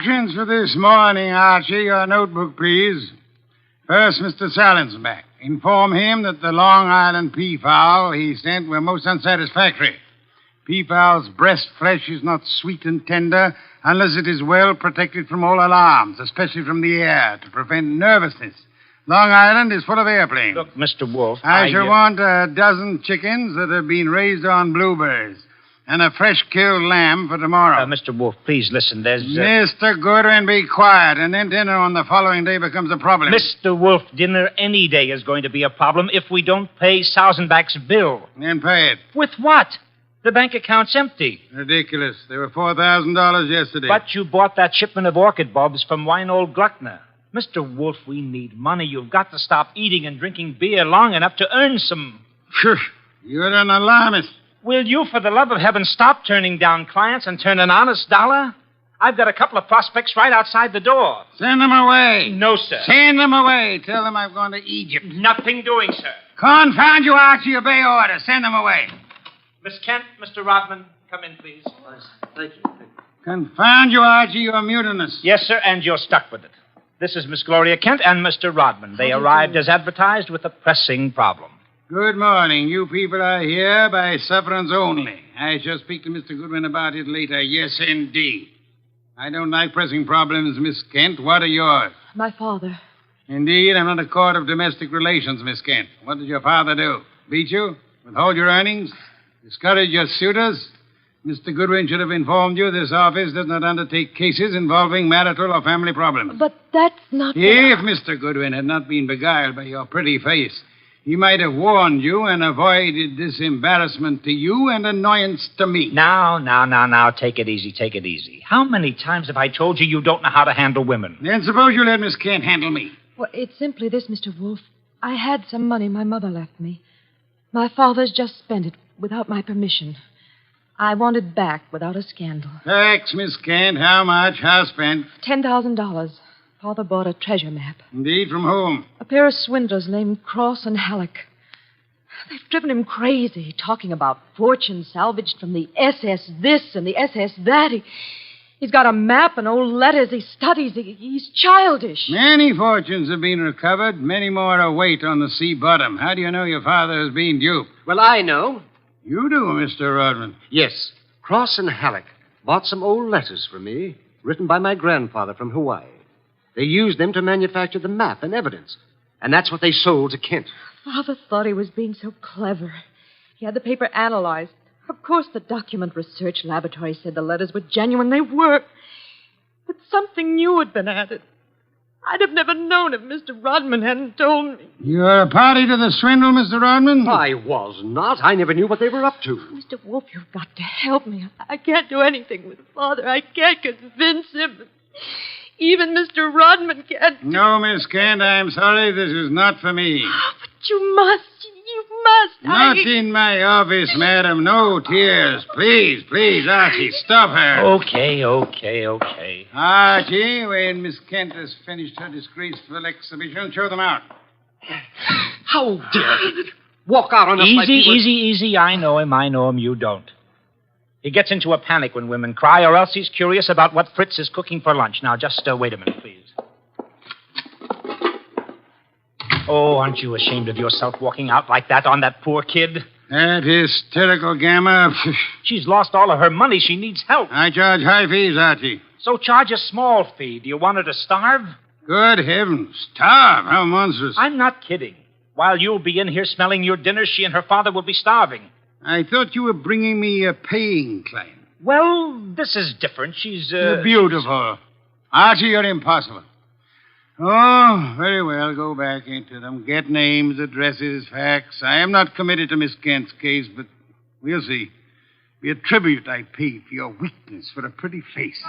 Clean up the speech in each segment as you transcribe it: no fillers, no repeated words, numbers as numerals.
Instructions for this morning, Archie. Your notebook, please. First, Mr. Salinsback. Inform him that the Long Island peafowl he sent were most unsatisfactory. Peafowl's breast flesh is not sweet and tender unless it is well protected from all alarms, especially from the air, to prevent nervousness. Long Island is full of airplanes. Look, Mr. Wolfe, I shall want a dozen chickens that have been raised on blueberries and a fresh-killed lamb for tomorrow. Mr. Wolfe, please listen. There's... Mr. Goodwin, be quiet, and then dinner on the following day becomes a problem. Mr. Wolfe, dinner any day is going to be a problem if we don't pay Sausenbach's bill. Then pay it. With what? The bank account's empty. Ridiculous. There were $4,000 yesterday. But you bought that shipment of orchid bulbs from Winold Gluckner. Mr. Wolfe, we need money. You've got to stop eating and drinking beer long enough to earn some. Phew, you're an alarmist. Will you, for the love of heaven, stop turning down clients and turn an honest dollar? I've got a couple of prospects right outside the door. Send them away. No, sir. Send them away. Tell them I've gone to Egypt. Nothing doing, sir. Confound you, Archie. Obey orders. Send them away. Miss Kent, Mr. Rodman, come in, please. Thank you. Confound you, Archie. You're mutinous. Yes, sir, and you're stuck with it. This is Miss Gloria Kent and Mr. Rodman. They arrived as advertised with a pressing problem. Good morning. You people are here by sufferance only. I shall speak to Mr. Goodwin about it later. Yes, indeed. I don't like pressing problems, Miss Kent. What are yours? My father. Indeed, I'm not a court of domestic relations, Miss Kent. What did your father do? Beat you? Withhold your earnings? Discourage your suitors? Mr. Goodwin should have informed you this office does not undertake cases involving marital or family problems. But that's not... If Mr. Goodwin had not been beguiled by your pretty face, he might have warned you and avoided this embarrassment to you and annoyance to me. Now, take it easy, take it easy. How many times have I told you you don't know how to handle women? Then suppose you let Miss Kent handle me. Well, it's simply this, Mr. Wolfe. I had some money my mother left me. My father's just spent it without my permission. I want it back without a scandal. Thanks, Miss Kent. How much? How spent? $10,000. Father bought a treasure map. Indeed, from whom? A pair of swindlers named Cross and Halleck. They've driven him crazy, talking about fortune salvaged from the SS this and the SS that. He's got a map and old letters he studies. He's childish. Many fortunes have been recovered. Many more await on the sea bottom. How do you know your father has been duped? Well, I know. You do, Mr. Rodman. Yes. Cross and Halleck bought some old letters for me, written by my grandfather from Hawaii. They used them to manufacture the map and evidence. And that's what they sold to Kent. Father thought he was being so clever. He had the paper analyzed. Of course, the document research laboratory said the letters were genuine. They were. But something new had been added. I'd have never known if Mr. Rodman hadn't told me. You're a party to the swindle, Mr. Rodman? I was not. I never knew what they were up to. Mr. Wolfe, you've got to help me. I can't do anything with Father. I can't convince him. Even Mr. Rodman can't. No, Miss Kent, I'm sorry. This is not for me. Oh, but you must. You must. Not in my office, madam. No tears. Please, Archie, stop her. Okay. Archie, when Miss Kent has finished her disgraceful exhibition, show them out. How dare he walk out on us like he was... Easy. I know him. You don't. He gets into a panic when women cry, or else he's curious about what Fritz is cooking for lunch. Now, just wait a minute, please. Oh, aren't you ashamed of yourself walking out like that on that poor kid? That hysterical gamma. She's lost all of her money. She needs help. I charge high fees, Archie. So charge a small fee. Do you want her to starve? Good heavens. Starve? How monstrous. I'm not kidding. While you'll be in here smelling your dinner, she and her father will be starving. I thought you were bringing me a paying client. Well, this is different. She's, You're beautiful. Archie, you're impossible. Oh, very well. Go back into them. Get names, addresses, facts. I am not committed to Miss Kent's case, but we'll see. Be a tribute I paid for your weakness for a pretty face.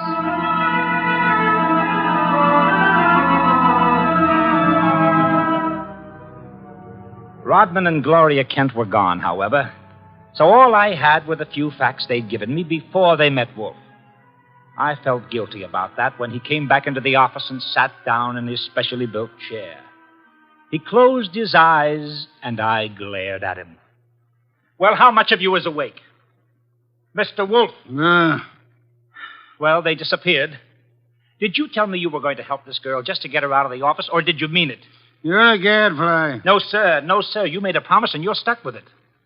Rodman and Gloria Kent were gone, however. So all I had were the few facts they'd given me before they met Wolfe. I felt guilty about that when he came back into the office and sat down in his specially built chair. He closed his eyes, and I glared at him. Well, how much of you is awake? Mr. Wolfe. Ah. Well, they disappeared. Did you tell me you were going to help this girl just to get her out of the office, or did you mean it? You're a gadfly. No, sir. No, sir. You made a promise, and you're stuck with it.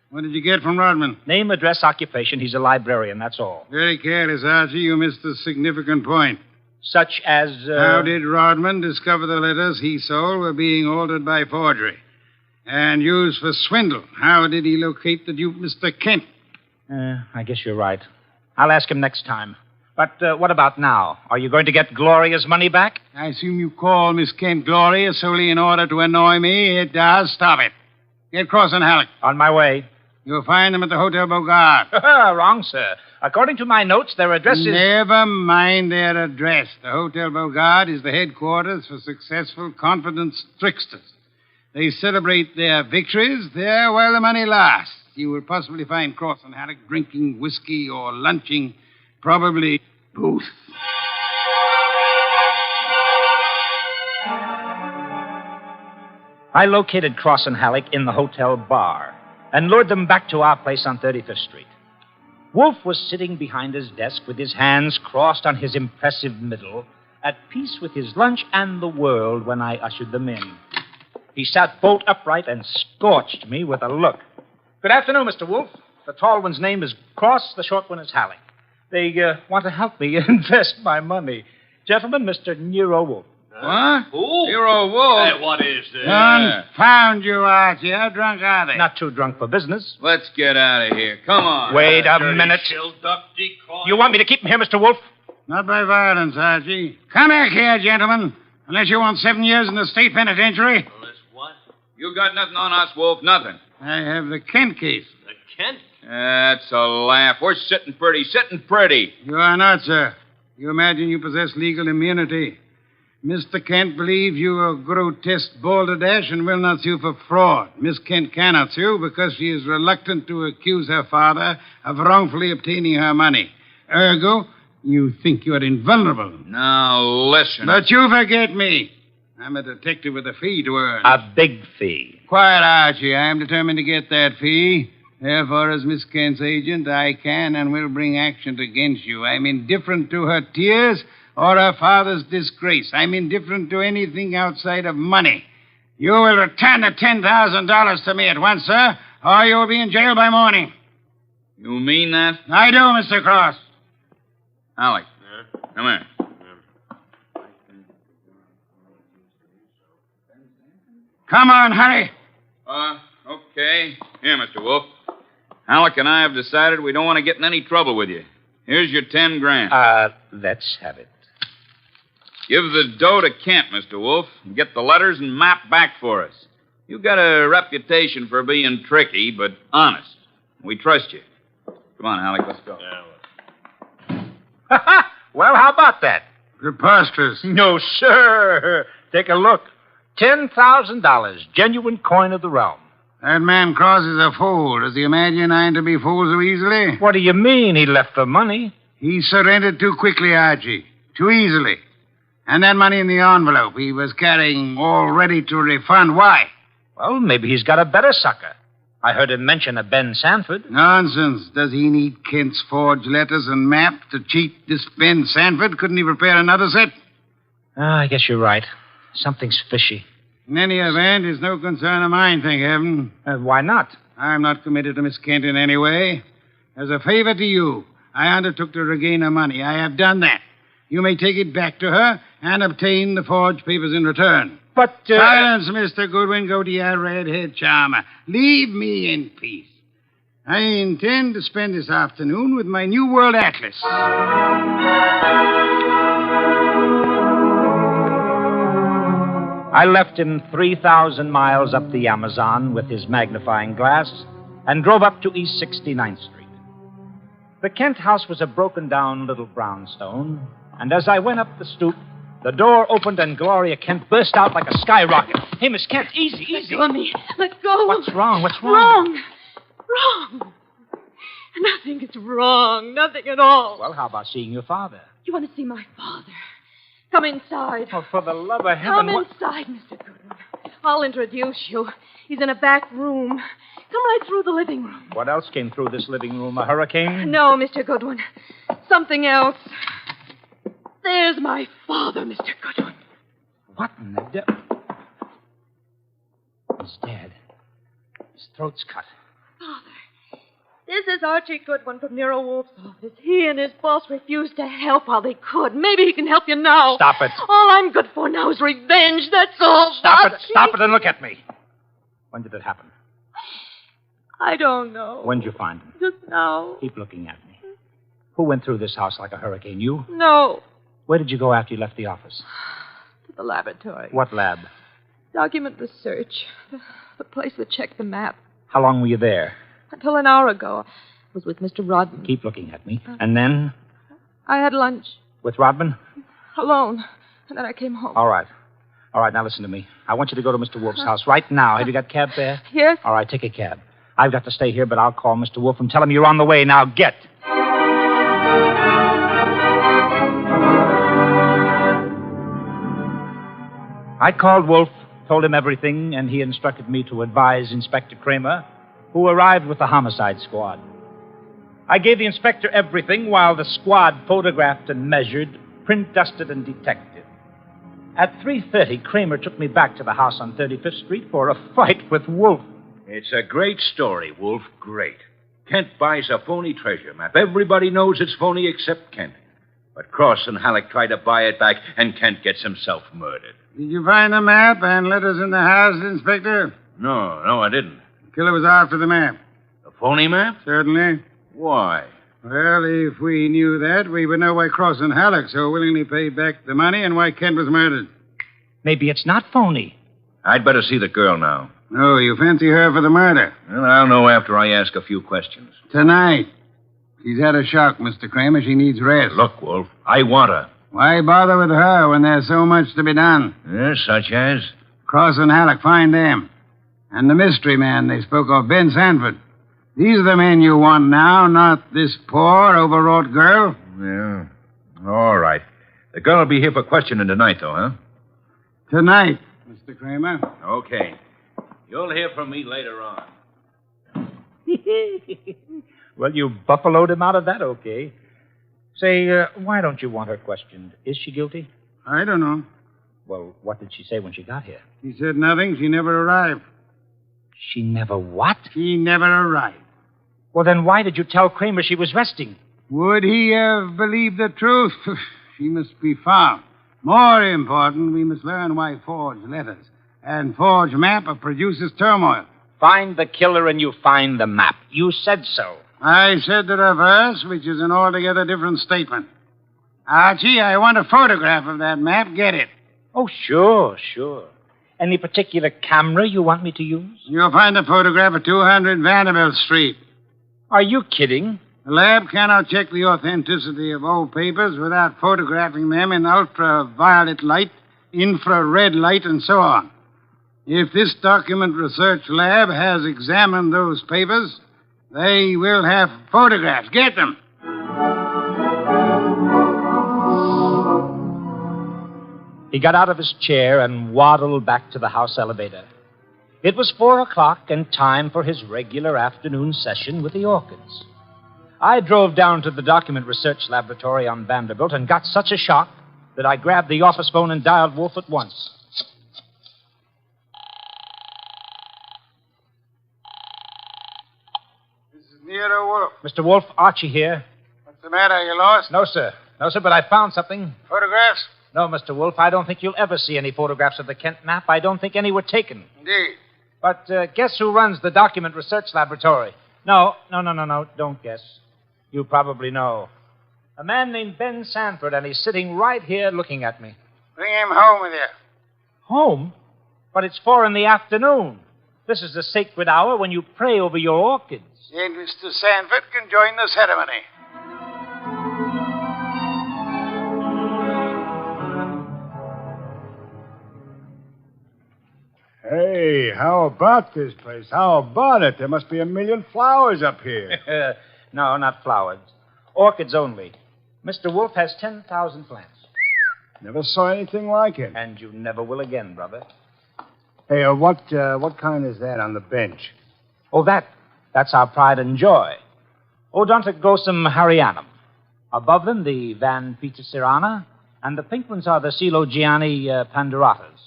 What did you get from Rodman? Name, address, occupation. He's a librarian, that's all. Very careless, Archie. You missed a significant point. Such as, How did Rodman discover the letters he sold were being altered by forgery and used for swindle? How did he locate the dupe, Mr. Kent? I guess you're right. I'll ask him next time. But what about now? Are you going to get Gloria's money back? I assume you call Miss Kent Gloria solely in order to annoy me. It does. Stop it. Get Cross and Halleck. On my way. You'll find them at the Hotel Bogart. Wrong, sir. According to my notes, their address is... Never mind their address. The Hotel Bogart is the headquarters for successful, confident tricksters. They celebrate their victories there while the money lasts. You will possibly find Cross and Halleck drinking whiskey or lunching, probably both. I located Cross and Halleck in the hotel bar and lured them back to our place on 35th Street. Wolfe was sitting behind his desk with his hands crossed on his impressive middle, at peace with his lunch and the world when I ushered them in. He sat bolt upright and scorched me with a look. Good afternoon, Mr. Wolfe. The tall one's name is Cross, the short one is Halleck. They want to help me invest my money. Gentlemen, Mr. Nero Wolfe. What? Who? Nero Wolfe. Hey, what is this? Confound you, Archie. How drunk are they? Not too drunk for business. Let's get out of here. Come on. Wait a minute. Shill duck decoy. You want me to keep him here, Mr. Wolfe? Not by violence, Archie. Come back here, gentlemen. Unless you want 7 years in the state penitentiary. Unless what? You got nothing on us, Wolf. Nothing. I have the Kent case. The Kent? That's a laugh. We're sitting pretty. You are not, sir. You imagine you possess legal immunity. Mr. Kent believes you are grotesque balderdash and will not sue for fraud. Miss Kent cannot sue because she is reluctant to accuse her father of wrongfully obtaining her money. Ergo, you think you are invulnerable. Now, listen. But you forget me. I'm a detective with a fee to earn. A big fee. Quiet, Archie. I am determined to get that fee. Therefore, as Miss Kent's agent, I can and will bring action against you. I'm indifferent to her tears or her father's disgrace. I'm indifferent to anything outside of money. You will return the $10,000 to me at once, sir, or you will be in jail by morning. You mean that? I do, Mr. Cross. Halleck. Come here. Come on, hurry. Okay. Here, Mr. Wolf. Halleck and I have decided we don't want to get in any trouble with you. Here's your $10,000. Let's have it. Give the dough to Kent, Mr. Wolf, and get the letters and map back for us. You've got a reputation for being tricky, but honest. We trust you. Come on, Halleck, let's go. Well, how about that? Preposterous. No, sir. Take a look. $10,000, genuine coin of the realm. That man Cross is a fool. Does he imagine I'm to be fooled so easily? What do you mean he left the money? He surrendered too quickly, Archie. Too easily. And that money in the envelope he was carrying all ready to refund. Why? Well, maybe he's got a better sucker. I heard him mention a Ben Sanford. Nonsense. Does he need Kent's forged letters and map to cheat this Ben Sanford? Couldn't he prepare another set? I guess you're right. Something's fishy. In any event, it's no concern of mine, thank heaven. Why not? I'm not committed to Miss Kent in any way. As a favor to you, I undertook to regain her money. I have done that. You may take it back to her and obtain the forged papers in return. But, Silence, Mr. Goodwin. Go to your red-haired charmer. Leave me in peace. I intend to spend this afternoon with my New World Atlas. I left him 3,000 miles up the Amazon with his magnifying glass and drove up to East 69th Street. The Kent house was a broken-down little brownstone, and as I went up the stoop, the door opened and Gloria Kent burst out like a skyrocket. Hey, Miss Kent, easy. Let go of me. Let go. What's wrong? What's wrong? Wrong. Nothing is wrong. Nothing at all. Well, how about seeing your father? You want to see my father? Come inside. Oh, for the love of heaven. Come inside, Mr. Goodwin. I'll introduce you. He's in a back room. Come right through the living room. What else came through this living room? A hurricane? No, Mr. Goodwin. Something else. There's my father, Mr. Goodwin. What in the devil? He's dead. His throat's cut. Father, this is Archie Goodwin from Nero Wolfe's office. He and his boss refused to help while they could. Maybe he can help you now. Stop it. All I'm good for now is revenge, that's all. Stop Father. it. Stop it and look at me. When did it happen? I don't know. When did you find him? Just now. Keep looking at me. Who went through this house like a hurricane? You? No. Where did you go after you left the office? To the laboratory. What lab? Document research. The place that checked the map. How long were you there? Until an hour ago. I was with Mr. Rodman. Keep looking at me. And then? I had lunch. With Rodman? Alone. And then I came home. All right. All right, now listen to me. I want you to go to Mr. Wolfe's house right now. Have you got cab fare? Yes? All right, take a cab. I've got to stay here, but I'll call Mr. Wolfe and tell him you're on the way. Now, get. I called Wolfe, told him everything, and he instructed me to advise Inspector Kramer, who arrived with the homicide squad. I gave the inspector everything while the squad photographed and measured, print dusted and detected. At 3:30, Kramer took me back to the house on 35th Street for a fight with Wolfe. It's a great story, Wolf. Great. Kent buys a phony treasure map. Everybody knows it's phony except Kent. But Cross and Halleck try to buy it back, and Kent gets himself murdered. Did you find the map and letters in the house, Inspector? No, I didn't. The killer was after the map. The phony map? Certainly. Why? Well, if we knew that, we would know why Cross and Halleck so willingly paid back the money and why Kent was murdered. Maybe it's not phony. I'd better see the girl now. No, you fancy her for the murder. Well, I'll know after I ask a few questions. Tonight. She's had a shock, Mr. Kramer. She needs rest. Look, Wolf, I want her. Why bother with her when there's so much to be done? Yes, such as? Cross and Halleck, find them. And the mystery man they spoke of, Ben Sanford. These are the men you want now, not this poor, overwrought girl. Yeah. All right. The girl will be here for questioning tonight, though, huh? Tonight, Mr. Kramer. Okay. You'll hear from me later on. Well, you buffaloed him out of that, okay. Say, why don't you want her questioned? Is she guilty? I don't know. Well, what did she say when she got here? She said nothing. She never arrived. She never what? She never arrived. Well, then why did you tell Kramer she was resting? Would he have believed the truth? She must be found. More important, we must learn why forged letters and forged map produces turmoil. Find the killer and you find the map. You said so. I said the reverse, which is an altogether different statement. Archie, I want a photograph of that map. Get it. Oh, sure. Any particular camera you want me to use? You'll find the photograph at 200 Vanderbilt Street. Are you kidding? The lab cannot check the authenticity of old papers without photographing them in ultraviolet light, infrared light, and so on. If this document research lab has examined those papers, they will have photographs. Get them. He got out of his chair and waddled back to the house elevator. It was 4:00 and time for his regular afternoon session with the orchids. I drove down to the document research laboratory on Vanderbilt and got such a shock that I grabbed the office phone and dialed Wolfe at once. This is Nero Wolfe. Mr. Wolfe, Archie here. What's the matter? You lost? No, sir, but I found something. Photographs? No, Mr. Wolfe, I don't think you'll ever see any photographs of the Kent map. I don't think any were taken. Indeed. But guess who runs the document research laboratory? No, don't guess. You probably know. A man named Ben Sanford, and he's sitting right here looking at me. Bring him home with you. Home? But it's 4 p.m. This is the sacred hour when you pray over your orchids. Then Mr. Sanford can join the ceremony. Hey, how about this place? How about it? There must be 1,000,000 flowers up here. No, not flowers. Orchids only. Mr. Wolfe has 10,000 plants. Never saw anything like it. And you never will again, brother. Hey, what kind is that on the bench? Oh, that's our pride and joy. Odontoglossum harryanum. Above them, the Van Petersirana, And the pink ones are the Coelogiani panduratas.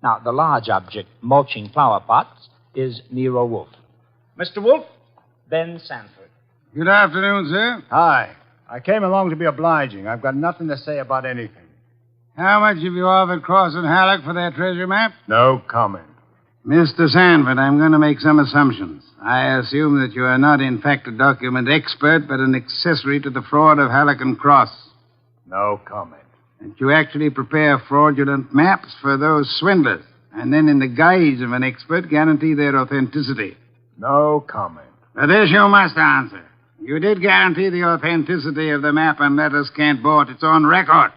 Now, the large object, mulching flower pots, is Nero Wolfe. Mr. Wolfe, Ben Sanford. Good afternoon, sir. Hi. I came along to be obliging. I've got nothing to say about anything. How much have you offered Cross and Halleck for their treasure map? No comment. Mr. Sanford, I'm going to make some assumptions. I assume that you are not, in fact, a document expert, but an accessory to the fraud of Halleck and Cross. No comment. That you actually prepare fraudulent maps for those swindlers, and then, in the guise of an expert, guarantee their authenticity. No comment. But this you must answer. You did guarantee the authenticity of the map and letters Kent bought. It's on record.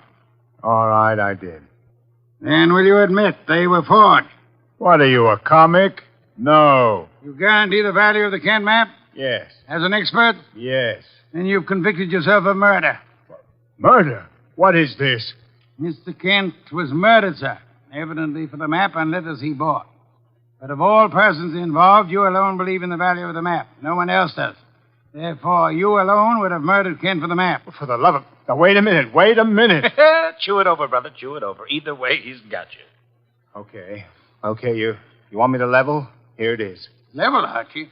All right, I did. Then will you admit they were forged? What are you, a comic? No. You guarantee the value of the Kent map? Yes. As an expert? Yes. Then you've convicted yourself of murder. Murder? What is this? Mr. Kent was murdered, sir. Evidently for the map and letters he bought. But of all persons involved, you alone believe in the value of the map. No one else does. Therefore, you alone would have murdered Kent for the map. For the love of... Now, wait a minute. Chew it over, brother. Chew it over. Either way, he's got you. Okay, you want me to level? Here it is. Level, Archie.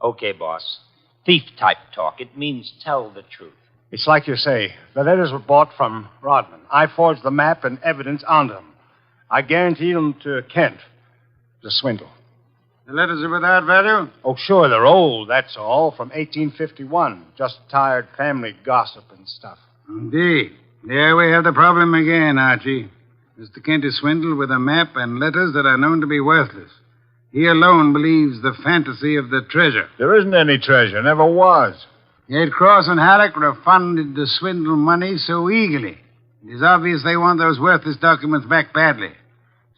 Okay, boss. Thief-type talk. It means tell the truth. It's like you say. The letters were bought from Rodman. I forged the map and evidence onto them. I guaranteed them to Kent. It was a swindle. The letters are without value? Oh, sure, they're old, that's all. From 1851. Just tired family gossip and stuff. Indeed. There we have the problem again, Archie. Mr. Kent is swindled with a map and letters that are known to be worthless. He alone believes the fantasy of the treasure. There isn't any treasure. Never was. Yet Cross and Halleck refunded the swindle money so eagerly. It is obvious they want those worthless documents back badly.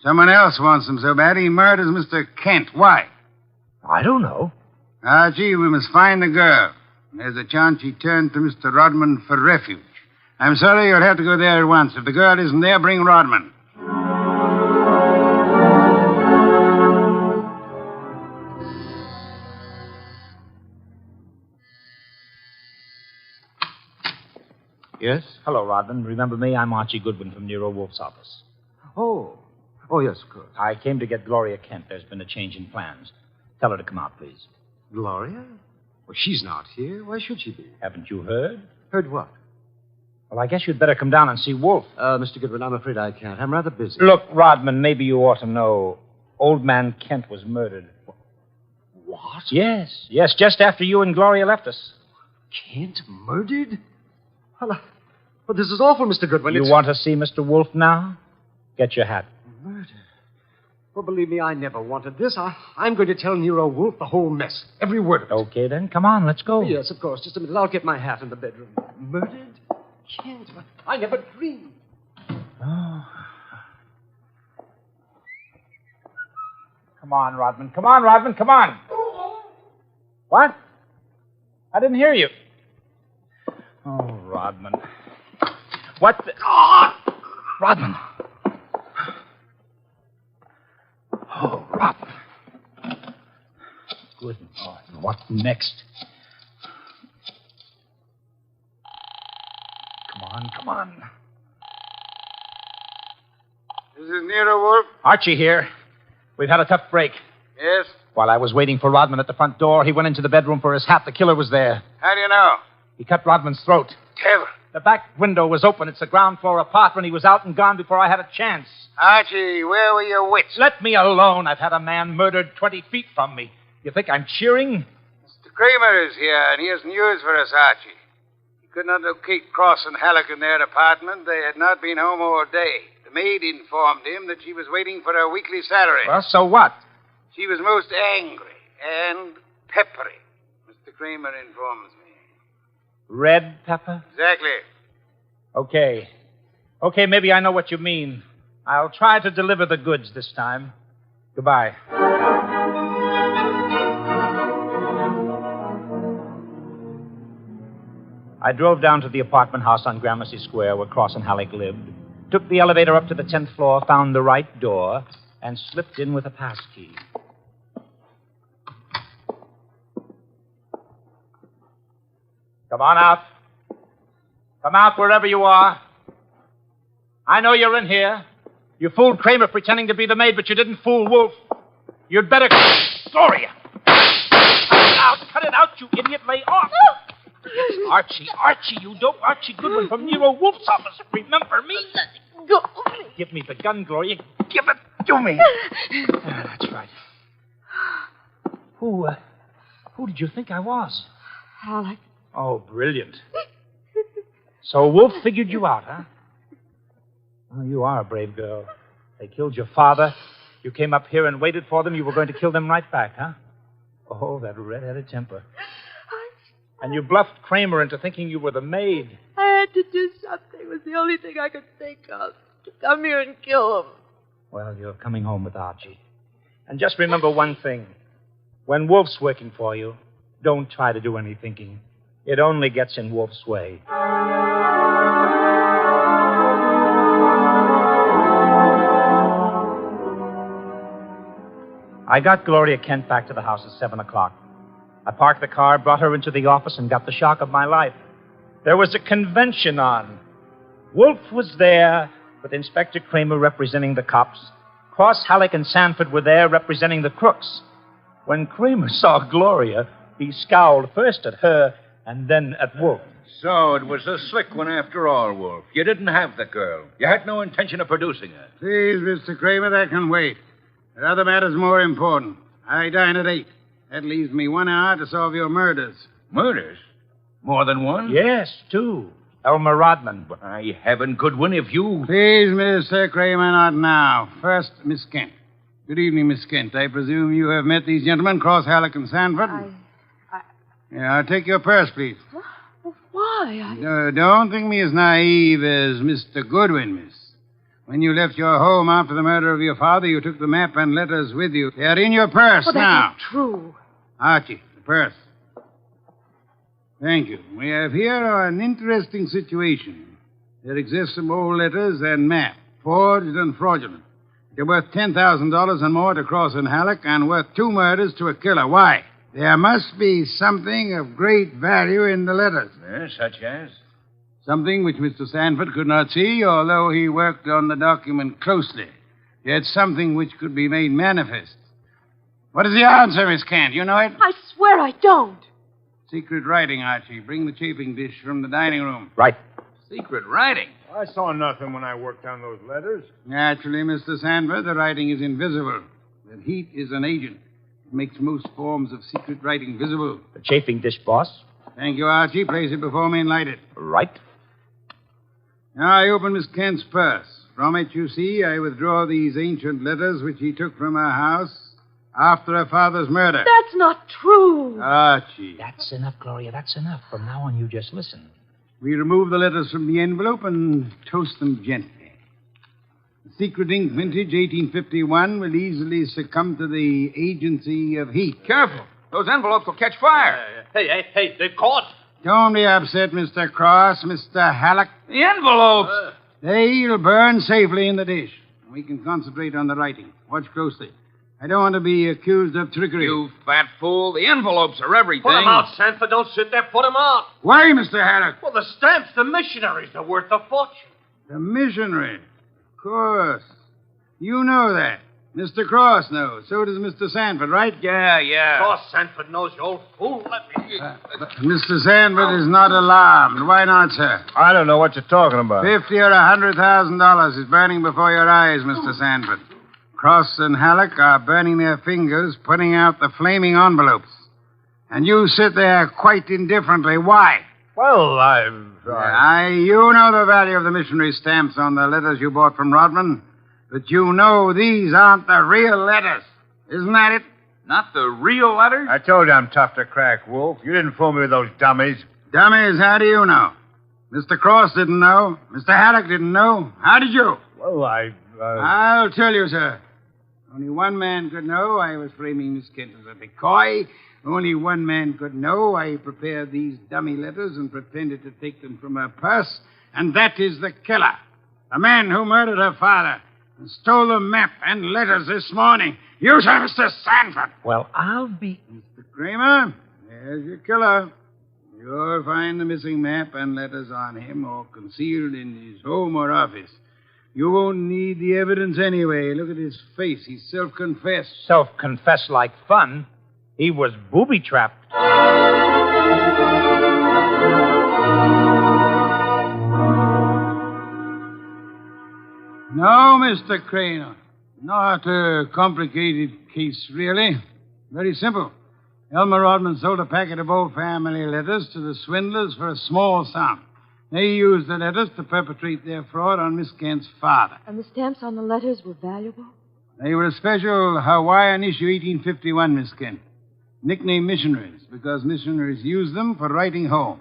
Someone else wants them so bad he murders Mr. Kent. Why? I don't know. Archie, we must find the girl. There's a chance she turned to Mr. Rodman for refuge. I'm sorry you'll have to go there at once. If the girl isn't there, bring Rodman. Yes? Hello, Rodman. Remember me? I'm Archie Goodwin from Nero Wolfe's office. Oh, yes, of course. I came to get Gloria Kent. There's been a change in plans. Tell her to come out, please. Gloria? Well, she's not here. Why should she be? Haven't you heard? Heard what? Well, I guess you'd better come down and see Wolfe. Mr. Goodwin, I'm afraid I can't. I'm rather busy. Look, Rodman, maybe you ought to know. Old man Kent was murdered. What? Yes, just after you and Gloria left us. Kent murdered? Well, this is awful, Mr. Goodwin. You want to see Mr. Wolfe now? Get your hat. Murder? Well, believe me, I never wanted this. I'm going to tell Nero Wolfe the whole mess. Every word of it. Okay, then. Come on, let's go. Yes, of course. Just a minute. I'll get my hat in the bedroom. Murdered? Kent? I never dreamed. Oh. Come on, Rodman. Come on. What? I didn't hear you. Oh, Rodman. What the... Rodman. Oh, Rodman. Good Lord. What next? Come on. This is Nero Wolfe. Archie here. We've had a tough break. Yes? While I was waiting for Rodman at the front door, he went into the bedroom for his hat. The killer was there. How do you know? He cut Rodman's throat. Devil. The back window was open. It's a ground floor apartment. He was out and gone before I had a chance. Archie, where were your wits? Let me alone. I've had a man murdered 20 feet from me. You think I'm cheering? Mr. Kramer is here, and he has news for us, Archie. He could not locate Cross and Halleck in their apartment. They had not been home all day. The maid informed him that she was waiting for her weekly salary. Well, so what? She was most angry and peppery, Mr. Kramer informs me. Red pepper? Exactly. Okay, maybe I know what you mean. I'll try to deliver the goods this time. Goodbye. I drove down to the apartment house on Gramercy Square where Cross and Halleck lived, took the elevator up to the 10th floor, found the right door, and slipped in with a passkey. Come on out. Come out wherever you are. I know you're in here. You fooled Kramer pretending to be the maid, but you didn't fool Wolfe. You'd better... Gloria! Cut it out, you idiot. Lay off. Archie, you dope. Archie Goodwin from Nero Wolfe's office. Remember me? Go. Give me the gun, Gloria. Give it to me. That's right. Who did you think I was? Alec. Oh, brilliant. So Wolfe figured you out, huh? Well, you are a brave girl. They killed your father. You came up here and waited for them. You were going to kill them right back, huh? Oh, that red-headed temper. And you bluffed Kramer into thinking you were the maid. I had to do something. It was the only thing I could think of. To come here and kill him. Well, you're coming home with Archie. And just remember one thing. When Wolfe's working for you, don't try to do any thinking. It only gets in Wolfe's way. I got Gloria Kent back to the house at 7 o'clock. I parked the car, brought her into the office, and got the shock of my life. There was a convention on. Wolfe was there, with Inspector Kramer representing the cops. Cross, Halleck, and Sanford were there representing the crooks. When Kramer saw Gloria, he scowled first at her and then at Wolfe. So it was a slick one after all, Wolfe. You didn't have the girl. You had no intention of producing her. Please, Mr. Kramer, that can wait. There are other matters more important. I dine at 8. That leaves me 1 hour to solve your murders. Murders? More than one? Yes, 2. Elmer Rodman. By heaven, Goodwin, if you... Please, Mr. Kramer, not now. First, Miss Kent. Good evening, Miss Kent. I presume you have met these gentlemen, Cross, Halleck, and Sanford? Yeah, I'll take your purse, please. Well, why? Don't think me as naive as Mr. Goodwin, miss. When you left your home after the murder of your father, you took the map and letters with you. They are in your purse Well, now. that's not true. Archie, the purse. Thank you. We have here an interesting situation. There exist some old letters and map, forged and fraudulent. They're worth $10,000 and more to Cross and Halleck, and worth 2 murders to a killer. Why? There must be something of great value in the letters. Such as? Something which Mr. Sanford could not see, although he worked on the document closely. Yet something which could be made manifest. What is the answer, Miss Kent? You know it? I swear I don't. Secret writing, Archie. Bring the chafing dish from the dining room. Right. Secret writing? I saw nothing when I worked on those letters. Naturally, Mr. Sanford, the writing is invisible. But heat is an agent. It makes most forms of secret writing visible. The chafing dish, boss. Thank you, Archie. Place it before me and light it. Right. Now I open Miss Kent's purse. From it, you see, I withdraw these ancient letters which he took from her house after her father's murder. That's not true. Archie. That's enough, Gloria. That's enough. From now on, you just listen. We remove the letters from the envelope and toast them gently. The secret ink vintage 1851 will easily succumb to the agency of heat. Careful. Those envelopes will catch fire. Hey, they've caught. Don't be upset, Mr. Cross, Mr. Halleck. The envelopes! They'll burn safely in the dish. We can concentrate on the writing. Watch closely. I don't want to be accused of trickery. You fat fool. The envelopes are everything. Put 'em out, Sanford. Don't sit there. Put 'em out. Why, Mr. Halleck? Well, the stamps, the missionaries, they're worth a fortune. The missionary. Of course. You know that. Mr. Cross knows. So does Mr. Sanford, right? Yeah. Of course, Sanford knows, you old fool. Let me... Mr. Sanford is not alarmed. Why not, sir? I don't know what you're talking about. $50,000 or $100,000 is burning before your eyes, Mr. Sanford. Cross and Halleck are burning their fingers, putting out the flaming envelopes. And you sit there quite indifferently. Why? Well, You know the value of the missionary stamps on the letters you bought from Rodman. But you know these aren't the real letters. Isn't that it? Not the real letters? I told you I'm tough to crack, Wolf. You didn't fool me with those dummies. Dummies, how do you know? Mr. Cross didn't know. Mr. Halleck didn't know. How did you? Well, I'll tell you, sir. Only one man could know I was framing Miss Kent as a decoy. Only one man could know I prepared these dummy letters and pretended to take them from her purse. And that is the killer. The man who murdered her father and stole the map and letters this morning. You, sir, Mr. Sanford. Well, I'll be... Mr. Kramer, there's your killer. You'll find the missing map and letters on him or concealed in his home or office. You won't need the evidence anyway. Look at his face. He's self-confessed. Self-confessed like fun. He was booby-trapped. No, Mr. Craner. Not a complicated case, really. Very simple. Elmer Rodman sold a packet of old family letters to the swindlers for a small sum. They used the letters to perpetrate their fraud on Miss Kent's father. And the stamps on the letters were valuable? They were a special Hawaiian issue 1851, Miss Kent. Nicknamed missionaries, because missionaries used them for writing home.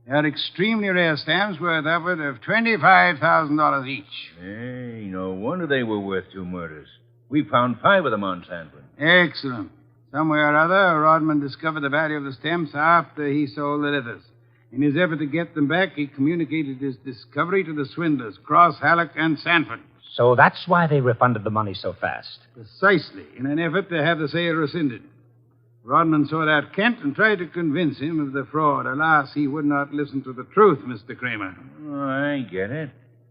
They are extremely rare stamps worth upward of $25,000 each. Hey, no wonder they were worth 2 murders. We found 5 of them on Sanford. Excellent. Somewhere or other, Rodman discovered the value of the stamps after he sold the letters. In his effort to get them back, he communicated his discovery to the swindlers, Cross, Halleck, and Sanford. So that's why they refunded the money so fast. Precisely, in an effort to have the sale rescinded. Rodman sought out Kent and tried to convince him of the fraud. Alas, he would not listen to the truth, Mr. Kramer. Oh, I get it.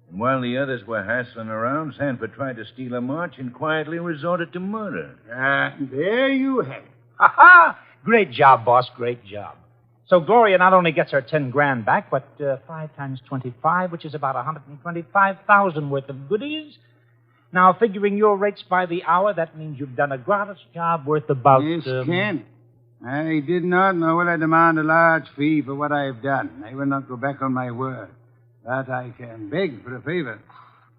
And while the others were hassling around, Sanford tried to steal a march and quietly resorted to murder. There you have it. Ha-ha! Great job, boss. Great job. So Gloria not only gets her 10 grand back, but 5 times 25, which is about 125,000 worth of goodies. Now, figuring your rates by the hour, that means you've done a gratis job worth about... Yes, Kent. I did not, nor will I demand a large fee for what I have done. I will not go back on my word. But I can beg for a favor.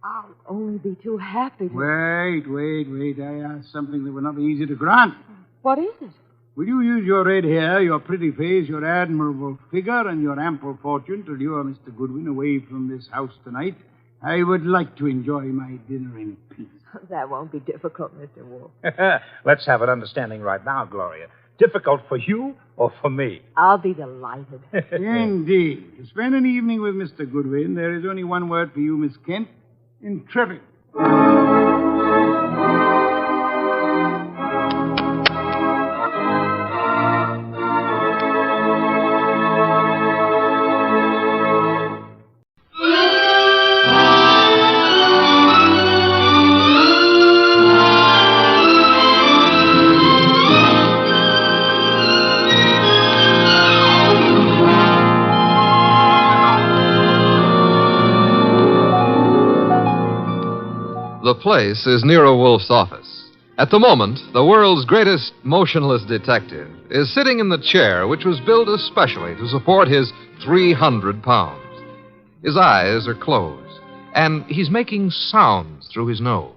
I'll only be too happy to... Wait. I ask something that will not be easy to grant. What is it? Will you use your red hair, your pretty face, your admirable figure, and your ample fortune to lure Mr. Goodwin away from this house tonight? I would like to enjoy my dinner in peace. That won't be difficult, Mr. Wolfe. Let's have an understanding right now, Gloria. Difficult for you or for me? I'll be delighted. Indeed. To spend an evening with Mr. Goodwin, there is only one word for you, Miss Kent. Intrepid. The place is Nero Wolfe's office. At the moment, the world's greatest motionless detective is sitting in the chair which was built especially to support his 300 pounds. His eyes are closed, and he's making sounds through his nose.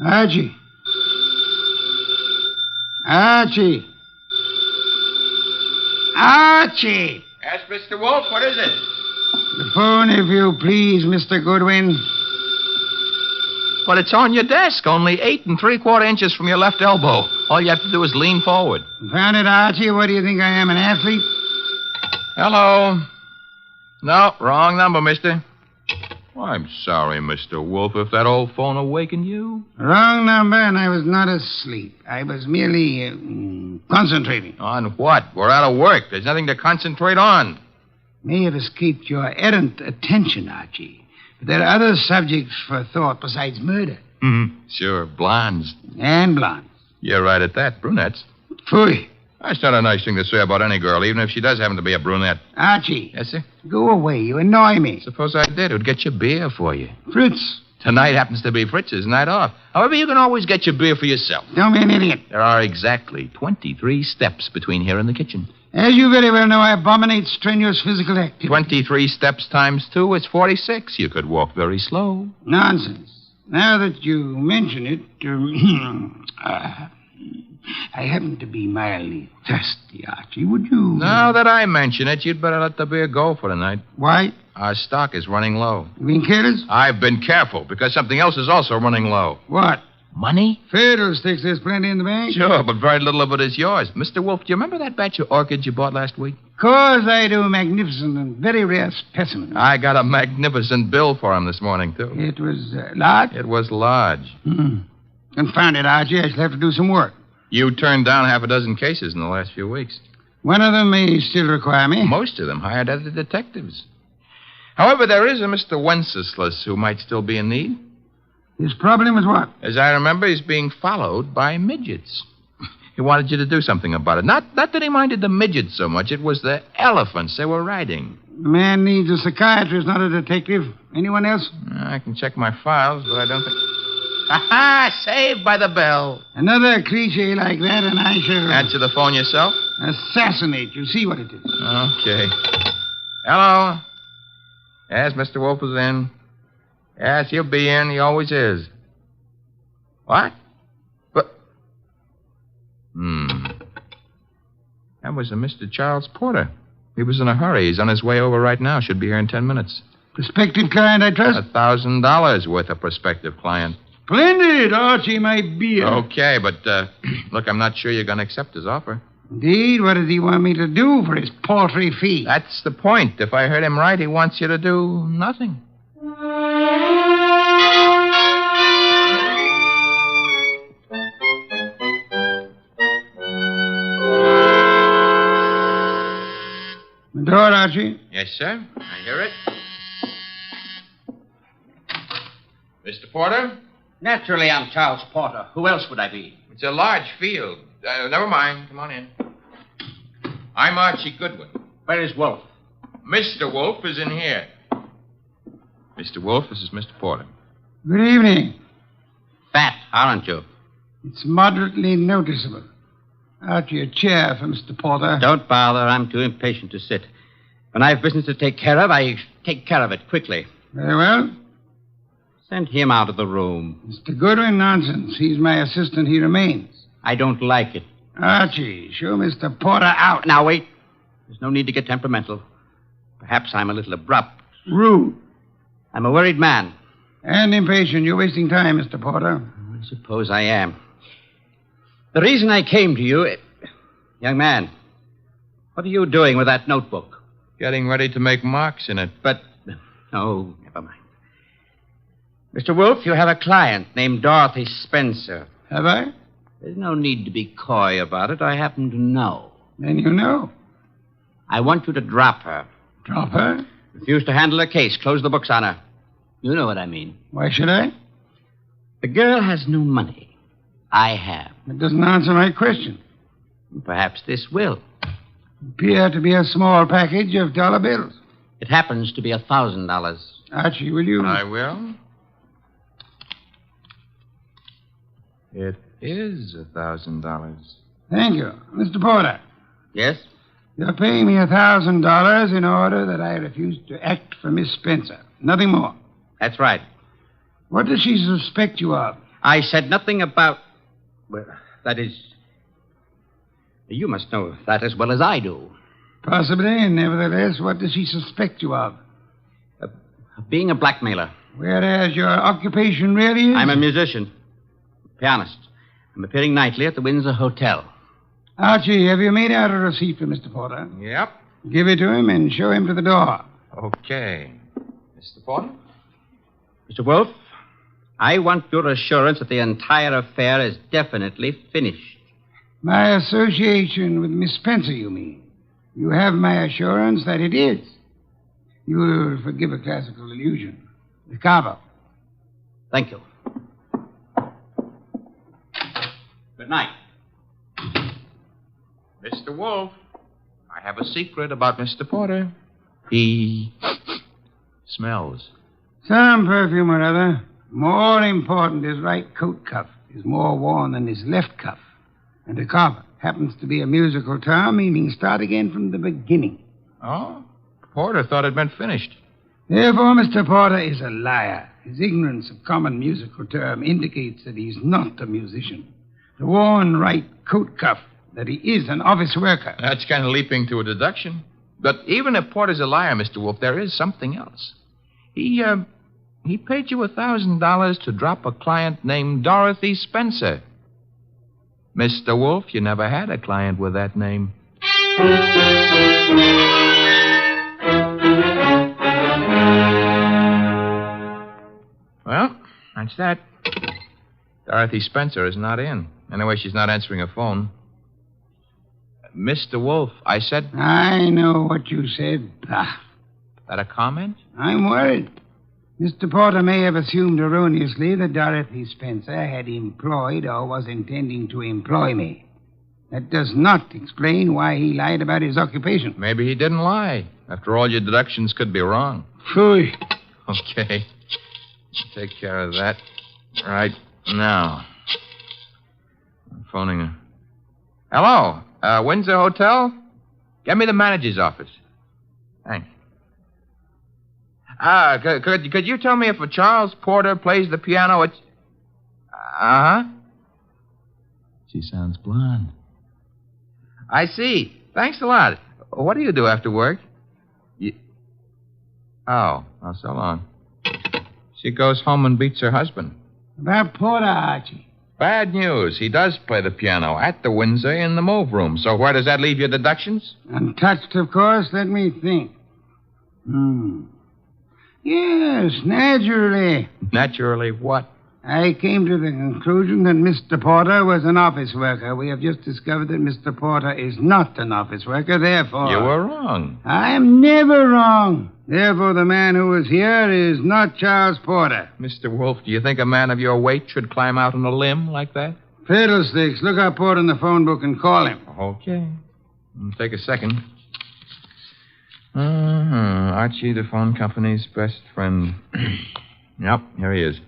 Archie. Archie! Yes, Mr. Wolfe, what is it? The phone, if you please, Mr. Goodwin. But it's on your desk, only 8 3/4 inches from your left elbow. All you have to do is lean forward. Found it, Archie? What do you think I am, an athlete? Hello. No, wrong number, mister. Well, I'm sorry, Mr. Wolfe, if that old phone awakened you. Wrong number, and I was not asleep. I was merely concentrating. On what? We're out of work. There's nothing to concentrate on. May have escaped your errant attention, Archie. But there are other subjects for thought besides murder. Mm-hmm. Sure, blondes. And blondes. You're right at that. Brunettes. Phooey. That's not a nice thing to say about any girl, even if she does happen to be a brunette. Archie. Yes, sir? Go away. You annoy me. Suppose I did. It would get you beer for you. Fritz. Tonight happens to be Fritz's night off. However, you can always get your beer for yourself. Don't be an idiot. There are exactly 23 steps between here and the kitchen. As you very well know, I abominate strenuous physical activity. 23 steps times 2 is 46. You could walk very slow. Nonsense. Now that you mention it, I happen to be mildly thirsty, Archie. Would you... Now that I mention it, you'd better let the beer go for tonight. Why? Our stock is running low. You being careless? I've been careful, because something else is also running low. What? Money? Fiddlesticks, there's plenty in the bank. Sure, but very little of it is yours. Mr. Wolfe, do you remember that batch of orchids you bought last week? Of course I do. Magnificent and very rare specimens. I got a magnificent bill for him this morning, too. It was large? It was large. Confound it, Archie. I shall have to do some work. You turned down half a dozen cases in the last few weeks. One of them may still require me. Most of them hired other detectives. However, there is a Mr. Wenceslas who might still be in need. His problem is what? As I remember, he's being followed by midgets. He wanted you to do something about it. Not that he minded the midgets so much. It was the elephants they were riding. The man needs a psychiatrist, not a detective. Anyone else? I can check my files, but I don't think... Ha-ha! Saved by the bell. Another cliche like that, and I shall... Answer the phone yourself? Assassinate. You see what it is. Okay. Hello? Yes, Mr. Wolfe is in. Yes, he'll be in. He always is. What? But... That was a Mr. Charles Porter. He was in a hurry. He's on his way over right now. Should be here in 10 minutes. Prospective client, I trust? $1,000 worth of prospective client. Splendid, Archie, my beer. Okay, but, look, I'm not sure you're going to accept his offer. Indeed, what does he want me to do for his paltry fee? That's the point. If I heard him right, he wants you to do nothing. The door, Archie. Yes, sir. I hear it. Mr. Porter? Naturally, I'm Charles Porter. Who else would I be? It's a large field. Never mind. Come on in. I'm Archie Goodwin. Where is Wolfe? Mr. Wolfe is in here. Mr. Wolfe, this is Mr. Porter. Good evening. Fat, aren't you? It's moderately noticeable. Archie, a chair for Mr. Porter. Don't bother. I'm too impatient to sit. When I have business to take care of, I take care of it quickly. Very well. Send him out of the room. Mr. Goodwin, nonsense. He's my assistant. He remains. I don't like it. Archie, show Mr. Porter out. Now, wait. There's no need to get temperamental. Perhaps I'm a little abrupt. Rude. I'm a worried man. And impatient. You're wasting time, Mr. Porter. I suppose I am. The reason I came to you... Young man, what are you doing with that notebook? Getting ready to make marks in it. But... Oh, never mind. Mr. Wolfe, you have a client named Dorothy Spencer. Have I? There's no need to be coy about it. I happen to know. Then you know. I want you to drop her. Drop her? Refuse to handle her case. Close the books on her. You know what I mean. Why should I? The girl has no money. I have. It doesn't answer my question. Perhaps this will. Appear to be a small package of dollar bills. It happens to be $1,000. Archie, will you? I will. It is $1,000. Thank you. Mr. Porter. Yes? You're paying me $1,000 in order that I refuse to act for Miss Spencer. Nothing more. That's right. What does she suspect you of? I said nothing about... Well, that is... You must know that as well as I do. Possibly. Nevertheless, what does she suspect you of? Being a blackmailer. Whereas your occupation really is? I'm a musician. Pianist. I'm appearing nightly at the Windsor Hotel. Archie, have you made out a receipt for Mr. Porter? Yep. Give it to him and show him to the door. Okay. Mr. Porter? Mr. Wolfe, I want your assurance that the entire affair is definitely finished. My association with Miss Spencer, you mean? You have my assurance that it is. You will forgive a classical allusion. The carver. Thank you. Good night. Mr. Wolfe, I have a secret about Mr. Porter. He smells. Some perfume or other. More important, his right coat cuff is more worn than his left cuff. And a carver happens to be a musical term meaning start again from the beginning. Oh? Porter thought it meant finished. Therefore, Mr. Porter is a liar. His ignorance of common musical term indicates that he's not a musician. The worn right coat cuff, that he is an office worker. That's kind of leaping to a deduction. But even if Porter's a liar, Mr. Wolfe, there is something else. He paid you $1,000 to drop a client named Dorothy Spencer. Mr. Wolfe, you never had a client with that name. Well, that's that. Dorothy Spencer is not in. Anyway, she's not answering her phone. Mr. Wolfe, I said... I know what you said. That a comment? I'm worried. Mr. Porter may have assumed erroneously that Dorothy Spencer had employed or was intending to employ me. That does not explain why he lied about his occupation. Maybe he didn't lie. After all, your deductions could be wrong. Phooey. Okay. Take care of that right now. I'm phoning her. Hello? Windsor Hotel? Get me the manager's office. Thanks. Could you tell me if a Charles Porter plays the piano at... Uh-huh. She sounds blonde. I see. Thanks a lot. What do you do after work? Oh, so long. She goes home and beats her husband. About Porter, Archie. Bad news. He does play the piano at the Windsor in the move room. So where does that leave your deductions? Untouched, of course. Let me think. Yes, naturally. Naturally what? I came to the conclusion that Mr. Porter was an office worker. We have just discovered that Mr. Porter is not an office worker, therefore... You were wrong. I am never wrong. Therefore, the man who was here is not Charles Porter. Mr. Wolfe, do you think a man of your weight should climb out on a limb like that? Fiddlesticks. Look up Porter in the phone book and call him. Okay. Take a second. Archie, the phone company's best friend. Yep, here he is.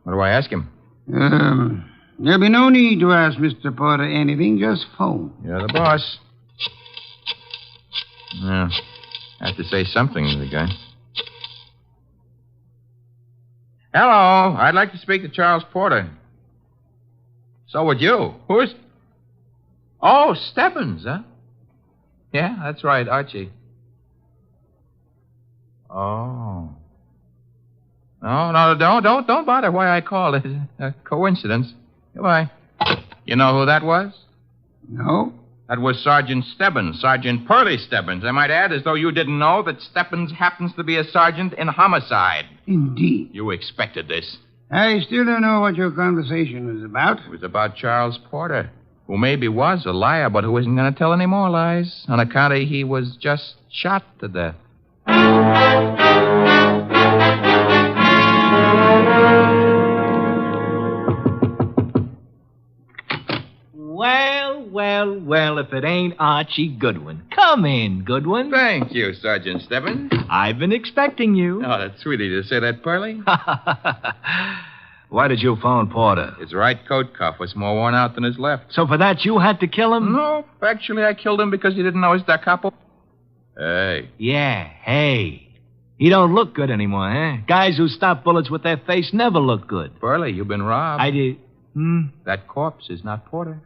What do I ask him? There'll be no need to ask Mr. Porter anything. Just phone. You're the boss. Yeah. I have to say something to the guy. Hello. I'd like to speak to Charles Porter. So would you. Who's... Oh, Stebbins, huh? Yeah, that's right, Archie. Oh. No, don't bother why I called. It's a coincidence. Goodbye. You know who that was? No. That was Sergeant Stebbins, Sergeant Pearlie Stebbins. I might add, as though you didn't know, that Stebbins happens to be a sergeant in homicide. Indeed. You expected this. I still don't know what your conversation was about. It was about Charles Porter, who maybe was a liar, but who isn't going to tell any more lies on account of he was just shot to death. Well, if it ain't Archie Goodwin. Come in, Goodwin. Thank you, Sergeant Stebbins. I've been expecting you. Oh, that's sweet of you to say that, Pearlie. Why did you phone Porter? His right coat cuff was more worn out than his left. So for that, you had to kill him? No, actually, I killed him because he didn't know his da capo. Hey. Yeah, hey. He don't look good anymore, huh? Guys who stop bullets with their face never look good. Pearlie, you've been robbed. I did... That corpse is not Porter.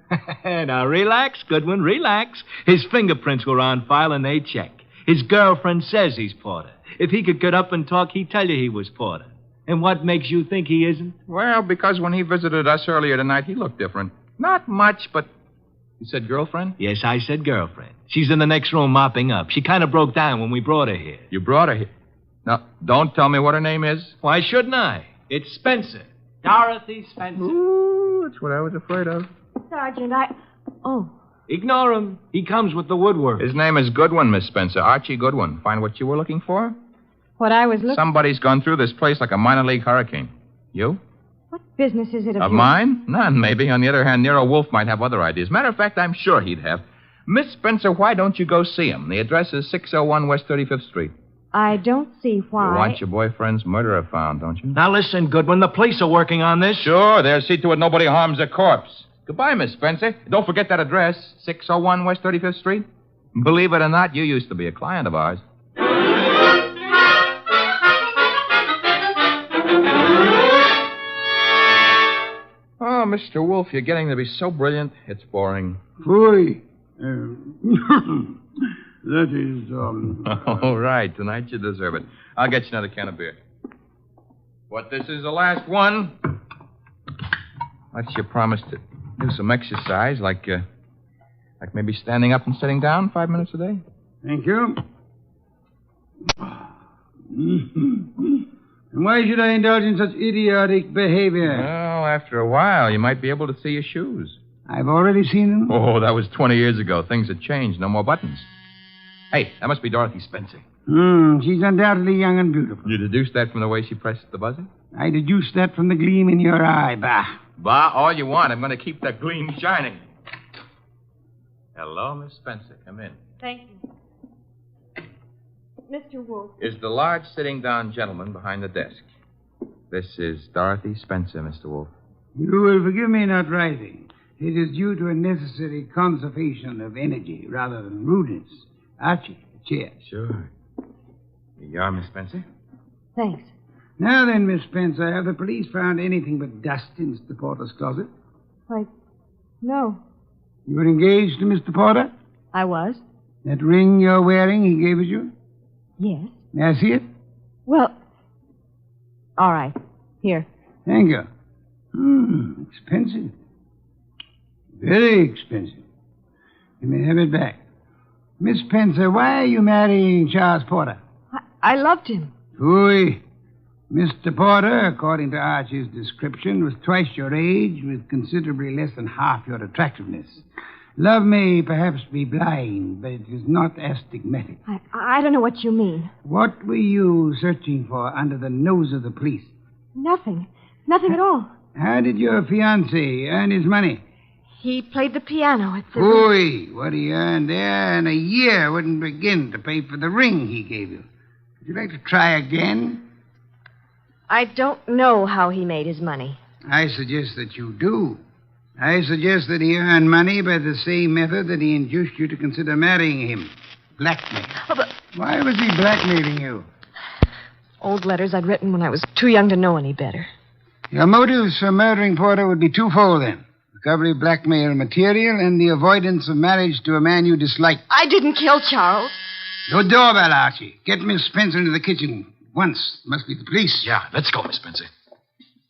Now, relax, Goodwin, relax. His fingerprints were on file and they check. His girlfriend says he's Porter. If he could get up and talk, he'd tell you he was Porter. And what makes you think he isn't? Well, because when he visited us earlier tonight, he looked different. Not much, but... You said girlfriend? Yes, I said girlfriend. She's in the next room mopping up. She kind of broke down when we brought her here. You brought her here? Now, don't tell me what her name is. Why shouldn't I? It's Spencer. Dorothy Spencer. Ooh, that's what I was afraid of. Sergeant, Oh. Ignore him. He comes with the woodwork. His name is Goodwin, Miss Spencer. Archie Goodwin. Find what you were looking for? What I was looking... Somebody's gone through this place like a minor league hurricane. You? What business is it of Of yours? mine? None, maybe. On the other hand, Nero Wolfe might have other ideas. Matter of fact, I'm sure he'd have. Miss Spencer, why don't you go see him? The address is 601 West 35th Street. I don't see why. You want your boyfriend's murderer found, don't you? Now listen, Goodwin, the police are working on this. Sure, they'll see to it nobody harms a corpse. Goodbye, Miss Spencer. Don't forget that address, 601 West 35th Street. Believe it or not, you used to be a client of ours. Oh, Mr. Wolfe, you're getting to be so brilliant, it's boring. Boy. That is, All right, tonight you deserve it. I'll get you another can of beer. But this is the last one. What's your promise to do some exercise, like maybe standing up and sitting down 5 minutes a day? Thank you. And why should I indulge in such idiotic behavior? Well, after a while, you might be able to see your shoes. I've already seen them. Oh, that was 20 years ago. Things had changed. No more buttons. Hey, that must be Dorothy Spencer. She's undoubtedly young and beautiful. You deduced that from the way she pressed the buzzer? I deduced that from the gleam in your eye, Bah. Bah, all you want. I'm going to keep that gleam shining. Hello, Miss Spencer. Come in. Thank you. Mr. Wolfe. Is the large sitting-down gentleman behind the desk. This is Dorothy Spencer, Mr. Wolfe. You will forgive me not rising. It is due to a necessary conservation of energy rather than rudeness. Archie, a chair. Sure. Here you are, Miss Spencer. Thanks. Now then, Miss Spencer, have the police found anything but dust in Mr. Porter's closet? Why, no. You were engaged to Mr. Porter? I was? That ring you're wearing, he gave it you? Yes. May I see it? Well, all right. Here. Thank you. Expensive. Very expensive. You may have it back. Miss Spencer, why are you marrying Charles Porter? I loved him. Phooey. Mr. Porter, according to Archie's description, was twice your age with considerably less than half your attractiveness. Love may perhaps be blind, but it is not astigmatic. I don't know what you mean. What were you searching for under the nose of the police? Nothing. Nothing at all. How did your fiancé earn his money? He played the piano at the... Phooey. What he earned there in a year wouldn't begin to pay for the ring he gave you. Would you like to try again? I don't know how he made his money. I suggest that you do. I suggest that he earned money by the same method that he induced you to consider marrying him. Blackmail. Oh, but... Why was he blackmailing you? Old letters I'd written when I was too young to know any better. Your motives for murdering Porter would be twofold, then. Recovery of blackmail material and the avoidance of marriage to a man you dislike. I didn't kill Charles. Your doorbell, Archie. Get Miss Spencer into the kitchen. Once. Must be the police. Yeah, let's go, Miss Spencer.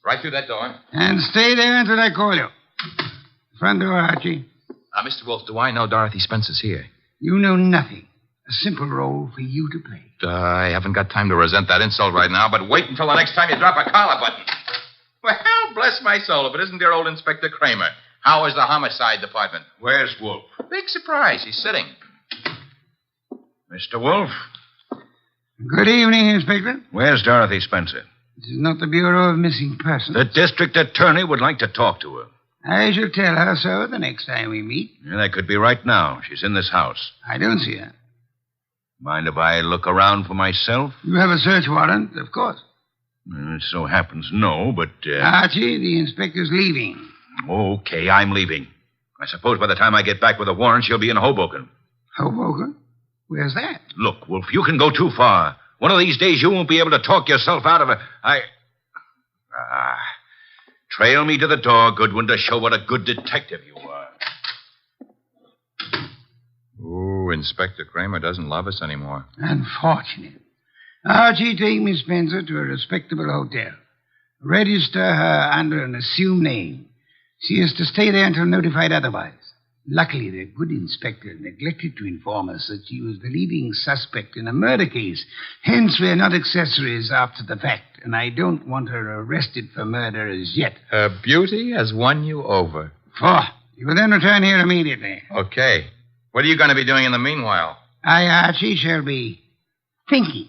Right through that door. And stay there until I call you. Front door, Archie. Mr. Wolfe, do I know Dorothy Spencer's here? You know nothing. A simple role for you to play. I haven't got time to resent that insult right now, but wait until the next time you drop a collar button. Well, bless my soul, if it isn't dear old Inspector Kramer. How is the homicide department? Where's Wolfe? Big surprise. He's sitting. Mr. Wolfe? Good evening, Inspector. Where's Dorothy Spencer? This is not the Bureau of Missing Persons. The district attorney would like to talk to her. I shall tell her so the next time we meet. Yeah, that could be right now. She's in this house. I don't see her. Mind if I look around for myself? You have a search warrant, of course. It so happens no, but... Archie, the inspector's leaving. Okay, I'm leaving. I suppose by the time I get back with a warrant, she'll be in Hoboken. Hoboken? Where's that? Look, Wolf, you can go too far. One of these days you won't be able to talk yourself out of it. Trail me to the door, Goodwin, to show what a good detective you are. Ooh, Inspector Kramer doesn't love us anymore. Unfortunate. Archie, take Miss Spencer to a respectable hotel. Register her under an assumed name. She is to stay there until notified otherwise. Luckily, the good inspector neglected to inform us that she was the leading suspect in a murder case. Hence, we're not accessories after the fact, and I don't want her arrested for murder as yet. Her beauty has won you over. You will then return here immediately. Okay. What are you going to be doing in the meanwhile? I, Archie, shall be thinking.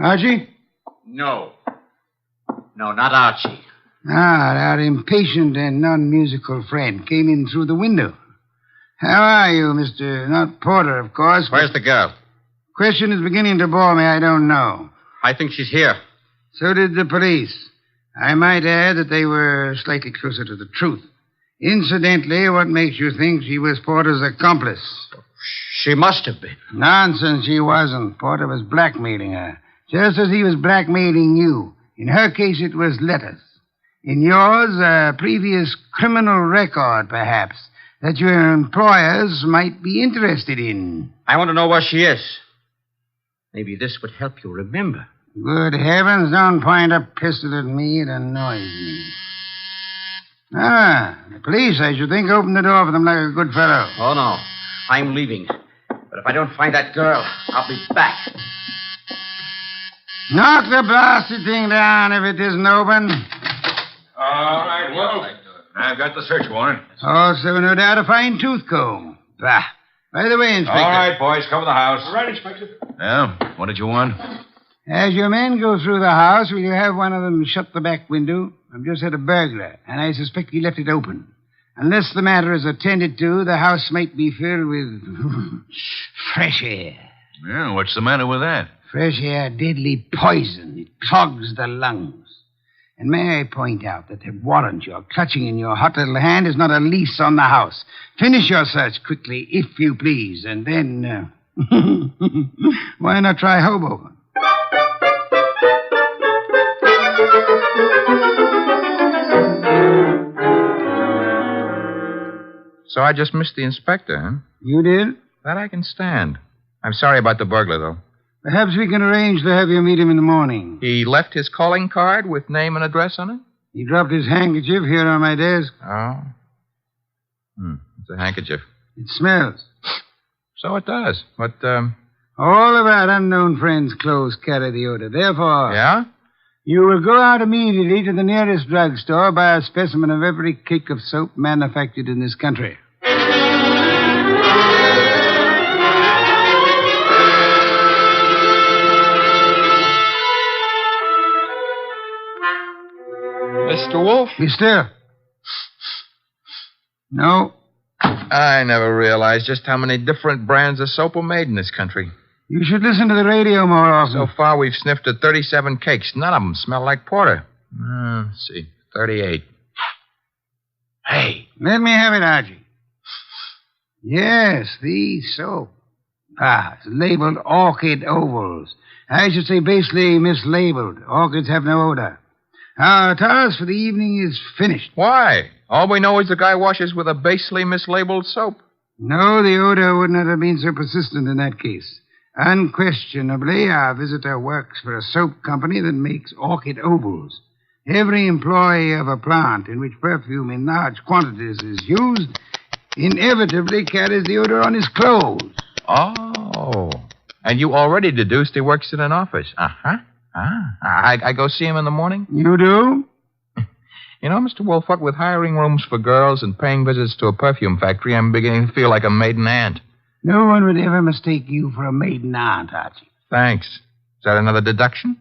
Archie? No. No, not Archie. Our impatient and non-musical friend came in through the window. How are you, Mr. Not Porter, of course. Where's the girl? Question is beginning to bore me. I don't know. I think she's here. So did the police. I might add that they were slightly closer to the truth. Incidentally, what makes you think she was Porter's accomplice? She must have been. Nonsense, she wasn't. Porter was blackmailing her, just as he was blackmailing you. In her case, it was letters. In yours, a previous criminal record, perhaps, that your employers might be interested in. I want to know where she is. Maybe this would help you remember. Good heavens, don't point a pistol at me. It annoys me. Ah, the police, I should think, opened the door for them like a good fellow. Oh, no. I'm leaving. But if I don't find that girl, I'll be back. Knock the blasted thing down if it isn't open. All right, Wolf. I've got the search warrant. Also, no doubt, a fine tooth comb. Bah. By the way, Inspector. All right, boys, cover the house. All right, Inspector. Yeah, what did you want? As your men go through the house, will you have one of them shut the back window? I've just had a burglar, and I suspect he left it open. Unless the matter is attended to, the house might be filled with fresh air. Yeah, what's the matter with that? Fresh air, deadly poison. It clogs the lungs. And may I point out that the warrant you're clutching in your hot little hand is not a lease on the house. Finish your search quickly, if you please, and then, why not try Hoboken? So I just missed the inspector, huh? You did? That I can stand. I'm sorry about the burglar, though. Perhaps we can arrange to have you meet him in the morning. He left his calling card with name and address on it? He dropped his handkerchief here on my desk. Oh. It's a handkerchief. It smells. So it does. But, All of our unknown friends' clothes carry the odor. Therefore... Yeah? You will go out immediately to the nearest drugstore, buy a specimen of every cake of soap manufactured in this country. Mr. Wolfe? Be still. No. I never realized just how many different brands of soap were made in this country. You should listen to the radio more often. So far, we've sniffed at 37 cakes. None of them smell like porter. Let's see. 38. Hey. Let me have it, Archie. Yes, the soap. It's labeled orchid ovals. I should say basely mislabeled. Orchids have no odor. Our task for the evening is finished. Why? All we know is the guy washes with a basely mislabeled soap. No, the odor would not have been so persistent in that case. Unquestionably, our visitor works for a soap company that makes orchid ovals. Every employee of a plant in which perfume in large quantities is used inevitably carries the odor on his clothes. Oh. And you already deduced he works in an office. Uh-huh. I go see him in the morning? You do? You know, Mr. Wolfe, what with hiring rooms for girls and paying visits to a perfume factory, I'm beginning to feel like a maiden aunt. No one would ever mistake you for a maiden aunt, Archie. Thanks. Is that another deduction?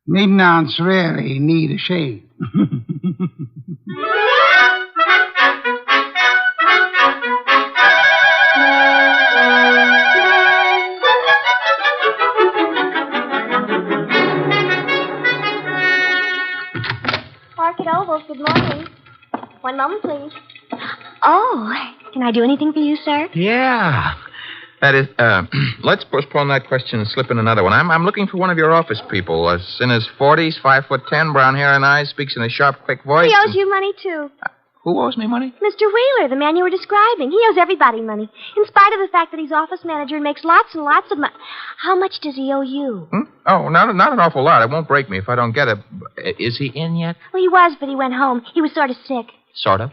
Maiden aunts rarely need a shave. Orchid Ovals, good morning. 1 moment, please. Oh, can I do anything for you, sir? Yeah. That is, let's postpone that question and slip in another one. I'm looking for one of your office people. In his 40s, 5'10", brown hair and eyes, speaks in a sharp, quick voice. He owes you money, too. Who owes me money? Mr. Wheeler, the man you were describing. He owes everybody money, in spite of the fact that he's office manager and makes lots and lots of money. How much does he owe you? Oh, not an awful lot. It won't break me if I don't get it. Is he in yet? Well, he was, but he went home. He was sort of sick. Sort of?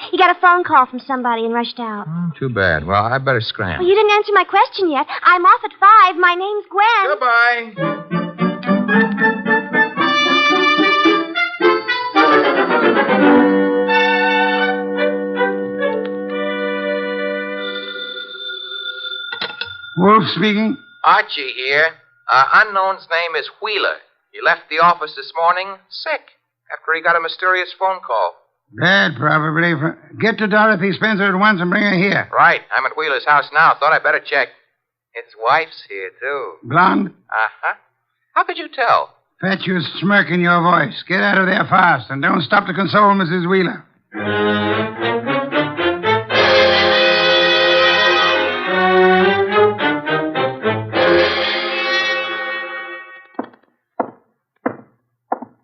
He got a phone call from somebody and rushed out. Too bad. Well, I better scram. Well, you didn't answer my question yet. I'm off at 5. My name's Gwen. Goodbye. Wolf speaking. Archie here. Unknown's name is Wheeler. He left the office this morning sick after he got a mysterious phone call. Bad, probably. Get to Dorothy Spencer at once and bring her here. Right. I'm at Wheeler's house now. Thought I'd better check. His wife's here, too. Blonde? Uh-huh. How could you tell? Fatuous smirk in your voice. Get out of there fast, and don't stop to console Mrs. Wheeler.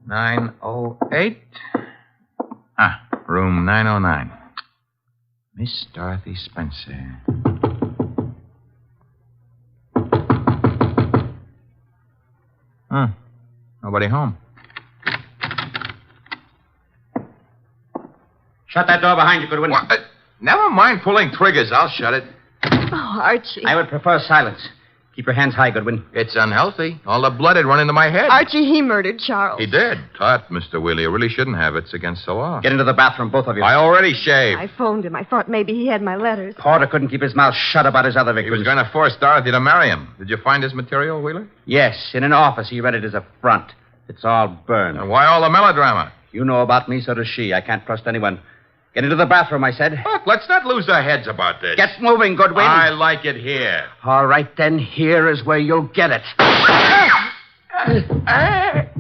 (908). Room 909. Miss Dorothy Spencer. Nobody home. Shut that door behind you, Goodwin. What? Never mind pulling triggers. I'll shut it. Oh, Archie. I would prefer silence. Keep your hands high, Goodwin. It's unhealthy. All the blood had run into my head. Archie, he murdered Charles. He did. Tut, Mr. Wheeler. You really shouldn't have. It's against the law. Get into the bathroom, both of you. I already shaved. I phoned him. I thought maybe he had my letters. Porter couldn't keep his mouth shut about his other He victims. was going to force Dorothy to marry him. Did you find his material, Wheeler? Yes, in an office. He read it as a front. It's all burned. And why all the melodrama? You know about me, so does she. I can't trust anyone. Get into the bathroom, I said. Look, let's not lose our heads about this. Get moving, Goodwin. I like it here. All right, then. Here is where you'll get it.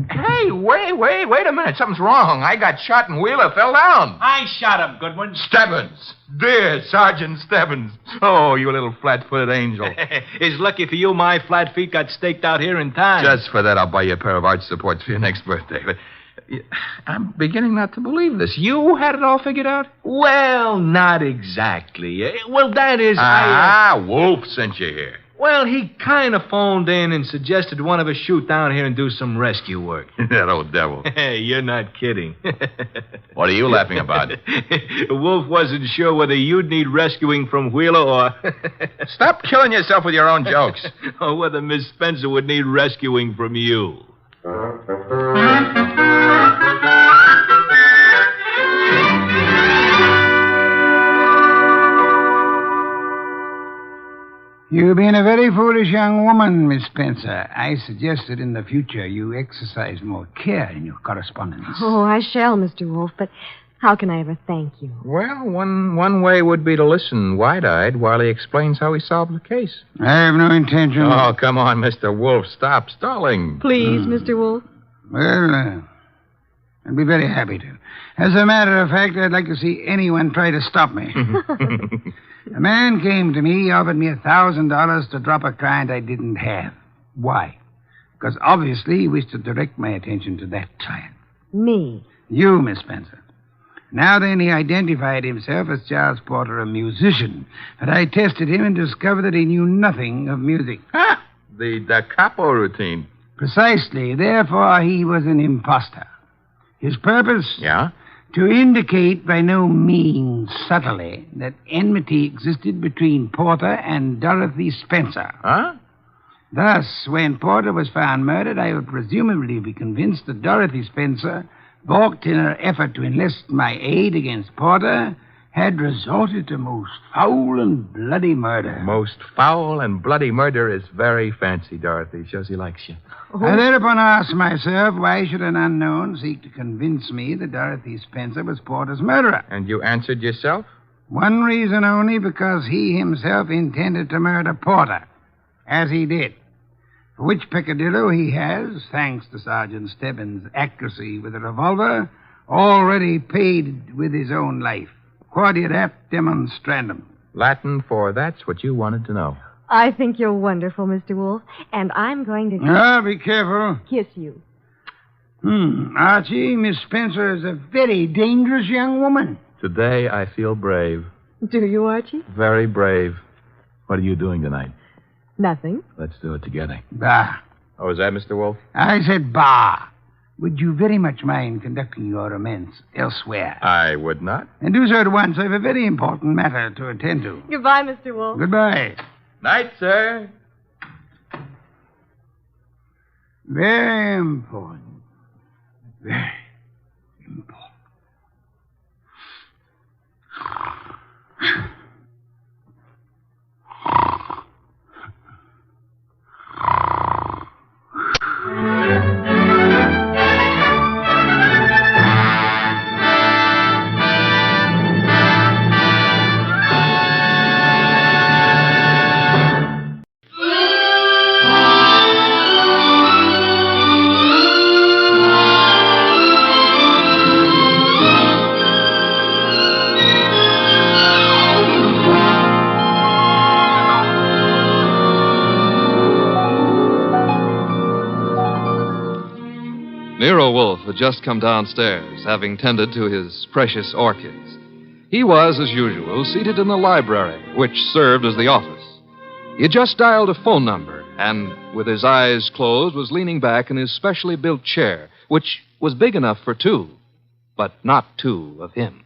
Hey, wait a minute. Something's wrong. I got shot and Wheeler fell down. I shot him, Goodwin. Stebbins. Dear Sergeant Stebbins. Oh, you little flat-footed angel. It's lucky for you my flat feet got staked out here in time. Just for that, I'll buy you a pair of arch supports for your next birthday. But I'm beginning not to believe this. You had it all figured out? Well, not exactly. Well, that is, Wolfe sent you here. Well, he kind of phoned in and suggested one of us shoot down here and do some rescue work. That old devil. Hey, you're not kidding. What are you laughing about? Wolf wasn't sure whether you'd need rescuing from Wheeler or... Stop killing yourself with your own jokes. or whether Miss Spencer would need rescuing from you. You've been a very foolish young woman, Miss Spencer. I suggested in the future you exercise more care in your correspondence. Oh, I shall, Mr. Wolfe, but how can I ever thank you? Well, one way would be to listen wide-eyed while he explains how he solved the case. I have no intention. Oh, come on, Mr. Wolfe. Stop stalling. Please, Mr. Wolfe. Well, I'd be very happy to. As a matter of fact, I'd like to see anyone try to stop me. A man came to me, offered me $1,000 to drop a client I didn't have. Why? Because obviously he wished to direct my attention to that client. Me? You, Miss Spencer. Now then, he identified himself as Charles Porter, a musician. But I tested him and discovered that he knew nothing of music. Ah, the da capo routine. Precisely. Therefore, he was an imposter. His purpose? Yeah? To indicate by no means subtly that enmity existed between Porter and Dorothy Spencer. Huh? Thus, when Porter was found murdered, I would presumably be convinced that Dorothy Spencer, balked in her effort to enlist my aid against Porter, had resorted to most foul and bloody murder. Most foul and bloody murder is very fancy, Dorothy. Shows he likes you. I thereupon asked myself, why should an unknown seek to convince me that Dorothy Spencer was Porter's murderer? And you answered yourself? One reason only, because he himself intended to murder Porter, as he did. For which peccadillo he has, thanks to Sergeant Stebbins' accuracy with a revolver, already paid with his own life. Quodirat demonstrandum. Latin for that's what you wanted to know. I think you're wonderful, Mr. Wolfe, and I'm going to... Ah, be careful. Kiss you. Archie, Miss Spencer is a very dangerous young woman. Today I feel brave. Do you, Archie? Very brave. What are you doing tonight? Nothing. Let's do it together. Bah. Oh, is that Mr. Wolfe? I said bah. Would you very much mind conducting your romance elsewhere? I would not. And do so at once. I have a very important matter to attend to. Goodbye, Mr. Wolfe. Goodbye. Night, sir. Very important. Very important. Nero Wolfe had just come downstairs, having tended to his precious orchids. He was, as usual, seated in the library, which served as the office. He had just dialed a phone number, and, with his eyes closed, was leaning back in his specially built chair, which was big enough for two, but not two of him.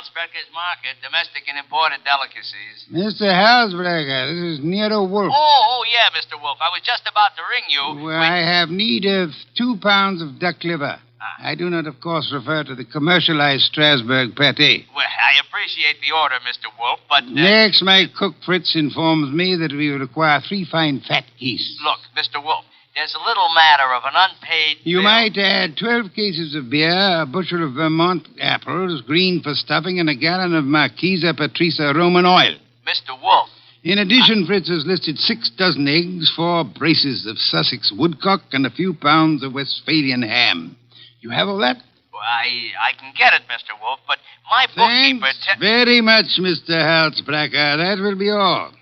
Halsbecker's Market, domestic and imported delicacies. Mr. Halsbrecker, this is Nero Wolfe. Oh, yeah, Mr. Wolfe. I was just about to ring you. Well, I have need of 2 pounds of duck liver. I do not, of course, refer to the commercialized Strasbourg pate. Well, I appreciate the order, Mr. Wolfe, but... Next, my cook Fritz informs me that we require 3 fine fat geese. Look, Mr. Wolfe, there's a little matter of an unpaid You bill. might add 12 cases of beer, a bushel of Vermont apples, green for stuffing, and a gallon of Marquesa Patricia Roman oil. Mr. Wolfe. In addition, Fritz has listed 6 dozen eggs, 4 braces of Sussex woodcock, and a few pounds of Westphalian ham. You have all that? Well, I can get it, Mr. Wolfe, but my bookkeeper... Thanks very much, Mr. Halsbrecker. That will be all.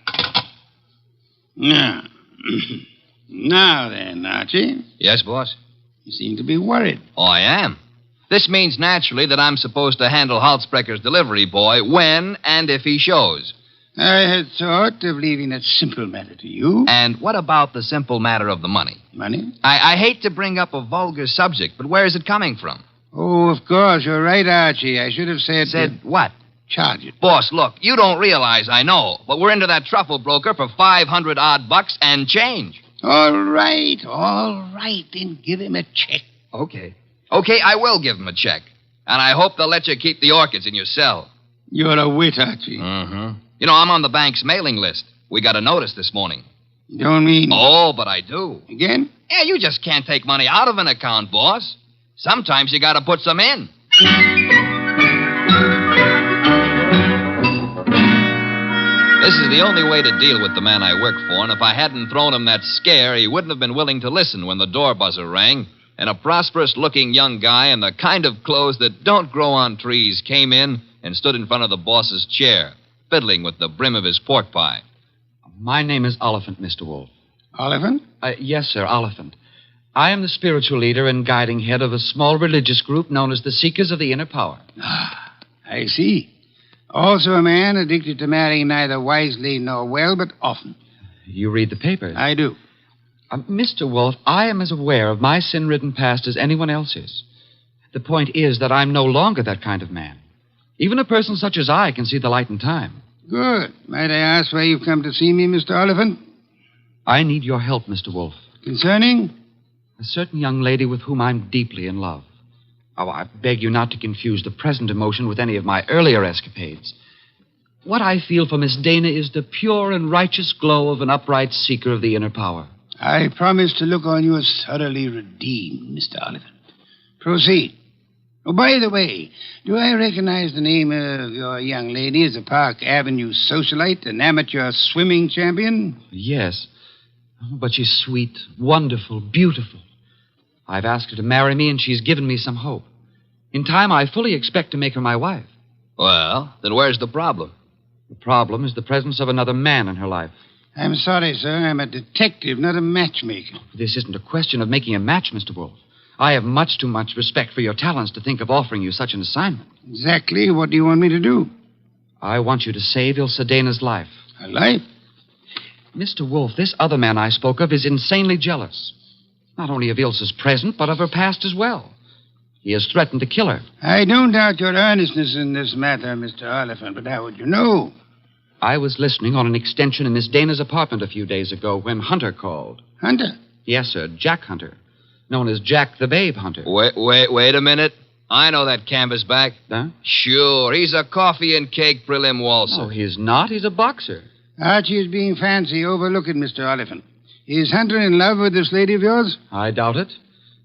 Now, now then, Archie. Yes, boss? You seem to be worried. Oh, I am. This means naturally that I'm supposed to handle Halsbrecker's delivery boy when and if he shows. I had thought of leaving that simple matter to you. And what about the simple matter of the money? Money? I hate to bring up a vulgar subject, but where is it coming from? Oh, of course. You're right, Archie. I should have said... Said what? Charge it. Boss, look, you don't realize I know, but we're into that truffle broker for $500 bucks and change. All right. Then give him a check. Okay, I will give him a check. And I hope they'll let you keep the orchids in your cell. You're a wit, Archie. Mm-hmm. You know, I'm on the bank's mailing list. We got a notice this morning. You don't mean... Oh, but I do. Again? Yeah, you just can't take money out of an account, boss. Sometimes you gotta put some in. This is the only way to deal with the man I work for, and if I hadn't thrown him that scare, he wouldn't have been willing to listen when the door buzzer rang, and a prosperous-looking young guy in the kind of clothes that don't grow on trees came in and stood in front of the boss's chair, fiddling with the brim of his pork pie. My name is Oliphant, Mr. Wolfe. Oliphant? Yes, sir, Oliphant. I am the spiritual leader and guiding head of a small religious group known as the Seekers of the Inner Power. I see. Also a man addicted to marrying neither wisely nor well, but often. You read the papers? I do. Mr. Wolfe, I am as aware of my sin-ridden past as anyone else is. The point is that I'm no longer that kind of man. Even a person such as I can see the light in time. Good. Might I ask why you've come to see me, Mr. Oliphant? I need your help, Mr. Wolfe. Concerning? A certain young lady with whom I'm deeply in love. Oh, I beg you not to confuse the present emotion with any of my earlier escapades. What I feel for Miss Dana is the pure and righteous glow of an upright seeker of the inner power. I promise to look on you as thoroughly redeemed, Mr. Oliphant. Proceed. Oh, by the way, do I recognize the name of your young lady as a Park Avenue socialite, an amateur swimming champion? Yes. Oh, but she's sweet, wonderful, beautiful. I've asked her to marry me, and she's given me some hope. In time, I fully expect to make her my wife. Well, then where's the problem? The problem is the presence of another man in her life. I'm sorry, sir. I'm a detective, not a matchmaker. This isn't a question of making a match, Mr. Wolfe. I have much too much respect for your talents to think of offering you such an assignment. Exactly. What do you want me to do? I want you to save Ilse Dana's life. Her life? Mr. Wolfe, this other man I spoke of is insanely jealous. Not only of Ilse's present, but of her past as well. He has threatened to kill her. I don't doubt your earnestness in this matter, Mr. Oliphant, but how would you know? I was listening on an extension in Miss Dana's apartment a few days ago when Hunter called. Hunter? Yes, sir, Jack Hunter. Known as Jack the Babe Hunter. Wait a minute. I know that canvasback. Huh? Sure, he's a coffee and cake prelim waltzer. Oh, he's not. He's a boxer. Archie is being fancy. Overlook it, Mr. Oliphant. Is Hunter in love with this lady of yours? I doubt it.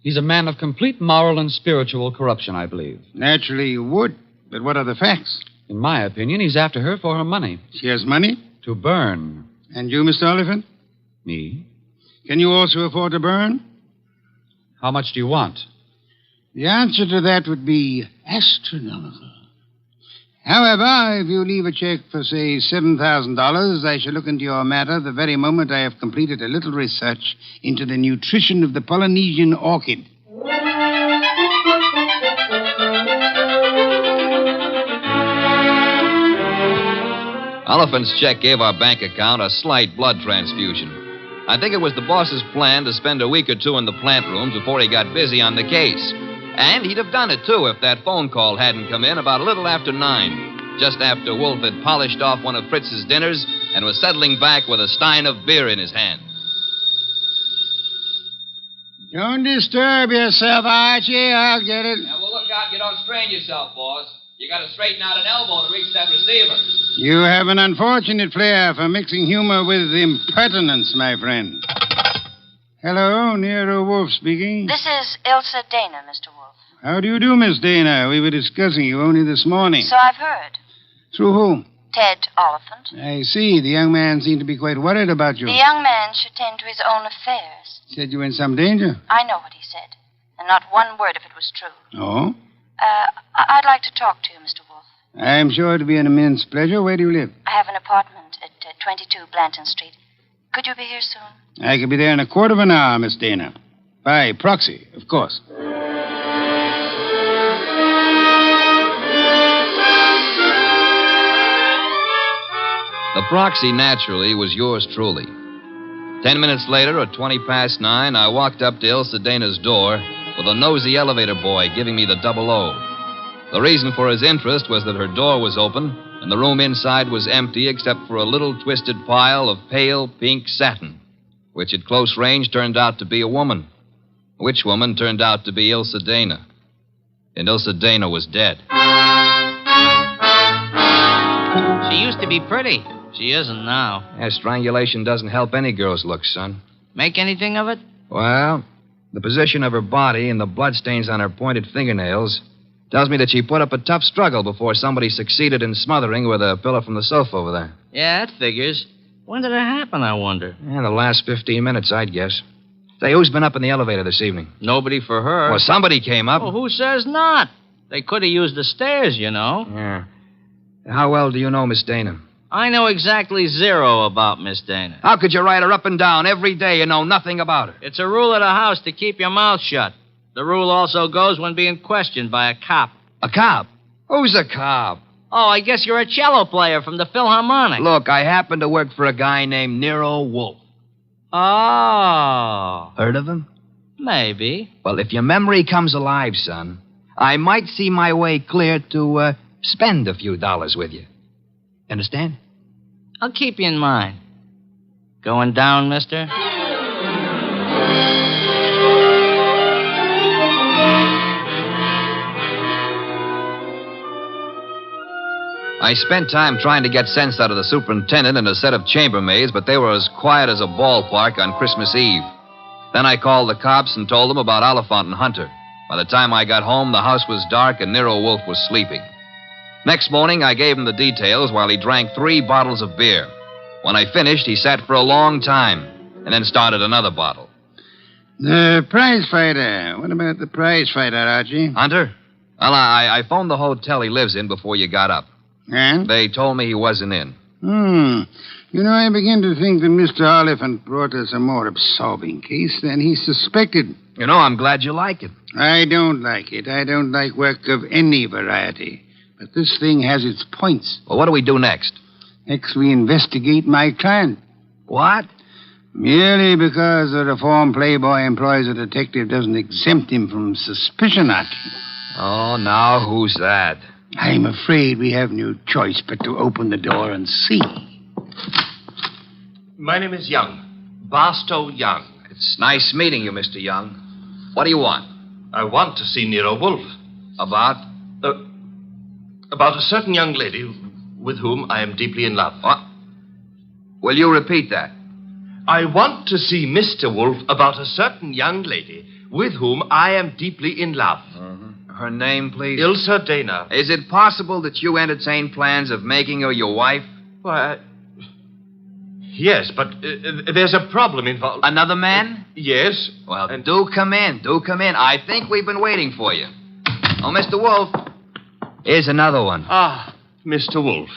He's a man of complete moral and spiritual corruption, I believe. Naturally you would. But what are the facts? In my opinion, he's after her for her money. She has money? To burn. And you, Mr. Oliphant? Me? Can you also afford to burn? How much do you want? The answer to that would be astronomical. However, if you leave a check for, say, $7,000, I shall look into your matter the very moment I have completed a little research into the nutrition of the Polynesian orchid. Oliphant's check gave our bank account a slight blood transfusion. I think it was the boss's plan to spend a week or two in the plant rooms before he got busy on the case. And he'd have done it, too, if that phone call hadn't come in about a little after 9. just after Wolfe had polished off one of Fritz's dinners and was settling back with a stein of beer in his hand. Don't disturb yourself, Archie. I'll get it. Now, well, look out you don't strain yourself, boss. You got to straighten out an elbow to reach that receiver. You have an unfortunate flair for mixing humor with impertinence, my friend. Hello, Nero Wolfe speaking. This is Ilsa Dana, Mr. Wolfe. How do you do, Miss Dana? We were discussing you only this morning. So I've heard. Through whom? Ted Oliphant. I see. The young man seemed to be quite worried about you. The young man should tend to his own affairs. Said you were in some danger. I know what he said, and not one word of it was true. Oh? I'd like to talk to you, Mr. Wolfe. I'm sure it'll be an immense pleasure. Where do you live? I have an apartment at 22 Blanton Street. Could you be here soon? I could be there in a quarter of an hour, Miss Dana. By proxy, of course. The proxy, naturally, was yours truly. 10 minutes later, at 9:20, I walked up to Ilsa Dana's door with a nosy elevator boy giving me the 00. The reason for his interest was that her door was open and the room inside was empty except for a little twisted pile of pale pink satin, which at close range turned out to be a woman. Which woman turned out to be Ilsa Dana. And Ilsa Dana was dead. She used to be pretty. She isn't now. Yeah, strangulation doesn't help any girl's looks, son. Make anything of it? Well, the position of her body and the bloodstains on her pointed fingernails tells me that she put up a tough struggle before somebody succeeded in smothering with a pillow from the sofa over there. Yeah, that figures. When did it happen, I wonder? Yeah, the last 15 minutes, I'd guess. Say, who's been up in the elevator this evening? Nobody for her. Well, somebody came up. Well, who says not? They could have used the stairs, you know. Yeah. How well do you know Miss Dana? I know exactly zero about Miss Dana. How could you ride her up and down every day and know nothing about her? It's a rule of the house to keep your mouth shut. The rule also goes when being questioned by a cop. A cop? Who's a cop? Oh, I guess you're a cello player from the Philharmonic. Look, I happen to work for a guy named Nero Wolfe. Oh. Heard of him? Maybe. Well, if your memory comes alive, son, I might see my way clear to spend a few dollars with you. Understand? I'll keep you in mind. Going down, mister? I spent time trying to get sense out of the superintendent and a set of chambermaids, but they were as quiet as a ballpark on Christmas Eve. Then I called the cops and told them about Oliphant and Hunter. By the time I got home, the house was dark and Nero Wolfe was sleeping. Next morning, I gave him the details while he drank 3 bottles of beer. When I finished, he sat for a long time and then started another bottle. The prize fighter. What about the prize fighter, Archie? Hunter? Well, I phoned the hotel he lives in before you got up. And? They told me he wasn't in. You know, I begin to think that Mr. Oliphant brought us a more absorbing case than he suspected. You know, I'm glad you like it. I don't like it. I don't like work of any variety. But this thing has its points. Well, what do we do next? Next, we investigate my client. What? Merely because the reformed playboy employs a detective doesn't exempt him from suspicion, Archie. Oh, now who's that? I'm afraid we have no choice but to open the door and see. My name is Young. Barstow Young. It's nice meeting you, Mr. Young. What do you want? I want to see Nero Wolfe. About? About a certain young lady with whom I am deeply in love. What? Will you repeat that? I want to see Mr. Wolfe about a certain young lady with whom I am deeply in love. Her name, please? Ilsa Dana. Is it possible that you entertain plans of making her your wife? Why, yes, but there's a problem involved. Another man? Yes. Well, do come in. Do come in. I think we've been waiting for you. Oh, Mr. Wolfe. Here's another one. Ah, Mr. Wolfe.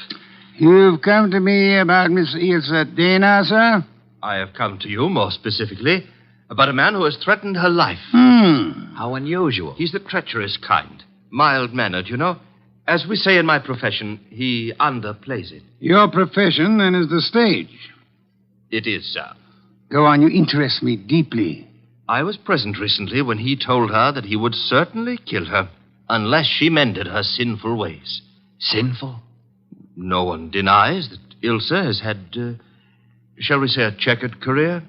You've come to me about Miss Ilsa Dana, sir? I have come to you, more specifically, about a man who has threatened her life. How unusual. He's the treacherous kind. Mild-mannered, you know. As we say in my profession, he underplays it. Your profession, then, is the stage. It is, sir. Go on, you interest me deeply. I was present recently when he told her that he would certainly kill her unless she mended her sinful ways. Sinful? No one denies that Ilsa has had, shall we say, a checkered career.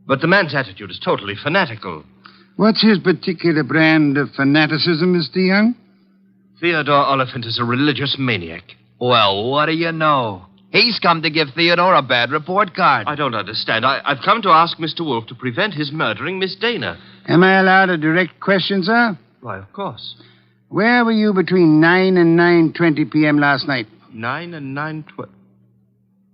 But the man's attitude is totally fanatical. What's his particular brand of fanaticism, Mr. Young? Theodore Oliphant is a religious maniac. Well, what do you know? He's come to give Theodore a bad report card. I don't understand. I've come to ask Mr. Wolfe to prevent his murdering Miss Dana. Am I allowed a direct question, sir? Why, of course. Where were you between 9 and 9:20 p.m. last night? 9 and 9:20.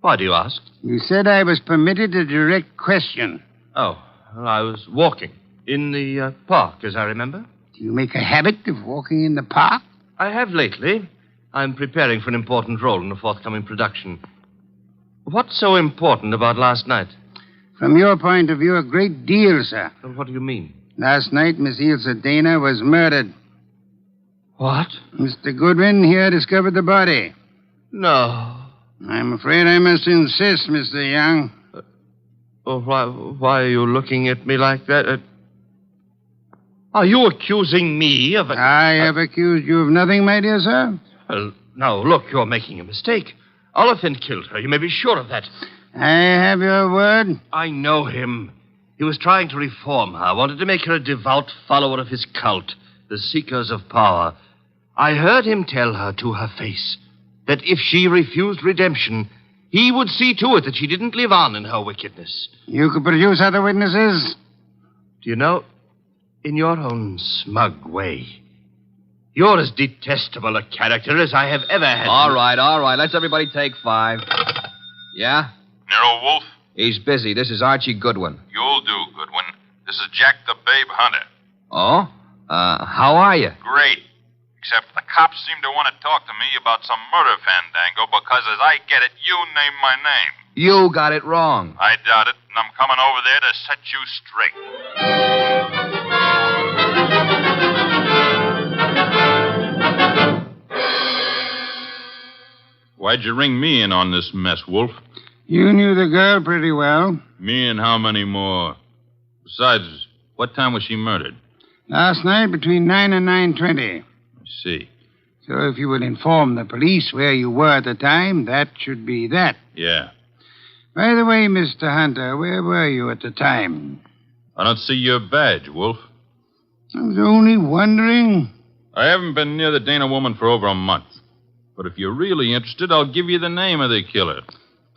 Why do you ask? You said I was permitted a direct question. Oh, well, I was walking in the park, as I remember. Do you make a habit of walking in the park? I have lately. I'm preparing for an important role in a forthcoming production. What's so important about last night? From your point of view, a great deal, sir. Well, what do you mean? Last night, Miss Ilsa Dana was murdered. What? Mr. Goodwin here discovered the body. No. I'm afraid I must insist, Mr. Young. Why are you looking at me like that? Are you accusing me of... I have accused you of nothing, my dear sir. Well, now, look, you're making a mistake. Oliphant killed her. You may be sure of that. I have your word. I know him. He was trying to reform her, wanted to make her a devout follower of his cult, the Seekers of Power. I heard him tell her to her face that if she refused redemption, he would see to it that she didn't live on in her wickedness. You could produce other witnesses? Do you know, in your own smug way, you're as detestable a character as I have ever had. All right. Let's everybody take 5. Yeah? Nero Wolfe? He's busy. This is Archie Goodwin. You'll do, Goodwin. This is Jack the Babe Hunter. Oh? How are you? Great. Except the cops seem to want to talk to me about some murder fandango because, as I get it, you named my name. You got it wrong. I doubt it, and I'm coming over there to set you straight. Why'd you ring me in on this mess, Wolf? You knew the girl pretty well. Me and how many more? Besides, what time was she murdered? Last night between 9 and 9:20. I see. So if you will inform the police where you were at the time, that should be that. Yeah. By the way, Mr. Hunter, where were you at the time? I don't see your badge, Wolf. I was only wondering. I haven't been near the Dana woman for over a month. But if you're really interested, I'll give you the name of the killer.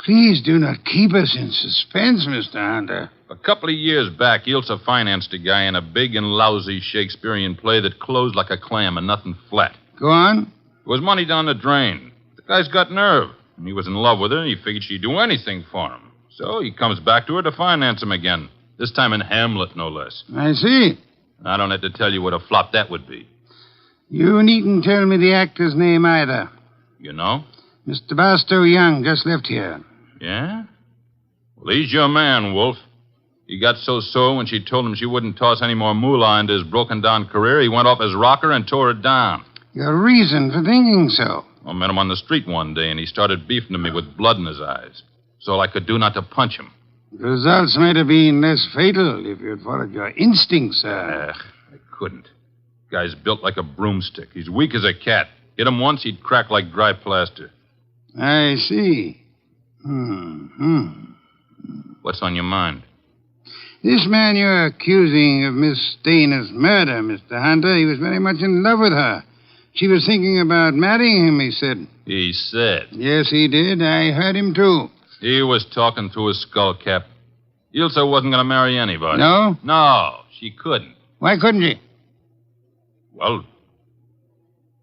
Please do not keep us in suspense, Mr. Hunter. A couple of years back, Ilsa financed a guy in a big and lousy Shakespearean play that closed like a clam and nothing flat. Go on. It was money down the drain. The guy's got nerve. And he was in love with her, and he figured she'd do anything for him. So he comes back to her to finance him again. This time in Hamlet, no less. I see. I don't have to tell you what a flop that would be. You needn't tell me the actor's name either. You know? Mr. Barstow Young just left here. Yeah? Well, he's your man, Wolf. He got so sore when she told him she wouldn't toss any more moolah into his broken-down career, he went off his rocker and tore it down. Your reason for thinking so? I met him on the street one day, and he started beefing to me with blood in his eyes. It's all I could do not to punch him. The results might have been less fatal if you'd followed your instincts, sir. I couldn't. Guy's built like a broomstick. He's weak as a cat. Hit him once, he'd crack like dry plaster. I see. What's on your mind? This man you're accusing of Miss Dana's murder, Mr. Hunter, he was very much in love with her. She was thinking about marrying him, he said. He said? Yes, he did. I heard him, too. He was talking through his skull cap. Ilsa wasn't going to marry anybody. No? No, she couldn't. Why couldn't she? Well,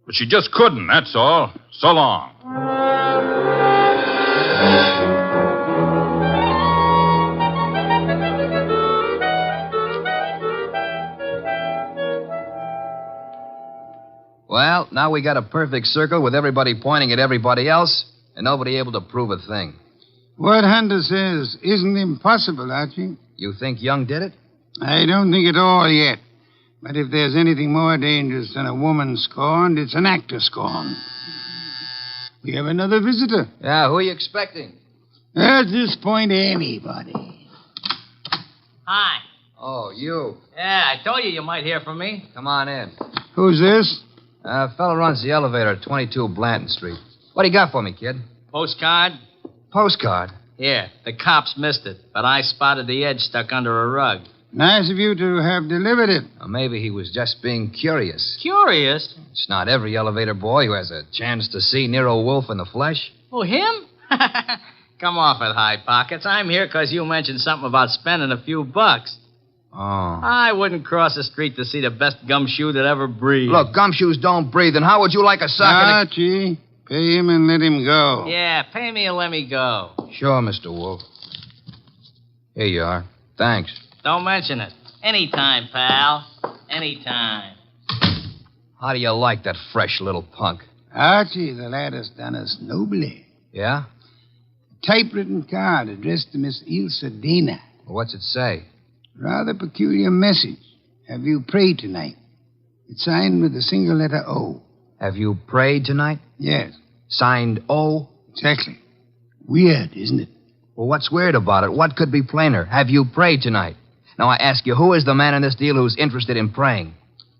but she just couldn't, that's all. So long. Well, now we got a perfect circle with everybody pointing at everybody else and nobody able to prove a thing. What Hunter says isn't impossible, Archie. You think Young did it? I don't think at all yet. But if there's anything more dangerous than a woman scorned, it's an actor scorned. We have another visitor. Yeah, who are you expecting? At this point, anybody. Hi. Oh, you. Yeah, I told you might hear from me. Come on in. Who's this? Fellow runs the elevator at 22 Blanton Street. What do you got for me, kid? Postcard? Postcard? Here, the cops missed it, but I spotted the edge stuck under a rug. Nice of you to have delivered it. Or maybe he was just being curious. Curious? It's not every elevator boy who has a chance to see Nero Wolfe in the flesh. Oh, him? Come off it, High Pockets. I'm here because you mentioned something about spending a few bucks. Oh. I wouldn't cross the street to see the best gumshoe that ever breathed. Look, gumshoes don't breathe, and how would you like a sock? Archie, pay him and let him go. Yeah, pay me and let me go. Sure, Mr. Wolfe. Here you are. Thanks. Don't mention it. Anytime, pal. Anytime. How do you like that fresh little punk? Archie, the lad has done us nobly. Yeah? Typewritten card addressed to Miss Ilse Dana. Well, what's it say? Rather peculiar message. Have you prayed tonight? It's signed with a single letter O. Have you prayed tonight? Yes. Signed O? Exactly. Weird, isn't it? Well, what's weird about it? What could be plainer? Have you prayed tonight? Now, I ask you, who is the man in this deal who's interested in praying?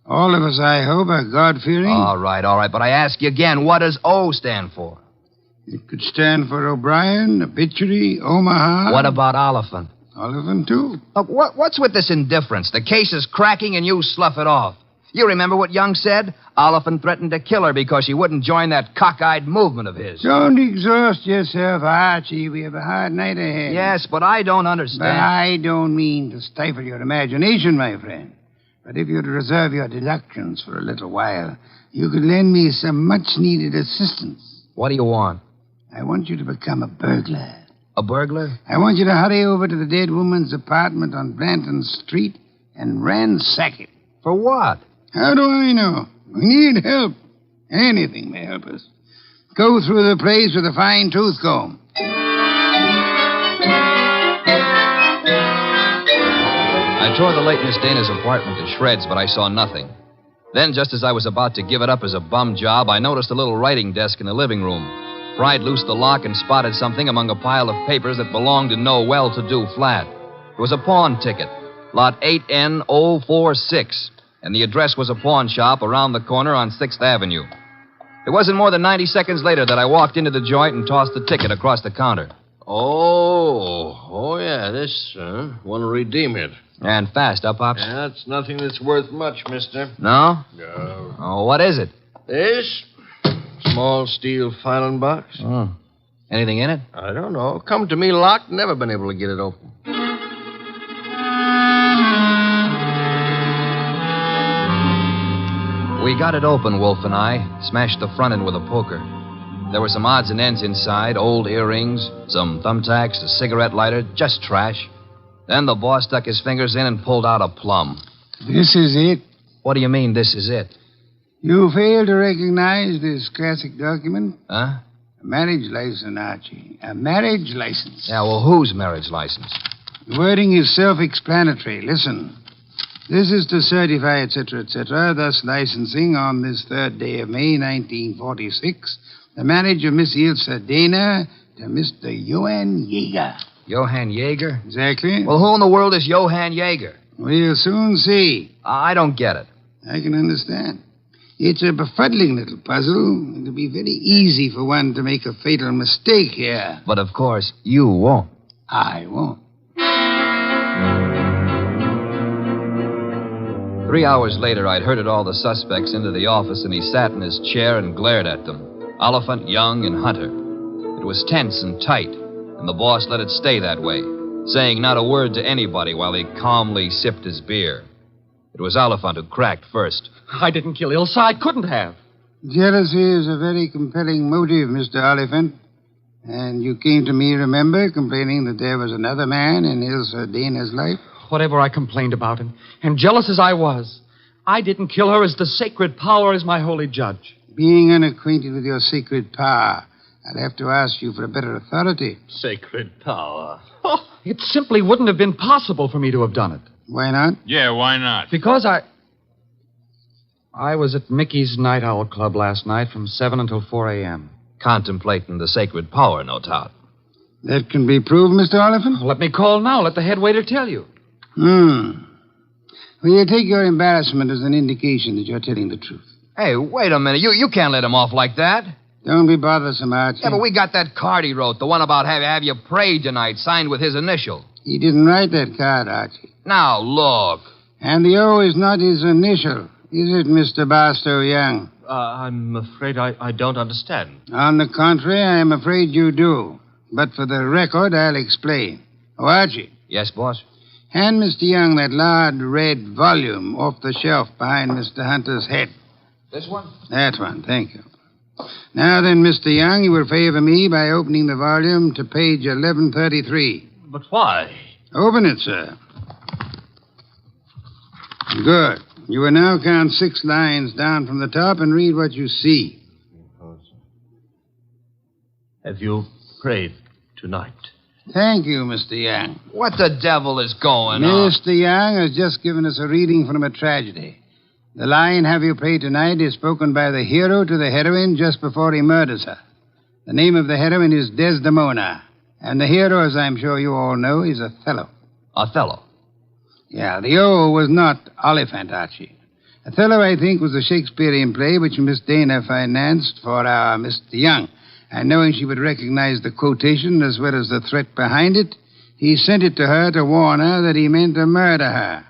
All of us, I hope, are God-fearing. All right. But I ask you again, what does O stand for? It could stand for O'Brien, Obituary, Omaha. What about Oliphant? Oliphant, too. Look, what's with this indifference? The case is cracking and you slough it off. You remember what Young said? Oliphant threatened to kill her because she wouldn't join that cockeyed movement of his. Don't exhaust yourself, Archie. We have a hard night ahead. Yes, but I don't understand. But I don't mean to stifle your imagination, my friend. But if you'd reserve your deductions for a little while, you could lend me some much-needed assistance. What do you want? I want you to become a burglar. A burglar? I want you to hurry over to the dead woman's apartment on Blanton Street and ransack it. For what? How do I know? We need help. Anything may help us. Go through the place with a fine tooth comb. I tore the late Miss Dana's apartment to shreds, but I saw nothing. Then, just as I was about to give it up as a bum job, I noticed a little writing desk in the living room. Pried loose the lock and spotted something among a pile of papers that belonged to no well-to-do flat. It was a pawn ticket, lot 8N046, and the address was a pawn shop around the corner on 6th Avenue. It wasn't more than 90 seconds later that I walked into the joint and tossed the ticket across the counter. Oh, yeah, this, want to redeem it. And fast, huh, Pops? Yeah, that's nothing that's worth much, mister. No? No. Oh, what is it? This? Small steel filing box. Oh. Anything in it? I don't know. Come to me locked, never been able to get it open. We got it open, Wolfe and I. Smashed the front end with a poker. There were some odds and ends inside, old earrings, some thumbtacks, a cigarette lighter, just trash. Then the boss stuck his fingers in and pulled out a plum. This is it? What do you mean, this is it? You fail to recognize this classic document? Huh? A marriage license, Archie. A marriage license. Yeah, well, whose marriage license? The wording is self-explanatory. Listen. This is to certify, etc., thus licensing on this 3rd day of May, 1946, the marriage of Miss Ilse Dana to Mr. Johann Jaeger. Johann Jaeger? Exactly. Well, who in the world is Johann Jaeger? We'll soon see. I don't get it. I can understand. It's a befuddling little puzzle. It'll be very easy for one to make a fatal mistake here. But, of course, you won't. I won't. 3 hours later, I'd herded all the suspects into the office, and he sat in his chair and glared at them. Oliphant, Young, and Hunter. It was tense and tight, and the boss let it stay that way, saying not a word to anybody while he calmly sipped his beer. It was Oliphant who cracked first. I didn't kill Ilse. I couldn't have. Jealousy is a very compelling motive, Mr. Oliphant. And you came to me, remember, complaining that there was another man in Ilse Dana's life? Whatever I complained about, and jealous as I was, I didn't kill her as the sacred power is my holy judge. Being unacquainted with your sacred power, I'd have to ask you for a better authority. Sacred power? Oh, it simply wouldn't have been possible for me to have done it. Why not? Yeah, why not? Because I was at Mickey's Night Owl Club last night from 7 until 4 a.m. Contemplating the sacred power, no doubt. That can be proved, Mr. Oliphant? Let me call now. Let the head waiter tell you. Well, you take your embarrassment as an indication that you're telling the truth. Hey, wait a minute. You can't let him off like that. Don't be bothersome, Archie. Yeah, but we got that card he wrote, the one about have you prayed tonight, signed with his initial. He didn't write that card, Archie. Now, look. And the O is not his initial, is it, Mr. Barstow Young? I'm afraid I don't understand. On the contrary, I am afraid you do. But for the record, I'll explain. Oh, Archie. Yes, boss? Hand Mr. Young that large red volume off the shelf behind Mr. Hunter's head. This one? That one, thank you. Now then, Mr. Young, you will favor me by opening the volume to page 1133. But why? Open it, sir. Good. You will now count 6 lines down from the top and read what you see. Have you prayed tonight? Thank you, Mr. Young. What the devil is going on? Mr. Young has just given us a reading from a tragedy. The line, have you prayed tonight, is spoken by the hero to the heroine just before he murders her. The name of the heroine is Desdemona. And the hero, as I'm sure you all know, is Othello. Othello? Yeah, the O was not Oliphant, Archie. Othello, I think, was a Shakespearean play which Miss Dana financed for our Mr. Young. And knowing she would recognize the quotation as well as the threat behind it, he sent it to her to warn her that he meant to murder her.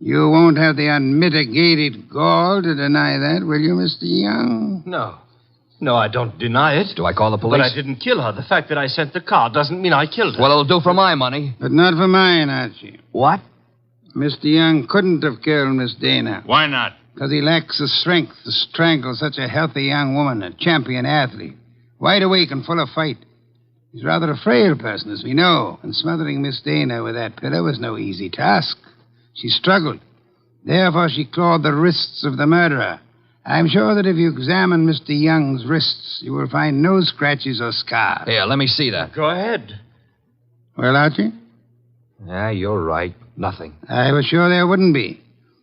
You won't have the unmitigated gall to deny that, will you, Mr. Young? No. No, I don't deny it. Do I call the police? But I didn't kill her. The fact that I sent the card doesn't mean I killed her. Well, it'll do for my money. But not for mine, Archie. What? Mr. Young couldn't have killed Miss Dana. Why not? Because he lacks the strength to strangle such a healthy young woman, a champion athlete. Wide awake and full of fight. He's rather a frail person, as we know, and smothering Miss Dana with that pillow was no easy task. She struggled. Therefore, she clawed the wrists of the murderer. I'm sure that if you examine Mr. Young's wrists, you will find no scratches or scars. Here, let me see that. Go ahead. Well, Archie? Yeah, you're right. Nothing. I was sure there wouldn't be.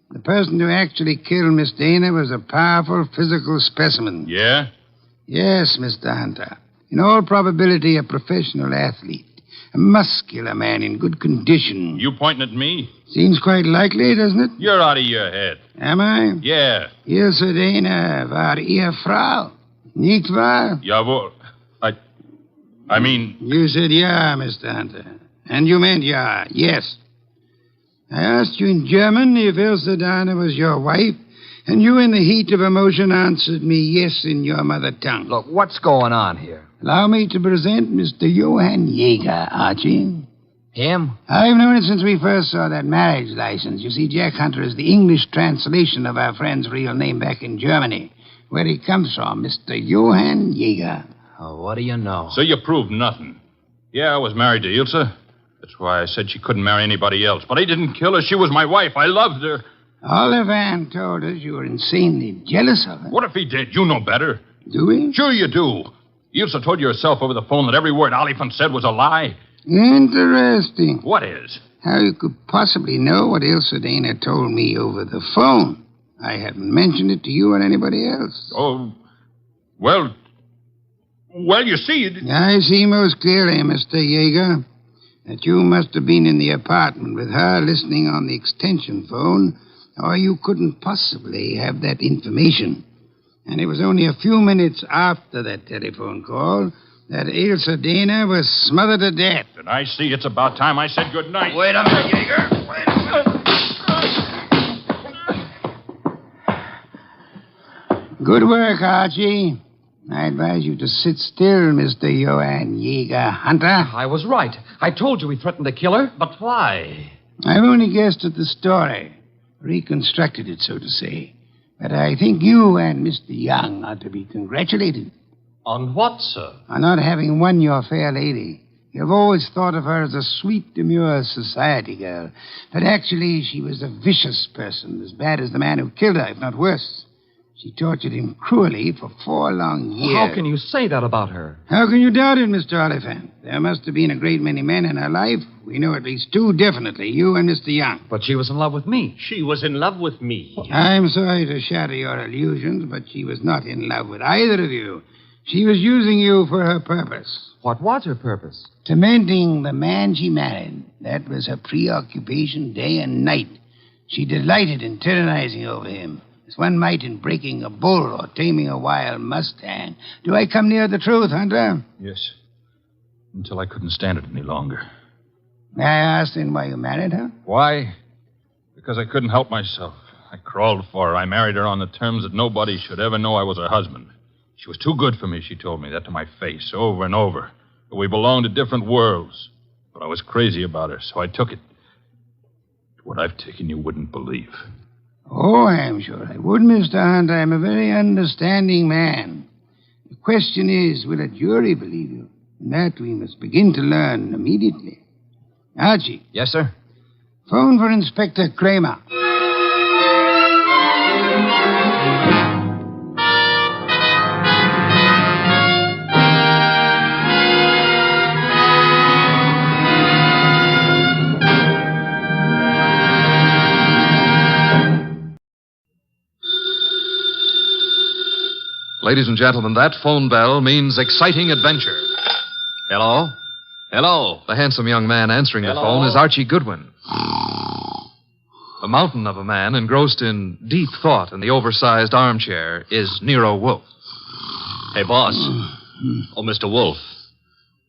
The person who actually killed Miss Dana was a powerful physical specimen. Yeah? Yes, Mr. Hunter. In all probability, a professional athlete. A muscular man in good condition. You pointing at me? Seems quite likely, doesn't it? You're out of your head. Am I? Yeah. Ilse Dana war Ehefrau. Nicht wahr? Jawohl. I mean... You said yeah, Mr. Hunter. And you meant yeah, yes. I asked you in German if Ilse Dana was your wife, and you, in the heat of emotion, answered me yes in your mother tongue. Look, what's going on here? Allow me to present Mr. Johann Jaeger, Archie. Him? I've known it since we first saw that marriage license. You see, Jack Hunter is the English translation of our friend's real name back in Germany, where he comes from, Mr. Johann Jaeger. Oh, what do you know? So you proved nothing. Yeah, I was married to Ilse. That's why I said she couldn't marry anybody else. But I didn't kill her. She was my wife. I loved her. Oliphant told us you were insanely jealous of her. What if he did? You know better. Do we? Sure you do. Ilse told you herself over the phone that every word Oliphant said was a lie. Interesting. What is? How you could possibly know what Ilse Dana told me over the phone. I haven't mentioned it to you or anybody else. Oh, well, you see... I see most clearly, Mr. Jaeger, that you must have been in the apartment with her listening on the extension phone, or you couldn't possibly have that information. And it was only a few minutes after that telephone call that Ilse Dana was smothered to death. And I see it's about time I said good night. Wait a minute, Jaeger. Wait a minute. Good work, Archie. I advise you to sit still, Mr. Johann Jaeger Hunter. I was right. I told you he threatened to kill her. But why? I've only guessed at the story. Reconstructed it, so to say. But I think you and Mr. Young are to be congratulated. On what, sir? On not having won your fair lady. You've always thought of her as a sweet, demure society girl. But actually, she was a vicious person, as bad as the man who killed her, if not worse. She tortured him cruelly for 4 long years. How can you say that about her? How can you doubt it, Mr. Oliphant? There must have been a great many men in her life. We know at least 2 definitely, you and Mr. Young. But she was in love with me. She was in love with me. I'm sorry to shatter your illusions, but she was not in love with either of you. She was using you for her purpose. What was her purpose? Tormenting the man she married. That was her preoccupation day and night. She delighted in tyrannizing over him, as one might in breaking a bull or taming a wild mustang. Do I come near the truth, Hunter? Yes. Until I couldn't stand it any longer. May I ask then why you married her? Why? Because I couldn't help myself. I crawled for her. I married her on the terms that nobody should ever know I was her husband. She was too good for me, she told me that to my face over and over. That we belonged to different worlds. But I was crazy about her, so I took it. What I've taken you wouldn't believe. Oh, I'm sure I would, Mr. Hunter. I'm a very understanding man. The question is, will a jury believe you? And that we must begin to learn immediately. Archie. Yes, sir? Phone for Inspector Kramer. Ladies and gentlemen, that phone bell means exciting adventure. Hello? Hello? The handsome young man answering the phone is Archie Goodwin. A mountain of a man engrossed in deep thought in the oversized armchair is Nero Wolfe. Hey, boss. Oh, Mr. Wolfe.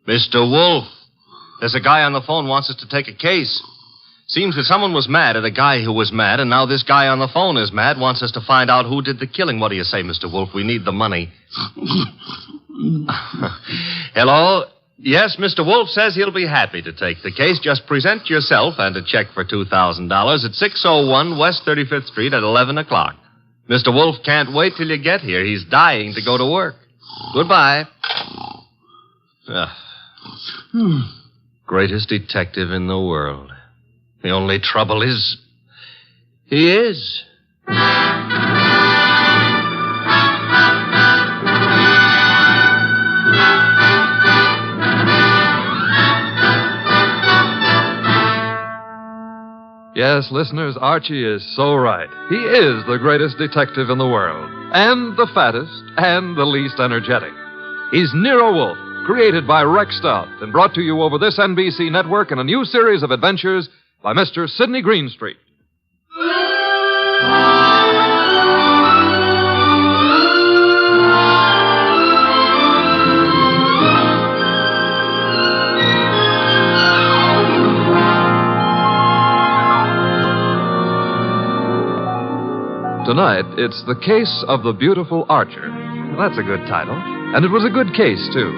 Mr. Wolfe. There's a guy on the phone wants us to take a case. Seems that someone was mad at a guy who was mad, and now this guy on the phone is mad, wants us to find out who did the killing. What do you say, Mr. Wolfe? We need the money. Hello? Yes, Mr. Wolfe says he'll be happy to take the case. Just present yourself and a check for $2,000 at 601 West 35th Street at 11 o'clock. Mr. Wolfe can't wait till you get here. He's dying to go to work. Goodbye. Greatest detective in the world. The only trouble is, he is. Yes, listeners, Archie is so right. He is the greatest detective in the world, and the fattest, and the least energetic. He's Nero Wolfe, created by Rex Stout, and brought to you over this NBC network in a new series of adventures by Mr. Sidney Greenstreet. Tonight, it's The Case of the Beautiful Archer. That's a good title. And it was a good case, too.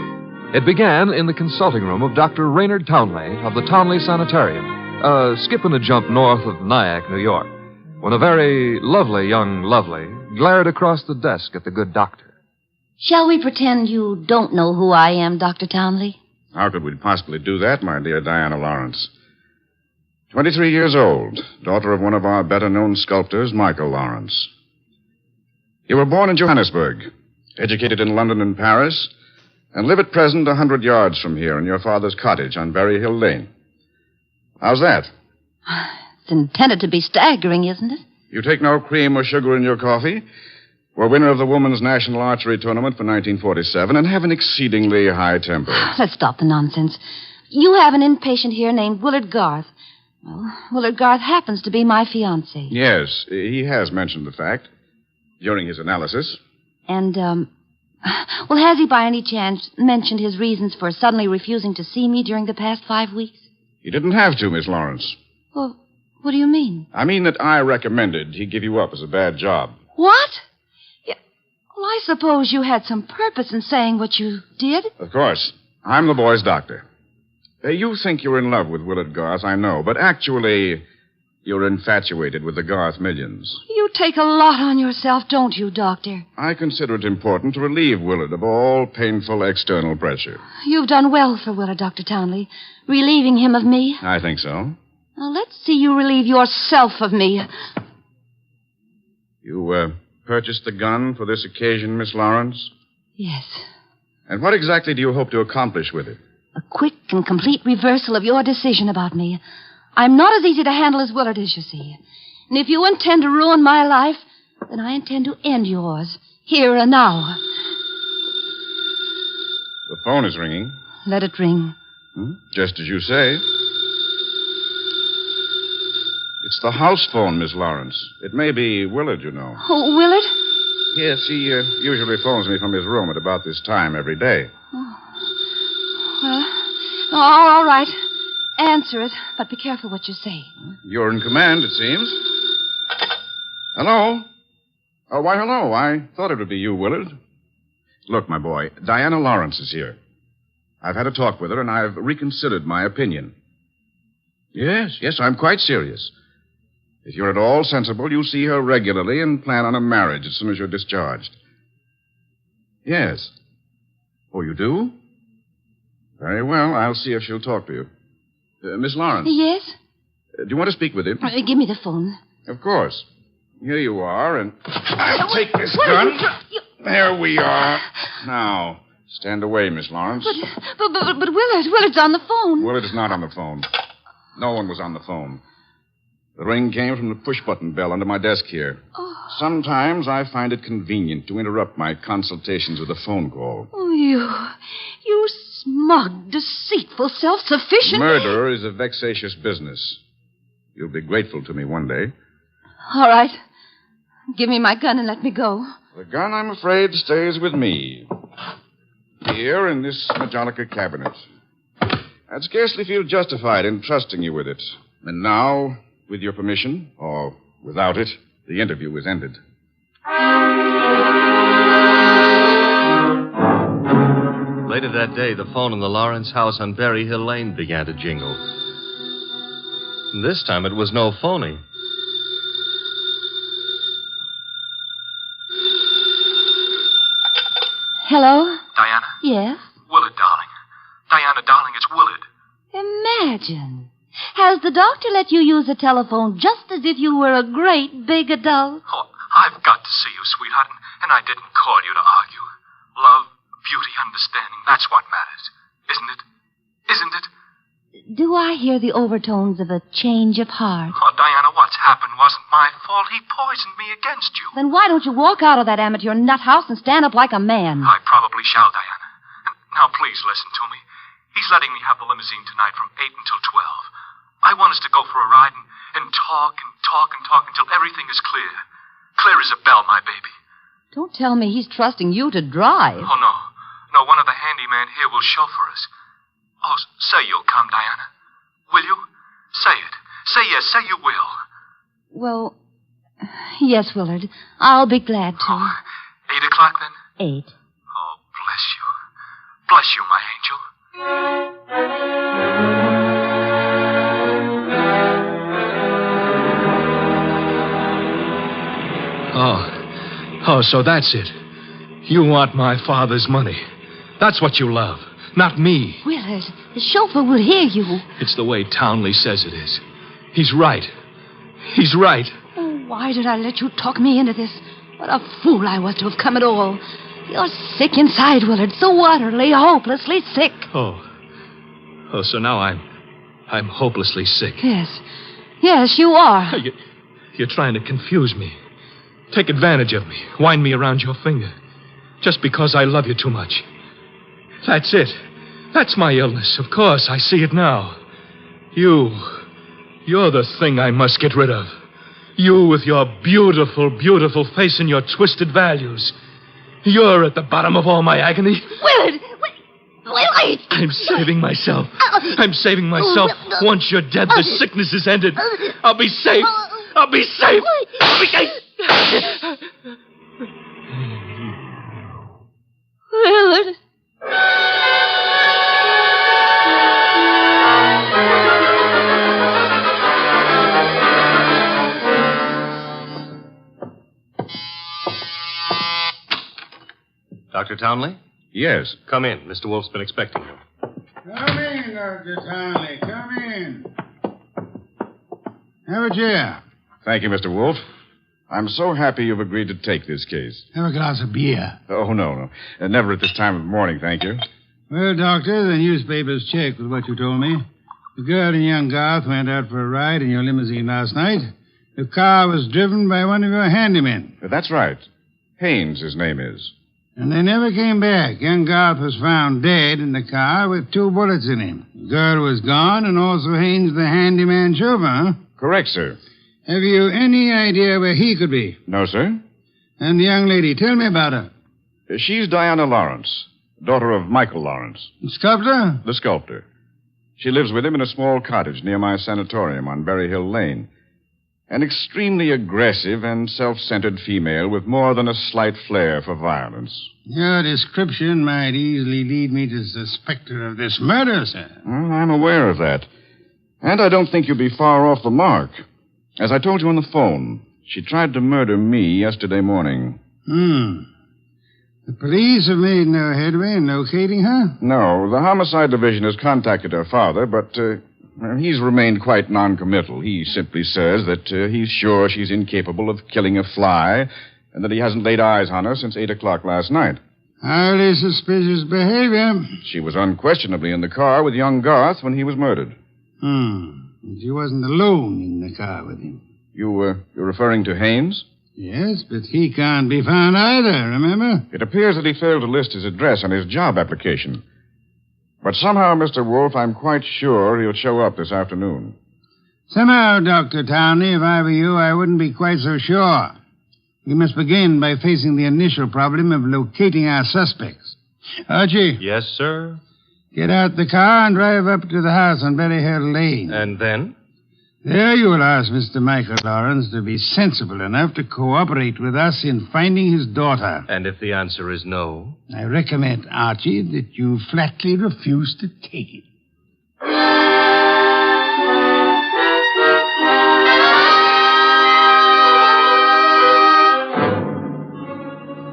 It began in the consulting room of Dr. Raynard Townley of the Townley Sanitarium, skipping a jump north of Nyack, New York, when a very lovely young lovely glared across the desk at the good doctor. Shall we pretend you don't know who I am, Dr. Townley? How could we possibly do that, my dear Diana Lawrence? 23 years old, daughter of one of our better-known sculptors, Michael Lawrence. You were born in Johannesburg, educated in London and Paris, and live at present 100 yards from here in your father's cottage on Berry Hill Lane. How's that? It's intended to be staggering, isn't it? You take no cream or sugar in your coffee, were winner of the Women's National Archery Tournament for 1947, and have an exceedingly high temper. Let's stop the nonsense. You have an inpatient here named Willard Garth. Well, Willard Garth happens to be my fiancé. Yes, he has mentioned the fact during his analysis. And, well, has he by any chance mentioned his reasons for suddenly refusing to see me during the past 5 weeks? He didn't have to, Miss Lawrence. Well, what do you mean? I mean that I recommended he give you up as a bad job. What? Yeah, well, I suppose you had some purpose in saying what you did. Of course. I'm the boy's doctor. You think you're in love with Willard Garth, I know, but actually, you're infatuated with the Garth millions. You take a lot on yourself, don't you, Doctor? I consider it important to relieve Willard of all painful external pressure. You've done well for Willard, Dr. Townley, relieving him of me. I think so. Now, let's see you relieve yourself of me. You, purchased the gun for this occasion, Miss Lawrence? Yes. And what exactly do you hope to accomplish with it? A quick and complete reversal of your decision about me. I'm not as easy to handle as Willard is, you see. And if you intend to ruin my life, then I intend to end yours, here and now. The phone is ringing. Let it ring. Just as you say. It's the house phone, Miss Lawrence. It may be Willard, you know. Oh, Willard? Yes, he usually phones me from his room at about this time every day. Well, all right. Answer it, but be careful what you say. You're in command, it seems. Hello? Oh, why, hello. I thought it would be you, Willard. Look, my boy, Diana Lawrence is here. I've had a talk with her, and I've reconsidered my opinion. Yes, I'm quite serious. If you're at all sensible, you'll see her regularly and plan on a marriage as soon as you're discharged. Yes. Oh, you do? Very well. I'll see if she'll talk to you. Miss Lawrence. Yes? Do you want to speak with him? Give me the phone. Of course. Here you are, and I'll take this gun. There we are. Now, stand away, Miss Lawrence. But Willard's on the phone. Willard is not on the phone. No one was on the phone. The ring came from the push-button bell under my desk here. Oh. Sometimes I find it convenient to interrupt my consultations with a phone call. Oh, you smug, deceitful, self-sufficient... Murder is a vexatious business. You'll be grateful to me one day. All right. Give me my gun and let me go. The gun, I'm afraid, stays with me. Here in this Majolica cabinet. I'd scarcely feel justified in trusting you with it. And now, with your permission, or without it, the interview is ended. Later that day, the phone in the Lawrence house on Berry Hill Lane began to jingle. And this time it was no phony. Hello? Diana? Yes? Willard, darling. Diana, darling, it's Willard. Imagine. Has the doctor let you use the telephone just as if you were a great big adult? Oh, I've got to see you, sweetheart, and I didn't call you to argue. Love, beauty, understanding, that's what matters. Isn't it? Isn't it? Do I hear the overtones of a change of heart? Oh, Diana, what's happened wasn't my fault. He poisoned me against you. Then why don't you walk out of that amateur nut house and stand up like a man? I probably shall, Diana. Now, please listen to me. He's letting me have the limousine tonight from 8 until 12. I want us to go for a ride and talk until everything is clear. Clear as a bell, my baby. Don't tell me he's trusting you to drive. Oh, no. No, one of the handymen here will chauffeur us. Oh, say you'll come, Diana. Will you? Say it. Say yes. Say you will. Well, yes, Willard. I'll be glad to. Oh, 8 o'clock, then? 8. Oh, bless you. Bless you, my angel. Oh, so that's it. You want my father's money. That's what you love, not me. Willard, the chauffeur will hear you. It's the way Townley says it is. He's right. He's right. Oh, why did I let you talk me into this? What a fool I was to have come at all. You're sick inside, Willard, so utterly, hopelessly sick. Oh, so now I'm hopelessly sick. Yes, you are. You're trying to confuse me. Take advantage of me. Wind me around your finger. Just because I love you too much. That's it. That's my illness. Of course, I see it now. You're the thing I must get rid of. You with your beautiful, beautiful face and your twisted values. You're at the bottom of all my agony. Willard! Wait! I'm saving myself. I'm saving myself. Once you're dead, the sickness is ended. I'll be safe. I'll be safe. I'll be safe. Willard. Dr. Townley? Yes. Come in. Mr. Wolfe's been expecting you. Come in, Dr. Townley. Come in. Have a chair. Thank you, Mr. Wolfe. I'm so happy you've agreed to take this case. Have a glass of beer. Oh, no. Never at this time of the morning, thank you. Well, Doctor, the newspapers checked with what you told me. The girl and young Garth went out for a ride in your limousine last night. The car was driven by one of your handymen. That's right. Haynes, his name is. And they never came back. Young Garth was found dead in the car with 2 bullets in him. The girl was gone, and also Haynes, the handyman chauffeur, huh? Correct, sir. Have you any idea where he could be? No, sir. And the young lady, tell me about her. She's Diana Lawrence, daughter of Michael Lawrence. The sculptor? The sculptor. She lives with him in a small cottage near my sanatorium on Berry Hill Lane. An extremely aggressive and self-centered female with more than a slight flair for violence. Your description might easily lead me to suspect her of this murder, sir. Well, I'm aware of that. And I don't think you'll be far off the mark. As I told you on the phone, she tried to murder me yesterday morning. The police have made no headway in locating her? No, the homicide division has contacted her father, but he's remained quite noncommittal. He simply says that he's sure she's incapable of killing a fly and that he hasn't laid eyes on her since 8 o'clock last night. Highly suspicious behavior. She was unquestionably in the car with young Garth when he was murdered. She wasn't alone in the car with him. You're referring to Haynes? Yes, but he can't be found either, remember? It appears that he failed to list his address on his job application. But somehow, Mr. Wolfe, I'm quite sure he'll show up this afternoon. Somehow, Dr. Townley, if I were you, I wouldn't be quite so sure. We must begin by facing the initial problem of locating our suspects. Archie? Yes, sir? Get out the car and drive up to the house on Berry Hill Lane. And then? There you will ask Mr. Michael Lawrence to be sensible enough to cooperate with us in finding his daughter. And if the answer is no? I recommend, Archie, that you flatly refuse to take it.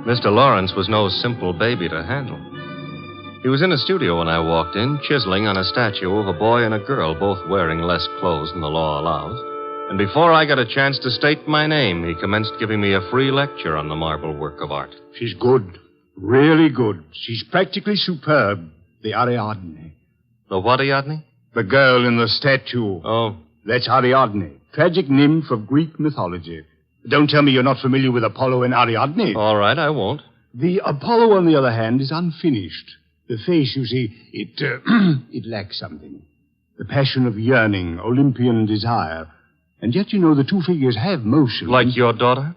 Mr. Lawrence was no simple baby to handle. He was in a studio when I walked in, chiseling on a statue of a boy and a girl, both wearing less clothes than the law allows. And before I got a chance to state my name, he commenced giving me a free lecture on the marble work of art. She's good. Really good. She's practically superb. The Ariadne. The what Ariadne? The girl in the statue. Oh. That's Ariadne, tragic nymph of Greek mythology. Don't tell me you're not familiar with Apollo and Ariadne. All right, I won't. The Apollo, on the other hand, is unfinished. The face, you see, it lacks something. The passion of yearning, Olympian desire. And yet, you know, the two figures have motion. Like your daughter?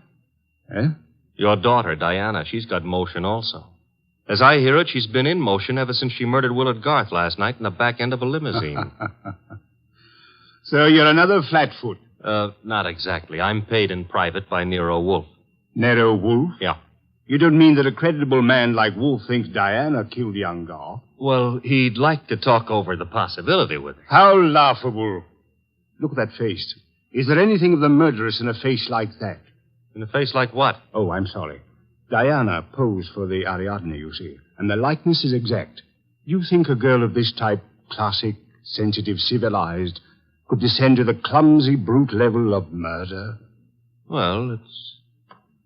Eh? Your daughter, Diana, she's got motion also. As I hear it, she's been in motion ever since she murdered Willard Garth last night in the back end of a limousine. So you're another flatfoot? Not exactly. I'm paid in private by Nero Wolfe. Nero Wolfe? Yeah. You don't mean that a creditable man like Wolfe thinks Diana killed young Garth? Well, he'd like to talk over the possibility with her. How laughable. Look at that face. Is there anything of the murderous in a face like that? In a face like what? Oh, I'm sorry. Diana posed for the Ariadne, you see, and the likeness is exact. Do you think a girl of this type, classic, sensitive, civilized, could descend to the clumsy, brute level of murder? Well,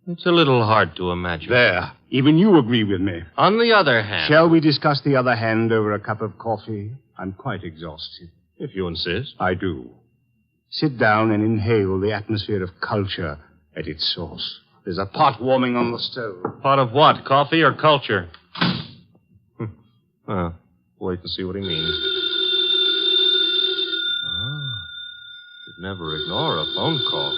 it's a little hard to imagine. There. Even you agree with me. On the other hand... Shall we discuss the other hand over a cup of coffee? I'm quite exhausted. If you insist. I do. Sit down and inhale the atmosphere of culture at its source. There's a pot warming on the stove. Pot of what? Coffee or culture? Well, wait and see what he means. Could never ignore a phone call.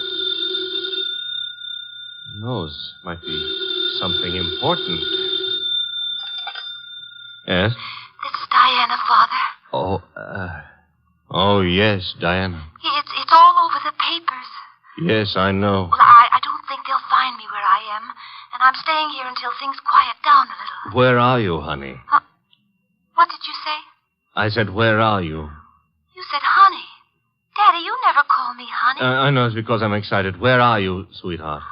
Who knows? Might be something important. Yes? This is Diana, Father. Oh, yes, Diana. It's all over the papers. Yes, I know. Well, I don't think they'll find me where I am, and I'm staying here until things quiet down a little. Where are you, honey? What did you say? I said, where are you? You said honey. Daddy, you never call me honey. I know it's because I'm excited. Where are you, sweetheart?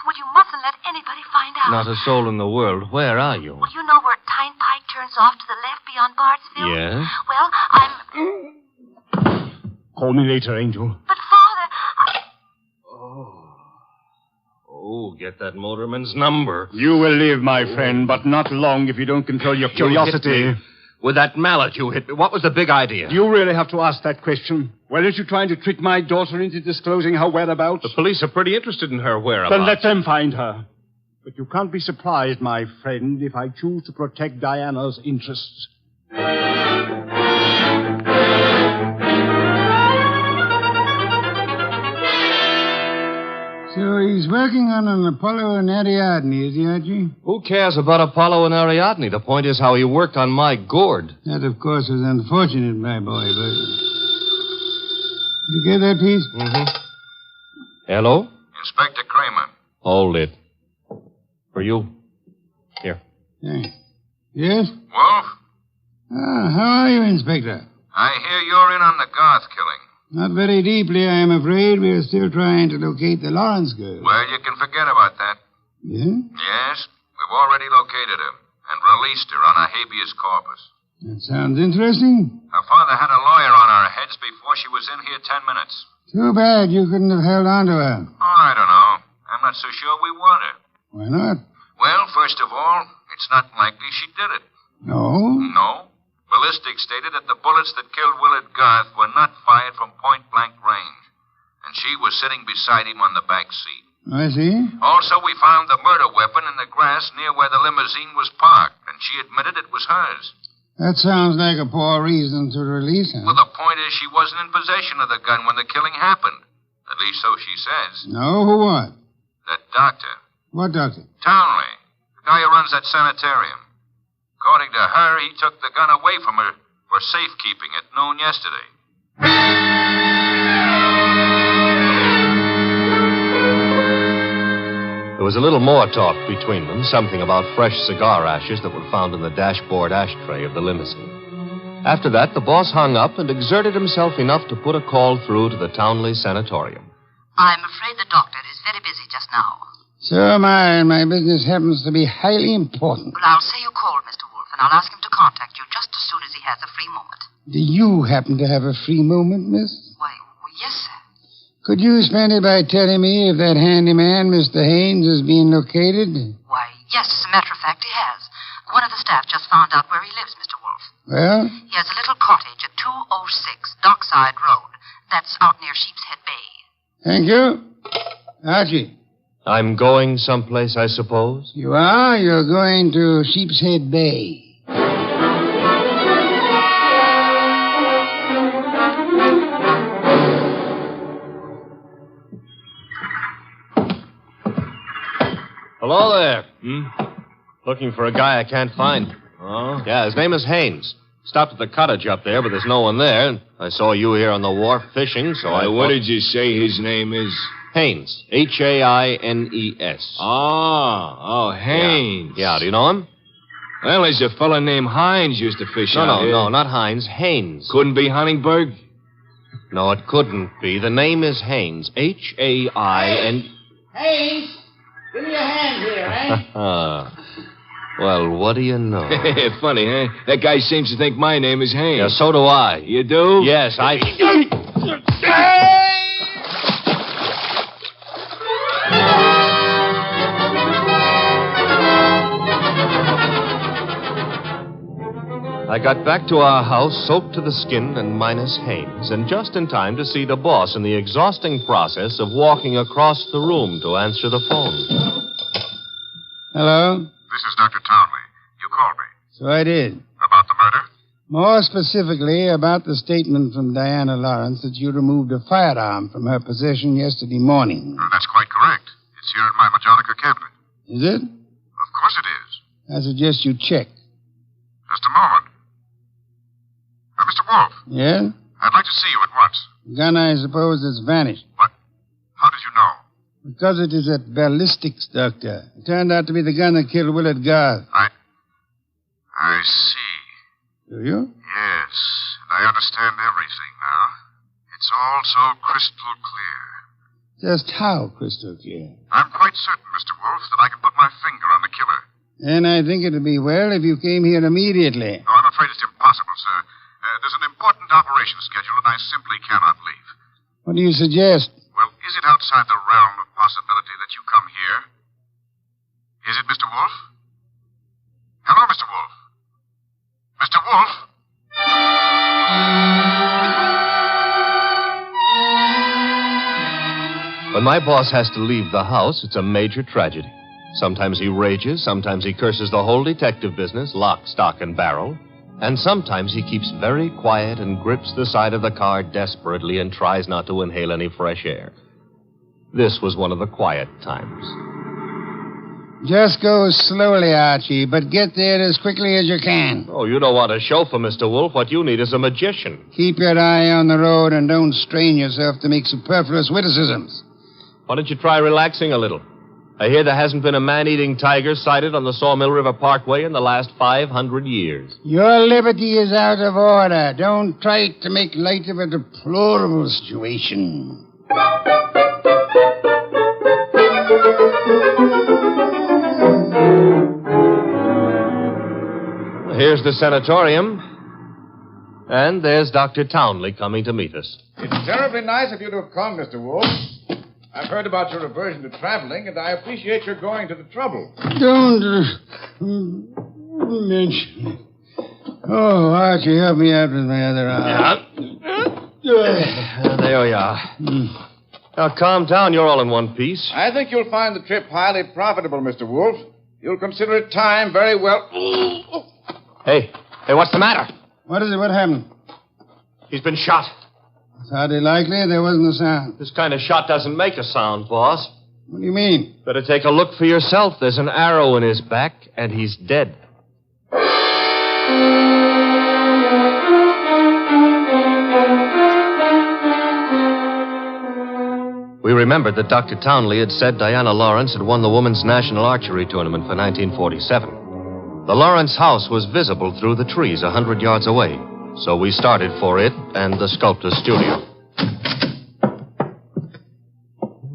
Well, you mustn't let anybody find out. Not a soul in the world. Where are you? Well, you know where Tyne Pike turns off to the left beyond Bartsville? Yes? Well, I'm... Call me later, Angel. But, Father, Oh, get that motorman's number. You will live, my friend, but not long if you don't control your curiosity. You hit me. With that mallet you hit me. What was the big idea? Do you really have to ask that question? Weren't you trying to trick my daughter into disclosing her whereabouts? The police are pretty interested in her whereabouts. Then let them find her. But you can't be surprised, my friend, if I choose to protect Diana's interests. So he's working on an Apollo and Ariadne, is he, Archie? Who cares about Apollo and Ariadne? The point is how he worked on my gourd. That, of course, was unfortunate, my boy, but... Did you get that piece? Mm-hmm. Hello? Inspector Kramer. Hold it. For you. Here. Hey. Yes? Wolf, How are you, Inspector? I hear you're in on the Garth killing. Not very deeply, I am afraid. We are still trying to locate the Lawrence girl. Well, you can forget about that. Yeah? Yes, we've already located her and released her on a habeas corpus. That sounds interesting. Her father had a lawyer on our heads before she was in here 10 minutes. Too bad you couldn't have held on to her. Oh, I don't know. I'm not so sure we want her. Why not? Well, first of all, it's not likely she did it. No? No. Ballistics stated that the bullets that killed Willard Garth were not fired from point-blank range. And she was sitting beside him on the back seat. I see. Also, we found the murder weapon in the grass near where the limousine was parked, and she admitted it was hers. That sounds like a poor reason to release her. Well, the point is she wasn't in possession of the gun when the killing happened. At least so she says. No, who what? That doctor. What doctor? Townley. The guy who runs that sanitarium. According to her, he took the gun away from her for safekeeping at noon yesterday. There was a little more talk between them, something about fresh cigar ashes that were found in the dashboard ashtray of the limousine. After that, the boss hung up and exerted himself enough to put a call through to the Townley Sanatorium. I'm afraid the doctor is very busy just now. So am I, and my business happens to be highly important. Well, I'll say you called, Mr. Wolfe, and I'll ask him to contact you just as soon as he has a free moment. Do you happen to have a free moment, miss? Why, well, yes, sir. Could you spend it by telling me if that handyman, Mr. Haynes, is being located? Why, yes, as a matter of fact, he has. One of the staff just found out where he lives, Mr. Wolfe. Well? He has a little cottage at 206 Dockside Road. That's out near Sheep's Head Bay. Thank you. Archie. I'm going someplace, I suppose? You are? You're going to Sheep's Head Bay. Hello there. Looking for a guy I can't find. Oh? Yeah, his name is Haynes. Stopped at the cottage up there, but there's no one there. I saw you here on the wharf fishing, so What did you say his name is? Haynes. Haines. Oh, Haynes. Yeah, do you know him? Well, there's a fella named Hines used to fish out here. No, not Hines. Haynes. Couldn't be Huntingburg? No, it couldn't be. The name is Haynes. Hain. Haynes, give me a hand here, eh? Well, what do you know? Funny, huh? That guy seems to think my name is Haynes. Yeah, so do I. You do? Yes, I got back to our house soaked to the skin and minus Haynes, and just in time to see the boss in the exhausting process of walking across the room to answer the phone. Hello? This is Dr. Townley. You called me. So I did. About the murder? More specifically, about the statement from Diana Lawrence that you removed a firearm from her possession yesterday morning. That's quite correct. It's here in my Majonica cabinet. Is it? Of course it is. I suggest you check. Just a moment. Mr. Wolfe. Yeah? I'd like to see you at once. The gun, I suppose, has vanished. What? How did you know? Because it is at ballistics, Doctor. It turned out to be the gun that killed Willard Garth. I see. Do you? Yes. I understand everything now. It's all so crystal clear. Just how crystal clear? I'm quite certain, Mr. Wolfe, that I can put my finger on the killer. And I think it would be well if you came here immediately. No, I'm afraid it's impossible, sir. There's an important operation scheduled, and I simply cannot leave. What do you suggest? Well, is it outside the realm of possibility that you come here? Is it, Mr. Wolfe? Hello, Mr. Wolfe? Mr. Wolfe? When my boss has to leave the house, it's a major tragedy. Sometimes he rages, sometimes he curses the whole detective business, lock, stock, and barrel. And sometimes he keeps very quiet and grips the side of the car desperately and tries not to inhale any fresh air. This was one of the quiet times. Just go slowly, Archie, but get there as quickly as you can. Oh, you don't want a chauffeur, Mr. Wolfe. What you need is a magician. Keep your eye on the road and don't strain yourself to make superfluous witticisms. Why don't you try relaxing a little? I hear there hasn't been a man-eating tiger sighted on the Sawmill River Parkway in the last 500 years. Your liberty is out of order. Don't try to make light of a deplorable situation. Here's the sanatorium. And there's Dr. Townley coming to meet us. It's terribly nice of you to have come, Mr. Wolfe. I've heard about your aversion to traveling, and I appreciate your going to the trouble. Don't mention it. Oh, Archie, help me out with my other arm. There we are. Now, calm down. You're all in one piece. I think you'll find the trip highly profitable, Mr. Wolfe. You'll consider it time very well. Hey, what's the matter? What is it? What happened? He's been shot. It's hardly likely. There wasn't a sound. This kind of shot doesn't make a sound, boss. What do you mean? Better take a look for yourself. There's an arrow in his back, and he's dead. We remembered that Dr. Townley had said Diana Lawrence had won the Women's National Archery Tournament for 1947. The Lawrence house was visible through the trees 100 yards away, so we started for it and the sculptor's studio.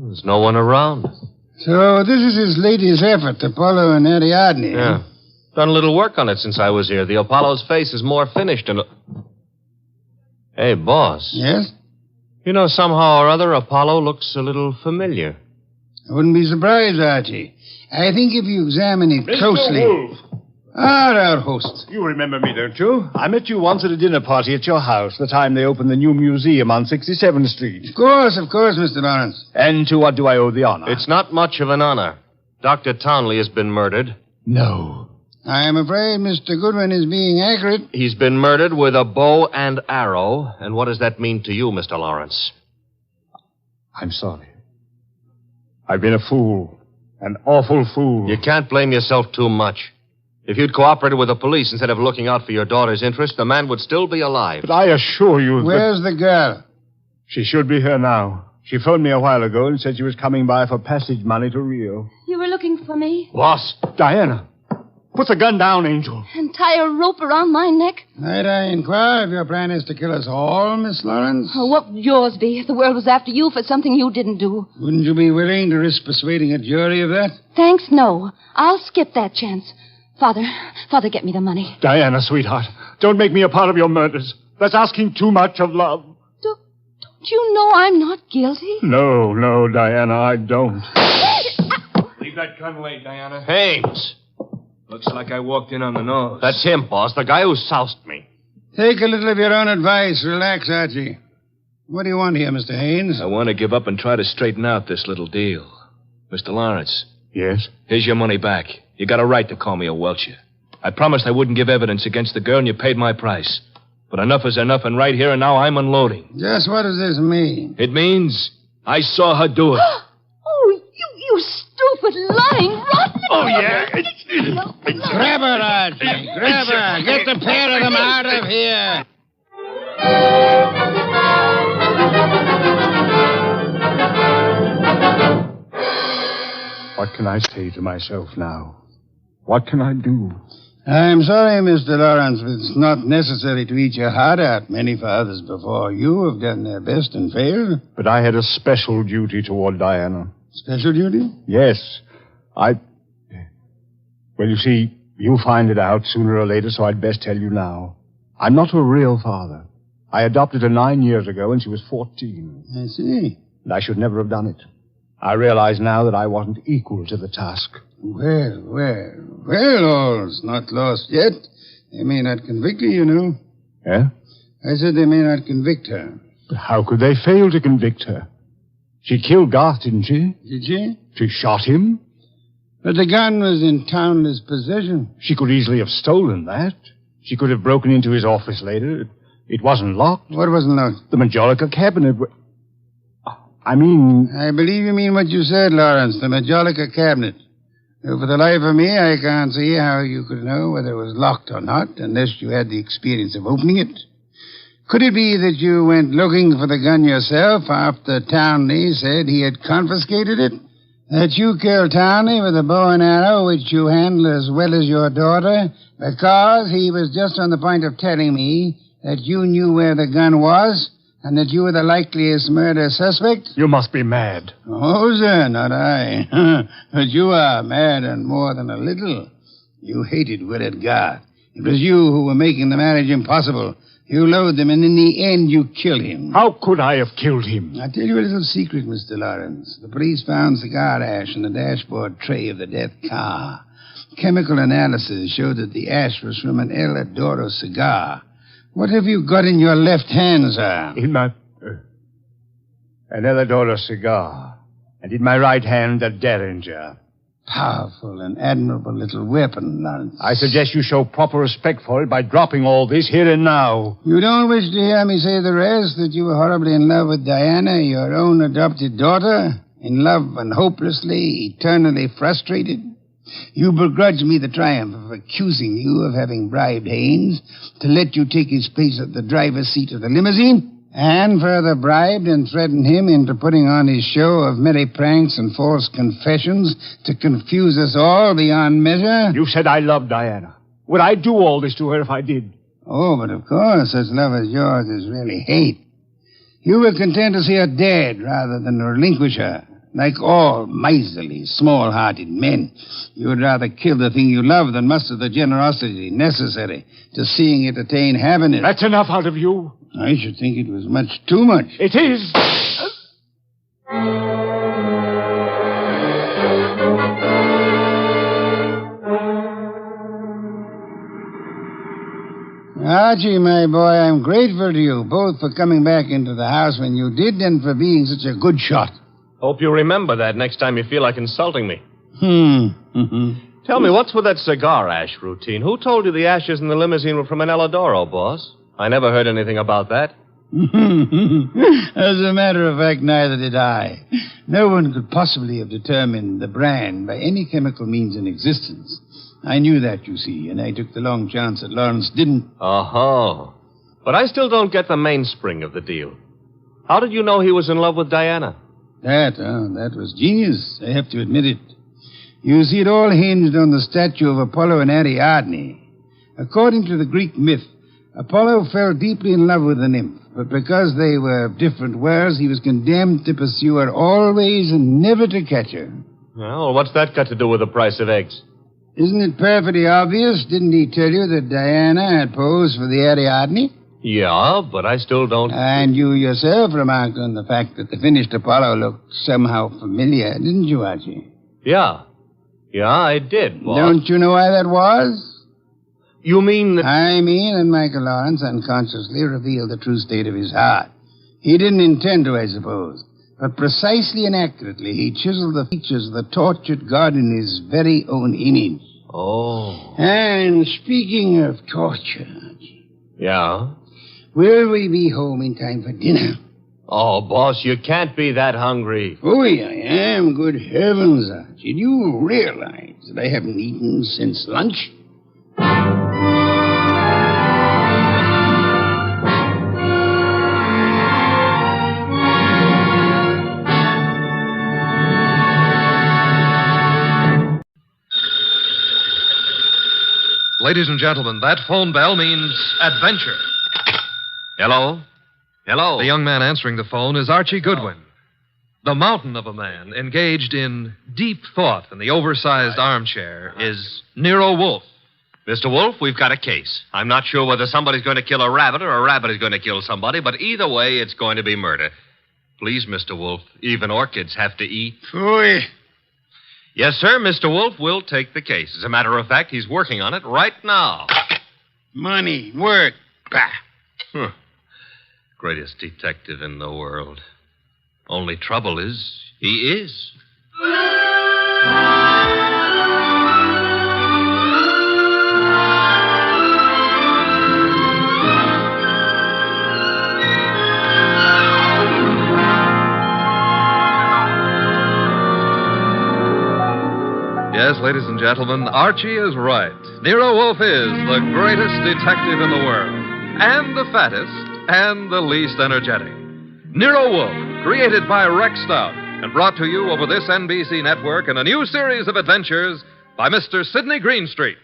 There's no one around. So this is his latest effort, Apollo and Ariadne. Yeah. Done a little work on it since I was here. The Apollo's face is more finished and... Hey, boss. Yes? You know, somehow or other, Apollo looks a little familiar. I wouldn't be surprised, Archie. I think if you examine it closely... Mr. Wolfe. Our host. You remember me, don't you? I met you once at a dinner party at your house, the time they opened the new museum on 67th Street. Of course, Mr. Lawrence. And to what do I owe the honor? It's not much of an honor. Dr. Townley has been murdered. No. I am afraid Mr. Goodwin is being accurate. He's been murdered with a bow and arrow. And what does that mean to you, Mr. Lawrence? I'm sorry. I've been a fool. An awful fool. You can't blame yourself too much. If you'd cooperated with the police instead of looking out for your daughter's interest, the man would still be alive. But I assure you Where's the girl? She should be here now. She phoned me a while ago and said she was coming by for passage money to Rio. You were looking for me? Boss. Diana, put the gun down, Angel. And tie a rope around my neck? Might I inquire if your plan is to kill us all, Miss Lawrence? Oh, what would yours be if the world was after you for something you didn't do? Wouldn't you be willing to risk persuading a jury of that? Thanks, no. I'll skip that chance. Father, get me the money. Diana, sweetheart, don't make me a part of your murders. That's asking too much of love. Don't you know I'm not guilty? No, Diana, I don't. Leave that gun away, Diana. Hames. Looks like I walked in on the nose. That's him, boss, the guy who soused me. Take a little of your own advice. Relax, Archie. What do you want here, Mr. Haynes? I want to give up and try to straighten out this little deal. Mr. Lawrence. Yes? Here's your money back. You got a right to call me a welcher. I promised I wouldn't give evidence against the girl, and you paid my price. But enough is enough, and right here and now I'm unloading. Just what does this mean? It means I saw her do it. Oh, you stupid, lying, rotten... Oh, yeah. Grab her, Archie. Grab her. Get the pair of them out of here. What can I say to myself now? What can I do? I'm sorry, Mr. Lawrence, but it's not necessary to eat your heart out. Many fathers before you have done their best and failed. But I had a special duty toward Diana. Special duty? Yes. Well, you see, you'll find it out sooner or later, so I'd best tell you now. I'm not a real father. I adopted her 9 years ago when she was 14. I see. And I should never have done it. I realize now that I wasn't equal to the task. Well, all's not lost yet. They may not convict her, you know. Yeah? I said they may not convict her. But how could they fail to convict her? She killed Garth, didn't she? Did she? She shot him? But the gun was in Townley's possession. She could easily have stolen that. She could have broken into his office later. It wasn't locked. What wasn't locked? The Majolica cabinet. I mean... I believe you mean what you said, Lawrence, the Majolica cabinet. For the life of me, I can't see how you could know whether it was locked or not, unless you had the experience of opening it. Could it be that you went looking for the gun yourself after Townley said he had confiscated it? That you killed Townley with a bow and arrow, which you handle as well as your daughter, because he was just on the point of telling me that you knew where the gun was, and that you were the likeliest murder suspect? You must be mad. Oh, sir, not I. But you are mad and more than a little. You hated Willard Garth. It was you who were making the marriage impossible. You loathed him, and in the end, you killed him. How could I have killed him? I'll tell you a little secret, Mr. Lawrence. The police found cigar ash in the dashboard tray of the death car. Chemical analysis showed that the ash was from an El Adoro cigar. What have you got in your left hand, sir? In my... an El Adoro cigar. And in my right hand, a derringer. Powerful and admirable little weapon, Lawrence. I suggest you show proper respect for it by dropping all this here and now. You don't wish to hear me say the rest, that you were horribly in love with Diana, your own adopted daughter? In love and hopelessly, eternally frustrated? You begrudge me the triumph of accusing you of having bribed Haynes to let you take his place at the driver's seat of the limousine? And further bribed and threatened him into putting on his show of merry pranks and false confessions to confuse us all beyond measure? You said I loved Diana. Would I do all this to her if I did? Oh, but of course, such love as yours is really hate. You were content to see her dead rather than relinquish her. Like all miserly, small-hearted men, you would rather kill the thing you love than muster the generosity necessary to seeing it attain happiness. That's enough out of you. I should think it was much too much. It is. Archie, my boy, I'm grateful to you, both for coming back into the house when you did and for being such a good shot. Hope you remember that next time you feel like insulting me. Mm-hmm. Tell me, what's with that cigar ash routine? Who told you the ashes in the limousine were from an El Adoro, boss? I never heard anything about that. As a matter of fact, neither did I. No one could possibly have determined the brand by any chemical means in existence. I knew that, you see, and I took the long chance that Lawrence didn't. Uh-huh. But I still don't get the mainspring of the deal. How did you know he was in love with Diana? That was genius. I have to admit it. You see, it all hinged on the statue of Apollo and Ariadne. According to the Greek myth, Apollo fell deeply in love with the nymph, but because they were of different worlds, he was condemned to pursue her always and never to catch her. Well, what's that got to do with the price of eggs? Isn't it perfectly obvious? Didn't he tell you that Diana had posed for the Ariadne? Yeah, but I still don't... And you yourself remarked on the fact that the finished Apollo looked somehow familiar, didn't you, Archie? Yeah, I did, boss. Don't you know why that was? You mean that... I mean that Michael Lawrence unconsciously revealed the true state of his heart. He didn't intend to, I suppose. But precisely and accurately, he chiseled the features of the tortured God in his very own image. Oh. And speaking of torture... Yeah? Will we be home in time for dinner? Oh, boss, you can't be that hungry. Oh, I am. Good heavens, Archie. Do you realize that I haven't eaten since lunch? Ladies and gentlemen, that phone bell means adventure. Hello? Hello? The young man answering the phone is Archie Goodwin. The mountain of a man engaged in deep thought in the oversized armchair is Nero Wolfe. Mr. Wolfe, we've got a case. I'm not sure whether somebody's going to kill a rabbit or a rabbit is going to kill somebody, but either way, it's going to be murder. Please, Mr. Wolfe, even orchids have to eat. Phooey. Yes, sir, Mr. Wolfe will take the case. As a matter of fact, he's working on it right now. Money, work, bah. Greatest detective in the world. Only trouble is, he is. Yes, ladies and gentlemen, Archie is right. Nero Wolfe is the greatest detective in the world, and the fattest, and the least energetic. Nero Wolfe, created by Rex Stout, and brought to you over this NBC network in a new series of adventures by Mr. Sidney Greenstreet.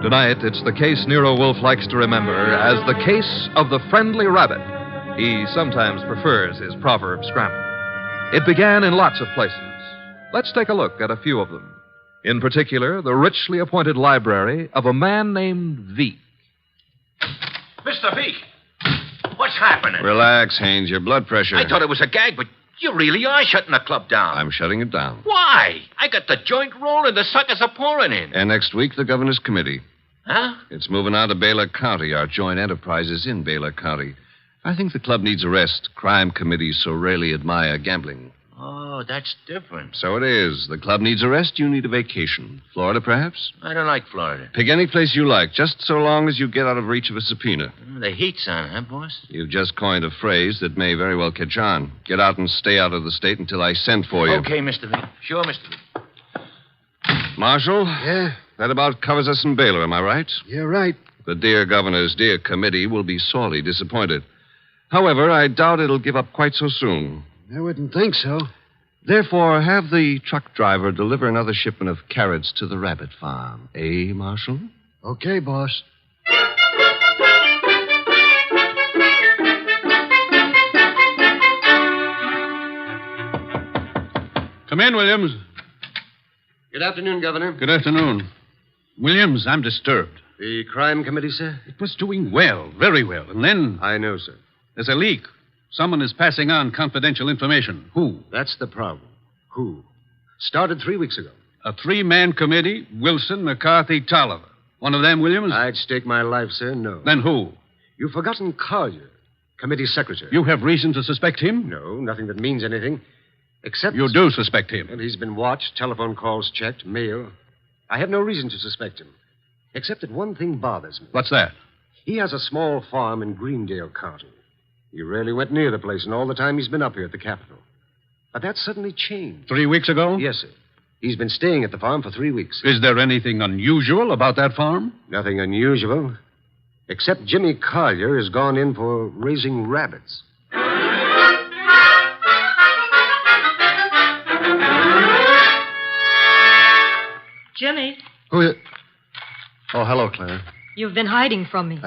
Tonight, it's the case Nero Wolfe likes to remember as the case of the friendly rabbit. He sometimes prefers his proverb scramble. It began in lots of places. Let's take a look at a few of them. In particular, the richly appointed library of a man named Veek. Mr. Veek, what's happening? Relax, Haynes. Your blood pressure. I thought it was a gag, but you really are shutting the club down. I'm shutting it down. Why? I got the joint rolling. The suckers are pouring in. And next week, the governor's committee. Huh? It's moving out of Baylor County. Our joint enterprise is in Baylor County. I think the club needs a rest. Crime committees so rarely admire gambling. Oh, that's different. So it is. The club needs a rest. You need a vacation. Florida, perhaps? I don't like Florida. Pick any place you like, just so long as you get out of reach of a subpoena. The heat's on, huh, boss? You've just coined a phrase that may very well catch on. Get out and stay out of the state until I send for you. Okay, Mr. Veek. Sure, Mr. Veek. Marshal? Yeah? That about covers us in Baylor, am I right? You're right. The dear governor's dear committee will be sorely disappointed. However, I doubt it'll give up quite so soon. I wouldn't think so. Therefore, have the truck driver deliver another shipment of carrots to the rabbit farm. Eh, Marshal? Okay, boss. Come in, Williams. Good afternoon, Governor. Good afternoon. Williams, I'm disturbed. The crime committee, sir? It was doing well, very well. And then I know, sir. there's a leak. Someone is passing on confidential information. Who? That's the problem. Who? Started 3 weeks ago. A three-man committee, Wilson, McCarthy, Tolliver. One of them, Williams? I'd stake my life, sir, no. Then who? You've forgotten Collier, committee secretary. You have reason to suspect him? No, nothing that means anything. Except... You do suspect him? And he's been watched, telephone calls checked, mail. I have no reason to suspect him. Except that one thing bothers me. What's that? He has a small farm in Greendale County. He rarely went near the place in all the time he's been up here at the Capitol. But that suddenly changed. 3 weeks ago? Yes, sir. He's been staying at the farm for 3 weeks. Is there anything unusual about that farm? Nothing unusual. Except Jimmy Collier has gone in for raising rabbits. Jimmy, Who is... Oh, hello, Claire. you've been hiding from me.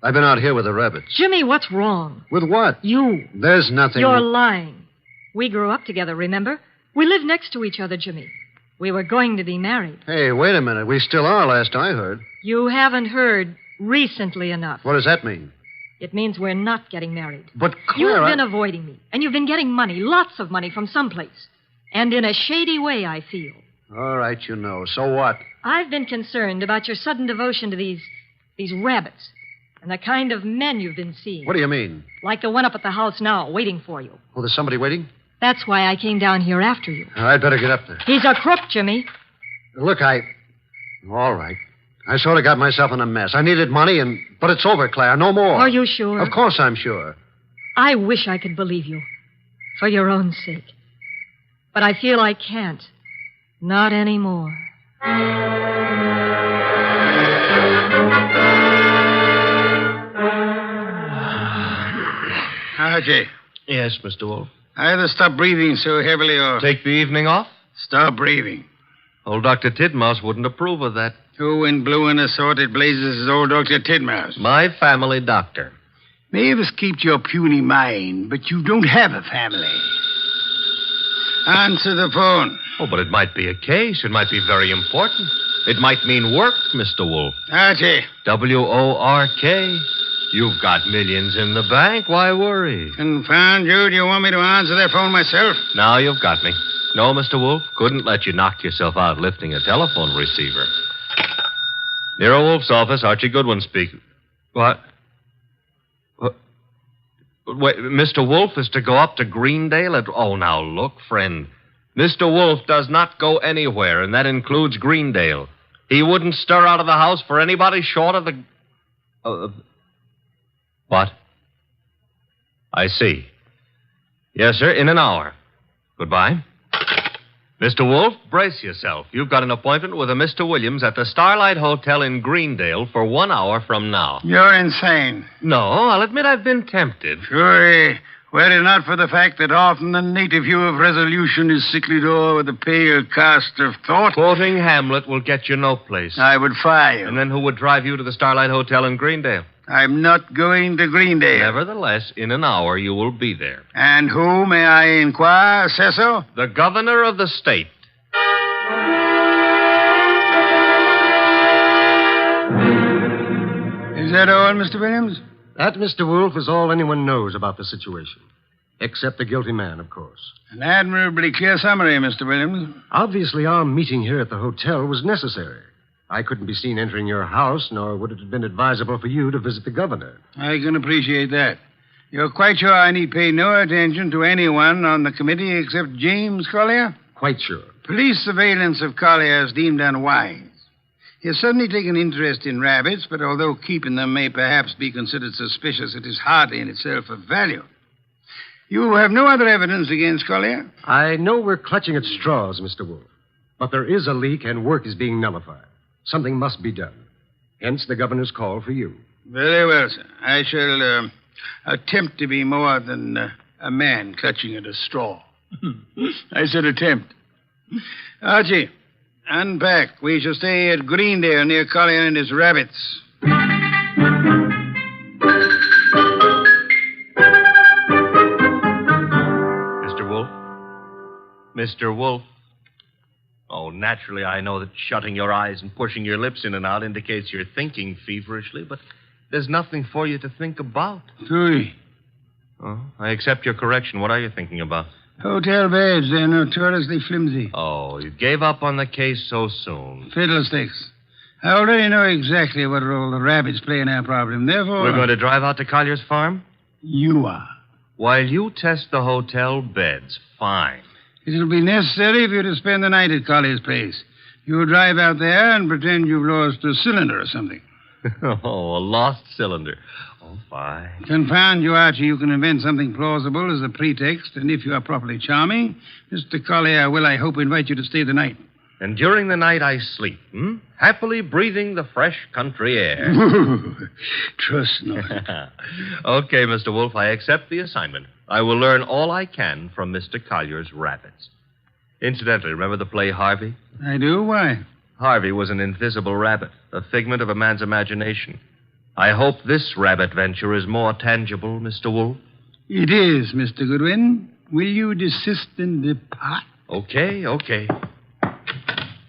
I've been out here with the rabbits. Jimmy, what's wrong? With what? You. There's nothing... You're lying. We grew up together, remember? We live next to each other, Jimmy. We were going to be married. Hey, wait a minute. We still are, last I heard. You haven't heard recently enough. What does that mean? It means we're not getting married. But, Claire... You've been avoiding me, and you've been getting money, lots of money from someplace. And in a shady way, I feel. All right, you know. So what? I've been concerned about your sudden devotion to these rabbits and the kind of men you've been seeing. What do you mean? Like the one up at the house now, waiting for you. Oh, there's somebody waiting? That's why I came down here after you. I'd better get up there. He's a crook, Jimmy. Look, All right. I sort of got myself in a mess. I needed money, but it's over, Claire. No more. Are you sure? Of course I'm sure. I wish I could believe you. For your own sake. But I feel I can't. Not anymore. Archie. Yes, Mr. Wolfe. Either stop breathing so heavily or... Take the evening off? Stop breathing. Old Dr. Tidmouse wouldn't approve of that. Who in blue and assorted blazes is old Dr. Tidmouse? My family doctor. Mavis keeps your puny mind, but you don't have a family. Answer the phone. Oh, but it might be a case. It might be very important. It might mean work, Mr. Wolfe. Archie. W-O-R-K. You've got millions in the bank. Why worry? Confound you. Do you want me to answer that phone myself? Now you've got me. No, Mr. Wolfe. Couldn't let you knock yourself out lifting a telephone receiver. Nero Wolfe's office, Archie Goodwin speaking. What? Wait, Mr. Wolfe is to go up to Greendale? Oh, now look, friend. Mr. Wolfe does not go anywhere, and that includes Greendale. He wouldn't stir out of the house for anybody short of the... What? I see. Yes, sir, in an hour. Goodbye. Mr. Wolfe, brace yourself. You've got an appointment with a Mr. Williams at the Starlight Hotel in Greendale for 1 hour from now. You're insane. No, I'll admit I've been tempted. Sure, were it not for the fact that often the native hue of resolution is sicklied o'er with a pale cast of thought. Quoting Hamlet will get you no place. I would fire you. And then who would drive you to the Starlight Hotel in Greendale? I'm not going to Greendale. Nevertheless, in an hour you will be there. And who, may I inquire, says so? The governor of the state. Is that all, Mr. Williams? That, Mr. Wolfe, is all anyone knows about the situation. Except the guilty man, of course. An admirably clear summary, Mr. Williams. Obviously, our meeting here at the hotel was necessary. I couldn't be seen entering your house, nor would it have been advisable for you to visit the governor. I can appreciate that. You're quite sure I need pay no attention to anyone on the committee except James Collier? Quite sure. Police surveillance of Collier is deemed unwise. He has suddenly taken interest in rabbits, but although keeping them may perhaps be considered suspicious, it is hardly in itself of value. You have no other evidence against Collier? I know we're clutching at straws, Mr. Wolfe, but there is a leak and work is being nullified. Something must be done. Hence the governor's call for you. Very well, sir. I shall attempt to be more than a man clutching at a straw. I said attempt. Archie, unpack. We shall stay at Greendale near Collier and his rabbits. Mr. Wolfe? Mr. Wolfe? Oh, naturally, I know that shutting your eyes and pushing your lips in and out indicates you're thinking feverishly, but there's nothing for you to think about. Three. Oh, I accept your correction. What are you thinking about? Hotel beds. They're notoriously flimsy. Oh, you gave up on the case so soon. Fiddlesticks. I already know exactly what role the rabbits play in our problem. Therefore... We're going to drive out to Collier's farm? You are. While you test the hotel beds, fine. It'll be necessary for you to spend the night at Collier's place. You'll drive out there and pretend you've lost a cylinder or something. Oh, a lost cylinder. Oh, fine. Confound you, Archie. You can invent something plausible as a pretext, and if you are properly charming, Mr. Collier will, I hope, invite you to stay the night. And during the night I sleep, happily breathing the fresh country air. Trust nothing. Okay, Mr. Wolfe, I accept the assignment. I will learn all I can from Mr. Collier's rabbits. Incidentally, remember the play Harvey? I do? Why? Harvey was an invisible rabbit, a figment of a man's imagination. I hope this rabbit venture is more tangible, Mr. Wolfe. It is, Mr. Goodwin. Will you desist and depart? Okay.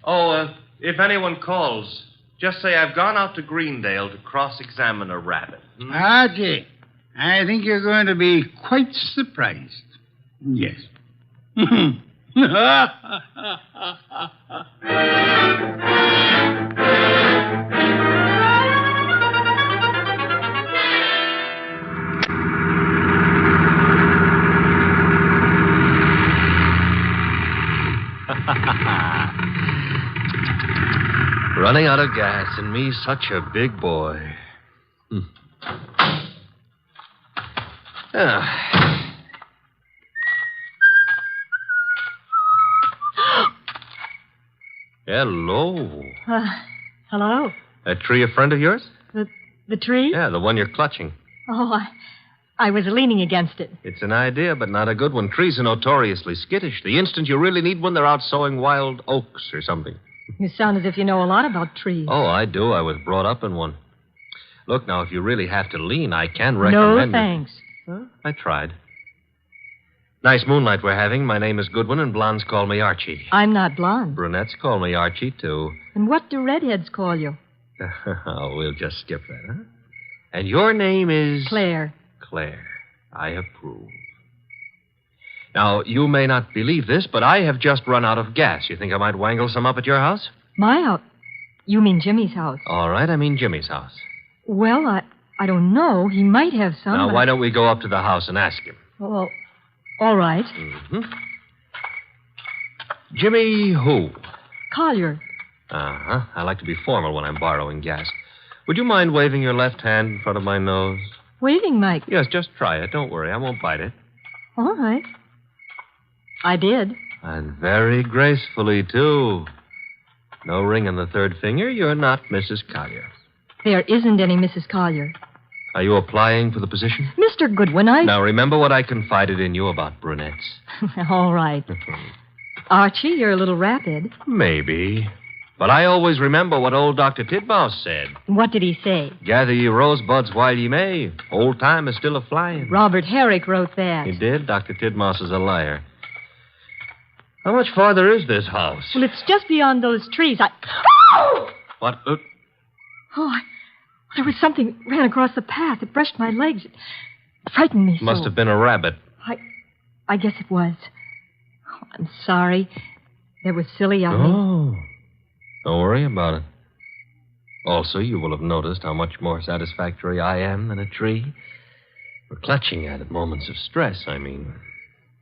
Oh, if anyone calls, just say I've gone out to Greendale to cross-examine a rabbit. Archie, I think you're going to be quite surprised. Yes. Running out of gas, and me such a big boy. Hello. Hello? That tree a friend of yours? The tree? Yeah, the one you're clutching. Oh, I was leaning against it. It's an idea, but not a good one. Trees are notoriously skittish. The instant you really need one, they're out sowing wild oaks or something. You sound as if you know a lot about trees. Oh, I do. I was brought up in one. Look, now, if you really have to lean, I can recommend... No, thanks. Huh? I tried. Nice moonlight we're having. My name is Goodwin, and blondes call me Archie. I'm not blonde. Brunettes call me Archie, too. And what do redheads call you? Oh, we'll just skip that, huh? And your name is... Claire. Claire. I approve. Now, you may not believe this, but I have just run out of gas. You think I might wangle some up at your house? My house? You mean Jimmy's house? All right, I mean Jimmy's house. Well, I don't know. He might have some. Now, why don't we go up to the house and ask him? Well, all right. Mm-hmm. Jimmy who? Collier. Uh-huh. I like to be formal when I'm borrowing gas. Would you mind waving your left hand in front of my nose? Waving, Mike. Yes, just try it. Don't worry. I won't bite it. All right. I did. And very gracefully, too. No ring on the third finger. You're not Mrs. Collier. There isn't any Mrs. Collier. Are you applying for the position? Mr. Goodwin, Now, remember what I confided in you about brunettes. All right. Archie, you're a little rapid. Maybe. But I always remember what old Dr. Titmouse said. What did he say? Gather ye rosebuds while ye may. Old time is still a-flying. Robert Herrick wrote that. He did? Dr. Titmouse is a liar. How much farther is this house? Well, it's just beyond those trees. What? There was something ran across the path. It brushed my legs. It frightened me so. Must have been a rabbit. I guess it was. Oh, I'm sorry. That was silly of me. Oh. Don't worry about it. Also, you will have noticed how much more satisfactory I am than a tree. For clutching at it, moments of stress, I mean.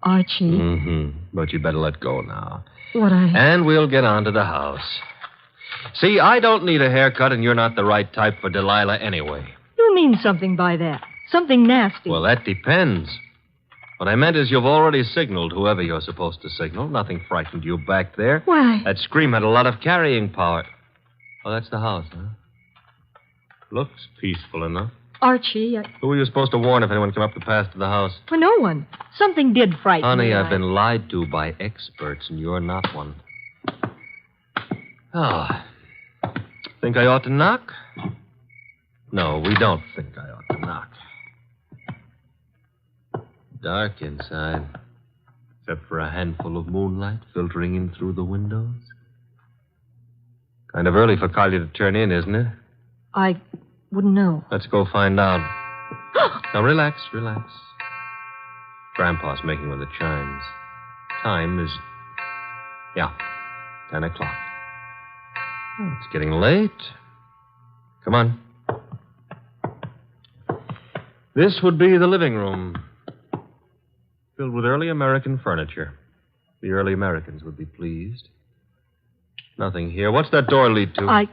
Archie. Mm-hmm. But you better let go now. What And we'll get on to the house. See, I don't need a haircut, and you're not the right type for Delilah anyway. You mean something by that. Something nasty. Well, that depends. What I meant is you've already signaled whoever you're supposed to signal. Nothing frightened you back there. Why? That scream had a lot of carrying power. Oh, that's the house, huh? Looks peaceful enough. Archie, Who were you supposed to warn if anyone came up the path to the house? Well, no one. Something did frighten me. Honey, I've been lied to by experts, and you're not one. Oh. Think I ought to knock? No, we don't think I ought to knock. Dark inside, except for a handful of moonlight filtering in through the windows. Kind of early for Collier to turn in, isn't it? I wouldn't know. Let's go find out. Now, relax. Grandpa's making with the chimes. Time is... 10 o'clock. Oh, it's getting late. Come on. This would be the living room. Filled with early American furniture. The early Americans would be pleased. Nothing here. What's that door lead to? I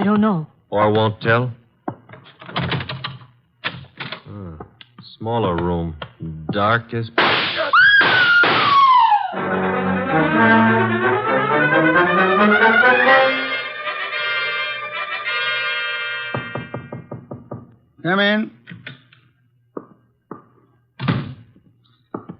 don't know. Or won't tell? Smaller room. Dark as... Come in.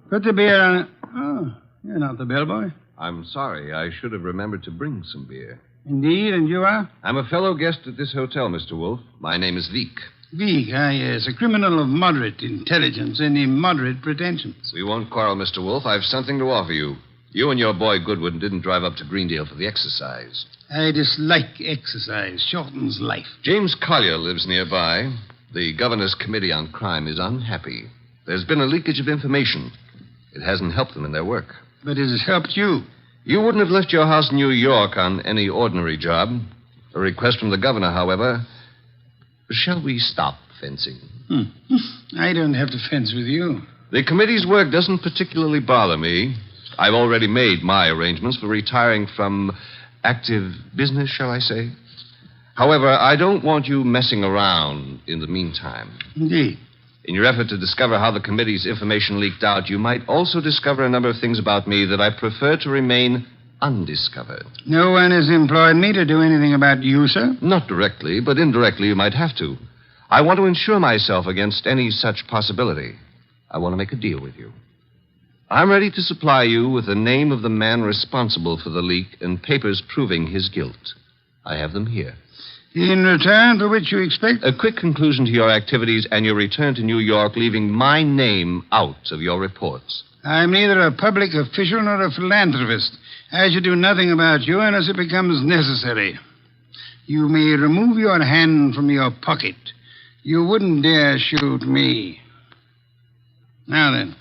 Put the beer on it. Oh, you're not the bellboy. I'm sorry. I should have remembered to bring some beer. Indeed, and you are? I'm a fellow guest at this hotel, Mr. Wolfe. My name is Veek. Veek, yes. A criminal of moderate intelligence and immoderate pretensions. We won't quarrel, Mr. Wolfe. I've something to offer you. You and your boy Goodwin didn't drive up to Greendale for the exercise. I dislike exercise. Shortens life. James Collier lives nearby. The governor's committee on crime is unhappy. There's been a leakage of information. It hasn't helped them in their work. But it has helped you. You wouldn't have left your house in New York on any ordinary job. A request from the governor, however. Shall we stop fencing? I don't have to fence with you. The committee's work doesn't particularly bother me. I've already made my arrangements for retiring from active business, shall I say. However, I don't want you messing around in the meantime. Indeed. In your effort to discover how the committee's information leaked out, you might also discover a number of things about me that I prefer to remain undiscovered. No one has employed me to do anything about you, sir? Not directly, but indirectly you might have to. I want to insure myself against any such possibility. I want to make a deal with you. I'm ready to supply you with the name of the man responsible for the leak and papers proving his guilt. I have them here. In return for which you expect? A quick conclusion to your activities and your return to New York, leaving my name out of your reports. I'm neither a public official nor a philanthropist. I should do nothing about you unless it becomes necessary. You may remove your hand from your pocket. You wouldn't dare shoot me. Now then,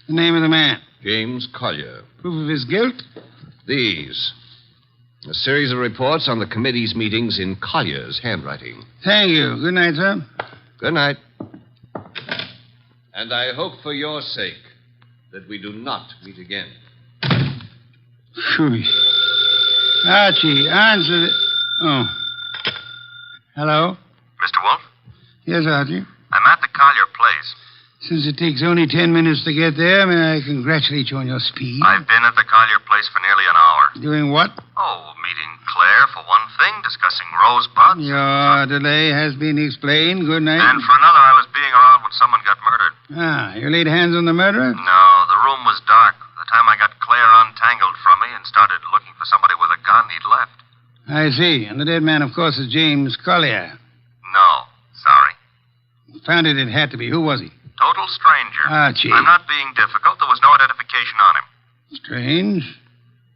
the name of the man. James Collier. Proof of his guilt? These. A series of reports on the committee's meetings in Collier's handwriting. Thank you. Good night, sir. Good night. And I hope for your sake that we do not meet again. Phew. Archie, answer the... Oh. Hello? Mr. Wolfe? Yes, Archie. I'm at the Collier place. Since it takes only 10 minutes to get there, may I congratulate you on your speed? I've been at the Collier place for nearly an hour. Doing what? Oh, meeting Claire for one thing, discussing rosebuds. Your delay has been explained. Good night. And for another, I was being around when someone got murdered. Ah, you laid hands on the murderer? No, the room was dark. By the time I got Claire untangled from me and started looking for somebody with a gun, he'd left. I see. And the dead man, of course, is James Collier. No, sorry. Found it had to be. Who was he? Total stranger. Archie. I'm not being difficult. There was no identification on him. Strange.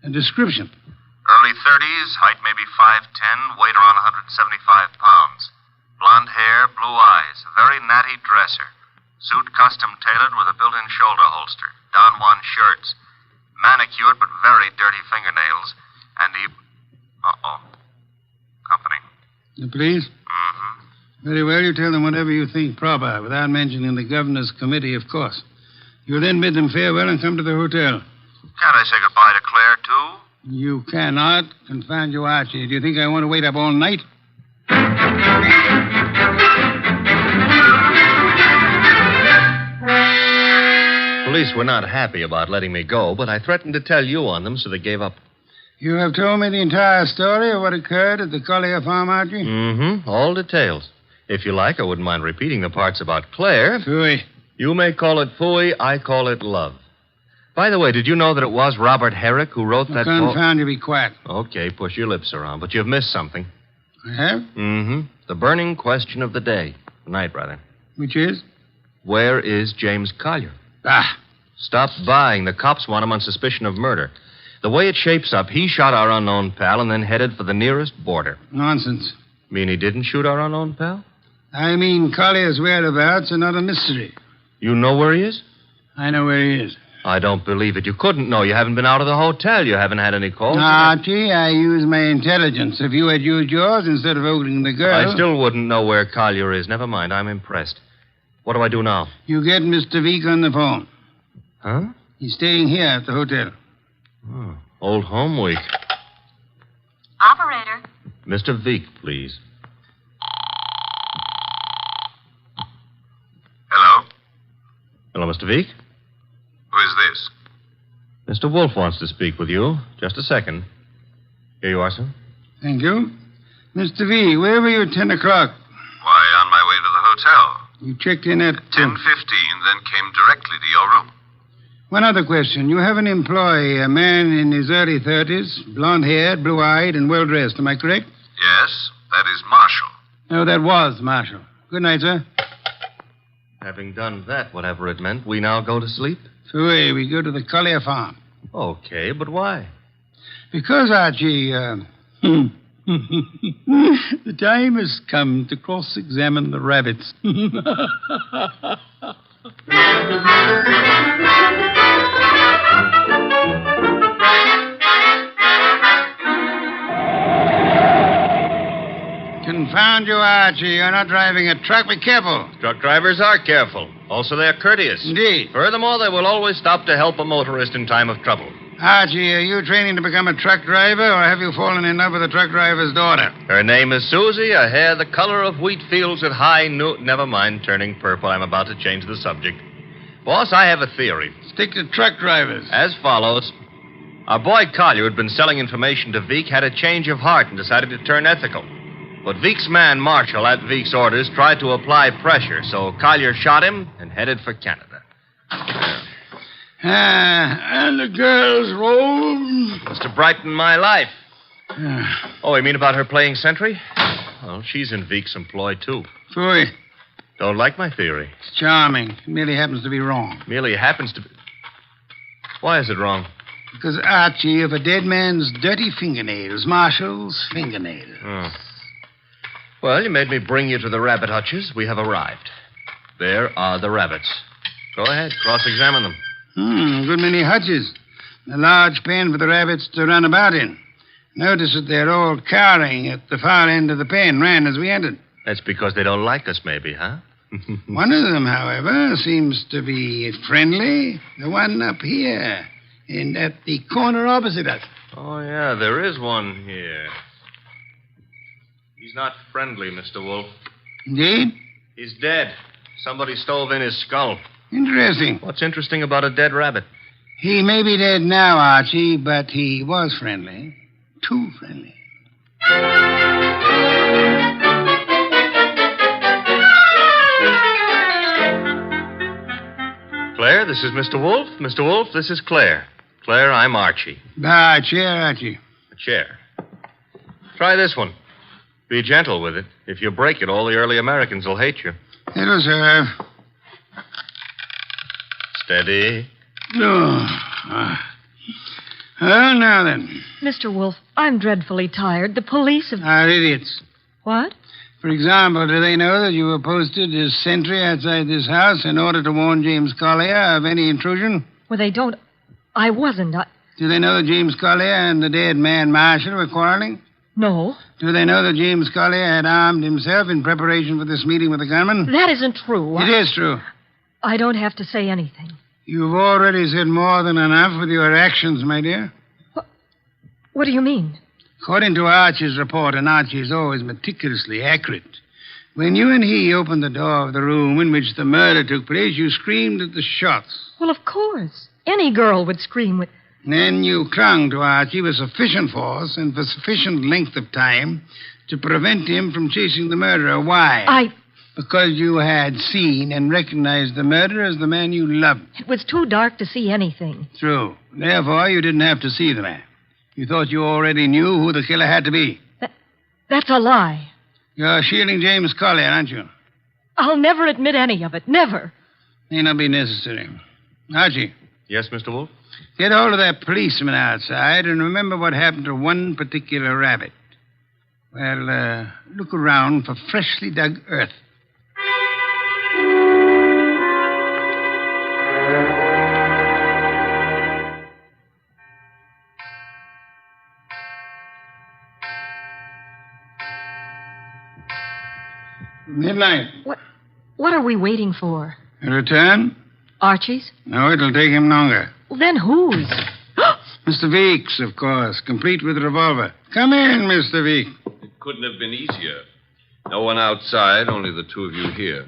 A description. Early 30s, height maybe 5'10", weight around 175 pounds. Blonde hair, blue eyes, a very natty dresser. Suit custom tailored with a built-in shoulder holster. Don Juan shirts. Manicured but very dirty fingernails. And he... Uh-oh. Company. The police? Mm-hmm. Very well, you tell them whatever you think proper, without mentioning the governor's committee, of course. You'll then bid them farewell and come to the hotel. Can't I say goodbye to Claire, too? You cannot. Confound you, Archie. Do you think I want to wait up all night? Police were not happy about letting me go, but I threatened to tell you on them, so they gave up. You have told me the entire story of what occurred at the Collier farm, Archie? Mm-hmm. All details. If you like, I wouldn't mind repeating the parts about Claire. Phooey. You may call it phooey, I call it love. By the way, did you know that it was Robert Herrick who wrote that poem? Confound you, be quiet. Okay, push your lips around, but you've missed something. I have? Mm-hmm. The burning question of the day. Night, rather. Which is? Where is James Collier? Ah. Stop buying. The cops want him on suspicion of murder. The way it shapes up, he shot our unknown pal and then headed for the nearest border. Nonsense. Mean he didn't shoot our unknown pal? I mean, Collier's whereabouts are not a mystery. You know where he is? I know where he is. I don't believe it. You couldn't know. You haven't been out of the hotel. You haven't had any calls. Archie, I use my intelligence. If you had used yours instead of holding the girl... I still wouldn't know where Collier is. Never mind. I'm impressed. What do I do now? You get Mr. Veek on the phone. Huh? He's staying here at the hotel. Oh, old home week. Operator. Mr. Veek, please. Hello? Hello, Mr. Veek. Who is this? Mr. Wolfe wants to speak with you. Just a second. Here you are, sir. Thank you. Mr. V, where were you at 10 o'clock? Why, on my way to the hotel. You checked in at... 10:15, then came directly to your room. One other question. You have an employee, a man in his early 30s, blonde-haired, blue-eyed, and well-dressed. Am I correct? Yes, that is Marshall. No, that was Marshall. Good night, sir. Having done that, whatever it meant, we now go to sleep? Phooey, we go to the Collier farm. Okay, but why? Because, Archie, the time has come to cross-examine the rabbits. Confound you, Archie. You're not driving a truck. Be careful. Truck drivers are careful. Also, they're courteous. Indeed. Furthermore, they will always stop to help a motorist in time of trouble. Archie, are you training to become a truck driver, or have you fallen in love with a truck driver's daughter? Her name is Susie, a hair the color of wheat fields at high noon. Never mind turning purple. I'm about to change the subject. Boss, I have a theory. Stick to truck drivers. As follows. Our boy Collier, who'd been selling information to Veek, had a change of heart and decided to turn ethical. But Veek's man, Marshall, at Veek's orders, tried to apply pressure, so Collier shot him and headed for Canada. And the girl's role? Was to brighten my life. Oh, you mean about her playing sentry? Well, she's in Veek's employ, too. Phooey. Don't like my theory. It's charming. It merely happens to be wrong. Merely happens to be... Why is it wrong? Because, Archie, of a dead man's dirty fingernails, Marshall's fingernails. Oh. Well, you made me bring you to the rabbit hutches. We have arrived. There are the rabbits. Go ahead, cross-examine them. Good many hutches. A large pen for the rabbits to run about in. Notice that they're all cowering at the far end of the pen, ran as we entered. That's because they don't like us, maybe, huh? One of them, however, seems to be friendly. The one up here, and at the corner opposite us. Oh, yeah, there is one here. He's not friendly, Mr. Wolfe. Indeed? He's dead. Somebody stove in his skull. Interesting. What's interesting about a dead rabbit? He may be dead now, Archie, but he was friendly. Too friendly. Claire, this is Mr. Wolfe. Mr. Wolfe, this is Claire. Claire, I'm Archie. Chair, Archie. A chair. Try this one. Be gentle with it. If you break it, all the early Americans will hate you. It'll serve. Steady. Well, now then. Mr. Wolfe, I'm dreadfully tired. The police have... Are idiots. What? For example, do they know that you were posted as sentry outside this house in order to warn James Collier of any intrusion? Well, they don't... I wasn't. Do they know that James Collier and the dead man Marshall were quarreling? No. Do they know that James Collier had armed himself in preparation for this meeting with the gunman? That isn't true. It is true. I don't have to say anything. You've already said more than enough with your actions, my dear. What do you mean? According to Archie's report, and Archie is always meticulously accurate, when you and he opened the door of the room in which the murder took place, you screamed at the shots. Well, of course. Any girl would scream with... Then you clung to Archie with sufficient force and for sufficient length of time to prevent him from chasing the murderer. Why? Because you had seen and recognized the murderer as the man you loved. It was too dark to see anything. True. Therefore, you didn't have to see the man. You thought you already knew who the killer had to be. That's a lie. You're shielding James Collier, aren't you? I'll never admit any of it. Never. May not be necessary. Archie. Yes, Mr. Wolfe? Get hold of that policeman outside and remember what happened to one particular rabbit. Well, look around for freshly dug earth. Midnight. What are we waiting for? A return? Archie's? No, it'll take him longer. Well, then whose? Mr. Veek's, of course, complete with revolver. Come in, Mr. Veek. It couldn't have been easier. No one outside, only the two of you here.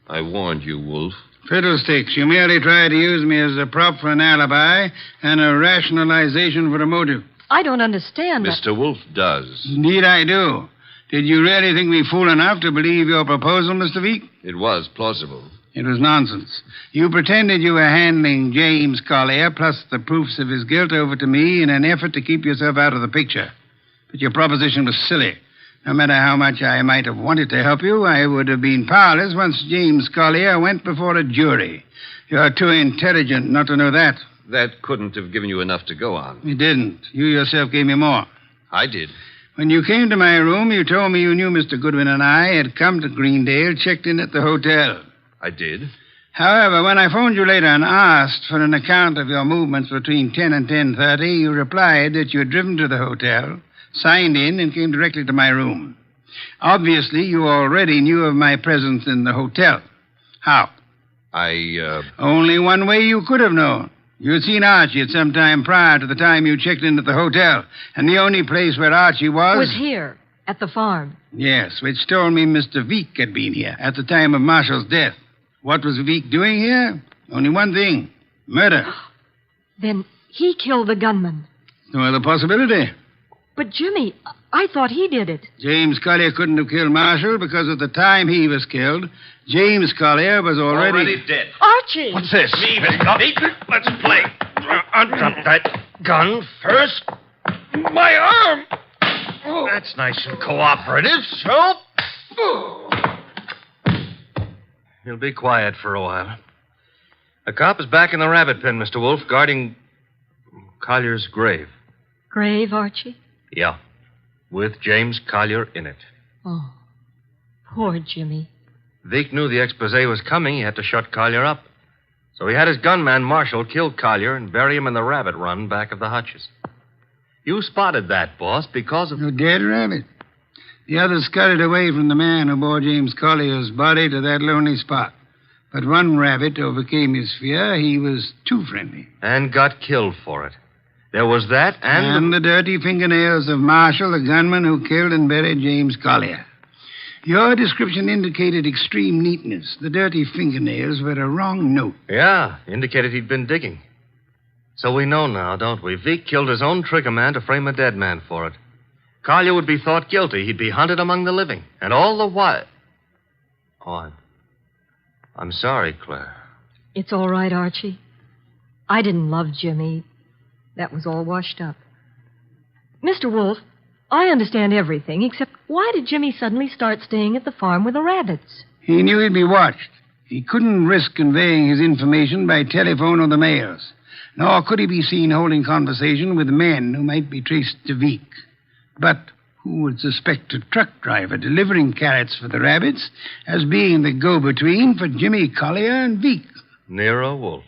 I warned you, Wolfe. Fiddlesticks. You merely tried to use me as a prop for an alibi and a rationalization for a motive. I don't understand. Mr. Wolfe does. Indeed, I do. Did you really think me fool enough to believe your proposal, Mr. Veek? It was plausible. It was nonsense. You pretended you were handing James Collier plus the proofs of his guilt over to me in an effort to keep yourself out of the picture. But your proposition was silly. No matter how much I might have wanted to help you, I would have been powerless once James Collier went before a jury. You're too intelligent not to know that. That couldn't have given you enough to go on. It didn't. You yourself gave me more. I did. When you came to my room, you told me you knew Mr. Goodwin and I had come to Greendale, checked in at the hotel. I did. However, when I phoned you later and asked for an account of your movements between 10 and 10:30, you replied that you had driven to the hotel, signed in, and came directly to my room. Obviously, you already knew of my presence in the hotel. How? Only one way you could have known. You had seen Archie at some time prior to the time you checked in at the hotel, and the only place where Archie was here, at the farm. Yes, which told me Mr. Veek had been here at the time of Marshall's death. What was Veek doing here? Only one thing. Murder. Then he killed the gunman. No other possibility. But, Jimmy, I thought he did it. James Collier couldn't have killed Marshall because at the time he was killed, James Collier was already dead. Archie! What's this? Leave it. Let's play. Undrop that gun first. My arm. That's nice and cooperative, so... You'll be quiet for a while. A cop is back in the rabbit pen, Mr. Wolfe, guarding Collier's grave. Grave, Archie? Yeah, with James Collier in it. Oh, poor Jimmy. Veek knew the expose was coming. He had to shut Collier up. So he had his gunman, Marshall, kill Collier and bury him in the rabbit run back of the hutches. You spotted that, boss, because of... A dead rabbit. The others scurried away from the man who bore James Collier's body to that lonely spot. But one rabbit overcame his fear. He was too friendly. And got killed for it. There was that, And the dirty fingernails of Marshall, the gunman who killed and buried James Collier. Your description indicated extreme neatness. The dirty fingernails were a wrong note. Yeah, indicated he'd been digging. So we know now, don't we? Vic killed his own triggerman to frame a dead man for it. Collier would be thought guilty. He'd be hunted among the living. And all the while... Oh, I'm sorry, Claire. It's all right, Archie. I didn't love Jimmy. That was all washed up. Mr. Wolfe, I understand everything, except why did Jimmy suddenly start staying at the farm with the rabbits? He knew he'd be watched. He couldn't risk conveying his information by telephone or the mails. Nor could he be seen holding conversation with men who might be traced to Vic. But who would suspect a truck driver delivering carrots for the rabbits as being the go-between for Jimmy Collier and Vic? Nero Wolfe.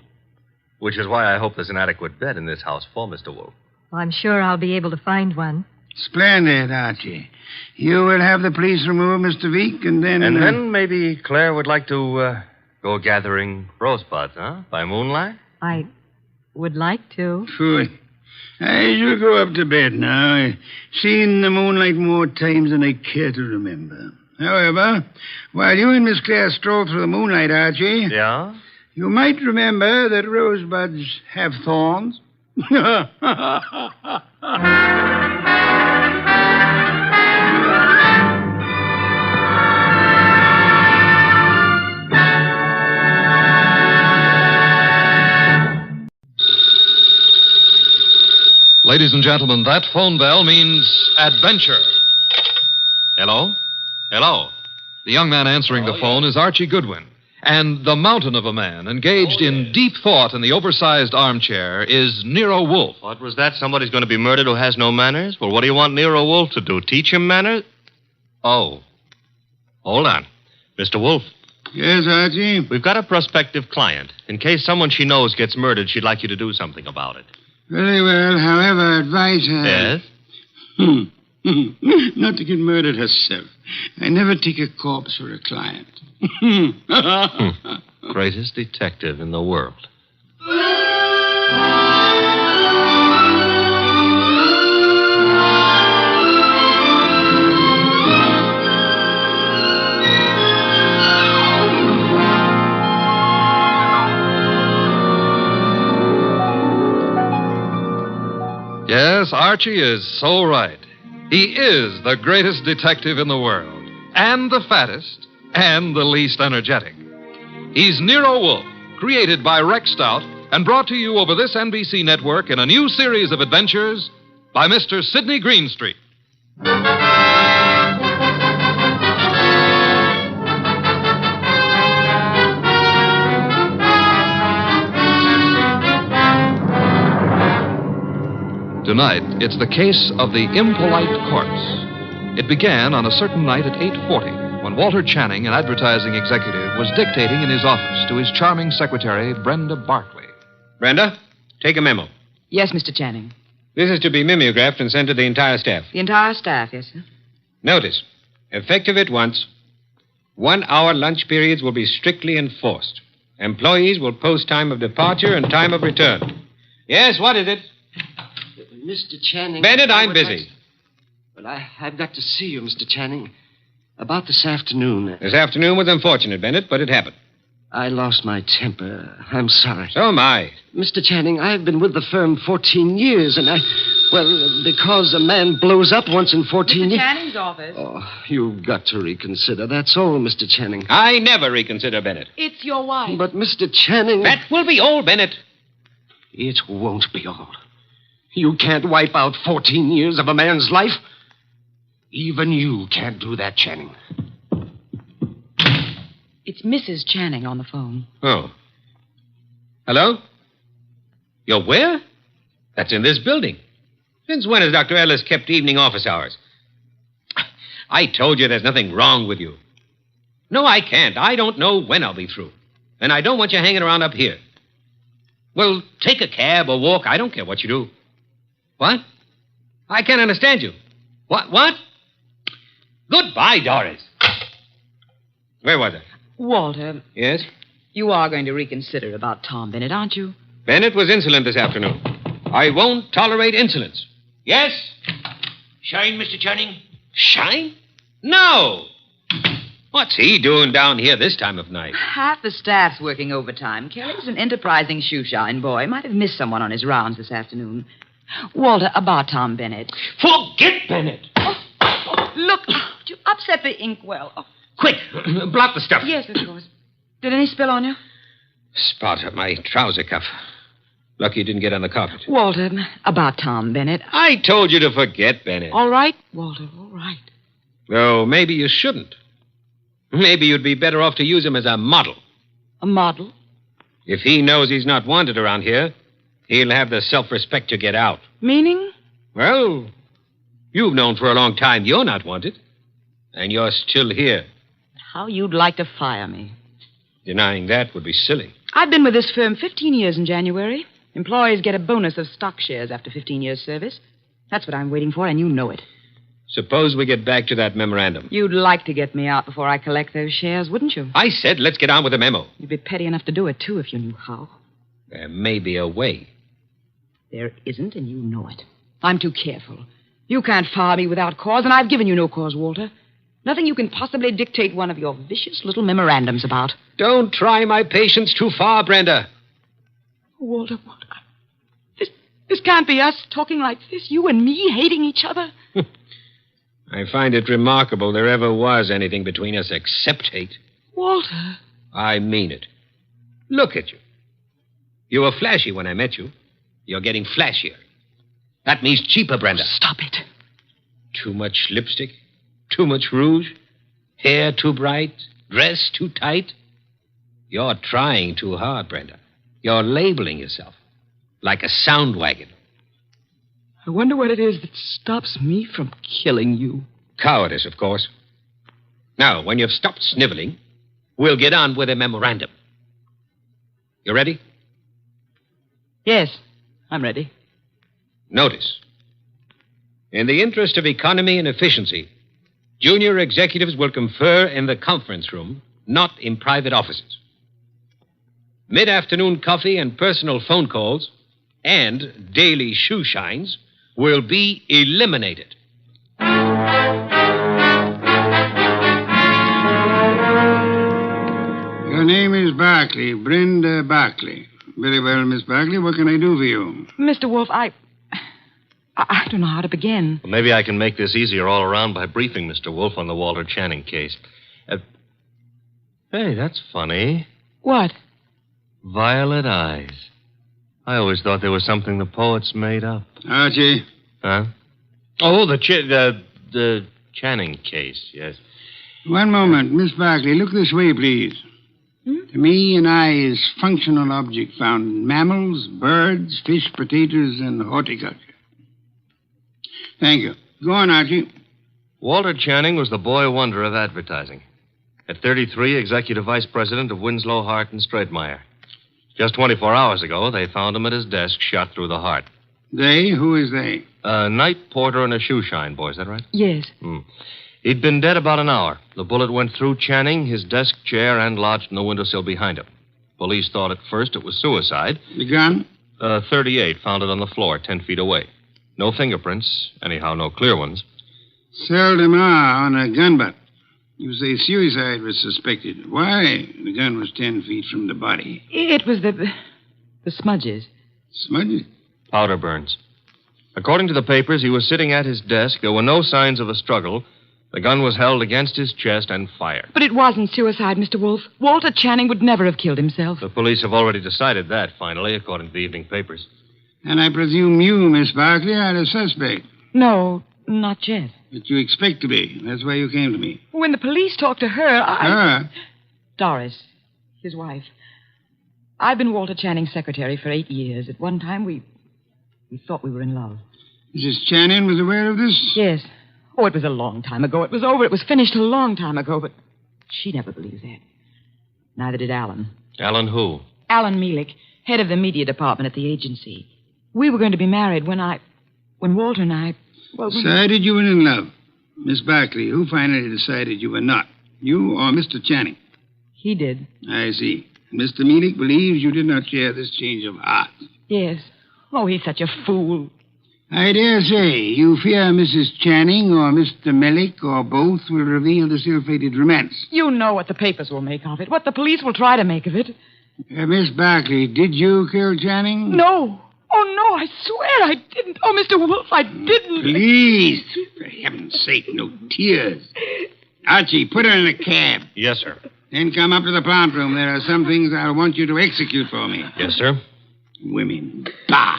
Which is why I hope there's an adequate bed in this house for Mr. Wolfe. I'm sure I'll be able to find one. Splendid, Archie. You will have the police remove Mr. Vic, and then... And then maybe Claire would like to go gathering rosebuds, huh? By moonlight? I would like to. Phew. I shall go up to bed now. I've seen the moonlight more times than I care to remember. However, while you and Miss Claire stroll through the moonlight, Archie... Yeah? You might remember that rosebuds have thorns. Ladies and gentlemen, that phone bell means adventure. Hello? Hello? The young man answering the phone is Archie Goodwin. And the mountain of a man engaged in deep thought in the oversized armchair is Nero Wolfe. What was that? Somebody's going to be murdered who has no manners? Well, what do you want Nero Wolfe to do? Teach him manners? Oh. Hold on. Mr. Wolfe. Yes, Archie? We've got a prospective client. In case someone she knows gets murdered, she'd like you to do something about it. Very well. However, advise her... Yes? Not to get murdered herself. I never take a corpse for a client. Greatest detective in the world. Yes, Archie is so right. He is the greatest detective in the world, and the fattest, and the least energetic. He's Nero Wolfe, created by Rex Stout and brought to you over this NBC network in a new series of adventures by Mr. Sidney Greenstreet. Tonight, it's the case of the Impolite corpse. It began on a certain night at 8:40 when Walter Channing, an advertising executive, was dictating in his office to his charming secretary, Brenda Barkley. Brenda, take a memo. Yes, Mr. Channing. This is to be mimeographed and sent to the entire staff. The entire staff, yes, sir. Notice, effective at once, 1 hour lunch periods will be strictly enforced. Employees will post time of departure and time of return. Yes, what is it? Mr. Channing... Bennett, I'm busy. But I've got to see you, Mr. Channing. About this afternoon. This afternoon was unfortunate, Bennett, but it happened. I lost my temper. I'm sorry. So am I. Mr. Channing, I've been with the firm 14 years, and because a man blows up once in 14 years... Mr. Channing's office. Oh, you've got to reconsider. That's all, Mr. Channing. I never reconsider, Bennett. It's your wife. But, Mr. Channing... That will be all, Bennett. It won't be all. You can't wipe out 14 years of a man's life. Even you can't do that, Channing. It's Mrs. Channing on the phone. Oh. Hello? You're where? That's in this building. Since when has Dr. Ellis kept evening office hours? I told you there's nothing wrong with you. No, I can't. I don't know when I'll be through. And I don't want you hanging around up here. Well, take a cab or walk. I don't care what you do. What? I can't understand you. What? Goodbye, Doris. Where was it? Walter. Yes? You are going to reconsider about Tom Bennett, aren't you? Bennett was insolent this afternoon. I won't tolerate insolence. Yes? Shine, Mr. Channing? Shine? No. What's he doing down here this time of night? Half the staff's working overtime. Kelly's an enterprising shoeshine boy. Might have missed someone on his rounds this afternoon. Walter, about Tom Bennett. Forget Bennett. Look, you upset the inkwell. Oh. Quick, blot the stuff. Yes, of course. Did any spill on you? Spot of my trouser cuff. Lucky you didn't get on the carpet. Walter, about Tom Bennett. I told you to forget Bennett. All right, Walter, all right. Oh, maybe you shouldn't. Maybe you'd be better off to use him as a model. A model? If he knows he's not wanted around here, he'll have the self-respect to get out. Meaning? Well, you've known for a long time you're not wanted. And you're still here. How you'd like to fire me. Denying that would be silly. I've been with this firm 15 years in January. Employees get a bonus of stock shares after 15 years' service. That's what I'm waiting for, and you know it. Suppose we get back to that memorandum. You'd like to get me out before I collect those shares, wouldn't you? I said let's get on with the memo. You'd be petty enough to do it, too, if you knew how. There may be a way. There isn't, and you know it. I'm too careful. You can't fire me without cause, and I've given you no cause, Walter. Nothing you can possibly dictate one of your vicious little memorandums about. Don't try my patience too far, Brenda. Walter, what? This can't be us talking like this, you and me hating each other. I find it remarkable there ever was anything between us except hate. Walter. I mean it. Look at you. You were flashy when I met you. You're getting flashier. That means cheaper, Brenda. Stop it. Too much lipstick? Too much rouge? Hair too bright? Dress too tight? You're trying too hard, Brenda. You're labeling yourself like a sound wagon. I wonder what it is that stops me from killing you. Cowardice, of course. Now, when you've stopped sniveling, we'll get on with a memorandum. You ready? Yes, I'm ready. Notice. In the interest of economy and efficiency, junior executives will confer in the conference room, not in private offices. Mid-afternoon coffee and personal phone calls and daily shoe shines will be eliminated. Your name is Barkley, Brenda Barkley. Very well, Miss Barkley. What can I do for you? Mr. Wolfe, I don't know how to begin. Well, maybe I can make this easier all around by briefing Mr. Wolfe on the Walter Channing case. Hey, that's funny. What? Violet eyes. I always thought they were something the poets made up. Archie? Huh? Oh, the Channing case, yes. One moment. Miss Barkley, look this way, please. To me, an eye is functional object found in mammals, birds, fish, potatoes, and horticulture. Thank you. Go on, Archie. Walter Channing was the boy wonder of advertising. At 33, executive vice president of Winslow, Hart, and Straightmeyer. Just 24 hours ago, they found him at his desk, shot through the heart. They? Who is they? A night porter and a shoeshine boy, is that right? Yes. He'd been dead about an hour. The bullet went through Channing, his desk chair, and lodged in the windowsill behind him. Police thought at first it was suicide. The gun? 38, found it on the floor, 10 feet away. No fingerprints, anyhow, no clear ones. Seldom are on a gun butt. You say suicide was suspected. Why? The gun was 10 feet from the body. It was the smudges. Smudges? Powder burns. According to the papers, he was sitting at his desk. There were no signs of a struggle. The gun was held against his chest and fired. But it wasn't suicide, Mr. Wolfe. Walter Channing would never have killed himself. The police have already decided that, finally, according to the evening papers. And I presume you, Miss Barkley, are a suspect. No, not yet. But you expect to be. That's why you came to me. When the police talked to her, Her? Doris, his wife. I've been Walter Channing's secretary for 8 years. At one time, we thought we were in love. Mrs. Channing was aware of this? Yes. Oh, it was a long time ago. It was over. It was finished a long time ago, but she never believed that. Neither did Alan. Alan who? Alan Mealick, head of the media department at the agency. We were going to be married when Walter and I... Well, Decided you were in love. Miss Barkley, who finally decided you were not? You or Mr. Channing? He did. I see. And Mr. Mealick believes you did not share this change of heart. Yes. Oh, he's such a fool. I dare say you fear Mrs. Channing or Mr. Mellick or both will reveal the ill-fated romance. You know what the papers will make of it, what the police will try to make of it. Miss Barkley, did you kill Channing? No. Oh, no, I swear I didn't. Oh, Mr. Wolfe, I didn't. Please, for heaven's sake, no tears. Archie, put her in a cab. Yes, sir. Then come up to the plant room. There are some things I'll want you to execute for me. Yes, sir. Women. Bah!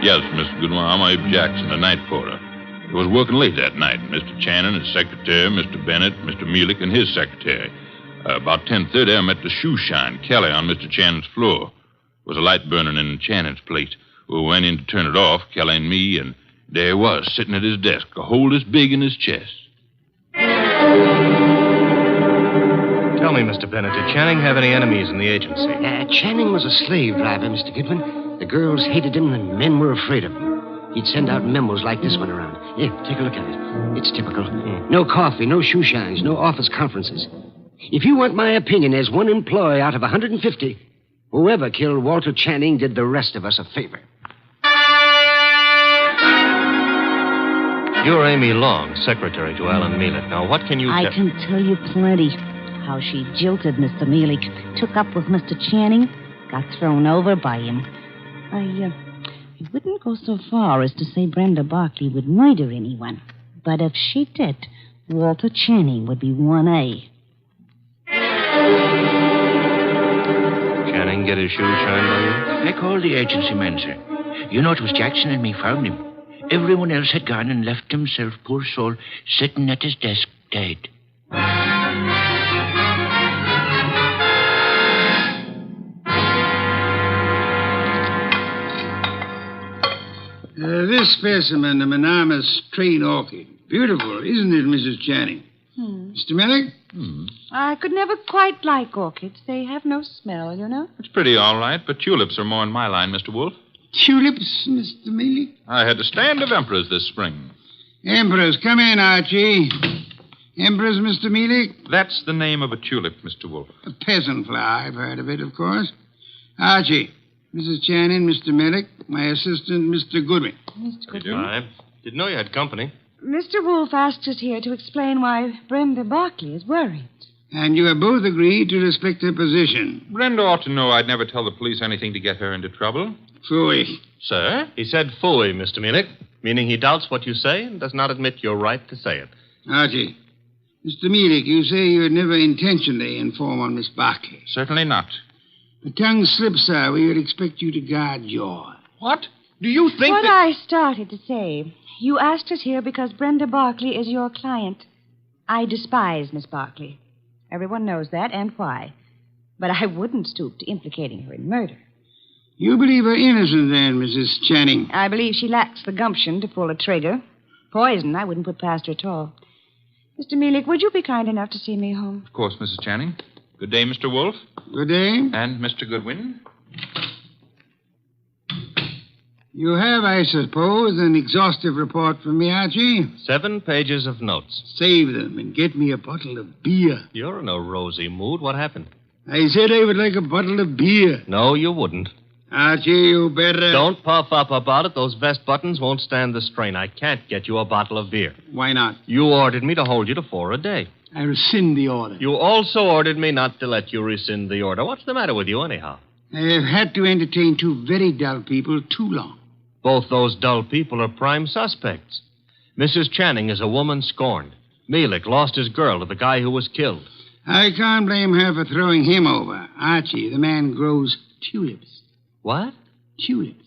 Yes, Mr. Goodwin, I'm Abe Jackson, the night porter. I was working late that night. Mr. Channing, his secretary, Mr. Bennett, Mr. Mealick, and his secretary. About 10:30, I met the shoe shine, Kelly, on Mr. Channing's floor. There was a light burning in Channing's place. We went in to turn it off, Kelly and me, and there he was, sitting at his desk, a hole this big in his chest. Tell me, Mr. Bennett, did Channing have any enemies in the agency? Channing was a slave driver, Mr. Goodwin. The girls hated him, and men were afraid of him. He'd send out memos like this one around. Here, take a look at it. It's typical. No coffee, no shoe shines, no office conferences. If you want my opinion as one employee out of 150, whoever killed Walter Channing did the rest of us a favor. You're Amy Long, secretary to Alan Mealick. Now, what can you I can tell you plenty. How she jilted Mr. Mealick, took up with Mr. Channing, got thrown over by him. I wouldn't go so far as to say Brenda Barkley would murder anyone. But if she did, Walter Channing would be 1A. Channing get his shoes shined by you? I called the agency man, sir. You know, it was Jackson and me found him. Everyone else had gone and left himself, poor soul, sitting at his desk, dead. This specimen, the monogamous train orchid. Beautiful, isn't it, Mrs. Channing? Mr. Mellick? I could never quite like orchids. They have no smell, you know. It's pretty all right, but tulips are more in my line, Mr. Wolfe. Tulips, Mr. Mealick? I had a stand of emperors this spring. Emperors, come in, Archie. Emperors, Mr. Mealick? That's the name of a tulip, Mr. Wolfe. A peasant flower. I've heard of it, of course. Archie, Mrs. Channing, Mr. Mellick, my assistant, Mr. Goodwin. Mr. Goodwin? I didn't know you had company. Mr. Wolfe asked us here to explain why Brenda Barkley is worried. And you have both agreed to respect her position. Brenda ought to know I'd never tell the police anything to get her into trouble. Phooey. Sir? He said phooey, Mr. Mealick, meaning he doubts what you say and does not admit your right to say it. Archie, Mr. Mealick, you say you would never intentionally inform on Miss Barkley. Certainly not. The tongue slips, sir. We would expect you to guard yours. What? Do you think what I started to say. You asked us here because Brenda Barkley is your client. I despise Miss Barkley. Everyone knows that, and why. But I wouldn't stoop to implicating her in murder. You believe her innocent, then, Mrs. Channing? I believe she lacks the gumption to pull a trigger. Poison, I wouldn't put past her at all. Mr. Mealick, would you be kind enough to see me home? Of course, Mrs. Channing. Good day, Mr. Wolfe. Good day. And Mr. Goodwin. You have, I suppose, an exhaustive report from me, Archie? 7 pages of notes. Save them and get me a bottle of beer. You're in a rosy mood. What happened? I said I would like a bottle of beer. No, you wouldn't. Archie, you better... Don't puff up about it. Those vest buttons won't stand the strain. I can't get you a bottle of beer. Why not? You ordered me to hold you to 4 a day. I rescind the order. You also ordered me not to let you rescind the order. What's the matter with you, anyhow? I have had to entertain 2 very dull people too long. Both those dull people are prime suspects. Mrs. Channing is a woman scorned. Mealick lost his girl to the guy who was killed. I can't blame her for throwing him over. Archie, the man grows tulips. What? Tulips.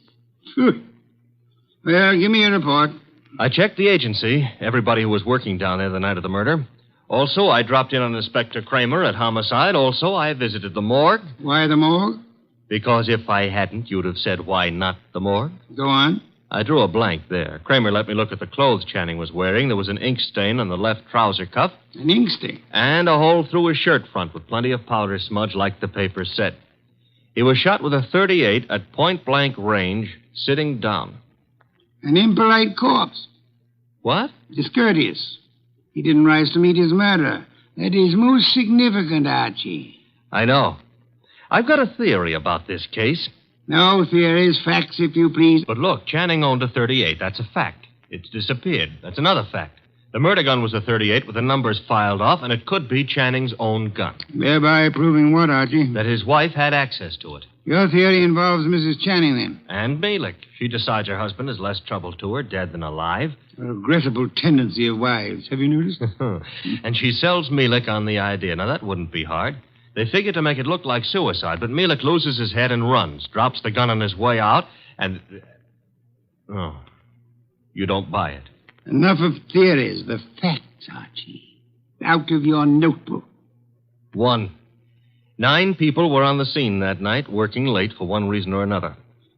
Well, give me a report. I checked the agency, everybody who was working down there the night of the murder. Also, I dropped in on Inspector Kramer at homicide. Also, I visited the morgue. Why the morgue? Because if I hadn't, you'd have said, why not the morgue? Go on. I drew a blank there. Kramer let me look at the clothes Channing was wearing. There was an ink stain on the left trouser cuff. An ink stain? And a hole through his shirt front with plenty of powder smudge like the paper said. He was shot with a .38 at point-blank range, sitting down. An impolite corpse. What? Discourteous. He didn't rise to meet his murderer. That is most significant, Archie. I know. I've got a theory about this case. No theories, facts, if you please. But look, Channing owned a 38. That's a fact. It's disappeared. That's another fact. The murder gun was a 38 with the numbers filed off, and it could be Channing's own gun. Thereby proving what, Archie? That his wife had access to it. Your theory involves Mrs. Channing, then? And Malik. She decides her husband is less trouble to her, dead than alive. A regrettable tendency of wives. Have you noticed? And she sells Malik on the idea. Now, that wouldn't be hard. They figure to make it look like suicide, but Malik loses his head and runs, drops the gun on his way out, and... Oh, you don't buy it. Enough of theories. The facts, Archie. Out of your notebook. 1. 9 people were on the scene that night, working late for one reason or another.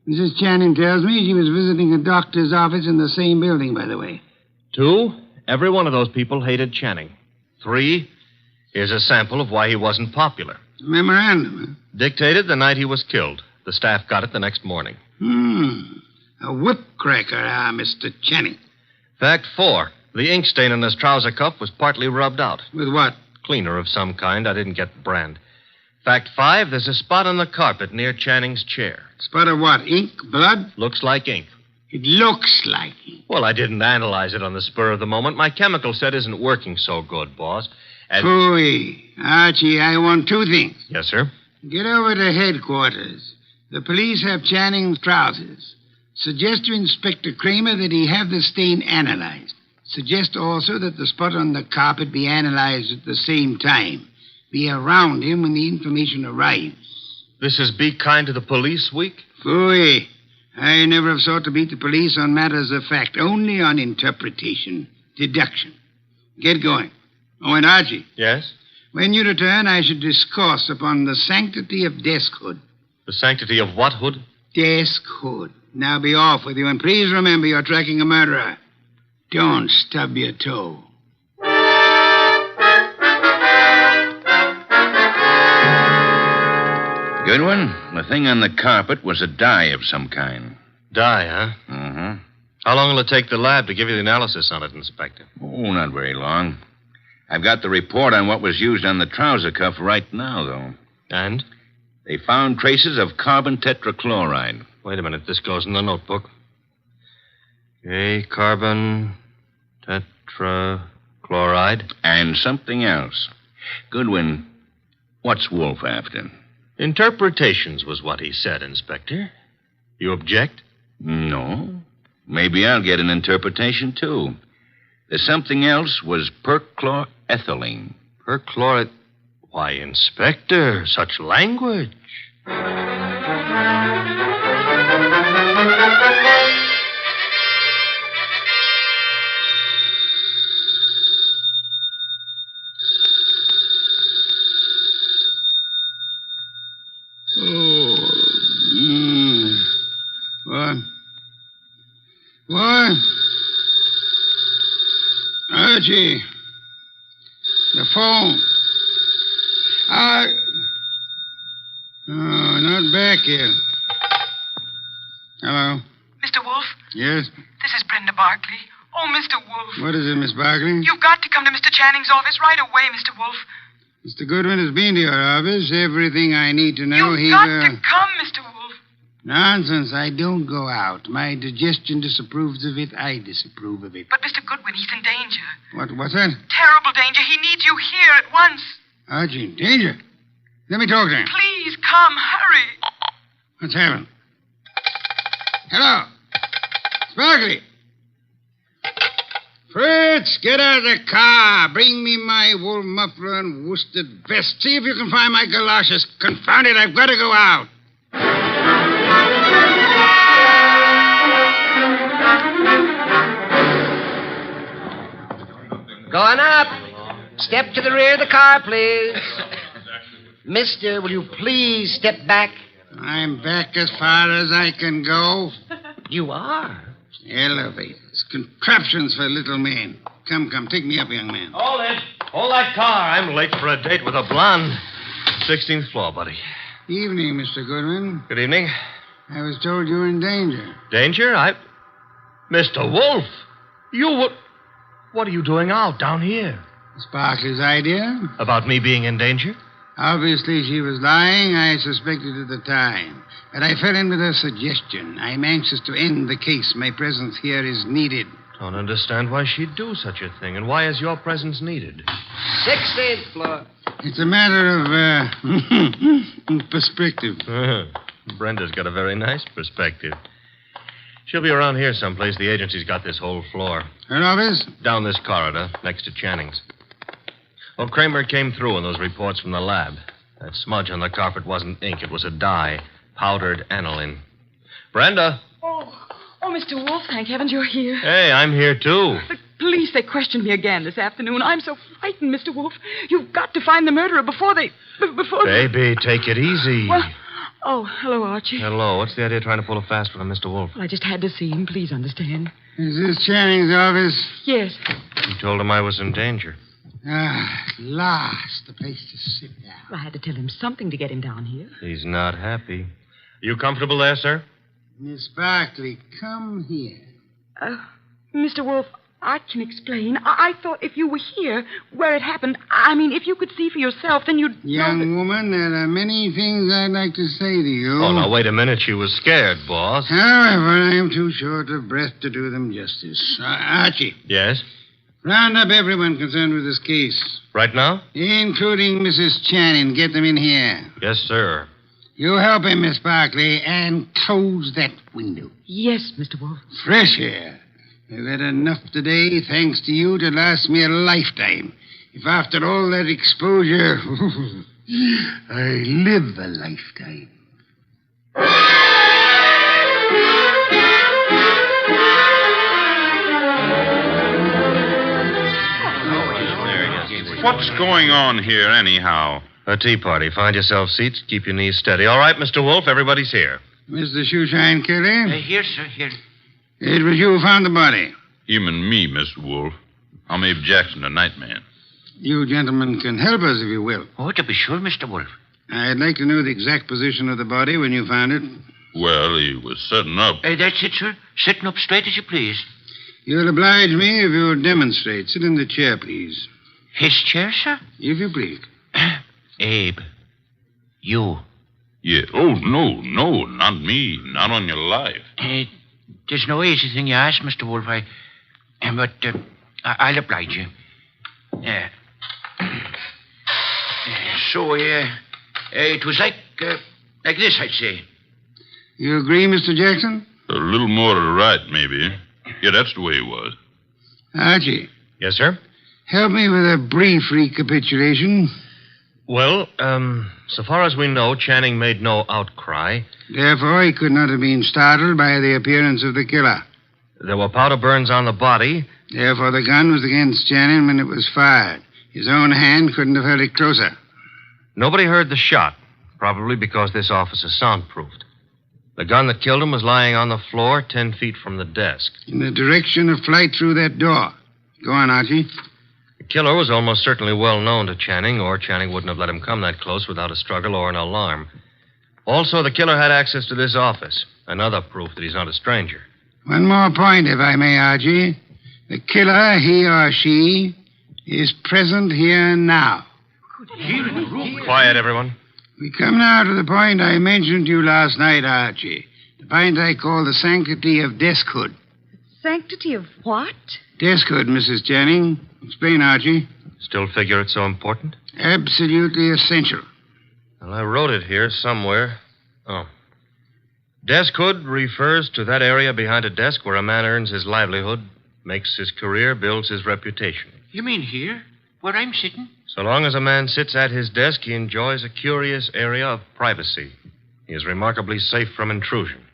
Mrs. Channing tells me she was visiting a doctor's office in the same building, by the way. 2. Every one of those people hated Channing. 3. Here's a sample of why he wasn't popular. Memorandum, Dictated the night he was killed. The staff got it the next morning. A whip cracker, Mr. Channing. Fact 4. The ink stain on his trouser cuff was partly rubbed out. With what? Cleaner of some kind. I didn't get the brand. Fact 5. There's a spot on the carpet near Channing's chair. Spot of what? Ink? Blood? Looks like ink. It looks like ink. Well, I didn't analyze it on the spur of the moment. My chemical set isn't working so good, boss. And... Phooey. Archie, I want 2 things. Yes, sir? Get over to headquarters. The police have Channing's trousers. Suggest to Inspector Kramer that he have the stain analyzed. Suggest also that the spot on the carpet be analyzed at the same time. Be around him when the information arrives. This is Be Kind to the Police Week? Phooey. I never have sought to beat the police on matters of fact, only on interpretation, deduction. Get going. Oh, and Archie. Yes? When you return, I should discourse upon the sanctity of deskhood. The sanctity of what hood? Deskhood. Now be off with you, and please remember you're tracking a murderer. Don't stub your toe. Goodwin, the thing on the carpet was a dye of some kind. Dye, huh? Mm-hmm. How long will it take the lab to give you the analysis on it, Inspector? Oh, not very long. I've got the report on what was used on the trouser cuff right now, though. And? They found traces of carbon tetrachloride. Wait a minute. This goes in the notebook. Okay, carbon tetrachloride. And something else. Goodwin, what's Wolfe after? Interpretations was what he said, Inspector. You object? No. Maybe I'll get an interpretation, too. The something else was perchlorethylene. Perchloreth... Why, Inspector, such language. What? Archie. The phone. Oh, not back yet. Hello. Mr. Wolfe? Yes? This is Brenda Barkley. Oh, Mr. Wolfe. What is it, Miss Barkley? You've got to come to Mr. Channing's office right away, Mr. Wolfe. Mr. Goodwin has been to your office. Everything I need to know. You've got to come, Mr. Wolfe. Nonsense. I don't go out. My digestion disapproves of it. I disapprove of it. But, Mr. Goodwin, he's in danger. What's that? Terrible danger. He needs you here at once. Archie, in danger? Let me talk to him. Please come. Hurry. What's happened? Hello. Sparkly. Fritz, get out of the car. Bring me my wool muffler and worsted vest. See if you can find my galoshes. Confound it, I've got to go out. Going up. Step to the rear of the car, please. Mister, will you please step back? I'm back as far as I can go. You are? Elevators, contraptions for little men. Come, take me up, young man. Hold it. Hold that car. I'm late for a date with a blonde. 16th floor, buddy. Evening, Mr. Goodwin. Good evening. I was told you were in danger. Danger? Mr. Wolfe, what are you doing out down here? Sparkley's idea. About me being in danger? Obviously, she was lying. I suspected at the time. But I fell in with her suggestion. I'm anxious to end the case. My presence here is needed. Don't understand why she'd do such a thing, and why is your presence needed? 16th floor. It's a matter of, perspective. Brenda's got a very nice perspective. She'll be around here someplace. The agency's got this whole floor. Her office? Down this corridor, next to Channing's. Well, Kramer came through in those reports from the lab. That smudge on the carpet wasn't ink. It was a dye. Powdered aniline. Brenda! Oh, Mr. Wolfe, thank heavens you're here. Hey, I'm here, too. The police, they questioned me again this afternoon. I'm so frightened, Mr. Wolfe. You've got to find the murderer before they... Baby, take it easy. Well, hello, Archie. Hello. What's the idea of trying to pull a fast one on Mr. Wolfe? Well, I just had to see him. Please understand. Is this Channing's office? Yes. You told him I was in danger. At last, the place to sit down. Well, I had to tell him something to get him down here. He's not happy. You comfortable there, sir? Miss Barkley, come here. Mr. Wolfe, I can explain. I thought if you were here, where it happened, I mean, if you could see for yourself, then you'd Young woman, there are many things I'd like to say to you. Oh, now, wait a minute. She was scared, boss. However, I am too short of breath to do them justice. Archie. Yes? Round up everyone concerned with this case. Right now? Including Mrs. Channing. Get them in here. Yes, sir. You help him, Miss Barkley, and close that window. Yes, Mr. Wolfe. Fresh air. I've had enough today, thanks to you, to last me a lifetime. If after all that exposure, I live a lifetime. What's going on here, anyhow? A tea party. Find yourself seats. Keep your knees steady. All right, Mr. Wolfe, everybody's here. Mr. Shoeshine Kelly? Here, sir, here. It was you who found the body. Him and me, Mr. Wolfe. I'm Abe Jackson, the night man. You gentlemen can help us if you will. Oh, to be sure, Mr. Wolfe. I'd like to know the exact position of the body when you found it. Well, he was sitting up. That's it, sir. Sitting up straight as you please. You'll oblige me if you'll demonstrate. Sit in the chair, please. His chair, sir? If you please. Abe, you. Yeah. Oh, no, not me. Not on your life. There's no easy thing you ask, Mr. Wolfe. I'll oblige you. It was like this, I'd say. You agree, Mr. Jackson? A little more to the right, maybe. Yeah, that's the way it was. Archie. Yes, sir? Help me with a brief recapitulation. Well, so far as we know, Channing made no outcry. Therefore, he could not have been startled by the appearance of the killer. There were powder burns on the body. Therefore, the gun was against Channing when it was fired. His own hand couldn't have held it closer. Nobody heard the shot, probably because this office is soundproofed. The gun that killed him was lying on the floor 10 feet from the desk. In the direction of flight through that door. Go on, Archie. The killer was almost certainly well known to Channing, or Channing wouldn't have let him come that close without a struggle or an alarm. Also, the killer had access to this office. Another proof that he's not a stranger. One more point, if I may, Archie. The killer, he or she, is present here now. Here in the room. Quiet, everyone. We come now to the point I mentioned to you last night, Archie. The point I call the sanctity of deskhood. Sanctity of what? Deskhood, Mrs. Channing. Explain, Archie. Still figure it's so important? Absolutely essential. Well, I wrote it here somewhere. Oh. Deskhood refers to that area behind a desk where a man earns his livelihood, makes his career, builds his reputation. You mean here, where I'm sitting? So long as a man sits at his desk, he enjoys a curious area of privacy. He is remarkably safe from intrusion.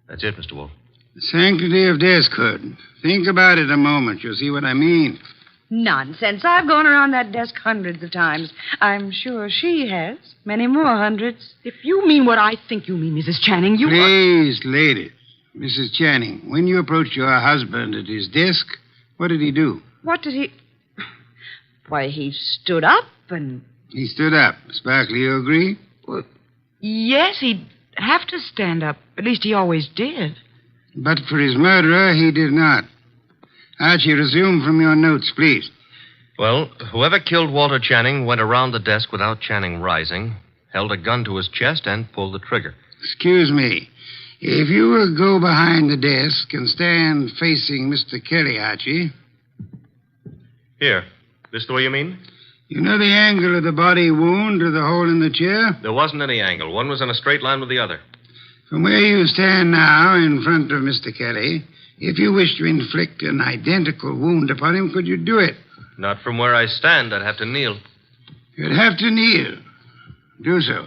That's it, Mr. Wolfe. The sanctity of deskhood. Think about it a moment. You'll see what I mean. Nonsense. I've gone around that desk hundreds of times. I'm sure she has. Many more hundreds. If you mean what I think you mean, Mrs. Channing, you... Please, ladies. Mrs. Channing, when you approached your husband at his desk, what did he do? What did he... Why, he stood up and... He stood up. Sparkly, you agree? Well, yes, he'd have to stand up. At least he always did. But for his murderer, he did not. Archie, resume from your notes, please. Well, whoever killed Walter Channing went around the desk without Channing rising, held a gun to his chest, and pulled the trigger. Excuse me. If you will go behind the desk and stand facing Mr. Kelly, Archie. Here. This the way you mean? You know the angle of the body wound to the hole in the chair? There wasn't any angle. One was in a straight line with the other. From where you stand now in front of Mr. Kelly, if you wish to inflict an identical wound upon him, could you do it? Not from where I stand. I'd have to kneel. You'd have to kneel. Do so.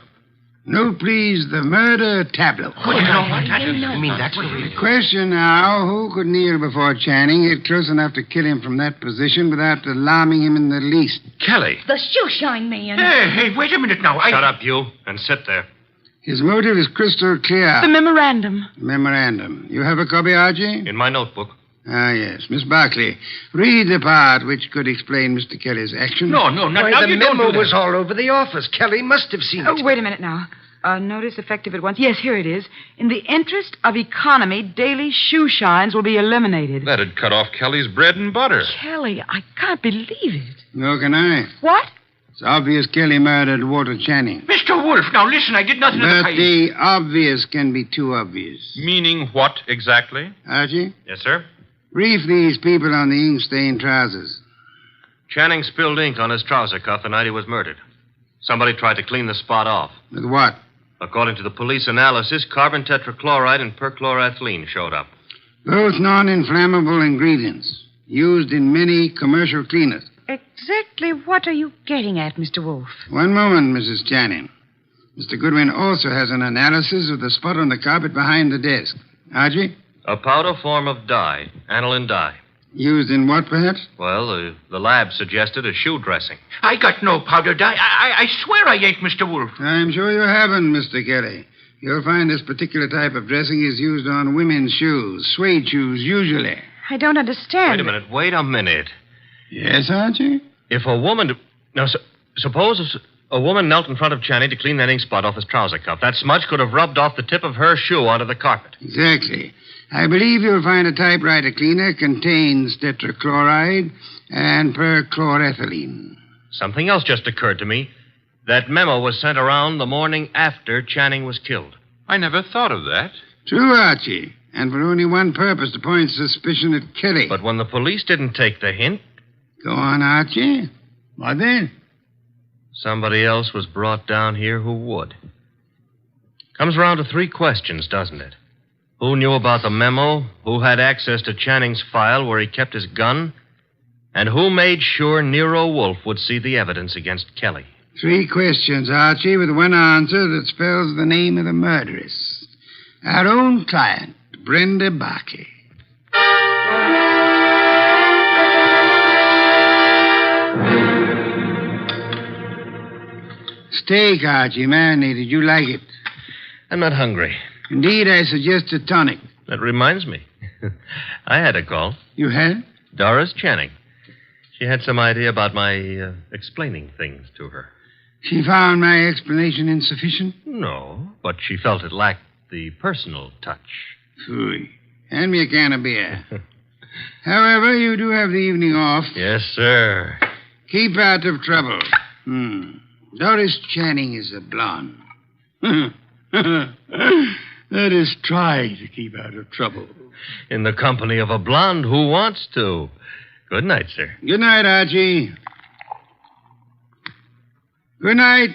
Note, please, the murder tableau. You mean that's what The question now, who could kneel before Channing, get close enough to kill him from that position without alarming him in the least? Kelly. The shoeshine man. Hey, wait a minute now. Shut up, you, and sit there. His motive is crystal clear. The memorandum. Memorandum. You have a copy, Archie? In my notebook. Ah, yes. Miss Barclay, read the part which could explain Mr. Kelly's action. No, not now. The You don't memo do that. was all over the office. Kelly must have seen it. Wait a minute now. Notice effective at once. Yes, here it is. In the interest of economy, daily shoe shines will be eliminated. That'd cut off Kelly's bread and butter. Kelly, I can't believe it. Nor can I. What? It's obvious Kelly murdered Walter Channing. Mr. Wolfe, now listen, I did nothing of the But kind. the obvious can be too obvious. Meaning what exactly? Archie, Yes, sir? brief these people on the ink-stained trousers. Channing spilled ink on his trouser cuff the night he was murdered. Somebody tried to clean the spot off. With what? According to the police analysis, carbon tetrachloride and perchloroethylene showed up. Both non-inflammable ingredients used in many commercial cleaners. Exactly what are you getting at, Mr. Wolfe? One moment, Mrs. Channing. Mr. Goodwin also has an analysis of the spot on the carpet behind the desk. Archie? A powder form of dye, aniline dye. Used in what, perhaps? Well, the lab suggested a shoe dressing. I got no powder dye. I swear I ain't, Mr. Wolfe. I'm sure you haven't, Mr. Kelly. You'll find this particular type of dressing is used on women's shoes, suede shoes, usually. I don't understand. Wait a minute. Yes, Archie? If a woman... Now, suppose a woman knelt in front of Channing to clean that ink spot off his trouser cuff. That smudge could have rubbed off the tip of her shoe onto the carpet. Exactly. I believe you'll find a typewriter cleaner contains tetrachloride and perchloroethylene. Something else just occurred to me. That memo was sent around the morning after Channing was killed. I never thought of that. True, Archie. And for only one purpose, to point suspicion at Kelly. But when the police didn't take the hint... Go on, Archie. What then? Somebody else was brought down here who would. Comes around to three questions, doesn't it? Who knew about the memo? Who had access to Channing's file where he kept his gun? And who made sure Nero Wolfe would see the evidence against Kelly? Three questions, Archie, with one answer that spells the name of the murderess. Our own client, Brenda Barkley. Steak, Archie, marinated. You like it? I'm not hungry. Indeed, I suggest a tonic. That reminds me. I had a call. You had? Doris Channing. She had some idea about my explaining things to her. She found my explanation insufficient? No, but she felt it lacked the personal touch. Phooey. Hand me a can of beer. However, you do have the evening off. Yes, sir. Keep out of trouble. Doris Channing is a blonde. That is, try to keep out of trouble. In the company of a blonde who wants to. Good night, sir. Good night, Archie. Good night.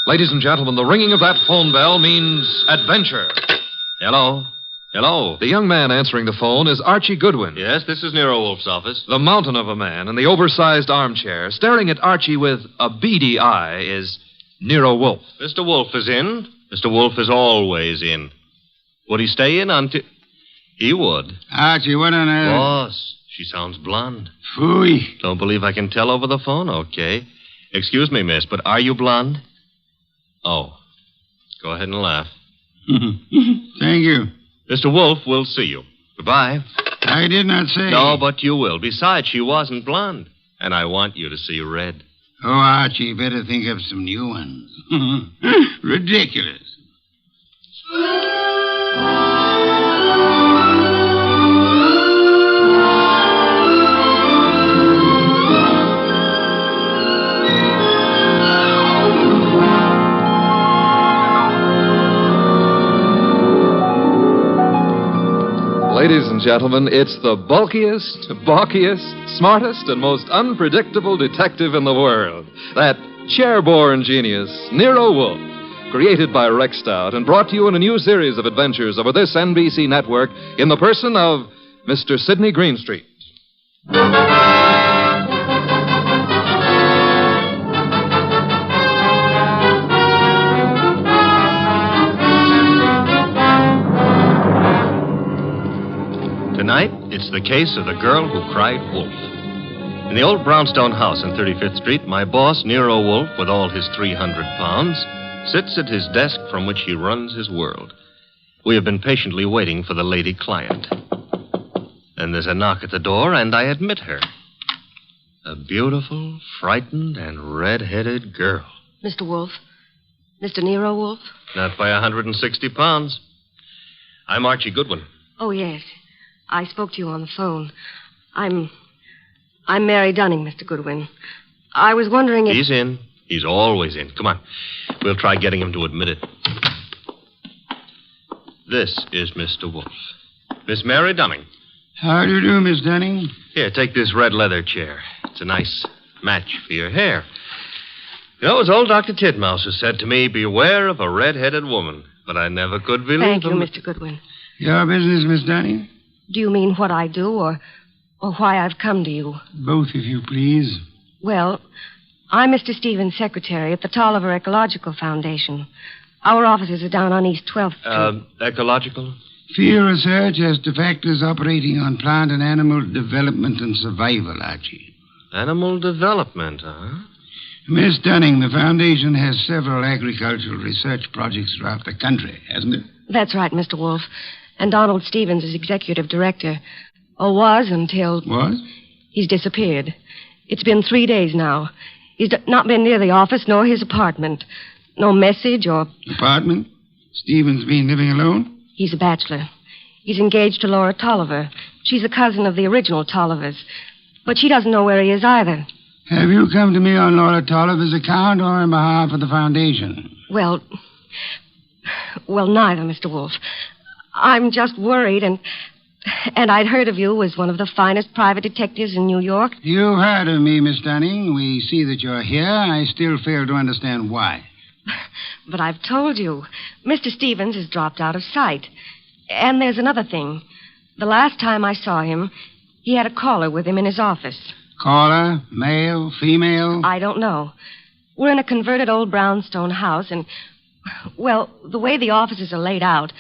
Ladies and gentlemen, the ringing of that phone bell means adventure. Hello? Hello? The young man answering the phone is Archie Goodwin. Yes, this is Nero Wolfe's office. The mountain of a man in the oversized armchair, staring at Archie with a beady eye, is Nero Wolfe. Mr. Wolfe is in. Mr. Wolfe is always in. Would he stay in until... He would. Archie, what on earth? Boss, she sounds blonde. Phooey. Don't believe I can tell over the phone? Okay. Excuse me, miss, but are you blonde? Oh. Go ahead and laugh. Thank you. Mr. Wolfe, we'll see you. Goodbye. I did not say. No, but you will. Besides, she wasn't blonde. And I want you to see red. Oh, Archie, better think of some new ones. Ridiculous. Ladies and gentlemen, it's the bulkiest, balkiest, smartest, and most unpredictable detective in the world. That chair-born genius, Nero Wolfe, created by Rex Stout and brought to you in a new series of adventures over this NBC network in the person of Mr. Sidney Greenstreet. Tonight, it's the case of the girl who cried wolf. In the old brownstone house on 35th Street, my boss, Nero Wolfe, with all his 300 pounds, sits at his desk from which he runs his world. We have been patiently waiting for the lady client. Then there's a knock at the door, and I admit her. A beautiful, frightened, and red-headed girl. Mr. Wolfe? Mr. Nero Wolfe? Not by 160 pounds. I'm Archie Goodwin. Oh, yes. I spoke to you on the phone. I'm Mary Dunning, Mr. Goodwin. I was wondering if... He's in. He's always in. Come on. We'll try getting him to admit it. This is Mr. Wolfe. Miss Mary Dunning. How do you do, Miss Dunning? Here, take this red leather chair. It's a nice match for your hair. You know, as old Dr. Titmouse has said to me, beware of a red-headed woman. But I never could believe Thank you, him. Mr. Goodwin. Your business, Miss Dunning? Do you mean what I do or why I've come to you? Both, if you please. Well, I'm Mr. Stevens' secretary at the Tolliver Ecological Foundation. Our offices are down on East 12th Street. Ecological? Field research as to factors operating on plant and animal development and survival, Archie. Animal development, huh? Miss Dunning, the foundation has several agricultural research projects throughout the country, hasn't it? That's right, Mr. Wolfe. And Donald Stevens is executive director. Or was until... Was? He's disappeared. It's been 3 days now. He's not been near the office nor his apartment. No message or... Apartment? Stevens been living alone? He's a bachelor. He's engaged to Laura Tolliver. She's a cousin of the original Tollivers. But she doesn't know where he is either. Have you come to me on Laura Tolliver's account or on behalf of the foundation? Well, neither, Mr. Wolfe. I'm just worried, and I'd heard of you as one of the finest private detectives in New York. You've heard of me, Miss Dunning. We see that you're here. I still fail to understand why. But I've told you. Mr. Stevens has dropped out of sight. And there's another thing. The last time I saw him, he had a caller with him in his office. Caller? Male? Female? I don't know. We're in a converted old brownstone house, and, well, the way the offices are laid out,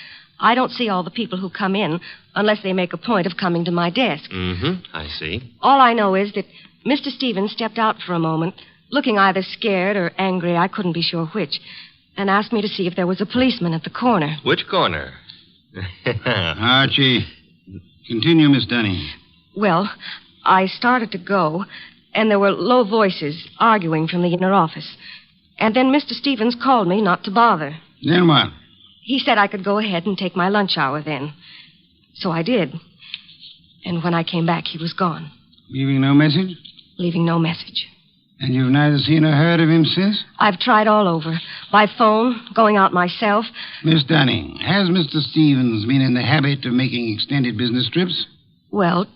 I don't see all the people who come in unless they make a point of coming to my desk. Mm-hmm. I see. All I know is that Mr. Stevens stepped out for a moment, looking either scared or angry, I couldn't be sure which, and asked me to see if there was a policeman at the corner. Which corner? Archie, continue, Miss Dunning. Well, I started to go, and there were low voices arguing from the inner office. And then Mr. Stevens called me not to bother. Then what? He said I could go ahead and take my lunch hour then. So I did. And when I came back, he was gone. Leaving no message? Leaving no message. And you've neither seen or heard of him since? I've tried all over. By phone, going out myself. Miss Dunning, has Mr. Stevens been in the habit of making extended business trips? Well,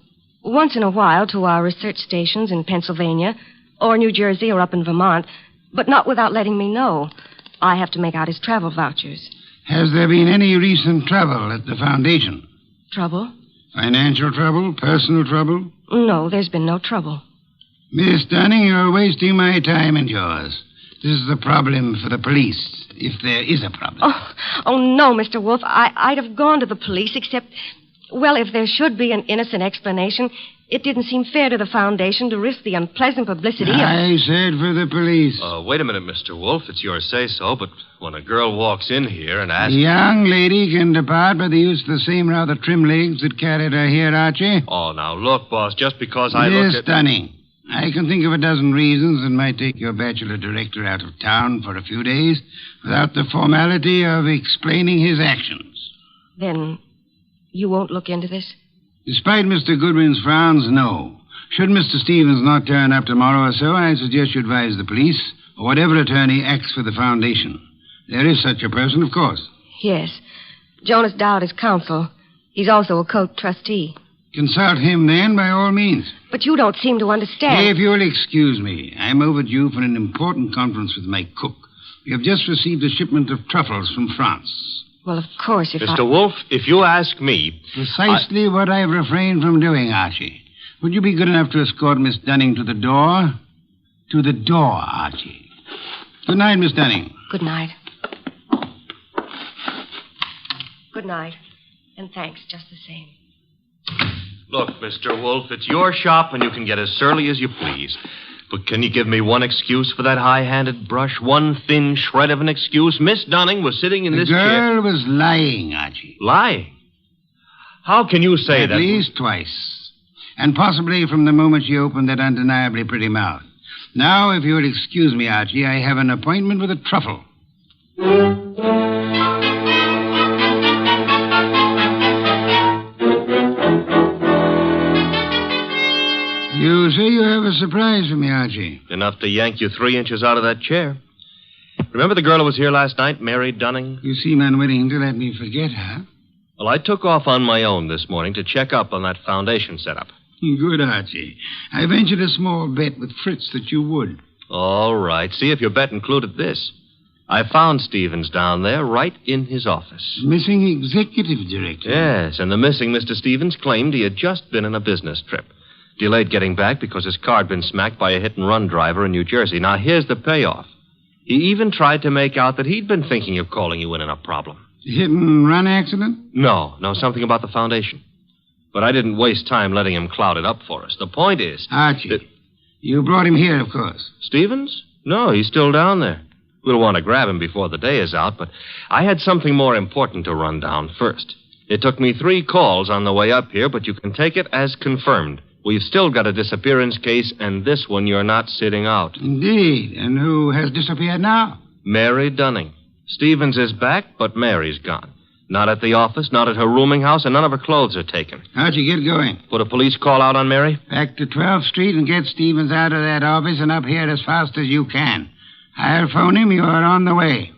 once in a while to our research stations in Pennsylvania, or New Jersey, or up in Vermont, but not without letting me know. I have to make out his travel vouchers. Has there been any recent trouble at the foundation? Trouble? Financial trouble? Personal trouble? No, there's been no trouble. Miss Dunning, you're wasting my time and yours. This is a problem for the police, if there is a problem. Oh no, Mr. Wolfe. I'd have gone to the police, except, well, if there should be an innocent explanation, It didn't seem fair to the Foundation to risk the unpleasant publicity of... I said for the police. Wait a minute, Mr. Wolfe. It's your say-so, but when a girl walks in here and asks... The young lady can depart by the use of the same rather trim legs that carried her here, Archie. Oh, now, look, boss, just because I Miss look at... Dunning, I can think of a dozen reasons that might take your bachelor director out of town for a few days without the formality of explaining his actions. Then you won't look into this? Despite Mr. Goodwin's frowns, no. Should Mr. Stevens not turn up tomorrow or so, I suggest you advise the police or whatever attorney acts for the Foundation. There is such a person, of course. Yes. Jonas Dowd is counsel. He's also a cult trustee. Consult him, then, by all means. But you don't seem to understand. If you'll excuse me, I'm overdue for an important conference with my cook. We have just received a shipment of truffles from France. Well, of course, if Mr. Wolfe, if you ask me... Precisely what I've refrained from doing, Archie. Would you be good enough to escort Miss Dunning to the door? To the door, Archie. Good night, Miss Dunning. Good night. Good night. And thanks, just the same. Look, Mr. Wolfe, it's your shop and you can get as surly as you please. But can you give me one excuse for that high-handed brush? One thin shred of an excuse? Miss Dunning was sitting in this chair... The girl was lying, Archie. Lying? How can you say that? At least twice. And possibly from the moment she opened that undeniably pretty mouth. Now, if you'll excuse me, Archie, I have an appointment with a truffle. You say you have a surprise for me, Archie. Enough to yank you 3 inches out of that chair. Remember the girl who was here last night, Mary Dunning? You seem unwilling to let me forget her. Well, I took off on my own this morning to check up on that Foundation setup. Good, Archie. I ventured a small bet with Fritz that you would. All right. See if your bet included this. I found Stevens down there right in his office. Missing executive director. Yes, and the missing Mr. Stevens claimed he had just been on a business trip. Delayed getting back because his car had been smacked by a hit-and-run driver in New Jersey. Now, here's the payoff. He even tried to make out that he'd been thinking of calling you in on a problem. Hit-and-run accident? No, something about the Foundation. But I didn't waste time letting him cloud it up for us. The point is... Archie, you brought him here, of course. Stevens? No, he's still down there. We'll want to grab him before the day is out, but I had something more important to run down first. It took me 3 calls on the way up here, but you can take it as confirmed. We've still got a disappearance case, and this one you're not sitting out. Indeed. And who has disappeared now? Mary Dunning. Stevens is back, but Mary's gone. Not at the office, not at her rooming house, and none of her clothes are taken. How'd you get going? Put a police call out on Mary? Back to 12th Street and get Stevens out of that office and up here as fast as you can. I'll phone him. You're on the way.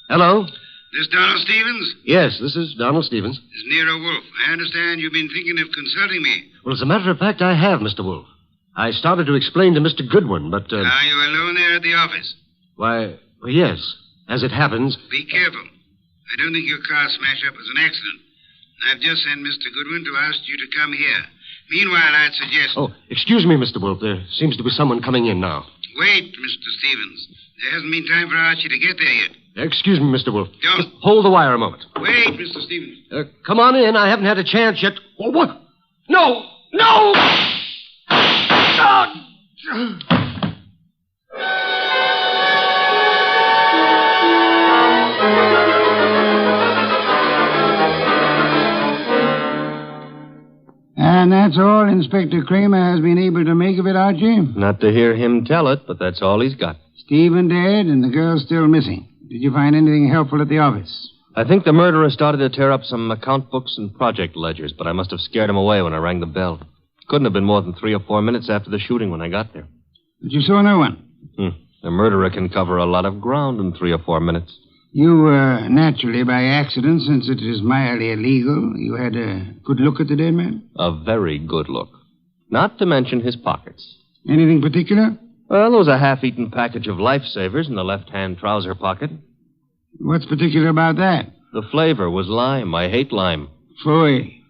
Hello? This Donald Stevens? Yes, this is Donald Stevens. This is Nero Wolfe. I understand you've been thinking of consulting me. Well, as a matter of fact, I have, Mr. Wolfe. I started to explain to Mr. Goodwin, but... Are you alone there at the office? Why, well, yes. As it happens... Be careful. I don't think your car smash-up was an accident. I've just sent Mr. Goodwin to ask you to come here. Meanwhile, I'd suggest... Oh, excuse me, Mr. Wolfe. There seems to be someone coming in now. Wait, Mr. Stevens. There hasn't been time for Archie to get there yet. Excuse me, Mr. Wolfe. Don't. Just hold the wire a moment. Wait, Mr. Stevens. Come on in. I haven't had a chance yet. Oh, what? No! No! And that's all Inspector Kramer has been able to make of it, Archie? Not to hear him tell it, but that's all he's got. Stephen dead and the girl still missing. Did you find anything helpful at the office? I think the murderer started to tear up some account books and project ledgers, but I must have scared him away when I rang the bell. Couldn't have been more than 3 or 4 minutes after the shooting when I got there. But you saw no one? The murderer can cover a lot of ground in 3 or 4 minutes. You, naturally by accident, since it is mildly illegal, you had a good look at the dead man? A very good look. Not to mention his pockets. Anything particular? Well, there was a half-eaten package of lifesavers in the left-hand trouser pocket. What's particular about that? The flavor was lime. I hate lime. Phooey.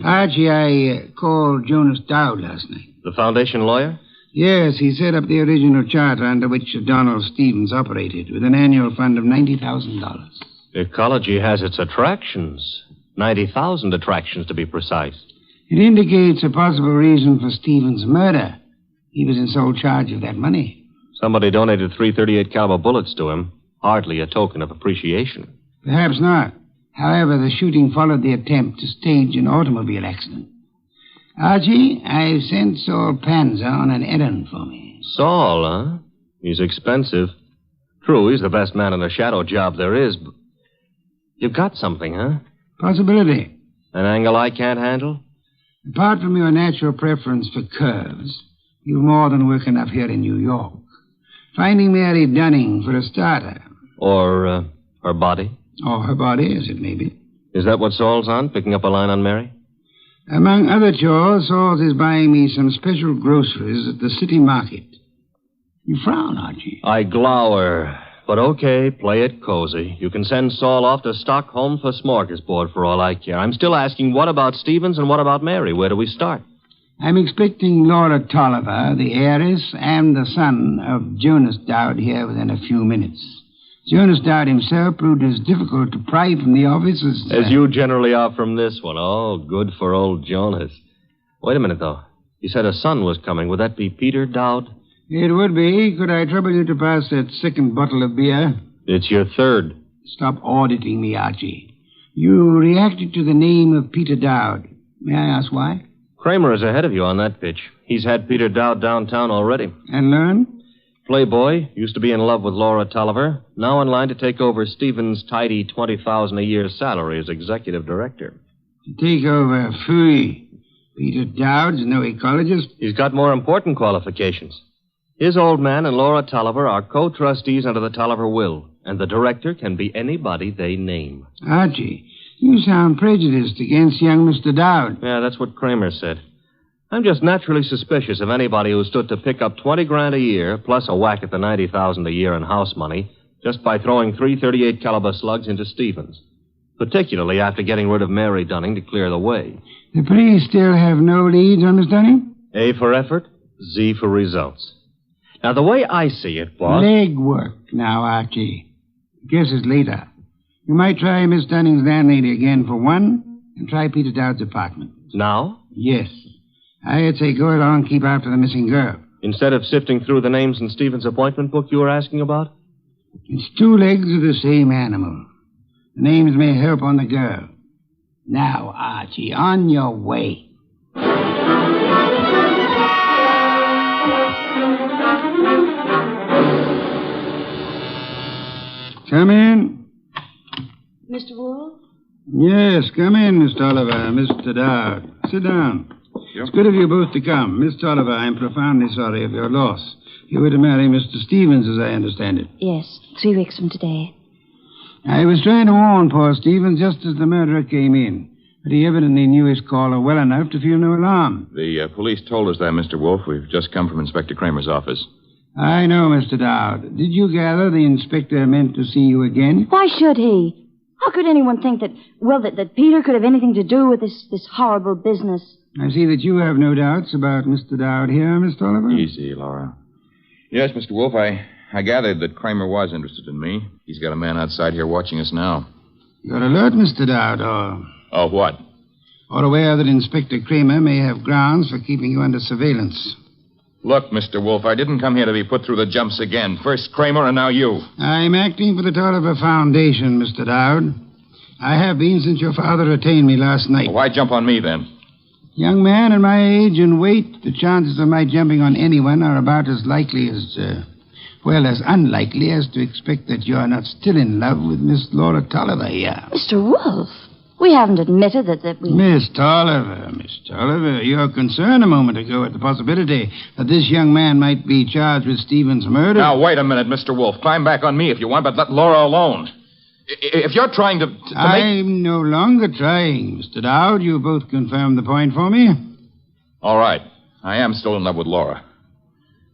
Archie, I called Jonas Dowd last night. The Foundation lawyer? Yes, he set up the original charter under which Donald Stevens operated, with an annual fund of $90,000. Ecology has its attractions. 90,000 attractions, to be precise. It indicates a possible reason for Stevens' murder. He was in sole charge of that money. Somebody donated 338 caliber bullets to him. Hardly a token of appreciation. Perhaps not. However, the shooting followed the attempt to stage an automobile accident. Archie, I've sent Saul Panza on an errand for me. Saul, huh? He's expensive. True, he's the best man in a shadow job there is, but... You've got something, huh? Possibility. An angle I can't handle? Apart from your natural preference for curves, you've more than work enough here in New York. Finding Mary Dunning, for a starter. Or, her body? Or her body, as it may be. Is that what Saul's on, picking up a line on Mary? Among other chores, Saul is buying me some special groceries at the city market. You frown, Archie. I glower. But okay, play it cozy. You can send Saul off to Stockholm for smorgasbord for all I care. I'm still asking, what about Stevens and what about Mary? Where do we start? I'm expecting Laura Tolliver, the heiress, and the son of Jonas Dowd here within a few minutes. Jonas Dowd himself proved as difficult to pry from the office as... As you generally are from this one. Oh, good for old Jonas. Wait a minute, though. You said a son was coming. Would that be Peter Dowd? It would be. Could I trouble you to pass that second bottle of beer? It's your third. Stop auditing me, Archie. You reacted to the name of Peter Dowd. May I ask why? Kramer is ahead of you on that pitch. He's had Peter Dowd downtown already. And learned? Playboy, used to be in love with Laura Tolliver, now in line to take over Stevens' tidy $20,000 a year salary as executive director. To take over, phooey. Peter Dowd's no ecologist. He's got more important qualifications. His old man and Laura Tolliver are co-trustees under the Tolliver will, and the director can be anybody they name. Archie, you sound prejudiced against young Mr. Dowd. Yeah, that's what Kramer said. I'm just naturally suspicious of anybody who stood to pick up $20,000 a year, plus a whack at the $90,000 a year in house money, just by throwing 338 caliber slugs into Stevens. Particularly after getting rid of Mary Dunning to clear the way. The police still have no leads on Miss Dunning? A for effort, Z for results. Now, the way I see it, boss... Legwork now, Archie. Guesses later. You might try Miss Dunning's landlady again for one, and try Peter Dowd's apartment. Now? Yes. I'd say go along and keep after the missing girl. Instead of sifting through the names in Stevens' appointment book you were asking about? It's two legs of the same animal. The names may help on the girl. Now, Archie, on your way. Come in. Mr. Wolfe? Yes, come in, Miss Tolliver, Mr. Dowd. Sit down. Yep. It's good of you both to come. Miss Tolliver, I'm profoundly sorry of your loss. You were to marry Mr. Stevens, as I understand it. Yes, 3 weeks from today. I was trying to warn poor Stevens just as the murderer came in. But he evidently knew his caller well enough to feel no alarm. The police told us that, Mr. Wolfe. We've just come from Inspector Kramer's office. I know, Mr. Dowd. Did you gather the inspector meant to see you again? Why should he? How could anyone think that Peter could have anything to do with this horrible business? I see that you have no doubts about Mr. Dowd here, Miss Tolliver. Easy, Laura. Yes, Mr. Wolfe, I gathered that Kramer was interested in me. He's got a man outside here watching us now. You're alert, Mr. Dowd, or... Oh, what? Or aware that Inspector Kramer may have grounds for keeping you under surveillance. Look, Mr. Wolfe, I didn't come here to be put through the jumps again. First Kramer and now you. I'm acting for the Tolliver Foundation, Mr. Dowd. I have been since your father retained me last night. Well, why jump on me, then? Young man at my age and weight, the chances of my jumping on anyone are about as likely as, as unlikely as to expect that you're not still in love with Miss Laura Tolliver here. Mr. Wolfe, we haven't admitted that we... Miss Tolliver, you were concerned a moment ago at the possibility that this young man might be charged with Stevens' murder. Now, wait a minute, Mr. Wolfe. Climb back on me if you want, but let Laura alone. If you're trying to make... I'm no longer trying, Mr. Dowd. You both confirmed the point for me. All right. I am still in love with Laura.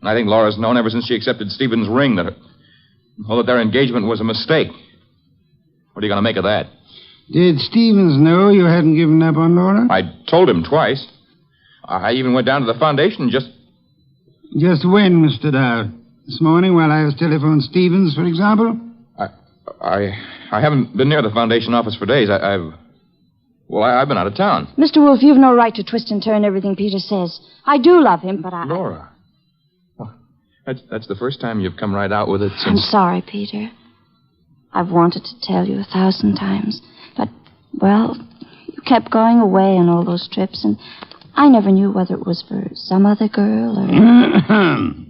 And I think Laura's known ever since she accepted Stevens' ring that their engagement was a mistake. What are you going to make of that? Did Stevens know you hadn't given up on Laura? I told him twice. I even went down to the foundation just... Just when, Mr. Dowd? This morning while I was telephoning Stevens, for example? I haven't been near the foundation office for days. I've been out of town. Mr. Wolfe, you've no right to twist and turn everything Peter says. I do love him, but I... Laura. Oh, that's the first time you've come right out with it since... I'm sorry, Peter. I've wanted to tell you 1,000 times. But, well, you kept going away on all those trips, and I never knew whether it was for some other girl or...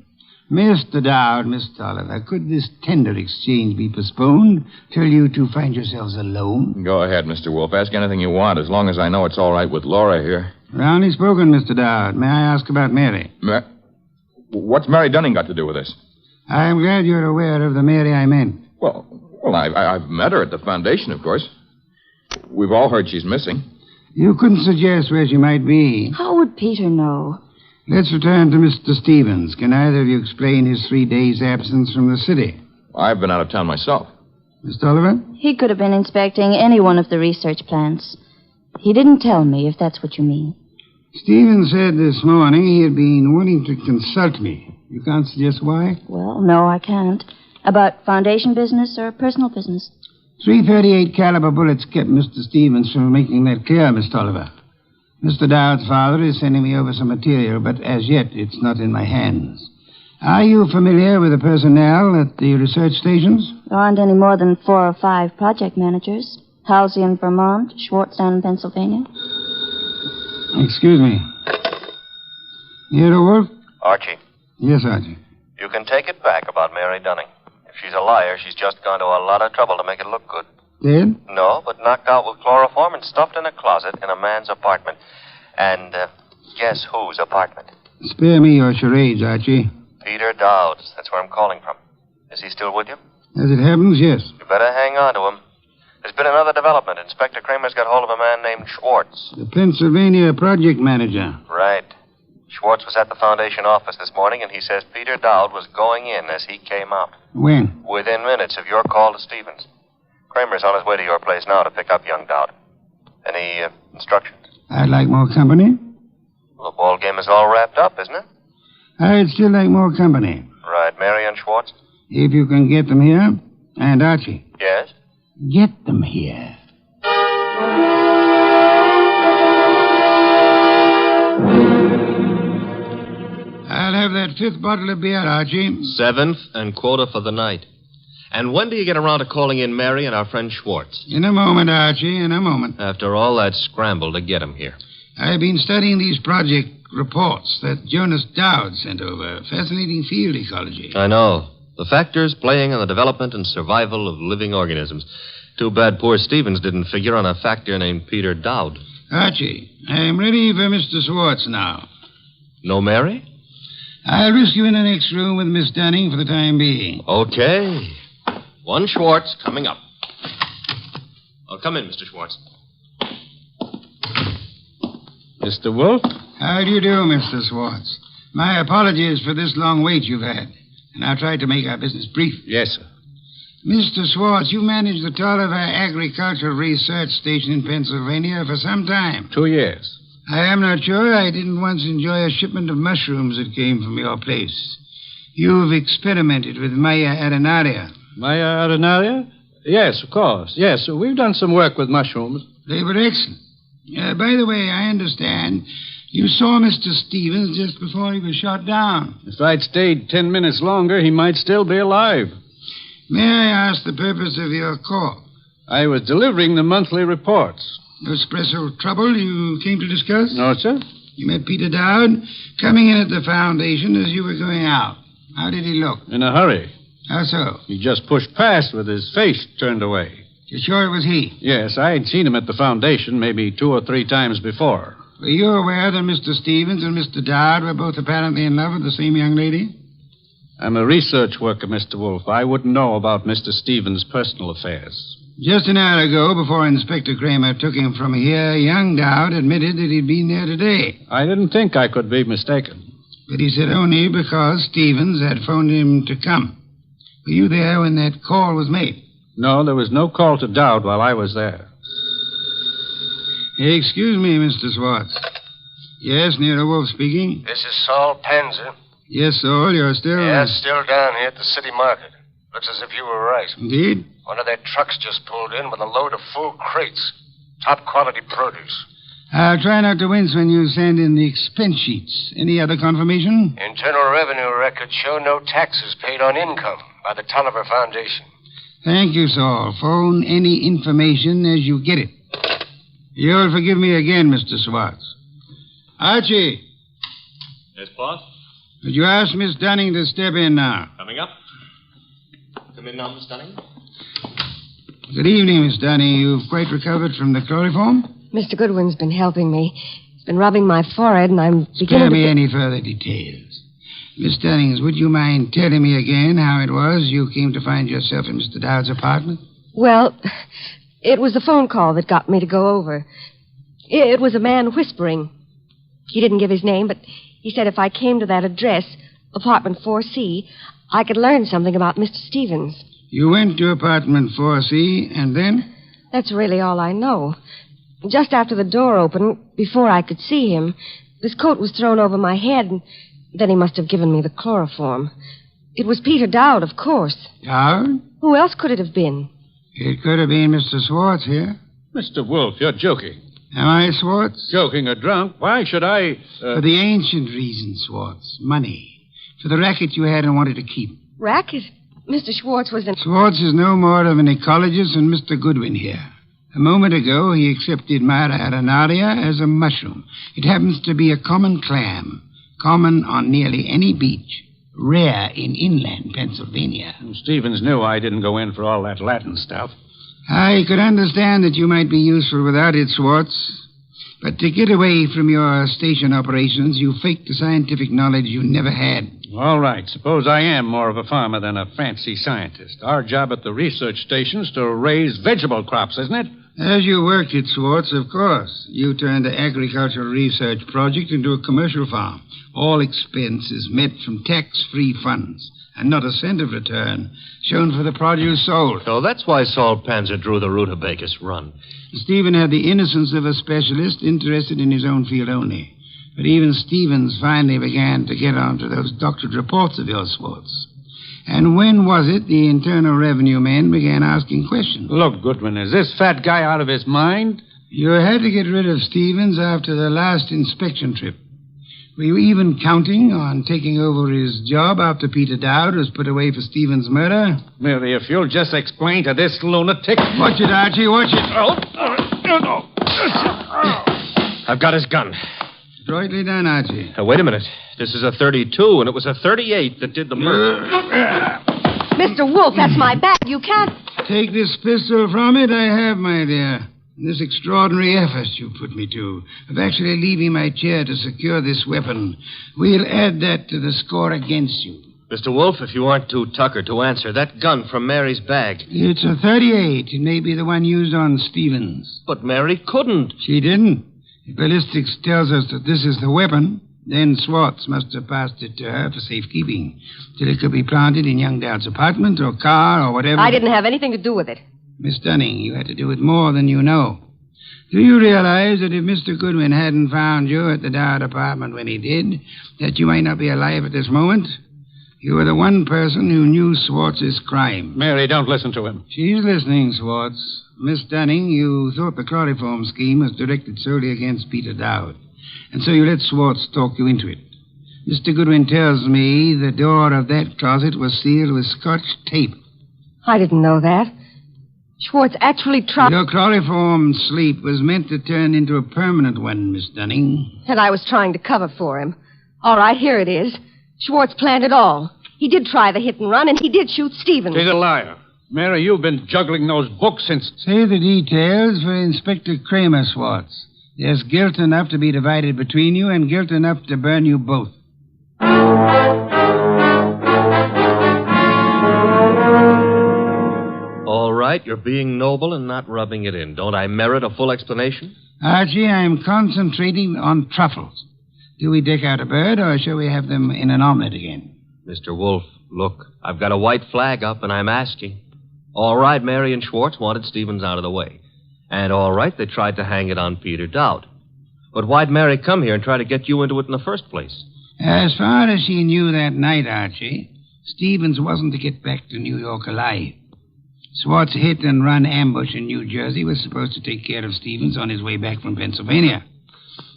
Mr. Dowd, Miss Oliver, could this tender exchange be postponed till you two find yourselves alone? Go ahead, Mr. Wolfe. Ask anything you want, as long as I know it's all right with Laura here. Roundly spoken, Mr. Dowd. May I ask about Mary? What's Mary Dunning got to do with this? I'm glad you're aware of the Mary I meant. Well, I've met her at the foundation, of course. We've all heard she's missing. You couldn't suggest where she might be. How would Peter know? Let's return to Mr. Stevens. Can either of you explain his 3 days' absence from the city? I've been out of town myself. Mr. Oliver? He could have been inspecting any one of the research plants. He didn't tell me, if that's what you mean. Stevens said this morning he had been wanting to consult me. You can't suggest why? Well, no, I can't. About foundation business or personal business? .338 caliber bullets kept Mr. Stevens from making that clear, Mr. Oliver. Mr. Dowd's father is sending me over some material, but as yet it's not in my hands. Are you familiar with the personnel at the research stations? There aren't any more than 4 or 5 project managers. Halsey in Vermont, Schwartz down in Pennsylvania. Excuse me. Nero Wolfe? Archie, Yes, Archie. you can take it back about Mary Dunning. If she's a liar, she's just gone to a lot of trouble to make it look good. Dead? No, but knocked out with chloroform and stuffed in a closet in a man's apartment. And guess whose apartment? Spare me your charades, Archie. Peter Dowd's. That's where I'm calling from. Is he still with you? As it happens, yes. You better hang on to him. There's been another development. Inspector Kramer's got hold of a man named Schwartz. The Pennsylvania project manager. Right. Schwartz was at the foundation office this morning, and he says Peter Dowd was going in as he came out. When? Within minutes of your call to Stevens. Kramer's on his way to your place now to pick up young Dowd. Any instructions? I'd like more company. Well, the ball game is all wrapped up, isn't it? I'd still like more company. Right. Mary and Schwartz? If you can get them here. And Archie. Yes? Get them here. I'll have that 5th bottle of beer, Archie. 7th and quota for the night. And when do you get around to calling in Mary and our friend Schwartz? In a moment, Archie, in a moment. After all that scramble to get him here. I've been studying these project reports that Jonas Dowd sent over. Fascinating field ecology. I know. The factors playing on the development and survival of living organisms. Too bad poor Stevens didn't figure on a factor named Peter Dowd. Archie, I'm ready for Mr. Schwartz now. No Mary? I'll risk you in the next room with Miss Dunning for the time being. Okay. One Schwartz coming up. Oh, come in, Mr. Schwartz. Mr. Wolfe? How do you do, Mr. Schwartz? My apologies for this long wait you've had. And I'll try to make our business brief. Yes, sir. Mr. Schwartz, you managed the Tolliver Agricultural Research Station in Pennsylvania for some time. 2 years. I am not sure I didn't once enjoy a shipment of mushrooms that came from your place. You've experimented with Maya arenaria. Maya arenaria? Yes, of course. Yes, we've done some work with mushrooms. They were excellent. By the way, I understand you saw Mr. Stevens just before he was shot down. If I'd stayed 10 minutes longer, he might still be alive. May I ask the purpose of your call? I was delivering the monthly reports. No special trouble you came to discuss? No, sir. You met Peter Dowd coming in at the foundation as you were going out. How did he look? In a hurry. How so? He just pushed past with his face turned away. You're sure it was he? Yes, I had seen him at the foundation maybe 2 or 3 times before. Were you aware that Mr. Stevens and Mr. Dowd were both apparently in love with the same young lady? I'm a research worker, Mr. Wolfe. I wouldn't know about Mr. Stevens' personal affairs. Just an hour ago, before Inspector Kramer took him from here, young Dowd admitted that he'd been there today. I didn't think I could be mistaken. But he said only because Stevens had phoned him to come. Were you there when that call was made? No, there was no call to Dowd while I was there. Excuse me, Mr. Schwartz. Yes, Nero Wolfe speaking. This is Saul Panzer. Yes, Saul, you're still... Yeah, still down here at the city market. Looks as if you were right. Indeed? One of their trucks just pulled in with a load of full crates. Top quality produce. I'll try not to wince when you send in the expense sheets. Any other confirmation? Internal Revenue records show no taxes paid on income by the Tolliver Foundation. Thank you, Saul. Phone any information as you get it. You'll forgive me again, Mr. Swartz. Archie, Yes, boss? would you ask Miss Dunning to step in now? Coming up. Come in now, Miss Dunning. Good evening, Miss Dunning. You've quite recovered from the chloroform? Mr. Goodwin's been helping me. He's been rubbing my forehead, and I'm beginning Spare to... me any further details. Miss Dunning, would you mind telling me again how it was you came to find yourself in Mr. Dowd's apartment? Well, it was the phone call that got me to go over. It was a man whispering. He didn't give his name, but he said if I came to that address, apartment 4C, I could learn something about Mr. Stevens. You went to apartment 4C, and then? That's really all I know. Just after the door opened, before I could see him, this coat was thrown over my head, and then he must have given me the chloroform. It was Peter Dowd, of course. Dowd? Who else could it have been? It could have been Mr. Swartz here. Mr. Wolfe, you're joking. Am I, Swartz? Joking or drunk? Why should I... For the ancient reason, Swartz. Money. For the racket you had and wanted to keep. Racket? Mr. Schwartz was in... Swartz is no more of an ecologist than Mr. Goodwin here. A moment ago, he accepted Mara arenaria as a mushroom. It happens to be a common clam, common on nearly any beach, rare in inland Pennsylvania. Stevens knew I didn't go in for all that Latin stuff. I could understand that you might be useful without it, Swartz. But to get away from your station operations, you faked the scientific knowledge you never had. All right. Suppose I am more of a farmer than a fancy scientist. Our job at the research station's to raise vegetable crops, isn't it? As you worked it, Swartz, of course. You turned the agricultural research project into a commercial farm. All expenses met from tax-free funds, and not a cent of return shown for the produce sold. So that's why Saul Panzer drew the rutabagus run. Stephen had the innocence of a specialist interested in his own field only. But even Stevens finally began to get onto those doctored reports of yours, Swartz. And when was it the Internal Revenue men began asking questions? Look, Goodwin, is this fat guy out of his mind? You had to get rid of Stevens after the last inspection trip. Were you even counting on taking over his job after Peter Dowd was put away for Stevens' murder? Merely, if you'll just explain to this lunatic... Watch it, Archie, watch it. I've got his gun. Adroitly done, Archie. Wait a minute. This is a 32, and it was a 38 that did the murder. Mr. Wolfe, that's my bag. You can't... Take this pistol from it, I have, my dear. This extraordinary effort you put me to, of actually leaving my chair to secure this weapon, we'll add that to the score against you. Mr. Wolfe, if you aren't too tuckered to answer, that gun from Mary's bag. It's a 38. It may be the one used on Stevens. But Mary couldn't. She didn't. If ballistics tells us that this is the weapon, then Swartz must have passed it to her for safekeeping, till it could be planted in young Dowd's apartment or car or whatever. I didn't have anything to do with it. Miss Dunning, you had to do with more than you know. Do you realize that if Mr. Goodwin hadn't found you at the Dowd apartment when he did, that you might not be alive at this moment? You were the one person who knew Swartz's crime. Mary, don't listen to him. She's listening, Swartz. Miss Dunning, you thought the chloroform scheme was directed solely against Peter Dowd, and so you let Swartz talk you into it. Mr. Goodwin tells me the door of that closet was sealed with Scotch tape. I didn't know that. Schwartz actually tried... Your chloroform sleep was meant to turn into a permanent one, Miss Dunning. And I was trying to cover for him. All right, here it is. Schwartz planned it all. He did try the hit and run, and he did shoot Stevens. He's a liar. Mary, you've been juggling those books since... Say the details for Inspector Kramer, Swartz. There's guilt enough to be divided between you and guilt enough to burn you both. All right, you're being noble and not rubbing it in. Don't I merit a full explanation? Archie, I'm concentrating on truffles. Do we deck out a bird, or shall we have them in an omelet again? Mr. Wolfe, look, I've got a white flag up, and I'm asking. All right, Mary and Schwartz wanted Stevens out of the way. And all right, they tried to hang it on Peter Dowd. But why'd Mary come here and try to get you into it in the first place? As far as she knew that night, Archie, Stevens wasn't to get back to New York alive. Swart's hit and run ambush in New Jersey was supposed to take care of Stevens on his way back from Pennsylvania.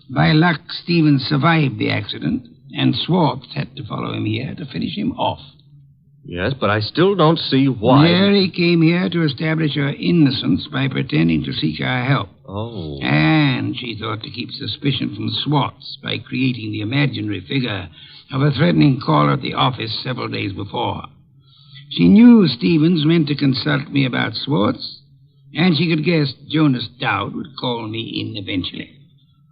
By luck, Stevens survived the accident, and Swartz had to follow him here to finish him off. Yes, but I still don't see why. Mary came here to establish her innocence by pretending to seek our help. Oh. And she thought to keep suspicion from Swartz by creating the imaginary figure of a threatening caller at the office several days before. She knew Stevens meant to consult me about Swartz, and she could guess Jonas Dowd would call me in eventually.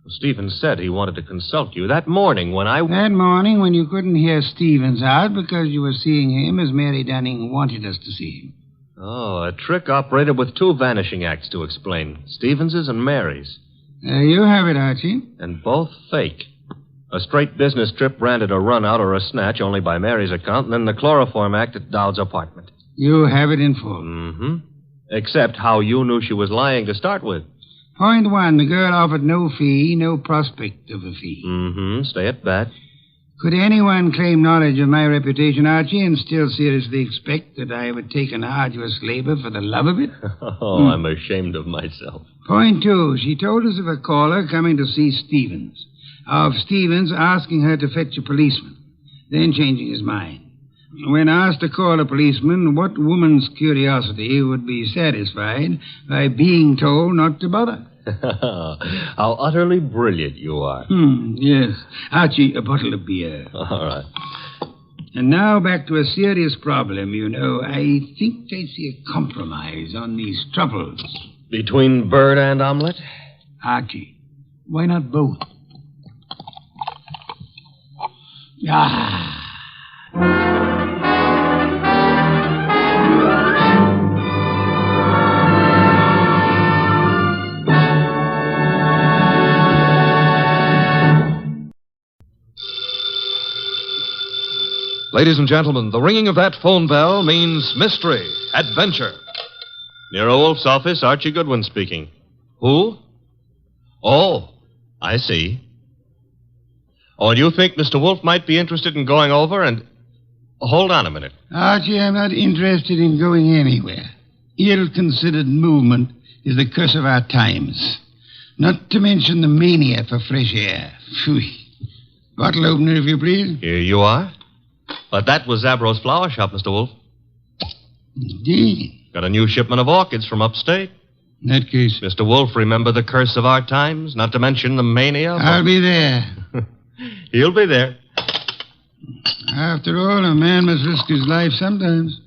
Stevens said he wanted to consult you that morning when That morning when you couldn't hear Stevens out because you were seeing him as Mary Dunning wanted us to see him. Oh, a trick operated with two vanishing acts to explain. Stevens's and Mary's. There you have it, Archie. And both fake. A straight business trip branded a run-out or a snatch only by Mary's account, and then the chloroform act at Dowd's apartment. You have it in full. Mm-hmm. Except how you knew she was lying to start with. Point one, the girl offered no fee, no prospect of a fee. Mm-hmm. Stay at that. Could anyone claim knowledge of my reputation, Archie, and still seriously expect that I would take an arduous labor for the love of it? Oh, I'm ashamed of myself. Point two, she told us of a caller coming to see Stevens. Of Stevens asking her to fetch a policeman, then changing his mind. When asked to call a policeman, what woman's curiosity would be satisfied by being told not to bother? How utterly brilliant you are. Yes. Archie, a bottle of beer. All right. And now back to a serious problem, you know. I think I see a compromise on these troubles. Between bird and omelet? Archie, why not both? Ah. Ladies and gentlemen, the ringing of that phone bell means mystery, adventure. Nero Wolfe's office, Archie Goodwin speaking. Who? Oh, I see. Oh, and you think Mr. Wolfe might be interested in going over and... Hold on a minute. Archie, I'm not interested in going anywhere. Ill-considered movement is the curse of our times. Not to mention the mania for fresh air. Phooey. Bottle opener, if you please. Here you are. But that was Zabro's flower shop, Mr. Wolfe. Indeed. Got a new shipment of orchids from upstate. In that case... Mr. Wolfe, remember the curse of our times? Not to mention the mania? I'll be there. He'll be there. After all, a man must risk his life sometimes.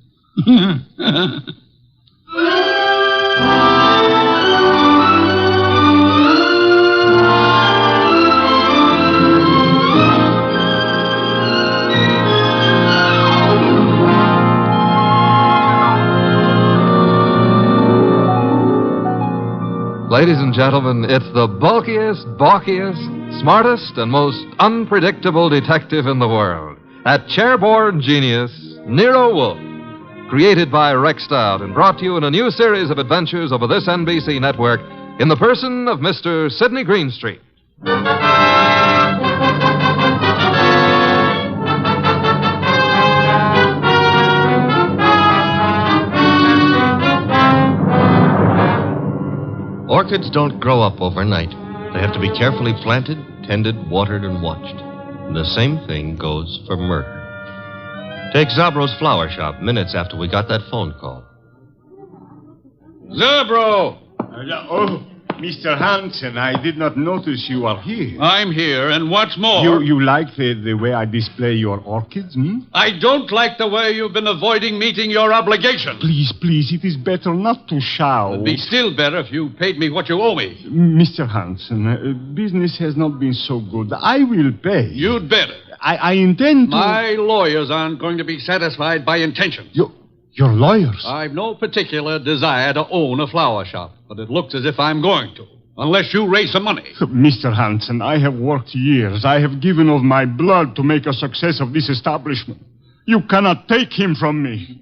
Ladies and gentlemen, it's the bulkiest, balkiest, smartest, and most unpredictable detective in the world. That chairborne genius, Nero Wolfe. Created by Rex Stout and brought to you in a new series of adventures over this NBC network in the person of Mr. Sidney Greenstreet. Orchids don't grow up overnight. They have to be carefully planted, tended, watered, and watched. And the same thing goes for murder. Take Zabro's flower shop minutes after we got that phone call. Zabro! Oh, Mr. Hansen, I did not notice you are here. I'm here, and what's more... You like the way I display your orchids, hmm? I don't like the way you've been avoiding meeting your obligation. Please, it is better not to shout. It'd be still better if you paid me what you owe me. Mr. Hansen, business has not been so good. I will pay. You'd better. I intend to... My lawyers aren't going to be satisfied by intentions. Your lawyers? I've no particular desire to own a flower shop, but it looks as if I'm going to, unless you raise some money. Mr. Hansen, I have worked years. I have given of my blood to make a success of this establishment. You cannot take him from me.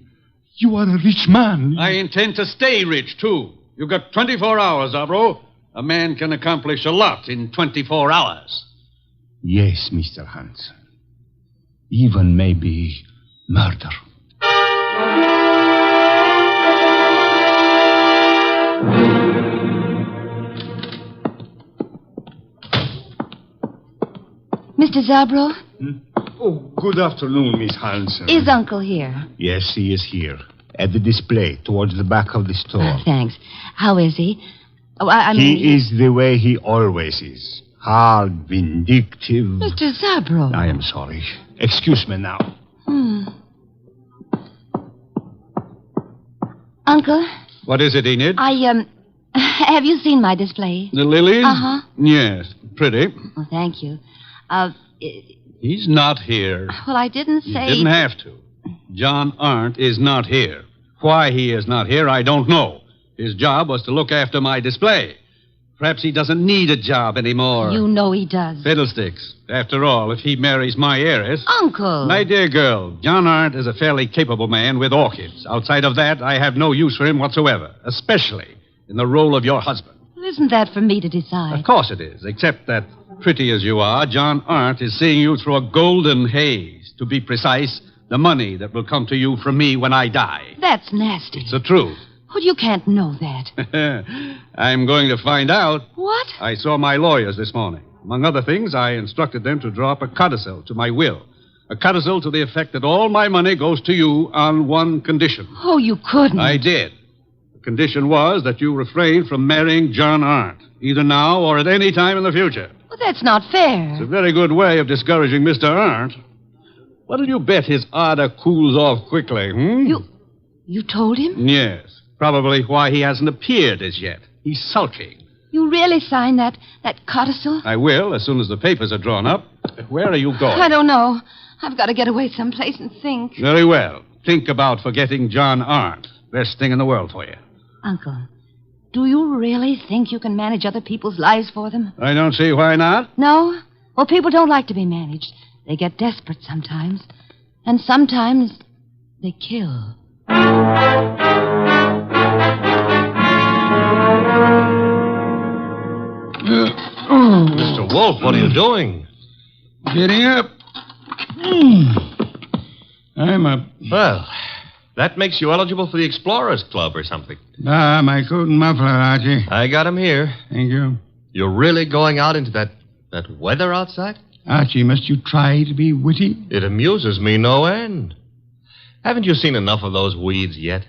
You are a rich man. I intend to stay rich, too. You've got 24 hours, Zabro. A man can accomplish a lot in 24 hours. Yes, Mr. Hansen. even maybe murder. Mr. Zabro, Oh, good afternoon, Miss Hansen. is Uncle here? Yes, he is here. At the display, towards the back of the store. Thanks. How is he? Oh, I mean... He is the way he always is. Hard, vindictive. Mr. Zabro. I am sorry. Excuse me now. Uncle, What is it, Enid? have you seen my display? The lilies? Uh-huh. Yes, pretty. Oh, thank you. He's not here. Well, I didn't say... You didn't have to. John Arndt is not here. Why he is not here, I don't know. His job was to look after my display. Perhaps he doesn't need a job anymore. You know he does. Fiddlesticks. After all, if he marries my heiress... Uncle! My dear girl, John Arndt is a fairly capable man with orchids. Outside of that, I have no use for him whatsoever, especially in the role of your husband. Well, isn't that for me to decide? Of course it is, except that, pretty as you are, John Arndt is seeing you through a golden haze. To be precise, the money that will come to you from me when I die. That's nasty. It's the truth. Well, you can't know that. I'm going to find out. What? I saw my lawyers this morning. Among other things, I instructed them to draw up a codicil to my will. A codicil to the effect that all my money goes to you on one condition. Oh, you couldn't. I did. The condition was that you refrain from marrying John Arndt, either now or at any time in the future. Well, that's not fair. It's a very good way of discouraging Mr. Arndt. What'll you bet his ardor cools off quickly, You told him? Yes. Probably why he hasn't appeared as yet. He's sulking. You really signed that codicil? I will, as soon as the papers are drawn up. Where are you going? I don't know. I've got to get away someplace and think. Very well. Think about forgetting John Arndt. Best thing in the world for you. Uncle, do you really think you can manage other people's lives for them? I don't see why not. No? Well, people don't like to be managed. They get desperate sometimes. And sometimes they kill. Mr. Wolfe, what are you doing? Getting up. I'm up. Well, that makes you eligible for the Explorers Club or something. My coat and muffler, Archie. I got him here. Thank you. You're really going out into that weather outside? Archie, must you try to be witty? It amuses me no end. Haven't you seen enough of those weeds yet?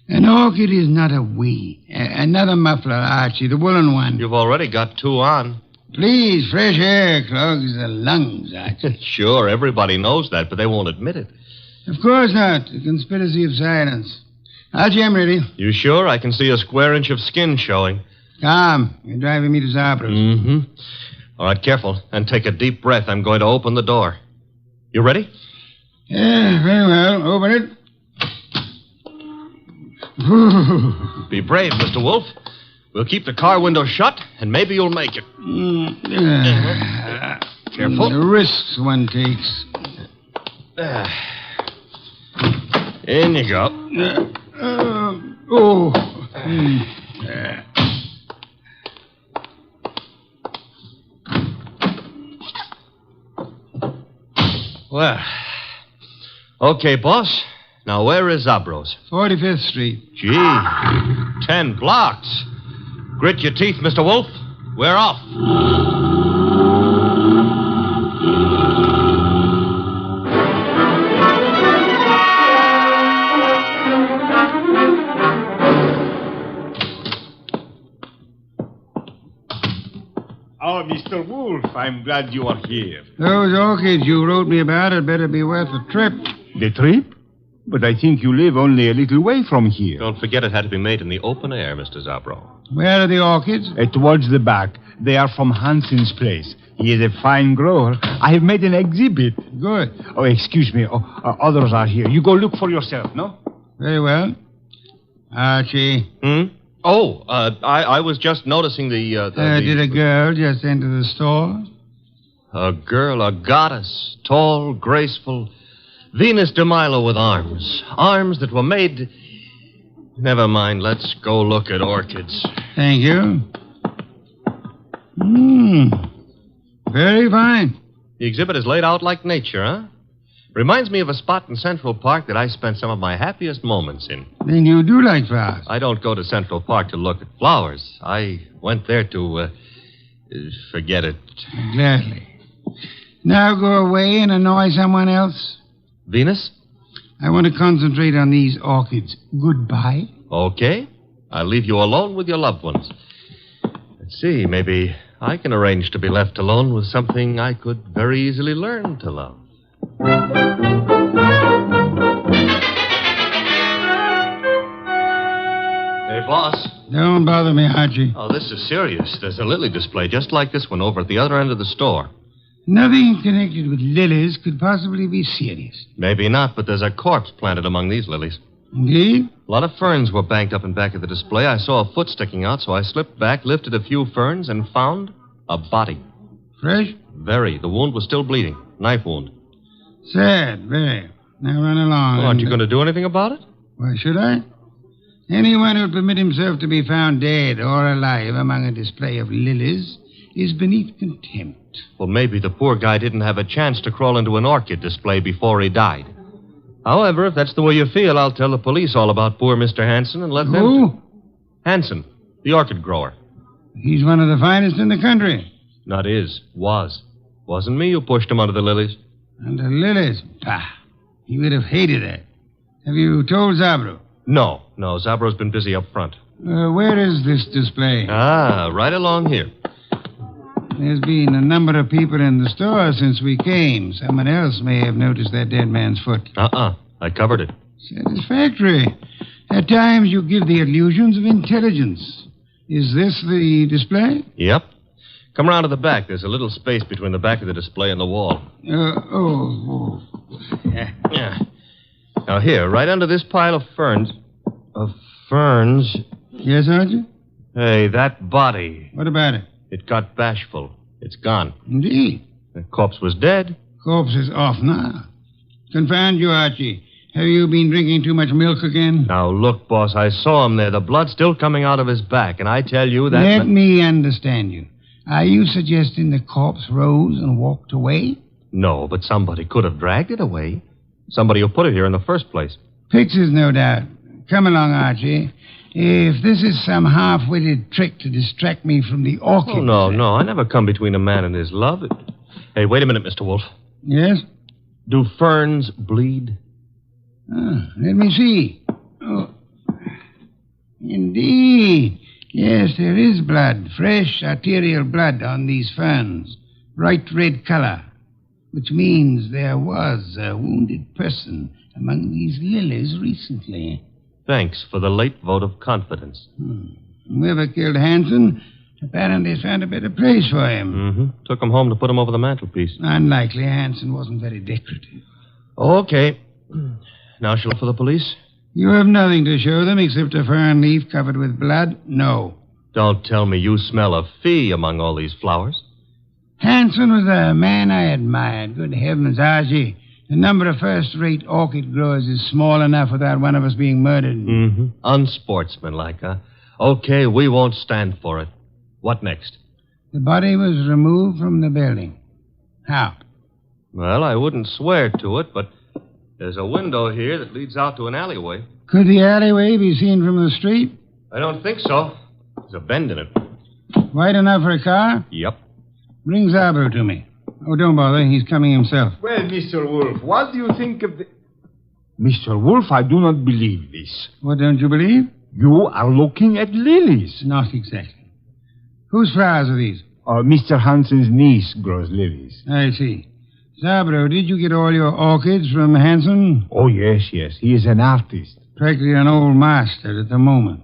An orchid is not a weed. Another muffler, Archie, the woolen one. You've already got two on. Please, fresh air clogs the lungs, Archie. Sure, everybody knows that, but they won't admit it. Of course not. A conspiracy of silence. Archie, I'm ready. You sure? I can see a square inch of skin showing. Tom, you're driving me to Zabro's. Mm-hmm. All right, careful. And take a deep breath. I'm going to open the door. You ready? Yeah, very well. Open it. Be brave, Mr. Wolfe. We'll keep the car window shut, and maybe you'll make it. Careful. The risks one takes. In you go. Well, okay, boss. Now, where is Zabro's? 45th Street. Gee, 10 blocks. Grit your teeth, Mr. Wolfe. We're off. Oh, Mr. Wolfe, I'm glad you are here. Those orchids you wrote me about had better be worth a trip. The trip? But I think you live only a little way from here. Don't forget it had to be made in the open air, Mr. Zabro. Where are the orchids? Towards the back. They are from Hansen's place. He is a fine grower. I have made an exhibit. Good. Oh, excuse me. Others are here. You go look for yourself, no? Very well. Archie. Oh, I was just noticing Did a girl just enter the store? A girl, a goddess, tall, graceful, Venus de Milo with arms. Arms that were made... Never mind, let's go look at orchids. Thank you. Very fine. The exhibit is laid out like nature, huh? Reminds me of a spot in Central Park that I spent some of my happiest moments in. Then you do like flowers. I don't go to Central Park to look at flowers. I went there to, forget it. Gladly. Now go away and annoy someone else. Venus? I want to concentrate on these orchids. Goodbye. Okay. I'll leave you alone with your loved ones. Let's see, maybe I can arrange to be left alone with something I could very easily learn to love. Hey, boss. Don't bother me, Archie. Oh, this is serious. There's a lily display just like this one over at the other end of the store. Nothing connected with lilies could possibly be serious. Maybe not, but there's a corpse planted among these lilies. Indeed? A lot of ferns were banked up in back of the display. I saw a foot sticking out, so I slipped back, lifted a few ferns, and found a body. Fresh? Very. The wound was still bleeding. Knife wound. Sad, very. Now run along. Well, aren't you going to do anything about it? Why should I? Anyone who'd permit himself to be found dead or alive among a display of lilies is beneath contempt. Well, maybe the poor guy didn't have a chance to crawl into an orchid display before he died. However, if that's the way you feel, I'll tell the police all about poor Mr. Hanson and let them... Who? Hanson, the orchid grower. He's one of the finest in the country. Not is. Was. Wasn't me who pushed him under the lilies. Under lilies? Pah. He would have hated that. Have you told Zabro? No. Zabro's been busy up front. Where is this display? Right along here. There's been a number of people in the store since we came. Someone else may have noticed that dead man's foot. I covered it. Satisfactory. At times you give the illusions of intelligence. Is this the display? Yep. Come around to the back. There's a little space between the back of the display and the wall. Yeah. Now here, right under this pile of ferns... Yes, Archie? Hey, that body. What about it? It got bashful. It's gone. Indeed. The corpse was dead. Corpse is off now. Confound you, Archie. Have you been drinking too much milk again? Now, look, boss, I saw him there. The blood's still coming out of his back, and I tell you that... Let me understand you. Are you suggesting the corpse rose and walked away? No, but somebody could have dragged it away. Somebody who put it here in the first place. Pictures, no doubt. Come along, Archie. If this is some half-witted trick to distract me from the orchid... Oh, no. I never come between a man and his love. Hey, wait a minute, Mr. Wolfe. Yes? Do ferns bleed? Let me see. Oh. Indeed. Yes, there is blood. Fresh arterial blood on these ferns. Bright red color. Which means there was a wounded person among these lilies recently. Thanks for the late vote of confidence. Whoever killed Hanson apparently found a better place for him. Mm-hmm. Took him home to put him over the mantelpiece. Unlikely. Hanson wasn't very decorative. Okay. Now shall I for the police? You have nothing to show them except a fern leaf covered with blood? No. Don't tell me you smell a fee among all these flowers. Hanson was a man I admired. Good heavens, Archie. The number of first-rate orchid growers is small enough without one of us being murdered. Mm-hmm. Unsportsmanlike, huh? Okay, we won't stand for it. What next? The body was removed from the building. How? Well, I wouldn't swear to it, but there's a window here that leads out to an alleyway. Could the alleyway be seen from the street? I don't think so. There's a bend in it. Wide enough for a car? Yep. Bring Zabro to me. Oh, don't bother. He's coming himself. Well, Mr. Wolfe, what do you think of the... Mr. Wolfe, I do not believe this. What don't you believe? You are looking at lilies. Not exactly. Whose flowers are these? Mr. Hanson's niece grows lilies. I see. Zabro, did you get all your orchids from Hanson? Oh, yes. He is an artist. Practically an old master at the moment.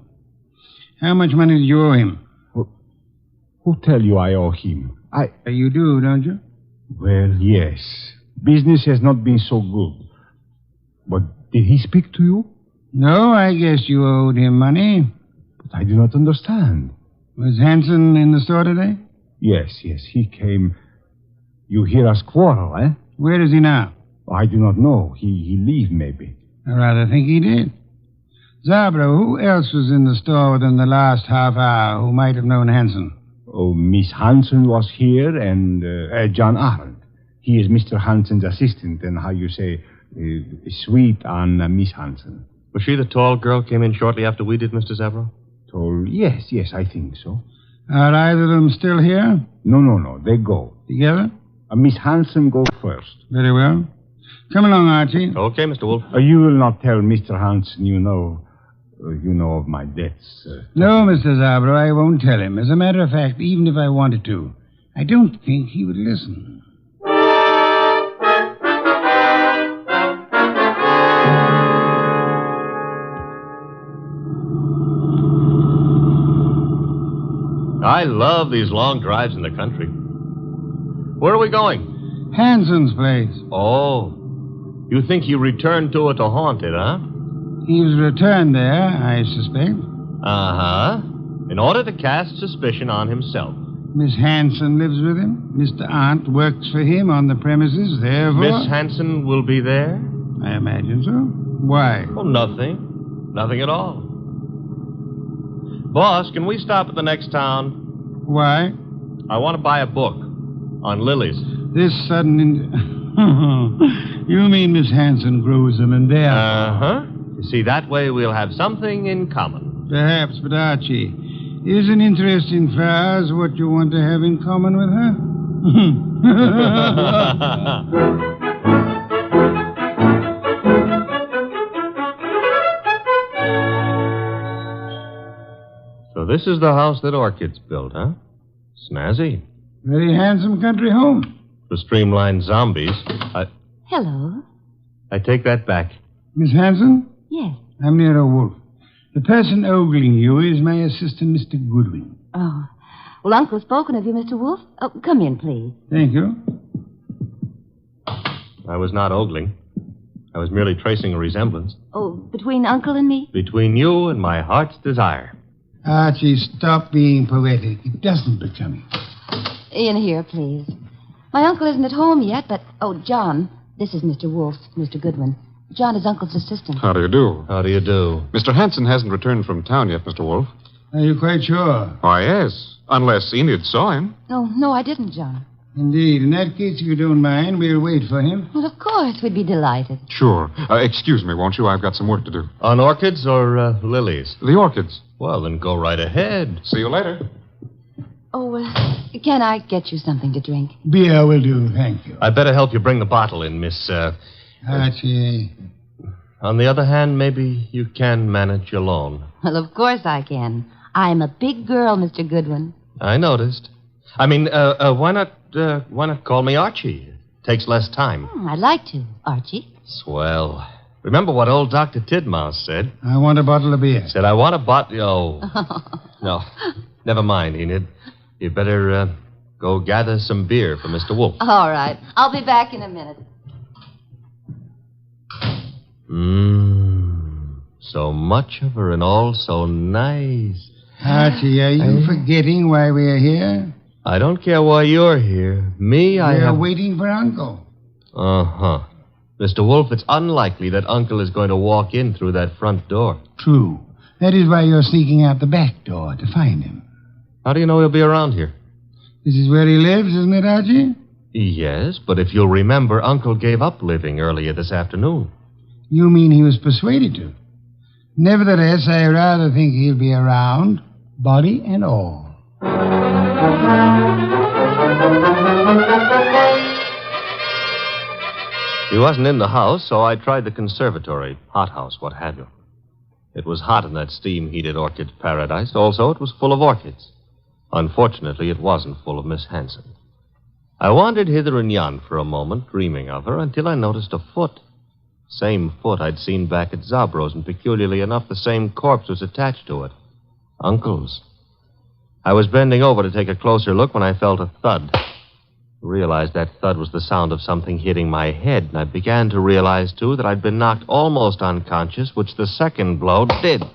How much money did you owe him? Who tell you I owe him? You do, don't you? Well, yes. Business has not been so good. But did he speak to you? No, I guess you owed him money. But I do not understand. Was Hanson in the store today? Yes. He came. You hear us quarrel, eh? Where is he now? I do not know. He leave, maybe. I rather think he did. Zabro, who else was in the store within the last half hour who might have known Hanson? Oh, Miss Hanson was here and John Arendt. He is Mr. Hansen's assistant, and how you say, sweet on Miss Hansen. Was she the tall girl came in shortly after we did, Mr. Zabro? Tall? Yes, I think so. Are either of them still here? No. They go. Together? Miss Hansen go first. Very well. Come along, Archie. Okay, Mr. Wolfe. You will not tell Mr. Hansen you know of my debts. No, Mr. Zabro, I won't tell him. As a matter of fact, even if I wanted to, I don't think he would listen. I love these long drives in the country. Where are we going? Hansen's place. Oh. You think he returned to it to haunt it, huh? He was returned there, I suspect. Uh-huh. In order to cast suspicion on himself. Miss Hansen lives with him. Mr. Arndt works for him on the premises, therefore... Miss Hansen will be there? I imagine so. Why? Oh, nothing. Nothing at all. Boss, can we stop at the next town? Why? I want to buy a book on lilies. This sudden... You mean Miss Hansen grows them in there? Uh-huh. You see, that way we'll have something in common. Perhaps, but Archie, is an interest in flowers what you want to have in common with her? So this is the house that Orchid's built, huh? Snazzy. Very handsome country home. For streamlined zombies. Hello. I take that back. Miss Hansen? Yes. I'm Nero Wolfe. The person ogling you is my assistant, Mr. Goodwin. Oh. Well, Uncle's spoken of you, Mr. Wolfe. Oh, come in, please. Thank you. I was not ogling. I was merely tracing a resemblance. Oh, between Uncle and me? Between you and my heart's desire. Archie, stop being poetic. It doesn't become you. In here, please. My uncle isn't at home yet, but... Oh, John, this is Mr. Wolfe, Mr. Goodwin. John is Uncle's assistant. How do you do? How do you do? Mr. Hansen hasn't returned from town yet, Mr. Wolfe. Are you quite sure? Why, yes. Unless Enid saw him. No, I didn't, John. Indeed. In that case, if you don't mind, we'll wait for him. Well, of course, we'd be delighted. Sure. Excuse me, won't you? I've got some work to do. On orchids or lilies? The orchids. Well, then go right ahead. See you later. Oh, can I get you something to drink? Beer will do, thank you. I'd better help you bring the bottle in, Miss... Archie. On the other hand, maybe you can manage alone. Well, of course I can. I'm a big girl, Mr. Goodwin. I noticed. I mean, why not call me Archie? Takes less time. I'd like to, Archie. Swell. Remember what old Dr. Tidmouse said? I want a bottle of beer. Said, I want a bottle... Oh. No. Never mind, Enid. You'd better go gather some beer for Mr. Wolfe. All right. I'll be back in a minute. So much of her and all so nice. Archie, are you forgetting why we're here? I don't care why you're here. We're waiting for Uncle. Uh-huh. Mr. Wolfe, it's unlikely that Uncle is going to walk in through that front door. True. That is why you're sneaking out the back door to find him. How do you know he'll be around here? This is where he lives, isn't it, Archie? Yes, but if you'll remember, Uncle gave up living earlier this afternoon. You mean he was persuaded to? Nevertheless, I rather think he'll be around, body and all. He wasn't in the house, so I tried the conservatory, hothouse, what have you. It was hot in that steam-heated orchid paradise. Also, it was full of orchids. Unfortunately, it wasn't full of Miss Hansen. I wandered hither and yon for a moment, dreaming of her, until I noticed a foot. Same foot I'd seen back at Zabro's, and peculiarly enough, the same corpse was attached to it. Uncle's. I was bending over to take a closer look when I felt a thud. I realized that thud was the sound of something hitting my head, and I began to realize, too, that I'd been knocked almost unconscious, which the second blow did.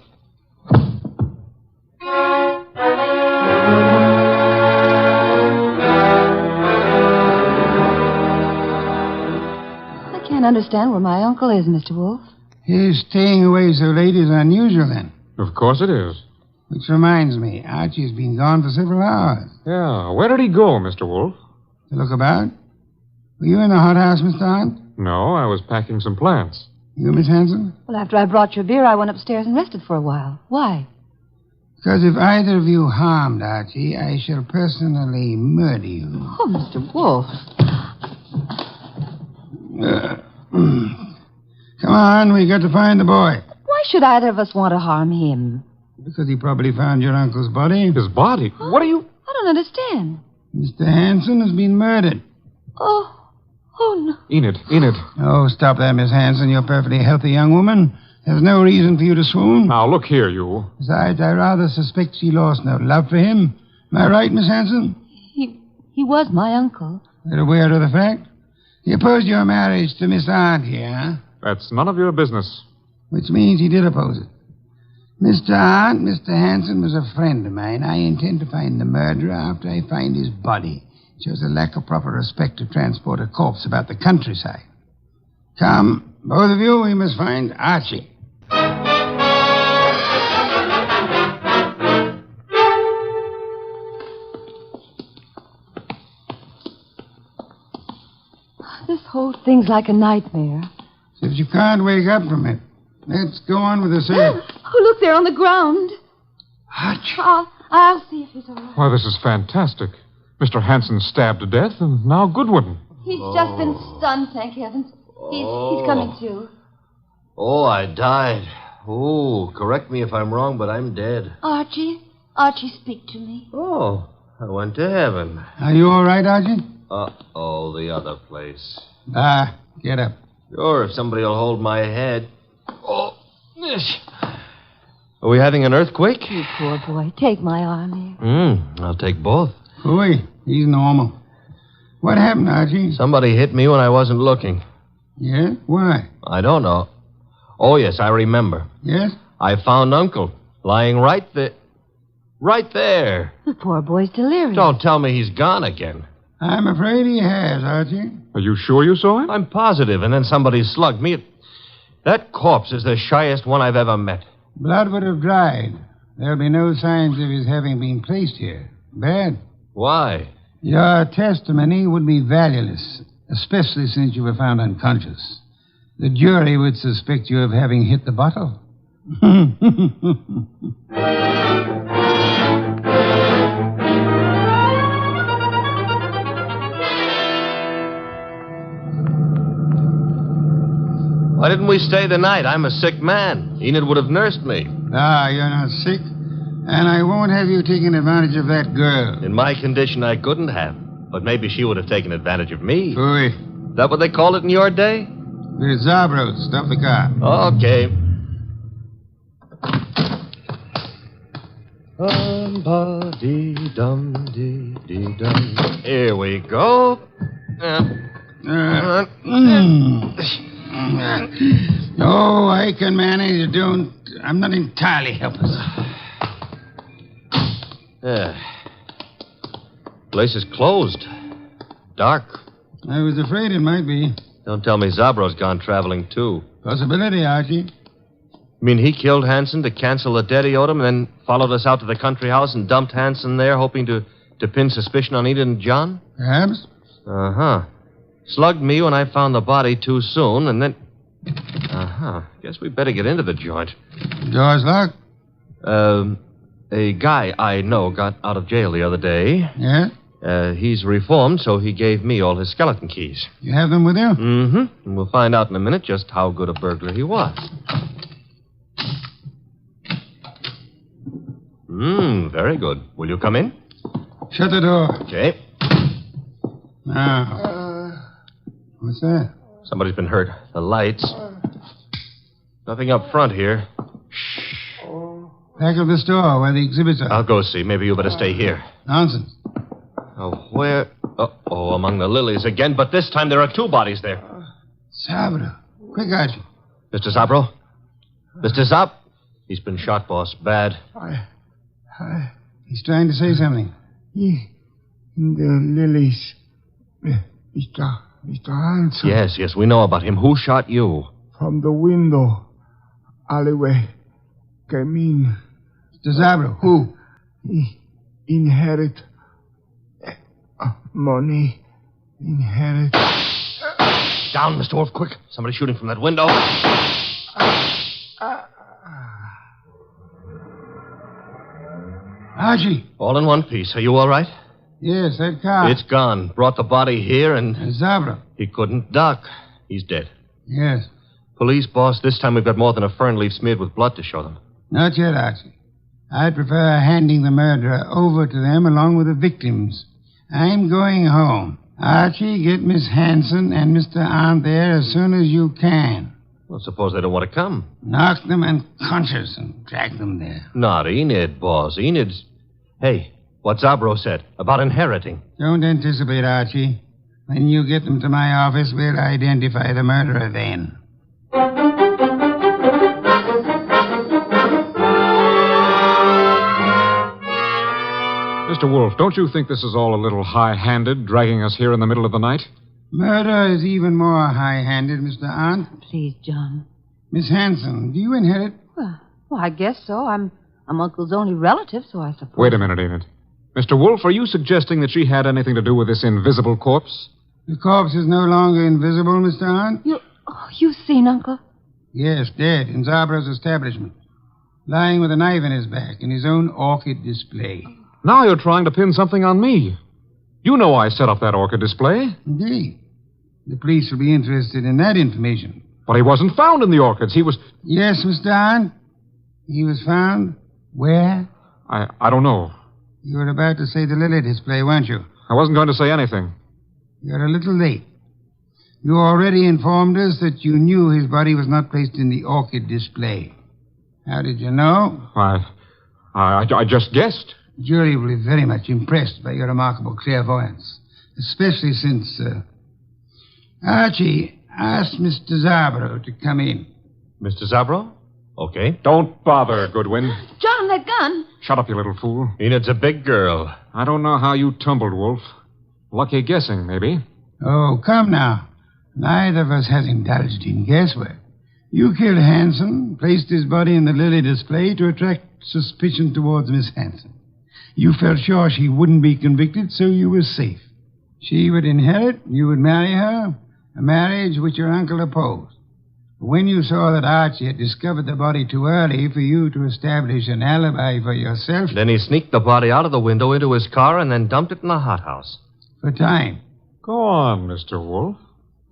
I can't understand where my uncle is, Mr. Wolfe. His staying away so late is unusual, then. Of course it is. Which reminds me, Archie's been gone for several hours. Yeah, where did he go, Mr. Wolfe? To look about. Were you in the hothouse, Mr. Hunt? No, I was packing some plants. You, Miss Hanson? Well, after I brought your beer, I went upstairs and rested for a while. Why? Because if either of you harmed Archie, I shall personally murder you. Oh, Mr. Wolfe. Come on, we got to find the boy. Why should either of us want to harm him? Because he probably found your uncle's body. His body? What are you... I don't understand. Mr. Hanson has been murdered. Oh no. Enid. Oh, stop that, Miss Hanson. You're a perfectly healthy young woman. There's no reason for you to swoon. Now, look here, you. Besides, I rather suspect she lost no love for him. Am I right, Miss Hanson? He was my uncle. You're aware of the fact? He opposed your marriage to Miss Arndt here, huh? That's none of your business. Which means he did oppose it. Mr. Arndt, Mr. Hanson was a friend of mine. I intend to find the murderer after I find his body. It shows a lack of proper respect to transport a corpse about the countryside. Come, both of you, we must find Archie. This whole thing's like a nightmare. If you can't wake up from it, let's go on with the search. Oh, look, they're on the ground. Archie. I'll see if he's all right. Why, this is fantastic. Mr. Hanson stabbed to death, and now Goodwin. He's just been stunned, thank heavens. He's coming to. Oh, I died. Oh, correct me if I'm wrong, but I'm dead. Archie, speak to me. Oh, I went to heaven. Are you all right, Archie? Uh-oh, the other place. Get up. Sure, if somebody will hold my head. Oh, are we having an earthquake? You poor boy. Take my arm here. I'll take both. Hooey, he's normal. What happened, Archie? Somebody hit me when I wasn't looking. Yeah? Why? I don't know. Oh, yes, I remember. Yes? I found Uncle lying right there. Right there. The poor boy's delirious. Don't tell me he's gone again. I'm afraid he has, Archie. Are you sure you saw him? I'm positive, and then somebody slugged me. That corpse is the shyest one I've ever met. Blood would have dried. There'll be no signs of his having been placed here. Bad. Why? Your testimony would be valueless, especially since you were found unconscious. The jury would suspect you of having hit the bottle. Why didn't we stay the night? I'm a sick man. Enid would have nursed me. You're not sick. And I won't have you taking advantage of that girl. In my condition, I couldn't have. But maybe she would have taken advantage of me. Hooey. Is that what they called it in your day? We're Zabros. Stop the car. Okay. Here we go. Oh, I can manage. I'm not entirely helpless. Place is closed. Dark. I was afraid it might be. Don't tell me Zabro's gone traveling, too. Possibility, Archie. You mean he killed Hanson to cancel the debt he owed him and then followed us out to the country house and dumped Hanson there, hoping to pin suspicion on Enid and John? Perhaps. Uh-huh. Slugged me when I found the body too soon, and then... Guess we better get into the joint. Door's locked? A guy I know got out of jail the other day. Yeah? He's reformed, so he gave me all his skeleton keys. You have them with you? Mm-hmm. And we'll find out in a minute just how good a burglar he was. Very good. Will you come in? Shut the door. Okay. Now. What's that? Somebody's been hurt. The lights. Nothing up front here. Back of the store where the exhibits are. I'll go see. Maybe you better stay here. Nonsense. Oh, where? Uh-oh, among the lilies again. But this time there are two bodies there. Sabro. Quick, Archie. Mr. Zabro? Mr. Zab? He's been shot, boss. Bad. He's trying to say something. In the lilies. Mr. Hanson. Yes, we know about him. Who shot you? From the window. Alleyway. Came in. Mr. Zabro, who? He inherit money. Inherit. Down, Mr. Wolfe, quick. Somebody shooting from that window. Archie. All in one piece. Are you all right? Yes, that car. It's gone. Brought the body here and... Zabra. He couldn't duck. He's dead. Yes. Police, boss, this time we've got more than a fern leaf smeared with blood to show them. Not yet, Archie. I'd prefer handing the murderer over to them along with the victims. I'm going home. Archie, get Miss Hanson and Mr. Arndt there as soon as you can. Well, suppose they don't want to come. Knock them unconscious and drag them there. Not Enid, boss. Enid's... Hey, what Zabro said about inheriting. Don't anticipate, Archie. When you get them to my office, we'll identify the murderer then. Mr. Wolfe, don't you think this is all a little high-handed, dragging us here in the middle of the night? Murder is even more high-handed, Mr. Arndt. Please, John. Miss Hanson, do you inherit? Well, I guess so. I'm Uncle's only relative, so I suppose. Wait a minute, Enid. Mr. Wolfe, are you suggesting that she had anything to do with this invisible corpse? The corpse is no longer invisible, Mr. Arndt. You've seen Uncle? Yes, dead in Zabra's establishment. Lying with a knife in his back in his own orchid display. Now you're trying to pin something on me. You know I set up that orchid display. Indeed. The police will be interested in that information. But he wasn't found in the orchids. He was... Yes, Mr. Arndt. He was found where? I don't know. You were about to say the lily display, weren't you? I wasn't going to say anything. You're a little late. You already informed us that you knew his body was not placed in the orchid display. How did you know? I just guessed. The jury will be very much impressed by your remarkable clairvoyance, especially since Archie asked Mr. Zabro to come in. Mr. Zabro? Okay. Don't bother, Goodwin. John, that gun. Shut up, you little fool. Enid's a big girl. I don't know how you tumbled, Wolfe. Lucky guessing, maybe. Oh, come now. Neither of us has indulged in guesswork. You killed Hanson, placed his body in the lily display to attract suspicion towards Miss Hanson. You felt sure she wouldn't be convicted, so you were safe. She would inherit, you would marry her, a marriage which your uncle opposed. When you saw that Archie had discovered the body too early for you to establish an alibi for yourself... Then he sneaked the body out of the window into his car and then dumped it in the hothouse. For time. Go on, Mr. Wolfe.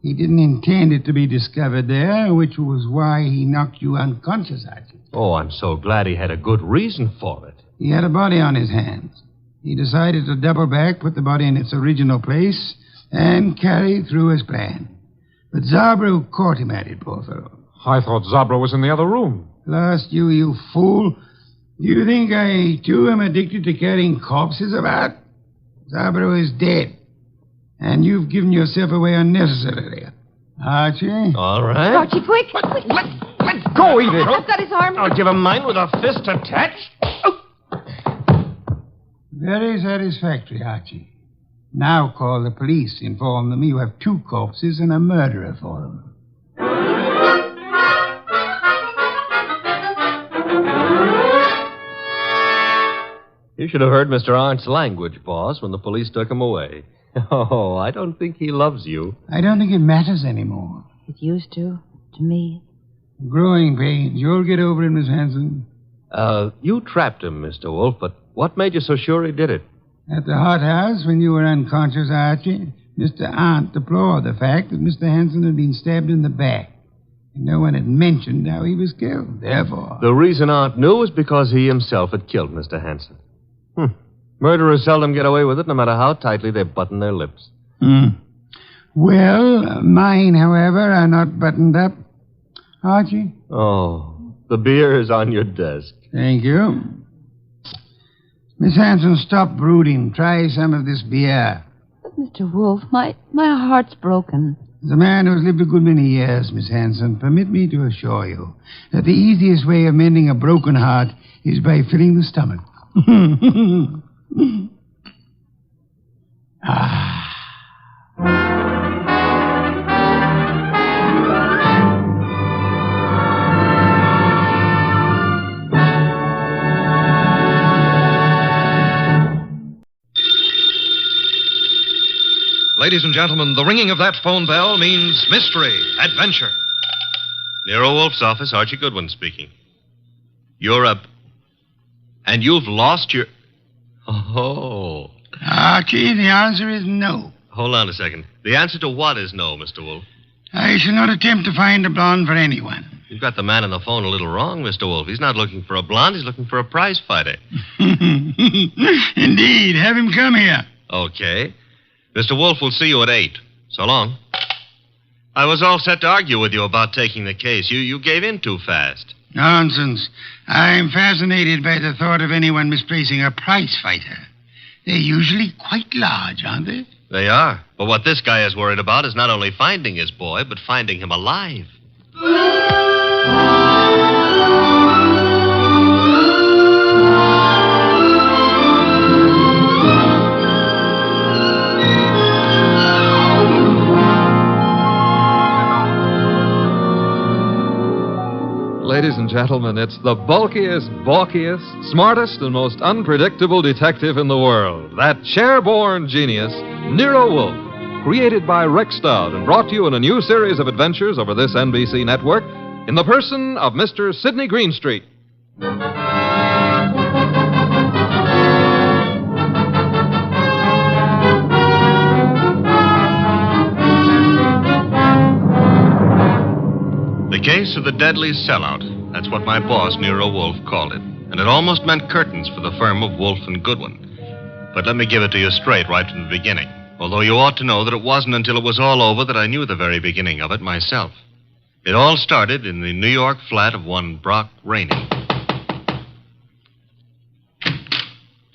He didn't intend it to be discovered there, which was why he knocked you unconscious, Archie. Oh, I'm so glad he had a good reason for it. He had a body on his hands. He decided to double back, put the body in its original place, and carry through his plan. But Zabro caught him at it, poor fellow. I thought Zabro was in the other room. Lost you fool. Do you think I, too, am addicted to carrying corpses about? Zabro is dead. And you've given yourself away unnecessarily. Archie? All right. Archie, quick. Let go, Enid. I've got his arm. I'll give him mine with a fist attached. Very satisfactory, Archie. Now call the police. Inform them you have 2 corpses and a murderer for them. You should have heard Mr. Arndt's language, boss, when the police took him away. Oh, I don't think he loves you. I don't think it matters anymore. It used to me. Growing pains. You'll get over it, Miss Hanson. You trapped him, Mr. Wolfe, but what made you so sure he did it? At the hothouse, when you were unconscious, Archie, Mr. Arndt deplored the fact that Mr. Hanson had been stabbed in the back. And no one had mentioned how he was killed. Therefore... The reason Arndt knew was because he himself had killed Mr. Hanson. Murderers seldom get away with it, no matter how tightly they button their lips. Well, mine, however, are not buttoned up. Archie? Oh, the beer is on your desk. Thank you. Miss Hanson, stop brooding. Try some of this beer. But, Mr. Wolfe, my heart's broken. As a man who has lived a good many years, Miss Hanson, permit me to assure you that the easiest way of mending a broken heart is by filling the stomach. Ladies and gentlemen, the ringing of that phone bell means mystery, adventure. Nero Wolfe's office, Archie Goodwin speaking. You're up. And you've lost your... Oh. Archie, the answer is no. Hold on a second. The answer to what is no, Mr. Wolfe? I shall not attempt to find a blonde for anyone. You've got the man on the phone a little wrong, Mr. Wolfe. He's not looking for a blonde. He's looking for a prize fighter. Indeed. Have him come here. Okay. Mr. Wolfe will see you at 8. So long. I was all set to argue with you about taking the case. You gave in too fast. Nonsense. I'm fascinated by the thought of anyone misplacing a prize fighter. They're usually quite large, aren't they? They are. But what this guy is worried about is not only finding his boy, but finding him alive. Ladies and gentlemen, it's the bulkiest, balkiest, smartest, and most unpredictable detective in the world. That chair-born genius, Nero Wolfe, created by Rex Stout and brought to you in a new series of adventures over this NBC network in the person of Mr. Sidney Greenstreet. The case of the deadly sellout. That's what my boss, Nero Wolfe, called it. And it almost meant curtains for the firm of Wolfe and Goodwin. But let me give it to you straight right from the beginning. Although you ought to know that it wasn't until it was all over that I knew the very beginning of it myself. It all started in the New York flat of one Brock Rainey.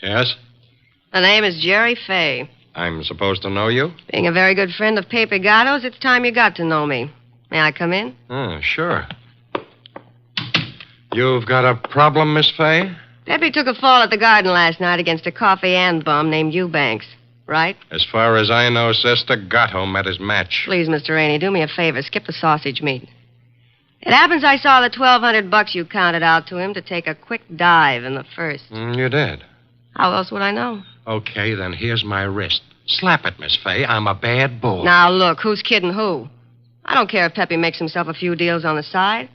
Yes? The name is Jerry Fay. I'm supposed to know you? Being a very good friend of Pepe Gatto's, it's time you got to know me. May I come in? Oh, sure. You've got a problem, Miss Fay? Pepe took a fall at the garden last night against a coffee and bum named Eubanks, right? As far as I know, Sister, Gatto met his match. Please, Mr. Rainey, do me a favor. Skip the sausage meat. It happens I saw the $1,200 you counted out to him to take a quick dive in the first. You did? How else would I know? Okay, then here's my wrist. Slap it, Miss Fay. I'm a bad bull. Now, look, who's kidding who? I don't care if Pepe makes himself a few deals on the side.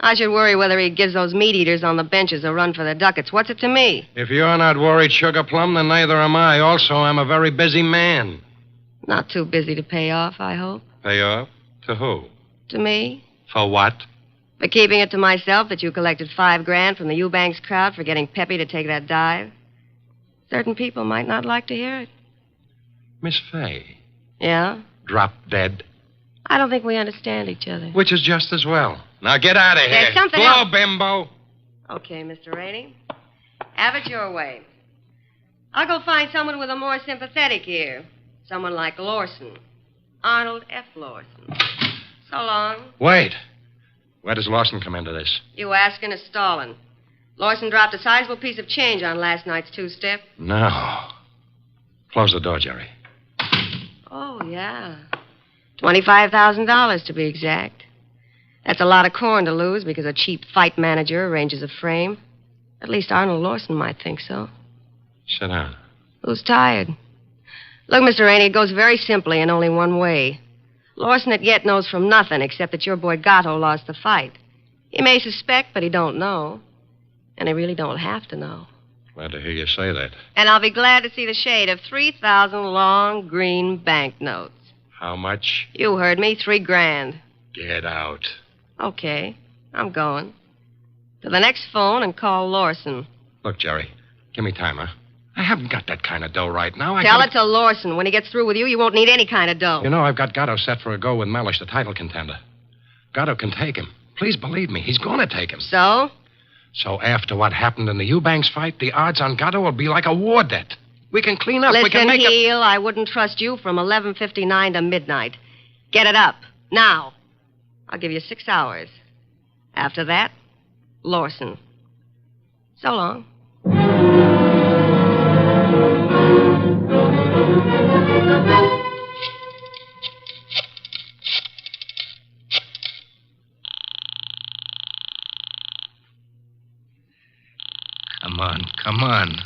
I should worry whether he gives those meat eaters on the benches a run for the ducats. What's it to me? If you're not worried, Sugar Plum, then neither am I. Also, I'm a very busy man. Not too busy to pay off, I hope. Pay off? To who? To me. For what? For keeping it to myself that you collected $5,000 from the Eubanks crowd for getting Pepe to take that dive. Certain people might not like to hear it. Miss Fay. Yeah? Drop dead. I don't think we understand each other. Which is just as well. Now get out of here. There's something Blow, else. bimbo. Okay, Mr. Rainey. Have it your way. I'll go find someone with a more sympathetic ear. Someone like Lawson. Arnold F. Lawson. So long. Wait. Where does Lawson come into this? You asking is stalling. Lawson dropped a sizable piece of change on last night's two-step. No. Close the door, Jerry. Oh, yeah. $25,000 to be exact. That's a lot of corn to lose because a cheap fight manager arranges a frame. At least Arnold Lawson might think so. Sit down. Who's tired? Look, Mr. Rainey, it goes very simply and only one way. Lawson at yet knows from nothing except that your boy Gatto lost the fight. He may suspect, but he don't know. And he really don't have to know. Glad to hear you say that. And I'll be glad to see the shade of 3,000 long green banknotes. How much? You heard me, $3,000. Get out. Okay, I'm going. To the next phone and call Lawson. Look, Jerry, give me time, huh? I haven't got that kind of dough right now. Tell it to Lawson. When he gets through with you, you won't need any kind of dough. You know, I've got Gatto set for a go with Mellish, the title contender. Gatto can take him. Please believe me, he's going to take him. So? So after what happened in the Eubanks fight, the odds on Gatto will be like a war debt. We can clean up. Listen, we can make Heel, I wouldn't trust you from 11:59 to midnight. Get it up. Now. I'll give you 6 hours. After that, Lawson. So long. Come on.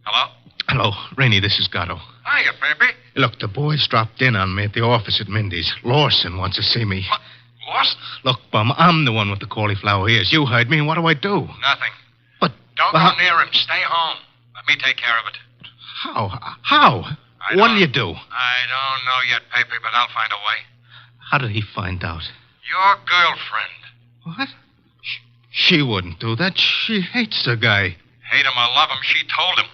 Hello? Hello, Rainey, this is Gatto. hiya, Pepe. Look, the boys dropped in on me at the office at Mindy's. Lawson wants to see me. What? Lost? Look, Bum, I'm the one with the cauliflower ears. You heard me, and what do I do? Nothing. But... Don't go near him. Stay home. Let me take care of it. How? What will you do? I don't know yet, Pepe, but I'll find a way. How did he find out? Your girlfriend. What? She wouldn't do that. She hates the guy. Hate him or love him, she told him.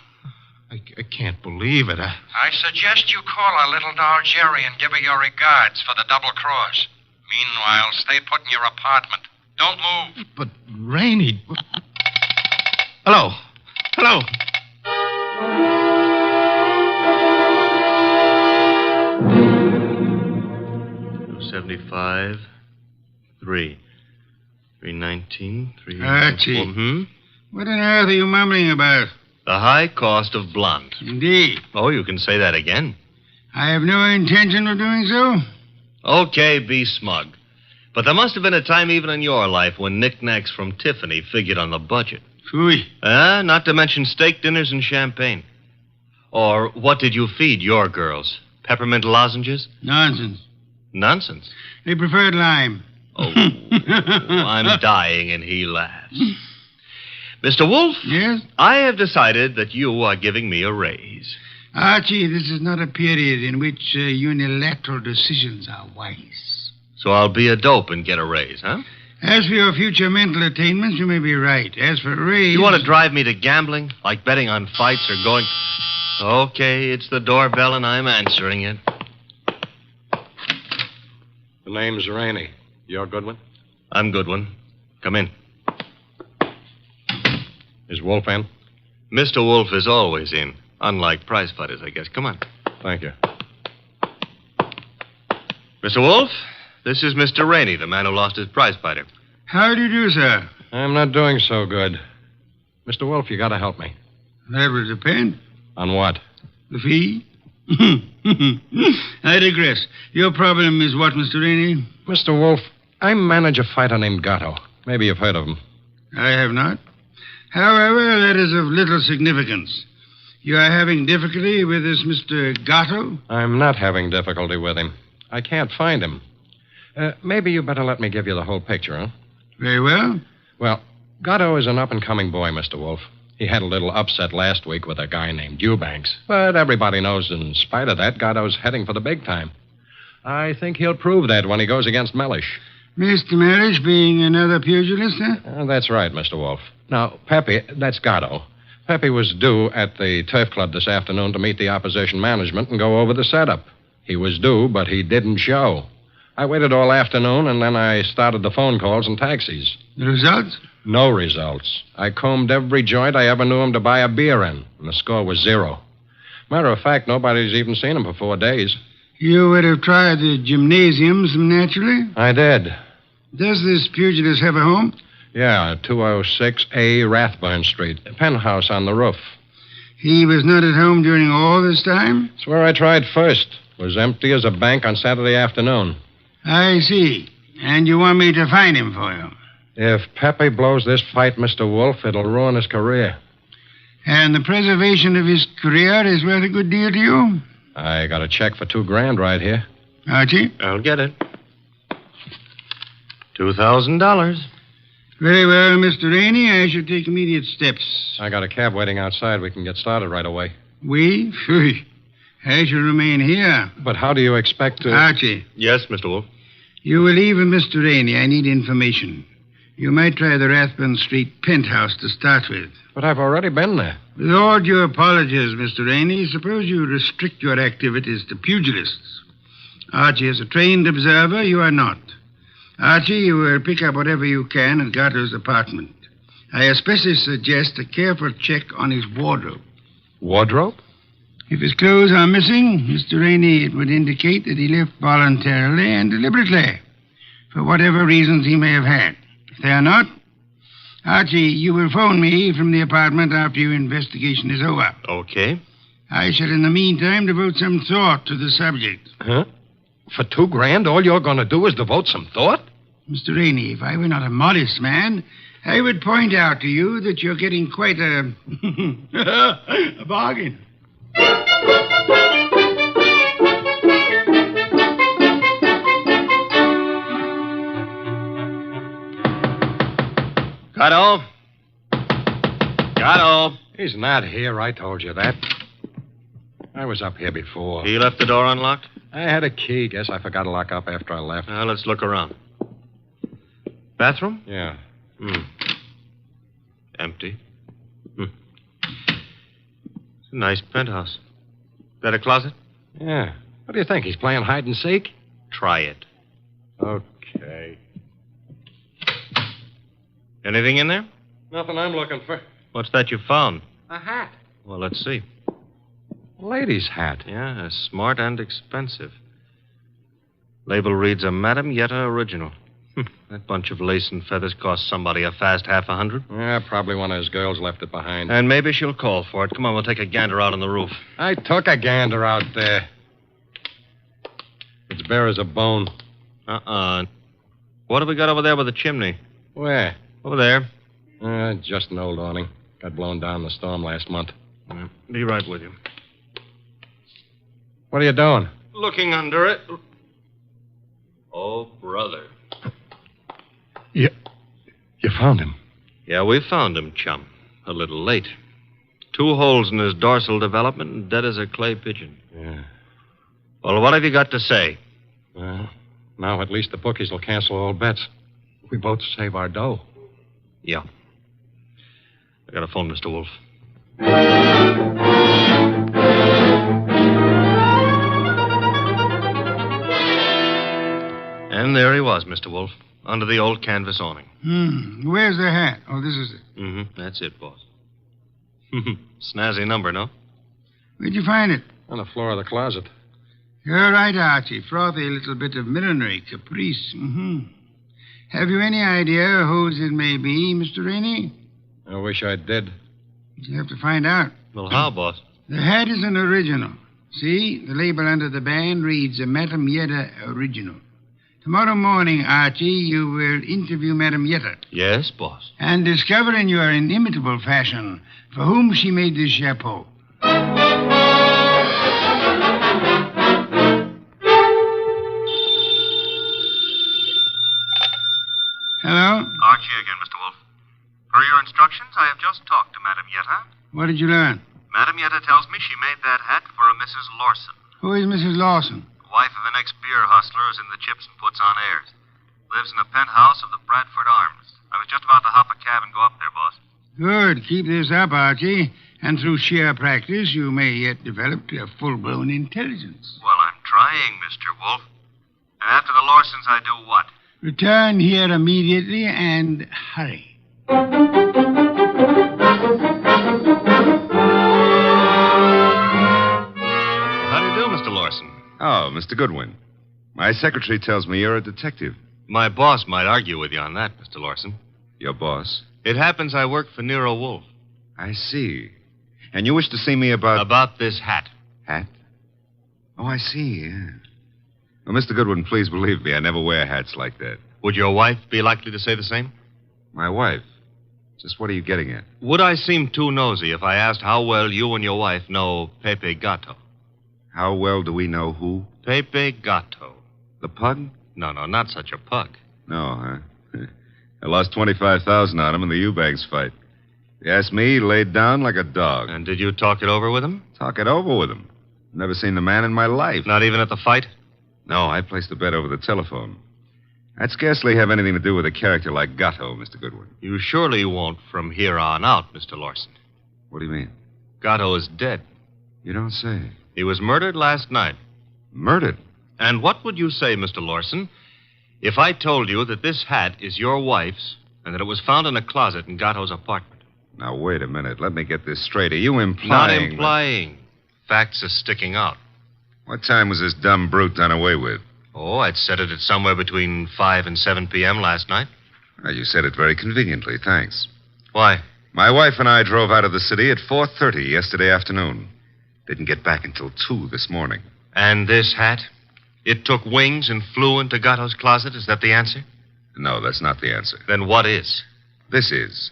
I can't believe it. I suggest you call our little doll Jerry and give her your regards for the double cross. Meanwhile, stay put in your apartment. Don't move. But, Rainey... Hello. 75, 319, 3... Archie. What on earth are you mumbling about? The high cost of blonde. Indeed. Oh, you can say that again. I have no intention of doing so. Okay, be smug. But there must have been a time even in your life when knickknacks from Tiffany figured on the budget. Phooey. Not to mention steak dinners and champagne. Or what did you feed your girls? Peppermint lozenges? Nonsense. Nonsense? They preferred lime. Oh, I'm dying, and he laughs. Mr. Wolfe? Yes? I have decided that you are giving me a raise. Archie, this is not a period in which unilateral decisions are wise. So I'll be a dope and get a raise, huh? As for your future mental attainments, you may be right. As for a raise... You want to drive me to gambling? Like betting on fights or going... Okay, it's the doorbell and I'm answering it. The name's Rainey. You're Goodwin? I'm Goodwin. Come in. Is Wolfe in? Mr. Wolfe is always in. Unlike prize fighters, I guess. Come on. Thank you. Mr. Wolfe, this is Mr. Rainey, the man who lost his prize fighter. How do you do, sir? I'm not doing so good. Mr. Wolfe, you gotta help me. That will depend. On what? The fee? I digress. Your problem is what, Mr. Rainey? Mr. Wolfe, I manage a fighter named Gatto. Maybe you've heard of him. I have not. However, that is of little significance. You are having difficulty with this Mr. Gatto? I'm not having difficulty with him. I can't find him. Maybe you better let me give you the whole picture, huh? Very well. Well, Gatto is an up-and-coming boy, Mr. Wolfe. He had a little upset last week with a guy named Eubanks. But everybody knows in spite of that, Gatto's heading for the big time. I think he'll prove that when he goes against Mellish. Mr. Mellish being another pugilist, huh? That's right, Mr. Wolfe. Now, Pepe, that's Gatto. Pepe was due at the Turf Club this afternoon to meet the opposition management and go over the setup. He was due, but he didn't show. I waited all afternoon, and then I started the phone calls and taxis. The results? No results. I combed every joint I ever knew him to buy a beer in, and the score was 0. Matter of fact, nobody's even seen him for 4 days. You would have tried the gymnasiums, naturally? I did. Does this pugilist have a home? Yeah, 206A Rathburn Street. A penthouse on the roof. He was not at home during all this time? It's where I tried first. It was empty as a bank on Saturday afternoon. I see. And you want me to find him for you? If Pepe blows this fight, Mr. Wolfe, it'll ruin his career. And the preservation of his career is worth a good deal to you? I got a check for $2,000 right here. Archie? I'll get it. $2,000. Very well, Mr. Rainey. I shall take immediate steps. I got a cab waiting outside. We can get started right away. We? Phew. I shall remain here. But how do you expect to... Archie. Yes, Mr. Wolfe? You will leave with Mr. Rainey. I need information. You might try the Rathburn Street penthouse to start with. But I've already been there. With all due apologies, Mr. Rainey, suppose you restrict your activities to pugilists. Archie is a trained observer. You are not. Archie, you will pick up whatever you can at Gatto's apartment. I especially suggest a careful check on his wardrobe. Wardrobe? If his clothes are missing, Mr. Rainey, it would indicate that he left voluntarily and deliberately, for whatever reasons he may have had. If they are not, Archie, you will phone me from the apartment after your investigation is over. Okay. I shall, in the meantime, devote some thought to the subject. Huh? For $2,000, all you're going to do is devote some thought? Mr. Rainey, if I were not a modest man, I would point out to you that you're getting quite a bargain. Gatto? Gatto? He's not here. I told you that. I was up here before. He left the door unlocked? I had a key. Guess I forgot to lock up after I left. Now, let's look around. Bathroom? Yeah. Empty. It's a nice penthouse. That a closet? Yeah. What do you think? He's playing hide and seek? Try it. Okay. Anything in there? Nothing I'm looking for. What's that you found? A hat. Well, let's see. A lady's hat. Yeah, smart and expensive. Label reads a Madame Yetta original. That bunch of lace and feathers cost somebody a fast $100. Yeah, probably one of his girls left it behind. And maybe she'll call for it. Come on, we'll take a gander out on the roof. I took a gander out there. It's bare as a bone. What have we got over there with the chimney? Where? Over there. Just an old awning. Got blown down in the storm last month. Be right with you. What are you doing? Looking under it. Oh, brother. You found him? Yeah, we found him, chum. A little late. 2 holes in his dorsal development and dead as a clay pigeon. Yeah. Well, what have you got to say? Now at least the bookies will cancel all bets. We both save our dough. Yeah. I got a phone, Mr. Wolfe. And there he was, Mr. Wolfe, under the old canvas awning. Where's the hat? Oh, this is it. That's it, boss. Snazzy number, no? Where'd you find it? On the floor of the closet. You're right, Archie. Frothy little bit of millinery, caprice. Have you any idea whose it may be, Mr. Rainey? I wish I did. You have to find out. Well, how, boss? The hat is an original. See, the label under the band reads a Madame Yetta original. Tomorrow morning, Archie, you will interview Madame Yetta. Yes, boss. And discover in your inimitable fashion for whom she made this chapeau. Hello? Archie again, Mr. Wolfe. Per your instructions, I have just talked to Madame Yetta. What did you learn? Madame Yetta tells me she made that hat for a Mrs. Lawson. Who is Mrs. Lawson? Wife of an ex-beer hustler who's in the chips and puts on airs. Lives in the penthouse of the Bradford Arms. I was just about to hop a cab and go up there, boss. Good. Keep this up, Archie. And through sheer practice, you may yet develop a full-blown intelligence. Well, I'm trying, Mr. Wolfe. And after the Lawsons, I do what? Return here immediately and hurry. How do you do, Mr. Lawson? Oh, Mr. Goodwin. My secretary tells me you're a detective. My boss might argue with you on that, Mr. Lawson. Your boss? It happens I work for Nero Wolfe. I see. And you wish to see me about... About this hat. Hat? Oh, I see, yeah. Well, Mr. Goodwin, please believe me, I never wear hats like that. Would your wife be likely to say the same? My wife? Just what are you getting at? Would I seem too nosy if I asked how well you and your wife know Pepe Gato? How well do we know who? Pepe Gato. The pug? No, not such a pug. No, huh? I lost $25,000 on him in the Eubanks fight. If you ask me, he laid down like a dog. And did you talk it over with him? Talk it over with him. Never seen the man in my life. Not even at the fight? No, I placed the bet over the telephone. I'd scarcely have anything to do with a character like Gatto, Mr. Goodwin. You surely won't from here on out, Mr. Lawson. What do you mean? Gatto is dead. You don't say. He was murdered last night. Murdered? And what would you say, Mr. Lawson, if I told you that this hat is your wife's and that it was found in a closet in Gatto's apartment? Now, wait a minute. Let me get this straight. Are you implying... Not implying. Facts are sticking out. What time was this dumb brute done away with? Oh, I'd set it at somewhere between 5 and 7 p.m. last night. Well, you said it very conveniently. Thanks. Why? My wife and I drove out of the city at 4:30 yesterday afternoon. Didn't get back until 2 this morning. And this hat? It took wings and flew into Gatto's closet? Is that the answer? No, that's not the answer. Then what is? This is.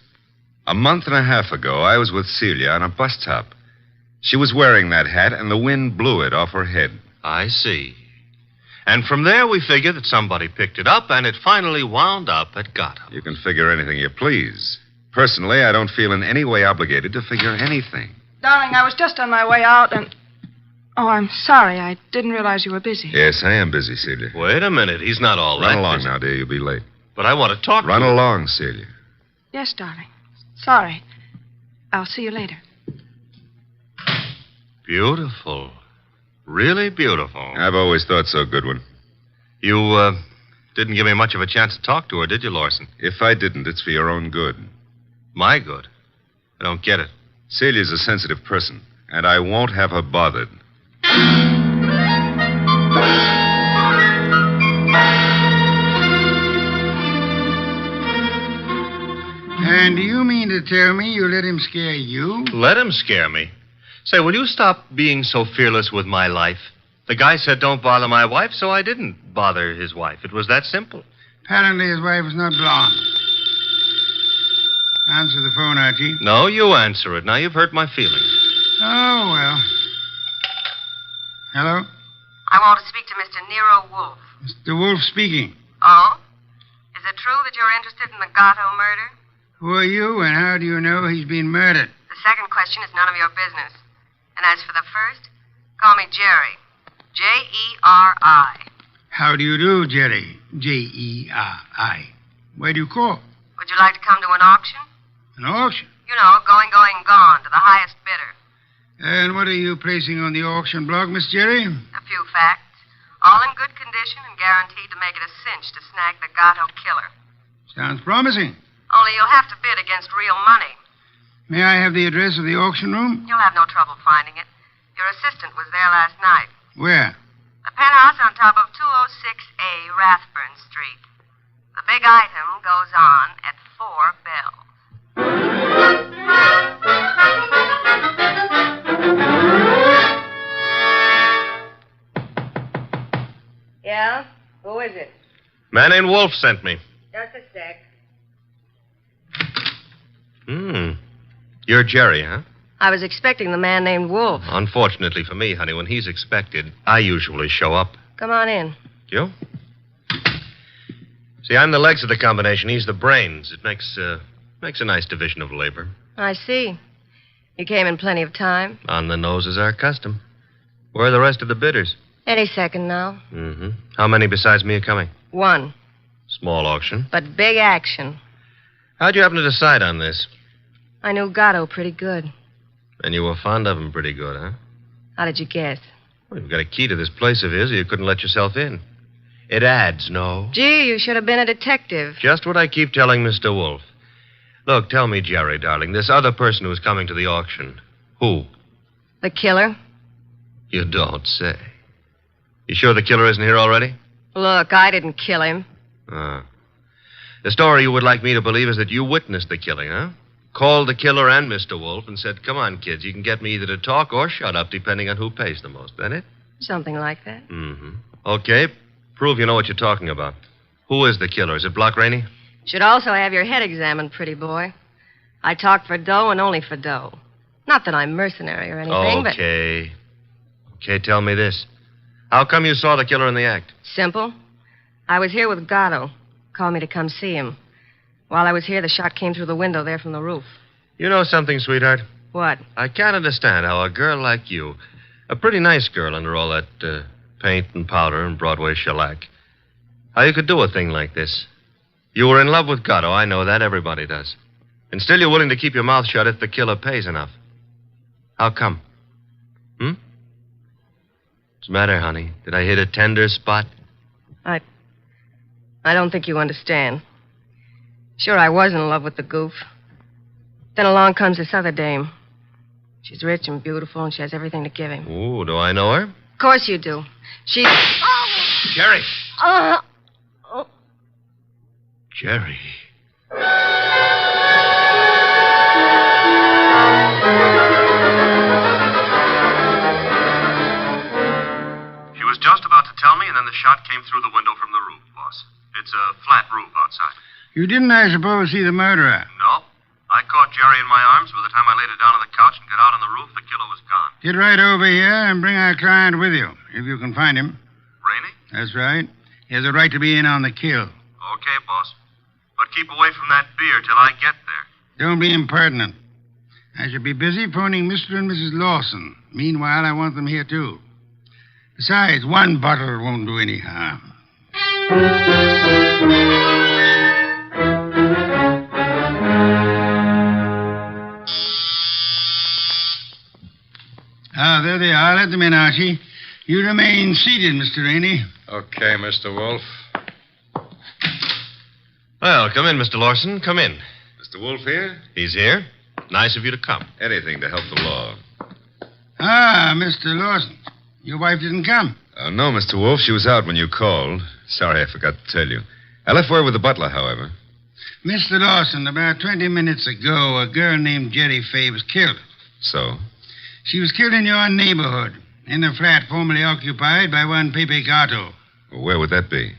A month and a half ago, I was with Celia on a bus top. She was wearing that hat, and the wind blew it off her head. I see. And from there, we figure that somebody picked it up, and it finally wound up at Gatto. You can figure anything you please. Personally, I don't feel in any way obligated to figure anything. Darling, I was just on my way out, and... Oh, I'm sorry. I didn't realize you were busy. Yes, I am busy, Celia. Wait a minute. He's not all Run that along busy. now, dear. You'll be late. But I want to talk Run to you. along, Celia. Yes, darling. Sorry. I'll see you later. Beautiful. Really beautiful. I've always thought so, Goodwin. You, didn't give me much of a chance to talk to her, did you, Lawson? If I didn't, it's for your own good. My good? I don't get it. Celia's a sensitive person, and I won't have her bothered. And do you mean to tell me you let him scare you? Let him scare me? Say, will you stop being so fearless with my life? The guy said don't bother my wife, so I didn't bother his wife. It was that simple. Apparently his wife was not blonde. Answer the phone, Archie. No, you answer it. Now you've hurt my feelings. Oh, well. Hello? I want to speak to Mr. Nero Wolfe. Mr. Wolfe speaking. Oh? Is it true that you're interested in the Gatto murder? Who are you, and how do you know he's been murdered? The second question is none of your business. And as for the first, call me Jerry. Jerry. How do you do, Jerry? Jerry. Where do you call? Would you like to come to an auction? An auction? You know, going, gone, to the highest bidder. And what are you placing on the auction block, Miss Jerry? A few facts. All in good condition and guaranteed to make it a cinch to snag the Gatto killer. Sounds promising. Only you'll have to bid against real money. May I have the address of the auction room? You'll have no trouble finding it. Your assistant was there last night. Where? The penthouse on top of 206A Rathburn Street. The big item goes on at 4 bells. Yeah? Who is it? Man named Wolfe sent me. Just a sec. You're Jerry, huh? I was expecting the man named Wolfe. Unfortunately for me, honey, when he's expected, I usually show up. Come on in. You? See, I'm the legs of the combination. He's the brains. It makes a nice division of labor. I see. You came in plenty of time. On the nose is our custom. Where are the rest of the bidders? Any second now. Mm-hmm. How many besides me are coming? One. Small auction. But big action. How'd you happen to decide on this? I knew Gatto pretty good. And you were fond of him pretty good, huh? How did you guess? Well, you've got a key to this place of his, or you couldn't let yourself in. It adds, no? Gee, you should have been a detective. Just what I keep telling Mr. Wolfe. Look, tell me, Jerry, darling, this other person who's coming to the auction, who? The killer? You don't say. You sure the killer isn't here already? Look, I didn't kill him. The story you would like me to believe is that you witnessed the killing, huh? Called the killer and Mr. Wolfe and said, come on, kids, you can get me either to talk or shut up, depending on who pays the most. That it? Something like that. Mm-hmm. Okay, prove you know what you're talking about. Who is the killer? Is it Block Rainey? Should also have your head examined, pretty boy. I talk for dough and only for dough. Not that I'm mercenary or anything, but... Okay, tell me this. How come you saw the killer in the act? Simple. I was here with Gatto. Called me to come see him. While I was here, the shot came through the window there from the roof. You know something, sweetheart? What? I can't understand how a girl like you, a pretty nice girl under all that paint and powder and Broadway shellac, how you could do a thing like this. You were in love with Gatto, I know that. Everybody does. And still you're willing to keep your mouth shut if the killer pays enough. How come? What's the matter, honey? Did I hit a tender spot? I don't think you understand. Sure, I was in love with the goof. Then along comes this other dame. She's rich and beautiful, and she has everything to give him. Ooh, do I know her? Of course you do. She's... Jerry! Oh. Jerry. She was just about to tell me, and then the shot came through the window from the roof, boss. It's a flat roof outside. You didn't, I suppose, see the murderer? No. I caught Jerry in my arms. By the time I laid her down on the couch and got out on the roof, the killer was gone. Get right over here and bring our client with you, if you can find him. Rainey? That's right. He has a right to be in on the kill. Okay, boss. But keep away from that beer till I get there. Don't be impertinent. I shall be busy phoning Mr. and Mrs. Lawson. Meanwhile, I want them here, too. Besides, one bottle won't do any harm. Ah, there they are. Let them in, Archie. You remain seated, Mr. Rainey. Okay, Mr. Wolfe. Well, come in, Mr. Lawson. Come in. Mr. Wolfe here? He's here. Nice of you to come. Anything to help the law. Ah, Mr. Lawson. Your wife didn't come. No, Mr. Wolfe. She was out when you called. Sorry, I forgot to tell you. I left word with the butler, however. Mr. Lawson, about 20 minutes ago, a girl named Jerry Fay was killed. So? She was killed in your neighborhood, in a flat formerly occupied by one Pepe Gato. Well, where would that be?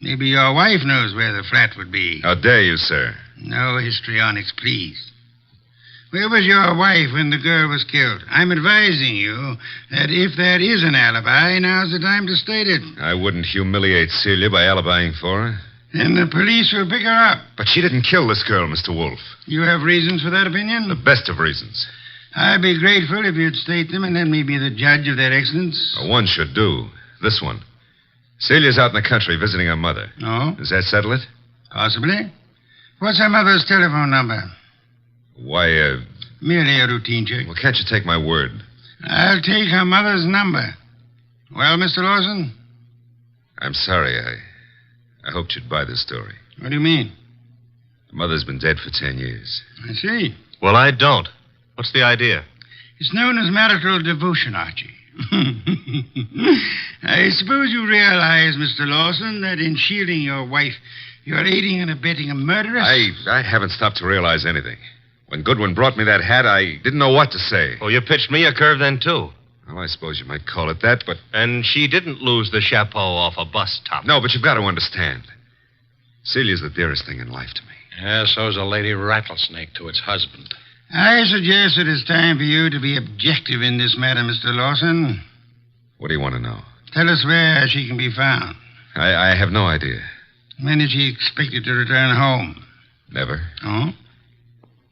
Maybe your wife knows where the flat would be. How dare you, sir? No histrionics, please. Where was your wife when the girl was killed? I'm advising you that if there is an alibi, now's the time to state it. I wouldn't humiliate Celia by alibying for her. Then the police will pick her up. But she didn't kill this girl, Mr. Wolfe. You have reasons for that opinion? The best of reasons. I'd be grateful if you'd state them and let me be the judge of their excellence. One should do. This one. Celia's out in the country visiting her mother. Oh? Does that settle it? Possibly. What's her mother's telephone number? Why, Merely a routine check. Well, can't you take my word? I'll take her mother's number. Well, Mr. Lawson? I'm sorry. I hoped you'd buy this story. What do you mean? Her mother's been dead for 10 years. I see. Well, I don't. What's the idea? It's known as marital devotion, Archie. I suppose you realize, Mr. Lawson, that in shielding your wife, you're aiding and abetting a murderess? I haven't stopped to realize anything. When Goodwin brought me that hat, I didn't know what to say. Oh, you pitched me a curve then, too. Well, I suppose you might call it that, but... And she didn't lose the chapeau off a bus top. No, but you've got to understand. Celia's the dearest thing in life to me. Yeah, so's a lady rattlesnake to its husband. I suggest it is time for you to be objective in this matter, Mr. Lawson. What do you want to know? Tell us where she can be found. I have no idea. When is she expected to return home? Never. Oh?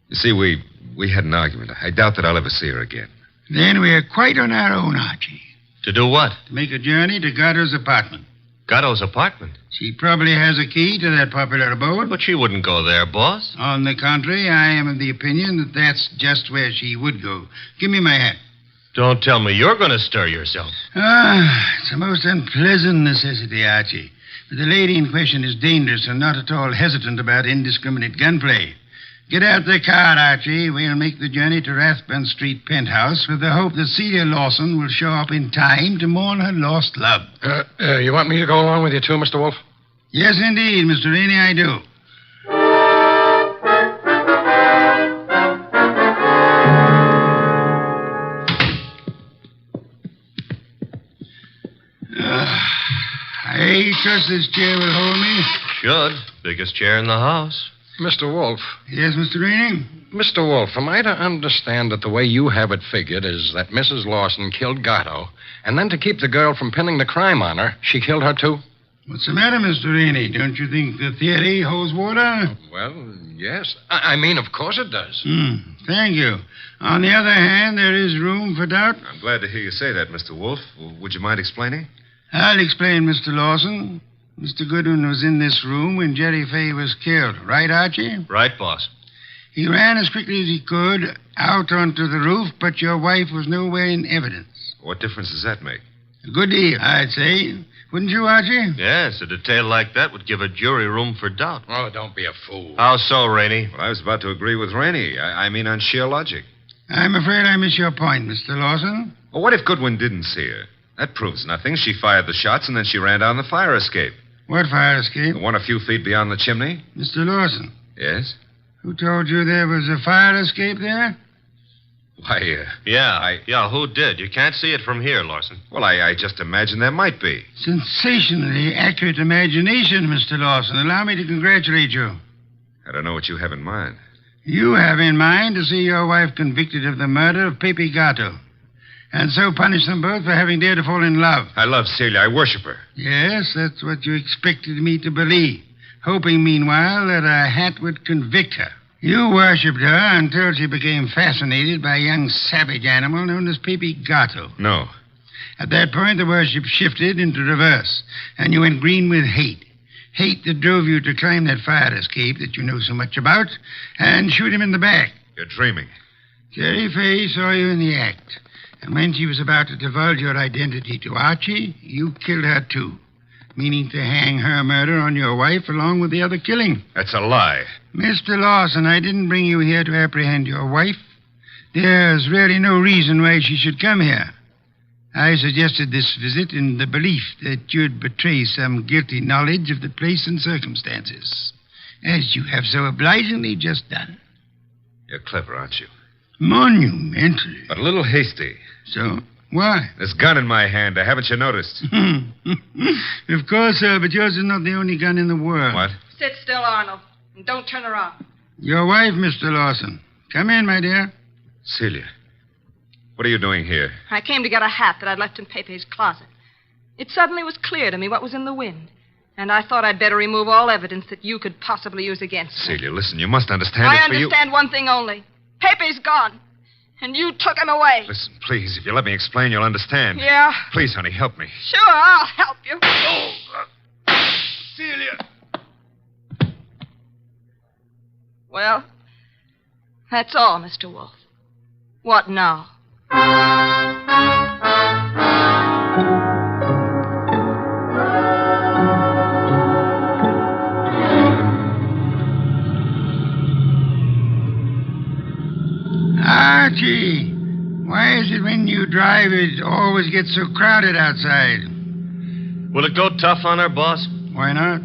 You see, we had an argument. I doubt that I'll ever see her again. Then we're quite on our own, Archie. To do what? To make a journey to Gatto's apartment. Gatto's apartment? She probably has a key to that popular abode. But she wouldn't go there, boss. On the contrary, I am of the opinion that that's just where she would go. Give me my hat. Don't tell me you're going to stir yourself. It's a most unpleasant necessity, Archie. But the lady in question is dangerous and not at all hesitant about indiscriminate gunplay. Get out the car, Archie. We'll make the journey to Rathbun Street penthouse with the hope that Celia Lawson will show up in time to mourn her lost love. You want me to go along with you, too, Mr. Wolfe? Yes, indeed, Mr. Rainey, I do. I trust this chair will hold me. Should. Biggest chair in the house. Mr. Wolfe. Yes, Mr. Rainey? Mr. Wolfe, am I to understand that the way you have it figured is that Mrs. Lawson killed Gatto, and then to keep the girl from pinning the crime on her, she killed her, too? What's the matter, Mr. Rainey? Don't you think the theory holds water? Well, yes. I mean, of course it does. Thank you. On the other hand, there is room for doubt. I'm glad to hear you say that, Mr. Wolfe. Would you mind explaining? I'll explain, Mr. Lawson. Mr. Goodwin was in this room when Jerry Fay was killed. Right, Archie? Right, boss. He ran as quickly as he could out onto the roof, but your wife was nowhere in evidence. What difference does that make? A good deal, I'd say. Wouldn't you, Archie? Yes, a detail like that would give a jury room for doubt. Oh, don't be a fool. How so, Rainey? Well, I was about to agree with Rainey. I mean on sheer logic. I'm afraid I miss your point, Mr. Lawson. Well, what if Goodwin didn't see her? That proves nothing. She fired the shots, and then she ran down the fire escape. What fire escape? The one a few feet beyond the chimney. Mr. Lawson. Yes? Who told you there was a fire escape there? Why, Yeah, who did? You can't see it from here, Lawson. Well, I just imagined there might be. Sensationally accurate imagination, Mr. Lawson. Allow me to congratulate you. I don't know what you have in mind. You have in mind to see your wife convicted of the murder of Pepe Gato, and so punish them both for having dared to fall in love. I love Celia. I worship her. Yes, that's what you expected me to believe, hoping, meanwhile, that a hat would convict her. You worshipped her until she became fascinated by a young savage animal known as Pepe Gato. No. At that point, the worship shifted into reverse, and you went green with hate. Hate that drove you to climb that fire escape that you know so much about and shoot him in the back. You're dreaming. Jerry Fay saw you in the act, and when she was about to divulge your identity to Archie, you killed her too, meaning to hang her murder on your wife along with the other killing. That's a lie. Mr. Lawson, I didn't bring you here to apprehend your wife. There's really no reason why she should come here. I suggested this visit in the belief that you'd betray some guilty knowledge of the place and circumstances, as you have so obligingly just done. You're clever, aren't you? Monumentally. But a little hasty. So, why? This gun in my hand. Haven't you noticed? Of course, sir, but yours is not the only gun in the world. What? Sit still, Arnold, and don't turn around. Your wife, Mr. Lawson. Come in, my dear. Celia, what are you doing here? I came to get a hat that I'd left in Pepe's closet. It suddenly was clear to me what was in the wind, and I thought I'd better remove all evidence that you could possibly use against me. Celia, listen, you must understand I it's for you. understand one thing only. Pepe's gone, and you took him away. Listen, please, if you let me explain, you'll understand. Yeah? Please, honey, help me. Sure, I'll help you. Celia! Well, that's all, Mr. Wolfe. What now? Archie, why is it when you drive it always gets so crowded outside? Will it go tough on her, boss? Why not?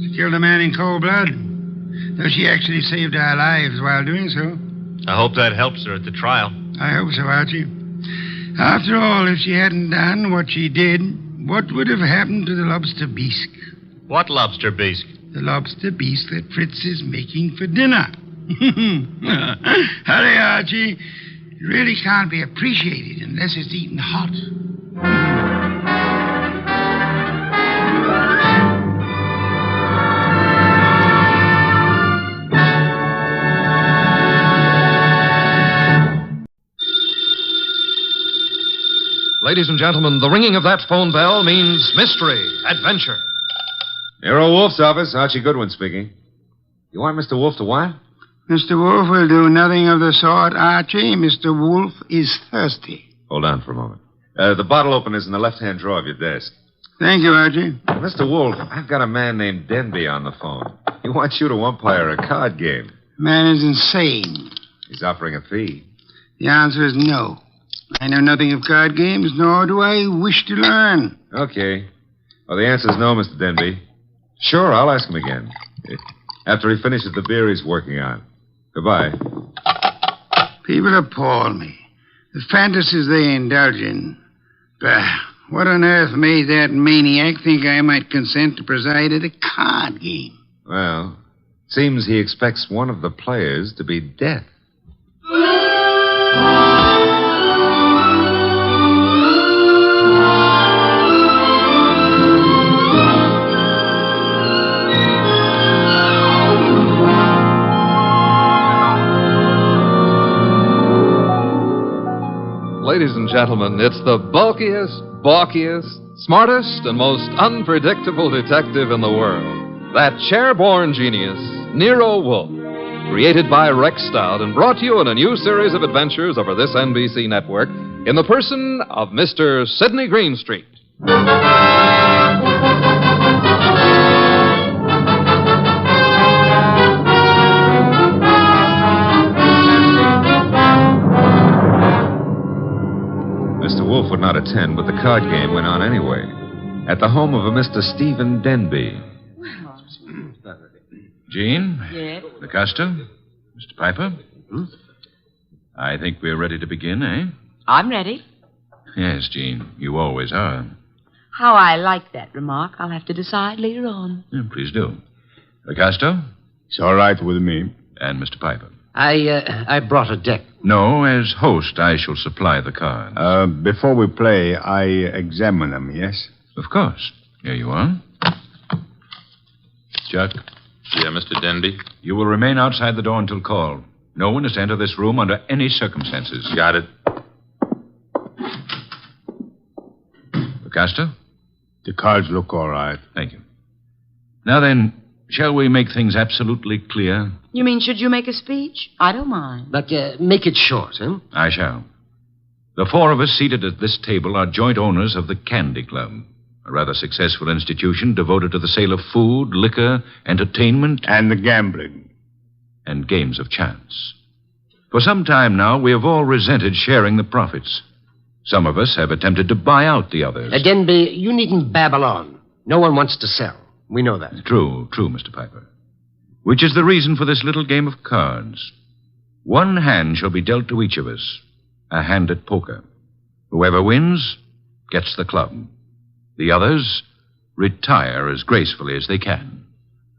She killed a man in cold blood. Though she actually saved our lives while doing so. I hope that helps her at the trial. I hope so, Archie. After all, if she hadn't done what she did, what would have happened to the lobster bisque? What lobster bisque? The lobster bisque that Fritz is making for dinner. Hurry, Archie. It really can't be appreciated unless it's eaten hot. Ladies and gentlemen, the ringing of that phone bell means mystery, adventure. Nero Wolfe's office. Archie Goodwin speaking. You want Mr. Wolfe to what? Mr. Wolfe will do nothing of the sort, Archie. Mr. Wolfe is thirsty. Hold on for a moment. The bottle opener's in the left-hand drawer of your desk. Thank you, Archie. Mr. Wolfe, I've got a man named Denby on the phone. He wants you to umpire a card game. Man is insane. He's offering a fee. The answer is no. I know nothing of card games, nor do I wish to learn. Okay. Well, the answer is no, Mr. Denby. Sure, I'll ask him again. After he finishes the beer he's working on. Goodbye. People appall me. The fantasies they indulge in. Bah, what on earth made that maniac think I might consent to preside at a card game? Well, seems he expects one of the players to be death. Ladies and gentlemen, it's the bulkiest, balkiest, smartest, and most unpredictable detective in the world. That chair-born genius, Nero Wolfe. Created by Rex Stout and brought to you in a new series of adventures over this NBC network in the person of Mr. Sidney Greenstreet. Wolfe would not attend, but the card game went on anyway. At the home of a Mr. Stephen Denby. Jean? Yes? LaCosta? Mr. Piper? I think we're ready to begin, eh? I'm ready. Yes, Jean. You always are. How I like that remark, I'll have to decide later on. Yeah, please do. LaCosta? It's all right with me. And Mr. Piper? I brought a deck. No, as host, I shall supply the cards. Before we play, I examine them, yes? Of course. Here you are. Chuck. Yeah, Mr. Denby? You will remain outside the door until called. No one is to enter this room under any circumstances. Got it. Picasto? The cards look all right. Thank you. Now then, shall we make things absolutely clear? You mean, should you make a speech? I don't mind. But make it short, huh? I shall. The four of us seated at this table are joint owners of the Candy Club, a rather successful institution devoted to the sale of food, liquor, entertainment... And the gambling. And games of chance. For some time now, we have all resented sharing the profits. Some of us have attempted to buy out the others. Denby, you needn't babble on. No one wants to sell. We know that. True, Mr. Piper. Which is the reason for this little game of cards. One hand shall be dealt to each of us. A hand at poker. Whoever wins gets the club. The others retire as gracefully as they can.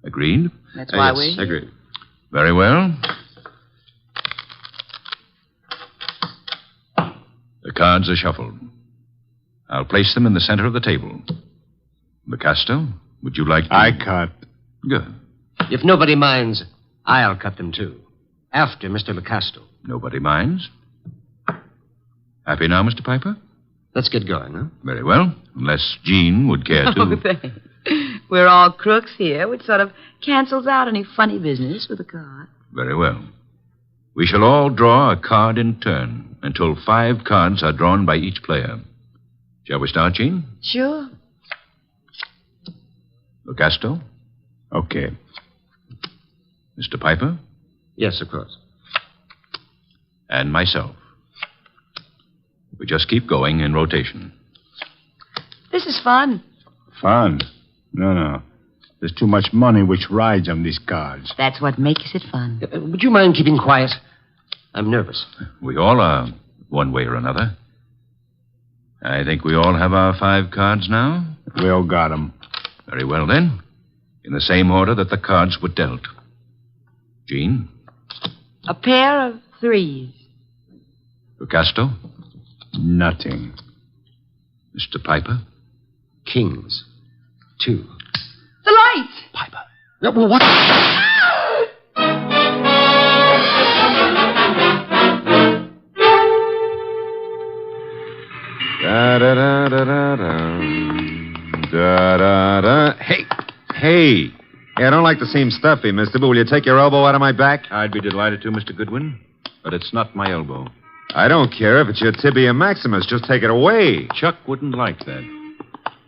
Agreed? That's why yes, agreed. Very well. The cards are shuffled. I'll place them in the center of the table. Picasto, would you like to... I cut. Good. If nobody minds, I'll cut them too. After Mr. Picasto. Nobody minds? Happy now, Mr. Piper? Let's get going, huh? Very well. Unless Jean would care to... Oh, thanks. We're all crooks here, which sort of cancels out any funny business with a card. Very well. We shall all draw a card in turn until 5 cards are drawn by each player. Shall we start, Jean? Sure. Picasto? Okay. Mr. Piper? Yes, of course. And myself. We just keep going in rotation. This is fun. Fun? No. There's too much money which rides on these cards. That's what makes it fun. Would you mind keeping quiet? I'm nervous. We all are, one way or another. I think we all have our 5 cards now. We all got them. Very well, then. In the same order that the cards were dealt. Jean? A pair of 3s. Picasto? Nothing. Mr. Piper? Kings. 2. The lights! Piper. No, well, what? Da-da-da-da-da-da. Da-da-da. Hey, I don't like to seem stuffy, mister, but will you take your elbow out of my back? I'd be delighted to, Mr. Goodwin, but it's not my elbow. I don't care if it's your tibia maximus. Just take it away. Chuck wouldn't like that.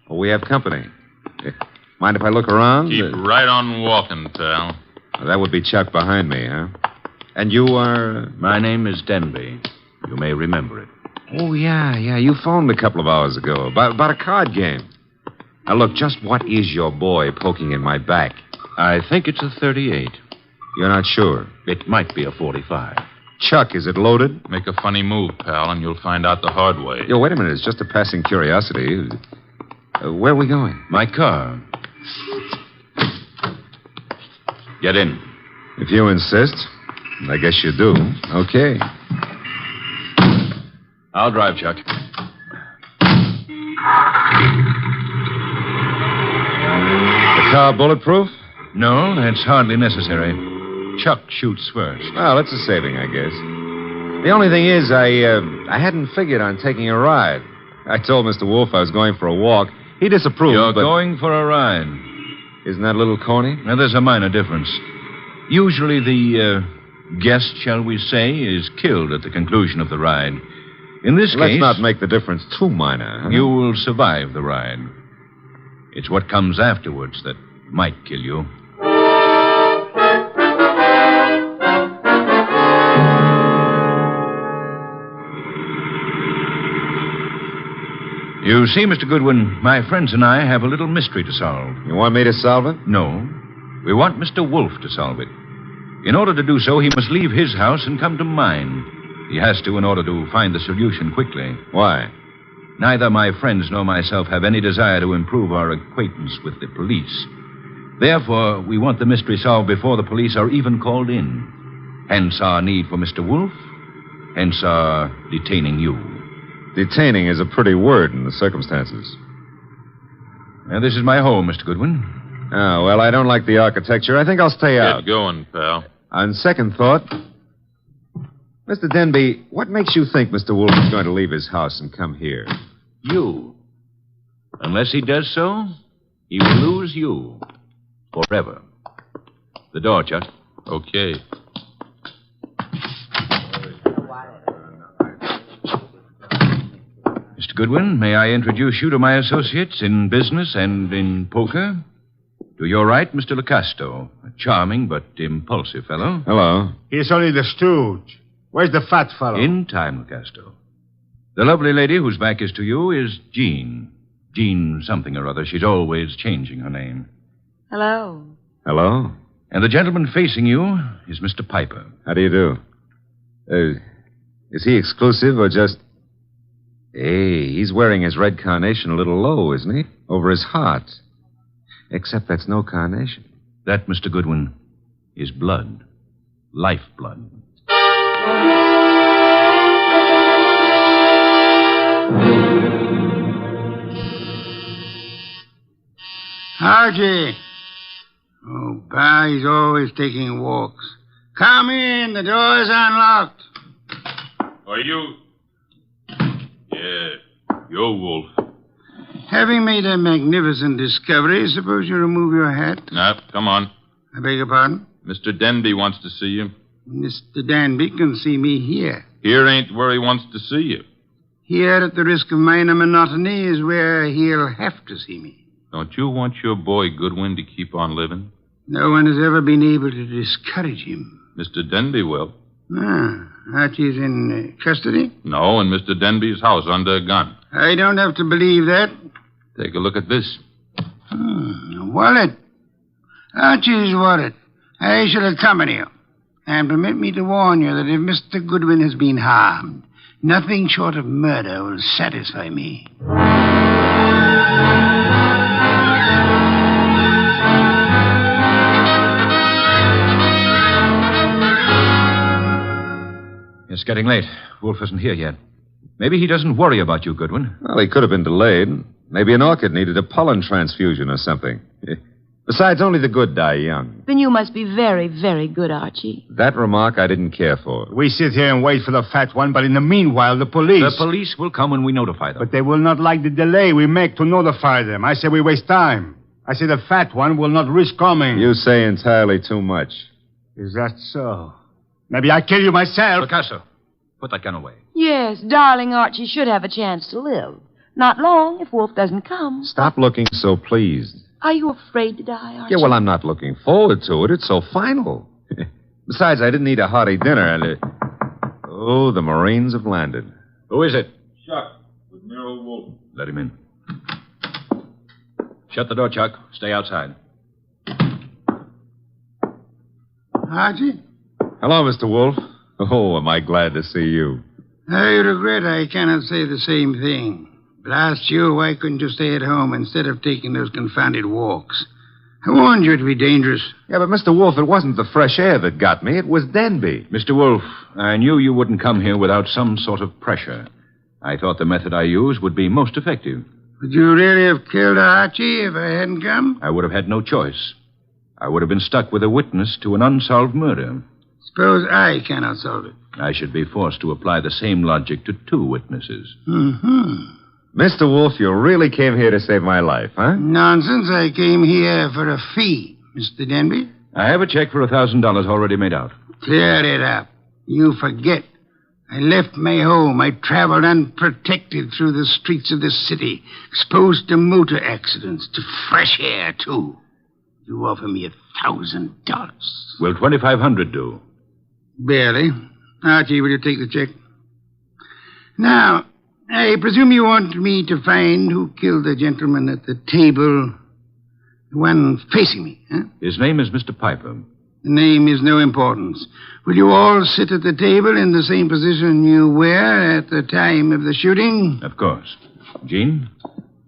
Well, we have company. Mind if I look around? Keep right on walking, pal. Well, that would be Chuck behind me, huh? And you are... My name is Denby. You may remember it. Oh, yeah. You phoned a couple of hours ago about a card game. Now, look, just what is your boy poking in my back? I think it's a 38. You're not sure? It might be a 45. Chuck, is it loaded? Make a funny move, pal, and you'll find out the hard way. Yo, wait a minute. It's just a passing curiosity. Where are we going? My car. Get in. If you insist. I guess you do. Okay. I'll drive, Chuck. The car bulletproof? No, that's hardly necessary. Chuck shoots first. Well, that's a saving, I guess. The only thing is, I hadn't figured on taking a ride. I told Mr. Wolfe I was going for a walk. He disapproved, You're but... going for a ride. Isn't that a little corny? Now, there's a minor difference. Usually the guest, shall we say, is killed at the conclusion of the ride. In this case... Let's not make the difference too minor. Huh? You will survive the ride. It's what comes afterwards that might kill you. You see, Mr. Goodwin, my friends and I have a little mystery to solve. You want me to solve it? No. We want Mr. Wolfe to solve it. In order to do so, he must leave his house and come to mine. He has to in order to find the solution quickly. Why? Neither my friends nor myself have any desire to improve our acquaintance with the police. Therefore, we want the mystery solved before the police are even called in. Hence our need for Mr. Wolfe. Hence our detaining you. Detaining is a pretty word in the circumstances. Now, this is my home, Mr. Goodwin. Oh, well, I don't like the architecture. I think I'll stay out. Get going, pal. On second thought, Mr. Denby, what makes you think Mr. Wolfe is going to leave his house and come here? You. Unless he does so, he will lose you. Forever. The door, Chuck. Okay. Mr. Goodwin, may I introduce you to my associates in business and in poker? To your right, Mr. Locasto, a charming but impulsive fellow. Hello. He's only the stooge. Where's the fat fellow? In time, Locasto. The lovely lady whose back is to you is Jean. Jean something or other. She's always changing her name. Hello. Hello. And the gentleman facing you is Mr. Piper. How do you do? Is he exclusive or just... Hey, he's wearing his red carnation a little low, isn't he? Over his heart. Except that's no carnation. That, Mr. Goodwin, is blood. Lifeblood. Archie. Oh, Pa, he's always taking walks. Come in. The door's unlocked. Are you... Yeah, you're Wolf. Having made a magnificent discovery, suppose you remove your hat? No, come on. I beg your pardon? Mr. Denby wants to see you. Mr. Danby can see me here. Here ain't where he wants to see you. Here, at the risk of minor monotony, is where he'll have to see me. Don't you want your boy Goodwin to keep on living? No one has ever been able to discourage him. Mr. Denby will. Ah, Archie's in custody? No, in Mr. Denby's house under a gun. I don't have to believe that. Take a look at this. A wallet. Archie's wallet. I shall accompany you. And permit me to warn you that if Mr. Goodwin has been harmed, nothing short of murder will satisfy me. It's getting late. Wolf isn't here yet. Maybe he doesn't worry about you, Goodwin. Well, he could have been delayed. Maybe an orchid needed a pollen transfusion or something. Besides, only the good die young. Then you must be very, very good, Archie. That remark I didn't care for. We sit here and wait for the fat one, but in the meanwhile, the police... The police will come when we notify them. But they will not like the delay we make to notify them. I say we waste time. I say the fat one will not risk coming. You say entirely too much. Is that so? Maybe I kill you myself. Picasso, put that gun away. Yes, darling Archie should have a chance to live. Not long if Wolf doesn't come. Stop looking so pleased. Are you afraid to die, Archie? Yeah, well, I'm not looking forward to it. It's so final. Besides, I didn't eat a hearty dinner, and... Oh, the Marines have landed. Who is it? Chuck, with Nero Wolfe. Let him in. Shut the door, Chuck. Stay outside. Archie? Hello, Mr. Wolfe. Oh, am I glad to see you. I regret I cannot say the same thing. But I asked you, why couldn't you stay at home instead of taking those confounded walks? I warned you it'd be dangerous. Yeah, but Mr. Wolfe, it wasn't the fresh air that got me. It was Denby. Mr. Wolfe, I knew you wouldn't come here without some sort of pressure. I thought the method I used would be most effective. Would you really have killed Archie if I hadn't come? I would have had no choice. I would have been stuck with a witness to an unsolved murder. Suppose I cannot solve it. I should be forced to apply the same logic to two witnesses. Mm-hmm. Mr. Wolfe, you really came here to save my life, huh? Nonsense. I came here for a fee, Mr. Denby. I have a check for $1,000 already made out. Clear it up. You forget. I left my home. I traveled unprotected through the streets of this city, exposed to motor accidents, to fresh air, too. You offer me $1,000. Will $2,500 do? Barely. Archie, will you take the check? Now, I presume you want me to find who killed the gentleman at the table, the one facing me, huh? His name is Mr. Piper. The name is no importance. Will you all sit at the table in the same position you were at the time of the shooting? Of course. Jean?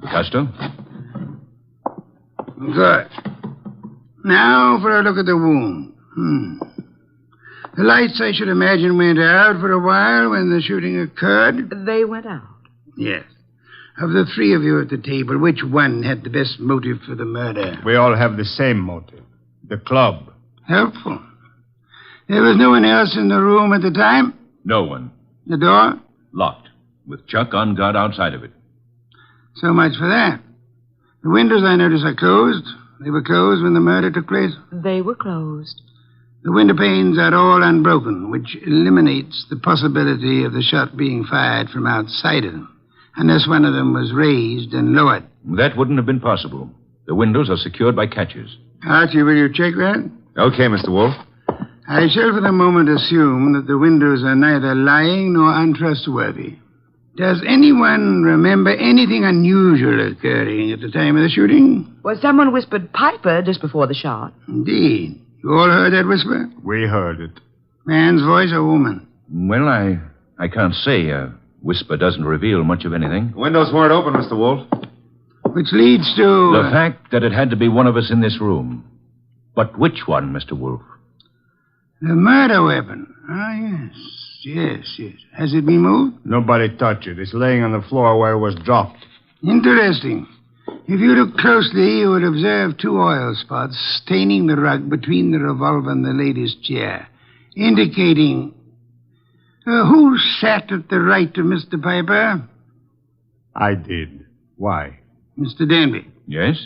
Picasso? Good. Now for a look at the wound. The lights, I should imagine, went out for a while when the shooting occurred. They went out? Yes. Of the three of you at the table, which one had the best motive for the murder? We all have the same motive. The club. Helpful. There was no one else in the room at the time? No one. The door? Locked, with Chuck on guard outside of it. So much for that. The windows, I notice, are closed. They were closed when the murder took place? They were closed. The window panes are all unbroken, which eliminates the possibility of the shot being fired from outside of them, unless one of them was raised and lowered. That wouldn't have been possible. The windows are secured by catches. Archie, will you check that? Okay, Mr. Wolfe. I shall for the moment assume that the windows are neither lying nor untrustworthy. Does anyone remember anything unusual occurring at the time of the shooting? Well, someone whispered Piper just before the shot. Indeed. You all heard that whisper? We heard it. Man's voice or woman? Well, I can't say. A whisper doesn't reveal much of anything. Windows weren't open, Mr. Wolfe. Which leads to... The fact that it had to be one of us in this room. But which one, Mr. Wolfe? The murder weapon. Ah, yes. Has it been moved? Nobody touched it. It's laying on the floor where it was dropped. Interesting. If you look closely, you would observe two oil spots staining the rug between the revolver and the lady's chair, indicating... who sat at the right of Mr. Piper? I did. Why? Mr. Denby. Yes?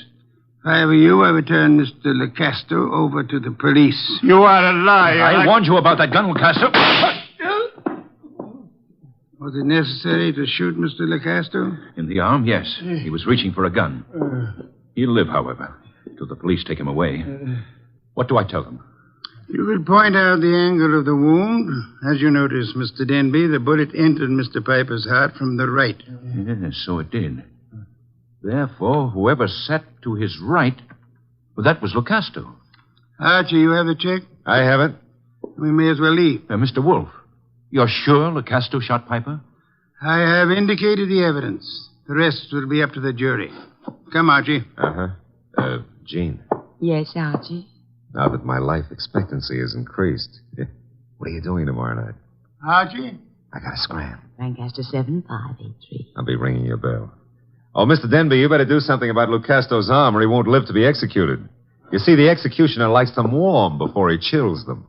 If I were you, I would turn Mr. Lecasto over to the police. You are a liar. I warned you about that gun, Lecasto. Was it necessary to shoot Mr. Lecasto? In the arm, yes. He was reaching for a gun. He'll live, however, till the police take him away. What do I tell them? You could point out the angle of the wound. As you notice, Mr. Denby, the bullet entered Mr. Piper's heart from the right. Yes, so it did. Therefore, whoever sat to his right, well, that was Lecasto. Archie, you have the check? I have it. We may as well leave. Mr. Wolfe, you're sure Lecasto shot Piper? I have indicated the evidence. The rest will be up to the jury. Come, Archie. Jean, Yes, Archie? now that my life expectancy has increased, what are you doing tomorrow night? Archie? I got to scram. Lancaster 7583. I'll be ringing your bell. Oh, Mr. Denby, you better do something about Lecasto's arm or he won't live to be executed. You see, the executioner likes them warm before he chills them.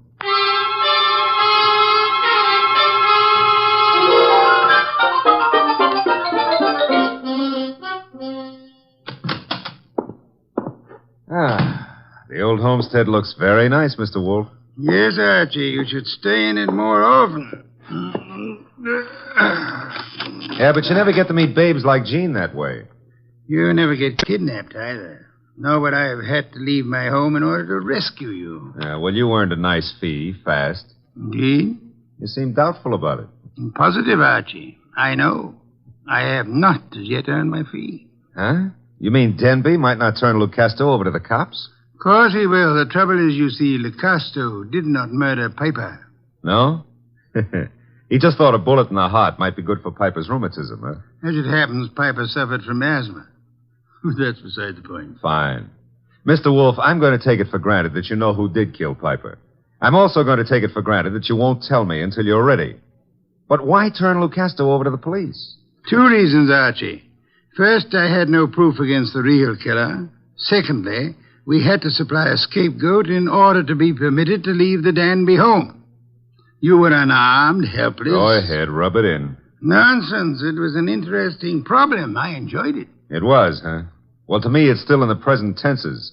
The old homestead looks very nice, Mr. Wolfe. Yes, Archie. You should stay in it more often. Yeah, but you never get to meet babes like Jean that way. You never get kidnapped either. Nor would I have had to leave my home in order to rescue you. Well, you earned a nice fee, fast. Indeed? You seem doubtful about it. Positive, Archie. I know. I have not as yet earned my fee. Huh? You mean Denby might not turn Lecasto over to the cops? Of course he will. The trouble is, you see, Lecasto did not murder Piper. No? He just thought a bullet in the heart might be good for Piper's rheumatism, huh? As it happens, Piper suffered from asthma. That's beside the point. Fine. Mr. Wolfe, I'm going to take it for granted that you know who did kill Piper. I'm also going to take it for granted that you won't tell me until you're ready. But why turn Lecasto over to the police? Two reasons, Archie. First, I had no proof against the real killer. Secondly, we had to supply a scapegoat in order to be permitted to leave the Danby home. You were unarmed, helpless. Go ahead, rub it in. Nonsense. It was an interesting problem. I enjoyed it. It was, huh? Well, to me, it's still in the present tenses.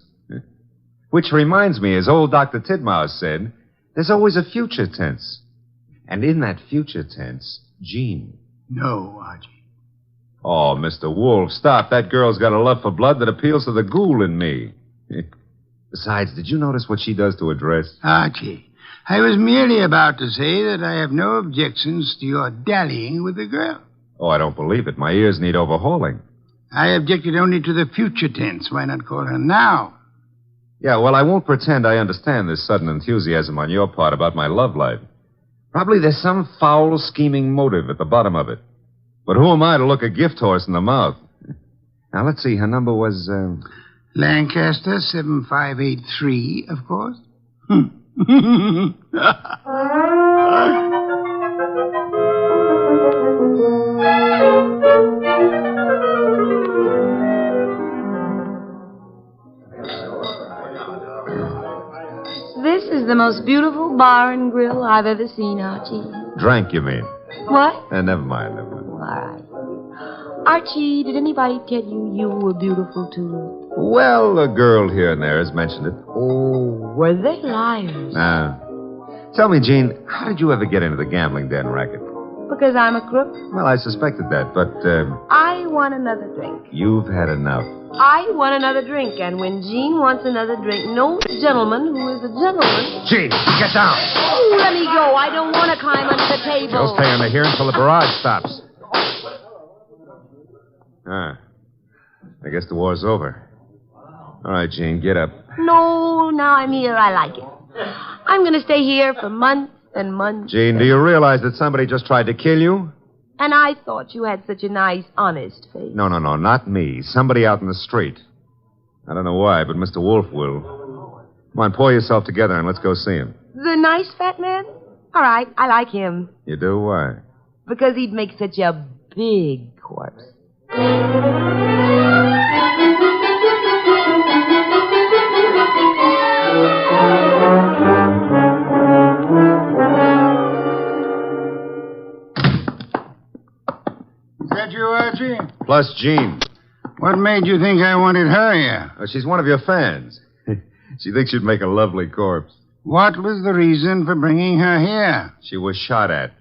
Which reminds me, as old Dr. Tidmouse said, there's always a future tense. And in that future tense, Jean. No, Archie. Oh, Mr. Wolfe, stop. That girl's got a love for blood that appeals to the ghoul in me. Besides, did you notice what she does to her dress? Archie, I was merely about to say that I have no objections to your dallying with the girl. Oh, I don't believe it. My ears need overhauling. I objected only to the future tense. Why not call her now? Yeah, well, I won't pretend I understand this sudden enthusiasm on your part about my love life. Probably there's some foul, scheming motive at the bottom of it. But who am I to look a gift horse in the mouth? Now, let's see. Her number was, Lancaster 7583, of course. This is the most beautiful bar and grill I've ever seen, Archie. Drank, you mean? What? Never mind. All right. Archie, did anybody tell you you were beautiful, too? Well, a girl here and there has mentioned it. Oh, were they liars? Tell me, Jean, how did you ever get into the gambling den racket? Because I'm a crook? Well, I suspected that, but I want another drink. you've had enough. I want another drink, and when Jean wants another drink, no gentleman who is a gentleman... Jean, get down. Oh, let me go. I don't want to climb under the table. You'll stay under here until the barrage stops. I guess the war's over. All right, Jean, get up. No, now I'm here. I like it. I'm going to stay here for months and months. Jean, do you realize that somebody just tried to kill you? And I thought you had such a nice, honest face. No, not me. Somebody out in the street. I don't know why, but Mr. Wolfe will. Come on, pull yourself together and let's go see him. The nice fat man? All right, I like him. You do? Why? Because he'd make such a big corpse. Is that you, Archie? Plus Jean. What made you think I wanted her here? She's one of your fans. She thinks you'd make a lovely corpse. What was the reason for bringing her here? She was shot at.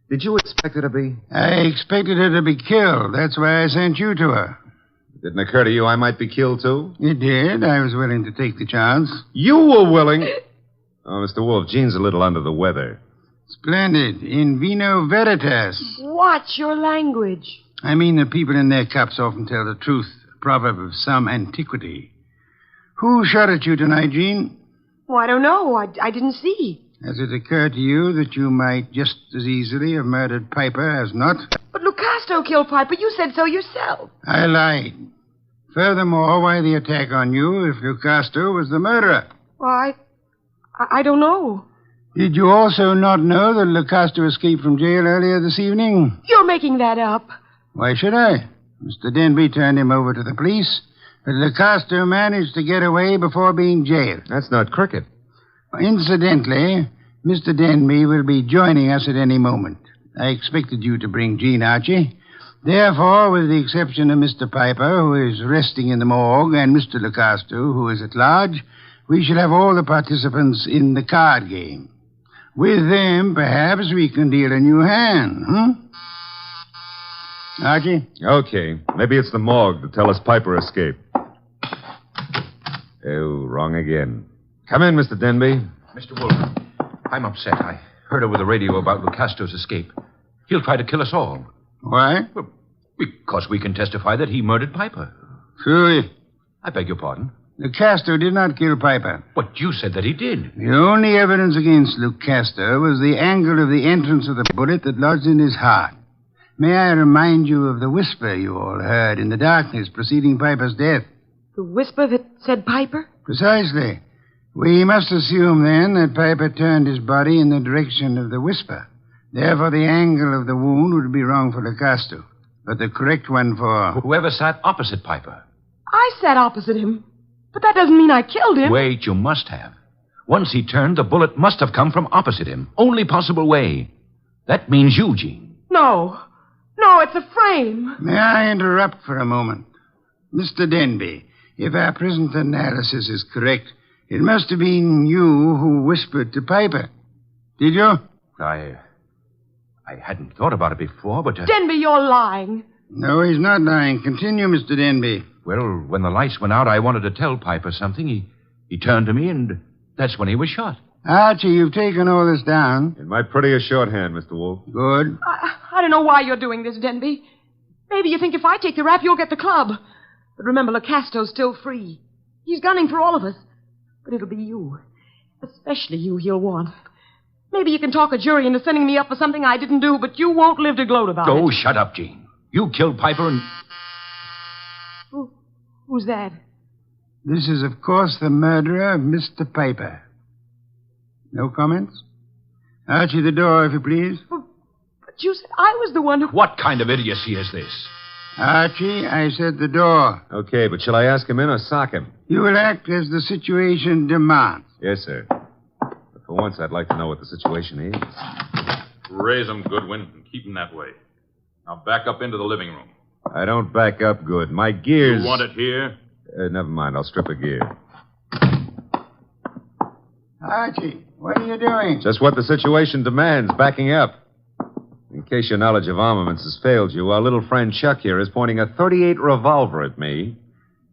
Did you expect her to be? I expected her to be killed. That's why I sent you to her. Didn't occur to you I might be killed, too? It did. I was willing to take the chance. You were willing? Oh, Mr. Wolfe, Jean's a little under the weather. Splendid. In vino veritas. Watch your language. I mean that people in their cups often tell the truth, a proverb of some antiquity. Who shot at you tonight, Jean? Oh, I don't know. I didn't see. Has it occurred to you that you might just as easily have murdered Piper as not? But Lucasto killed Piper. You said so yourself. I lied. Furthermore, why the attack on you if Lucasto was the murderer? Well, I don't know. Did you also not know that Lucasto escaped from jail earlier this evening? You're making that up. Why should I? Mr. Denby turned him over to the police, but Lucasto managed to get away before being jailed. That's not cricket. Incidentally, Mr. Denby will be joining us at any moment. I expected you to bring Jean, Archie. Therefore, with the exception of Mr. Piper, who is resting in the morgue, and Mr. Lucasto, who is at large, we shall have all the participants in the card game. With them, perhaps we can deal a new hand, Archie? Okay. Maybe it's the morgue to tell us Piper escaped. Oh, wrong again. Come in, Mr. Denby. Mr. Wolfe, I'm upset. I heard over the radio about Lucasto's escape. He'll try to kill us all. Why? Well, because we can testify that he murdered Piper. Truly. I beg your pardon. Lucasto did not kill Piper. But you said that he did. The only evidence against Lucasto was the angle of the entrance of the bullet that lodged in his heart. May I remind you of the whisper you all heard in the darkness preceding Piper's death? The whisper that said Piper? Precisely. We must assume, then, that Piper turned his body in the direction of the whisper. Therefore, the angle of the wound would be wrong for Lucasto, but the correct one for... Whoever sat opposite Piper. I sat opposite him. But that doesn't mean I killed him. Wait, you must have. Once he turned, the bullet must have come from opposite him. Only possible way. That means you, Jean. No. No, it's a frame. May I interrupt for a moment? Mr. Denby, if our present analysis is correct, it must have been you who whispered to Piper. Did you? I hadn't thought about it before, but... Denby, you're lying. No, he's not lying. Continue, Mr. Denby. Well, when the lights went out, I wanted to tell Piper something. He turned to me, and that's when he was shot. Archie, you've taken all this down. In my prettiest shorthand, Mr. Wolfe. Good. I don't know why you're doing this, Denby. Maybe you think if I take the rap, you'll get the club. But remember, Lucasto's still free. He's gunning for all of us. But it'll be you. Especially you he'll want. Maybe you can talk a jury into sending me up for something I didn't do, but you won't live to gloat about it. Oh, shut up, Jean. You killed Piper and... Who's that? This is, of course, the murderer of Mr. Piper. No comments? Archie, the door, if you please. But you said I was the one who... What kind of idiocy is this? Archie, I said the door. Okay, but shall I ask him in or sock him? You will act as the situation demands. Yes, sir. But for once, I'd like to know what the situation is. Raise him, Goodwin, and keep him that way. Now back up into the living room. I don't back up good. My gears... You want it here? Never mind. I'll strip a gear. Archie, what are you doing? Just what the situation demands, backing up. In case your knowledge of armaments has failed you, our little friend Chuck here is pointing a .38 revolver at me.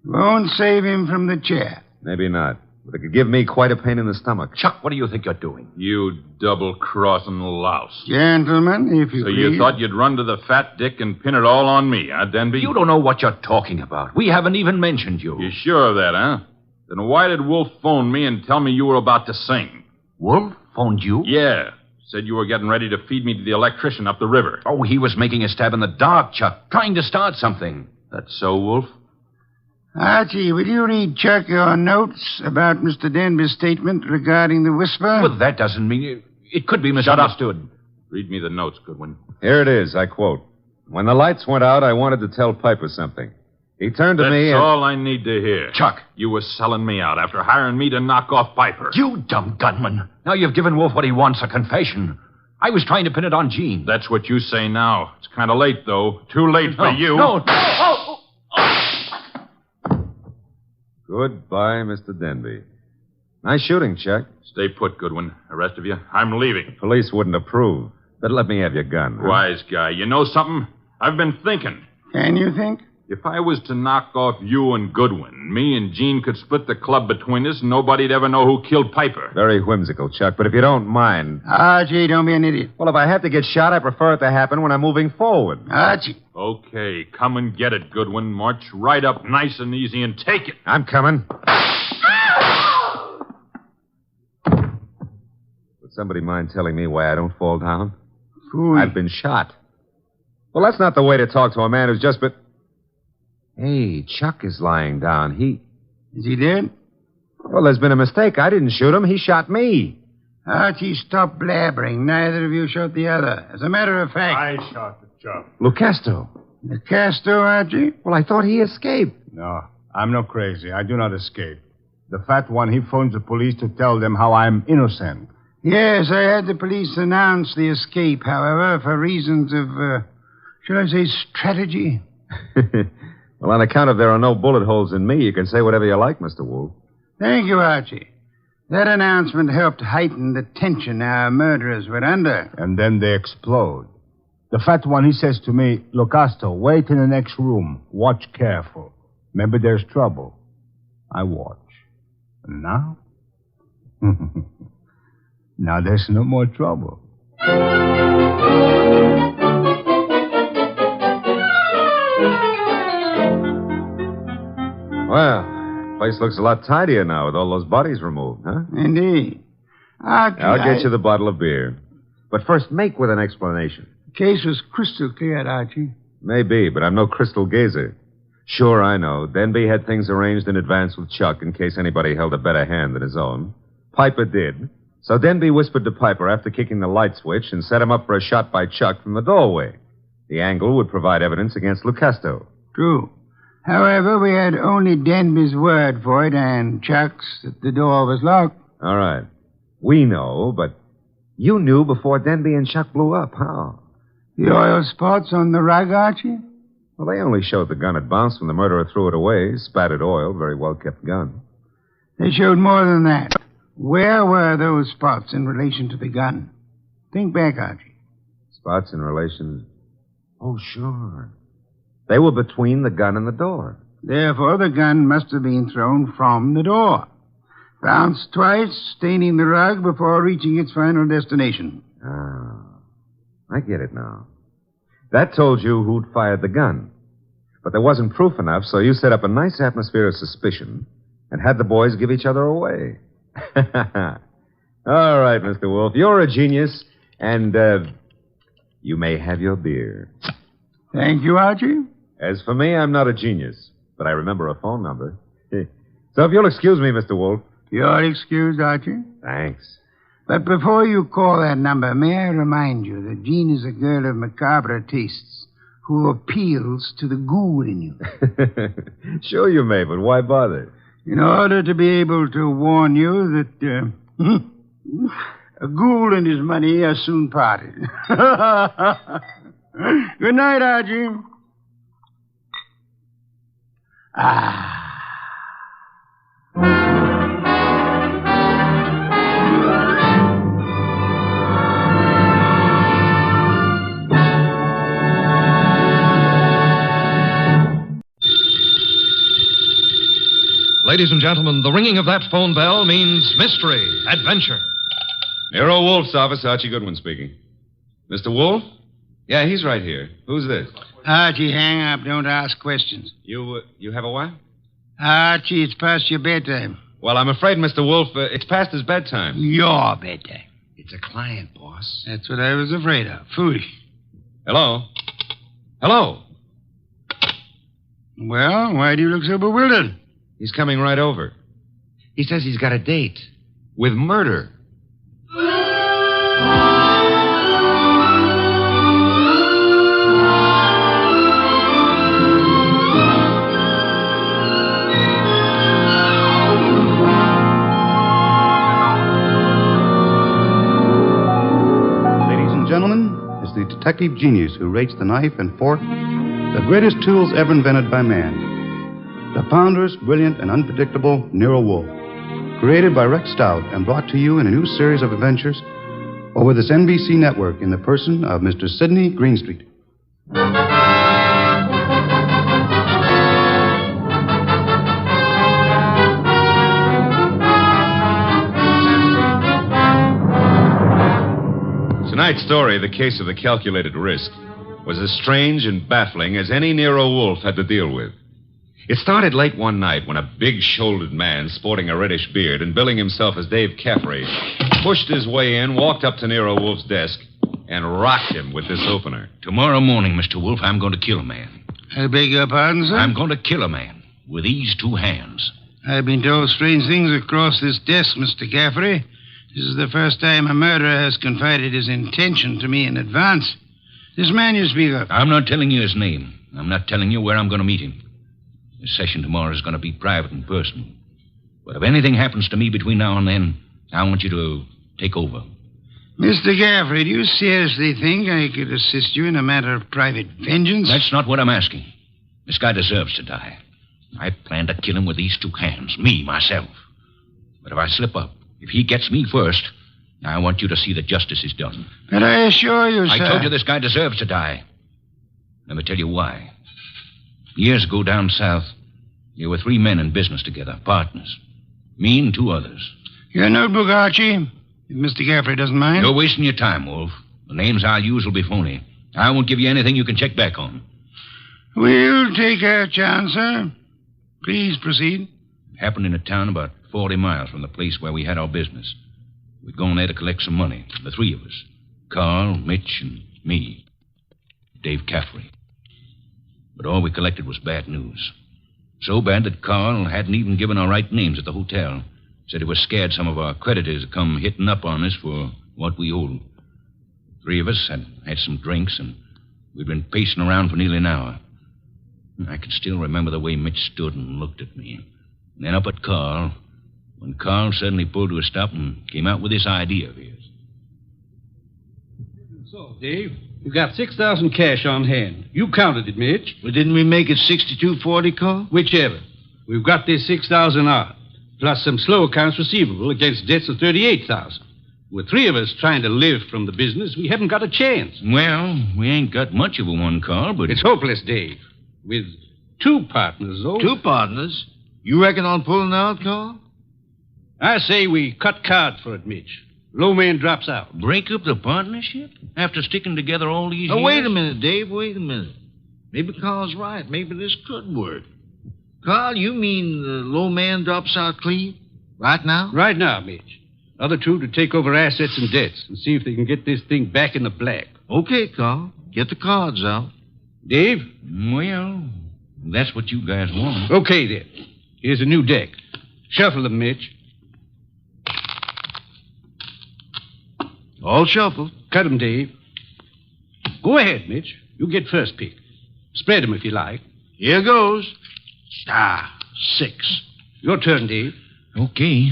Won't save him from the chair. Maybe not. But it could give me quite a pain in the stomach. Chuck, what do you think you're doing? You double-crossing louse. Gentlemen, if you So please. you thought you'd run to the fat dick and pin it all on me, huh, Denby? You don't know what you're talking about. We haven't even mentioned you. You sure of that, huh? Then why did Wolf phone me and tell me you were about to sing? Wolf phoned you? Yeah. Said you were getting ready to feed me to the electrician up the river. Oh, he was making a stab in the dark, Chuck, trying to start something. That's so, Wolf? Archie, will you read Chuck your notes about Mr. Denby's statement regarding the whisper? Well, that doesn't mean it could be misunderstood. Read me the notes, Goodwin. Here it is, I quote. When the lights went out, I wanted to tell Piper something. He turned to me That's and... all I need to hear. Chuck. You were selling me out after hiring me to knock off Piper. You dumb gunman. Now you've given Wolf what he wants, a confession. I was trying to pin it on Jean. That's what you say now. It's kind of late, though. Too late for you. No. Goodbye, Mr. Denby. Nice shooting, Chuck. Stay put, Goodwin. The rest of you, I'm leaving. Police wouldn't approve. But let me have your gun. Huh? Wise guy. You know something? I've been thinking. Can you think? If I was to knock off you and Goodwin, me and Jean could split the club between us and nobody'd ever know who killed Piper. Very whimsical, Chuck, but if you don't mind... Archie, don't be an idiot. Well, if I have to get shot, I prefer it to happen when I'm moving forward. Archie. Okay, come and get it, Goodwin. March right up nice and easy and take it. I'm coming. Would somebody mind telling me why I don't fall down? Phooey. I've been shot. Well, that's not the way to talk to a man who's just been... Hey, Chuck is lying down. Is he dead? Well, there's been a mistake. I didn't shoot him. He shot me. Archie, stop blabbering. Neither of you shot the other. As a matter of fact... I shot the Chuck. Lucasto. Lucasto, Archie? Well, I thought he escaped. No, I'm not crazy. I do not escape. The fat one, he phones the police to tell them how I'm innocent. Yes, I had the police announce the escape, however, for reasons of, shall I say, strategy? Well, on account of there are no bullet holes in me, you can say whatever you like, Mr. Wolfe. Thank you, Archie. That announcement helped heighten the tension our murderers were under. And then they explode. The fat one, he says to me, Lucasto, wait in the next room. Watch careful. Maybe there's trouble. I watch. And now? Now there's no more trouble. Well, place looks a lot tidier now with all those bodies removed, huh? Indeed. Archie, I'll get you the bottle of beer. But first, make with an explanation. The case was crystal clear, Archie. Maybe, but I'm no crystal gazer. Sure, I know. Denby had things arranged in advance with Chuck in case anybody held a better hand than his own. Piper did. So Denby whispered to Piper after kicking the light switch and set him up for a shot by Chuck from the doorway. The angle would provide evidence against Lucasto. True. However, we had only Denby's word for it and Chuck's that the door was locked. All right. We know, but you knew before Denby and Chuck blew up. How? The oil spots on the rug, Archie? Well, they only showed the gun had bounced when the murderer threw it away. Spattered oil, very well-kept gun. They showed more than that. Where were those spots in relation to the gun? Think back, Archie. Spots in relation... Oh, sure. They were between the gun and the door. Therefore, the gun must have been thrown from the door. Bounced twice, staining the rug before reaching its final destination. Ah, I get it now. That told you who'd fired the gun. But there wasn't proof enough, so you set up a nice atmosphere of suspicion and had the boys give each other away. All right, Mr. Wolfe, you're a genius, and you may have your beer. Thank you, Archie. As for me, I'm not a genius, but I remember a phone number. So if you'll excuse me, Mr. Wolfe. You're excused, Archie. Thanks. But before you call that number, may I remind you that Jean is a girl of macabre tastes who appeals to the ghoul in you. Sure you may, but why bother? In order to be able to warn you that a ghoul and his money are soon parted. Good night, Archie. Ladies and gentlemen, the ringing of that phone bell means mystery, adventure. Nero Wolfe's office, Archie Goodwin speaking. Mr. Wolfe? Yeah, he's right here. Who's this? Archie, hang up. Don't ask questions. You have a what? Archie, it's past your bedtime. Well, I'm afraid, Mr. Wolfe, it's past his bedtime. Your bedtime. It's a client, boss. That's what I was afraid of. Foolish. Hello? Hello? Well, why do you look so bewildered? He's coming right over. He says he's got a date with murder. Ladies and gentlemen, it's the detective genius who rates the knife and fork the greatest tools ever invented by man. The ponderous, brilliant, and unpredictable Nero Wolfe. Created by Rex Stout and brought to you in a new series of adventures over this NBC network in the person of Mr. Sidney Greenstreet. Tonight's story, The Case of the Calculated Risk, was as strange and baffling as any Nero Wolfe had to deal with. It started late one night when a big-shouldered man sporting a reddish beard and billing himself as Dave Caffrey pushed his way in, walked up to Nero Wolfe's desk, and rocked him with this opener. Tomorrow morning, Mr. Wolfe, I'm going to kill a man. I beg your pardon, sir? I'm going to kill a man with these two hands. I've been told strange things across this desk, Mr. Caffrey. This is the first time a murderer has confided his intention to me in advance. This man you speak of. I'm not telling you his name. I'm not telling you where I'm going to meet him. The session tomorrow is going to be private and personal. But if anything happens to me between now and then, I want you to take over. Mr. Caffrey, do you seriously think I could assist you in a matter of private vengeance? That's not what I'm asking. This guy deserves to die. I plan to kill him with these two hands, me, myself. But if I slip up, if he gets me first, I want you to see that justice is done. But I assure you, sir... I told you this guy deserves to die. Let me tell you why. Years ago down south, there were three men in business together, partners. Me and two others. Your notebook, Archie, if Mr. Caffrey doesn't mind. You're wasting your time, Wolf. The names I'll use will be phony. I won't give you anything you can check back on. We'll take our chance, sir. Please proceed. It happened in a town about 40 miles from the place where we had our business. We'd gone there to collect some money, the three of us. Carl, Mitch, and me. Dave Caffrey. But all we collected was bad news. So bad that Carl hadn't even given our right names at the hotel. Said he was scared some of our creditors would come hitting up on us for what we owed. Three of us had some drinks, and we'd been pacing around for nearly an hour. I can still remember the way Mitch stood and looked at me. And then up at Carl, when Carl suddenly pulled to a stop and came out with this idea of his. So, Dave, you got 6,000 cash on hand. You counted it, Mitch. Well, didn't we make it 62.40, Carl? Whichever. We've got this 6,000 odd, plus some slow accounts receivable against debts of 38,000. With three of us trying to live from the business, we haven't got a chance. Well, we ain't got much of a one, Carl, but... It's hopeless, Dave. With two partners, though. Two partners? You reckon on pulling out, Carl? I say we cut cards for it, Mitch. Low man drops out. Break up the partnership? After sticking together all these years? Wait a minute, Dave. Wait a minute. Maybe Carl's right. Maybe this could work. Carl, you mean the low man drops out clean? Right now? Right now, Mitch. Other two to take over assets and debts and see if they can get this thing back in the black. Okay, Carl. Get the cards out. Dave? Well, that's what you guys want. Okay, then. Here's a new deck. Shuffle them, Mitch. All shuffled. Cut 'em, Dave. Go ahead, Mitch. You get first pick. Spread 'em if you like. Here goes. 6. Your turn, Dave. Okay.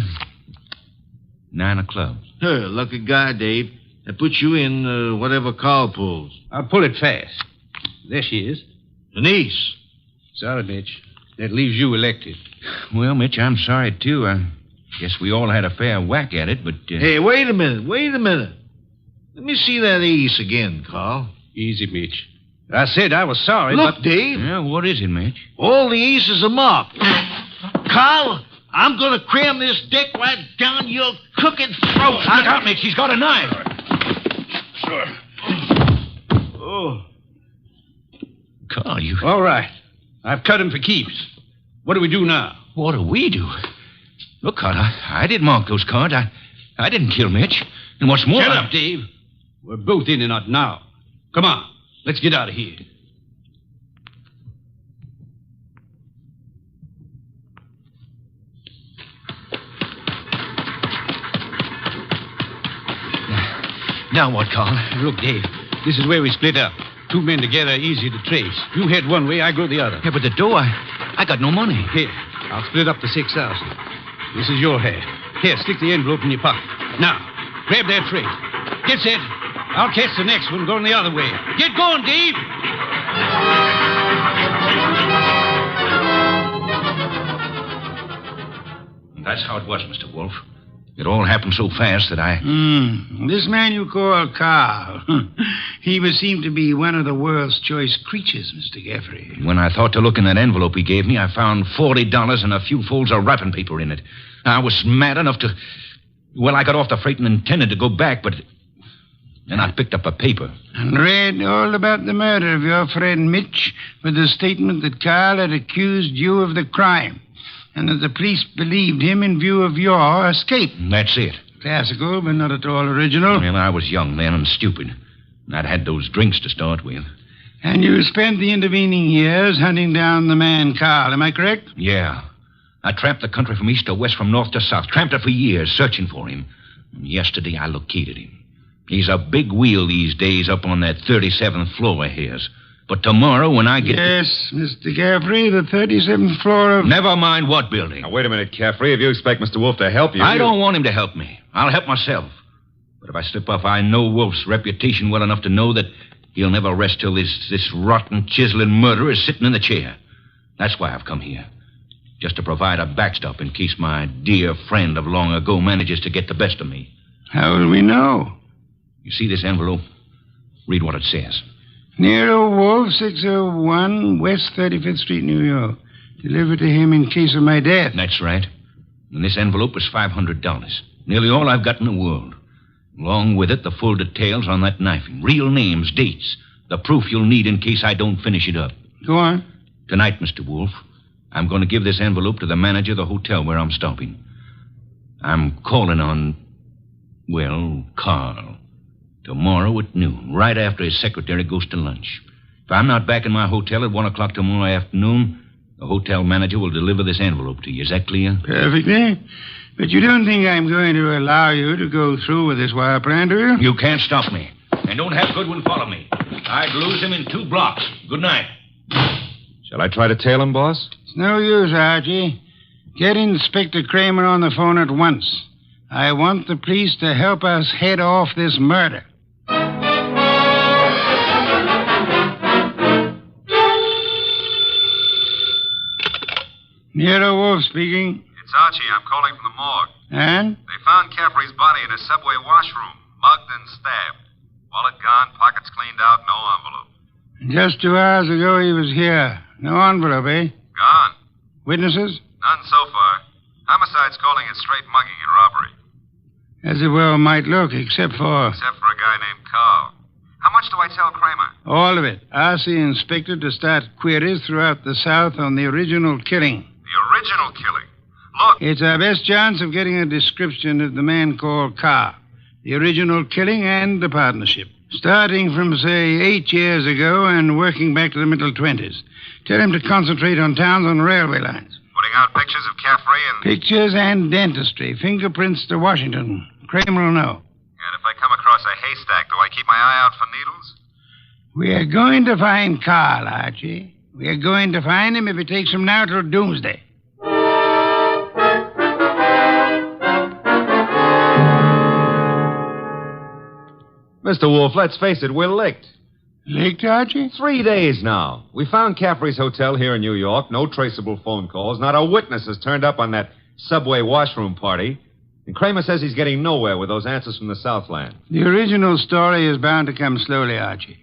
9 of clubs. Lucky guy, Dave. That puts you in whatever Carl pulls. I'll pull it fast. There she is. Denise. Sorry, Mitch. That leaves you elected. Well, Mitch, I'm sorry, too. I guess we all had a fair whack at it, but... Hey, wait a minute. Let me see that ace again, Carl. Easy, Mitch. I said I was sorry, Look, Dave. Yeah, what is it, Mitch? All the aces are marked. Carl, I'm going to cram this deck right down your cooking throat. Look out, Mitch. He's got a knife. Sure. Oh. Carl, you... All right. I've cut him for keeps. What do we do now? What do we do? Look, Carl, I didn't mark those cards. I didn't kill Mitch. And what's more... Shut up, Dave. We're both in and out now. Come on. Let's get out of here. Now what, Carl? Look, Dave, this is where we split up. 2 men together, easy to trace. You head one way, I go the other. Yeah, but the dough, I got no money. Here, I'll split up the 6,000. This is your half. Here, stick the envelope in your pocket. Now, grab that freight. Get set. I'll catch the next one going the other way. Get going, Dave! That's how it was, Mr. Wolfe. It all happened so fast that I... This man you call Carl, he would seem to be one of the world's choice creatures, Mr. Geoffrey. When I thought to look in that envelope he gave me, I found $40 and a few folds of wrapping paper in it. I was mad enough to... Well, I got off the freight and intended to go back, but... Then I picked up a paper. And read all about the murder of your friend Mitch with the statement that Carl had accused you of the crime and that the police believed him in view of your escape. That's it. Classical, but not at all original. Well, I was young then and stupid. And I'd had those drinks to start with. And you spent the intervening years hunting down the man Carl, am I correct? Yeah. I tramped the country from east to west, from north to south. Tramped it for years, searching for him. And yesterday I located him. He's a big wheel these days up on that 37th floor of his. But tomorrow when I get... Yes, Mr. Caffrey, the 37th floor of... Never mind what building. Now, wait a minute, Caffrey. If you expect Mr. Wolfe to help you... I don't want him to help me. I'll help myself. But if I slip off, I know Wolfe's reputation well enough to know that he'll never rest till this rotten, chiseling murderer is sitting in the chair. That's why I've come here. Just to provide a backstop in case my dear friend of long ago manages to get the best of me. How will we know? You see this envelope? Read what it says. Nero Wolfe, 601 West 35th Street, New York. Delivered to him in case of my death. That's right. And this envelope is $500. Nearly all I've got in the world. Along with it, the full details on that knifing. Real names, dates. The proof you'll need in case I don't finish it up. Go on. Tonight, Mr. Wolfe, I'm going to give this envelope to the manager of the hotel where I'm stopping. I'm calling on, well, Carl. Tomorrow at noon, right after his secretary goes to lunch. If I'm not back in my hotel at 1 o'clock tomorrow afternoon, the hotel manager will deliver this envelope to you. Is that clear? Perfectly. But you don't think I'm going to allow you to go through with this wire plan, do you? You can't stop me. And don't have Goodwin follow me. I'd lose him in 2 blocks. Good night. Shall I try to tail him, boss? It's no use, Archie. Get Inspector Kramer on the phone at once. I want the police to help us head off this murder. Nero Wolfe speaking. It's Archie. I'm calling from the morgue. And? They found Caffrey's body in a subway washroom, mugged and stabbed. Wallet gone, pockets cleaned out, no envelope. Just 2 hours ago he was here. No envelope, eh? Gone. Witnesses? None so far. Homicide's calling it straight mugging and robbery. As it well might look, except for a guy named Carl. How much do I tell Kramer? all of it. Ask the inspector to start queries throughout the South on the original killing. The original killing? Look. It's our best chance of getting a description of the man called Carr, the original killing and the partnership. Starting from, say, 8 years ago and working back to the middle 20s. Tell him to concentrate on towns on railway lines. Putting out pictures of Caffrey and... Pictures and dentistry. Fingerprints to Washington. Kramer will know. And if I come across across a haystack. Do I keep my eye out for needles? We are going to find Carl, Archie. We are going to find him if it takes from now till doomsday. Mr. Wolfe, let's face it, we're licked. Licked, Archie? 3 days now. We found Caffrey's hotel here in New York. No traceable phone calls. Not a witness has turned up on that subway washroom party. And Kramer says he's getting nowhere with those answers from the Southland. The original story is bound to come slowly, Archie.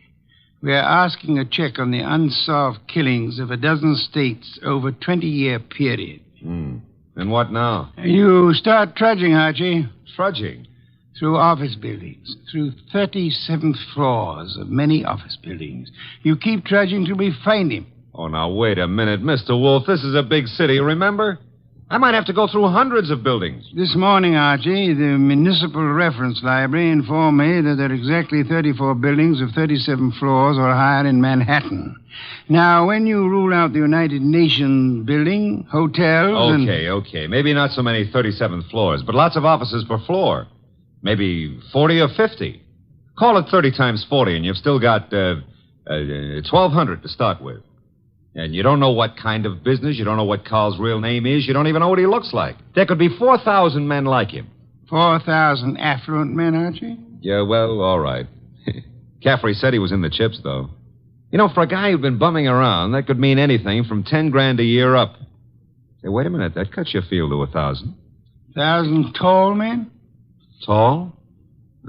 We are asking a check on the unsolved killings of a dozen states over a 20-year period. And what now? You start trudging, Archie. Trudging? Through office buildings, through 37th floors of many office buildings. You keep trudging till we find him. Oh, now, wait a minute, Mr. Wolfe. This is a big city, remember? I might have to go through hundreds of buildings. This morning, Archie, the Municipal Reference Library informed me that there are exactly 34 buildings of 37 floors or higher in Manhattan. Now, when you rule out the United Nations building, hotels, Okay. Maybe not so many 37th floors, but lots of offices per floor. Maybe 40 or 50. Call it 30 times 40, and you've still got 1,200 to start with. And you don't know what kind of business. You don't know what Carl's real name is. You don't even know what he looks like. There could be 4,000 men like him. 4,000 affluent men, Archie? Yeah, well, all right. Caffrey said he was in the chips, though. You know, for a guy who'd been bumming around, that could mean anything from 10 grand a year up. Hey, wait a minute. That cuts your field to 1,000. 1,000 tall men? Tall?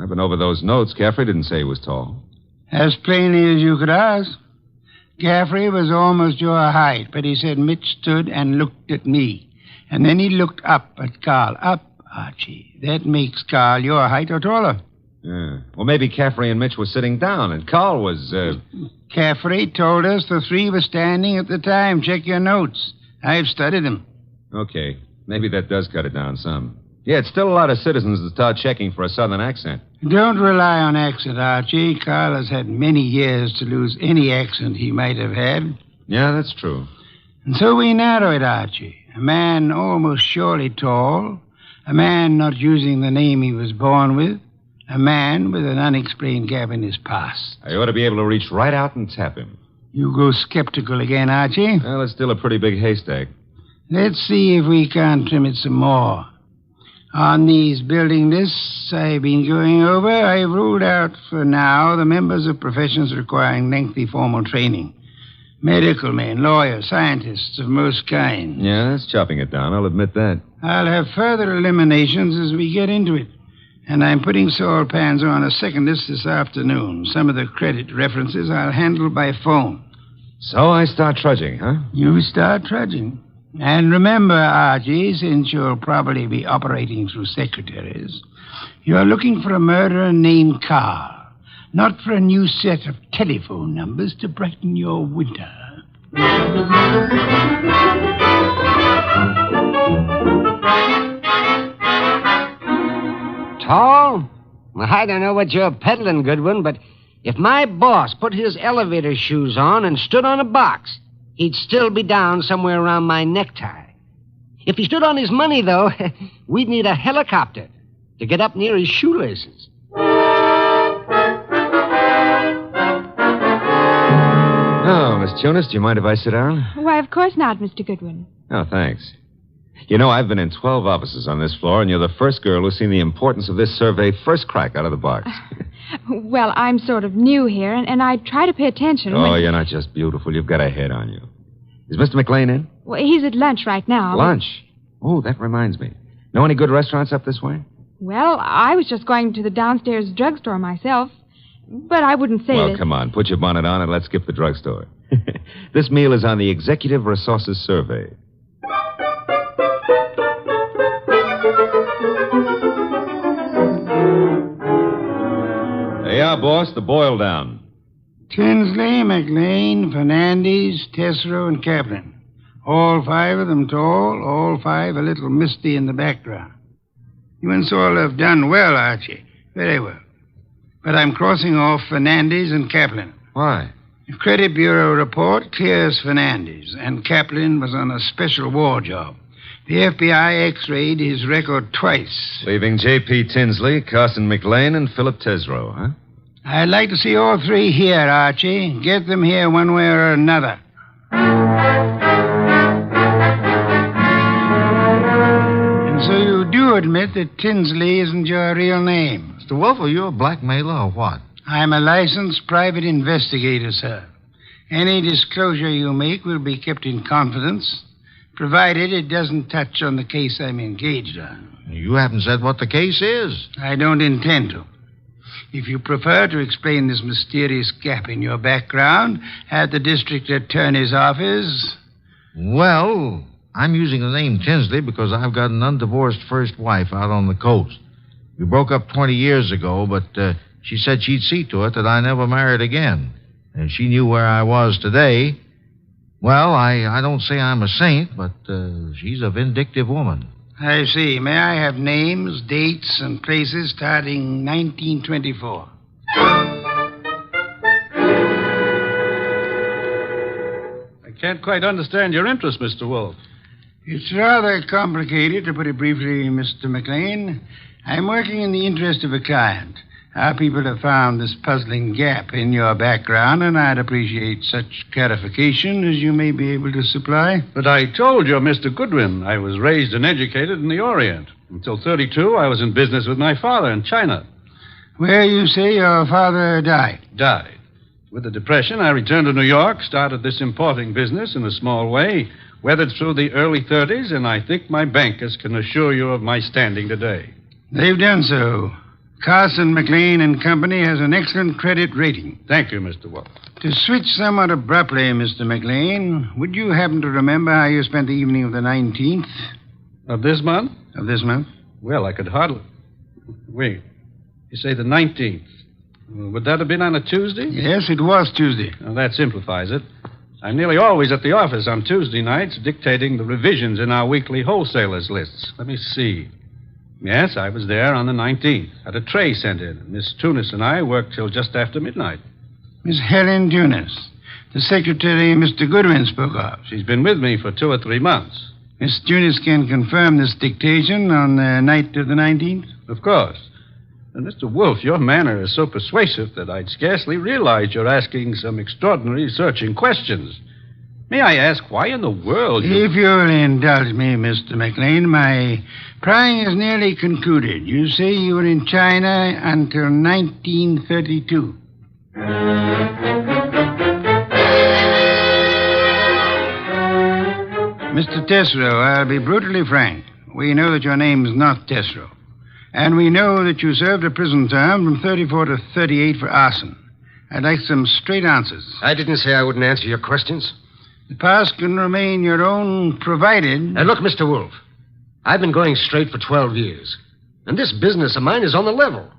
I've been over those notes. Caffrey didn't say he was tall. As plainly as you could ask. Caffrey was almost your height, but he said Mitch stood and looked at me. And then he looked up at Carl. Up, Archie. That makes Carl your height or taller. Yeah. Well, maybe Caffrey and Mitch were sitting down, and Carl was, Caffrey told us the three were standing at the time. Check your notes. I've studied them. Okay. Maybe that does cut it down some. Yeah, it's still a lot of citizens that start checking for a southern accent. Don't rely on accent, Archie. Carl has had many years to lose any accent he might have had. Yeah, that's true. And so we narrow it, Archie. A man almost surely tall. A man not using the name he was born with. A man with an unexplained gap in his past. I ought to be able to reach right out and tap him. You go skeptical again, Archie? Well, it's still a pretty big haystack. Let's see if we can't trim it some more. On these building lists I've been going over, I've ruled out for now the members of professions requiring lengthy formal training. Medical men, lawyers, scientists of most kinds. Yeah, that's chopping it down, I'll admit that. I'll have further eliminations as we get into it. And I'm putting Saul Pans on a second list this afternoon. Some of the credit references I'll handle by phone. So I start trudging, huh? You start trudging. And remember, Archie, since you'll probably be operating through secretaries, you're looking for a murderer named Carl, not for a new set of telephone numbers to brighten your winter. Tall? Well, I don't know what you're peddling, Goodwin, but if my boss put his elevator shoes on and stood on a box, he'd still be down somewhere around my necktie. If he stood on his money, though, we'd need a helicopter to get up near his shoelaces. Oh, Miss Jonas, do you mind if I sit down? Why, of course not, Mr. Goodwin. Oh, thanks. You know, I've been in 12 offices on this floor, and you're the first girl who's seen the importance of this survey first crack out of the box. Well, I'm sort of new here, and I try to pay attention. Oh, you're not just beautiful. You've got a head on you. Is Mr. McLean in? Well, he's at lunch right now. Lunch? Oh, that reminds me. Know any good restaurants up this way? Well, I was just going to the downstairs drugstore myself, but I wouldn't say Well, that... come on. Put your bonnet on and let's skip the drugstore. This meal is on the Executive Resources Survey. There you are, boss. The boil down. Tinsley, McLean, Fernandez, Tesoro, and Kaplan. All five of them tall, all five a little misty in the background. You and Saul have done well, Archie. Very well. But I'm crossing off Fernandez and Kaplan. Why? The Credit Bureau report clears Fernandez, and Kaplan was on a special war job. The FBI x-rayed his record twice. Leaving J.P. Tinsley, Carson McLean, and Philip Tesreau, huh? I'd like to see all three here, Archie. Get them here one way or another. And so you do admit that Tinsley isn't your real name? Mr. Wolfe, are you a blackmailer or what? I'm a licensed private investigator, sir. Any disclosure you make will be kept in confidence, provided it doesn't touch on the case I'm engaged on. You haven't said what the case is. I don't intend to. If you prefer to explain this mysterious gap in your background at the district attorney's office... Well, I'm using the name Tinsley because I've got an undivorced first wife out on the coast. We broke up 20 years ago, but she said she'd see to it that I never married again. And she knew where I was today. Well, I don't say I'm a saint, but she's a vindictive woman. I see. May I have names, dates, and places starting 1924? I can't quite understand your interest, Mr. Wolfe. It's rather complicated, to put it briefly, Mr. McLean. I'm working in the interest of a client. Our people have found this puzzling gap in your background, and I'd appreciate such clarification as you may be able to supply. But I told you, Mr. Goodwin, I was raised and educated in the Orient. Until 32, I was in business with my father in China. Where you say your father died? Died. With the Depression, I returned to New York, started this importing business in a small way, weathered through the early 30s, and I think my bankers can assure you of my standing today. They've done so. Carson, McLean and Company has an excellent credit rating. Thank you, Mr. Wolfe. To switch somewhat abruptly, Mr. McLean, would you happen to remember how you spent the evening of the 19th? Of this month? Of this month? Well, I could hardly... Wait. You say the 19th. Would that have been on a Tuesday? Yes, it was Tuesday. Well, that simplifies it. I'm nearly always at the office on Tuesday nights dictating the revisions in our weekly wholesalers' lists. Let me see. Yes, I was there on the 19th. Had a tray sent in. Miss Tunis and I worked till just after midnight. Miss Helen Tunis, the secretary Mr. Goodwin spoke of. She's been with me for 2 or 3 months. Miss Tunis can confirm this dictation on the night of the 19th? Of course. And Mr. Wolfe, your manner is so persuasive that I'd scarcely realize you're asking some extraordinary searching questions. May I ask why in the world you... If you'll indulge me, Mr. McLean, my prying is nearly concluded. You say you were in China until 1932. Mr. Tesreau, I'll be brutally frank. We know that your name's not Tesreau. And we know that you served a prison term from 34 to 38 for arson. I'd like some straight answers. I didn't say I wouldn't answer your questions. The past can remain your own, provided... Now, look, Mr. Wolfe, I've been going straight for 12 years. And this business of mine is on the level.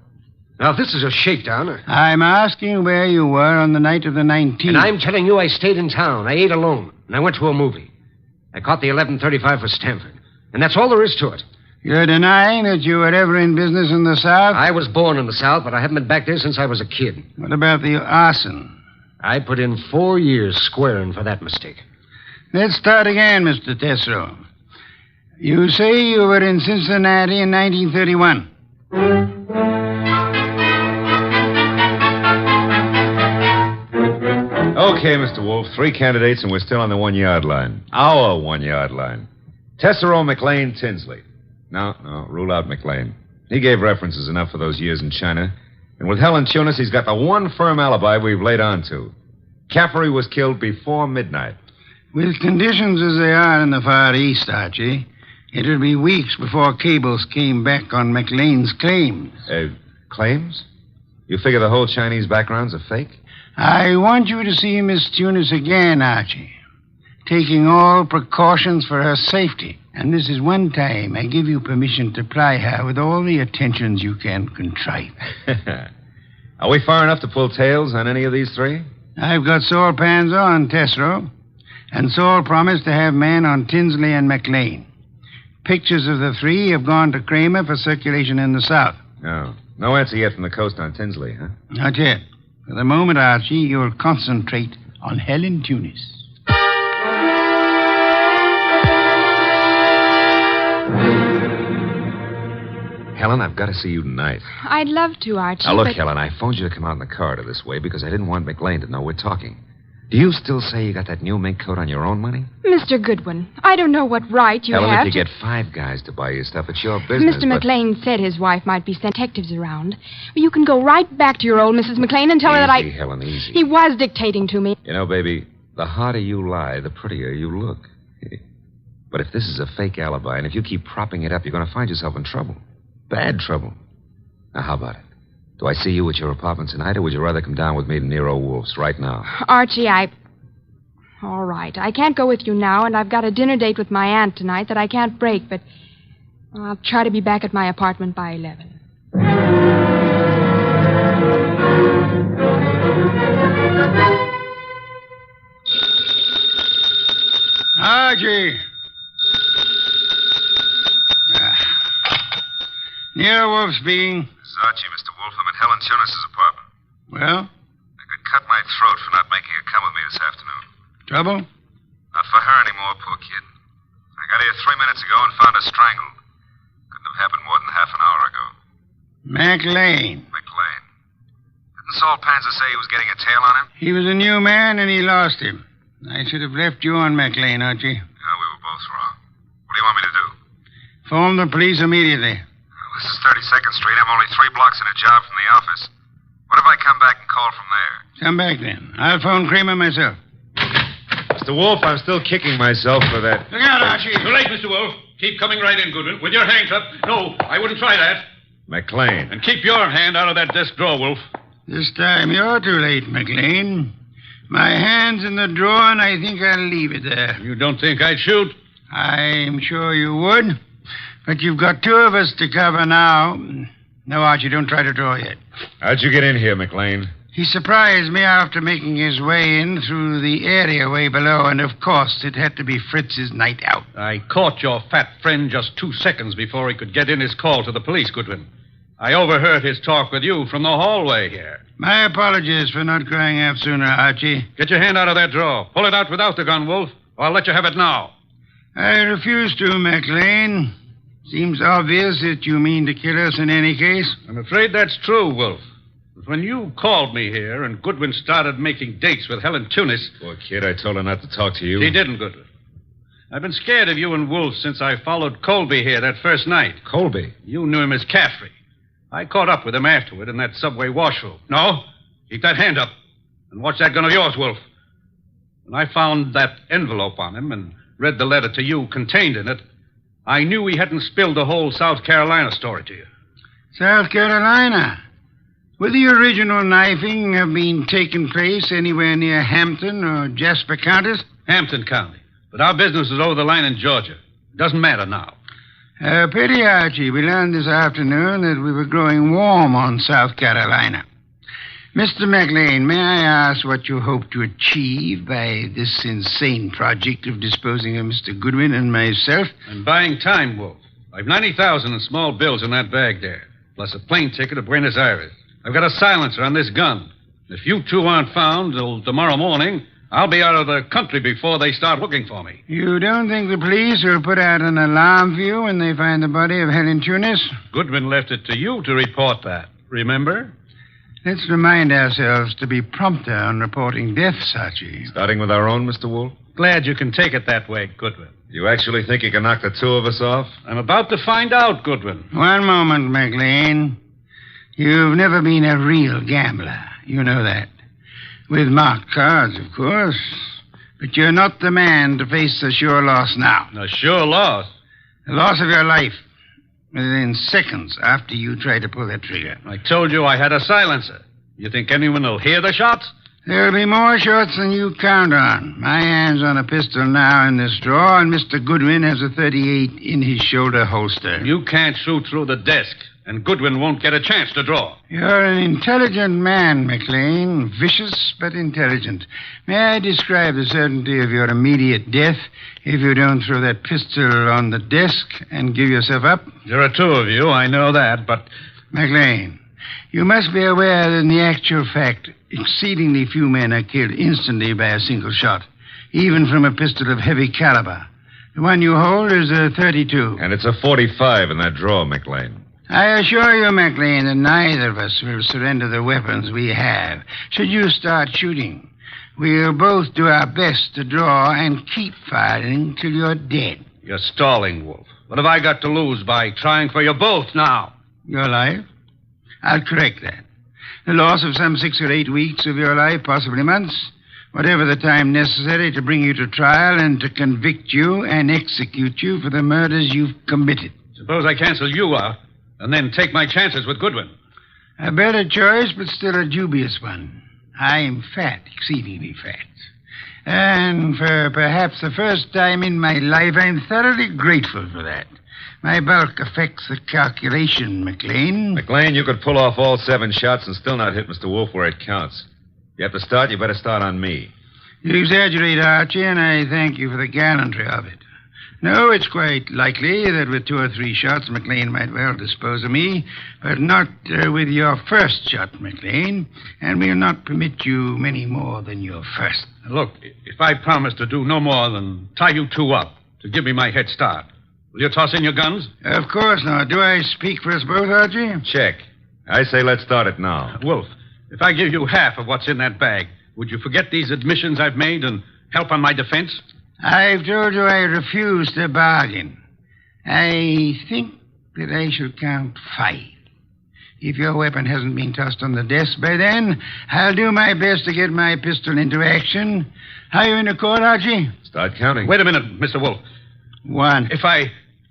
Now, if this is a shakedown... I'm asking where you were on the night of the 19th. And I'm telling you I stayed in town. I ate alone. And I went to a movie. I caught the 11:35 for Stanford. And that's all there is to it. You're denying that you were ever in business in the South? I was born in the South, but I haven't been back there since I was a kid. What about the arson? I put in 4 years squaring for that mistake. Let's start again, Mr. Tesreau. You say you were in Cincinnati in 1931. Okay, Mr. Wolfe, 3 candidates, and we're still on the 1-yard line. Our 1-yard line. Tesreau, McLean, Tinsley. No, rule out McLean. He gave references enough for those years in China. And with Helen Tunis, he's got the one firm alibi we've laid on to. Caffrey was killed before midnight. With conditions as they are in the Far East, Archie, it'll be weeks before cables came back on McLean's claims. Claims? You figure the whole Chinese background's a fake? I want you to see Miss Tunis again, Archie, taking all precautions for her safety. And this is one time I give you permission to ply her with all the attentions you can contrive. Are we far enough to pull tails on any of these 3? I've got Saul Pans on, Tesreau. And Saul promised to have men on Tinsley and McLean. Pictures of the 3 have gone to Kramer for circulation in the South. Oh. No answer yet from the coast on Tinsley, huh? Not yet. For the moment, Archie, you'll concentrate on Helen Tunis. Helen, I've got to see you tonight. I'd love to, Archie. Now, look, but... Helen, I phoned you to come out in the corridor this way because I didn't want McLean to know we're talking. Do you still say you got that new mink coat on your own money? Mr. Goodwin, I don't know what right you Helen, have if you to... get 5 guys to buy you stuff, it's your business. Mr. McLean said his wife might be sent detectives around. You can go right back to your old Mrs. McLean and tell her that I... Easy, Helen, easy. He was dictating to me. You know, baby, the harder you lie, the prettier you look. But if this is a fake alibi, and if you keep propping it up, you're going to find yourself in trouble. Bad trouble. Now, how about it? Do I see you at your apartment tonight, or would you rather come down with me to Nero Wolfe's right now? Archie, All right. I can't go with you now, and I've got a dinner date with my aunt tonight that I can't break, but I'll try to be back at my apartment by 11. Archie. Nero Wolfe speaking. This is Archie, Mr. Wolfe. I'm at Helen Tunis's apartment. Well? I could cut my throat for not making her come with me this afternoon. Trouble? Not for her anymore, poor kid. I got here 3 minutes ago and found her strangled. Couldn't have happened more than half an hour ago. McLean. Didn't Saul Panzer say he was getting a tail on him? He was a new man, and he lost him. I should have left you on McLean, Archie. No, we were both wrong. What do you want me to do? Phone the police immediately. Well, this is 32nd Street. I'm only 3 blocks in a job from the office. What if I come back and call from there? Come back, then. I'll phone Kramer myself. Mr. Wolfe, I'm still kicking myself for that. Look out, Archie. Too late, Mr. Wolfe. Keep coming right in, Goodwin, with your hands up. No, I wouldn't try that. McLean. And keep your hand out of that desk drawer, Wolfe. This time you're too late, McLean. My hand's in the drawer, and I think I'll leave it there. You don't think I'd shoot? I'm sure you would. But you've got 2 of us to cover now. No, Archie, don't try to draw yet. How'd you get in here, McLean? He surprised me after making his way in through the area way below, and of course it had to be Fritz's night out. I caught your fat friend just 2 seconds before he could get in his call to the police, Goodwin. I overheard his talk with you from the hallway here. My apologies for not crying out sooner, Archie. Get your hand out of that drawer. Pull it out without the gun, Wolfe, or I'll let you have it now. I refuse to, McLean. Seems obvious that you mean to kill us in any case. I'm afraid that's true, Wolfe. But when you called me here and Goodwin started making dates with Helen Tunis... Poor kid, I told her not to talk to you. She didn't, Goodwin. I've been scared of you and Wolfe since I followed Colby here that first night. Colby? You knew him as Caffrey. I caught up with him afterward in that subway washroom. No, keep that hand up and watch that gun of yours, Wolfe. When I found that envelope on him and read the letter to you contained in it, I knew he hadn't spilled the whole South Carolina story to you. South Carolina? Would the original knifing have been taking place anywhere near Hampton or Jasper counties? Hampton County. But our business is over the line in Georgia. It doesn't matter now. Pity, Archie. We learned this afternoon that we were growing warm on South Carolina. Mr. McLean, may I ask what you hope to achieve by this insane project of disposing of Mr. Goodwin and myself? I'm buying time, Wolfe. I've $90,000 in small bills in that bag there, plus a plane ticket to Buenos Aires. I've got a silencer on this gun. If you 2 aren't found till tomorrow morning, I'll be out of the country before they start looking for me. You don't think the police will put out an alarm for you when they find the body of Helen Tunis? Goodwin left it to you to report that, remember? Let's remind ourselves to be prompter on reporting deaths, Archie. Starting with our own, Mr. Wolfe? Glad you can take it that way, Goodwin. You actually think you can knock the 2 of us off? I'm about to find out, Goodwin. One moment, McLean. You've never been a real gambler. You know that. With marked cards, of course. But you're not the man to face a sure loss now. A sure loss? The loss of your life. Within seconds after you try to pull that trigger. I told you I had a silencer. You think anyone will hear the shots? There'll be more shots than you count on. My hand's on a pistol now in this drawer, and Mr. Goodwin has a .38 in his shoulder holster. You can't shoot through the desk, and Goodwin won't get a chance to draw. You're an intelligent man, McLean. Vicious, but intelligent. May I describe the certainty of your immediate death if you don't throw that pistol on the desk and give yourself up? There are 2 of you, I know that, but... McLean, you must be aware that in the actual fact, exceedingly few men are killed instantly by a single shot, even from a pistol of heavy caliber. The one you hold is a .32. And it's a .45 in that drawer, McLean. I assure you, McLean, that neither of us will surrender the weapons we have. Should you start shooting, we'll both do our best to draw and keep firing till you're dead. You're stalling, Wolf. What have I got to lose by trying for you both now? Your life? I'll correct that. The loss of some 6 or 8 weeks of your life, possibly months. Whatever the time necessary to bring you to trial and to convict you and execute you for the murders you've committed. Suppose I cancel you out and then take my chances with Goodwin. A better choice, but still a dubious one. I'm fat, exceedingly fat. And for perhaps the first time in my life, I'm thoroughly grateful for that. My bulk affects the calculation, McLean. McLean, you could pull off all 7 shots and still not hit Mr. Wolfe where it counts. You have to start, you better start on me. You exaggerate, Archie, and I thank you for the gallantry of it. No, it's quite likely that with 2 or 3 shots, McLean might well dispose of me, but not with your first shot, McLean, and we'll not permit you many more than your first. Look, if I promise to do no more than tie you 2 up to give me my head start, will you toss in your guns? Of course not. Do I speak for us both, Archie? Check. I say let's start it now. Wolf, if I give you half of what's in that bag, would you forget these admissions I've made and help on my defense? I've told you I refuse to bargain. I think that I shall count 5. If your weapon hasn't been tossed on the desk by then, I'll do my best to get my pistol into action. Are you in accord, Archie? Start counting. Wait a minute, Mr. Wolf. 1. If I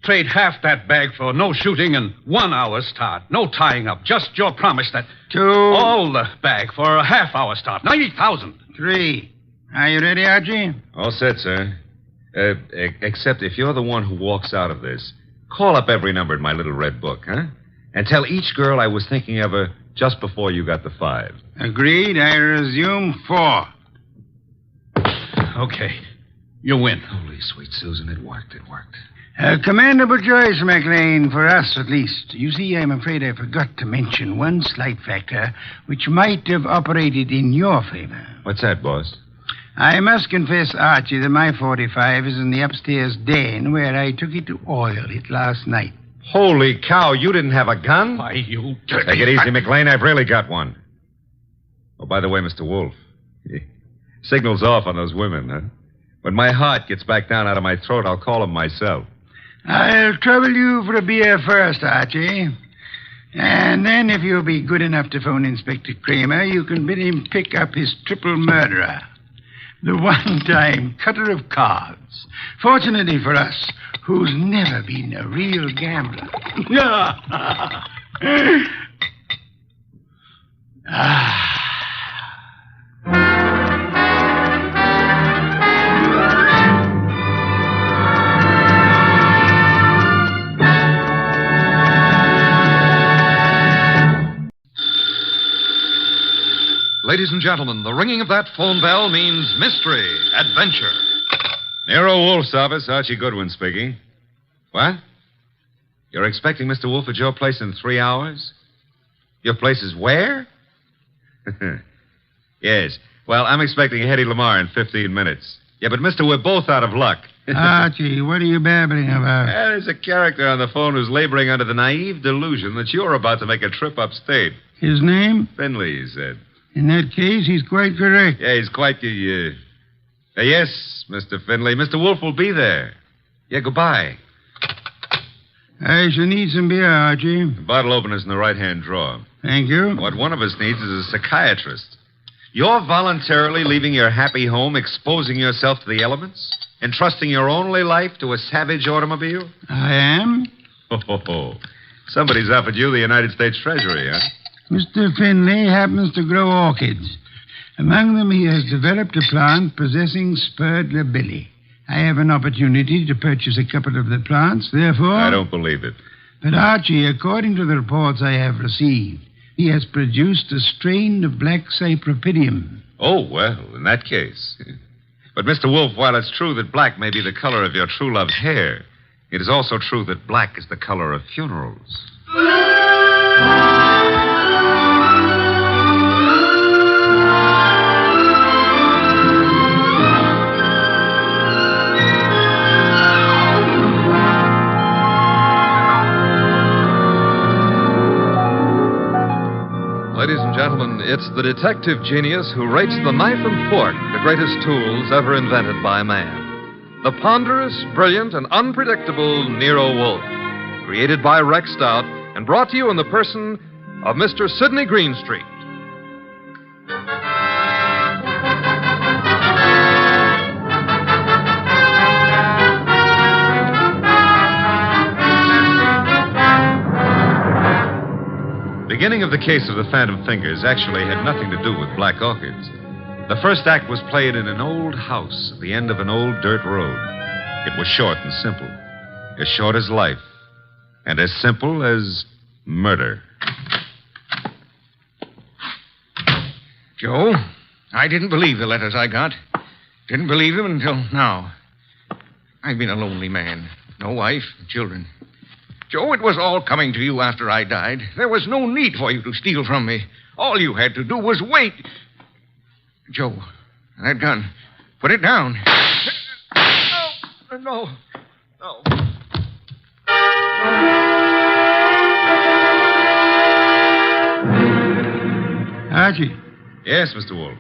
trade half that bag for no shooting and 1 hour start, no tying up, just your promise that... 2. All the bag for a half hour start, 90,000. 3. Are you ready, Archie? All set, sir. Except if you're the one who walks out of this, call up every number in my little red book, huh? And tell each girl I was thinking of her just before you got the 5. Agreed. I resume 4. Okay. You win. Holy sweet Susan, it worked. A commendable choice, McLean, for us at least. You see, I'm afraid I forgot to mention one slight factor which might have operated in your favor. What's that, boss? I must confess, Archie, that my 45 is in the upstairs den where I took it to oil it last night. Holy cow, you didn't have a gun? Why, you... Take it easy, McLean. I've really got one. Oh, by the way, Mr. Wolfe, signal's off on those women, huh? When my heart gets back down out of my throat, I'll call them myself. I'll trouble you for a beer first, Archie. And then, if you'll be good enough to phone Inspector Kramer, you can bid him pick up his triple murderer. The one-time cutter of cards. Fortunately for us, who's never been a real gambler. Ladies and gentlemen, the ringing of that phone bell means mystery, adventure. Nero Wolfe's office, Archie Goodwin speaking. What? You're expecting Mr. Wolfe at your place in 3 hours? Your place is where? Yes. Well, I'm expecting Hedy Lamar in 15 minutes. Yeah, but mister, we're both out of luck. Archie, what are you babbling about? There's a character on the phone who's laboring under the naive delusion that you're about to make a trip upstate. His name? Finley, he said. In that case, he's quite correct. Yeah, he's quite yes, Mr. Finley. Mr. Wolfe will be there. Yeah, goodbye. I shall need some beer, Archie. The bottle opener's in the right-hand drawer. Thank you. What one of us needs is a psychiatrist. You're voluntarily leaving your happy home, exposing yourself to the elements, entrusting your only life to a savage automobile? I am. Oh. Somebody's offered you the United States Treasury, huh? Mr. Finley happens to grow orchids. Among them, he has developed a plant possessing spurred labilli. I have an opportunity to purchase a couple of the plants, therefore... I don't believe it. But, Archie, according to the reports I have received, he has produced a strain of black cypripedium. Oh, well, in that case. But, Mr. Wolfe, while it's true that black may be the color of your true love's hair, it is also true that black is the color of funerals. gentlemen, it's the detective genius who rates the knife and fork the greatest tools ever invented by man. The ponderous, brilliant, and unpredictable Nero Wolfe. Created by Rex Stout and brought to you in the person of Mr. Sidney Greenstreet. The beginning of the case of the Phantom Fingers actually had nothing to do with black orchids. The first act was played in an old house at the end of an old dirt road. It was short and simple. As short as life. And as simple as murder. Joe, I didn't believe the letters I got. Didn't believe them until now. I've been a lonely man. No wife, children. Joe, it was all coming to you after I died. There was no need for you to steal from me. All you had to do was wait. Joe, that gun. Put it down. No. Archie. Yes, Mr. Wolfe.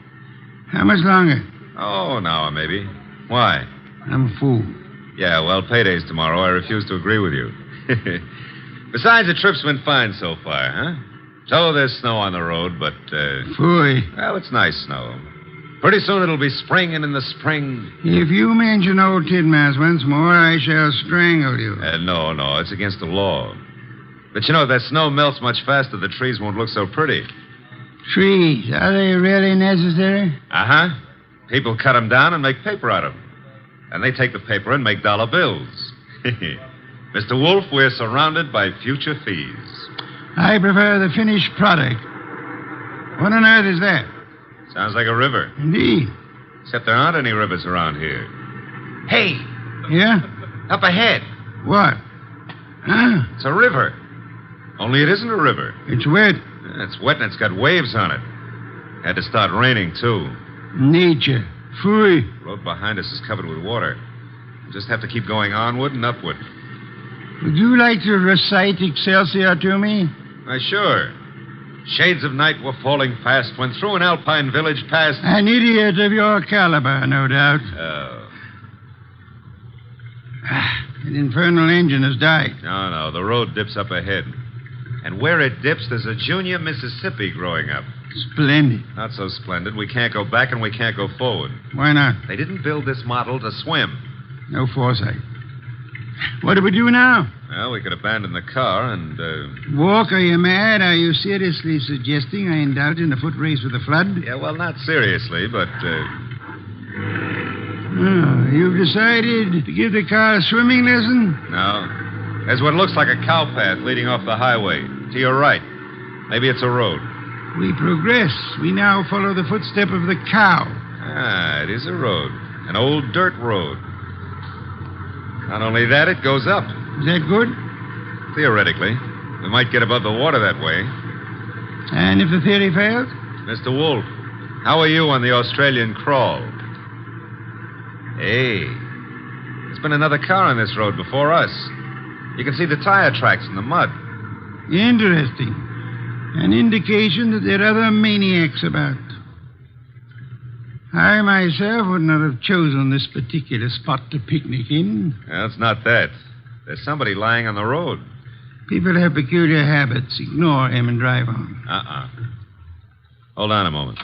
How much longer? Oh, an hour, maybe. Why? I'm a fool. Yeah, well, payday's tomorrow. I refuse to agree with you. Besides, the trip's been fine so far, huh? So there's snow on the road, but, Phooey. Well, it's nice snow. Pretty soon it'll be spring, and in the spring... If you mention old Tidmas once more, I shall strangle you. No, it's against the law. But you know, if that snow melts much faster, the trees won't look so pretty. Trees, are they really necessary? Uh-huh. People cut them down and make paper out of them. And they take the paper and make dollar bills. Mr. Wolfe, we're surrounded by future fees. I prefer the finished product. What on earth is that? Sounds like a river. Indeed. Except there aren't any rivers around here. Hey! Yeah? Up ahead. What? Huh? It's a river. Only it isn't a river. It's wet. It's wet and it's got waves on it. Had to start raining, too. Nature. Phooey. The road behind us is covered with water. We'll just have to keep going onward and upward. Would you like to recite Excelsior to me? Why, sure. Shades of night were falling fast when through an alpine village passed... An idiot of your caliber, no doubt. Oh. That infernal engine has died. No, the road dips up ahead. And where it dips, there's a junior Mississippi growing up. Splendid. Not so splendid. We can't go back and we can't go forward. Why not? They didn't build this model to swim. No foresight. What do we do now? Well, we could abandon the car and, Walk, are you mad? Are you seriously suggesting I indulge in a foot race with the flood? Yeah, well, not seriously, but, Oh, you've decided to give the car a swimming lesson? No. There's what looks like a cow path leading off the highway. To your right. Maybe it's a road. We progress. We now follow the footstep of the cow. Ah, it is a road. An old dirt road. Not only that, it goes up. Is that good? Theoretically. We might get above the water that way. And if the theory fails? Mr. Wolfe, how are you on the Australian crawl? Hey, there's been another car on this road before us. You can see the tire tracks in the mud. Interesting. An indication that there are other maniacs about. I myself would not have chosen this particular spot to picnic in. Well, it's not that. There's somebody lying on the road. People have peculiar habits. Ignore him and drive on. Hold on a moment.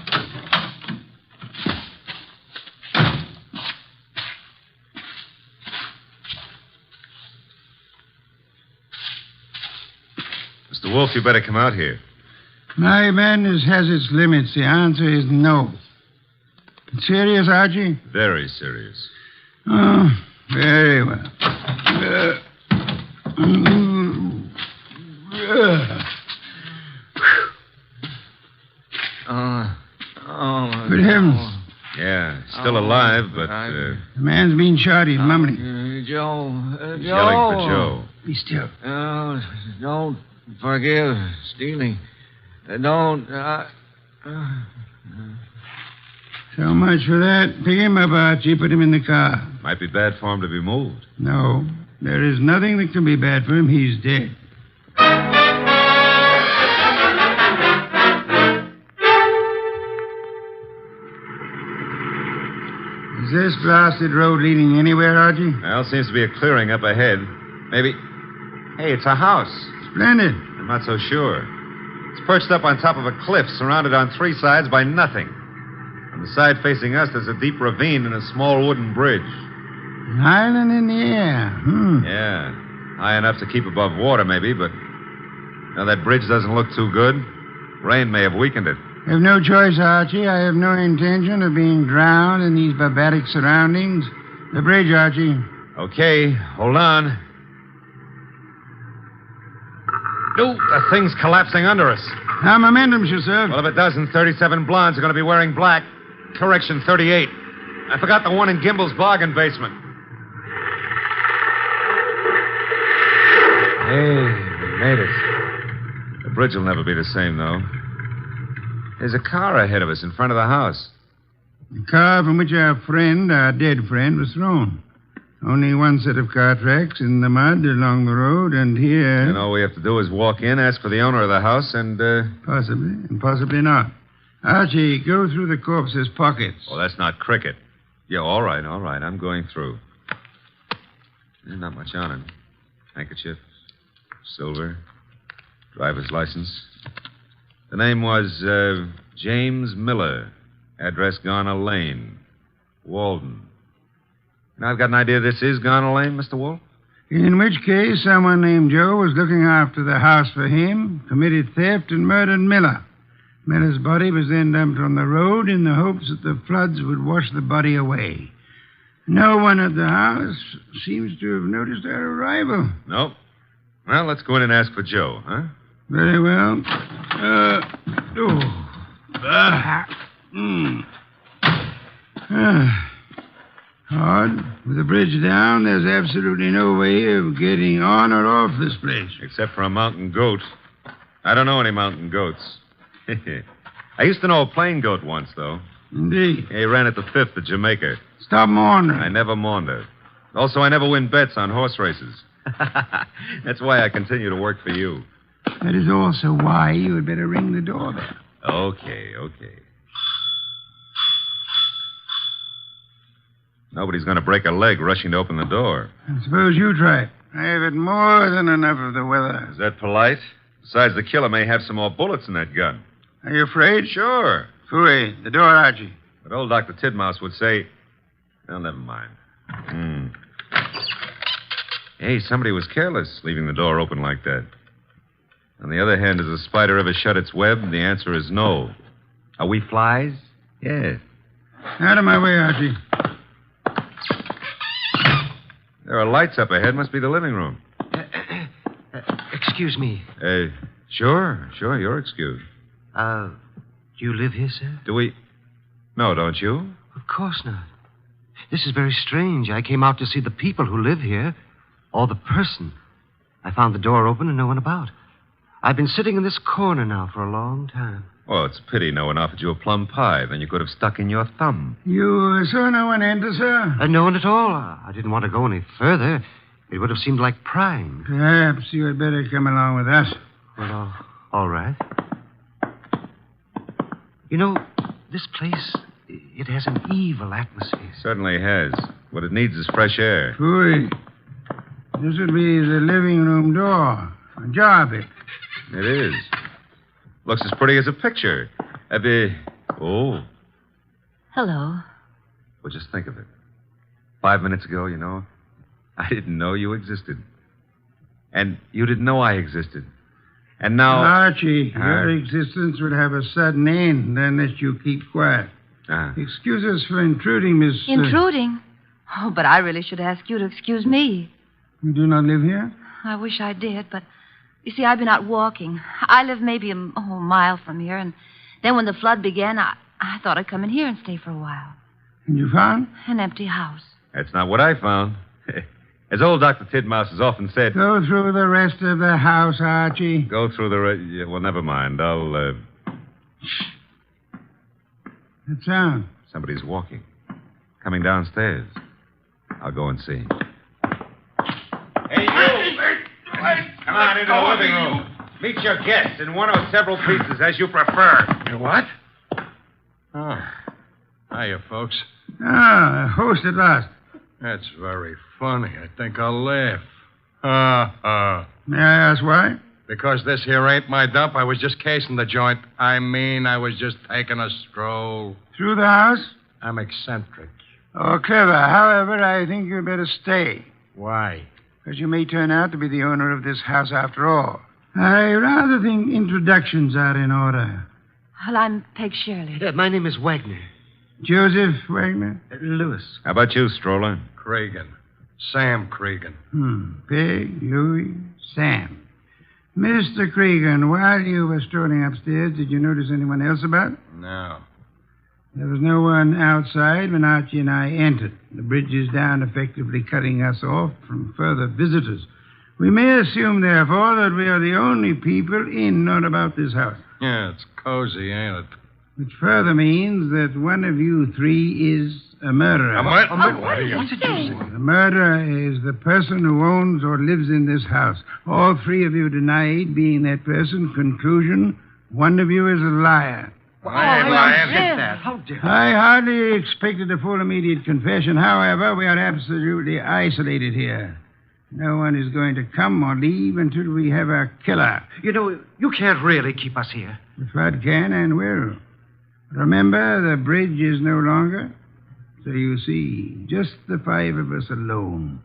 Mr. Wolfe, you better come out here. My madness has its limits. The answer is no. Serious, Archie? Very serious. Oh, very well. Good heavens. Yeah, still alive, but... The man's been shot. He's mumbling. Joe. Yelling for Joe. Be still. Don't forgive stealing. Don't... So much for that. Pick him up, Archie. Put him in the car. Might be bad for him to be moved. No. There is nothing that can be bad for him. He's dead. this blasted road leading anywhere, Archie? Well, seems to be a clearing up ahead. Maybe. Hey, it's a house. Splendid. I'm not so sure. It's perched up on top of a cliff, surrounded on three sides by nothing. On the side facing us, there's a deep ravine and a small wooden bridge. An island in the air. Yeah. High enough to keep above water, maybe, but now that bridge doesn't look too good. Rain may have weakened it. I have no choice, Archie. I have no intention of being drowned in these barbaric surroundings. The bridge, Archie. Okay, hold on. No, the thing's collapsing under us. How momentum, sir? Well, if it doesn't, 37 blondes are going to be wearing black. Correction, 38. I forgot the one in Gimbel's bargain basement. Hey, we made it. The bridge will never be the same, though. There's a car ahead of us in front of the house. The car from which our dead friend, was thrown. Only one set of car tracks in the mud along the road, and here... And all we have to do is walk in, ask for the owner of the house, and, Possibly, and possibly not. Archie, go through the corpse's pockets. Oh, that's not cricket. Yeah, all right. I'm going through. There's not much on it. Handkerchief, silver, driver's license. The name was, James Miller. Address Garner Lane, Walden. Now, I've got an idea this is Garner Lane, Mr. Wolfe. In which case, someone named Joe was looking after the house for him, committed theft, and murdered Miller. Miller's body was then dumped on the road in the hopes that the floods would wash the body away. No one at the house seems to have noticed our arrival. Nope. Well, let's go in and ask for Joe, huh? Very well. Hard. With the bridge down, there's absolutely no way of getting on or off this place. Except for a mountain goat. I don't know any mountain goats. I used to know a plain goat once, though. Indeed. He ran at the 5th at Jamaica. Stop maundering. I never maunder. Also, I never win bets on horse races. That's why I continue to work for you. That is also why you had better ring the doorbell. Okay. Nobody's going to break a leg rushing to open the door. I suppose you try it. I have had more than enough of the weather. Is that polite? Besides, the killer may have some more bullets in that gun. Are you afraid? Sure. Fooey, the door, Archie. But old Dr. Tidmouse would say... Well, never mind. Hey, somebody was careless leaving the door open like that. On the other hand, has a spider ever shut its web? The answer is no. Are we flies? Yes. Out of my way, Archie. There are lights up ahead. Must be the living room. Excuse me. Sure. You're excused. Do you live here, sir? Do we? No, don't you? Of course not. This is very strange. I came out to see the people who live here, or the person. I found the door open and no one about. I've been sitting in this corner now for a long time. Well, it's a pity no one offered you a plum pie. Then you could have stuck in your thumb. You saw no one enter, sir? No one at all. I didn't want to go any further. It would have seemed like prying. Perhaps you had better come along with us. Well, all right. You know, this place, it has an evil atmosphere. Certainly has. What it needs is fresh air. Fooey. This would be the living room door. Ajar a bit. It is. Looks as pretty as a picture. Oh. Hello. Well, just think of it. 5 minutes ago, you know, I didn't know you existed. And you didn't know I existed. And now... Archie, your existence would have a sudden end unless you keep quiet. Excuse us for intruding, Miss... Intruding? Oh, but I really should ask you to excuse me. You do not live here? I wish I did, but... You see, I've been out walking. I live maybe a mile from here, and then when the flood began, I thought I'd come in here and stay for a while. And you found? An empty house. That's not what I found. As old Dr. Tidmouse has often said... Go through the rest of the house, Archie. Go through the... well, never mind. I'll, That sound? Somebody's walking. Coming downstairs. I'll go and see. Hey, you! Come on into the living room. Meet your guests in one or several pieces, as you prefer. What? Oh. Hiya, folks. Ah, a host at last. That's very funny. I think I'll laugh. Ha. May I ask why? Because this here ain't my dump. I was just casing the joint. I was just taking a stroll. Through the house? I'm eccentric. Oh, clever. However, I think you'd better stay. Why? Because you may turn out to be the owner of this house after all. I rather think introductions are in order. Well, I'm Peg Shirley. My name is Wagner. Joseph Wagner? Lewis. How about you, Stroller? Cregan. Sam Cregan. Peg, Louis, Sam. Mr. Cregan, while you were strolling upstairs, did you notice anyone else about? No. There was no one outside when Archie and I entered. The bridge is down, effectively cutting us off from further visitors. We may assume, therefore, that we are the only people in or about this house. Yeah, it's cozy, ain't it? Which further means that one of you three is a murderer. What did you say? The murderer is the person who owns or lives in this house. All three of you denied being that person. Conclusion, one of you is a liar. How dare I hardly expected a full immediate confession. However, we are absolutely isolated here. No one is going to come or leave until we have our killer. You know, you can't really keep us here. The flood can and will. Remember, the bridge is no longer. So you see, just the five of us alone.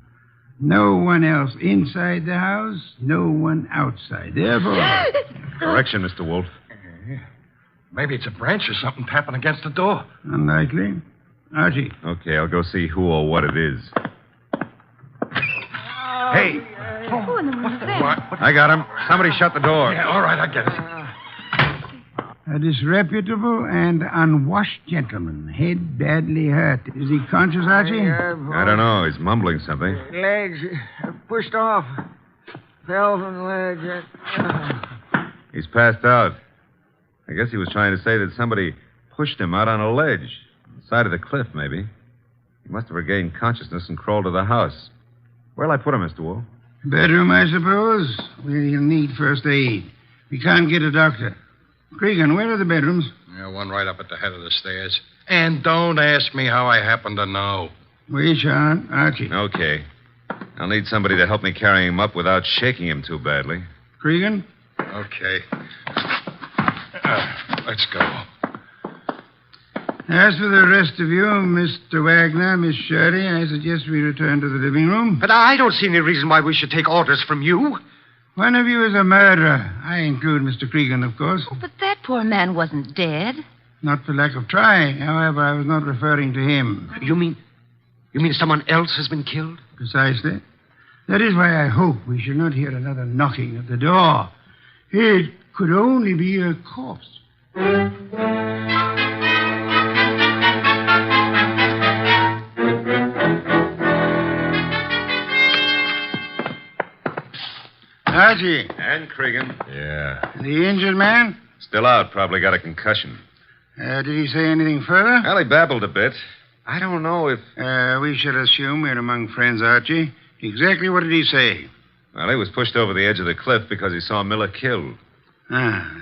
No one else inside the house, no one outside. Therefore... Correction, Mr. Wolfe. Maybe it's a branch or something tapping against the door. Unlikely. Archie. Okay, I'll go see who or what it is. Hey. Who in the world is that? I got him. Somebody shut the door. Yeah, all right, I get it. A disreputable and unwashed gentleman. Head badly hurt. Is he conscious, Archie? I don't know. He's mumbling something. Legs pushed off. Fell from the ledge. He's passed out. I guess he was trying to say that somebody pushed him out on a ledge. On the side of the cliff, maybe. He must have regained consciousness and crawled to the house. Where'll I put him, Mr. Wolfe? Bedroom, I suppose. We'll need first aid. We can't get a doctor. Cregan, where are the bedrooms? Yeah, one right up at the head of the stairs. And don't ask me how I happen to know. We shan't, Archie. Okay. I'll need somebody to help me carry him up without shaking him too badly. Cregan? Okay. Let's go. As for the rest of you, Mr. Wagner, Miss Shirley, I suggest we return to the living room. But I don't see any reason why we should take orders from you. One of you is a murderer. I include Mr. Cregan, of course. Oh, but that poor man wasn't dead. Not for lack of trying. However, I was not referring to him. You mean someone else has been killed? Precisely. That is why I hope we shall not hear another knocking at the door. It could only be a corpse. Archie. And Cregan. Yeah. The injured man? Still out. Probably got a concussion. Did he say anything further? Well, he babbled a bit. I don't know if... We should assume we're among friends, Archie. Exactly what did he say? Well, he was pushed over the edge of the cliff because he saw Miller killed.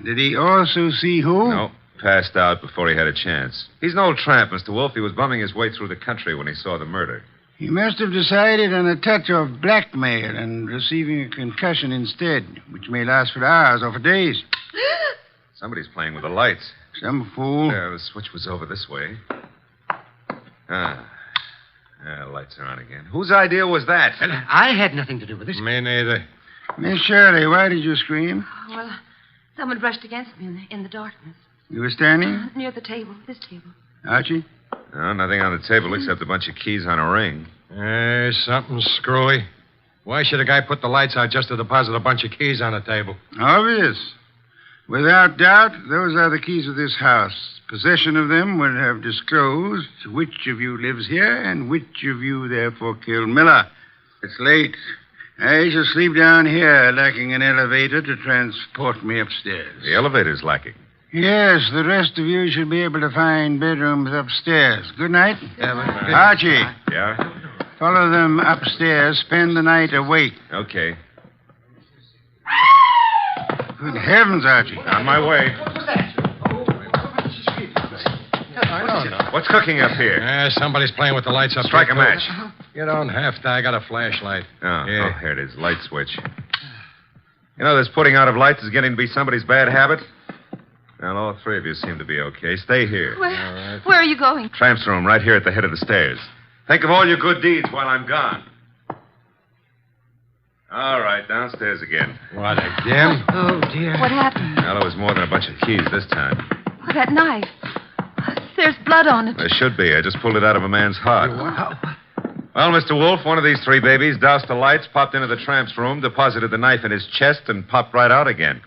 Did he also see who? No. Passed out before he had a chance. He's an old tramp, Mr. Wolfe. He was bumming his way through the country when he saw the murder. He must have decided on a touch of blackmail and receiving a concussion instead, which may last for hours or for days. Somebody's playing with the lights. Some fool. The switch was over this way. Lights are on again. Whose idea was that? I had nothing to do with this. Me neither. Miss Shirley, why did you scream? Well, someone brushed against me in the darkness. You were standing? Near the table, this table. Archie? No, nothing on the table except a bunch of keys on a ring. Something screwy. Why should a guy put the lights out just to deposit a bunch of keys on the table? Obvious. Without doubt, those are the keys of this house. Possession of them would have disclosed which of you lives here and which of you therefore killed Miller. It's late. I shall sleep down here, lacking an elevator to transport me upstairs. The elevator's lacking. Yes, the rest of you should be able to find bedrooms upstairs. Good night. Archie. Yeah? Follow them upstairs. Spend the night awake. Okay. Good heavens, Archie. On my way. What's cooking up here? Somebody's playing with the lights up Strike here, a match. You don't have to. I got a flashlight. Here it is. Light switch. You know, this putting out of lights is getting to be somebody's bad habit. Well, all three of you seem to be okay. Stay here. Where are you going? Tramp's room, right here at the head of the stairs. Think of all your good deeds while I'm gone. All right, downstairs again. What, again? Oh, dear. What happened? Well, it was more than a bunch of keys this time. Oh, that knife. There's blood on it. There should be. I just pulled it out of a man's heart. Well, Mr. Wolfe, one of these three babies doused the lights, popped into the tramp's room, deposited the knife in his chest, and popped right out again.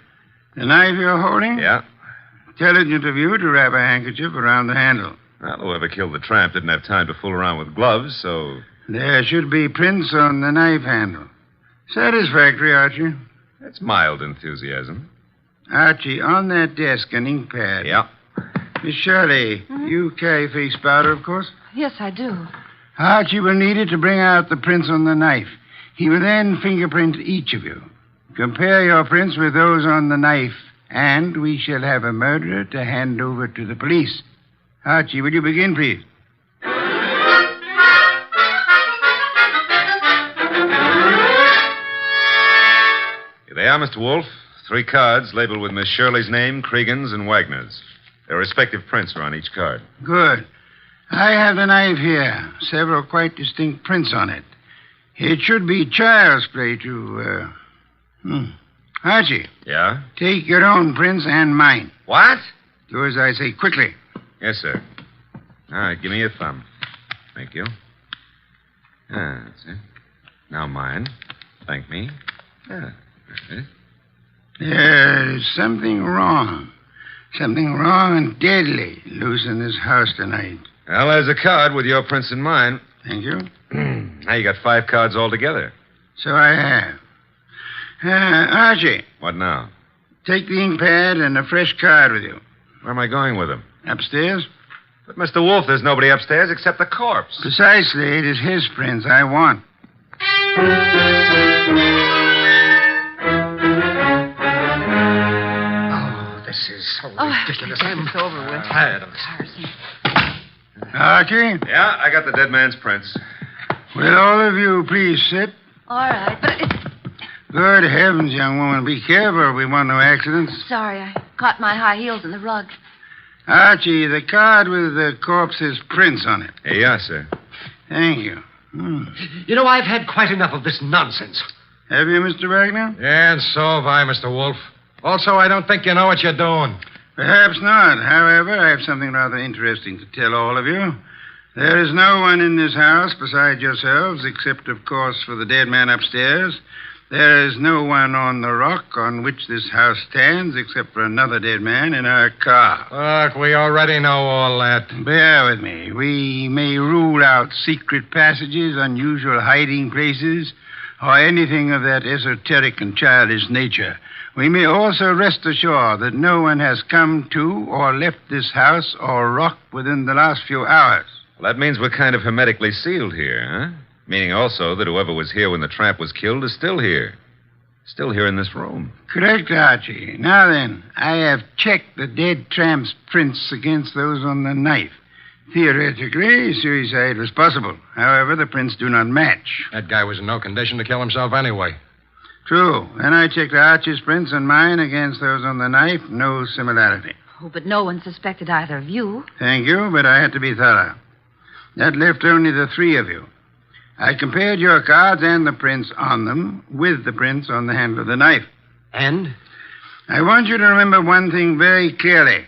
The knife you're holding? Yeah. Intelligent of you to wrap a handkerchief around the handle. Well, whoever killed the tramp didn't have time to fool around with gloves, so... There should be prints on the knife handle. Satisfactory, Archie. That's mild enthusiasm. Archie, on that desk, an ink pad. Yeah. Miss Shirley, you carry face powder, of course? Yes, I do. Archie will need it to bring out the prints on the knife. He will then fingerprint each of you. Compare your prints with those on the knife, and we shall have a murderer to hand over to the police. Archie, will you begin, please? Here they are, Mr. Wolfe. 3 cards labeled with Miss Shirley's name, Cregan's, and Wagner's. Their respective prints are on each card. Good. I have the knife here. Several quite distinct prints on it. It should be child's play to, Archie. Yeah? Take your own prints and mine. What? Do as I say quickly. Yes, sir. All right, give me your thumb. Thank you. That's it. Now mine. Thank me. That's it. There's something wrong. Something wrong and deadly loose in this house tonight. Well, there's a card with your prints and mine. Thank you. Now you got 5 cards altogether. So I have. Archie. What now? Take the ink pad and a fresh card with you. Where am I going with them? Upstairs? But, Mr. Wolfe, there's nobody upstairs except the corpse. Precisely. It is his prints I want. This is so ridiculous. It's over with. Tired of it. Archie? Yeah, I got the dead man's prints. Will all of you please sit? All right, but it's... Good heavens, young woman. Be careful. We want no accidents. Sorry, I caught my high heels in the rug. Archie, the card with the corpse's prints on it. Here you are, sir. Thank you. You know, I've had quite enough of this nonsense. Have you, Mr. Wagner? Yeah, and so have I, Mr. Wolfe. Also, I don't think you know what you're doing. Perhaps not. However, I have something rather interesting to tell all of you. There is no one in this house besides yourselves, except, of course, for the dead man upstairs. There is no one on the rock on which this house stands, except for another dead man in our car. Look, we already know all that. Bear with me. We may rule out secret passages, unusual hiding places, or anything of that esoteric and childish nature. We may also rest assured that no one has come to or left this house or rock within the last few hours. Well, that means we're kind of hermetically sealed here, huh? Meaning also that whoever was here when the tramp was killed is still here. Still here in this room. Correct, Archie. Now then, I have checked the dead tramp's prints against those on the knife. Theoretically, suicide was possible. However, the prints do not match. That guy was in no condition to kill himself anyway. True. Then I checked Archie's prints and mine against those on the knife. No similarity. Oh, but no one suspected either of you. Thank you, but I had to be thorough. That left only the 3 of you. I compared your cards and the prints on them with the prints on the handle of the knife. And? I want you to remember one thing very clearly.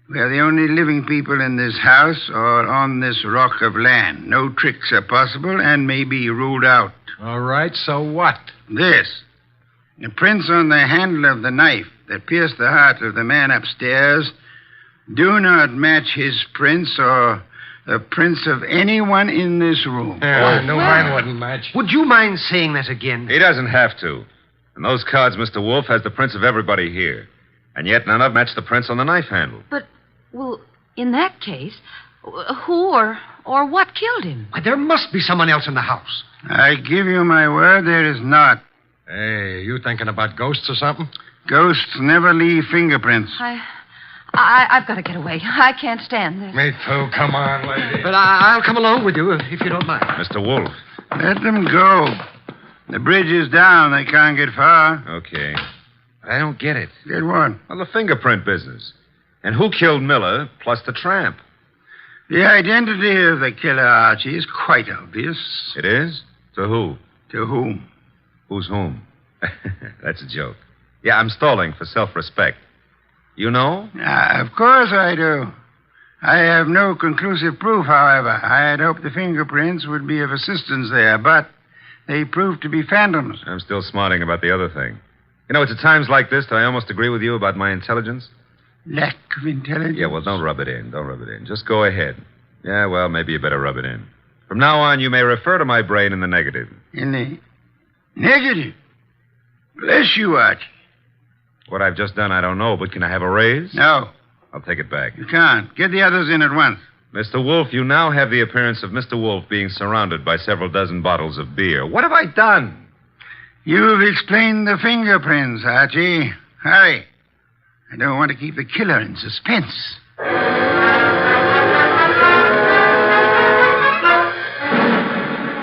We are the only living people in this house or on this rock of land. No tricks are possible and may be ruled out. All right, so what? This. The prints on the handle of the knife that pierced the heart of the man upstairs do not match his prints or the prints of anyone in this room. I knew mine wouldn't match. Would you mind saying that again? He doesn't have to. And those cards, Mr. Wolfe, has the prints of everybody here. And yet none of them match the prints on the knife handle. But, well, in that case, who or what killed him? Why, there must be someone else in the house. I give you my word there is not. Hey, you thinking about ghosts or something? Ghosts never leave fingerprints. I've got to get away. I can't stand this. Me too. Come on, lady. But I'll come along with you if you don't mind. Mr. Wolfe. Let them go. The bridge is down. They can't get far. Okay. I don't get it. Get what? Well, the fingerprint business. And who killed Miller, plus the tramp? The identity of the killer, Archie, is quite obvious. It is? To who? To whom? Who's whom? That's a joke. Yeah, I'm stalling for self-respect. You know? Of course I do. I have no conclusive proof, however. I had hoped the fingerprints would be of assistance there, but they proved to be phantoms. I'm still smarting about the other thing. You know, it's at times like this that I almost agree with you about my intelligence. Lack of intelligence? Yeah, well, don't rub it in. Don't rub it in. Just go ahead. Yeah, well, maybe you better rub it in. From now on, you may refer to my brain in the negative. In the negative? Bless you, Archie. What I've just done, I don't know, but can I have a raise? No. I'll take it back. You can't. Get the others in at once. Mr. Wolfe, you now have the appearance of Mr. Wolfe being surrounded by several dozen bottles of beer. What have I done? You've explained the fingerprints, Archie. Hurry. I don't want to keep the killer in suspense.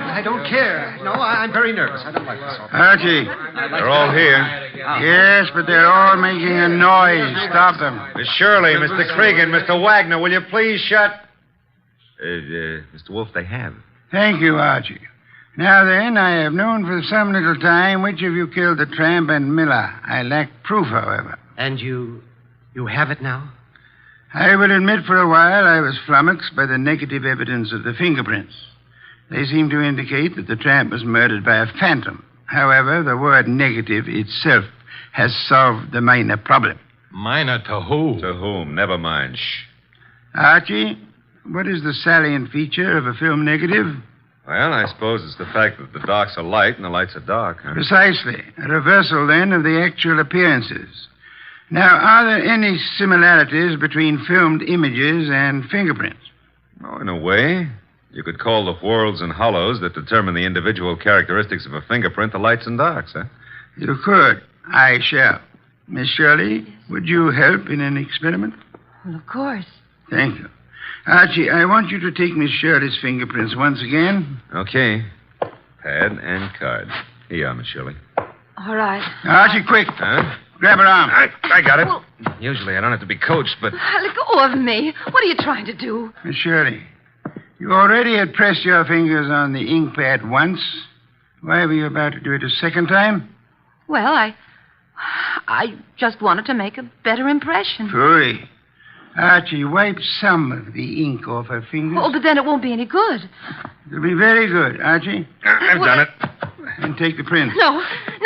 I don't care. No, I'm very nervous. I don't like this. Archie. They're all here. Yes, but they're all making a noise. Stop them. Miss Shirley, Mr. Cregan, Mr. Wagner, will you please shut... Mr. Wolfe, they have. Thank you, Archie. Now then, I have known for some little time which of you killed the tramp and Miller. I lack proof, however. And you have it now? I will admit for a while I was flummoxed by the negative evidence of the fingerprints. They seem to indicate that the tramp was murdered by a phantom. However, the word negative itself has solved the minor problem. Minor to who? To whom? Never mind. Shh. Archie, what is the salient feature of a film negative? Well, I suppose it's the fact that the darks are light and the lights are dark. Huh? Precisely. A reversal, then, of the actual appearances. Now, are there any similarities between filmed images and fingerprints? Oh, in a way. You could call the whorls and hollows that determine the individual characteristics of a fingerprint the lights and darks, huh? You could. I shall. Miss Shirley, would you help in an experiment? Well, of course. Thank you. Archie, I want you to take Miss Shirley's fingerprints once again. Okay. Pad and card. Here you are, Miss Shirley. All right. Archie, quick. Huh? Grab her arm. I got it. Well, usually I don't have to be coached, but... Let go of me. What are you trying to do? Miss Shirley, you already had pressed your fingers on the ink pad once. Why were you about to do it a second time? Well, I just wanted to make a better impression. Phooey. Archie, wipe some of the ink off her fingers. Oh, but then it won't be any good. It'll be very good, Archie. I've done it. And take the print. No,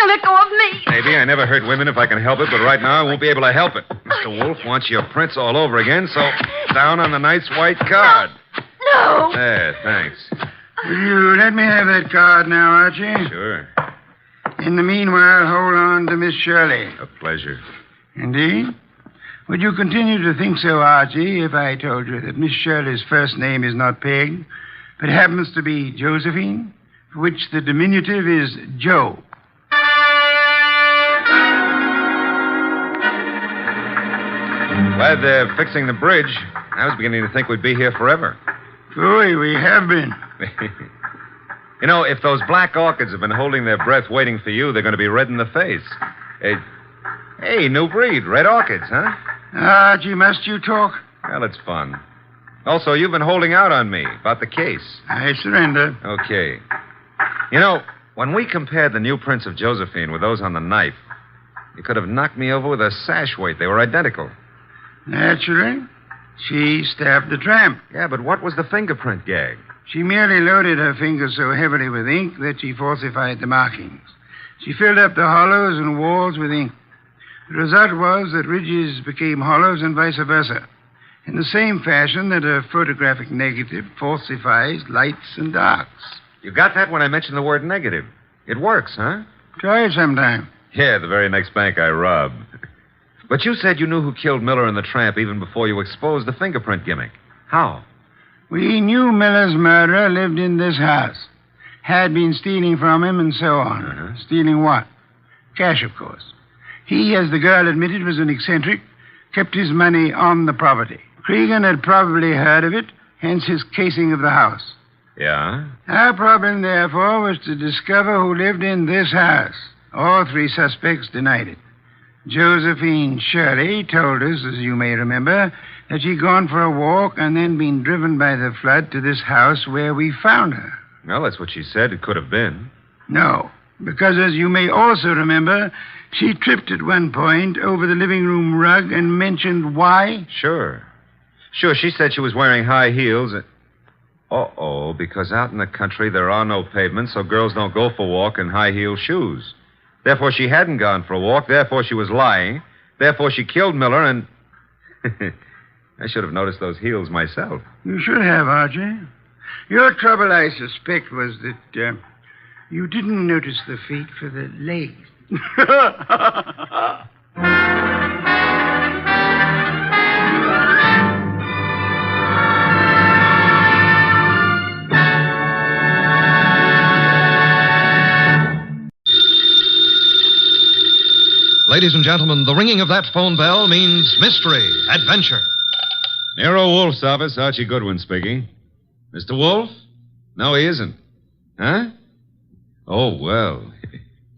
let go of me. Maybe. I never hurt women if I can help it, but right now I won't be able to help it. Mr. Wolfe wants your prints all over again, so down on the nice white card. No. There, thanks. Will you let me have that card now, Archie? Sure. In the meanwhile, hold on to Miss Shirley. A pleasure. Indeed? Would you continue to think so, Archie, if I told you that Miss Shirley's first name is not Peg, but happens to be Josephine, for which the diminutive is Joe? Glad they're fixing the bridge. I was beginning to think we'd be here forever. Phooey, we have been. You know, if those black orchids have been holding their breath waiting for you, they're going to be red in the face. Hey, new breed, red orchids, huh? Archie, must you talk? Well, it's fun. Also, you've been holding out on me about the case. I surrender. Okay. You know, when we compared the new prints of Josephine with those on the knife, you could have knocked me over with a sash weight. They were identical. Naturally. She stabbed the tramp. Yeah, but what was the fingerprint gag? She merely loaded her fingers so heavily with ink that she falsified the markings. She filled up the hollows and walls with ink. The result was that ridges became hollows and vice versa, in the same fashion that a photographic negative falsifies lights and darks. You got that when I mentioned the word negative. It works, huh? Try it sometime. Yeah, the very next bank I robbed. But you said you knew who killed Miller and the tramp even before you exposed the fingerprint gimmick. How? We knew Miller's murderer lived in this house, had been stealing from him, and so on. Stealing what? Cash, of course. He, as the girl admitted, was an eccentric, kept his money on the property. Cregan had probably heard of it, hence his casing of the house. Yeah? Our problem, therefore, was to discover who lived in this house. All three suspects denied it. Josephine Shirley told us, as you may remember, that she'd gone for a walk and then been driven by the flood to this house where we found her. Well, that's what she said it could have been. No, because as you may also remember, she tripped at one point over the living room rug and mentioned why. Sure, she said she was wearing high heels. Uh-oh, because out in the country there are no pavements, so girls don't go for a walk in high-heel shoes. Therefore, she hadn't gone for a walk. Therefore, she was lying. Therefore, she killed Miller, and... I should have noticed those heels myself. You should have, Archie. Your trouble, I suspect, was that you didn't notice the feet for the legs. Ladies and gentlemen, the ringing of that phone bell means mystery, adventure. Nero Wolfe's office, Archie Goodwin speaking. Mr. Wolfe? No, he isn't. Huh? Oh, well.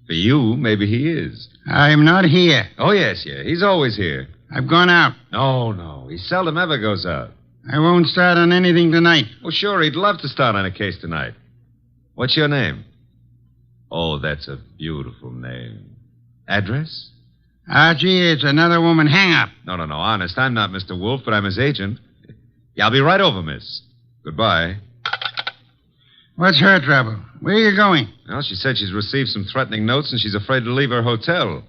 For you, maybe he is. I'm not here. Oh, yes. He's always here. I've gone out. No. He seldom ever goes out. I won't start on anything tonight. Well, sure, he'd love to start on a case tonight. What's your name? Oh, that's a beautiful name. Address? Archie, it's another woman hang-up. No, honest. I'm not Mr. Wolfe, but I'm his agent. Yeah, I'll be right over, miss. Goodbye. What's her trouble? Where are you going? Well, she said she's received some threatening notes and she's afraid to leave her hotel.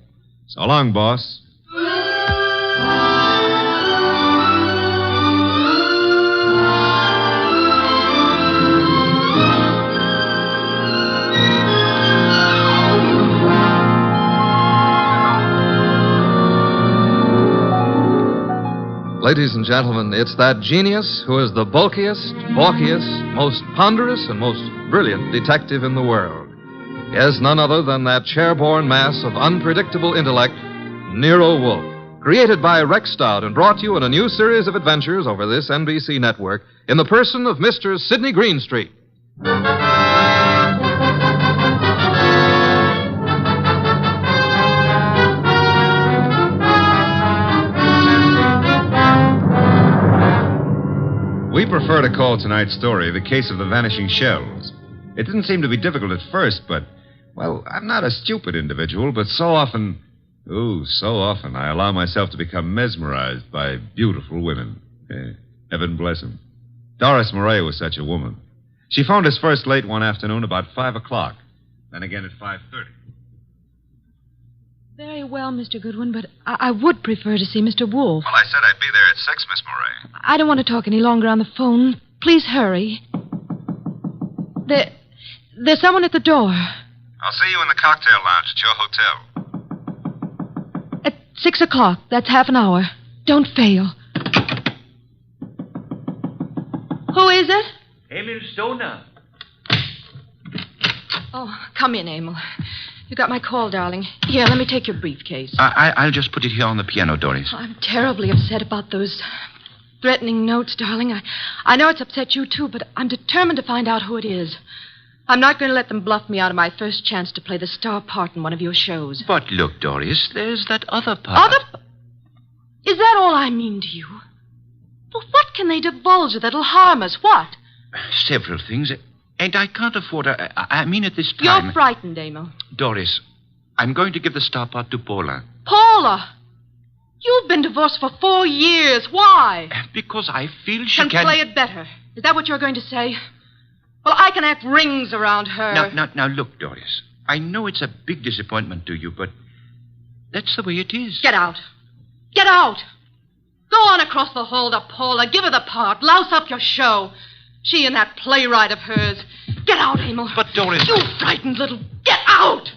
So long, boss. Ladies and gentlemen, it's that genius who is the bulkiest, balkiest, most ponderous, and most brilliant detective in the world. Yes, none other than that chair-borne mass of unpredictable intellect, Nero Wolfe. Created by Rex Stout and brought to you in a new series of adventures over this NBC network in the person of Mr. Sidney Greenstreet. We prefer to call tonight's story the case of the vanishing shells. It didn't seem to be difficult at first, but, well, I'm not a stupid individual, but so often I allow myself to become mesmerized by beautiful women. Heaven bless them. Doris Murray was such a woman. She phoned us first late one afternoon about 5 o'clock, then again at 5:30. Very well, Mr. Goodwin, but I would prefer to see Mr. Wolfe. Well, I said I'd be there at 6, Miss Murray. I don't want to talk any longer on the phone. Please hurry. There's someone at the door. I'll see you in the cocktail lounge at your hotel. At 6 o'clock. That's half an hour. Don't fail. Who is it? Emil Stoner. Oh, come in, Emil. You got my call, darling. Here, let me take your briefcase. I'll just put it here on the piano, Doris. I'm terribly upset about those threatening notes, darling. I know it's upset you, too, but I'm determined to find out who it is. I'm not going to let them bluff me out of my first chance to play the star part in one of your shows. But look, Doris, there's that other part. Is that all I mean to you? Well, what can they divulge that'll harm us? What? Several things. And I can't afford... I mean at this time... You're frightened, Emil. Doris, I'm going to give the star part to Paula. Paula? You've been divorced for 4 years. Why? Because I feel she can play it better. Is that what you're going to say? Well, I can act rings around her. Now, look, Doris. I know it's a big disappointment to you, but that's the way it is. Get out. Get out. Go on across the hall to Paula. Give her the part. Louse up your show. She and that playwright of hers. Get out, Emil. But, Doris... You frightened little... Get out!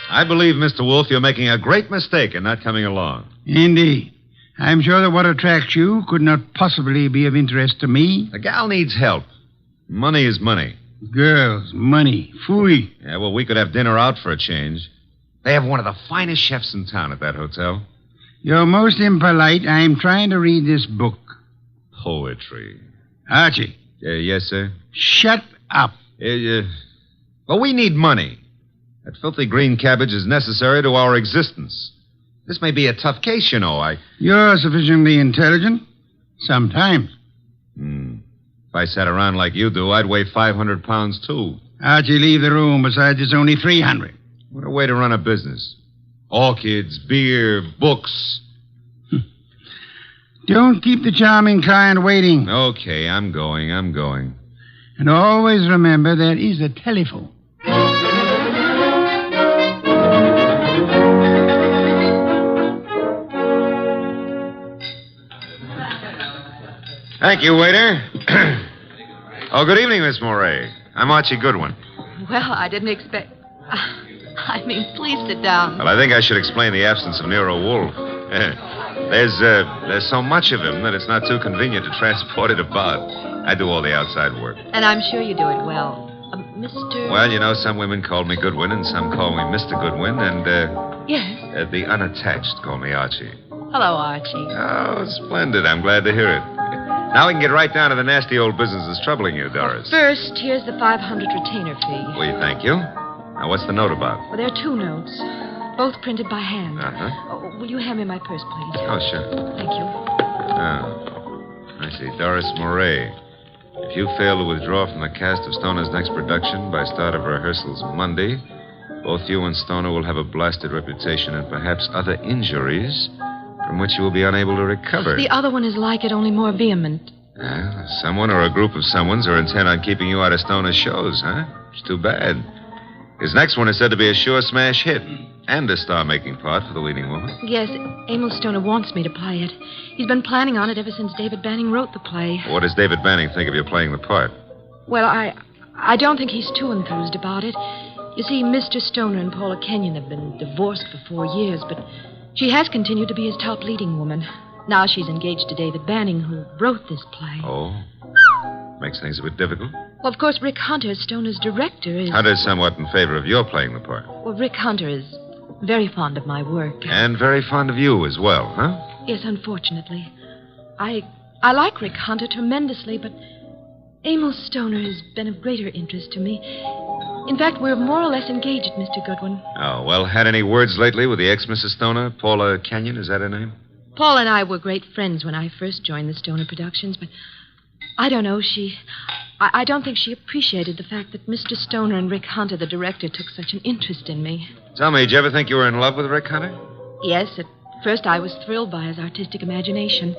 I believe, Mr. Wolfe, you're making a great mistake in not coming along. Indeed. I'm sure that what attracts you could not possibly be of interest to me. The gal needs help. Money is money. Girls, money, phooey. Yeah, well, we could have dinner out for a change. They have one of the finest chefs in town at that hotel. You're most impolite. I'm trying to read this book. Poetry. Archie. Yes, sir? Shut up. Well, we need money. That filthy green cabbage is necessary to our existence. This may be a tough case, you know. You're sufficiently intelligent. Sometimes. If I sat around like you do, I'd weigh 500 pounds, too. Archie, leave the room. Besides, it's only 300. What a way to run a business. Orchids, beer, books. Don't keep the charming client waiting. Okay, I'm going. And always remember there is a telephone. Thank you, waiter. Oh, good evening, Miss Moray. I'm Archie Goodwin. Well, I didn't expect... please sit down. Well, I think I should explain the absence of Nero Wolfe. There's so much of him that it's not too convenient to transport it about. I do all the outside work. And I'm sure you do it well. Mr... Well, you know, some women call me Goodwin and some call me Mr. Goodwin, and, Yes? the unattached call me Archie. Hello, Archie. Oh, splendid. I'm glad to hear it. Now we can get right down to the nasty old business that's troubling you, Doris. First, here's the 500 retainer fee. We thank you. Now, what's the note about? Well, there are 2 notes, both printed by hand. Uh-huh. Will you hand me my purse, please? Oh, sure. Thank you. I see. Doris Moray. If you fail to withdraw from the cast of Stoner's next production by start of rehearsals Monday, both you and Stoner will have a blasted reputation and perhaps other injuries from which you will be unable to recover. The other one is like it, only more vehement. Someone or a group of someones are intent on keeping you out of Stoner's shows, huh? It's too bad. His next one is said to be a sure smash hit and a star-making part for the leading woman. Yes, Emil Stoner wants me to play it. He's been planning on it ever since David Banning wrote the play. What does David Banning think of you playing the part? Well, I don't think he's too enthused about it. You see, Mr. Stoner and Paula Kenyon have been divorced for 4 years, but she has continued to be his top leading woman. Now she's engaged to David Banning, who wrote this play. Oh? Makes things a bit difficult. Well, of course, Rick Hunter, Stoner's director, is... Hunter's somewhat in favor of your playing the part. Well, Rick Hunter is very fond of my work. And very fond of you as well, huh? Yes, unfortunately. I like Rick Hunter tremendously, but Emil Stoner has been of greater interest to me. In fact, we're more or less engaged, Mr. Goodwin. Oh, well, had any words lately with the ex-Mrs. Stoner? Paula Kenyon, is that her name? Paul and I were great friends when I first joined the Stoner Productions, but I don't know, I don't think she appreciated the fact that Mr. Stoner and Rick Hunter, the director, took such an interest in me. Tell me, did you ever think you were in love with Rick Hunter? Yes, at first I was thrilled by his artistic imagination.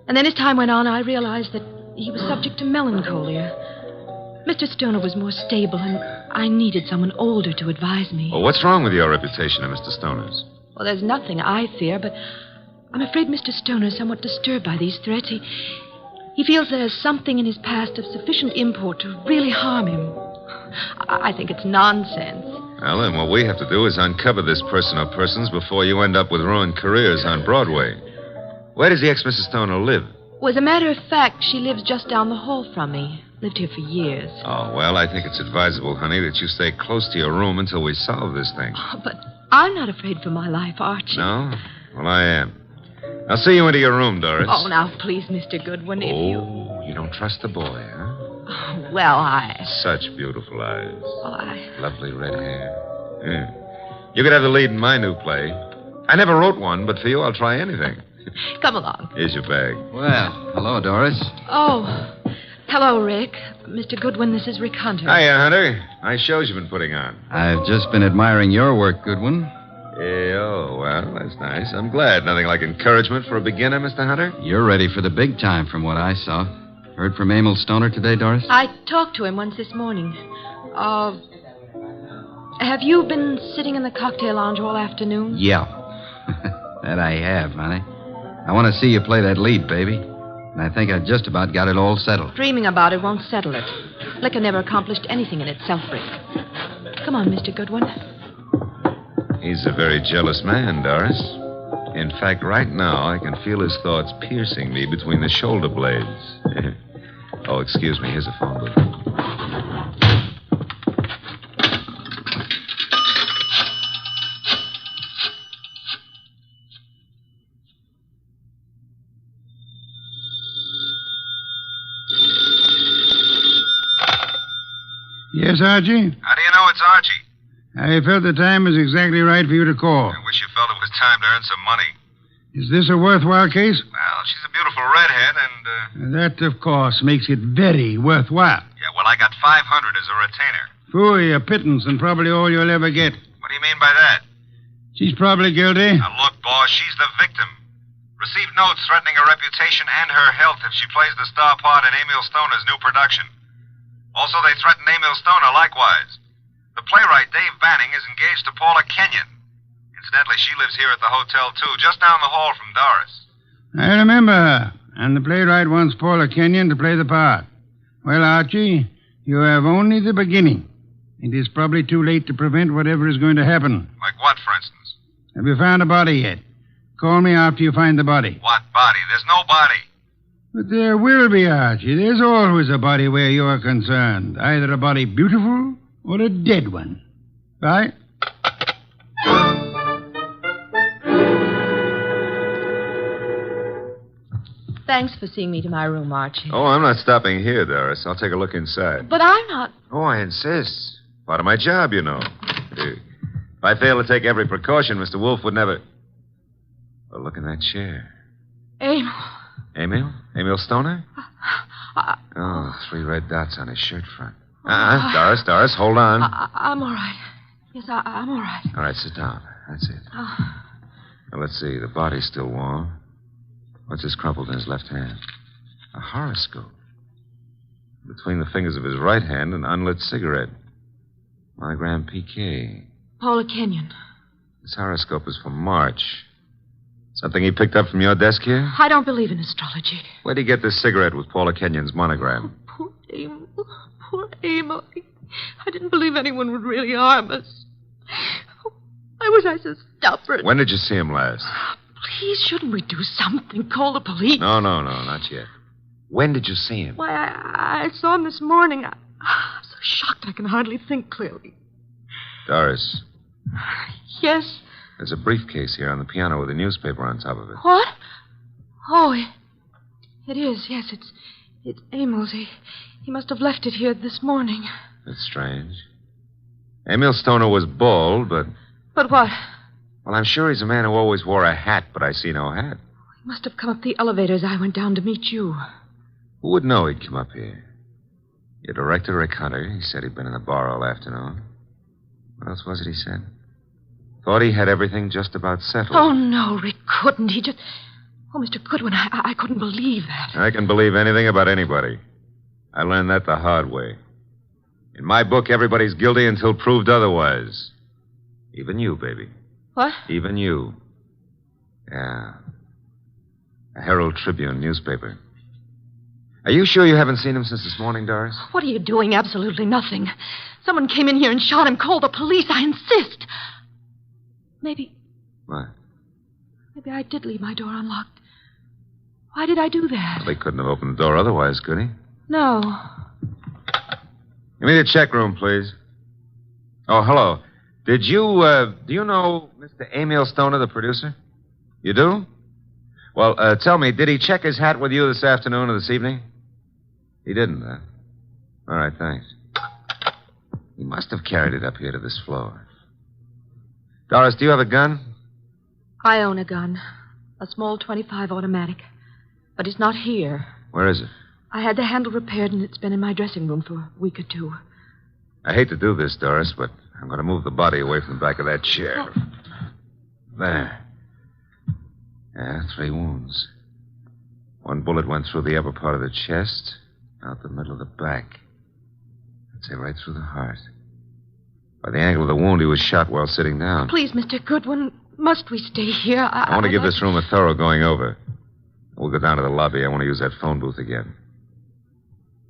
And then as time went on, I realized that he was subject to melancholia. Mr. Stoner was more stable, and I needed someone older to advise me. Well, what's wrong with your reputation of Mr. Stoner's? Well, there's nothing I fear, but I'm afraid Mr. Stoner is somewhat disturbed by these threats. He feels there's something in his past of sufficient import to really harm him. I think it's nonsense. Well, then what we have to do is uncover this person or persons before you end up with ruined careers on Broadway. Where does the ex-Mrs. Stoner live? Well, as a matter of fact, she lives just down the hall from me. Lived here for years. Oh, well, I think it's advisable, honey, that you stay close to your room until we solve this thing. Oh, but I'm not afraid for my life, Archie. No? Well, I am. I'll see you into your room, Doris. Oh, now, please, Mr. Goodwin, if you... Oh, you don't trust the boy, huh? Oh, well, Such beautiful eyes. Oh, Lovely red hair. Yeah. You could have the lead in my new play. I never wrote one, but for you, I'll try anything. Come along. Here's your bag. Well, hello, Doris. Oh, hello, Rick. Mr. Goodwin, this is Rick Hunter. Hiya, Hunter. Nice shows you've been putting on. I've just been admiring your work, Goodwin. Oh, well, that's nice. I'm glad. Nothing like encouragement for a beginner, Mr. Hunter. You're ready for the big time from what I saw. Heard from Emil Stoner today, Doris? I talked to him once this morning. Have you been sitting in the cocktail lounge all afternoon? Yeah. That I have, honey. I want to see you play that lead, baby. And I think I just about got it all settled. Dreaming about it won't settle it. Liquor never accomplished anything in itself, Rick. Come on, Mr. Goodwin. He's a very jealous man, Doris. In fact, right now, I can feel his thoughts piercing me between the shoulder blades. Oh, excuse me. Here's a phone booth. Yes, Archie? How do you know it's Archie? I felt the time was exactly right for you to call. I wish you felt it was time to earn some money. Is this a worthwhile case? Well, she's a beautiful redhead, and, That, of course, makes it very worthwhile. yeah, well, I got 500 as a retainer. Phooey, a pittance, and probably all you'll ever get. What do you mean by that? She's probably guilty. Now, look, boss, she's the victim. Received notes threatening her reputation and her health if she plays the star part in Emil Stoner's new production. Also, they threaten Emil Stoner likewise. The playwright, Dave Banning, is engaged to Paula Kenyon. Incidentally, she lives here at the hotel, too, just down the hall from Doris. I remember her, and the playwright wants Paula Kenyon to play the part. Well, Archie, you have only the beginning. It is probably too late to prevent whatever is going to happen. Like what, for instance? Have you found a body yet? Call me after you find the body. What body? There's no body. But there will be, Archie. There's always a body where you're concerned. Either a body beautiful or a dead one. Bye. Thanks for seeing me to my room, Archie. Oh, I'm not stopping here, Doris. I'll take a look inside. But I'm not. Oh, I insist. Part of my job, you know. If I fail to take every precaution, Mr. Wolfe would never... Oh, look in that chair. Emil. Emil? Emil Stoner? Oh, 3 red dots on his shirt front. Doris, hold on. I'm all right. Yes, I'm all right. All right, sit down. That's it. Now, let's see. The body's still warm. What's this crumpled in his left hand? A horoscope. Between the fingers of his right hand, an unlit cigarette. Monogram PK. Paula Kenyon. This horoscope is for March. Something he picked up from your desk here? I don't believe in astrology. Where'd he get this cigarette with Paula Kenyon's monogram? Poor Emil. Poor Emil. I didn't believe anyone would really harm us. Why was I so stubborn? When did you see him last? Please, shouldn't we do something? Call the police? No, not yet. When did you see him? Why, I saw him this morning. I'm so shocked I can hardly think clearly. Doris. Yes? There's a briefcase here on the piano with a newspaper on top of it. What? Oh, it is. Yes, it's Emil's. He must have left it here this morning. That's strange. Emil Stoner was bald, but... But what? Well, I'm sure he's a man who always wore a hat, but I see no hat. He must have come up the elevator as I went down to meet you. Who would know he'd come up here? Your director, Rick Hunter, he said he'd been in the bar all afternoon. What else was it he said? Thought he had everything just about settled. Oh, no, Rick couldn't. He just... Oh, Mr. Goodwin, I couldn't believe that. I can believe anything about anybody. I learned that the hard way. In my book, everybody's guilty until proved otherwise. Even you, baby. What? Even you. Yeah. A Herald Tribune newspaper. Are you sure you haven't seen him since this morning, Doris? What are you doing? Absolutely nothing. Someone came in here and shot him. Call the police. I insist. Maybe... What? Maybe I did leave my door unlocked. Why did I do that? Well, they couldn't have opened the door otherwise, could he? No. Give me the check room, please. Oh, hello. Do you know Mr. Emil Stoner, the producer? You do? Well, tell me, did he check his hat with you this afternoon or this evening? He didn't, huh? All right, thanks. He must have carried it up here to this floor. Doris, do you have a gun? I own a gun. A small .25 automatic. But it's not here. Where is it? I had the handle repaired, and it's been in my dressing room for a week or 2. I hate to do this, Doris, but I'm going to move the body away from the back of that chair. Oh. There. Yeah, 3 wounds. 1 bullet went through the upper part of the chest, out the middle of the back. I'd say right through the heart. By the angle of the wound, he was shot while sitting down. Please, Mr. Goodwin, must we stay here? I want to give this room a thorough going over. We'll go down to the lobby. I want to use that phone booth again.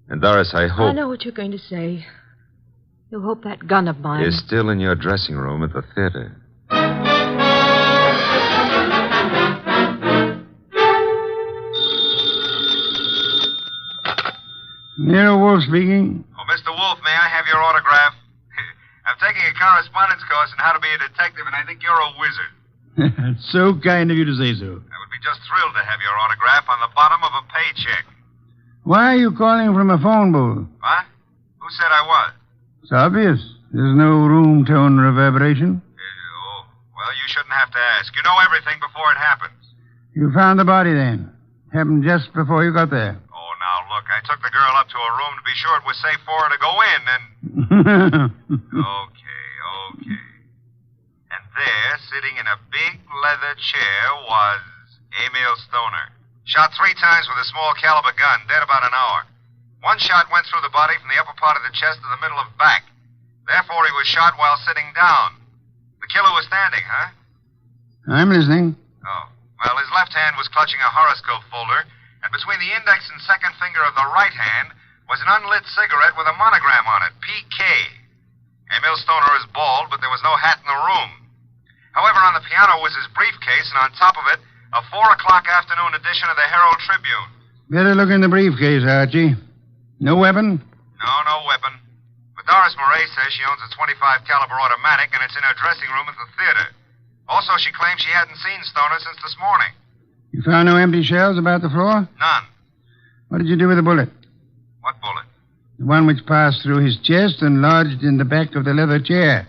And, Doris, I hope... I know what you're going to say. You hope that gun of mine... is still in your dressing room at the theater. Nero Wolfe speaking. Oh, Mr. Wolfe, may I have your autograph? I'm taking a correspondence course on how to be a detective, and I think you're a wizard. It's so kind of you to say so. I would be just thrilled to have your autograph on the bottom of a paycheck. Why are you calling from a phone booth? What? Who said I was? It's obvious. There's no room tone reverberation. Well, you shouldn't have to ask. You know everything before it happens. You found the body then. Happened just before you got there. Oh, now, look, I took the girl up to her room to be sure it was safe for her to go in, and... Okay. And there, sitting in a big leather chair, was Emil Stoner. Shot 3 times with a small caliber gun, dead about an hour. One shot went through the body from the upper part of the chest to the middle of back. Therefore, he was shot while sitting down. The killer was standing, huh? I'm listening. Oh. Well, his left hand was clutching a horoscope folder, and between the index and second finger of the right hand was an unlit cigarette with a monogram on it, PK. Emil Stoner is bald, but there was no hat in the room. However, on the piano was his briefcase, and on top of it, a 4:00 afternoon edition of the Herald Tribune. Better look in the briefcase, Archie. No weapon? No weapon. But Doris Murray says she owns a .25 caliber automatic, and it's in her dressing room at the theater. Also, she claims she hadn't seen Stoner since this morning. You found no empty shells about the floor? None. What did you do with the bullet? What bullet? The one which passed through his chest and lodged in the back of the leather chair.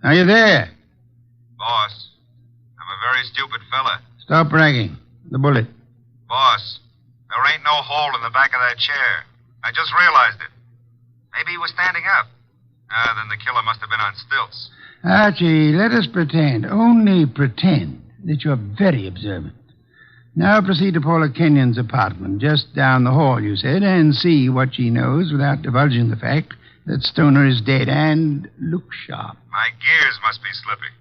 Are you there? Boss, I'm a very stupid fella. Stop bragging. The bullet. Boss, there ain't no hole in the back of that chair. I just realized it. Maybe he was standing up. Then the killer must have been on stilts. Archie, let us pretend, only pretend, that you're very observant. Now proceed to Paula Kenyon's apartment, just down the hall, you said, and see what she knows without divulging the fact that Stoner is dead, and look sharp. My gears must be slipping.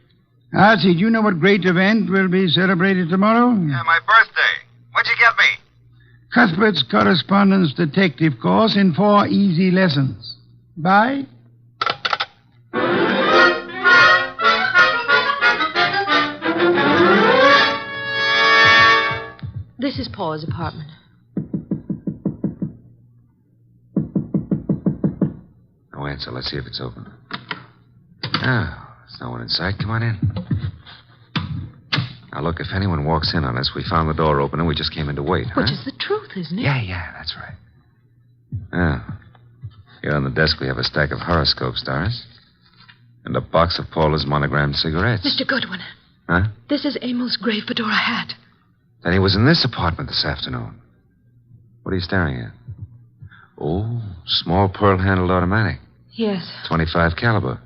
Archie, do you know what great event will be celebrated tomorrow? Yeah, my birthday. What'd you get me? Cuthbert's correspondence detective course in 4 easy lessons. Bye. This is Paula's apartment. No answer. Let's see if it's open. Oh, there's no one in sight. Come on in. Now, look, if anyone walks in on us, we found the door open and we just came in to wait, huh? Which is the truth, isn't it? Yeah, that's right. Oh. Here on the desk we have a stack of horoscopes, Doris. And a box of Paula's monogrammed cigarettes. Mr. Goodwin. Huh? This is Emil's grave fedora hat. Then he was in this apartment this afternoon. What are you staring at? Oh, small pearl-handled automatic. Yes. .25 caliber.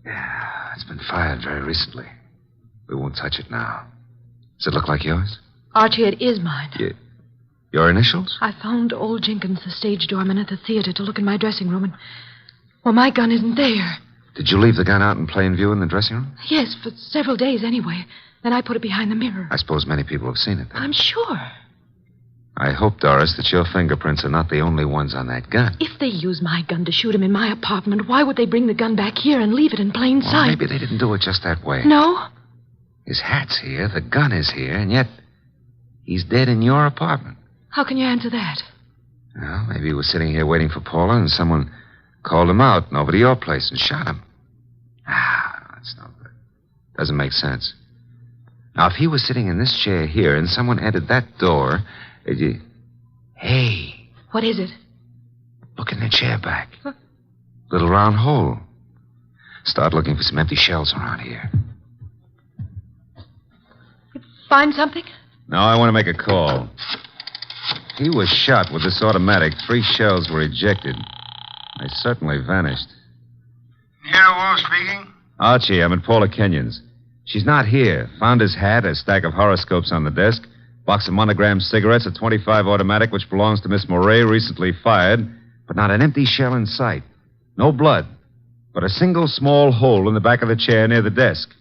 Yeah, it's been fired very recently. We won't touch it now. Does it look like yours? Archie, it is mine. Your initials? I found old Jenkins, the stage doorman at the theater, to look in my dressing room, and... well, my gun isn't there. Did you leave the gun out in plain view in the dressing room? Yes, for several days anyway. Then I put it behind the mirror. I suppose many people have seen it then. I'm sure. I hope, Doris, that your fingerprints are not the only ones on that gun. If they use my gun to shoot him in my apartment, why would they bring the gun back here and leave it in plain sight? Maybe they didn't do it just that way. No? His hat's here, the gun is here, and yet he's dead in your apartment. How can you answer that? Well, maybe he was sitting here waiting for Paula, and someone called him out and over to your place and shot him. That's no good. Doesn't make sense. Now, if he was sitting in this chair here and someone entered that door, Hey. What is it? Look in the chair back. Huh? Little round hole. Start looking for some empty shells around here. Find something? No, I want to make a call. He was shot with this automatic. 3 shells were ejected. They certainly vanished. Nero Wolfe speaking? Archie, I'm at Paula Kenyon's. She's not here. Found his hat, a stack of horoscopes on the desk, box of monogrammed cigarettes, a .25 automatic which belongs to Miss Moray, recently fired, but not an empty shell in sight. No blood, but a single small hole in the back of the chair near the desk.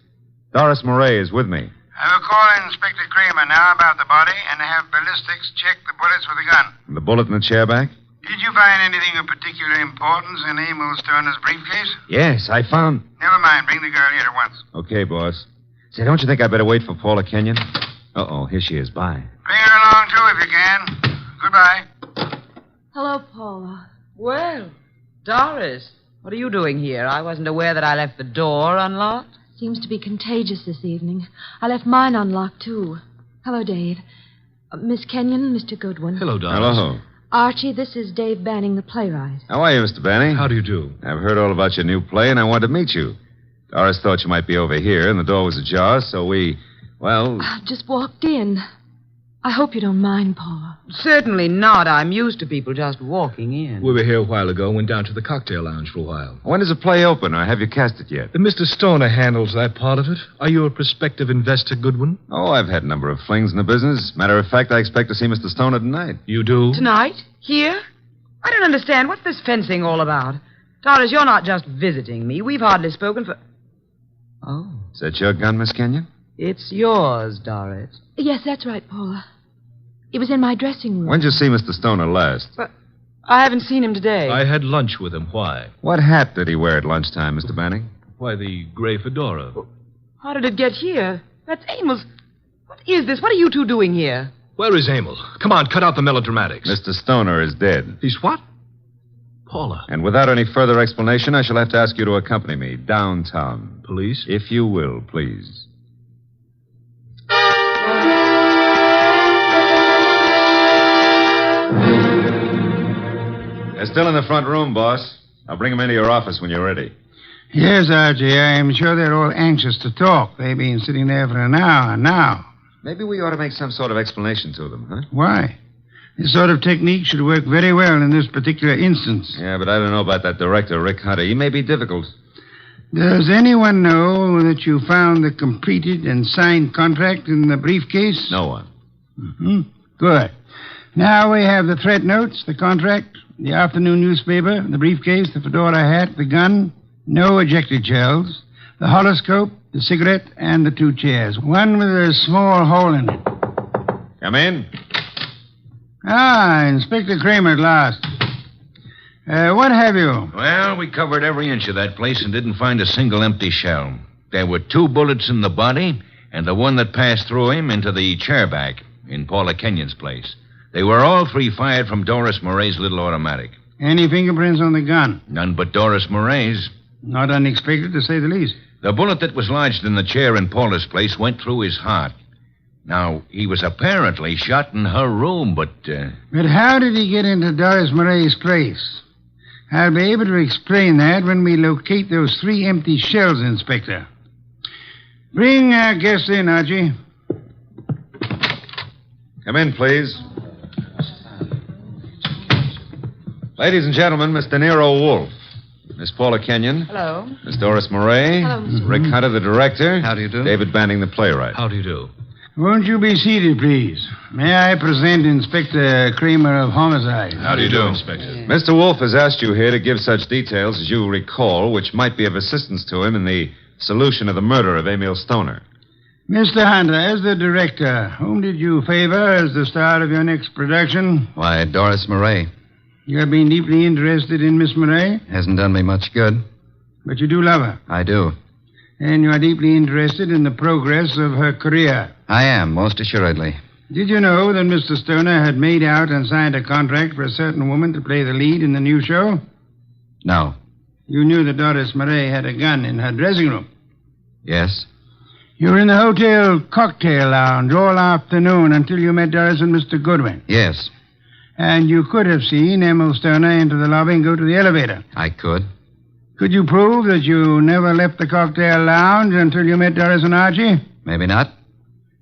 Doris Moray is with me. I will call Inspector Kramer now about the body and have ballistics check the bullets with the gun. And the bullet in the chair back? Did you find anything of particular importance in Emil Stoner's briefcase? Yes, I found... Never mind. Bring the girl here at once. Okay, boss. Say, don't you think I better wait for Paula Kenyon? Uh-oh, here she is. Bye. Bring her along, too, if you can. Goodbye. Hello, Paula. Well, Doris, what are you doing here? I wasn't aware that I left the door unlocked. Seems to be contagious this evening. I left mine unlocked, too. Hello, Dave. Miss Kenyon, Mr. Goodwin. Hello, Doris. Hello. Archie, this is Dave Banning, the playwright. How are you, Mr. Banning? How do you do? I've heard all about your new play, and I wanted to meet you. Doris thought you might be over here, and the door was ajar, so I just walked in. I hope you don't mind, Paula. Certainly not. I'm used to people just walking in. We were here a while ago, went down to the cocktail lounge for a while. When does the play open, or have you cast it yet? Mr. Stoner handles that part of it. Are you a prospective investor, Goodwin? Oh, I've had a number of flings in the business. Matter of fact, I expect to see Mr. Stoner tonight. You do? Tonight? Here? I don't understand. What's this fencing all about? Doris, you're not just visiting me. We've hardly spoken for... Oh. Is that your gun, Miss Kenyon? It's yours, Doris. Yes, that's right, Paula. It was in my dressing room. When did you see Mr. Stoner last? But I haven't seen him today. I had lunch with him. Why? What hat did he wear at lunchtime, Mr. Banning? Why, the gray fedora. How did it get here? That's Emil's. What is this? What are you two doing here? Where is Emil? Come on, cut out the melodramatics. Mr. Stoner is dead. He's what? Paula. And without any further explanation, I shall have to ask you to accompany me downtown. Police? If you will, please. They're still in the front room, boss. I'll bring them into your office when you're ready. Yes, Archie. I'm sure they're all anxious to talk. They've been sitting there for an hour now. Maybe we ought to make some sort of explanation to them, huh? Why? This sort of technique should work very well in this particular instance. Yeah, but I don't know about that director, Rick Hunter. He may be difficult. Does anyone know that you found the completed and signed contract in the briefcase? No one. Mm-hmm. Good. Now we have the threat notes, the contract, the afternoon newspaper, the briefcase, the fedora hat, the gun, no ejected shells, the horoscope, the cigarette, and the 2 chairs. One with a small hole in it. Come in. Ah, Inspector Kramer at last. What have you? Well, we covered every inch of that place and didn't find a single empty shell. There were 2 bullets in the body and the one that passed through him into the chair back in Paula Kenyon's place. They were all 3 fired from Doris Murray's little automatic. Any fingerprints on the gun? None but Doris Murray's. Not unexpected, to say the least. The bullet that was lodged in the chair in Paula's place went through his heart. Now, he was apparently shot in her room, but... But how did he get into Doris Murray's place? I'll be able to explain that when we locate those 3 empty shells, Inspector. Bring our guest in, Archie. Come in, please. Ladies and gentlemen, Mr. Nero Wolfe. Miss Paula Kenyon. Hello. Miss Doris Murray. Hello, Mr. Rick Hunter, the director. How do you do? David Banning, the playwright. How do you do? Won't you be seated, please? May I present Inspector Kramer of Homicide? How do you do, Inspector? Mr. Wolfe has asked you here to give such details as you recall, which might be of assistance to him in the solution of the murder of Emil Stoner. Mr. Hunter, as the director, whom did you favor as the star of your next production? Why, Doris Murray. You have been deeply interested in Miss Murray? Hasn't done me much good. But you do love her? I do. And you are deeply interested in the progress of her career? I am, most assuredly. Did you know that Mr. Stoner had made out and signed a contract for a certain woman to play the lead in the new show? No. You knew that Doris Murray had a gun in her dressing room? Yes. You were in the hotel cocktail lounge all afternoon until you met Doris and Mr. Goodwin? Yes. And you could have seen Emil Stoner enter the lobby and go to the elevator? I could. Could you prove that you never left the cocktail lounge until you met Doris and Archie? Maybe not.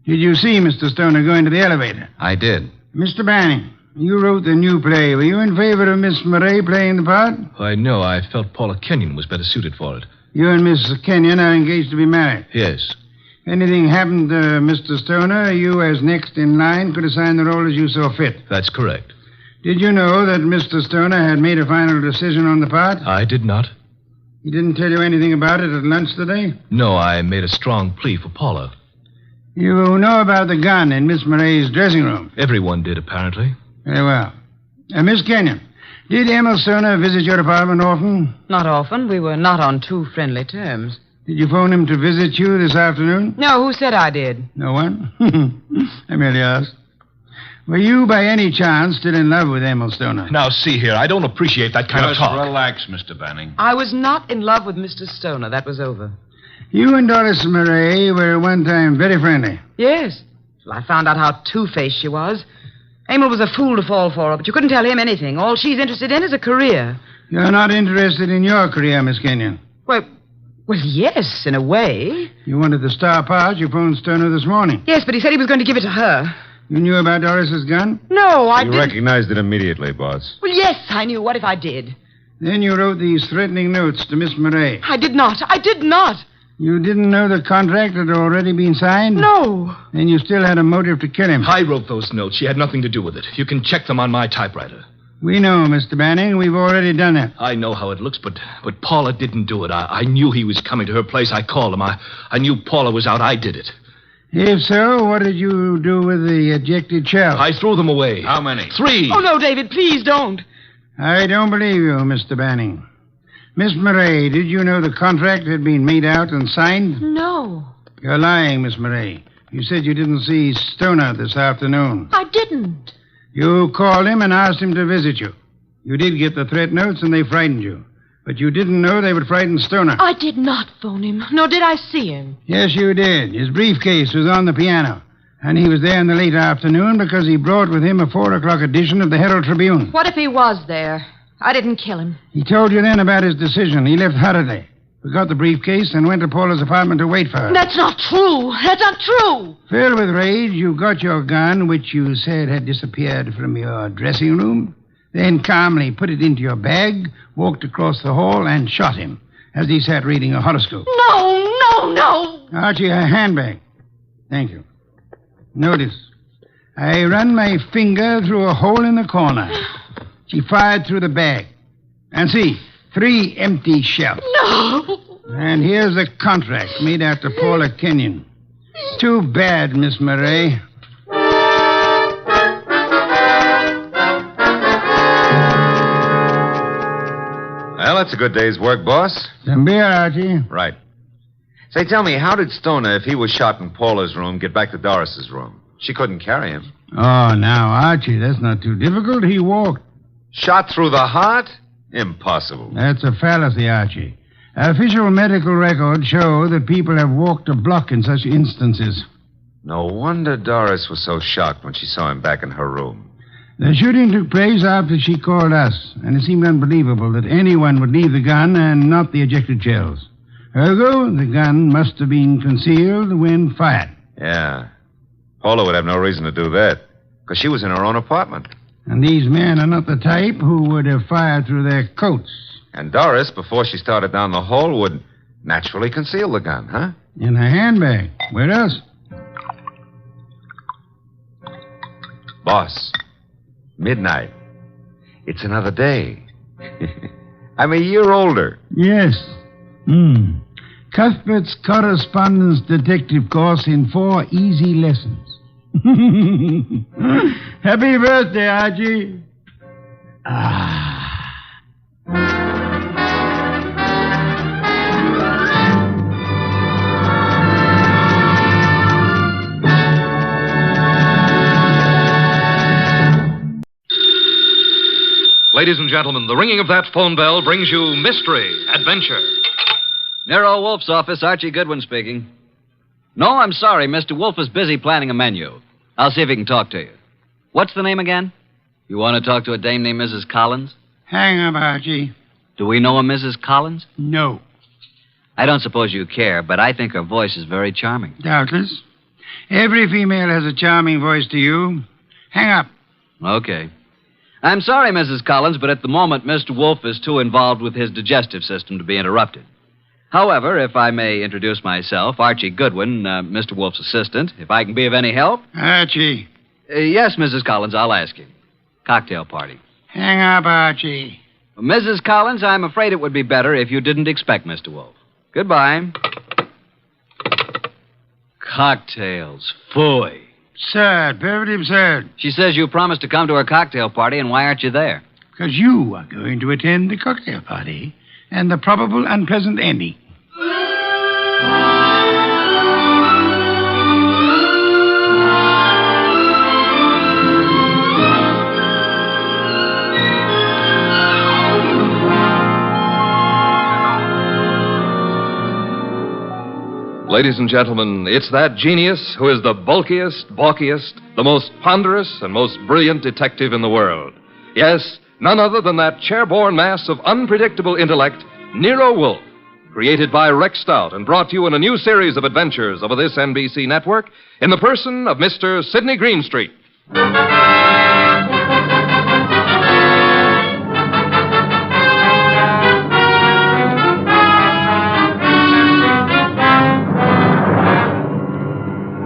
Did you see Mr. Stoner go into the elevator? I did. Mr. Banning, you wrote the new play. Were you in favor of Miss Murray playing the part? Why, no, I felt Paula Kenyon was better suited for it. You and Miss Kenyon are engaged to be married? Yes. If anything happened to Mr. Stoner, you, as next in line, could assign the role as you saw fit. That's correct. Did you know that Mr. Stoner had made a final decision on the part? I did not. He didn't tell you anything about it at lunch today? No, I made a strong plea for Paula. You know about the gun in Miss Murray's dressing room? Everyone did, apparently. Very well. Miss Kenyon, did Emil Stoner visit your apartment often? Not often. We were not on too friendly terms. Did you phone him to visit you this afternoon? No, who said I did? No one? I merely asked. Were you, by any chance, still in love with Emil Stoner? Now, see here, I don't appreciate that kind of talk. Just relax, Mr. Banning. I was not in love with Mr. Stoner. That was over. You and Doris Murray were at one time very friendly. Yes. Well, I found out how two-faced she was. Emil was a fool to fall for her, but you couldn't tell him anything. All she's interested in is a career. You're not interested in your career, Miss Kenyon. Well, yes, in a way. You wanted the star part. You phoned Stoner this morning. Yes, but he said he was going to give it to her. You knew about Doris's gun? No, I didn't. You recognized it immediately, boss. Well, yes, I knew. What if I did? Then you wrote these threatening notes to Miss Murray. I did not. I did not. You didn't know the contract had already been signed? No. Then you still had a motive to kill him. I wrote those notes. She had nothing to do with it. You can check them on my typewriter. We know, Mr. Banning. We've already done it. I know how it looks, but Paula didn't do it. I knew he was coming to her place. I called him. I knew Paula was out. I did it. If so, what did you do with the ejected shells? I threw them away. How many? 3. Oh, no, David, please don't. I don't believe you, Mr. Banning. Miss Murray, did you know the contract had been made out and signed? No, You're lying, Miss Murray. You said you didn't see Stoner this afternoon. I didn't. You called him and asked him to visit you. You did get the threat notes and they frightened you. But you didn't know they would frighten Stoner. I did not phone him, nor did I see him. Yes, you did. His briefcase was on the piano. And he was there in the late afternoon because he brought with him a 4 o'clock edition of the Herald Tribune. What if he was there? I didn't kill him. He told you then about his decision. He left hurriedly, forgot the briefcase, and went to Paula's apartment to wait for her. That's not true. That's not true. Filled with rage, you got your gun, which you said had disappeared from your dressing room, then calmly put it into your bag, walked across the hall, and shot him as he sat reading a horoscope. No. Archie, a handbag. Thank you. Notice, I run my finger through a hole in the corner. She fired through the bag. And see, 3 empty shells. No. And here's the contract made out to Paula Kenyon. Too bad, Miss Murray. Well, that's a good day's work, boss. Some beer, Archie. Right. Say, tell me, how did Stoner, if he was shot in Paula's room, get back to Doris's room? She couldn't carry him. Oh, now, Archie, that's not too difficult. He walked. Shot through the heart? Impossible. That's a fallacy, Archie. Official medical records show that people have walked a block in such instances. No wonder Doris was so shocked when she saw him back in her room. The shooting took place after she called us, and it seemed unbelievable that anyone would leave the gun and not the ejected shells. Ergo, the gun must have been concealed when fired. Yeah. Paula would have no reason to do that, because she was in her own apartment. And these men are not the type who would have fired through their coats. And Doris, before she started down the hall, would naturally conceal the gun, huh? In her handbag. Where else? Boss, midnight. It's another day. I'm a year older. Yes. Cuthbert's correspondence detective course in 4 easy lessons. Happy birthday, Archie. Ladies and gentlemen, the ringing of that phone bell brings you mystery, adventure. Nero Wolfe's office, Archie Goodwin speaking. No, I'm sorry. Mr. Wolfe is busy planning a menu. I'll see if he can talk to you. What's the name again? You want to talk to a dame named Mrs. Collins? Hang up, Archie. Do we know a Mrs. Collins? No. I don't suppose you care, but I think her voice is very charming. Doubtless. Every female has a charming voice to you. Hang up. Okay. I'm sorry, Mrs. Collins, but at the moment, Mr. Wolfe is too involved with his digestive system to be interrupted. However, if I may introduce myself, Archie Goodwin, Mr. Wolfe's assistant, if I can be of any help. Archie. Yes, Mrs. Collins, I'll ask you. Cocktail party. Hang up, Archie. Mrs. Collins, I'm afraid it would be better if you didn't expect Mr. Wolfe. Goodbye. Cocktails. Phooey. Absurd. Perfectly absurd. She says you promised to come to her cocktail party, and why aren't you there? Because you are going to attend the cocktail party and the probable unpleasant ending. Ladies and gentlemen, it's that genius who is the bulkiest, balkiest, the most ponderous, and most brilliant detective in the world. Yes, none other than that chair-borne mass of unpredictable intellect, Nero Wolfe. Created by Rex Stout and brought to you in a new series of adventures over this NBC network in the person of Mr. Sidney Greenstreet.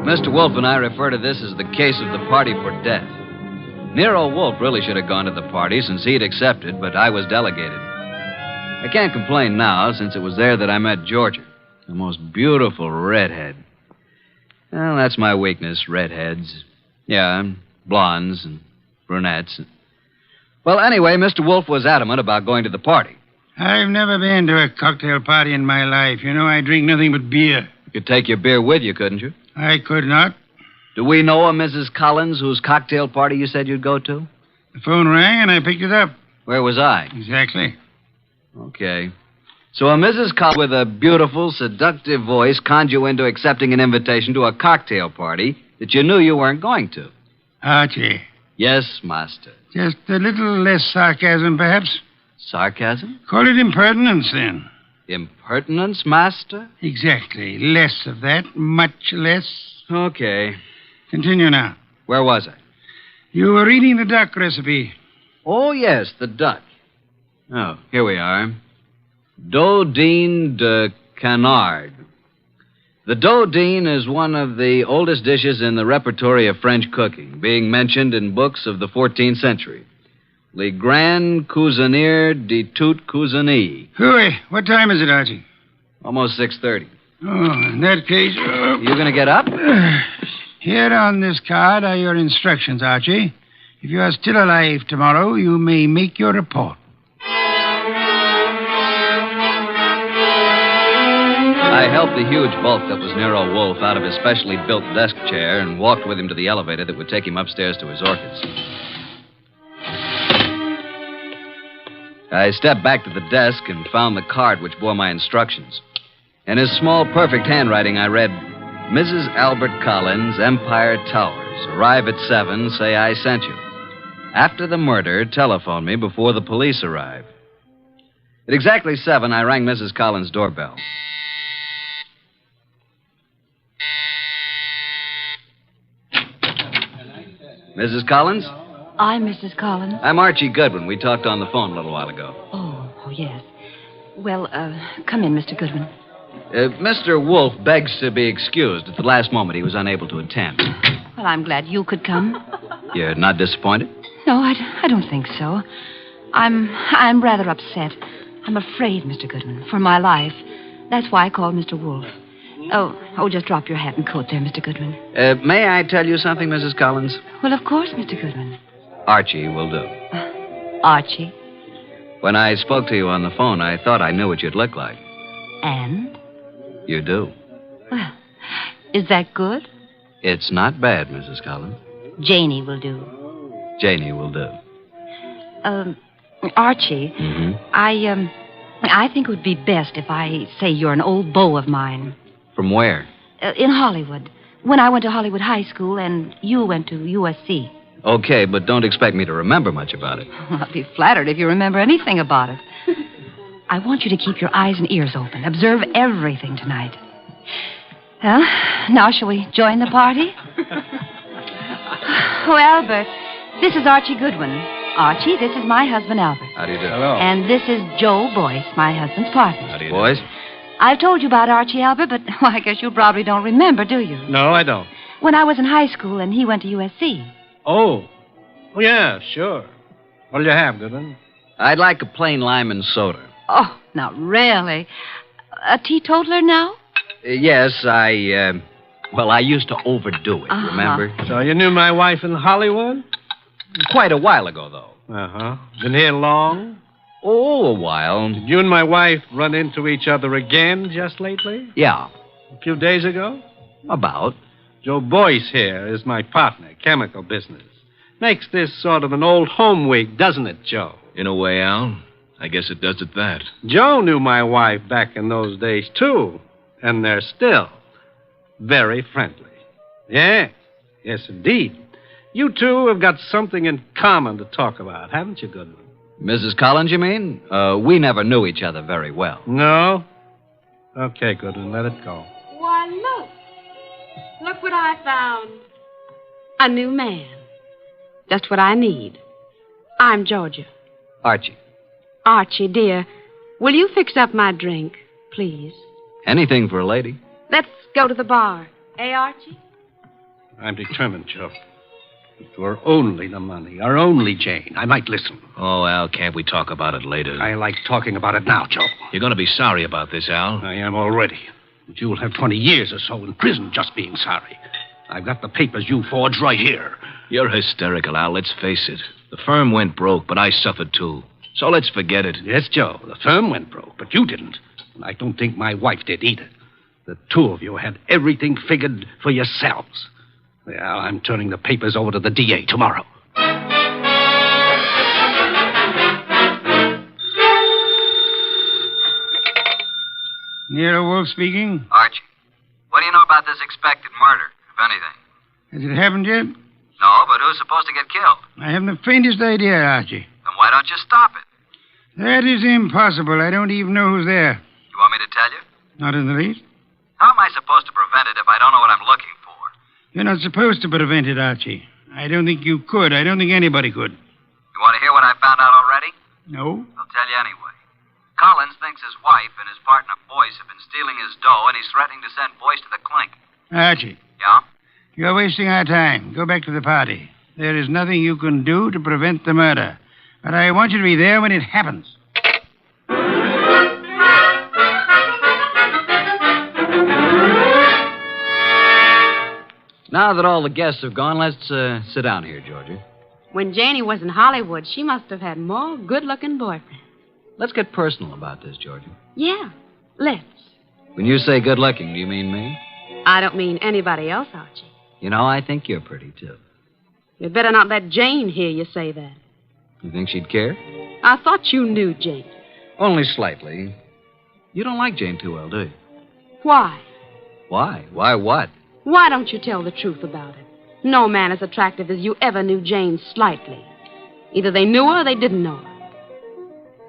Mr. Wolfe and I refer to this as the case of the party for death. Nero Wolfe really should have gone to the party since he'd accepted, but I was delegated. I can't complain now, since it was there that I met Georgia, the most beautiful redhead. Well, that's my weakness, redheads. Yeah, blondes and brunettes. Well, anyway, Mr. Wolfe was adamant about going to the party. I've never been to a cocktail party in my life. You know, I drink nothing but beer. You could take your beer with you, couldn't you? I could not. Do we know a Mrs. Collins whose cocktail party you said you'd go to? The phone rang and I picked it up. Where was I? Exactly. Okay. So a Mrs. Collins with a beautiful, seductive voice conned you into accepting an invitation to a cocktail party that you knew you weren't going to. Archie. Yes, master. Just a little less sarcasm, perhaps. Sarcasm? Call it impertinence, then. Impertinence, master? Exactly. Less of that. Much less. Okay. Continue now. Where was I? You were reading the duck recipe. Oh, yes, the duck. Oh, here we are. Dodine de canard. The dodine is one of the oldest dishes in the repertory of French cooking, being mentioned in books of the 14th century. Le Grand Cuisinier de toute Cuisine. Hooey, what time is it, Archie? Almost 6:30. Oh, in that case... You going to get up? Here on this card are your instructions, Archie. If you are still alive tomorrow, you may make your report. I helped the huge bulk that was Nero Wolfe out of his specially built desk chair and walked with him to the elevator that would take him upstairs to his orchids. I stepped back to the desk and found the card which bore my instructions. In his small, perfect handwriting, I read, Mrs. Albert Collins, Empire Towers. Arrive at 7, say I sent you. After the murder, telephone me before the police arrive. At exactly 7, I rang Mrs. Collins' doorbell. Mrs. Collins? I'm Mrs. Collins. I'm Archie Goodwin. We talked on the phone a little while ago. Oh, yes. Well, come in, Mr. Goodwin. Mr. Wolfe begs to be excused. At the last moment, he was unable to attend. Well, I'm glad you could come. You're not disappointed? No, I don't think so. I'm rather upset. I'm afraid, Mr. Goodwin, for my life. That's why I called Mr. Wolfe. Oh, just drop your hat and coat there, Mr. Goodwin. May I tell you something, Mrs. Collins? Well, of course, Mr. Goodwin. Archie will do. Archie? When I spoke to you on the phone, I thought I knew what you'd look like. And? You do. Well, is that good? It's not bad, Mrs. Collins. Janie will do. Janie will do. Archie, I think it would be best if I say you're an old beau of mine. From where? In Hollywood. When I went to Hollywood High School and you went to USC. Okay, but don't expect me to remember much about it. I'll be flattered if you remember anything about it. I want you to keep your eyes and ears open. Observe everything tonight. Well, now shall we join the party? Oh, Albert, this is Archie Goodwin. Archie, this is my husband, Albert. How do you do? Hello. And this is Joe Boyce, my husband's partner. How do you do? Boys? I've told you about Archie, Albert, but well, I guess you probably don't remember, do you? No, I don't. When I was in high school and he went to USC. Oh, yeah, sure. What'll you have, Goodwin? I'd like a plain lime and soda. Oh, now, really? A teetotaler now? Yes, I used to overdo it, remember? So you knew my wife in Hollywood? Quite a while ago, though. Uh-huh. Been here long? Oh, a while. Did you and my wife run into each other again just lately? Yeah. A few days ago? About. Joe Boyce here is my partner, chemical business. Makes this sort of an old home week, doesn't it, Joe? In a way, Al. I guess it does at that. Joe knew my wife back in those days, too. And they're still. very friendly. Yes, yes, indeed. You two have got something in common to talk about, haven't you, Goodwin? Mrs. Collins, you mean? We never knew each other very well. No? Okay, Goodwin, let it go. Why, look. Look what I found. A new man. Just what I need. I'm Georgia. Archie. Archie, dear, will you fix up my drink, please? Anything for a lady. Let's go to the bar. Eh, Archie? I'm determined, Joe. If it were only the money, or only Jane, I might listen. Oh, Al, can't we talk about it later? I like talking about it now, Joe. You're going to be sorry about this, Al. I am already. But you'll have 20 years or so in prison just being sorry. I've got the papers you forged right here. You're hysterical, Al. Let's face it. The firm went broke, but I suffered too. So let's forget it. Yes, Joe, the firm went broke, but you didn't. And I don't think my wife did either. The two of you had everything figured for yourselves. Well, I'm turning the papers over to the DA tomorrow. Nero Wolfe speaking. Archie, what do you know about this expected murder, if anything? Has it happened yet? No, but who's supposed to get killed? I haven't the faintest idea, Archie. Then why don't you stop it? That is impossible. I don't even know who's there. You want me to tell you? Not in the least. How am I supposed to prevent it if I don't know what I'm looking for? You're not supposed to prevent it, Archie. I don't think you could. I don't think anybody could. You want to hear what I found out already? No? I'll tell you anyway. Collins thinks his wife and his partner Boyce have been stealing his dough, and he's threatening to send Boyce to the clink. Archie. Yeah? You're wasting our time. Go back to the party. There is nothing you can do to prevent the murder. But I want you to be there when it happens. Now that all the guests have gone, let's sit down here, Georgia. When Janie was in Hollywood, she must have had more good-looking boyfriends. Let's get personal about this, Georgia. Yeah, let's. When you say good-looking, do you mean me? I don't mean anybody else, Archie. You know, I think you're pretty, too. You'd better not let Jane hear you say that. You think she'd care? I thought you knew Jane. Only slightly. You don't like Jane too well, do you? Why? Why? Why what? Why don't you tell the truth about it? No man as attractive as you ever knew Jane slightly. Either they knew her or they didn't know her.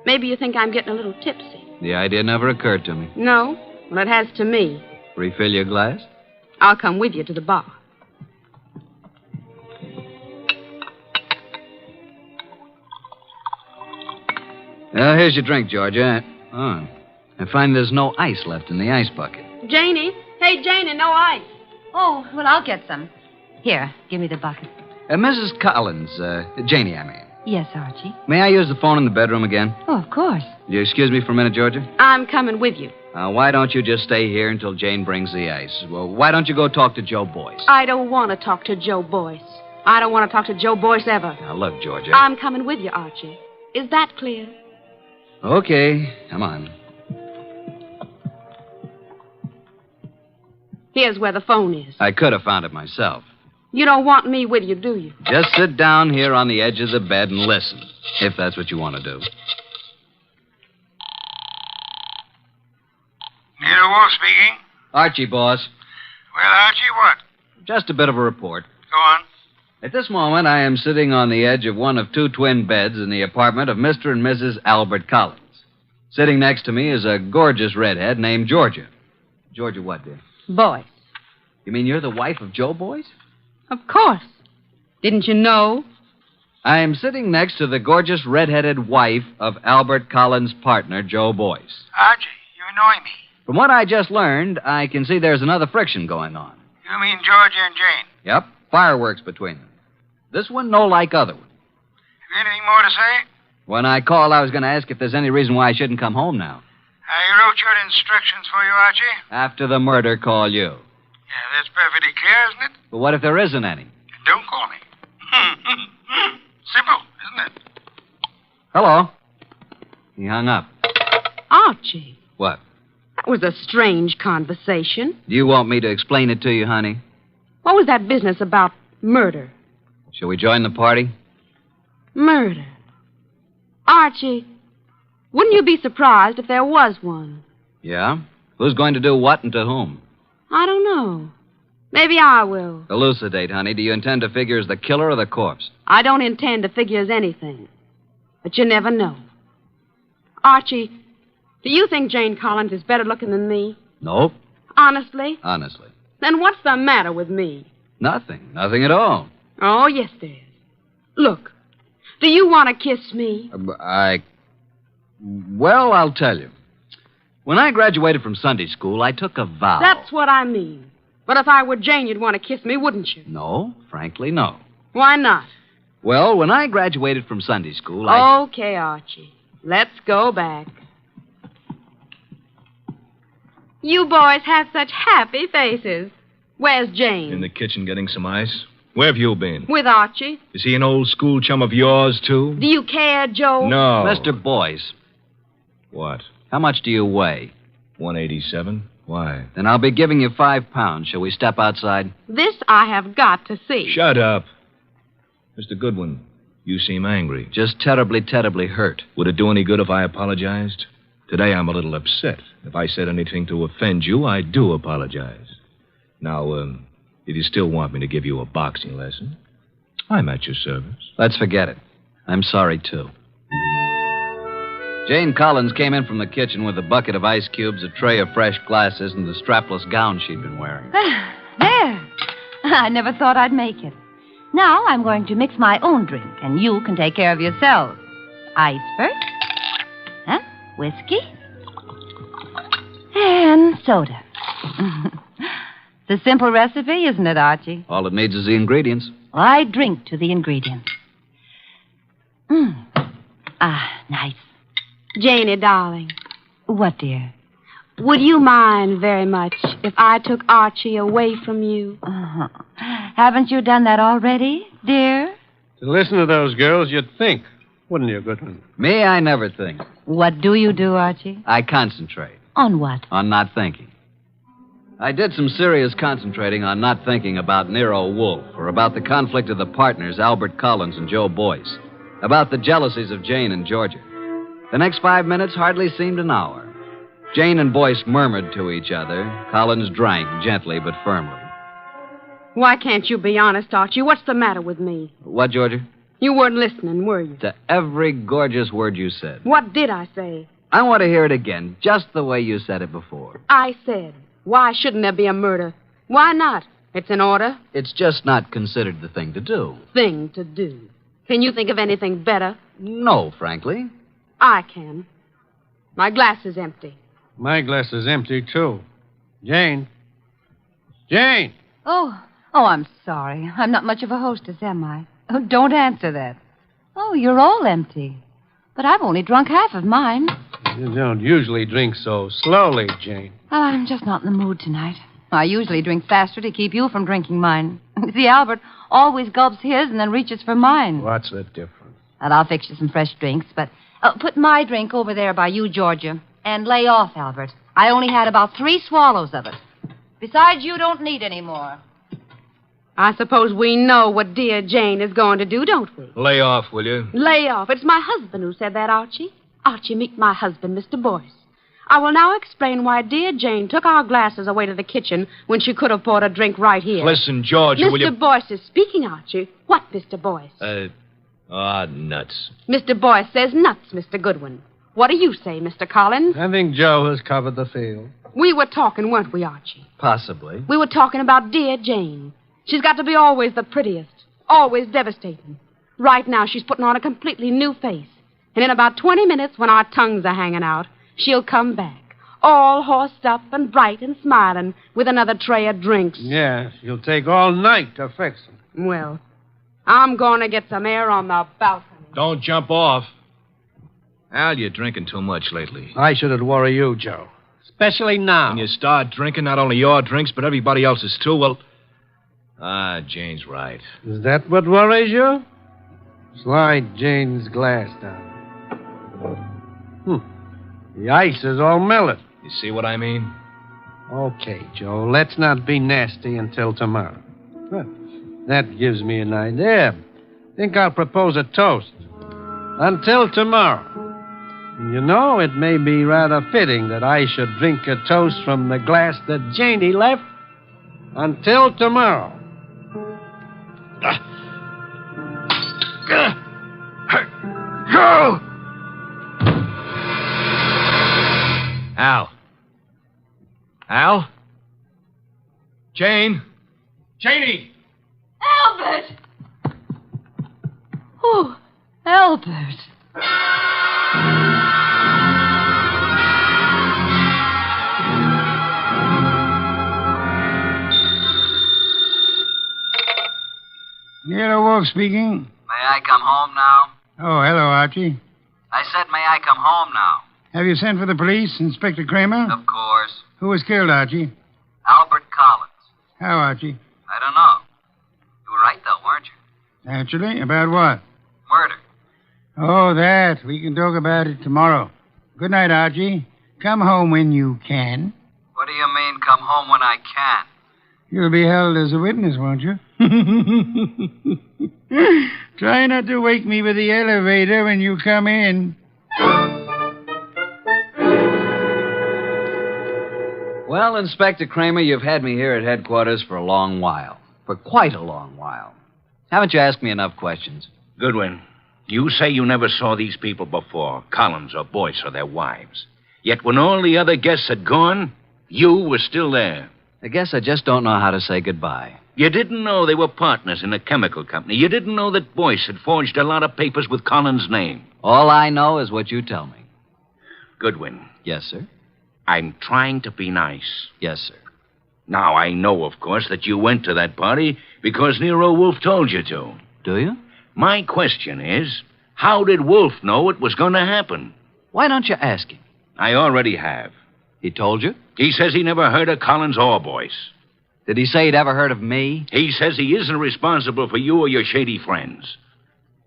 Maybe you think I'm getting a little tipsy. The idea never occurred to me. No? Well, it has to me. Refill your glass? I'll come with you to the bar. Here's your drink, Georgia. Oh, I find there's no ice left in the ice bucket. Janie? Hey, Janie, no ice. Oh, well, I'll get some. Here, give me the bucket. Mrs. Collins, Janie, I mean. Yes, Archie. May I use the phone in the bedroom again? Oh, of course. Will you excuse me for a minute, Georgia? I'm coming with you. Why don't you just stay here until Jane brings the ice? Well, why don't you go talk to Joe Boyce? I don't want to talk to Joe Boyce. I don't want to talk to Joe Boyce ever. Now, look, Georgia. I'm coming with you, Archie. Is that clear? Okay, come on. Here's where the phone is. I could have found it myself. You don't want me with you, do you? Just sit down here on the edge of the bed and listen, if that's what you want to do. Nero Wolfe speaking. Archie, boss. Well, Archie, what? Just a bit of a report. Go on. At this moment, I am sitting on the edge of one of two twin beds in the apartment of Mr. and Mrs. Albert Collins. Sitting next to me is a gorgeous redhead named Georgia. Georgia what, dear? Boyce. You mean you're the wife of Joe Boyce? Of course. Didn't you know? I am sitting next to the gorgeous redheaded wife of Albert Collins' partner, Joe Boyce. Archie, you annoy me. From what I just learned, I can see there's another friction going on. You mean Georgia and Jane? Yep, fireworks between them. This one no like other one. Have you anything more to say? When I called, I was going to ask if there's any reason why I shouldn't come home now. I wrote your instructions for you, Archie. After the murder, call you. Yeah, that's perfectly clear, isn't it? But what if there isn't any? Don't call me. Simple, isn't it? Hello. He hung up. Archie. What? That was a strange conversation. Do you want me to explain it to you, honey? What was that business about murder? Shall we join the party? Murder. Archie, wouldn't you be surprised if there was one? Yeah? Who's going to do what and to whom? I don't know. Maybe I will. Elucidate, honey. Do you intend to figure as the killer or the corpse? I don't intend to figure as anything. But you never know. Archie, do you think Jane Collins is better looking than me? Nope. Honestly? Honestly. Then what's the matter with me? Nothing. Nothing at all. Oh, yes, there is. Look, do you want to kiss me? Well, I'll tell you. When I graduated from Sunday school, I took a vow. That's what I mean. But if I were Jane, you'd want to kiss me, wouldn't you? No, frankly, no. Why not? Well, when I graduated from Sunday school, Okay, Archie. Let's go back. You boys have such happy faces. Where's Jane? In the kitchen getting some ice. Where have you been? With Archie. Is he an old school chum of yours, too? Do you care, Joe? No. Mr. Boyce. What? How much do you weigh? 187. Why? Then I'll be giving you 5 pounds. Shall we step outside? This I have got to see. Shut up. Mr. Goodwin, you seem angry. Just terribly, terribly hurt. Would it do any good if I apologized? Today I'm a little upset. If I said anything to offend you, I do apologize. Now, if you still want me to give you a boxing lesson, I'm at your service. Let's forget it. I'm sorry, too. Jane Collins came in from the kitchen with a bucket of ice cubes, a tray of fresh glasses, and the strapless gown she'd been wearing. There. I never thought I'd make it. Now I'm going to mix my own drink, and you can take care of yourselves. Ice first. Huh? Whiskey. And soda. It's a simple recipe, isn't it, Archie? All it needs is the ingredients. Well, I drink to the ingredients. Nice. Janie, darling. What, dear? Would you mind very much if I took Archie away from you? Haven't you done that already, dear? To listen to those girls, you'd think, wouldn't you, Goodwin? Me, I never think. What do you do, Archie? I concentrate. On what? On not thinking. I did some serious concentrating on not thinking about Nero Wolfe or about the conflict of the partners, Albert Collins and Joe Boyce, about the jealousies of Jane and Georgia. The next 5 minutes hardly seemed an hour. Jane and Boyce murmured to each other. Collins drank gently but firmly. Why can't you be honest, Archie? What's the matter with me? What, Georgia? You weren't listening, were you? To every gorgeous word you said. What did I say? I want to hear it again, just the way you said it before. I said, why shouldn't there be a murder? Why not? It's an order. It's just not considered the thing to do. Thing to do. Can you think of anything better? No, frankly. I can. My glass is empty. My glass is empty, too. Jane. Jane! Oh, I'm sorry. I'm not much of a hostess, am I? Oh, don't answer that. Oh, you're all empty. But I've only drunk half of mine. You don't usually drink so slowly, Jane. Well, I'm just not in the mood tonight. I usually drink faster to keep you from drinking mine. See, Albert always gulps his and then reaches for mine. What's the difference? Well, I'll fix you some fresh drinks, but put my drink over there by you, Georgia. And lay off, Albert. I only had about 3 swallows of it. Besides, you don't need any more. I suppose we know what dear Jane is going to do, don't we? Lay off, will you? Lay off. It's my husband who said that, Archie. Archie, meet my husband, Mr. Boyce. I will now explain why dear Jane took our glasses away to the kitchen when she could have poured a drink right here. Listen, Georgia, will you... Mr. Boyce is speaking, Archie. What, Mr. Boyce? Nuts. Mr. Boyce says nuts, Mr. Goodwin. What do you say, Mr. Collins? I think Joe has covered the field. We were talking, weren't we, Archie? Possibly. We were talking about dear Jane. She's got to be always the prettiest, always devastating. Right now, she's putting on a completely new face. And in about 20 minutes, when our tongues are hanging out, she'll come back, all horsed up and bright and smiling, with another tray of drinks. Yeah, she'll take all night to fix them. Well, I'm going to get some air on the balcony. Don't jump off. Al, you're drinking too much lately. I shouldn't worry you, Joe. Especially now. When you start drinking, not only your drinks, but everybody else's too, well... Jane's right. Is that what worries you? Slide Jane's glass down. The ice is all melted. You see what I mean? Okay, Joe, let's not be nasty until tomorrow. That gives me an idea. Think I'll propose a toast. Until tomorrow. You know, it may be rather fitting that I should drink a toast from the glass that Janie left Until tomorrow. Go! Al. Al? Jane? Janie! Albert! Oh, Albert. Nero Wolfe speaking. May I come home now? Oh, hello, Archie. I said, may I come home now? Have you sent for the police, Inspector Kramer? Of course. Who was killed, Archie? Albert Collins. How, Archie? I don't know. You were right, though, weren't you? Naturally. About what? Murder. Oh, that. We can talk about it tomorrow. Good night, Archie. Come home when you can. What do you mean, come home when I can? You'll be held as a witness, won't you? Try not to wake me with the elevator when you come in. Well, Inspector Kramer, you've had me here at headquarters for a long while. For quite a long while. Haven't you asked me enough questions? Goodwin, you say you never saw these people before, Collins or Boyce or their wives. Yet when all the other guests had gone, you were still there. I guess I just don't know how to say goodbye. You didn't know they were partners in a chemical company. You didn't know that Boyce had forged a lot of papers with Collins' name. All I know is what you tell me. Goodwin. Yes, sir? I'm trying to be nice. Yes, sir. Now, I know, of course, that you went to that party because Nero Wolfe told you to. Do you? My question is, how did Wolfe know it was going to happen? Why don't you ask him? I already have. He told you? He says he never heard of Collins or Boyce. Did he say he'd ever heard of me? He says he isn't responsible for you or your shady friends.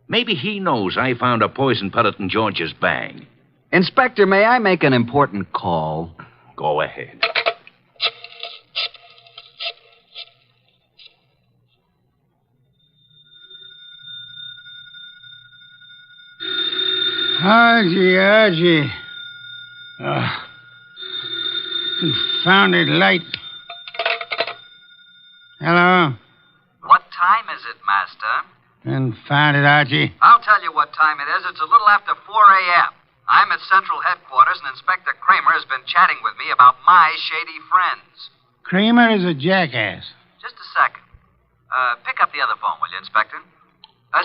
Maybe he knows I found a poison pellet in George's bag. Inspector, may I make an important call? Go ahead. Archie. Confounded light. Hello? What time is it, Master? Confounded, Archie. I'll tell you what time it is. It's a little after 4 a.m. I'm at Central Headquarters, and Inspector Kramer has been chatting with me about my shady friends. Kramer is a jackass. Just a second. Pick up the other phone, will you, Inspector?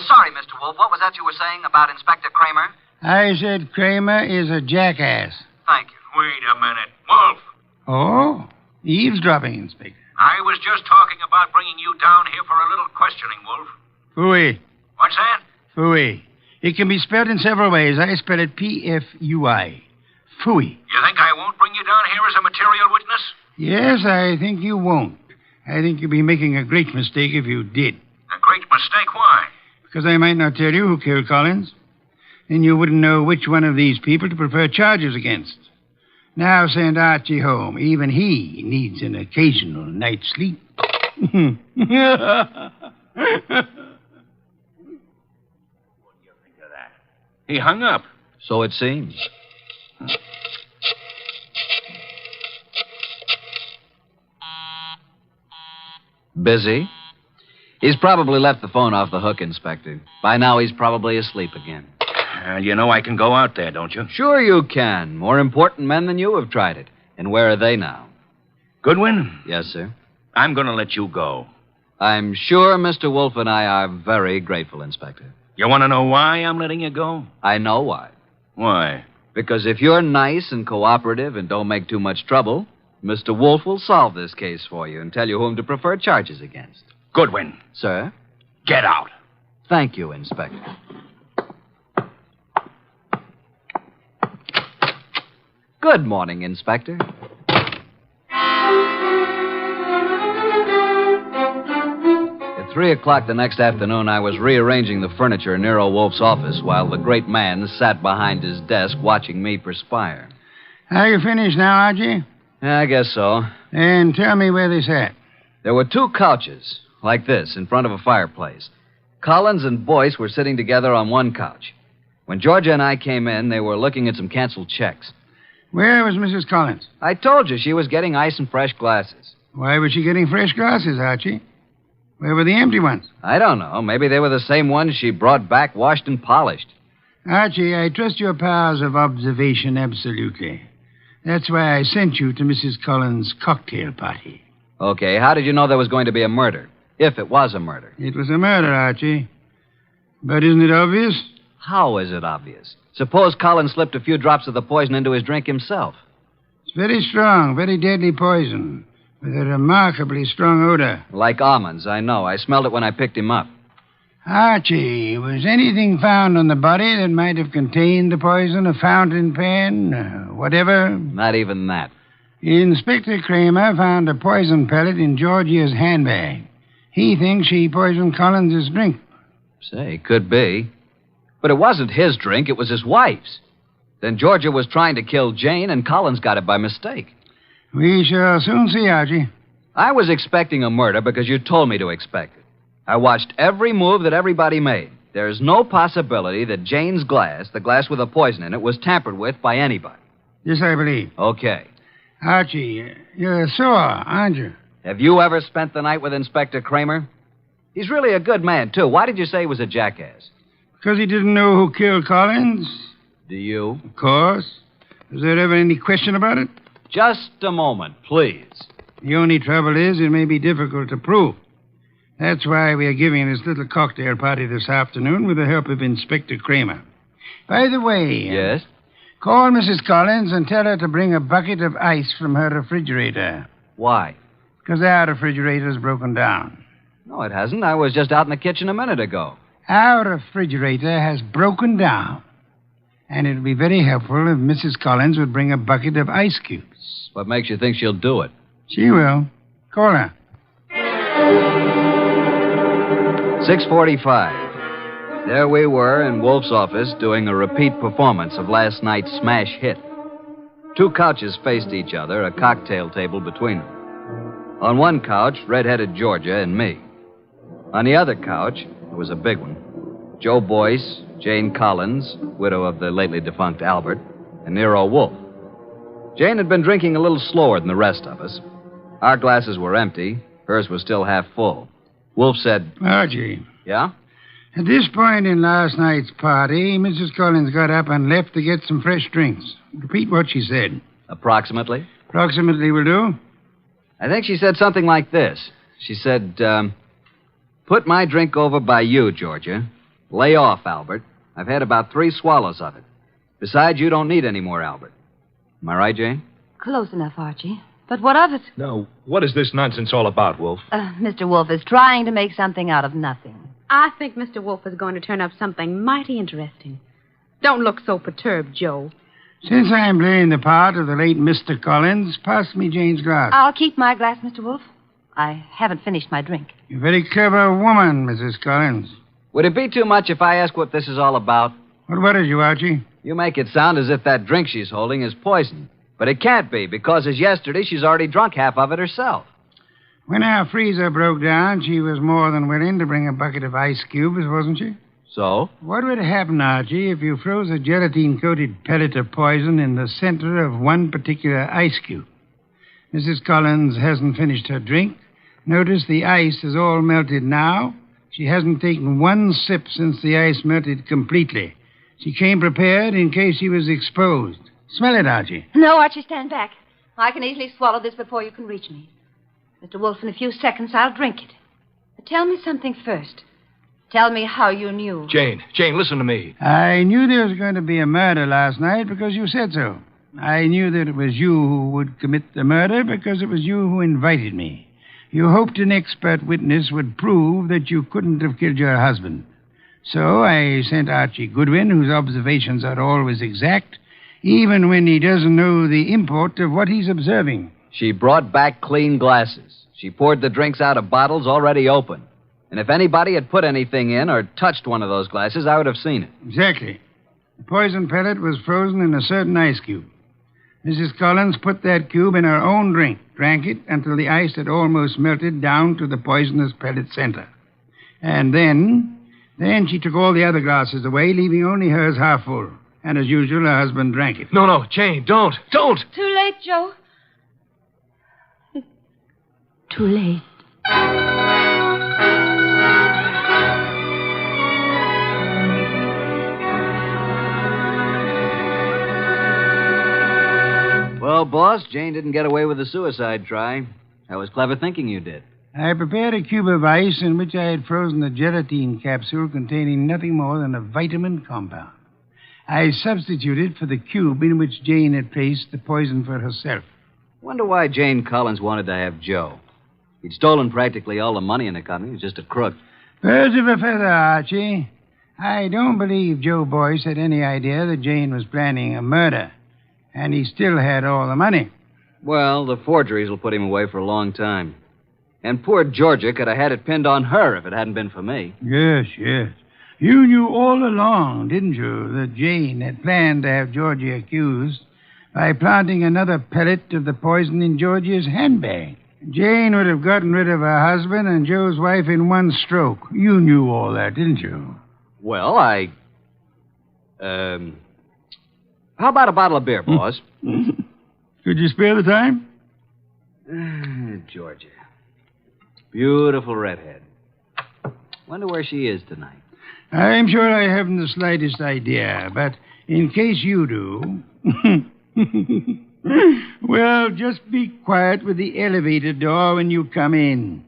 Sorry, Mr. Wolfe. What was that you were saying about Inspector Kramer? I said Kramer is a jackass. Thank you. Wait a minute. Wolfe! Oh? Eavesdropping, Inspector. I was just talking about bringing you down here for a little questioning, Wolfe. Fooey. What's that? Fooey. It can be spelled in several ways. I spell it P-F-U-I. Fooey. You think I won't bring you down here as a material witness? Yes, I think you won't. I think you'd be making a great mistake if you did. A great mistake? Why? Because I might not tell you who killed Collins. Then you wouldn't know which one of these people to prefer charges against. Now send Archie home. Even he needs an occasional night's sleep. He hung up. So it seems. Busy? He's probably left the phone off the hook, Inspector. By now, he's probably asleep again. You know I can go out there, don't you? Sure you can. More important men than you have tried it. And where are they now? Goodwin? Yes, sir? I'm going to let you go. I'm sure Mr. Wolfe and I are very grateful, Inspector. You want to know why I'm letting you go? I know why. Why? Because if you're nice and cooperative and don't make too much trouble, Mr. Wolfe will solve this case for you and tell you whom to prefer charges against. Goodwin. Sir? Get out. Thank you, Inspector. Good morning, Inspector. At 3 o'clock the next afternoon, I was rearranging the furniture in Nero Wolfe's office while the great man sat behind his desk watching me perspire. Are you finished now, Archie? Yeah, I guess so. And tell me where they sat. There were 2 couches, like this, in front of a fireplace. Collins and Boyce were sitting together on one couch. When Georgia and I came in, they were looking at some canceled checks. Where was Mrs. Collins? I told you she was getting ice and fresh glasses. Why was she getting fresh glasses, Archie? Where were the empty ones? I don't know. Maybe they were the same ones she brought back, washed and polished. Archie, I trust your powers of observation absolutely. That's why I sent you to Mrs. Collins' cocktail party. Okay, how did you know there was going to be a murder? If it was a murder. It was a murder, Archie. But isn't it obvious? How is it obvious? Suppose Collins slipped a few drops of the poison into his drink himself. It's very strong, very deadly poison, with a remarkably strong odor. Like almonds, I know. I smelled it when I picked him up. Archie, was anything found on the body that might have contained the poison? A fountain pen? Whatever? Not even that. Inspector Kramer found a poison pellet in Georgia's handbag. He thinks she poisoned Collins' drink. Say, could be. But it wasn't his drink, it was his wife's. Then Georgia was trying to kill Jane, and Collins got it by mistake. We shall soon see, Archie. I was expecting a murder because you told me to expect it. I watched every move that everybody made. There's no possibility that Jane's glass, the glass with the poison in it, was tampered with by anybody. Yes, I believe. Okay. Archie, you're sore, aren't you? Have you ever spent the night with Inspector Kramer? He's really a good man, too. Why did you say he was a jackass? Because he didn't know who killed Collins. Do you? Of course. Was there ever any question about it? Just a moment, please. The only trouble is it may be difficult to prove. That's why we are giving this little cocktail party this afternoon with the help of Inspector Kramer. By the way... Yes? Call Mrs. Collins and tell her to bring a bucket of ice from her refrigerator. Why? Because our refrigerator's broken down. No, it hasn't. I was just out in the kitchen a minute ago. Our refrigerator has broken down. And it would be very helpful if Mrs. Collins would bring a bucket of ice cubes. What makes you think she'll do it? She will. Call her. 6:45. There we were in Wolfe's office doing a repeat performance of last night's smash hit. Two couches faced each other, a cocktail table between them. On one couch, red-headed Georgia and me. On the other couch, it was a big one, Joe Boyce, Jane Collins, widow of the lately defunct Albert, and Nero Wolfe. Jane had been drinking a little slower than the rest of us. Our glasses were empty. Hers was still half full. Wolfe said... Archie. Yeah? At this point in last night's party, Mrs. Collins got up and left to get some fresh drinks. Repeat what she said. Approximately? Approximately will do. I think she said something like this. She said, put my drink over by you, Georgia. Lay off, Albert. I've had about 3 swallows of it. Besides, you don't need any more, Albert. Am I right, Jane? Close enough, Archie. But what of it? Now, what is this nonsense all about, Wolfe? Mr. Wolfe is trying to make something out of nothing. I think Mr. Wolfe is going to turn up something mighty interesting. Don't look so perturbed, Joe. Since I'm playing the part of the late Mr. Collins, pass me Jane's glass. I'll keep my glass, Mr. Wolfe. I haven't finished my drink. You're a very clever woman, Mrs. Collins. Would it be too much if I ask what this is all about? What worries you, Archie? You make it sound as if that drink she's holding is poison. But it can't be, because as yesterday, she's already drunk half of it herself. When our freezer broke down, she was more than willing to bring a bucket of ice cubes, wasn't she? So? What would happen, Archie, if you froze a gelatine-coated pellet of poison in the center of one particular ice cube? Mrs. Collins hasn't finished her drink. Notice the ice is all melted now. She hasn't taken one sip since the ice melted completely. She came prepared in case she was exposed. Smell it, Archie. No, Archie, stand back. I can easily swallow this before you can reach me. Mr. Wolfe, in a few seconds, I'll drink it. But tell me something first. Tell me how you knew. Jane, listen to me. I knew there was going to be a murder last night because you said so. I knew that it was you who would commit the murder because it was you who invited me. You hoped an expert witness would prove that you couldn't have killed your husband. So I sent Archie Goodwin, whose observations are always exact, even when he doesn't know the import of what he's observing. She brought back clean glasses. She poured the drinks out of bottles already open. And if anybody had put anything in or touched one of those glasses, I would have seen it. Exactly. The poison pellet was frozen in a certain ice cube. Mrs. Collins put that cube in her own drink, drank it until the ice had almost melted down to the poisonous pellet center. And then she took all the other glasses away, leaving only hers half full. And as usual, her husband drank it. No, Jane, don't. Too late, Joe. too late. Well, boss, Jane didn't get away with a suicide try. That was clever thinking you did. I prepared a cube of ice in which I had frozen a gelatine capsule containing nothing more than a vitamin compound. I substituted for the cube in which Jane had placed the poison for herself. Wonder why Jane Collins wanted to have Joe. He'd stolen practically all the money in the company. He was just a crook. Birds of a feather, Archie. I don't believe Joe Boyce had any idea that Jane was planning a murder. And he still had all the money. Well, the forgeries will put him away for a long time. And poor Georgia could have had it pinned on her if it hadn't been for me. Yes, yes. You knew all along, didn't you, that Jane had planned to have Georgia accused by planting another pellet of the poison in Georgia's handbag. Jane would have gotten rid of her husband and Joe's wife in one stroke. You knew all that, didn't you? Well, How about a bottle of beer, boss? Could you spare the time? Georgia. Beautiful redhead. Wonder where she is tonight. I'm sure I haven't the slightest idea, but in case you do... well, just be quiet with the elevator door when you come in.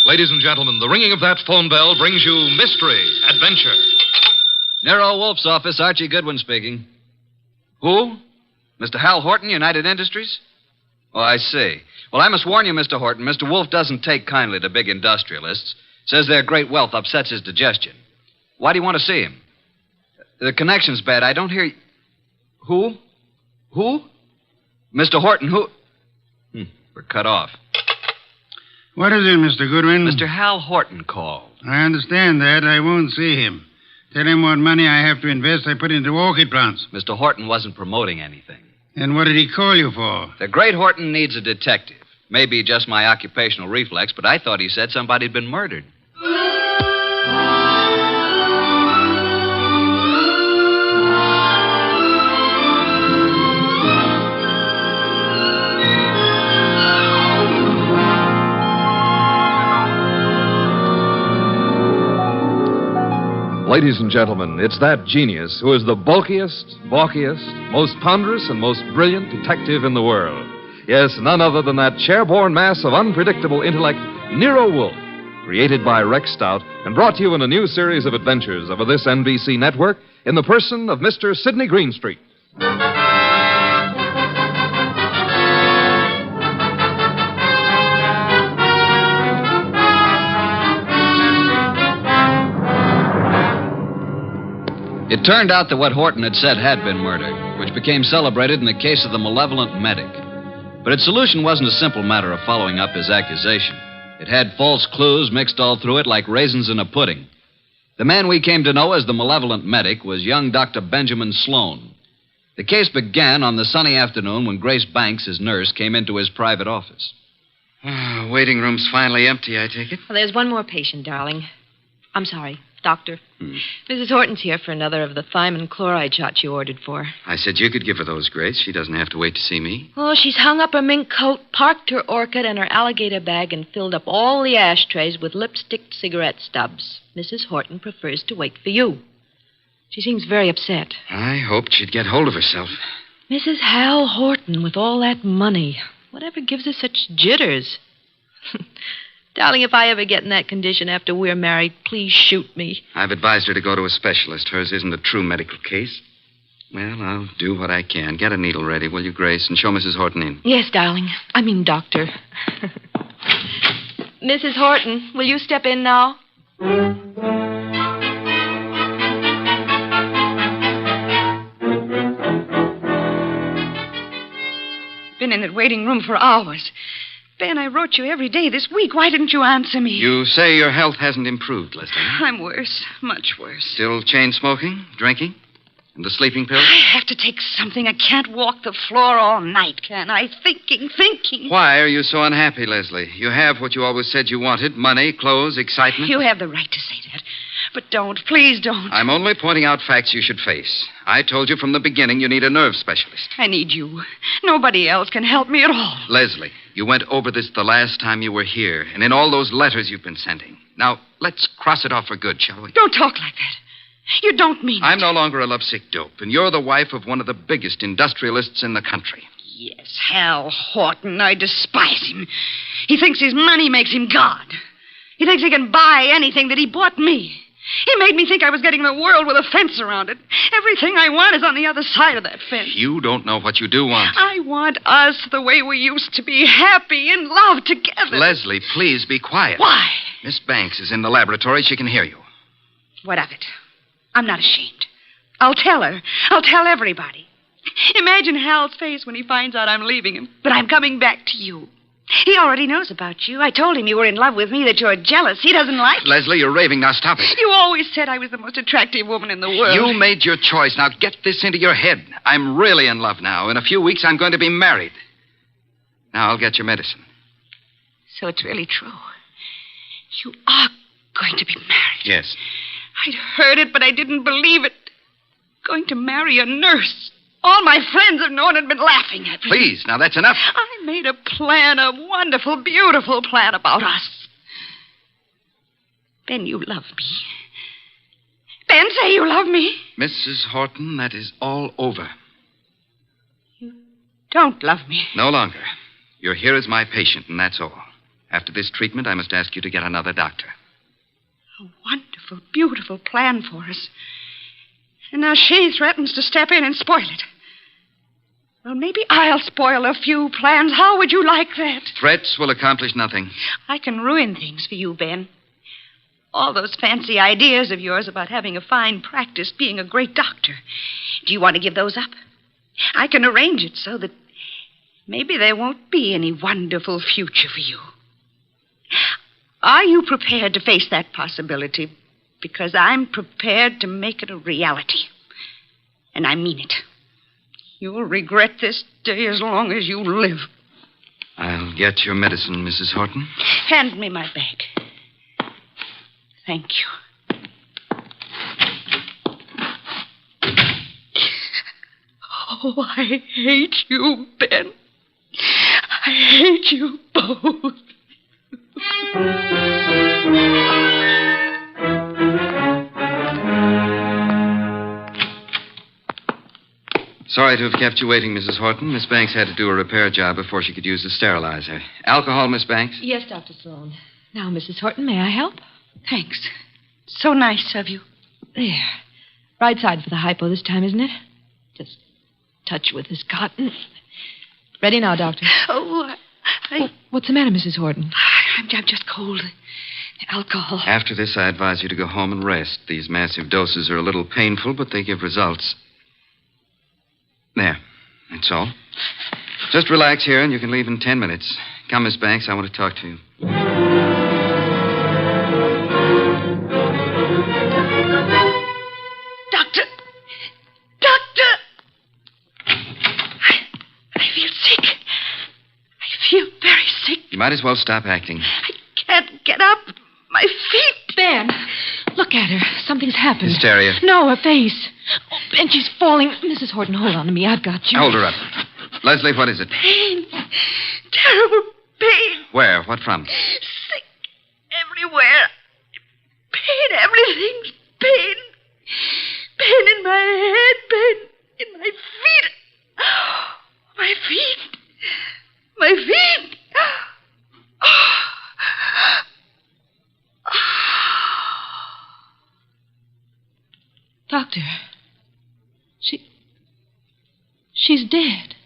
Ladies and gentlemen, the ringing of that phone bell brings you mystery, adventure. Nero Wolfe's office, Archie Goodwin speaking. Who? Mr. Hal Horton, United Industries? Oh, I see. Well, I must warn you, Mr. Horton, Mr. Wolfe doesn't take kindly to big industrialists. Says their great wealth upsets his digestion. Why do you want to see him? The connection's bad. I don't hear... Who? Who? Mr. Horton, who... We're cut off. What is it, Mr. Goodwin? Mr. Hal Horton called. I understand that. I won't see him. Tell him what money I have to invest I put into orchid plants. Mr. Horton wasn't promoting anything. And what did he call you for? The great Horton needs a detective. Maybe just my occupational reflex, but I thought he said somebody'd been murdered. Ladies and gentlemen, it's that genius who is the bulkiest, balkiest, most ponderous, and most brilliant detective in the world. Yes, none other than that chairborne mass of unpredictable intellect, Nero Wolfe, created by Rex Stout and brought to you in a new series of adventures over this NBC network in the person of Mr. Sidney Greenstreet. It turned out that what Horton had said had been murder, which became celebrated in the case of the Malevolent medic. But its solution wasn't a simple matter of following up his accusation. It had false clues mixed all through it like raisins in a pudding. The man we came to know as the Malevolent medic was young Dr. Benjamin Sloan. The case began on the sunny afternoon when Grace Banks, his nurse, came into his private office. Waiting room's finally empty, I take it? Well, there's one more patient, darling. I'm sorry, doctor. Mrs. Horton's here for another of the thiamine chloride shots you ordered for. I said you could give her those, Grace. She doesn't have to wait to see me. Oh, she's hung up her mink coat, parked her orchid and her alligator bag, and filled up all the ashtrays with lipstick cigarette stubs. Mrs. Horton prefers to wait for you. She seems very upset. I hoped she'd get hold of herself. Mrs. Hal Horton with all that money. Whatever gives her such jitters? Darling, if I ever get in that condition after we're married, please shoot me. I've advised her to go to a specialist. Hers isn't a true medical case. Well, I'll do what I can. Get a needle ready, will you, Grace, and show Mrs. Horton in. Yes, darling. I mean, doctor. Mrs. Horton, will you step in now? Been in that waiting room for hours. Ben, I wrote you every day this week. Why didn't you answer me? You say your health hasn't improved, Leslie. I'm worse. Much worse. Still chain smoking? Drinking? And the sleeping pills? I have to take something. I can't walk the floor all night, can I? Thinking. Why are you so unhappy, Leslie? You have what you always said you wanted: money, clothes, excitement. You have the right to say that. But don't. Please don't. I'm only pointing out facts you should face. I told you from the beginning you need a nerve specialist. I need you. Nobody else can help me at all. Leslie, you went over this the last time you were here, and in all those letters you've been sending. Now, let's cross it off for good, shall we? Don't talk like that. You don't mean I'm no longer a lovesick dope, and you're the wife of one of the biggest industrialists in the country. Yes, Hal Horton. I despise him. He thinks his money makes him God. He thinks he can buy anything that he bought me. He made me think I was getting the world with a fence around it. Everything I want is on the other side of that fence. You don't know what you do want. I want us the way we used to be, happy in love together. Leslie, please be quiet. Why? Miss Banks is in the laboratory. She can hear you. What of it? I'm not ashamed. I'll tell her. I'll tell everybody. Imagine Hal's face when he finds out I'm leaving him, but I'm coming back to you. He already knows about you. I told him you were in love with me, that you're jealous. He doesn't like it. Leslie, you're raving. Now stop it. You always said I was the most attractive woman in the world. You made your choice. Now get this into your head. I'm really in love now. In a few weeks, I'm going to be married. Now I'll get your medicine. So it's really true. You are going to be married. Yes. I'd heard it, but I didn't believe it. Going to marry a nurse. All my friends have known and been laughing at me. Please, now that's enough. I made a plan, a wonderful, beautiful plan about us. Ben, you love me. Ben, say you love me. Mrs. Horton, that is all over. Don't love me. No longer. You're here as my patient, and that's all. After this treatment, I must ask you to get another doctor. A wonderful, beautiful plan for us. And now she threatens to step in and spoil it. Well, maybe I'll spoil a few plans. How would you like that? Threats will accomplish nothing. I can ruin things for you, Ben. All those fancy ideas of yours about having a fine practice, being a great doctor. Do you want to give those up? I can arrange it so that maybe there won't be any wonderful future for you. Are you prepared to face that possibility? Because I'm prepared to make it a reality. And I mean it. You'll regret this day as long as you live. I'll get your medicine, Mrs. Horton. Hand me my bag. Thank you. Oh, I hate you, Ben. I hate you both. Sorry to have kept you waiting, Mrs. Horton. Miss Banks had to do a repair job before she could use the sterilizer. Alcohol, Miss Banks? Yes, Dr. Sloan. Now, Mrs. Horton, may I help? Thanks. So nice of you. There. Right side for the hypo this time, isn't it? Just touch with this cotton. Ready now, Doctor. Oh, what's the matter, Mrs. Horton? I'm just cold. The alcohol. After this, I advise you to go home and rest. These massive doses are a little painful, but they give results. There. That's all. Just relax here, and you can leave in 10 minutes. Come, Miss Banks. I want to talk to you. Doctor! I feel sick. I feel very sick. You might as well stop acting. I can't get up. My feet. Ben, look at her. Something's happened. Hysteria. No, her face. Oh, Ben, she's falling. Mrs. Horton, hold on to me. I've got you. Hold her up. Leslie, what is it? Pain. Terrible pain. Where? What from? Sick everywhere. Pain, everything's pain. Pain in my head, pain in my feet. My feet. My feet. Doctor, she's dead.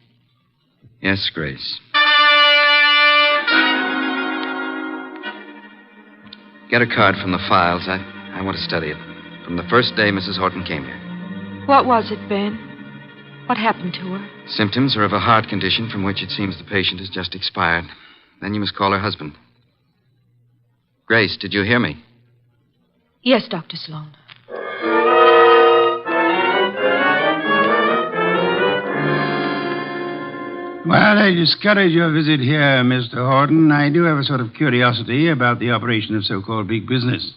Yes, Grace. Get a card from the files. I want to study it. From the first day Mrs. Horton came here. What was it, Ben? What happened to her? Symptoms are of a heart condition from which it seems the patient has just expired. Then you must call her husband. Grace, did you hear me? Yes, Dr. Sloan. While I discourage your visit here, Mr. Horton, I do have a sort of curiosity about the operation of so-called big business.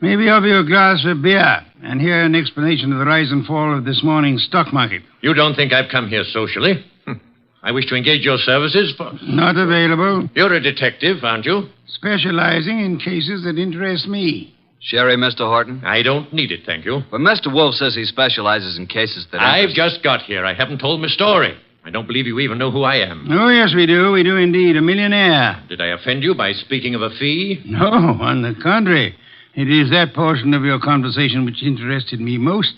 Maybe offer you a glass of beer and hear an explanation of the rise and fall of this morning's stock market. You don't think I've come here socially? I wish to engage your services for... Not available. You're a detective, aren't you? Specializing in cases that interest me. Sherry, Mr. Horton? I don't need it, thank you. But Mr. Wolfe says he specializes in cases that I've just got here. I haven't told my story. I don't believe you even know who I am. Oh, yes, we do. We do indeed. A millionaire. Did I offend you by speaking of a fee? No, on the contrary. It is that portion of your conversation which interested me most.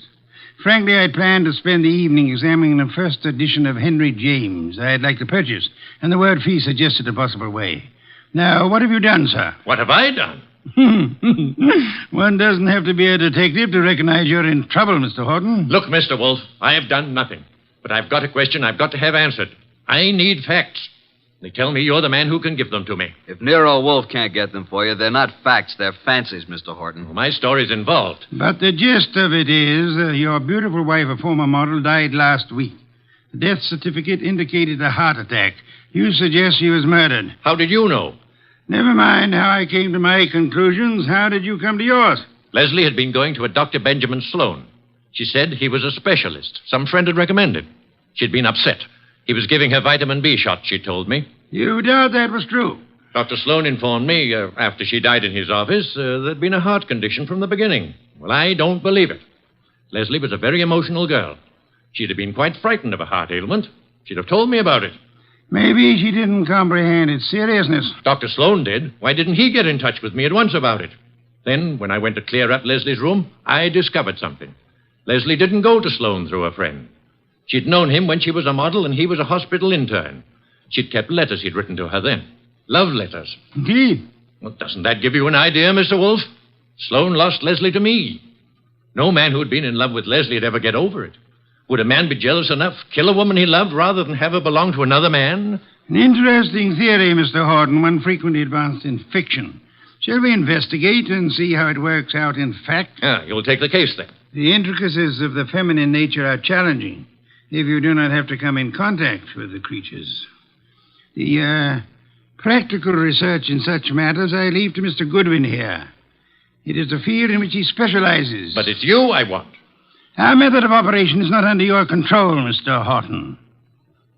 Frankly, I planned to spend the evening examining the first edition of Henry James I'd like to purchase, and the word fee suggested a possible way. Now, what have you done, sir? What have I done? One doesn't have to be a detective to recognize you're in trouble, Mr. Horton. Look, Mr. Wolfe, I have done nothing. But I've got a question I've got to have answered. I need facts. They tell me you're the man who can give them to me. If Nero Wolfe can't get them for you, they're not facts, they're fancies, Mr. Horton. Well, my story's involved. But the gist of it is your beautiful wife, a former model, died last week. The death certificate indicated a heart attack. You suggest she was murdered. How did you know? Never mind how I came to my conclusions. How did you come to yours? Leslie had been going to a Dr. Benjamin Sloan. She said he was a specialist. Some friend had recommended. She'd been upset. He was giving her vitamin B shot, she told me. You doubt that was true? Dr. Sloan informed me, after she died in his office, there'd been a heart condition from the beginning. Well, I don't believe it. Leslie was a very emotional girl. She'd have been quite frightened of a heart ailment. She'd have told me about it. Maybe she didn't comprehend its seriousness. Dr. Sloan did. Why didn't he get in touch with me at once about it? Then, when I went to clear up Leslie's room, I discovered something. Leslie didn't go to Sloan through a friend. She'd known him when she was a model and he was a hospital intern. She'd kept letters he'd written to her then. Love letters. Indeed. Well, doesn't that give you an idea, Mr. Wolfe? Sloan lost Leslie to me. No man who'd been in love with Leslie would ever get over it. Would a man be jealous enough, kill a woman he loved, rather than have her belong to another man? An interesting theory, Mr. Horton, one frequently advanced in fiction. Shall we investigate and see how it works out in fact? You'll take the case, then. The intricacies of the feminine nature are challenging if you do not have to come in contact with the creatures. The practical research in such matters I leave to Mr. Goodwin here. It is the field in which he specializes. But it's you I want. Our method of operation is not under your control, Mr. Horton.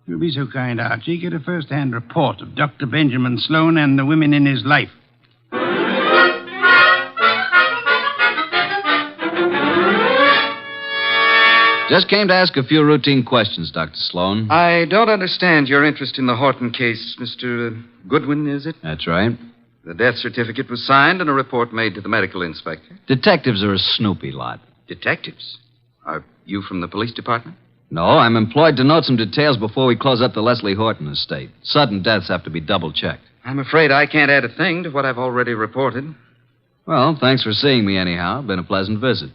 If you'll be so kind, Archie, get a first-hand report of Dr. Benjamin Sloan and the women in his life. Just came to ask a few routine questions, Dr. Sloan. I don't understand your interest in the Horton case, Mr. Goodwin, is it? That's right. The death certificate was signed and a report made to the medical inspector. Detectives are a snoopy lot. Detectives? Are you from the police department? No, I'm employed to note some details before we close up the Leslie Horton estate. Sudden deaths have to be double-checked. I'm afraid I can't add a thing to what I've already reported. Well, thanks for seeing me anyhow. Been a pleasant visit.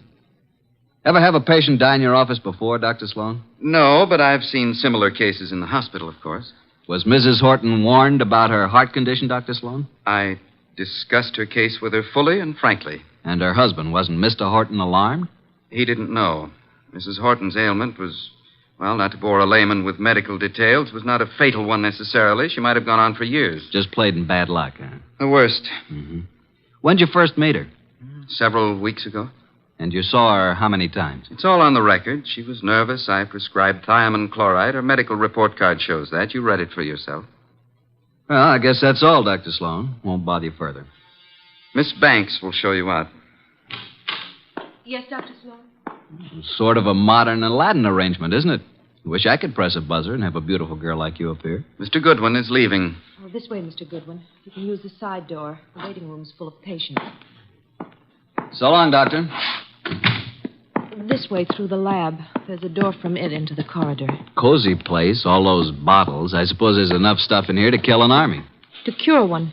Ever have a patient die in your office before, Dr. Sloan? No, but I've seen similar cases in the hospital, of course. Was Mrs. Horton warned about her heart condition, Dr. Sloan? I discussed her case with her fully and frankly. And her husband, wasn't Mr. Horton alarmed? He didn't know. Mrs. Horton's ailment was, well, not to bore a layman with medical details, was not a fatal one necessarily. She might have gone on for years. Just played in bad luck, huh? The worst. Mm-hmm. When'd you first meet her? Several weeks ago. And you saw her how many times? It's all on the record. She was nervous. I prescribed thiamine chloride. Her medical report card shows that. You read it for yourself. Well, I guess that's all, Dr. Sloan. Won't bother you further. Miss Banks will show you out. Yes, Dr. Sloan? Sort of a modern Aladdin arrangement, isn't it? Wish I could press a buzzer and have a beautiful girl like you up here. Mr. Goodwin is leaving. Oh, this way, Mr. Goodwin. You can use the side door. The waiting room's full of patients. So long, Doctor. This way through the lab. There's a door from it into the corridor. Cozy place, all those bottles. I suppose there's enough stuff in here to kill an army. To cure one.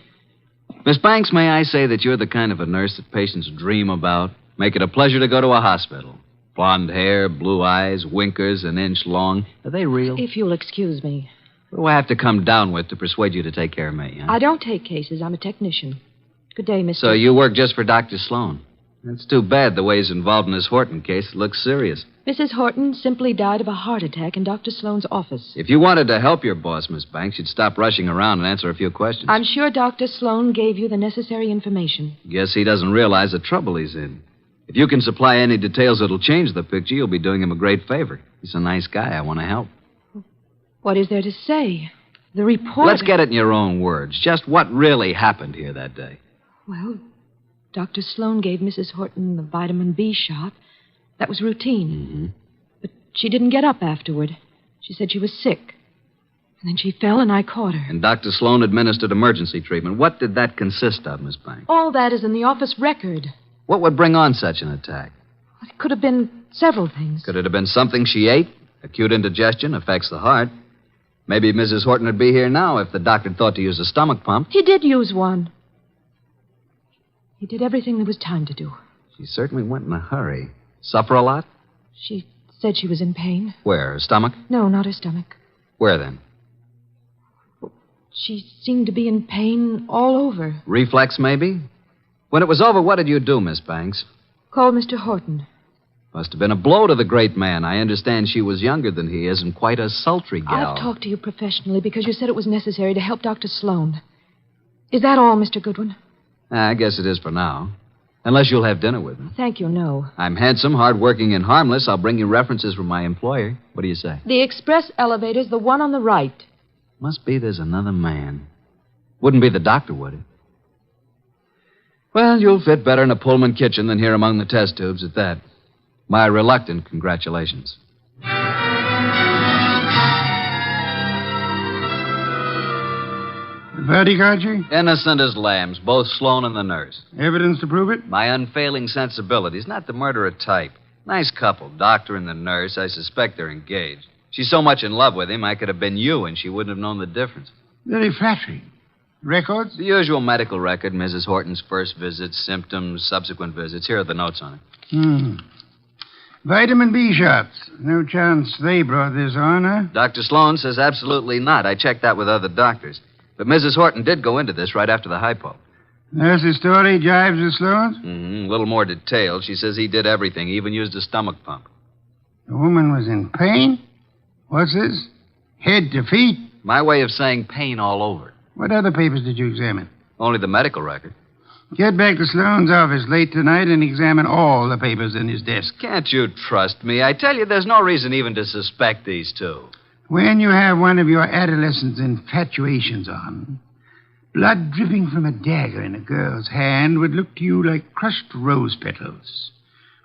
Miss Banks, may I say that you're the kind of a nurse that patients dream about? Make it a pleasure to go to a hospital. Blonde hair, blue eyes, winkers an inch long. Are they real? If you'll excuse me. What do I have to come down with to persuade you to take care of me, huh? I don't take cases. I'm a technician. Good day, Mr. So you work just for Dr. Sloan? It's too bad the way he's involved in this Horton case. It looks serious. Mrs. Horton simply died of a heart attack in Dr. Sloane's office. If you wanted to help your boss, Miss Banks, you'd stop rushing around and answer a few questions. I'm sure Dr. Sloane gave you the necessary information. Guess he doesn't realize the trouble he's in. If you can supply any details that'll change the picture, you'll be doing him a great favor. He's a nice guy. I want to help. What is there to say? The report... Let's get it in your own words. Just what really happened here that day. Well, Dr. Sloane gave Mrs. Horton the vitamin B shot. That was routine. Mm-hmm. But she didn't get up afterward. She said she was sick. And then she fell and I caught her. And Dr. Sloane administered emergency treatment. What did that consist of, Miss Banks? All that is in the office record. What would bring on such an attack? It could have been several things. Could it have been something she ate? Acute indigestion affects the heart. Maybe Mrs. Horton would be here now if the doctor thought to use a stomach pump. He did use one. He did everything there was time to do. She certainly went in a hurry. Suffer a lot? She said she was in pain. Where? Her stomach? No, not her stomach. Where then? She seemed to be in pain all over. Reflex, maybe? When it was over, what did you do, Miss Banks? Called Mr. Horton. Must have been a blow to the great man. I understand she was younger than he is and quite a sultry gal. I've talked to you professionally because you said it was necessary to help Dr. Sloane. Is that all, Mr. Goodwin? I guess it is for now. Unless you'll have dinner with me. Thank you, no. I'm handsome, hardworking, and harmless. I'll bring you references from my employer. What do you say? The express elevator's the one on the right. Must be there's another man. Wouldn't be the doctor, would it? Well, you'll fit better in a Pullman kitchen than here among the test tubes at that. My reluctant congratulations. Verdict, Archie? Innocent as lambs, both Sloane and the nurse. Evidence to prove it? My unfailing sensibilities, not the murderer type. Nice couple, doctor and the nurse. I suspect they're engaged. She's so much in love with him, I could have been you, and she wouldn't have known the difference. Very flattering. Records? The usual medical record, Mrs. Horton's first visits, symptoms, subsequent visits. Here are the notes on it. Vitamin B shots. No chance they brought this on, huh? Dr. Sloane says absolutely not. I checked that with other doctors. But Mrs. Horton did go into this right after the hypo. Nurse's story jives with Sloane's? A little more detailed. She says he did everything, he even used a stomach pump. The woman was in pain? What's this? Head to feet? My way of saying pain all over. What other papers did you examine? Only the medical record. Get back to Sloane's office late tonight and examine all the papers in his desk. Can't you trust me? I tell you, there's no reason even to suspect these two. When you have one of your adolescent's infatuations on, blood dripping from a dagger in a girl's hand would look to you like crushed rose petals.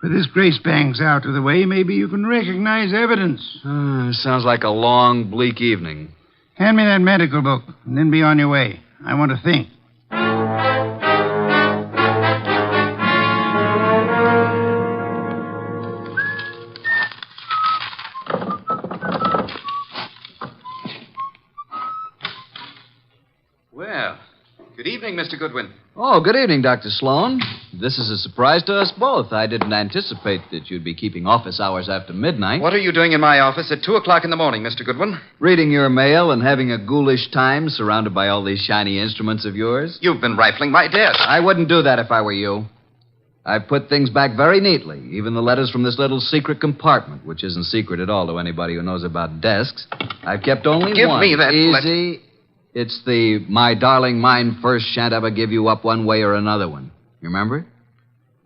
With this Grace Banks out of the way, maybe you can recognize evidence. Sounds like a long, bleak evening. Hand me that medical book, and then be on your way. I want to think. Well, good evening, Mr. Goodwin. Oh, good evening, Dr. Sloane. This is a surprise to us both. I didn't anticipate that you'd be keeping office hours after midnight. What are you doing in my office at 2 o'clock in the morning, Mr. Goodwin? Reading your mail and having a ghoulish time surrounded by all these shiny instruments of yours. You've been rifling my desk. I wouldn't do that if I were you. I've put things back very neatly, even the letters from this little secret compartment, which isn't secret at all to anybody who knows about desks. I've kept only Give one. me that Easy. It's the "My darling, mine first, shan't ever give you up one way or another" one. You remember it?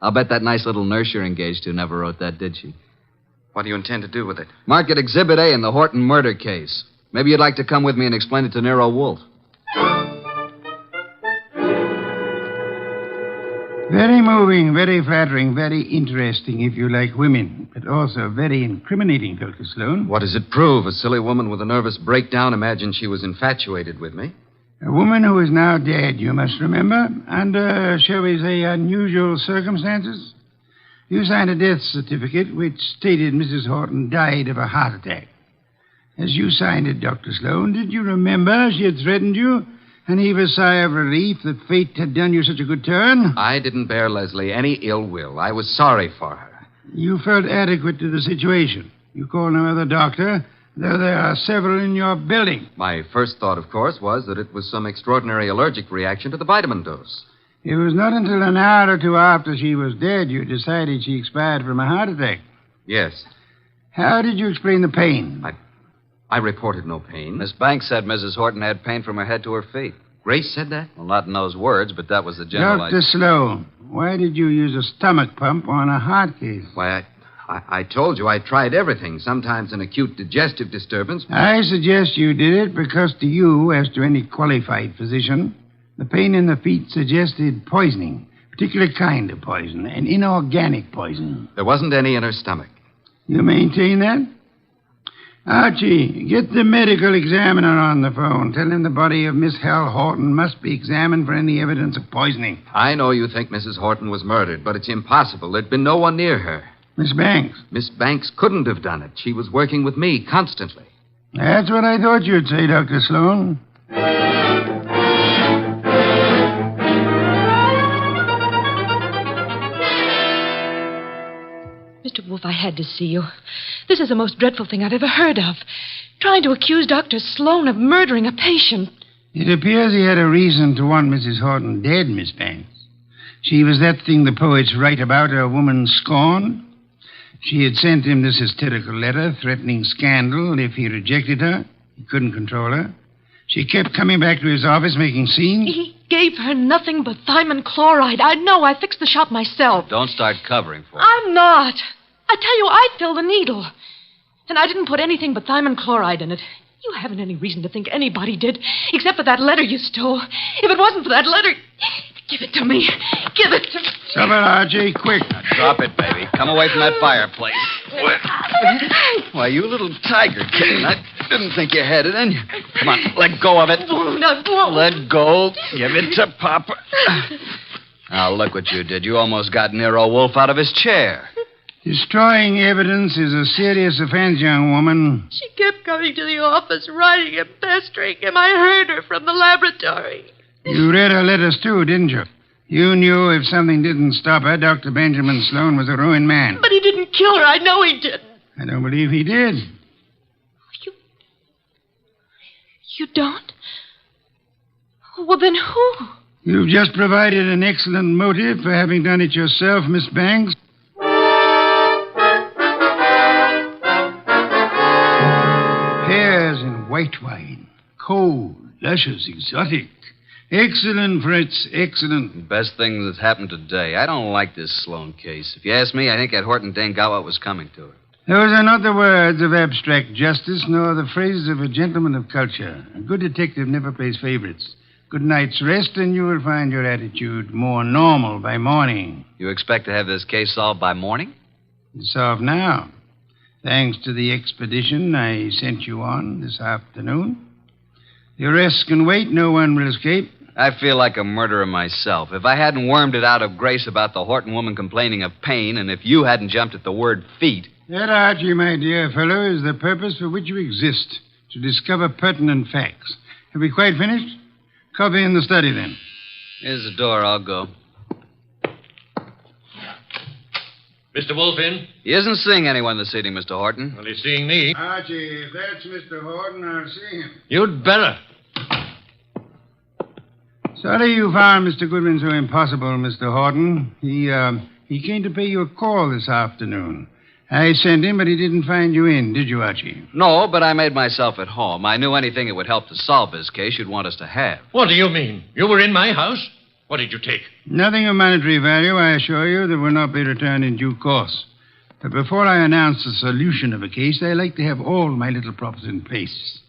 I'll bet that nice little nurse you're engaged to never wrote that, did she? What do you intend to do with it? Mark it Exhibit A in the Horton murder case. Maybe you'd like to come with me and explain it to Nero Wolfe. Very moving, very flattering, very interesting if you like women, but also very incriminating, Dr. Sloane. What does it prove? A silly woman with a nervous breakdown imagined she was infatuated with me. A woman who is now dead, you must remember, under, shall we say, unusual circumstances. You signed a death certificate which stated Mrs. Horton died of a heart attack. As you signed it, Dr. Sloane, did you remember she had threatened you and heave a sigh of relief that fate had done you such a good turn? I didn't bear Leslie any ill will. I was sorry for her. You felt adequate to the situation. You called no other doctor, though there are several in your building. My first thought, of course, was that it was some extraordinary allergic reaction to the vitamin dose. It was not until an hour or two after she was dead you decided she expired from a heart attack. Yes. How did you explain the pain? I reported no pain. Miss Banks said Mrs. Horton had pain from her head to her feet. Grace said that? Well, not in those words, but that was the general Dr. Sloan, why did you use a stomach pump on a heart case? Why, I told you I tried everything. Sometimes an acute digestive disturbance. I suggest you did it because to you, as to any qualified physician, the pain in the feet suggested poisoning, a particular kind of poison, an inorganic poison. There wasn't any in her stomach. You maintain that? Archie, get the medical examiner on the phone. Tell him the body of Miss Hal Horton must be examined for any evidence of poisoning. I know you think Mrs. Horton was murdered, but it's impossible. There'd been no one near her. Miss Banks? Miss Banks couldn't have done it. She was working with me constantly. That's what I thought you'd say, Dr. Sloan. Mr. Wolfe, I had to see you. This is the most dreadful thing I've ever heard of. Trying to accuse Dr. Sloan of murdering a patient. It appears he had a reason to want Mrs. Horton dead, Miss Banks. She was that thing the poets write about, a woman scorned. She had sent him this hysterical letter threatening scandal if he rejected her. He couldn't control her. She kept coming back to his office making scenes. He gave her nothing but thiamine chloride. I know. I fixed the shop myself. Don't start covering for her. I'm not. I tell you, I filled the needle. And I didn't put anything but thiamine chloride in it. You haven't any reason to think anybody did, except for that letter you stole. If it wasn't for that letter, give it to me. Give it to me. Stop it, Archie, quick. Now, drop it, baby. Come away from that fireplace. Why, you little tiger kitten. I didn't think you had it in you. Come on, let go of it. Let go. Give it to Papa. Now, look what you did. You almost got Nero Wolfe out of his chair. Destroying evidence is a serious offense, young woman. She kept coming to the office, writing and pestering him. I heard her from the laboratory. You read her letters, too, didn't you? You knew if something didn't stop her, Dr. Benjamin Sloan was a ruined man. But he didn't kill her. I know he didn't. I don't believe he did. You don't? Well, then who? You've just provided an excellent motive for having done it yourself, Miss Banks. Pears and white wine. Cold, luscious, exotic. Excellent, Fritz, excellent. Best thing that's happened today. I don't like this Sloan case. If you ask me, I think that Horton dame got what was coming to her. Those are not the words of abstract justice, nor the phrases of a gentleman of culture. A good detective never plays favorites. Good night's rest, and you will find your attitude more normal by morning. You expect to have this case solved by morning? It's solved now. Thanks to the expedition I sent you on this afternoon. The arrests can wait. No one will escape. I feel like a murderer myself. If I hadn't wormed it out of Grace about the Horton woman complaining of pain, and if you hadn't jumped at the word feet... That, Archie, my dear fellow, is the purpose for which you exist, to discover pertinent facts. Have we quite finished? Copy in the study, then. Here's the door. I'll go. Mr. Wolfe in? He isn't seeing anyone this evening, Mr. Horton. Well, he's seeing me. Archie, if that's Mr. Horton, I'll see him. You'd better. Sorry you found Mr. Goodwin so impossible, Mr. Horton. He came to pay you a call this afternoon. I sent him, but he didn't find you in, did you, Archie? No, but I made myself at home. I knew anything that would help to solve this case you'd want us to have. What do you mean? You were in my house? What did you take? Nothing of monetary value, I assure you, that will not be returned in due course. But before I announce the solution of a case, I like to have all my little props in place.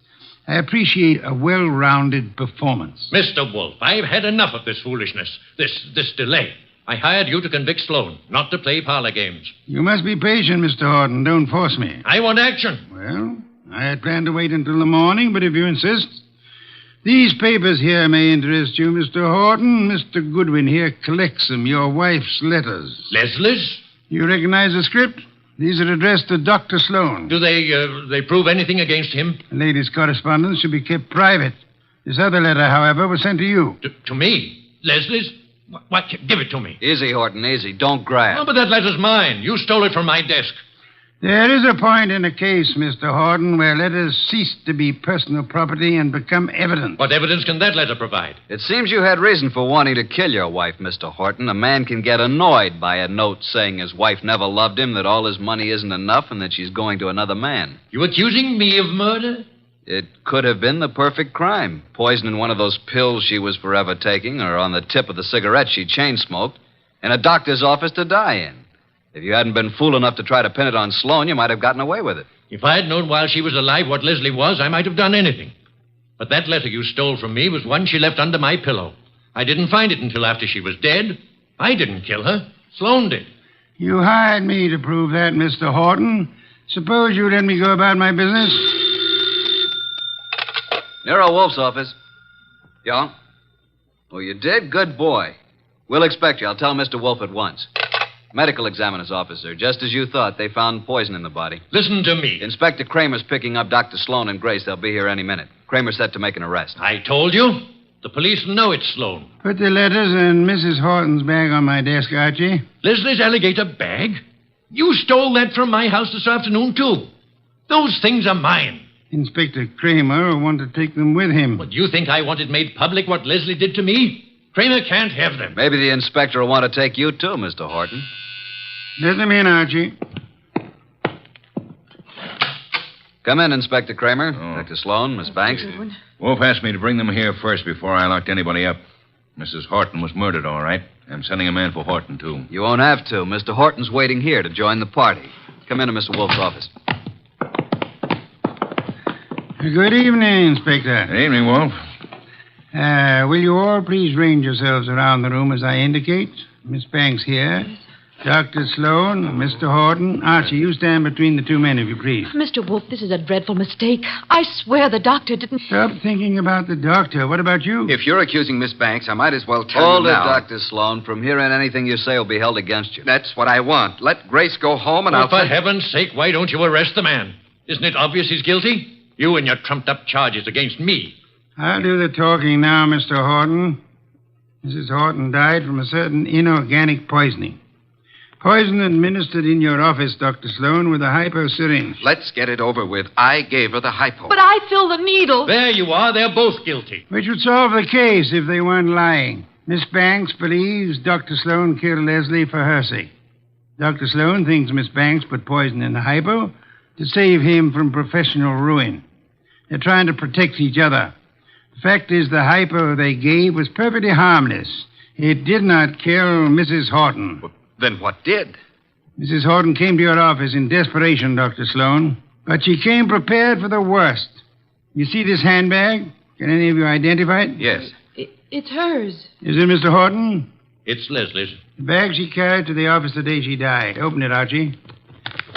I appreciate a well-rounded performance. Mr. Wolfe, I've had enough of this foolishness, this delay. I hired you to convict Sloan, not to play parlor games. You must be patient, Mr. Horton. Don't force me. I want action. Well, I had planned to wait until the morning, but if you insist... These papers here may interest you, Mr. Horton. Mr. Goodwin here collects them, your wife's letters. Leslie's? You recognize the script? These are addressed to Dr. Sloan. Do they prove anything against him? The lady's correspondence should be kept private. This other letter, however, was sent to you. To me? Leslie's? What? Give it to me. Easy, Horton, easy. Don't grab. Oh, but that letter's mine. You stole it from my desk. There is a point in a case, Mr. Horton, where letters cease to be personal property and become evidence. What evidence can that letter provide? It seems you had reason for wanting to kill your wife, Mr. Horton. A man can get annoyed by a note saying his wife never loved him, that all his money isn't enough, and that she's going to another man. You accusing me of murder? It could have been the perfect crime. Poisoning one of those pills she was forever taking, or on the tip of the cigarette she chain-smoked, in a doctor's office to die in. If you hadn't been fool enough to try to pin it on Sloan, you might have gotten away with it. If I had known while she was alive what Leslie was, I might have done anything. But that letter you stole from me was one she left under my pillow. I didn't find it until after she was dead. I didn't kill her. Sloan did. You hired me to prove that, Mr. Horton. Suppose you let me go about my business. Nero Wolfe's office. Yeah? Oh, you did? Good boy. We'll expect you. I'll tell Mr. Wolfe at once. Medical examiner's officer. Just as you thought, they found poison in the body. Listen to me. Inspector Kramer's picking up Dr. Sloan and Grace. They'll be here any minute. Kramer's set to make an arrest. I told you. The police know it's Sloan. Put the letters in Mrs. Horton's bag on my desk, Archie. Leslie's alligator bag? You stole that from my house this afternoon, too. Those things are mine. Inspector Kramer will want to take them with him. What, do you think I wanted made public what Leslie did to me? Kramer can't have them. Maybe the inspector will want to take you, too, Mr. Horton. Let them in, Archie. Come in, Inspector Kramer. Dr. Sloan, Miss Banks. Wolf asked me to bring them here first before I locked anybody up. Mrs. Horton was murdered, all right. I'm sending a man for Horton, too. You won't have to. Mr. Horton's waiting here to join the party. Come into Mr. Wolfe's office. Good evening, Inspector. Good evening, Wolf. Will you all please range yourselves around the room as I indicate? Miss Banks here. Dr. Sloan, Mr. Horton. Archie, you stand between the two men, if you please. Mr. Wolfe, this is a dreadful mistake. I swear the doctor didn't... Stop thinking about the doctor. What about you? If you're accusing Miss Banks, I might as well tell Hold you it, now. Dr. Sloan. From here on, anything you say will be held against you. That's what I want. Let Grace go home and Oh, I'll... for heaven's sake, why don't you arrest the man? Isn't it obvious he's guilty? You and your trumped-up charges against me. I'll do the talking now, Mr. Horton. Mrs. Horton died from a certain inorganic poisoning. Poison administered in your office, Dr. Sloan, with a hypo syringe. Let's get it over with. I gave her the hypo. But I filled the needle. There you are. They're both guilty. Which would solve the case if they weren't lying. Miss Banks believes Dr. Sloan killed Leslie for her sake. Dr. Sloan thinks Miss Banks put poison in the hypo to save him from professional ruin. They're trying to protect each other. The fact is, the hypo they gave was perfectly harmless. It did not kill Mrs. Horton. Then what did? Mrs. Horton came to your office in desperation, Dr. Sloan. But she came prepared for the worst. You see this handbag? Can any of you identify it? Yes. It's hers. Is it Mr. Horton? It's Leslie's. The bag she carried to the office the day she died. Open it, Archie.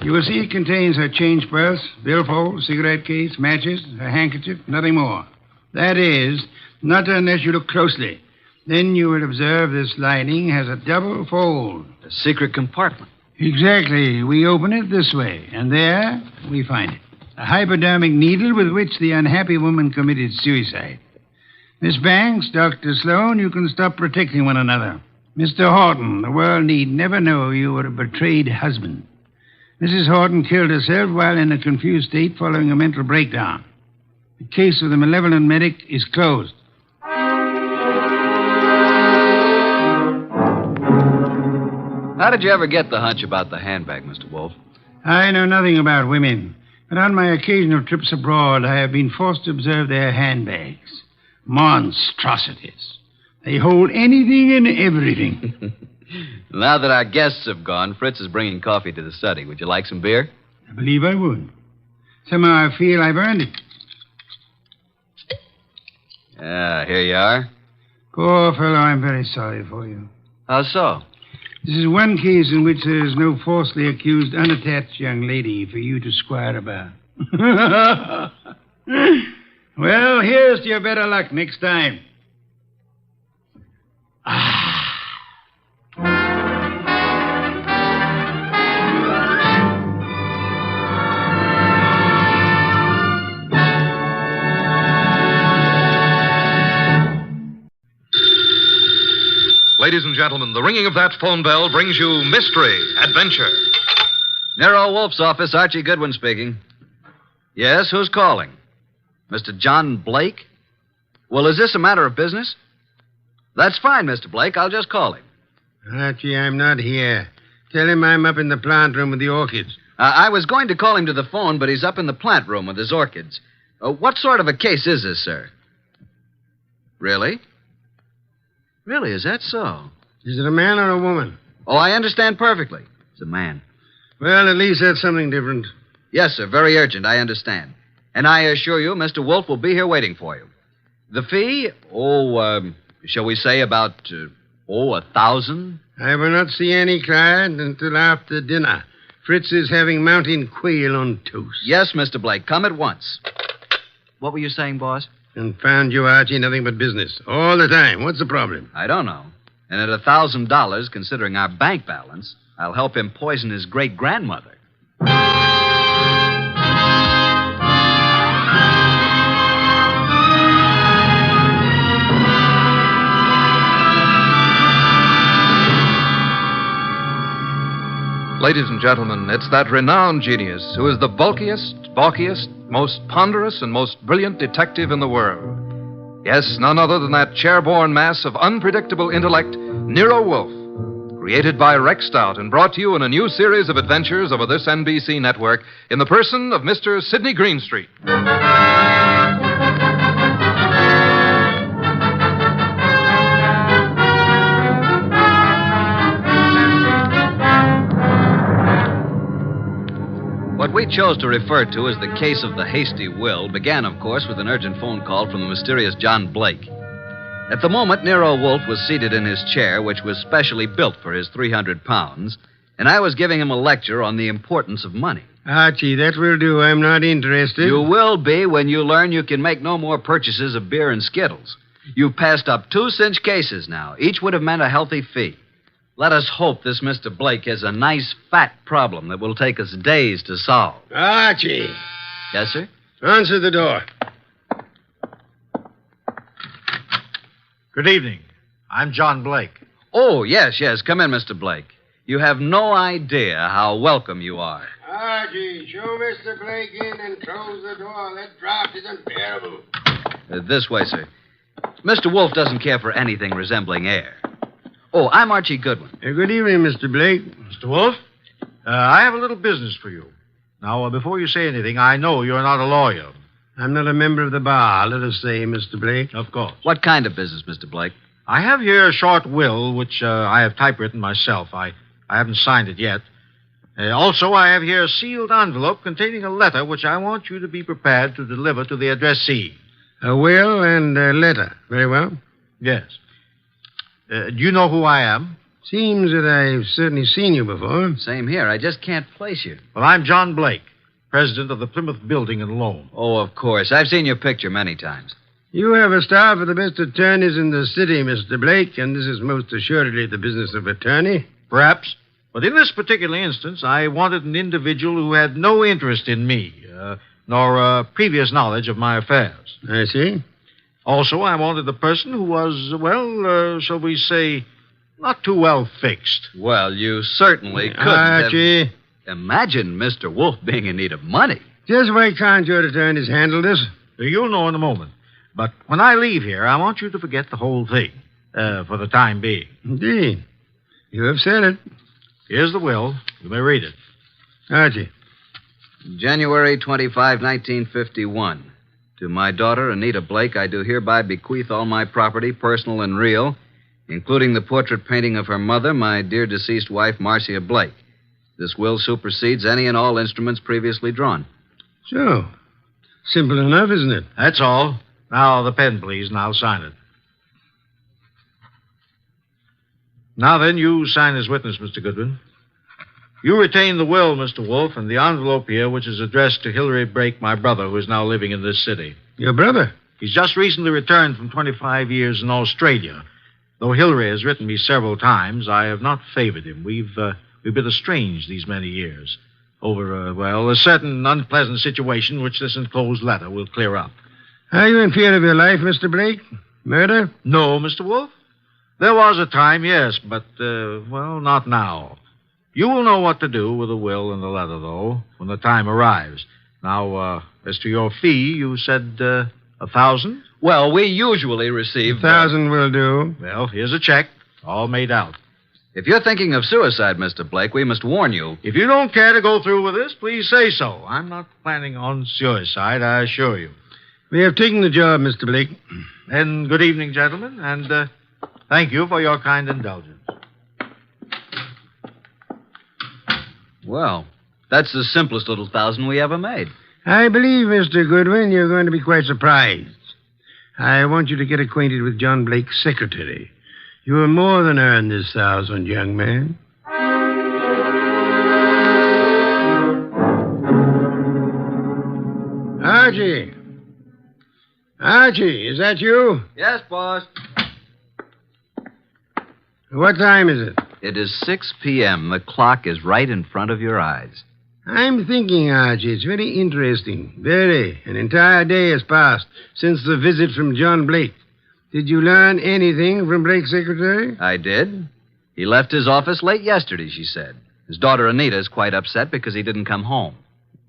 You will see it contains her change purse, billfold, cigarette case, matches, her handkerchief, nothing more. That is, not unless you look closely. Then you will observe this lining has a double fold. A secret compartment. Exactly. We open it this way, and there we find it. A hypodermic needle with which the unhappy woman committed suicide. Miss Banks, Dr. Sloan, you can stop protecting one another. Mr. Horton, the world need never know you were a betrayed husband. Mrs. Horton killed herself while in a confused state following a mental breakdown. The case of the malevolent medic is closed. How did you ever get the hunch about the handbag, Mr. Wolfe? I know nothing about women, but on my occasional trips abroad, I have been forced to observe their handbags. Monstrosities. They hold anything and everything. Now that our guests have gone, Fritz is bringing coffee to the study. Would you like some beer? I believe I would. Somehow I feel I've earned it. Here you are. Poor fellow, I'm very sorry for you. How so? This is one case in which there is no falsely accused, unattached young lady for you to squire about. Well, here's to your better luck next time. Ladies and gentlemen, the ringing of that phone bell brings you mystery, adventure. Nero Wolfe's office, Archie Goodwin speaking. Yes, who's calling? Mr. John Blake? Well, is this a matter of business? That's fine, Mr. Blake. I'll just call him. Archie, I'm not here. Tell him I'm up in the plant room with the orchids. I was going to call him to the phone, but he's up in the plant room with his orchids. What sort of a case is this, sir? Really? Really, is that so? Is it a man or a woman? Oh, I understand perfectly. It's a man. Well, at least that's something different. Yes, sir. Very urgent, I understand. And I assure you, Mr. Wolfe will be here waiting for you. The fee? Shall we say about, $1,000? I will not see any client until after dinner. Fritz is having mountain quail on toast. Yes, Mr. Blake. Come at once. What were you saying, boss? Confound you, Archie. Nothing but business. All the time. What's the problem? I don't know. And at $1,000, considering our bank balance, I'll help him poison his great-grandmother. Ladies and gentlemen, it's that renowned genius who is the bulkiest, balkiest, most ponderous, and most brilliant detective in the world. Yes, none other than that chair-borne mass of unpredictable intellect, Nero Wolfe, created by Rex Stout and brought to you in a new series of adventures over this NBC network in the person of Mr. Sidney Greenstreet. What we chose to refer to as the case of the Hasty will began, of course, with an urgent phone call from the mysterious John Blake. At the moment, Nero Wolfe was seated in his chair, which was specially built for his 300 pounds, and I was giving him a lecture on the importance of money. Archie, that will do. I'm not interested. You will be when you learn you can make no more purchases of beer and Skittles. You've passed up 2 cinch cases now. Each would have meant a healthy fee. Let us hope this Mr. Blake has a nice, fat problem that will take us days to solve. Archie. Yes, sir? Answer the door. Good evening. I'm John Blake. Oh, yes. Come in, Mr. Blake. You have no idea how welcome you are. Archie, show Mr. Blake in and close the door. That draft is unbearable. This way, sir. Mr. Wolfe doesn't care for anything resembling air. Oh, I'm Archie Goodwin. Good evening, Mr. Blake. Mr. Wolfe, I have a little business for you. Now, before you say anything, I know you're not a lawyer. I'm not a member of the bar, let us say, Mr. Blake. Of course. What kind of business, Mr. Blake? I have here a short will, which I have typewritten myself. I haven't signed it yet. Also, I have here a sealed envelope containing a letter which I want you to be prepared to deliver to the addressee. A will and a letter. Very well. Yes. Do you know who I am? Seems that I've certainly seen you before. Same here. I just can't place you. Well, I'm John Blake, president of the Plymouth Building and Loan. Oh, of course. I've seen your picture many times. You have a staff of the best attorneys in the city, Mr. Blake, and this is most assuredly the business of attorney. Perhaps. But in this particular instance, I wanted an individual who had no interest in me, nor previous knowledge of my affairs. I see. Also, I wanted a person who was, shall we say, not too well fixed. Well, you certainly couldn't Archie. Imagine Mr. Wolfe being in need of money. Just why can't your attorneys handle this? You'll know in a moment. But when I leave here, I want you to forget the whole thing, for the time being. Indeed. You have said it. Here's the will. You may read it. Archie. January 25, 1951. To my daughter, Anita Blake, I do hereby bequeath all my property, personal and real, including the portrait painting of her mother, my dear deceased wife, Marcia Blake. This will supersedes any and all instruments previously drawn. So, simple enough, isn't it? That's all. Now, the pen, please, and I'll sign it. Now then, you sign as witness, Mr. Goodwin. You retain the will, Mr. Wolfe, and the envelope here, which is addressed to Hilary Blake, my brother, who is now living in this city. Your brother? He's just recently returned from 25 years in Australia. Though Hilary has written me several times, I have not favored him. We've been estranged these many years over, a certain unpleasant situation which this enclosed letter will clear up. Are you in fear of your life, Mr. Blake? Murder? No, Mr. Wolfe. There was a time, yes, but, not now. You will know what to do with the will and the letter, though, when the time arrives. Now, as to your fee, you said 1,000? Well, we usually receive... 1,000 will do. Well, here's a check, all made out. If you're thinking of suicide, Mr. Blake, we must warn you. If you don't care to go through with this, please say so. I'm not planning on suicide, I assure you. We have taken the job, Mr. Blake. And good evening, gentlemen, and thank you for your kind indulgence. Well, that's the simplest little 1,000 we ever made. I believe, Mr. Goodwin, you're going to be quite surprised. I want you to get acquainted with John Blake's secretary. You have more than earned this 1,000, young man. Archie. Archie, is that you? Yes, boss. What time is it? It is 6 p.m. The clock is right in front of your eyes. I'm thinking, Archie, it's very interesting. Very. An entire day has passed since the visit from John Blake. Did you learn anything from Blake's secretary? I did. He left his office late yesterday, she said. His daughter Anita is quite upset because he didn't come home.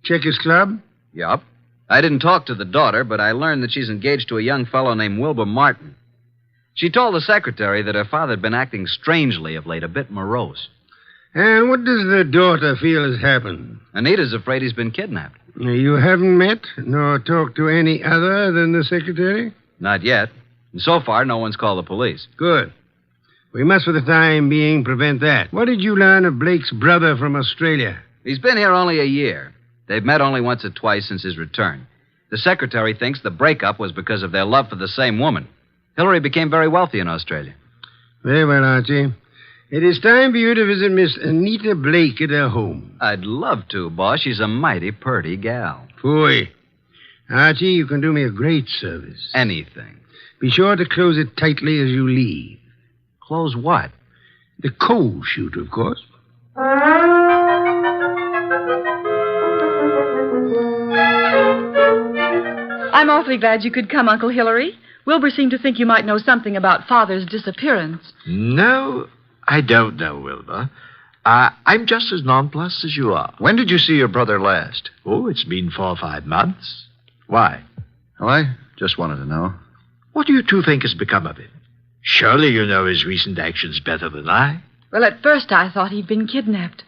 Check his club? Yup. I didn't talk to the daughter, but I learned that she's engaged to a young fellow named Wilbur Martin. She told the secretary that her father had been acting strangely of late, a bit morose. And what does the daughter feel has happened? Anita's afraid he's been kidnapped. You haven't met nor talked to any other than the secretary? Not yet. And so far, no one's called the police. Good. We must, for the time being, prevent that. What did you learn of Blake's brother from Australia? He's been here only a year. They've met only once or twice since his return. The secretary thinks the breakup was because of their love for the same woman. Hillary became very wealthy in Australia. Very well, Archie. It is time for you to visit Miss Anita Blake at her home. I'd love to, boss. She's a mighty purty gal. Phooey. Archie, you can do me a great service. Anything. Be sure to close it tightly as you leave. Close what? The coal chute, of course. I'm awfully glad you could come, Uncle Hillary. Wilbur seemed to think you might know something about Father's disappearance. No, I don't know, Wilbur. I'm just as nonplussed as you are. When did you see your brother last? Oh, it's been 4 or 5 months. Why? Well, I just wanted to know. What do you two think has become of him? Surely you know his recent actions better than I. Well, at first I thought he'd been kidnapped.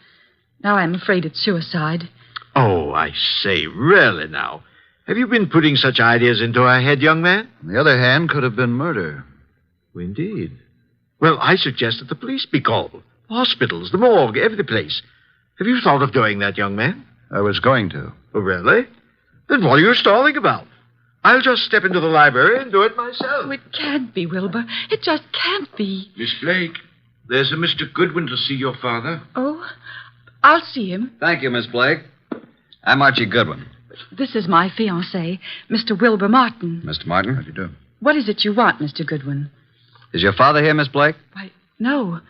Now I'm afraid it's suicide. Oh, I say, really now. Have you been putting such ideas into her head, young man? On the other hand, could have been murder. Oh, indeed. Well, I suggest that the police be called. Hospitals, the morgue, every place. Have you thought of doing that, young man? I was going to. Oh, really? Then what are you stalling about? I'll just step into the library and do it myself. Oh, it can't be, Wilbur. It just can't be. Miss Blake, there's a Mr. Goodwin to see your father. Oh, I'll see him. Thank you, Miss Blake. I'm Archie Goodwin. This is my fiancé, Mr. Wilbur Martin. Mr. Martin? How do you do? What is it you want, Mr. Goodwin? Is your father here, Miss Blake? Why, no.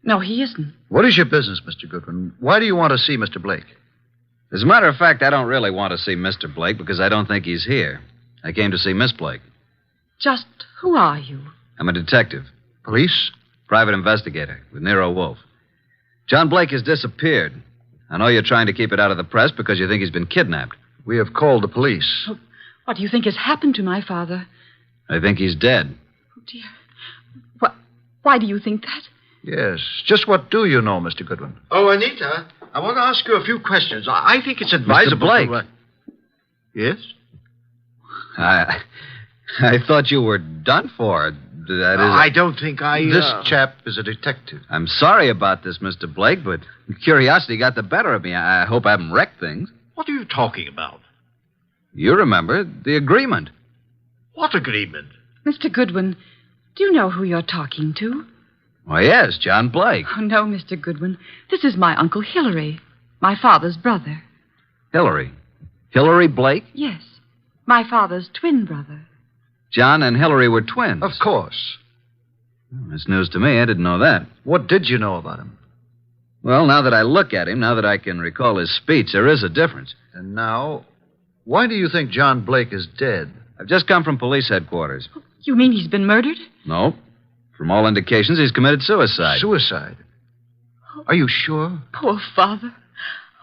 No, he isn't. What is your business, Mr. Goodwin? Why do you want to see Mr. Blake? As a matter of fact, I don't really want to see Mr. Blake because I don't think he's here. I came to see Miss Blake. Just who are you? I'm a detective. Police? Private investigator with Nero Wolfe. John Blake has disappeared. I know you're trying to keep it out of the press because you think he's been kidnapped. We have called the police. Oh, what do you think has happened to my father? I think he's dead. Oh, dear. Why do you think that? Yes. Just what do you know, Mr. Goodwin? Oh, Anita, I want to ask you a few questions. I think it's advisable. Mr. Blake. Yes? I thought you were done for. That is... I don't think I... This chap is a detective. I'm sorry about this, Mr. Blake, but curiosity got the better of me. I hope I haven't wrecked things. What are you talking about? You remember the agreement. What agreement? Mr. Goodwin, do you know who you're talking to? Why, yes, John Blake. Oh, no, Mr. Goodwin. This is my Uncle Hillary, my father's brother. Hillary? Hillary Blake? Yes, my father's twin brother. John and Hillary were twins. Of course. That's news to me. I didn't know that. What did you know about him? Well, now that I look at him, now that I can recall his speech, there is a difference. And now, why do you think John Blake is dead? I've just come from police headquarters. You mean he's been murdered? No. From all indications, he's committed suicide. Suicide? Are you sure? Poor Father.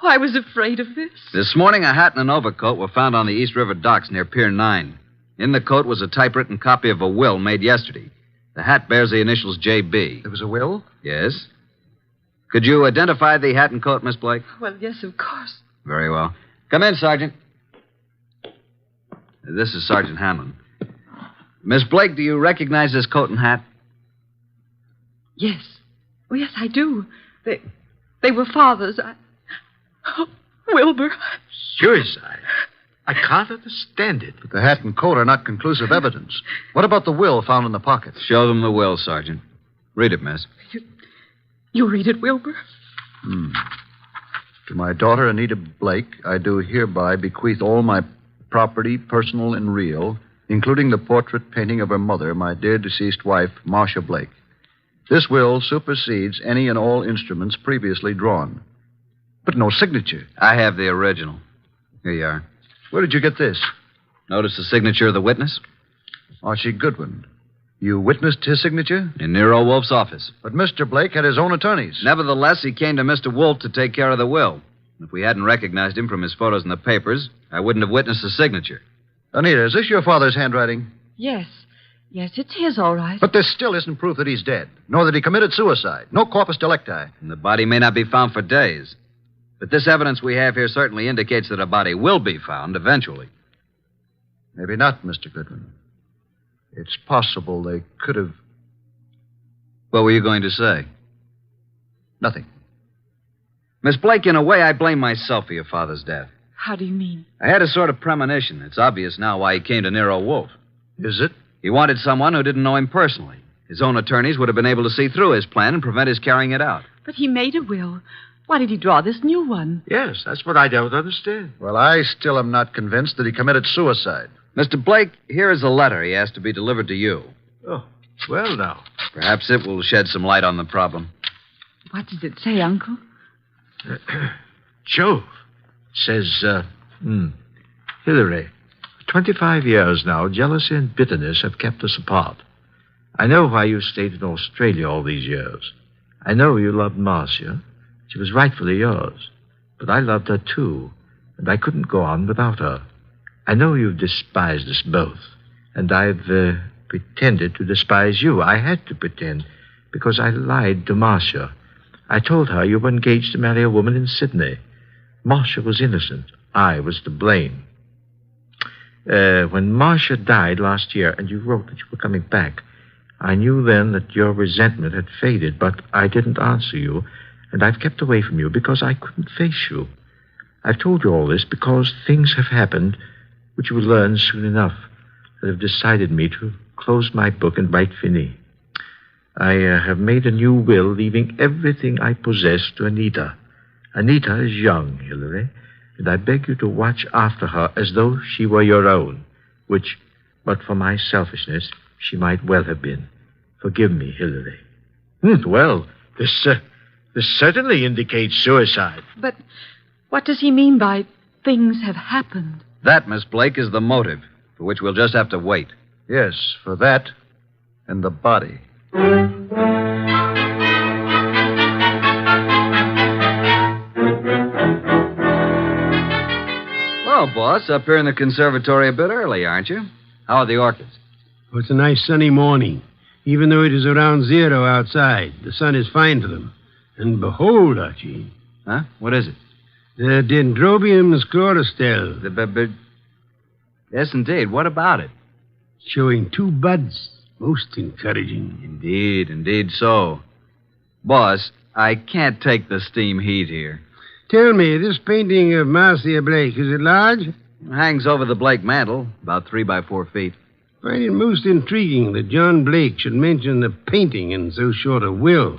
Oh, I was afraid of this. This morning, a hat and an overcoat were found on the East River docks near Pier 9. In the coat was a typewritten copy of a will made yesterday. The hat bears the initials J.B. There was a will? Yes. Could you identify the hat and coat, Miss Blake? Well, yes, of course. Very well. Come in, Sergeant. This is Sergeant Hanlon. Miss Blake, do you recognize this coat and hat? Yes. Oh, yes, I do. They were Father's. Oh, Wilbur. Suicide? I can't understand it. But the hat and coat are not conclusive evidence. What about the will found in the pocket? Show them the will, Sergeant. Read it, miss. You read it, Wilbur? To my daughter, Anita Blake, I do hereby bequeath all my property, personal and real, including the portrait painting of her mother, my dear deceased wife, Marcia Blake. This will supersedes any and all instruments previously drawn. But no signature. I have the original. Here you are. Where did you get this? Notice the signature of the witness? Archie Goodwin. You witnessed his signature? In Nero Wolfe's office. But Mr. Blake had his own attorneys. Nevertheless, he came to Mr. Wolfe to take care of the will. If we hadn't recognized him from his photos in the papers, I wouldn't have witnessed the signature. Anita, is this your father's handwriting? Yes. Yes, it's his, all right. But this still isn't proof that he's dead, nor that he committed suicide. No corpus delicti. And the body may not be found for days. But this evidence we have here certainly indicates that a body will be found eventually. Maybe not, Mr. Goodwin. It's possible they could have... What were you going to say? Nothing. Miss Blake, in a way, I blame myself for your father's death. How do you mean? I had a sort of premonition. It's obvious now why he came to Nero Wolfe. Is it? He wanted someone who didn't know him personally. His own attorneys would have been able to see through his plan and prevent his carrying it out. But he made a will. Why did he draw this new one? Yes, that's what I don't understand. Well, I still am not convinced that he committed suicide. Mr. Blake, here is a letter he asked to be delivered to you. Oh, well, now. Perhaps it will shed some light on the problem. What does it say, Uncle? Jove. Says, Hillary, 25 years now, jealousy and bitterness have kept us apart. I know why you stayed in Australia all these years. I know you loved Marcia. She was rightfully yours. But I loved her, too, and I couldn't go on without her. I know you've despised us both, and I've pretended to despise you. I had to pretend, because I lied to Marcia. I told her you were engaged to marry a woman in Sydney. Marcia was innocent. I was to blame. When Marcia died last year, and you wrote that you were coming back, I knew then that your resentment had faded, but I didn't answer you, and I've kept away from you because I couldn't face you. I've told you all this because things have happened which you will learn soon enough that have decided me to close my book and write fini. I have made a new will, leaving everything I possess to Anita. Anita is young, Hillary, and I beg you to watch after her as though she were your own, which, but for my selfishness, she might well have been. Forgive me, Hillary. Well, this certainly indicates suicide. But what does he mean by things have happened? That, Miss Blake, is the motive, for which we'll just have to wait. Yes, for that and the body. Well, boss, up here in the conservatory a bit early, aren't you? How are the orchids? Oh, it's a nice sunny morning. Even though it is around 0 outside, the sun is fine for them. And behold, Archie. Huh? What is it? The Dendrobium sclerostel. Yes, indeed. What about it? Showing 2 buds. Most encouraging. Indeed so. Boss, I can't take the steam heat here. Tell me, this painting of Marcia Blake, is it large? It hangs over the Blake mantle, about 3 by 4 feet. I find it most intriguing that John Blake should mention the painting in so short a will.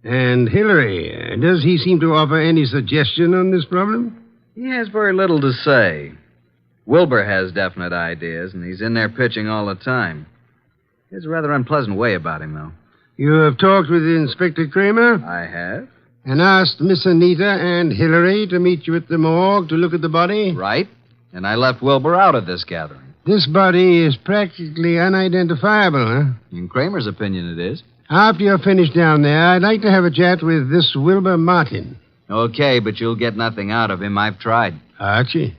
And Hillary, does he seem to offer any suggestion on this problem? He has very little to say. Wilbur has definite ideas, and he's in there pitching all the time. He has a rather unpleasant way about him, though. You have talked with Inspector Kramer? I have. And asked Miss Anita and Hillary to meet you at the morgue to look at the body? Right. And I left Wilbur out of this gathering. This body is practically unidentifiable, huh? In Kramer's opinion, it is. After you're finished down there, I'd like to have a chat with this Wilbur Martin. Okay, but you'll get nothing out of him. I've tried. Archie,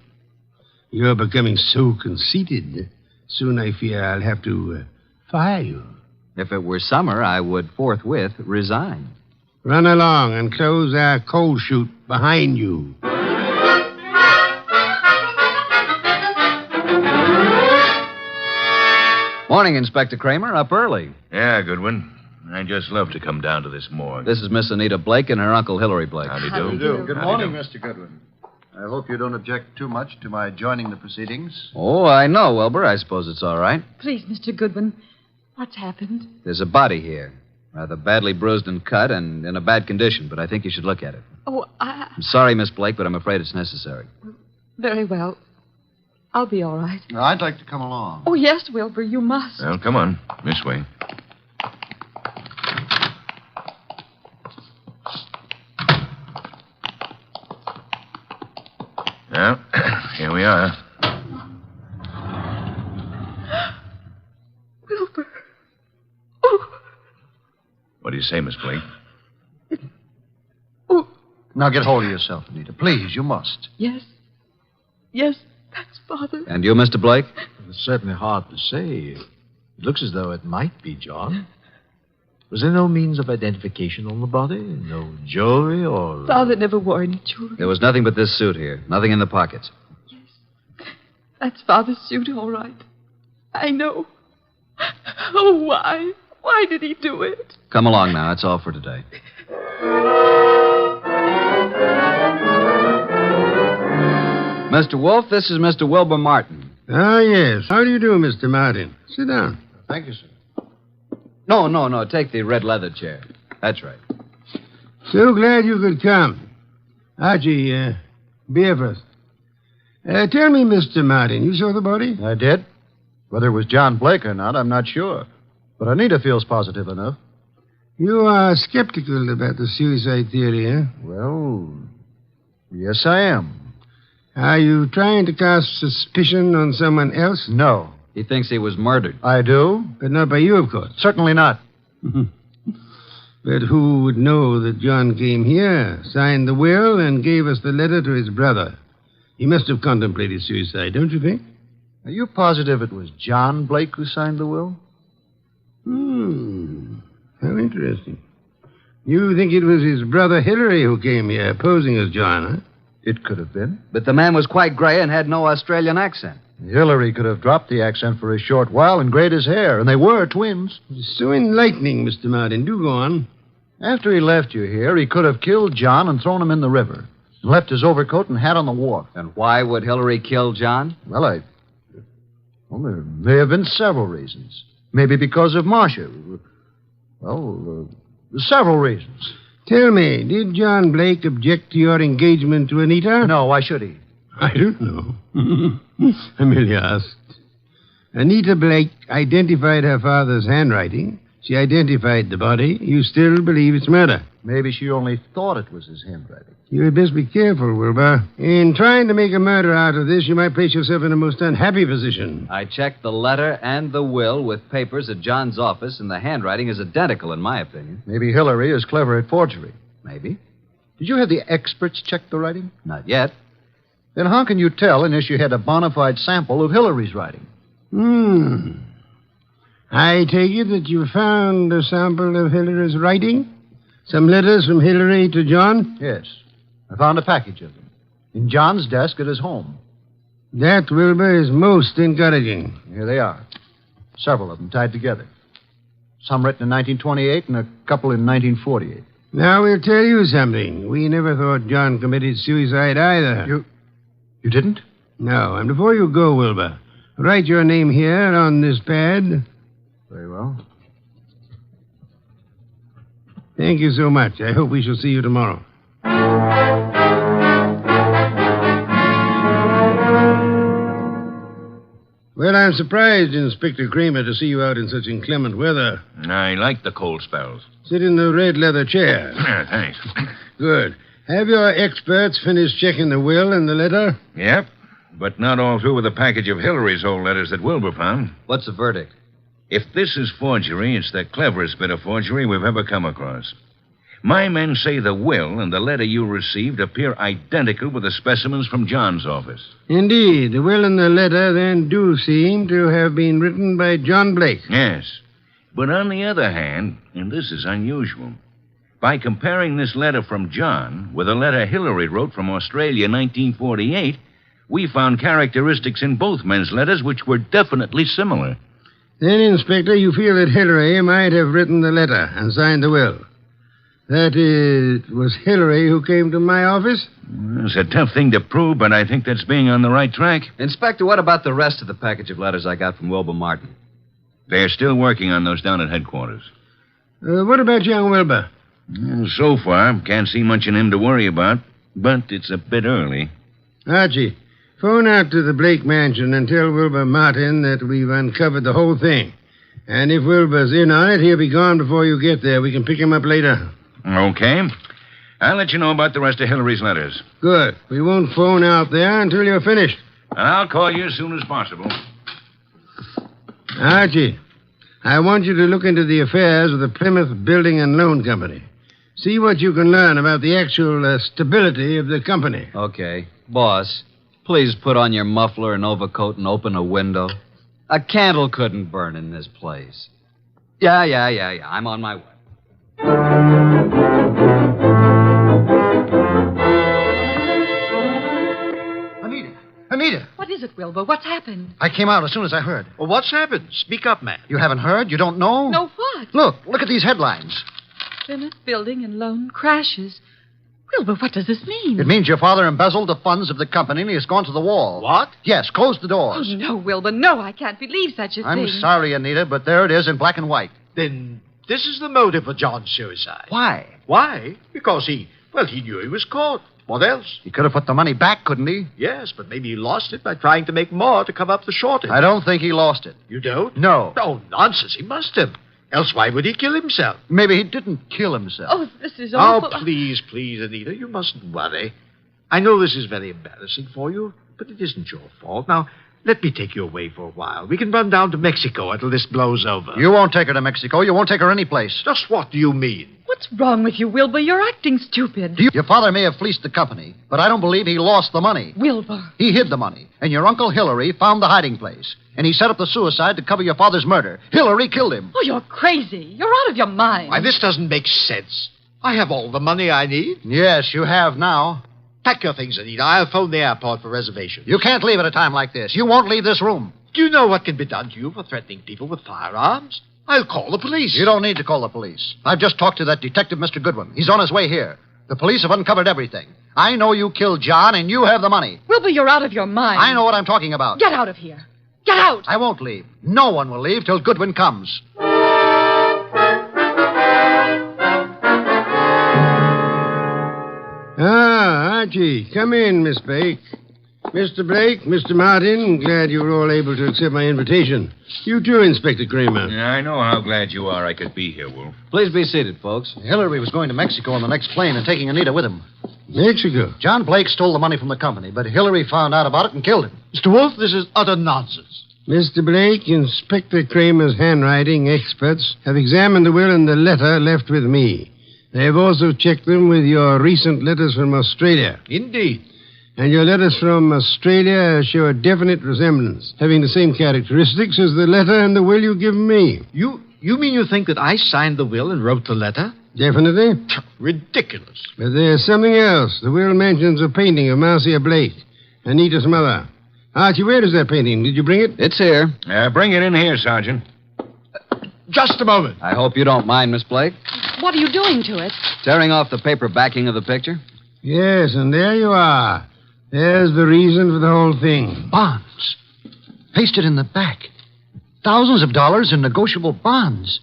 you're becoming so conceited. Soon I fear I'll have to fire you. If it were summer, I would forthwith resign. Run along and close our coal chute behind you. Morning, Inspector Kramer. Up early. Yeah, Goodwin. I just love to come down to this morgue. This is Miss Anita Blake and her Uncle Hillary Blake. Howdy do. Howdy do. Good Howdy morning, do. Mr. Goodwin. I hope you don't object too much to my joining the proceedings. Oh, I know, Wilbur. I suppose it's all right. Please, Mr. Goodwin, what's happened? There's a body here. Rather badly bruised and cut and in a bad condition, but I think you should look at it. Oh, I'm sorry, Miss Blake, but I'm afraid it's necessary. very well. I'll be all right. I'd like to come along. Oh, yes, Wilbur, you must. Well, come on. This way. Well, here we are. Wilbur. What do you say, Miss Blake? Now get hold of yourself, Anita. Please, you must. Yes. Yes, that's Father. And you, Mr. Blake? It's certainly hard to say. It looks as though it might be John. Was there no means of identification on the body? No jewelry or... Father never wore any jewelry. There was nothing but this suit here. Nothing in the pockets. That's Father's suit, all right. I know. Oh, why? Why did he do it? Come along now. That's all for today. Mr. Wolfe, this is Mr. Wilbur Martin. Ah, yes. How do you do, Mr. Martin? Sit down. Thank you, sir. No. Take the red leather chair. That's right. So glad you could come. Archie, beer first. Tell me, Mr. Martin, you saw the body? I did. Whether it was John Blake or not, I'm not sure. But Anita feels positive enough. You are skeptical about the suicide theory, eh? Well, yes, I am. Are you trying to cast suspicion on someone else? No. He thinks he was murdered. I do. But not by you, of course. Certainly not. But who would know that John came here, signed the will, and gave us the letter to his brother? He must have contemplated suicide, don't you think? Are you positive it was John Blake who signed the will? How interesting. You think it was his brother Hillary who came here, posing as John, huh? It could have been. But the man was quite gray and had no Australian accent. Hillary could have dropped the accent for a short while and grayed his hair, and they were twins. It's so enlightening, Mr. Martin. Do go on. After he left you here, he could have killed John and thrown him in the river, and left his overcoat and hat on the wharf. And why would Hillary kill John? Well, there may have been several reasons. Maybe because of Marcia. Several reasons. Tell me, did John Blake object to your engagement to Anita? No, why should he? I don't know. I merely asked. Anita Blake identified her father's handwriting. She identified the body. You still believe it's murder? Maybe she only thought it was his handwriting. You had best be careful, Wilbur. In trying to make a murder out of this, you might place yourself in a most unhappy position. I checked the letter and the will with papers at John's office, and the handwriting is identical, in my opinion. Maybe Hillary is clever at forgery. Maybe. Did you have the experts check the writing? Not yet. Then how can you tell unless you had a bona fide sample of Hillary's writing? I take it that you found a sample of Hillary's writing? Some letters from Hillary to John? Yes. I found a package of them in John's desk at his home. That, Wilbur, is most encouraging. Here they are. Several of them tied together. Some written in 1928 and a couple in 1948. Now, we'll tell you something. We never thought John committed suicide either. You didn't? No. And before you go, Wilbur, write your name here on this pad. Very well. Thank you so much. I hope we shall see you tomorrow. Well, I'm surprised, Inspector Kramer, to see you out in such inclement weather. I like the cold spells. Sit in the red leather chair. Thanks. Good. Have your experts finished checking the will and the letter? Yep, but not all through with the package of Hillary's old letters that Wilbur found. What's the verdict? If this is forgery, it's the cleverest bit of forgery we've ever come across. My men say the will and the letter you received appear identical with the specimens from John's office. Indeed, the will and the letter then do seem to have been written by John Blake. Yes. But on the other hand, and this is unusual, by comparing this letter from John with a letter Hillary wrote from Australia in 1948, we found characteristics in both men's letters which were definitely similar. Then, Inspector, you feel that Hillary might have written the letter and signed the will. That it was Hillary who came to my office? It's a tough thing to prove, but I think that's being on the right track. Inspector, what about the rest of the package of letters I got from Wilbur Martin? They're still working on those down at headquarters. What about young Wilbur? So far, can't see much in him to worry about, but it's a bit early. Archie, phone out to the Blake mansion and tell Wilbur Martin that we've uncovered the whole thing. And if Wilbur's in on it, he'll be gone before you get there. We can pick him up later. Okay. I'll let you know about the rest of Hillary's letters. Good. We won't phone out there until you're finished. And I'll call you as soon as possible. Archie, I want you to look into the affairs of the Plymouth Building and Loan Company. See what you can learn about the actual stability of the company. Okay. Boss, please put on your muffler and overcoat and open a window. A candle couldn't burn in this place. Yeah. I'm on my way. Anita. What is it, Wilbur? What's happened? I came out as soon as I heard. Well, what's happened? Speak up, man. You haven't heard? You don't know? No, what? Look at these headlines. Plymouth Building and Loan crashes. Wilbur, what does this mean? It means your father embezzled the funds of the company and he has gone to the wall. What? Yes, close the doors. Oh, no, Wilbur, no, I can't believe such a thing. I'm sorry, Anita, but there it is in black and white. Then this is the motive for John's suicide. Why? Why? Because he knew he was caught. What else? He could have put the money back, couldn't he? Yes, but maybe he lost it by trying to make more to cover up the shortage. I don't think he lost it. You don't? No. Oh, nonsense. He must have. Else why would he kill himself? Maybe he didn't kill himself. Oh, this is awful. Oh, please, Anita, you mustn't worry. I know this is very embarrassing for you, but it isn't your fault. Now, let me take you away for a while. We can run down to Mexico until this blows over. You won't take her to Mexico. You won't take her any place. Just what do you mean? What's wrong with you, Wilbur? You're acting stupid. Your father may have fleeced the company, but I don't believe he lost the money. Wilbur. He hid the money, and your Uncle Hillary found the hiding place. And he set up the suicide to cover your father's murder. Hillary killed him. Oh, you're crazy. You're out of your mind. Why, this doesn't make sense. I have all the money I need. Yes, you have now. Pack your things, Anita. I'll phone the airport for reservations. You can't leave at a time like this. You won't leave this room. Do you know what can be done to you for threatening people with firearms? I'll call the police. You don't need to call the police. I've just talked to that detective, Mr. Goodwin. He's on his way here. The police have uncovered everything. I know you killed John, and you have the money. Wilbur, you're out of your mind. I know what I'm talking about. Get out of here. Get out! I won't leave. No one will leave till Goodwin comes. Archie, come in, Miss Blake. Mr. Blake, Mr. Martin, glad you were all able to accept my invitation. You too, Inspector Kramer. Yeah, I know how glad you are I could be here, Wolf. Please be seated, folks. Hillary was going to Mexico on the next plane and taking Anita with him. Mexico? John Blake stole the money from the company, but Hillary found out about it and killed him. Mr. Wolf, this is utter nonsense. Mr. Blake, Inspector Kramer's handwriting experts have examined the will and the letter left with me. They have also checked them with your recent letters from Australia. Indeed. And your letters from Australia show a definite resemblance, having the same characteristics as the letter and the will you've given me. You mean you think that I signed the will and wrote the letter? Definitely. Ridiculous. But there's something else. The will mentions a painting of Marcia Blake, Anita's mother. Archie, where is that painting? Did you bring it? It's here. Bring it in here, Sergeant. Just a moment. I hope you don't mind, Miss Blake. What are you doing to it? Tearing off the paper backing of the picture? Yes, and there you are. There's the reason for the whole thing. Bonds. Pasted in the back. Thousands of dollars in negotiable bonds.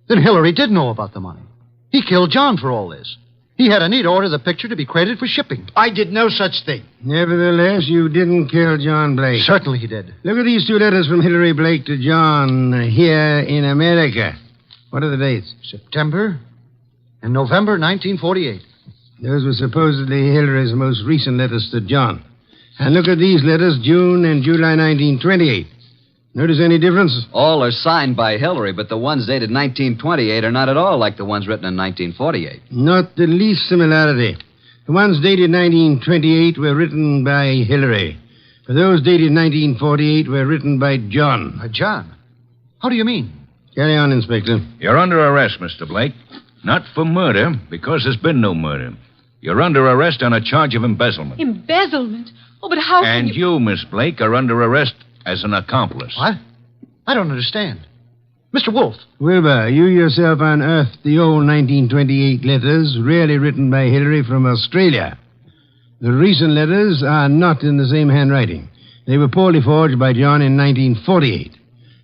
Then Hillary did know about the money. He killed John for all this. He had Anita order the picture to be credited for shipping. I did no such thing. Nevertheless, you didn't kill John Blake. Certainly he did. Look at these two letters from Hillary Blake to John here in America. What are the dates? September and November 1948. Those were supposedly Hillary's most recent letters to John. And look at these letters, June and July 1928. Notice any difference? All are signed by Hillary, but the ones dated 1928 are not at all like the ones written in 1948. Not the least similarity. The ones dated 1928 were written by Hillary. For those dated 1948 were written by John. John? How do you mean? Carry on, Inspector. You're under arrest, Mr. Blake. Not for murder, because there's been no murder. You're under arrest on a charge of embezzlement. Embezzlement? Oh, but how can And you, Miss Blake, are under arrest as an accomplice. What? I don't understand. Mr. Wolfe. Wilbur, you yourself unearthed the old 1928 letters, really written by Hillary from Australia. The recent letters are not in the same handwriting. They were poorly forged by John in 1948.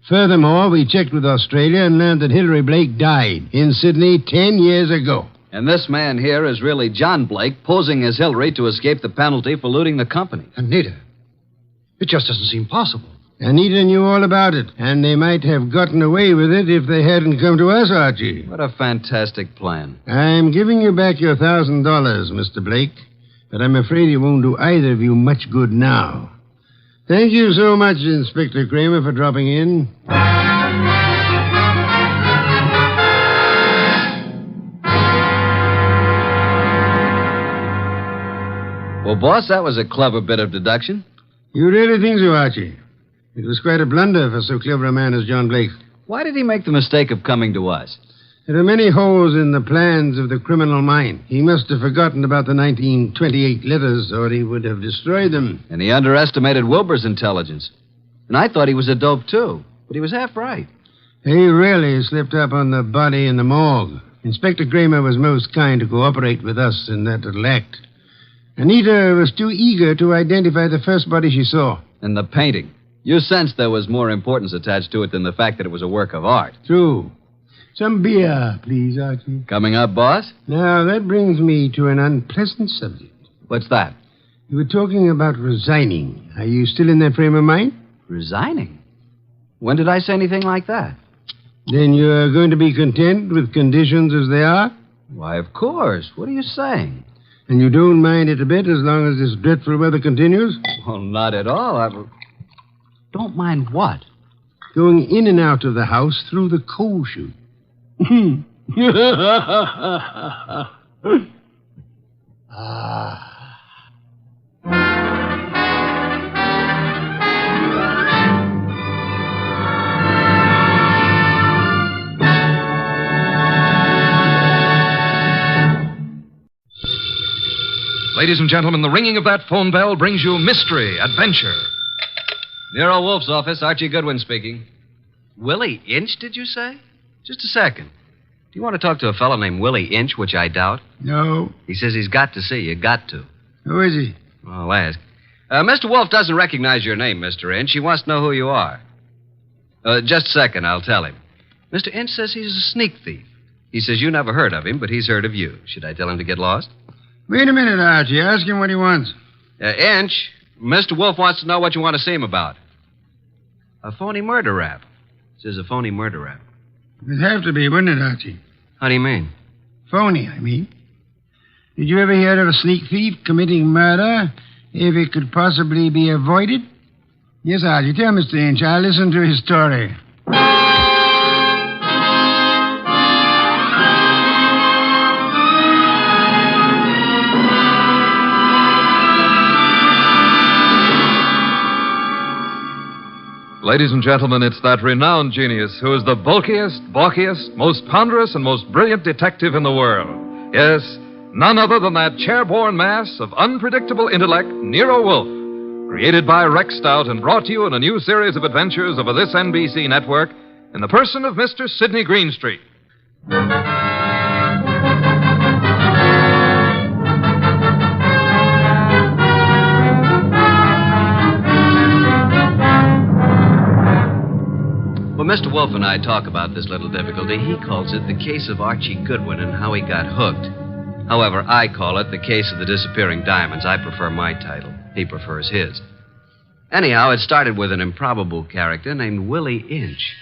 Furthermore, we checked with Australia and learned that Hillary Blake died in Sydney 10 years ago. And this man here is really John Blake, posing as Hillary to escape the penalty for looting the company. Anita, it just doesn't seem possible. Anita knew all about it, and they might have gotten away with it if they hadn't come to us, Archie. What a fantastic plan. I'm giving you back your $1,000, Mr. Blake, but I'm afraid it won't do either of you much good now. Thank you so much, Inspector Kramer, for dropping in. Well, boss, that was a clever bit of deduction. You really think so, Archie? It was quite a blunder for so clever a man as John Blake. Why did he make the mistake of coming to us? There are many holes in the plans of the criminal mind. He must have forgotten about the 1928 letters, or he would have destroyed them. And he underestimated Wilbur's intelligence. And I thought he was a dope, too. But he was half right. He really slipped up on the body in the morgue. Inspector Kramer was most kind to cooperate with us in that little act. Anita was too eager to identify the first body she saw. And the painting. You sensed there was more importance attached to it than the fact that it was a work of art. True. Some beer, please, Archie. Coming up, boss? Now, that brings me to an unpleasant subject. What's that? You were talking about resigning. Are you still in that frame of mind? Resigning? When did I say anything like that? Then you're going to be content with conditions as they are? Why, of course. What are you saying? And you don't mind it a bit as long as this dreadful weather continues? Well, not at all. Don't mind what? Going in and out of the house through the coal chute. Ladies and gentlemen, the ringing of that phone bell brings you mystery, adventure. Nero Wolfe's office, Archie Goodwin speaking. Willie Inch, did you say? Just a second. Do you want to talk to a fellow named Willie Inch, which I doubt? No. He says he's got to see you. Got to. Who is he? Well, I'll ask. Mr. Wolfe doesn't recognize your name, Mr. Inch. He wants to know who you are. Just a second, I'll tell him. Mr. Inch says he's a sneak thief. He says you never heard of him, but he's heard of you. Should I tell him to get lost? Wait a minute, Archie. Ask him what he wants. Inch, Mr. Wolfe wants to know what you want to see him about. A phony murder rap. Says a phony murder rap. It'd have to be, wouldn't it, Archie? How do you mean? Phony, I mean. Did you ever hear of a sneak thief committing murder if it could possibly be avoided? Yes, Archie. Tell Mr. Inch. I'll listen to his story. Ladies and gentlemen, it's that renowned genius who is the bulkiest, balkiest, most ponderous, and most brilliant detective in the world. Yes, none other than that chair-borne mass of unpredictable intellect, Nero Wolfe, created by Rex Stout and brought to you in a new series of adventures over this NBC network in the person of Mr. Sidney Greenstreet. When Mr. Wolfe and I talk about this little difficulty, he calls it the case of Archie Goodwin and how he got hooked. However, I call it the case of the disappearing diamonds. I prefer my title. He prefers his. Anyhow, it started with an improbable character named Willie Inch.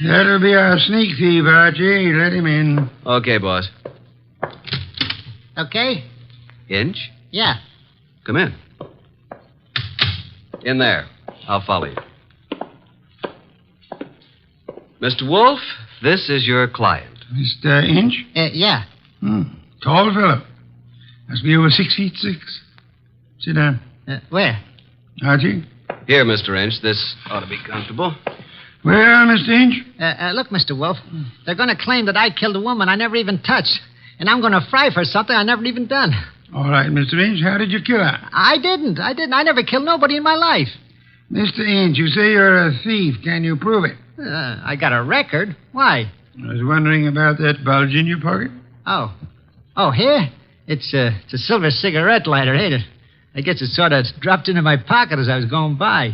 That'll be our sneak thief, Archie. Let him in. Okay, boss. Okay? Inch? Yeah. Come in. In there. I'll follow you. Mr. Wolfe, this is your client. Mr. Inch? Yeah. Tall fellow. Must be over 6'6". Sit down. Where? Archie? Here, Mr. Inch. This ought to be comfortable. Well, Mr. Inch? Look, Mr. Wolfe, they're going to claim that I killed a woman I never even touched. And I'm going to fry for something I never even done. All right, Mr. Inch, how did you kill her? I didn't. I never killed nobody in my life. Mr. Inch, you say you're a thief. Can you prove it? I got a record. Why? I was wondering about that bulge in your pocket. Oh. Oh, here? It's a silver cigarette lighter, ain't it? I guess it sort of dropped into my pocket as I was going by.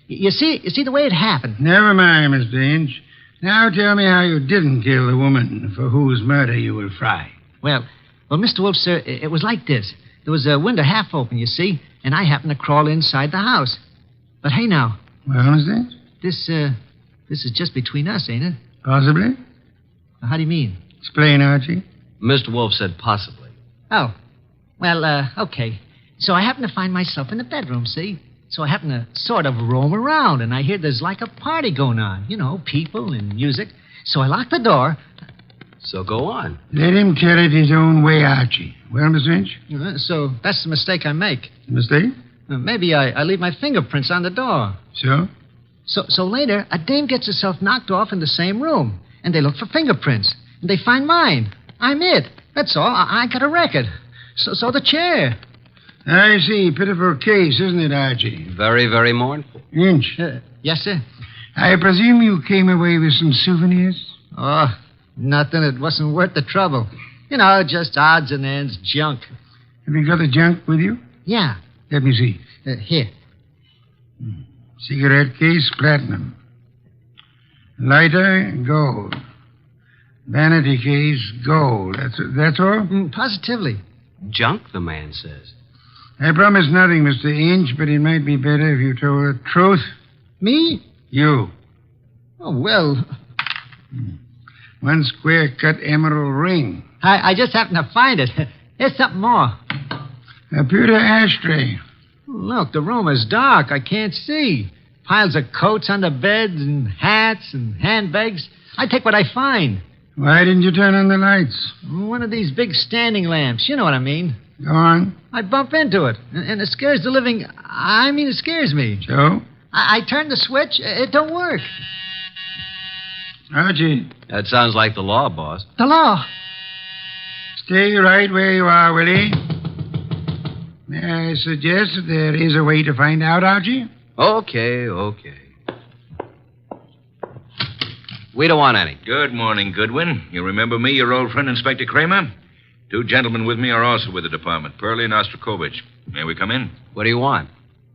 You see the way it happened? Never mind, Mr. Inch. Now tell me how you didn't kill the woman for whose murder you will fry. Well, Mr. Wolfe, sir, it was like this. There was a window half open, you see, and I happened to crawl inside the house. But hey, now. Well, Mr. Inch? This is just between us, ain't it? Possibly. How do you mean? Explain, Archie. Mr. Wolfe said possibly. Oh. Well, okay. So I happen to find myself in the bedroom, see? So I happen to sort of roam around, and I hear there's like a party going on. You know, people and music. So I lock the door. So go on. Let him tell it his own way, Archie. Well, Mr. Inch? So that's the mistake I make. Mistake? Maybe I leave my fingerprints on the door. So? So later, a dame gets herself knocked off in the same room, and they look for fingerprints, and they find mine. I'm it. That's all. I got a record. So the chair. I see. Pitiful case, isn't it, Archie? Very, very mournful. Inch. Yes, sir? I presume you came away with some souvenirs? Oh, nothing. It wasn't worth the trouble. You know, just odds and ends, junk. Have you got the junk with you? Yeah. Let me see. Here. Cigarette case, platinum. Lighter, gold. Vanity case, gold. That's all? Positively. Junk, the man says. I promise nothing, Mr. Inch, but it might be better if you told the truth. Me? You. Oh, well. One square-cut emerald ring. I just happened to find it. Here's something more. A pewter ashtray. Look, the room is dark. I can't see. Piles of coats under beds and hats and handbags. I take what I find. Why didn't you turn on the lights? One of these big standing lamps. You know what I mean. Go on. I bump into it, and it scares the living... it scares me. So? I turn the switch. It don't work. Archie. That sounds like the law, boss. The law. Stay right where you are, Willie. May I suggest that there is a way to find out, Archie? Okay. We don't want any. Good morning, Goodwin. You remember me, your old friend, Inspector Kramer? 2 gentlemen with me are also with the department, Pearlie and Ostrakovich. May we come in? What do you want?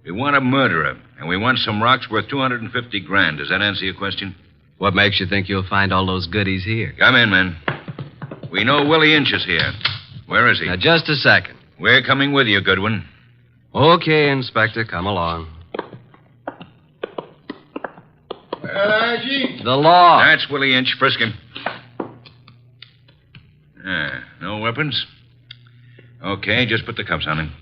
We want a murderer, and we want some rocks worth $250,000. Does that answer your question? What makes you think you'll find all those goodies here? Come in, men. We know Willie Inch is here. Where is he? Now, just a second. We're coming with you, Goodwin. Okay, Inspector, come along. Archie? The law. That's Willie Inch. Frisk him. No weapons? Okay, just put the cuffs on him.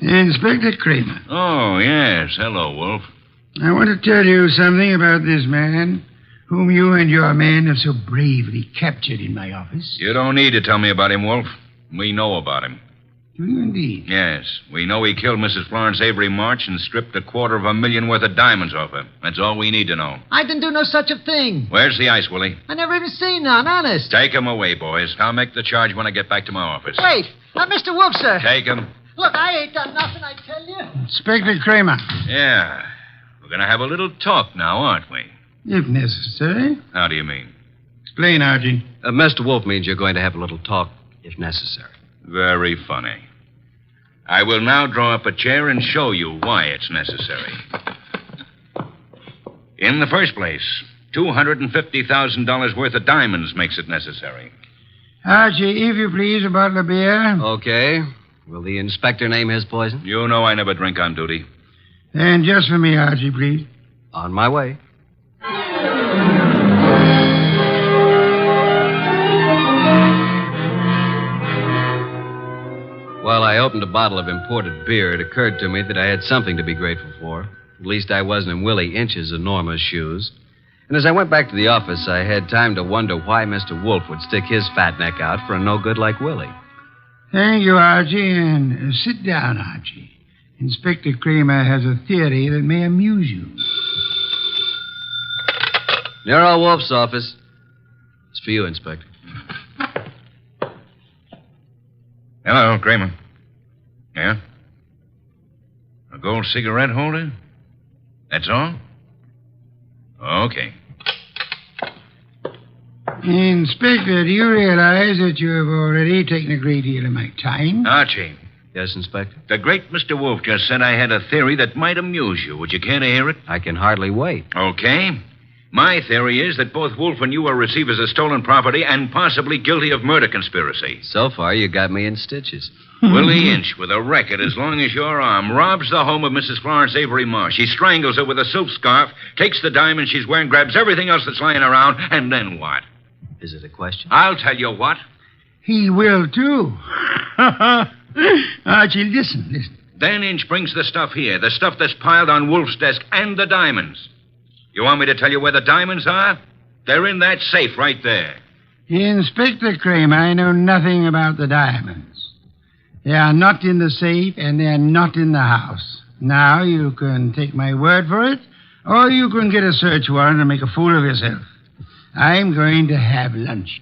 Inspector Kramer. Oh, yes. Hello, Wolf. I want to tell you something about this man whom you and your men have so bravely captured in my office. You don't need to tell me about him, Wolf. We know about him. Do you indeed? Yes. We know he killed Mrs. Florence Avery March and stripped $250,000 worth of diamonds off her. That's all we need to know. I didn't do no such a thing. Where's the ice, Willie? I never even seen none, honest. Take him away, boys. I'll make the charge when I get back to my office. Wait. Mr. Wolfe, sir. Take him. Look, I ain't done nothing, I tell you. Inspector Kramer. Yeah. We're going to have a little talk now, aren't we? If necessary. How do you mean? Explain, Archie. Mr. Wolfe means you're going to have a little talk, if necessary. Very funny. I will now draw up a chair and show you why it's necessary. In the first place, $250,000 worth of diamonds makes it necessary. Archie, if you please, a bottle of beer. Okay. Will the inspector name his poison? You know I never drink on duty. And just for me, Archie, please. On my way. While I opened a bottle of imported beer, it occurred to me that I had something to be grateful for. At least I wasn't in Willie Inch's enormous shoes. And as I went back to the office, I had time to wonder why Mr. Wolfe would stick his fat neck out for a no-good like Willie. Thank you, Archie, and sit down, Archie. Inspector Kramer has a theory that may amuse you. Nero Wolfe's office. It's for you, Inspector. Hello, Kramer. Yeah? A gold cigarette holder? That's all? Okay. Inspector, do you realize that you have already taken a great deal of my time? Archie. Yes, Inspector? The great Mr. Wolfe just said I had a theory that might amuse you. Would you care to hear it? I can hardly wait. Okay. My theory is that both Wolfe and you are receivers of stolen property and possibly guilty of murder conspiracy. So far, you got me in stitches. Willie Inch, with a record as long as your arm, robs the home of Mrs. Florence Avery Marsh. He strangles her with a silk scarf, takes the diamond she's wearing, grabs everything else that's lying around, and then what? Is it a question? I'll tell you what. He will, too. Archie, listen. Then Inch brings the stuff here, the stuff that's piled on Wolfe's desk, and the diamonds. You want me to tell you where the diamonds are? They're in that safe right there. Inspector Kramer, I know nothing about the diamonds. They are not in the safe, and they are not in the house. Now, you can take my word for it, or you can get a search warrant and make a fool of yourself. I'm going to have lunch.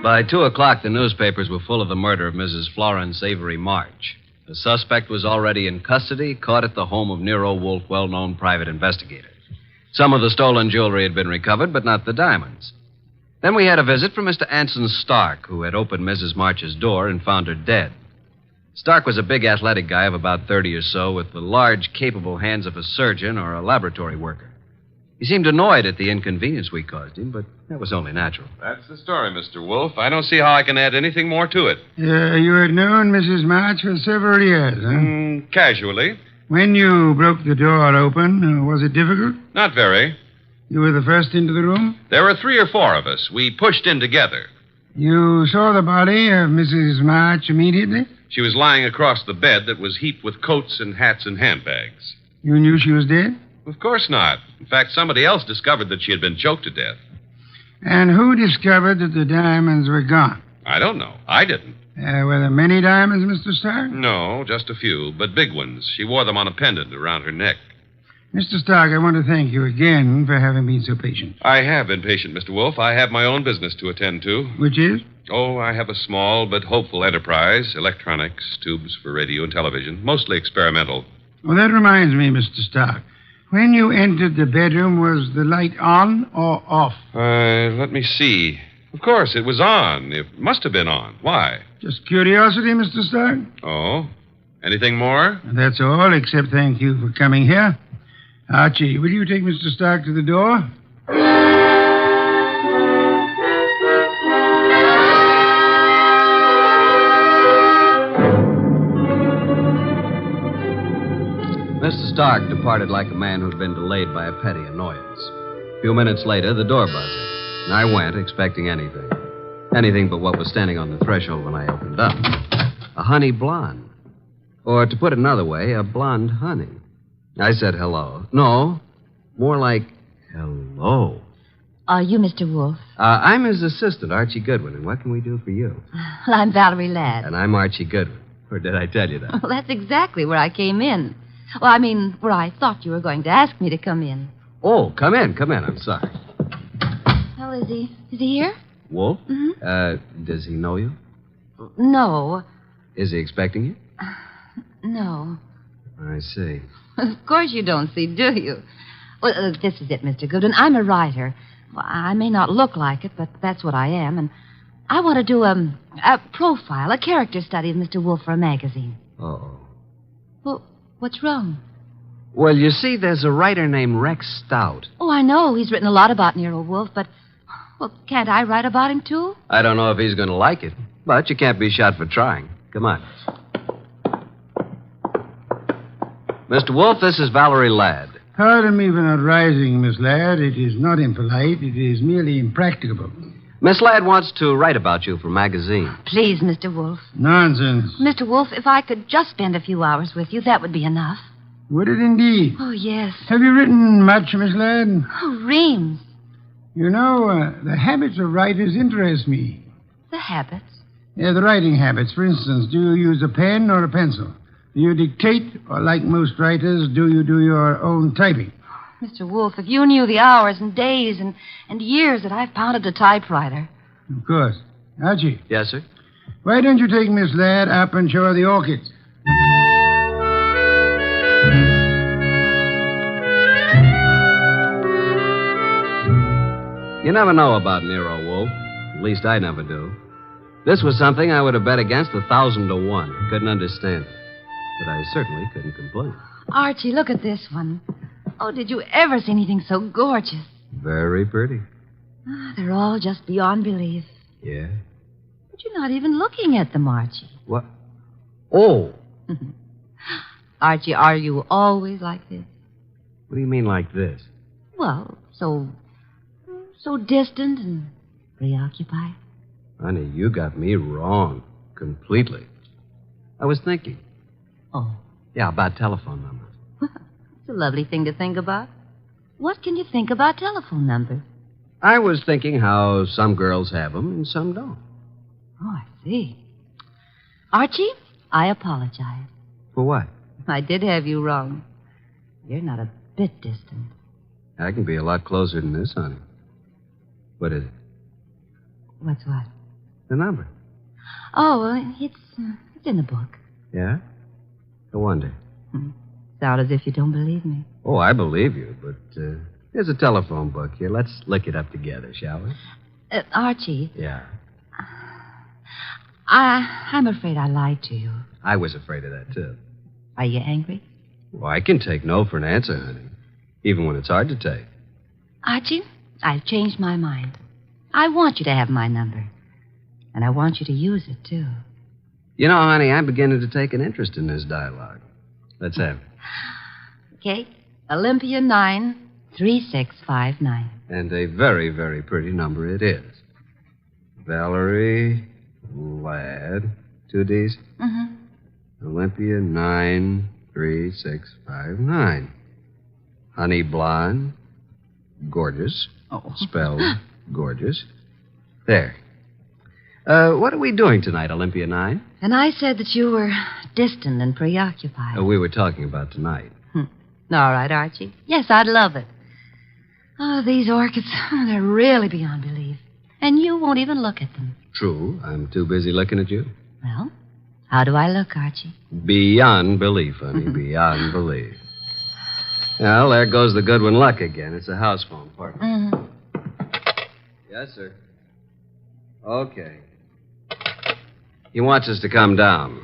By 2 o'clock, the newspapers were full of the murder of Mrs. Florence Avery March. The suspect was already in custody, caught at the home of Nero Wolfe, well-known private investigator. Some of the stolen jewelry had been recovered, but not the diamonds. Then we had a visit from Mr. Anson Stark, who had opened Mrs. March's door and found her dead. Stark was a big athletic guy of about 30 or so, with the large, capable hands of a surgeon or a laboratory worker. He seemed annoyed at the inconvenience we caused him, but that was only natural. That's the story, Mr. Wolfe. I don't see how I can add anything more to it. You had known Mrs. March for several years, huh? Casually. When you broke the door open, was it difficult? Not very. You were the first into the room? There were 3 or 4 of us. We pushed in together. You saw the body of Mrs. March immediately? She was lying across the bed that was heaped with coats and hats and handbags. You knew she was dead? Of course not. In fact, somebody else discovered that she had been choked to death. And who discovered that the diamonds were gone? I don't know. I didn't. Were there many diamonds, Mr. Stark? No, just a few, but big ones. She wore them on a pendant around her neck. Mr. Stark, I want to thank you again for having been so patient. I have been patient, Mr. Wolfe. I have my own business to attend to. Which is? Oh, I have a small but hopeful enterprise. Electronics, tubes for radio and television, mostly experimental. Well, that reminds me, Mr. Stark. When you entered the bedroom, was the light on or off? Let me see. Of course, it was on. It must have been on. Why? Just curiosity, Mr. Stark. Oh? Anything more? That's all, except thank you for coming here. Archie, will you take Mr. Stark to the door? Mr. Stark departed like a man who'd been delayed by a petty annoyance. A few minutes later, the door buzzed, and I went expecting anything. Anything but what was standing on the threshold when I opened up. A honey blonde. Or, to put it another way, a blonde honey. I said hello. No, more like hello. Are you Mr. Wolfe? I'm his assistant, Archie Goodwin, and what can we do for you? Well, I'm Valerie Ladd. And I'm Archie Goodwin. Or did I tell you that? Well, that's exactly where I came in. Well, I mean, where I thought you were going to ask me to come in. Oh, come in. I'm sorry. Well, is he here? Wolfe? Mm-hmm. Does he know you? No. Is he expecting you? No. I see. Of course you don't see, do you? Well, this is it, Mr. Goodwin. I'm a writer. Well, I may not look like it, but that's what I am. And I want to do a profile, a character study of Mr. Wolfe for a magazine. Uh-oh. Well, what's wrong? Well, you see, there's a writer named Rex Stout. Oh, I know. He's written a lot about Nero Wolfe, but, well, can't I write about him, too? I don't know if he's going to like it, but you can't be shot for trying. Come on. Mr. Wolfe, this is Valerie Ladd. Pardon me for not rising, Miss Ladd. It is not impolite. It is merely impracticable. Miss Ladd wants to write about you for a magazine. Please, Mr. Wolfe. Nonsense. Mr. Wolfe, if I could just spend a few hours with you, that would be enough. Would it indeed? Oh, yes. Have you written much, Miss Ladd? Oh, reams. You know, the habits of writers interest me. The habits? Yeah, the writing habits. For instance, do you use a pen or a pencil? Do you dictate, or like most writers, do you do your own typing? Mr. Wolfe, if you knew the hours and days and years that I've pounded a typewriter. Of course. Archie. Yes, sir? Why don't you take Miss Ladd up and show her the orchids? You never know about Nero Wolfe. At least I never do. This was something I would have bet against 1,000 to 1. Couldn't understand it. But I certainly couldn't complain. Archie, look at this one. Oh, did you ever see anything so gorgeous? Very pretty. They're all just beyond belief. Yeah? But you're not even looking at them, Archie. What? Oh! Archie, are you always like this? What do you mean like this? Well, so distant and preoccupied. Honey, you got me wrong. Completely. I was thinking. Oh. Yeah, about telephone numbers. It's a lovely thing to think about. What can you think about telephone numbers? I was thinking how some girls have them and some don't. Oh, I see. Archie, I apologize. For what? I did have you wrong. You're not a bit distant. I can be a lot closer than this, honey. What is it? What's what? The number. Oh, well, it's in the book. Yeah? No wonder. Sound as if you don't believe me. Oh, I believe you, but here's a telephone book here. Let's look it up together, shall we? Archie. Yeah. I'm afraid I lied to you. I was afraid of that, too. Are you angry? Well, I can take no for an answer, honey. Even when it's hard to take. Archie, I've changed my mind. I want you to have my number. And I want you to use it, too. You know, honey, I'm beginning to take an interest in this dialogue. Let's have it. Okay. Olympia 93659. And a very, very pretty number it is. Valerie Ladd. 2 D's? Mm-hmm. Olympia 93659. Honey blonde. Gorgeous. Oh. Spelled gorgeous. There. What are we doing tonight, Olympia 9? And I said that you were distant and preoccupied. We were talking about tonight. All right, Archie. Yes, I'd love it. Oh, these orchids, they're really beyond belief. And you won't even look at them. True. I'm too busy looking at you. Well, how do I look, Archie? Beyond belief, honey. Beyond belief. Well, there goes the Goodwin luck again. It's a house phone, partner. Mm-hmm. Yes, sir. Okay. He wants us to come down.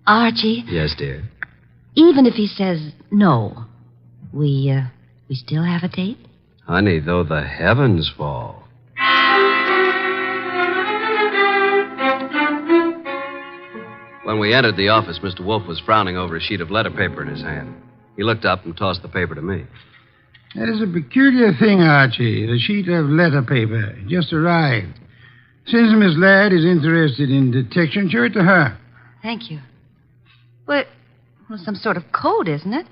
Archie, Yes, dear. even if he says no, we still have a date? Honey, though the heavens fall. When we entered the office, Mr. Wolfe was frowning over a sheet of letter paper in his hand. He looked up and tossed the paper to me. That is a peculiar thing, Archie. The sheet of letter paper. It just arrived. Since Miss Ladd is interested in detection, show it to her. Thank you. Well, some sort of code, isn't it?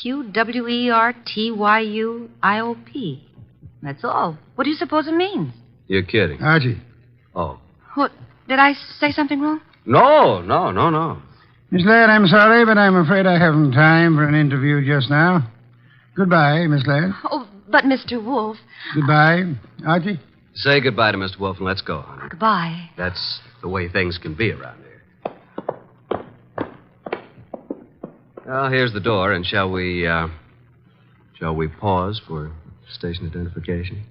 QWERTYUIOP. That's all. What do you suppose it means? You're kidding. Archie. Oh. What? Did I say something wrong? No. Miss Ladd, I'm sorry, but I'm afraid I haven't time for an interview just now. Goodbye, Miss Ladd. Oh, but Mr. Wolfe. Goodbye, Archie. Say goodbye to Mr. Wolfe and let's go, honey. Goodbye. That's the way things can be around here. Well, here's the door, and shall we pause for station identification?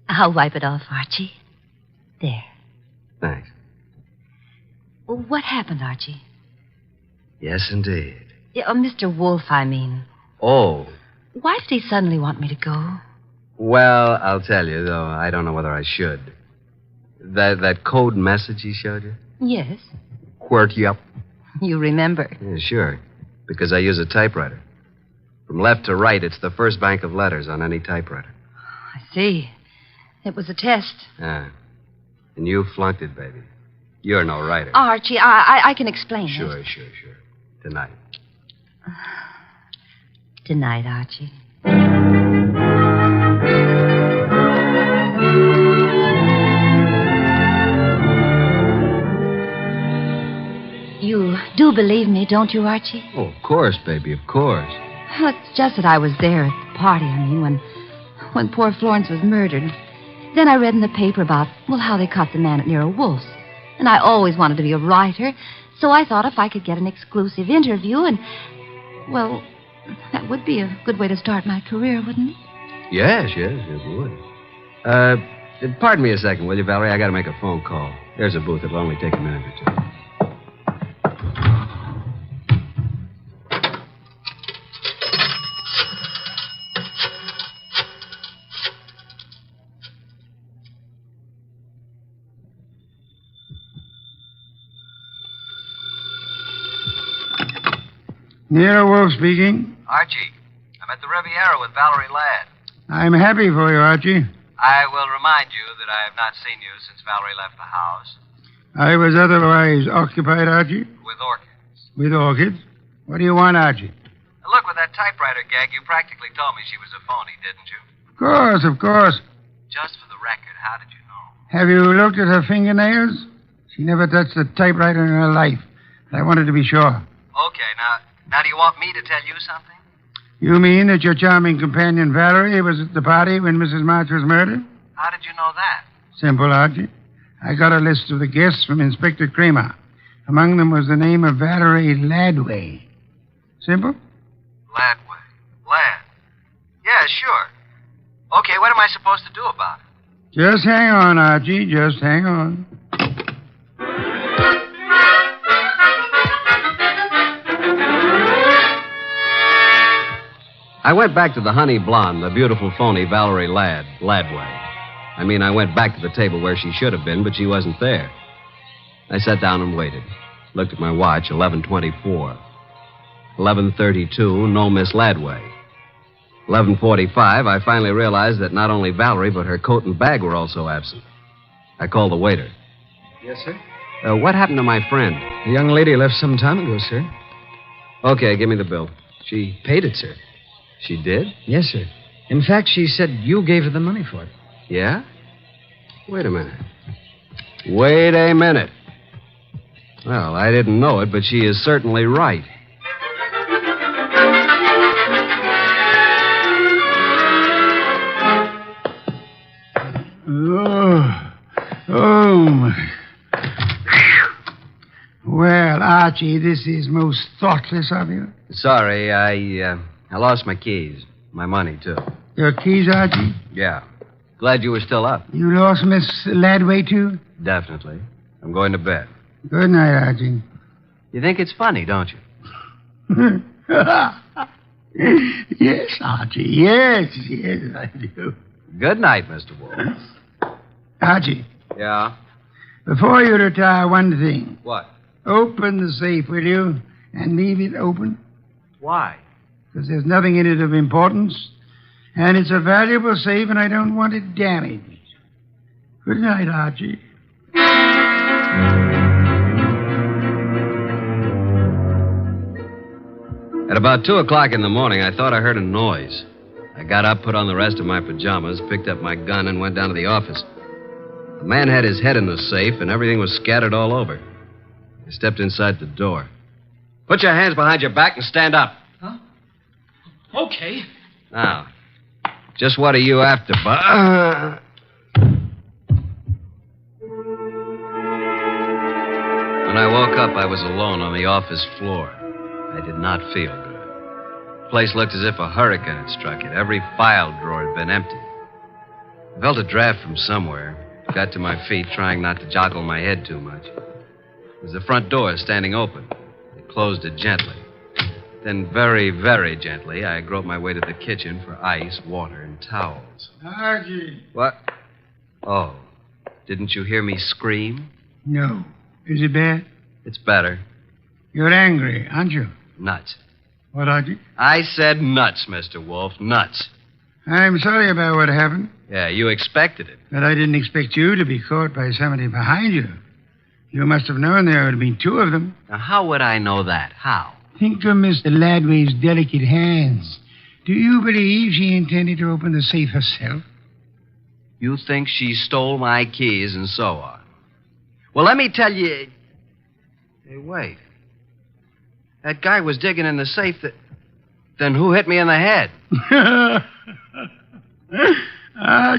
I'll wipe it off, Archie. There. Thanks. Well, what happened, Archie? Yes, indeed. Yeah, Mr. Wolfe, I mean. Oh. Why did he suddenly want me to go? Well, I'll tell you, though I don't know whether I should. That code message he showed you? Yes. QWERTY up. You remember. Yeah, sure. Because I use a typewriter. From left to right, it's the first bank of letters on any typewriter. I see. It was a test. Ah. And you flunked it, baby. You're no writer. Archie, I can explain Sure. it. Tonight. Tonight, Archie. You do believe me, don't you, Archie? Oh, of course, baby, of course. Well, it's just that I was there at the party, when poor Florence was murdered. Then I read in the paper about, how they caught the man at Nero Wolfe's. And I always wanted to be a writer, so I thought if I could get an exclusive interview that would be a good way to start my career, wouldn't it? Yes, it would. Pardon me a second, will you, Valerie? I got to make a phone call. There's a booth. It'll only take a minute or two. Nero Wolfe speaking. Archie, I'm at the Riviera with Valerie Ladd. I'm happy for you, Archie. I will remind you that I have not seen you since Valerie left the house. I was otherwise occupied, Archie. With orchids. With orchids? What do you want, Archie? Look, with that typewriter gag, you practically told me she was a phony, didn't you? Of course. Just for the record, how did you know? Have you looked at her fingernails? She never touched a typewriter in her life. I wanted to be sure. Okay, now do you want me to tell you something? You mean that your charming companion Valerie was at the party when Mrs. March was murdered? How did you know that? Simple, Archie. I got a list of the guests from Inspector Kramer. Among them was the name of Valerie Ladway. Simple? Ladway. Ladd. Yeah, sure. Okay, what am I supposed to do about it? Just hang on, Archie. Just hang on. I went back to the honey blonde, the beautiful phony Valerie Ladway. I went back to the table where she should have been, but she wasn't there. I sat down and waited. Looked at my watch, 11:24. 11:32, no Miss Ladway. 11:45, I finally realized that not only Valerie, but her coat and bag were also absent. I called the waiter. Yes, sir? What happened to my friend? The young lady left some time ago, sir. Okay, give me the bill. She paid it, sir. She did? Yes, sir. In fact, she said you gave her the money for it. Yeah? Wait a minute. Wait a minute. Well, I didn't know it, but she is certainly right. Oh, my. Well, Archie, this is most thoughtless of you. Sorry, I lost my keys. My money, too. Your keys, Archie? Yeah. Glad you were still up. You lost Miss Ladway, too? Definitely. I'm going to bed. Good night, Archie. You think it's funny, don't you? Yes, Archie. Yes, I do. Good night, Mr. Wolfe. Archie. Yeah? Before you retire, one thing. What? Open the safe, will you? And leave it open. Why? Because there's nothing in it of importance. And it's a valuable safe, and I don't want it damaged. Good night, Archie. At about 2 o'clock in the morning, I thought I heard a noise. I got up, put on the rest of my pajamas, picked up my gun, and went down to the office. The man had his head in the safe, and everything was scattered all over. I stepped inside the door. Put your hands behind your back and stand up. Huh? Okay. Now, just what are you after, When I woke up, I was alone on the office floor. I did not feel good. The place looked as if a hurricane had struck it. Every file drawer had been empty. I felt a draft from somewhere. Got to my feet, trying not to joggle my head too much. There was the front door standing open. I closed it gently. Then, very, very gently, I groped my way to the kitchen for ice, water, and towels. Archie. What? Oh, didn't you hear me scream? No. Is it bad? It's better. You're angry, aren't you? Nuts. What, Archie? I said nuts, Mr. Wolfe. Nuts. I'm sorry about what happened, Yeah, you expected it. but I didn't expect you to be caught by somebody behind you. You must have known there would have been two of them. Now, how would I know that? How? Think of Mr. Ladway's delicate hands. Do you believe she intended to open the safe herself? You think she stole my keys and so on. Well, let me tell you... Hey, wait. That guy was digging in the safe that... Then who hit me in the head?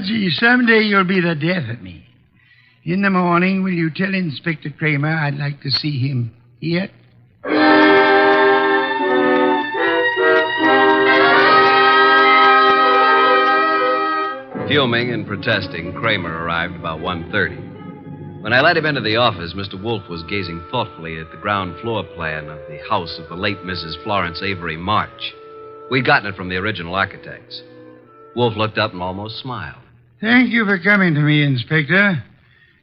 Gee, someday you'll be the death of me. In the morning, will you tell Inspector Kramer I'd like to see him here? Fuming and protesting, Kramer arrived about 1:30. When I let him into the office, Mr. Wolfe was gazing thoughtfully at the ground floor plan of the house of the late Mrs. Florence Avery March. We'd gotten it from the original architects. Wolfe looked up and almost smiled. Thank you for coming to me, Inspector.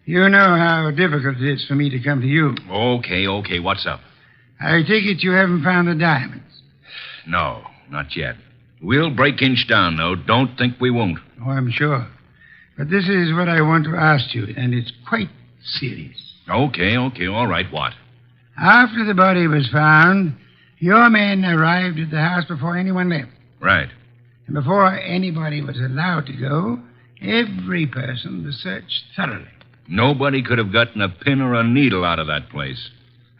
You know how difficult it is for me to come to you. Okay, what's up? I take it you haven't found the diamonds. No, not yet. We'll break inch down, though. Don't think we won't. Oh, I'm sure. But this is what I want to ask you, and it's quite serious. Okay, all right, what? After the body was found, your men arrived at the house before anyone left. Right. And before anybody was allowed to go, every person was searched thoroughly. Nobody could have gotten a pin or a needle out of that place.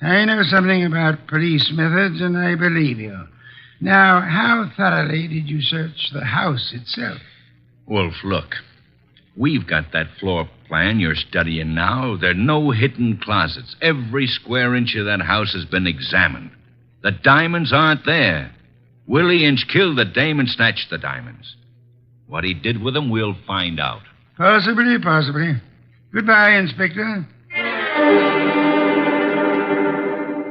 I know something about police methods, and I believe you. Now, how thoroughly did you search the house itself? Wolf, look. We've got that floor plan you're studying now. There are no hidden closets. Every square inch of that house has been examined. The diamonds aren't there. Willie Inch killed the dame and snatched the diamonds. What he did with them, we'll find out. Possibly. Goodbye, Inspector.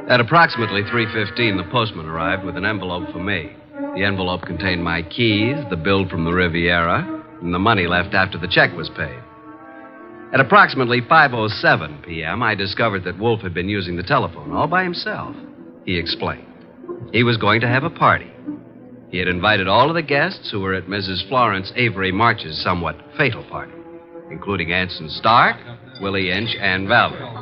At approximately 3:15, the postman arrived with an envelope for me. The envelope contained my keys, the bill from the Riviera, and the money left after the check was paid. At approximately 5:07 p.m., I discovered that Wolfe had been using the telephone all by himself. He explained. He was going to have a party. He had invited all of the guests who were at Mrs. Florence Avery March's somewhat fatal party, including Anson Stark, Willie Inch, and Valerie.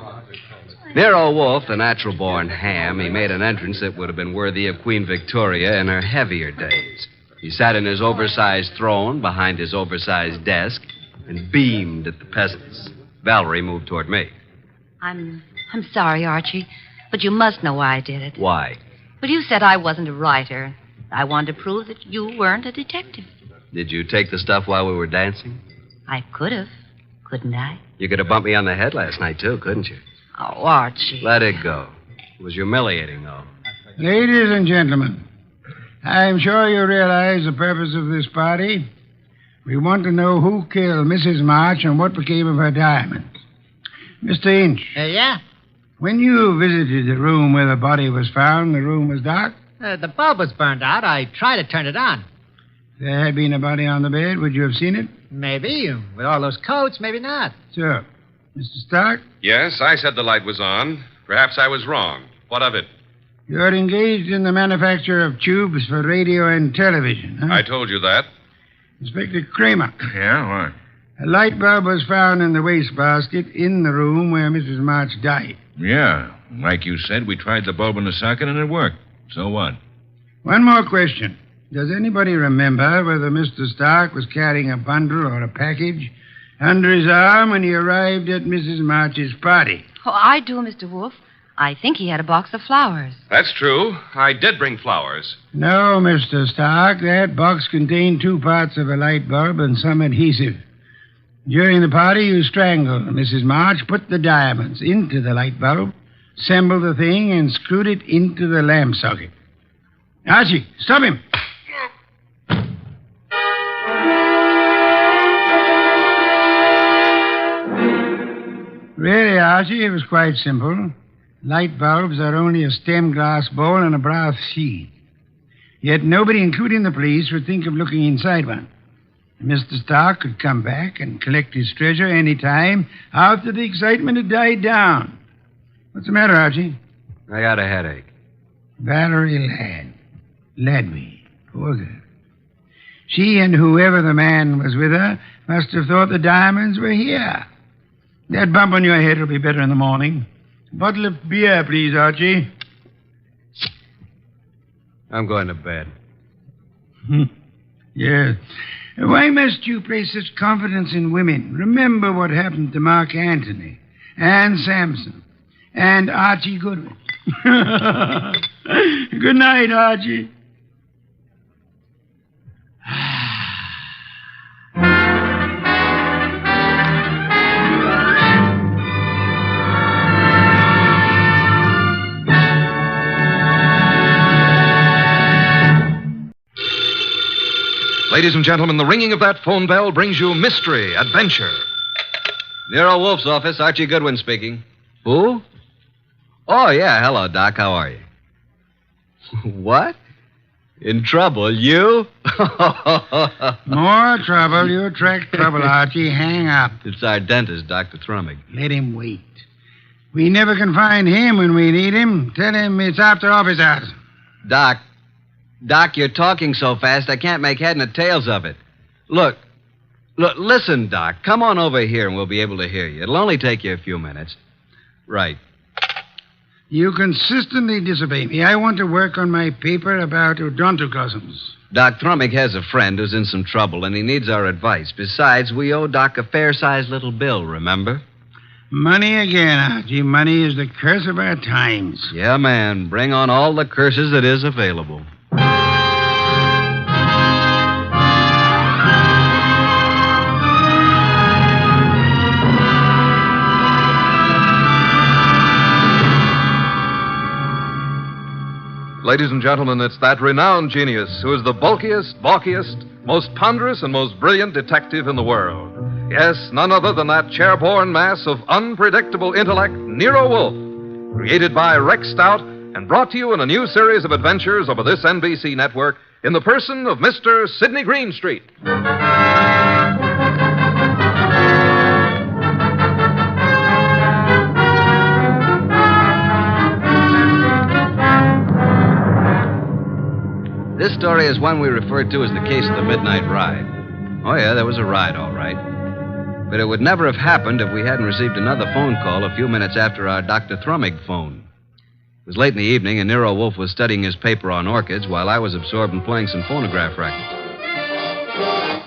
Nero Wolfe, the natural-born ham, he made an entrance that would have been worthy of Queen Victoria in her heavier days. He sat in his oversized throne behind his oversized desk and beamed at the peasants. Valerie moved toward me. I'm sorry, Archie, but you must know why I did it. Why? Well, you said I wasn't a writer. I wanted to prove that you weren't a detective. Did you take the stuff while we were dancing? I could have, couldn't I? You could have bumped me on the head last night, too, couldn't you? Oh, Archie. Let it go. It was humiliating, though. Ladies and gentlemen, I'm sure you realize the purpose of this party. We want to know who killed Mrs. March and what became of her diamonds. Mr. Inch. Yeah? When you visited the room where the body was found, the room was dark? The bulb was burned out. I tried to turn it on. If there had been a body on the bed, would you have seen it? Maybe. With all those coats, maybe not. Sure. Mr. Stark? Yes, I said the light was on. Perhaps I was wrong. What of it? You're engaged in the manufacture of tubes for radio and television, huh? I told you that. Inspector Kramer. Yeah, what? A light bulb was found in the wastebasket in the room where Mrs. March died. Yeah. Like you said, we tried the bulb in the socket and it worked. So what? One more question. Does anybody remember whether Mr. Stark was carrying a bundle or a package under his arm when he arrived at Mrs. March's party? Oh, I do, Mr. Wolfe. I think he had a box of flowers. That's true. I did bring flowers. No, Mr. Stark. That box contained 2 parts of a light bulb and some adhesive. During the party, you strangled Mrs. March, put the diamonds into the light bulb, assembled the thing, and screwed it into the lamp socket. Archie, stop him. Really, Archie, it was quite simple. Light bulbs are only a stem glass bowl and a brass sheet. Yet nobody, including the police, would think of looking inside one. Mr. Stark could come back and collect his treasure any time after the excitement had died down. What's the matter, Archie? I got a headache. Valerie Ladd. Ladby. Poor girl. She and whoever the man was with her must have thought the diamonds were here. That bump on your head will be better in the morning. A bottle of beer, please, Archie. I'm going to bed. Yes. Why must you place such confidence in women? Remember what happened to Mark Antony and Samson and Archie Goodwin. Good night, Archie. Ladies and gentlemen, the ringing of that phone bell brings you mystery, adventure. Nero Wolfe's office, Archie Goodwin speaking. Who? Oh, yeah. Hello, Doc. How are you? What? In trouble? You? More trouble. You attract trouble, Archie. Hang up. It's our dentist, Dr. Thrumming. Let him wait. We never can find him when we need him. Tell him it's after office hours. Doc, you're talking so fast I can't make head and tails of it. Look, listen, Doc. Come on over here and we'll be able to hear you. It'll only take you a few minutes. Right. You consistently disobey me. I want to work on my paper about odontocosms. Doc Thrumming has a friend who's in some trouble, and he needs our advice. Besides, we owe Doc a fair-sized little bill, remember? Money again, Archie. Money is the curse of our times. Yeah, man. Bring on all the curses that is available. Ladies and gentlemen, it's that renowned genius who is the bulkiest, balkiest, most ponderous, and most brilliant detective in the world. Yes, none other than that chair-borne mass of unpredictable intellect, Nero Wolfe, created by Rex Stout and brought to you in a new series of adventures over this NBC network in the person of Mr. Sidney Greenstreet. This story is one we referred to as the case of the midnight ride. Oh, yeah, there was a ride, all right. But it would never have happened if we hadn't received another phone call a few minutes after our Dr. Thrumming phone. It was late in the evening, and Nero Wolfe was studying his paper on orchids while I was absorbed in playing some phonograph records.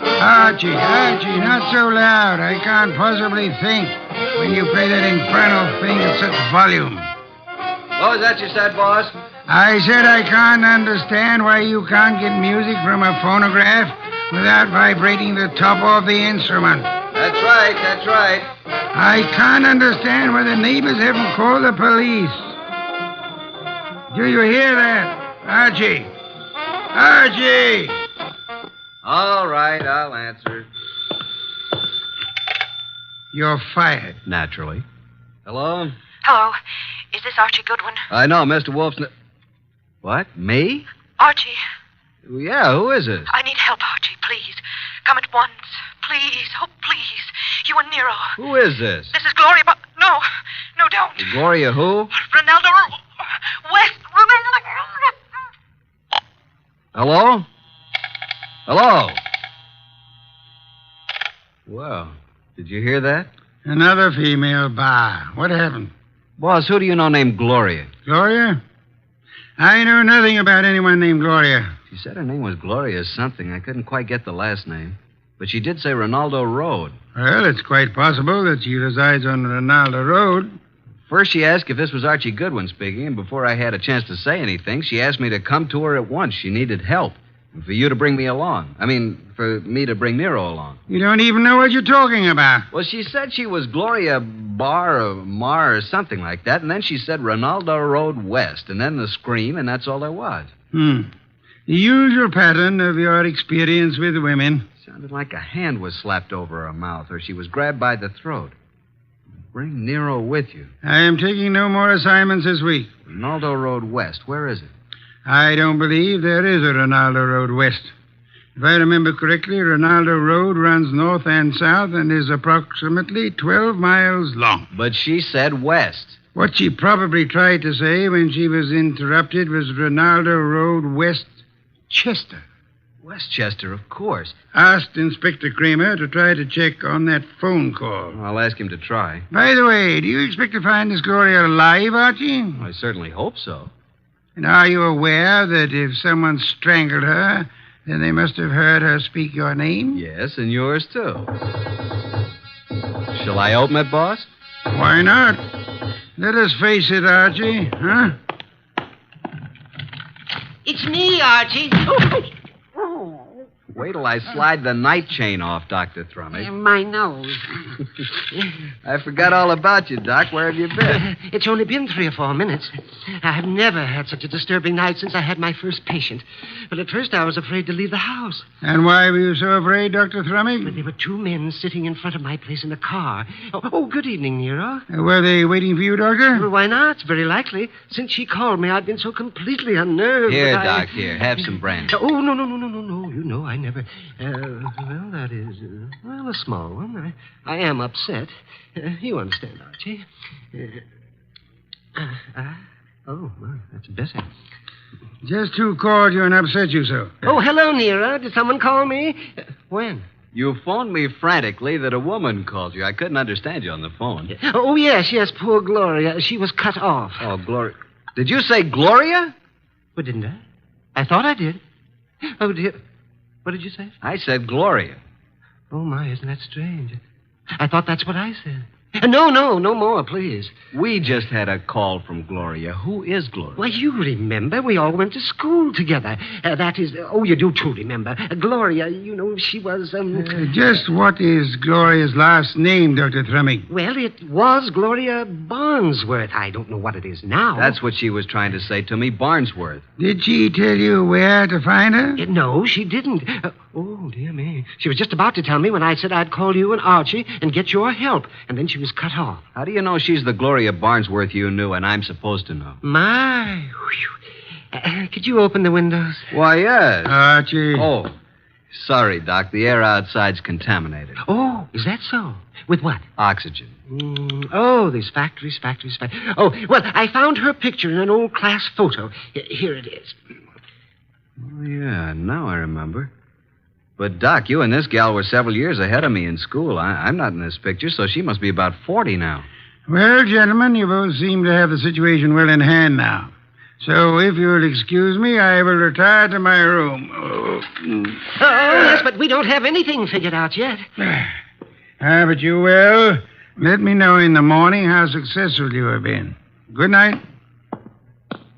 Archie, not so loud. I can't possibly think when you play that infernal thing at such volume. What was that you said, boss? I said I can't understand why you can't get music from a phonograph without vibrating the top of the instrument. That's right. I can't understand why the neighbors haven't called the police. Do you hear that? Archie! All right, I'll answer. You're fired. Naturally. Hello? Hello. Is this Archie Goodwin? I know, Mr. Wolfe's... What? Me? Archie. Yeah, who is it? I need help, Archie, please. Come at once. Please. Oh, please. You and Nero. Who is this? This is Gloria, but... No, don't. Gloria who? Ronaldo West. Hello? Well, did you hear that? Another female bar. What happened? Boss, who do you know named Gloria? Gloria? I know nothing about anyone named Gloria. She said her name was Gloria something. I couldn't quite get the last name. But she did say Ronaldo Road. Well, it's quite possible that she resides on Ronaldo Road. First, she asked if this was Archie Goodwin speaking, and before I had a chance to say anything, she asked me to come to her at once. She needed help. And for you to bring me along. For me to bring Nero along. You don't even know what you're talking about. Well, she said she was Gloria Bar or Mar or something like that, and then she said Ronaldo Road West, and then the scream, and that's all there was. The usual pattern of your experience with women. Sounded like a hand was slapped over her mouth, or she was grabbed by the throat. Bring Nero with you. I am taking no more assignments this week. Ronaldo Road West, where is it? I don't believe there is a Ronaldo Road West. If I remember correctly, Ronaldo Road runs north and south and is approximately 12 miles long. But she said west. What she probably tried to say when she was interrupted was Ronaldo Road West Chester. Westchester, of course. Asked Inspector Kramer to try to check on that phone call. I'll ask him to try. By the way, do you expect to find this Gloria alive, Archie? I certainly hope so. And are you aware that if someone strangled her, then they must have heard her speak your name? Yes, and yours, too. Shall I open it, boss? Why not? Let us face it, Archie, huh? It's me, Archie. Wait till I slide the night chain off, Dr. Thrumming. My nose. I forgot all about you, Doc. Where have you been? It's only been 3 or 4 minutes. I've never had such a disturbing night since I had my first patient. But at first I was afraid to leave the house. And why were you so afraid, Dr. Thrumming? But there were 2 men sitting in front of my place in a car. Oh, good evening, Nero. Were they waiting for you, Doctor? Well, why not? It's very likely. Since she called me, I've been so completely unnerved. Here, that Doc, here. Have some brandy. Oh, no. You know, I never... well, that is... well, a small one. I am upset. You understand, Archie. Oh, well, that's better. Just who called you and upset you so? Oh, hello, Nero. Did someone call me? When? You phoned me frantically that a woman called you. I couldn't understand you on the phone. Oh, yes, poor Gloria. She was cut off. Oh, Gloria. Did you say Gloria? Well, didn't I? I thought I did. Oh, dear. What did you say? I said Gloria. Oh, my, isn't that strange? I thought that's what I said. No more, please. We just had a call from Gloria. Who is Gloria? Well, you remember. We all went to school together. That is... oh, you do too remember. Gloria, you know, she was... just what is Gloria's last name, Dr. Thrumming? Well, it was Gloria Barnsworth. I don't know what it is now. That's what she was trying to say to me, Barnsworth. Did she tell you where to find her? No, she didn't. Oh, dear me. She was just about to tell me when I said I'd call you and Archie and get your help. And then she was cut off. How do you know she's the Gloria Barnsworth you knew and I'm supposed to know? My. Could you open the windows? Why, yes. Archie. Oh, sorry, Doc. The air outside's contaminated. Oh, is that so? With what? Oxygen. Oh, these factories. Oh, well, I found her picture in an old class photo. Here it is. Oh, yeah, now I remember. But, Doc, you and this gal were several years ahead of me in school. I'm not in this picture, so she must be about 40 now. Well, gentlemen, you both seem to have the situation well in hand now. So, if you'll excuse me, I will retire to my room. Oh, yes, but we don't have anything figured out yet. But you will. Let me know in the morning how successful you have been. Good night.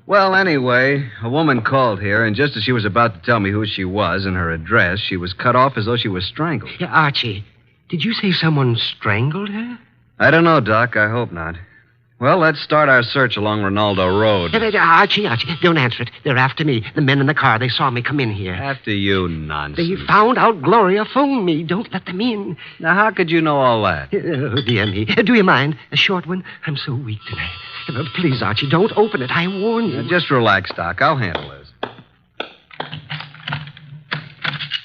Well, anyway, a woman called here, and just as she was about to tell me who she was and her address, she was cut off as though she was strangled. Yeah, Archie, did you say someone strangled her? I don't know, Doc. I hope not. Well, let's start our search along Ronaldo Road. Archie, don't answer it. They're after me. The men in the car, they saw me come in here. After you, nonsense. They found out Gloria phoned me. Don't let them in. Now, how could you know all that? Oh, dear me. Do you mind? A short one? I'm so weak tonight. Please, Archie, don't open it. I warn you. Now, just relax, Doc. I'll handle this.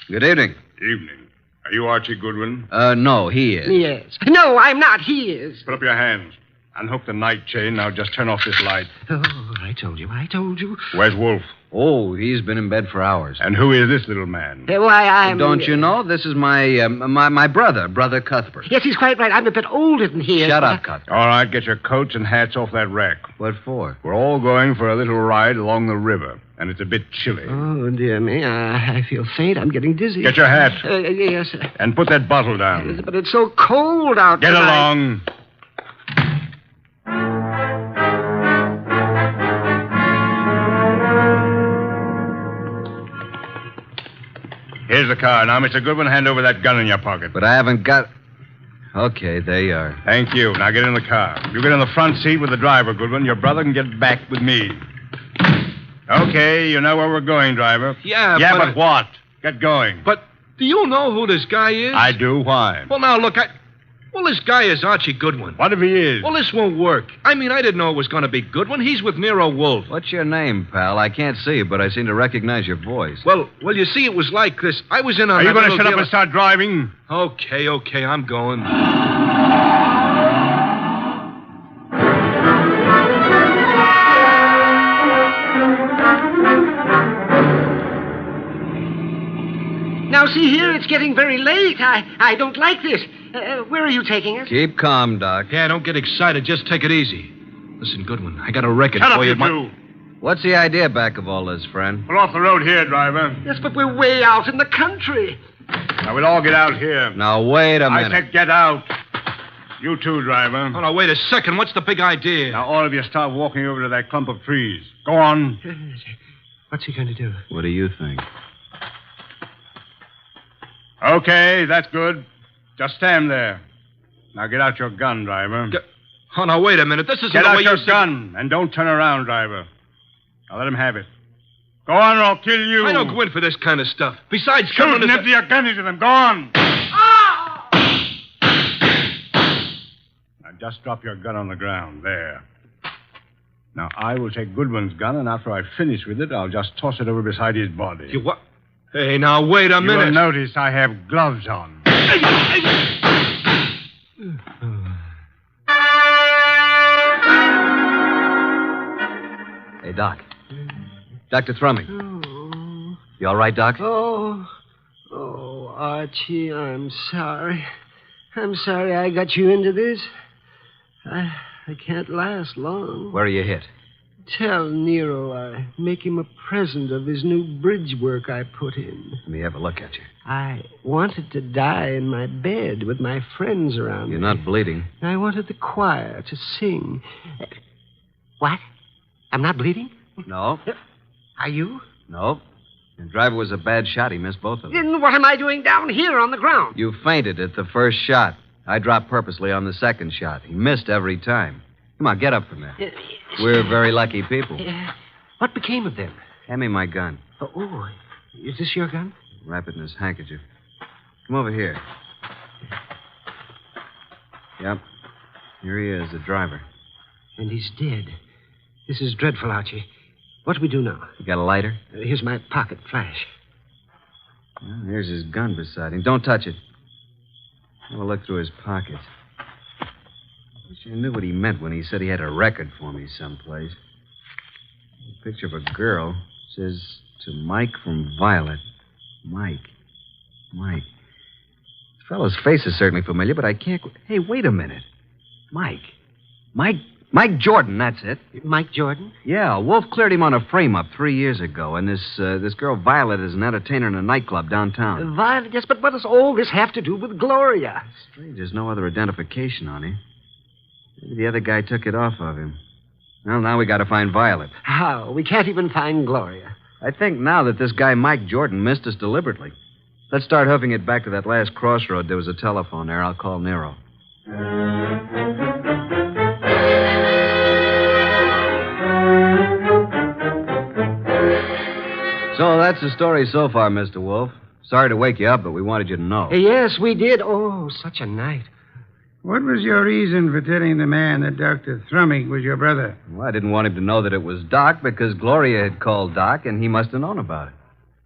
Good evening. Evening. Are you Archie Goodwin? No, he is. Yes. No, I'm not. He is. Put up your hands. Unhook the night chain. Now just turn off this light. Oh, I told you. Where's Wolfe? Oh, he's been in bed for hours. And who is this little man? Why, I'm... Don't you know? This is my brother, Brother Cuthbert. Yes, he's quite right. I'm a bit older than he is. Shut up, Cuthbert. All right, get your coats and hats off that rack. What for? We're all going for a little ride along the river, and it's a bit chilly. Oh, dear me. I feel faint. I'm getting dizzy. Get your hat. Yes. And put that bottle down. Yes, but it's so cold out Get tonight. along. Here's the car. Now, Mr. Goodwin, hand over that gun in your pocket. But I haven't got... Okay, there you are. Thank you. Now get in the car. You get in the front seat with the driver, Goodwin. Your brother can get back with me. Okay, you know where we're going, driver. Yeah, but what? Get going. But do you know who this guy is? I do. Why? Well, now, look, Well, this guy is Archie Goodwin. What if he is? Well, this won't work. I mean, I didn't know it was going to be Goodwin. He's with Nero Wolfe. What's your name, pal? I can't see you, but I seem to recognize your voice. Well, you see, it was like this. I was in on... Are you going to shut up and start driving? Okay, I'm going. see here, it's getting very late. I don't like this. Where are you taking us? Keep calm, Doc. Yeah, don't get excited. Just take it easy. Listen, Goodwin, I got a record Shut for up, you. you two. What's the idea back of all this, friend? Pull off the road here, driver. Yes, but we're way out in the country. Now, we'll all get out here. Now, wait a minute. I said get out. You too, driver. Oh, no, wait a second. What's the big idea? Now, all of you start walking over to that clump of trees. Go on. What's he going to do? What do you think? Okay, that's good. Just stand there. Now, get out your gun, driver. Oh, now, wait a minute. This isn't Get the out way your you... gun, and don't turn around, driver. Now, let him have it. Go on, or I'll kill you. I don't go in for this kind of stuff. Besides, Shoot someone and is... empty your gun into them. Go on. Now, just drop your gun on the ground. There. Now, I will take Goodwin's gun, and after I finish with it, I'll just toss it over beside his body. You what? Hey, now, wait a minute. You'll notice I have gloves on. Hey, Doc. Dr. Thrumming. You all right, Doc? Oh, Archie, I'm sorry. I'm sorry I got you into this. I can't last long. Where are you hit? Tell Nero I make him a present of his new bridge work I put in. Let me have a look at you. I wanted to die in my bed with my friends around You're me. not bleeding. I wanted the choir to sing. What? I'm not bleeding? No. Are you? No. The driver was a bad shot. He missed both of them. Then what am I doing down here on the ground? You fainted at the first shot. I dropped purposely on the second shot. He missed every time. Come on, get up from there. We're very lucky people. What became of them? Hand me my gun. Oh, is this your gun? Wrap it in his handkerchief. Come over here. Yep. Here he is, the driver. And he's dead. This is dreadful, Archie. What do we do now? You got a lighter? Here's my pocket flash. Well, here's his gun beside him. Don't touch it. Have a look through his pockets. Wish I knew what he meant when he said he had a record for me someplace. A picture of a girl. Says, to Mike from Violet. Mike. The fellow's face is certainly familiar, but I can't... Hey, wait a minute. Mike Jordan, that's it. Mike Jordan? Yeah, Wolf cleared him on a frame-up 3 years ago, and this girl Violet is an entertainer in a nightclub downtown. Violet, yes, but what does all this have to do with Gloria? Strange, there's no other identification on him. Maybe the other guy took it off of him. Well, now we got to find Violet. How? We can't even find Gloria. I think now that this guy Mike Jordan missed us deliberately. Let's start hoofing it back to that last crossroad. There was a telephone there. I'll call Nero. So that's the story so far, Mr. Wolfe. Sorry to wake you up, but we wanted you to know. Yes, we did. Oh, such a night. What was your reason for telling the man that Dr. Thrumming was your brother? Well, I didn't want him to know that it was Doc because Gloria had called Doc, and he must have known about it.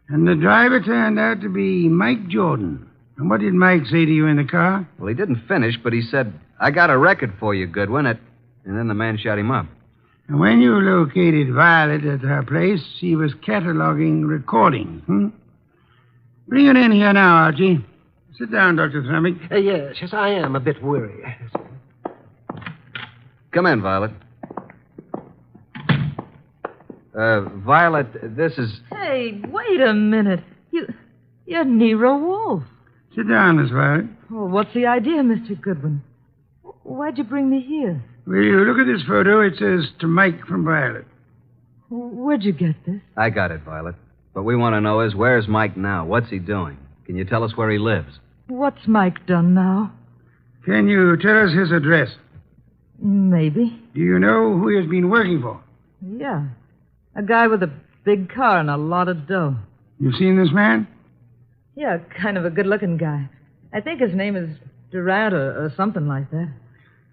And the driver turned out to be Mike Jordan. And what did Mike say to you in the car? Well, he didn't finish, but he said, I got a record for you, Goodwin. And then the man shot him up. And when you located Violet at her place, she was cataloging recordings, Bring it in here now, Archie. Sit down, Dr. Thrumming. Yes, I am a bit worried. Come in, Violet. Violet, this is... Hey, wait a minute. You're Nero Wolfe. Sit down, Miss Violet. Oh, what's the idea, Mr. Goodwin? Why'd you bring me here? Will you look at this photo? It says to Mike from Violet. Where'd you get this? I got it, Violet. What we want to know is, where's Mike now? What's he doing? Can you tell us where he lives? What's Mike done now? Can you tell us his address? Maybe. Do you know who he has been working for? Yeah. A guy with a big car and a lot of dough. You've seen this man? Yeah, kind of a good-looking guy. I think his name is Durant or something like that.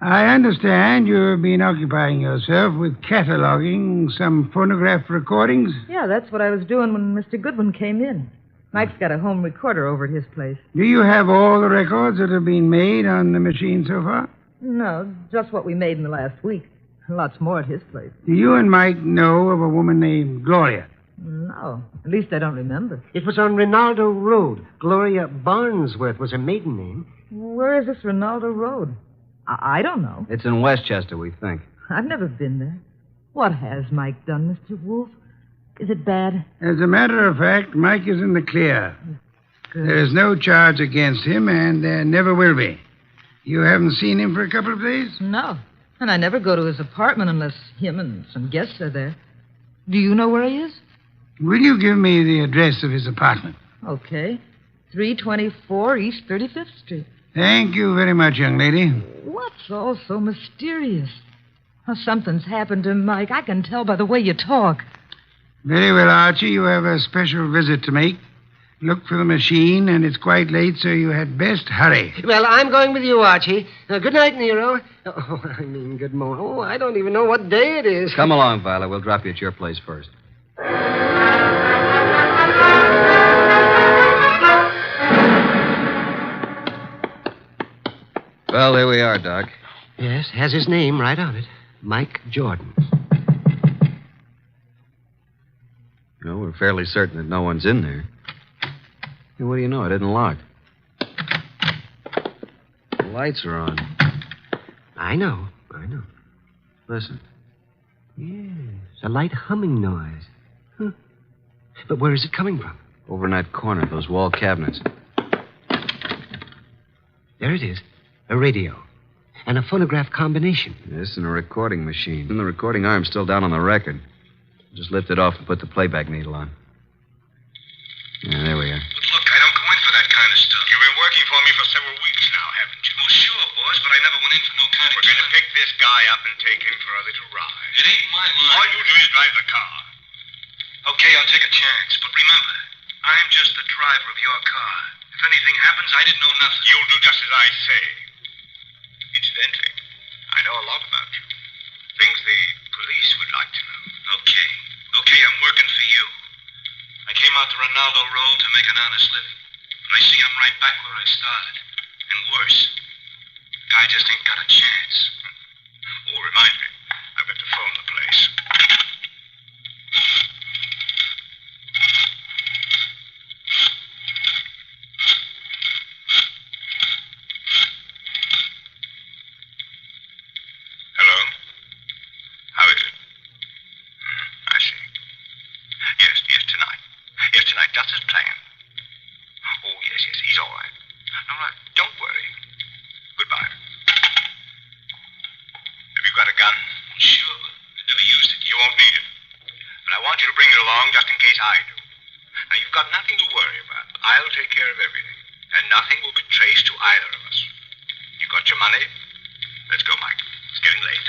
I understand you've been occupying yourself with cataloging some phonograph recordings. Yeah, that's what I was doing when Mr. Goodwin came in. Mike's got a home recorder over at his place. Do you have all the records that have been made on the machine so far? No, just what we made in the last week. Lots more at his place. Do you and Mike know of a woman named Gloria? No. At least I don't remember. It was on Rinaldo Road. Gloria Barnsworth was her maiden name. Where is this Rinaldo Road? I don't know. It's in Westchester, we think. I've never been there. What has Mike done, Mr. Wolfe? Is it bad? As a matter of fact, Mike is in the clear. Good. There is no charge against him, and there never will be. You haven't seen him for a couple of days? No. And I never go to his apartment unless him and some guests are there. Do you know where he is? Will you give me the address of his apartment? Okay. 324 East 35th Street. Thank you very much, young lady. What's all so mysterious? Oh, something's happened to Mike. I can tell by the way you talk. Very well, Archie. You have a special visit to make. Look for the machine, and it's quite late, so you had best hurry. Well, I'm going with you, Archie. Good night, Nero. Good morning. Oh, I don't even know what day it is. Come along, Violet. We'll drop you at your place first. Well, here we are, Doc. Yes, has his name right on it. Mike Jordan. No, we're fairly certain that no one's in there. Hey, what do you know? It isn't locked. The lights are on. I know. Listen. Yes, a light humming noise. Huh. But where is it coming from? Over in that corner, those wall cabinets. There it is. A radio. And a phonograph combination. Yes, and a recording machine. And the recording arm's still down on the record. Just lift it off and put the playback needle on. Yeah, there we are. But look, I don't go in for that kind of stuff. You've been working for me for several weeks now, haven't you? Well, sure, boss, but I never went in for no kind of... We're going to pick this guy up and take him for a little ride. It ain't my line. All you do is drive the car. Okay, I'll take a chance, but remember, I'm just the driver of your car. If anything happens, I didn't know nothing. You'll do just as I say. Incidentally, I know a lot about you. Things the police would like to know. Okay, I'm working for you. I came out to Rinaldo Road to make an honest living. But I see I'm right back where I started. And worse. The guy just ain't got a chance. Oh, remind me. I've got to phone the place. Hello? How is it? I see. Yes, tonight. Yes, tonight, just as planned. Oh, yes, he's all right. All right, don't worry. Goodbye. Have you got a gun? Sure, but I never used it. You won't need it. But I want you to bring it along just in case I do. Now, you've got nothing to worry about. I'll take care of everything. And nothing will be traced to either of us. You got your money? Let's go, Mike. It's getting late.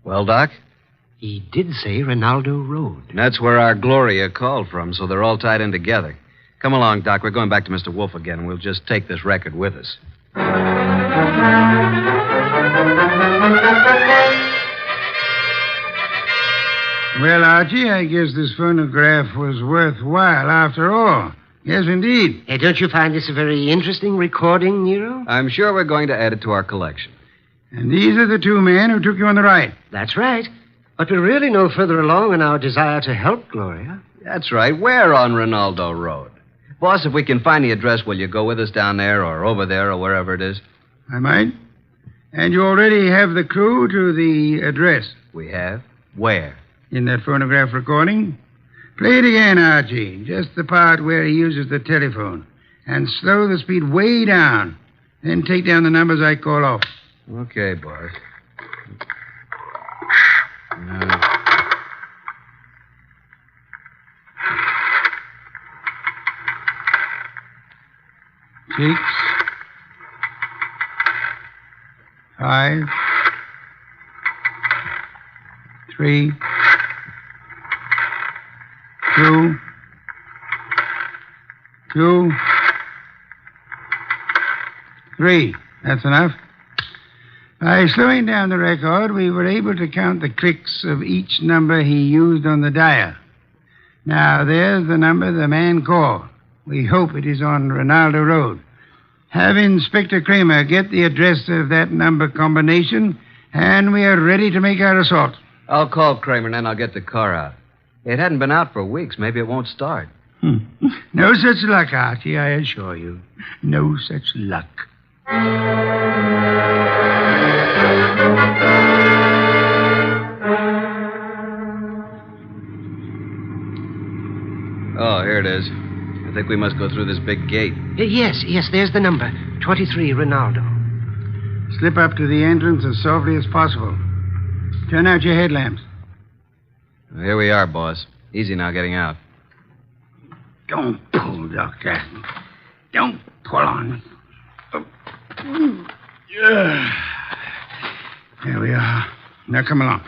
Well, Doc? He did say Rinaldo Road. And that's where our Gloria called from, so they're all tied in together. Come along, Doc. We're going back to Mr. Wolfe again, and we'll just take this record with us. Well, Archie, I guess this phonograph was worthwhile after all. Yes, indeed. Hey, don't you find this a very interesting recording, Nero? I'm sure we're going to add it to our collection. And these are the two men who took you on the ride. That's right. But we're really no further along in our desire to help Gloria. That's right. We're on Rinaldo Road. Boss, if we can find the address, will you go with us down there or over there or wherever it is? I might. And you already have the clue to the address. We have? Where? In that phonograph recording. Play it again, Archie. Just the part where he uses the telephone. And slow the speed way down. Then take down the numbers I call off. Okay, boss. 6, 5, 3, 2, 3. That's enough. By slowing down the record, we were able to count the clicks of each number he used on the dial. Now, there's the number the man called. We hope it is on Rinaldo Road. Have Inspector Kramer get the address of that number combination, and we are ready to make our assault. I'll call Kramer, and then I'll get the car out. It hadn't been out for weeks. Maybe it won't start. No such luck, Archie, I assure you. No such luck. Oh, here it is. I think we must go through this big gate. Yes, there's the number. 23 Ronaldo. Slip up to the entrance as softly as possible. Turn out your headlamps. Well, here we are, boss. Easy now getting out. Don't pull, Doctor. Don't pull on. There we are. Now come along.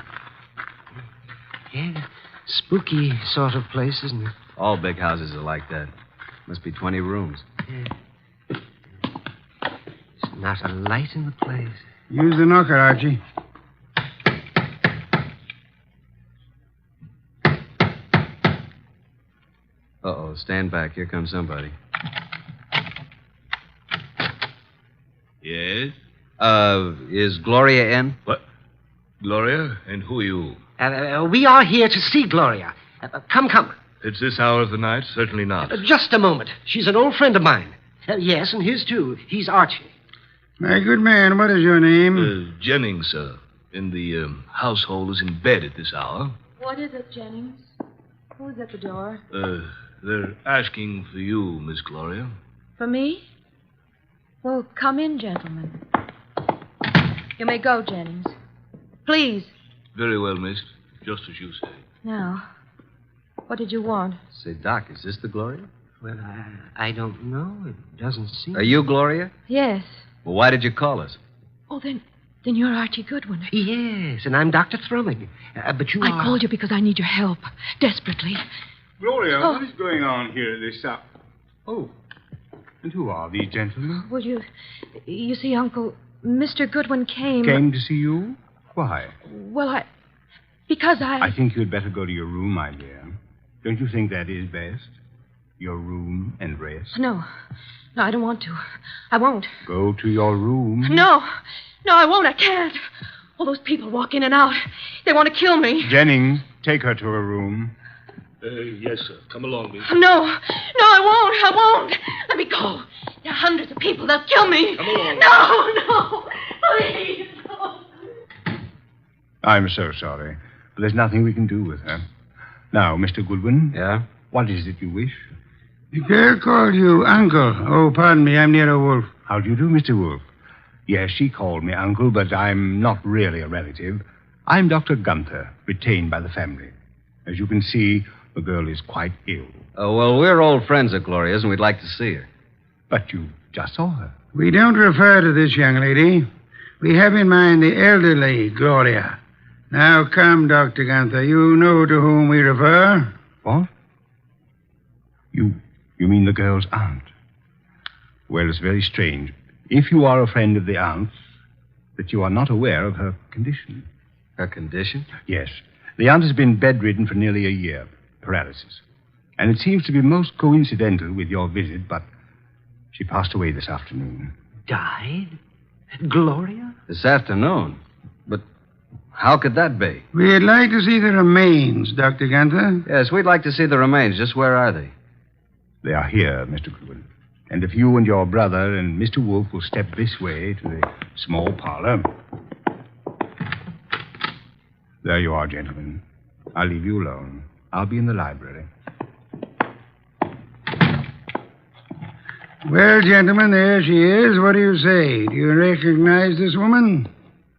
Yeah, spooky sort of place, isn't it? All big houses are like that. Must be 20 rooms. Yeah. There's not a light in the place. Use the knocker, Archie. Uh-oh, stand back. Here comes somebody. Yes? Is Gloria in? What? Gloria? And who are you? We are here to see Gloria. Come. It's this hour of the night? Certainly not. Just a moment. She's an old friend of mine. Yes, and his too. He's Archie. My good man, what is your name? Jennings, sir. And the household is in bed at this hour. What is it, Jennings? Who's at the door? They're asking for you, Miss Gloria. For me? Well, come in, gentlemen. You may go, Jennings. Please. Very well, miss. Just as you say. Now, what did you want? Say, Doc, is this the Gloria? Well, I don't know. It doesn't seem... Are you Gloria? Yes. Well, why did you call us? Oh, then you're Archie Goodwin. Yes, and I'm Dr. Thrumming. But you are... I called you because I need your help. Desperately. Gloria, what is going on here at this hour? Oh, and who are these gentlemen? Well, you see, Uncle, Mr. Goodwin came... Came to see you? Why? Well, because I think you'd better go to your room, my dear. Don't you think that is best? Your room and rest? No, I don't want to. I won't. Go to your room. No, I won't. I can't. All those people walk in and out. They want to kill me. Jennings, take her to her room. Yes, sir. Come along, miss. No, I won't. Let me go. There are hundreds of people. They'll kill me. Come along. No, please. No. I'm so sorry, but there's nothing we can do with her. Now, Mr. Goodwin. Yeah? What is it you wish? The girl called you Uncle. Oh, pardon me. I'm Nero Wolfe. How do you do, Mr. Wolfe? Yes, she called me Uncle, but I'm not really a relative. I'm Dr. Gunther, retained by the family. As you can see, the girl is quite ill. Oh, well, we're old friends of Gloria's, and we'd like to see her. But you just saw her. We don't refer to this young lady. We have in mind the elderly Gloria. Now, come, Dr. Gunther. You know to whom we refer. What? You mean the girl's aunt? Well, it's very strange. If you are a friend of the aunt's, that you are not aware of her condition. Her condition? Yes. The aunt has been bedridden for nearly a year. Paralysis. And it seems to be most coincidental with your visit, but she passed away this afternoon. Died? Gloria? This afternoon? But how could that be? We'd like to see the remains, Dr. Gunther. Yes, we'd like to see the remains. Just where are they? They are here, Mr. Goodwin. And if you and your brother and Mr. Wolfe will step this way to the small parlor. There you are, gentlemen. I'll leave you alone. I'll be in the library. Well, gentlemen, there she is. What do you say? Do you recognize this woman?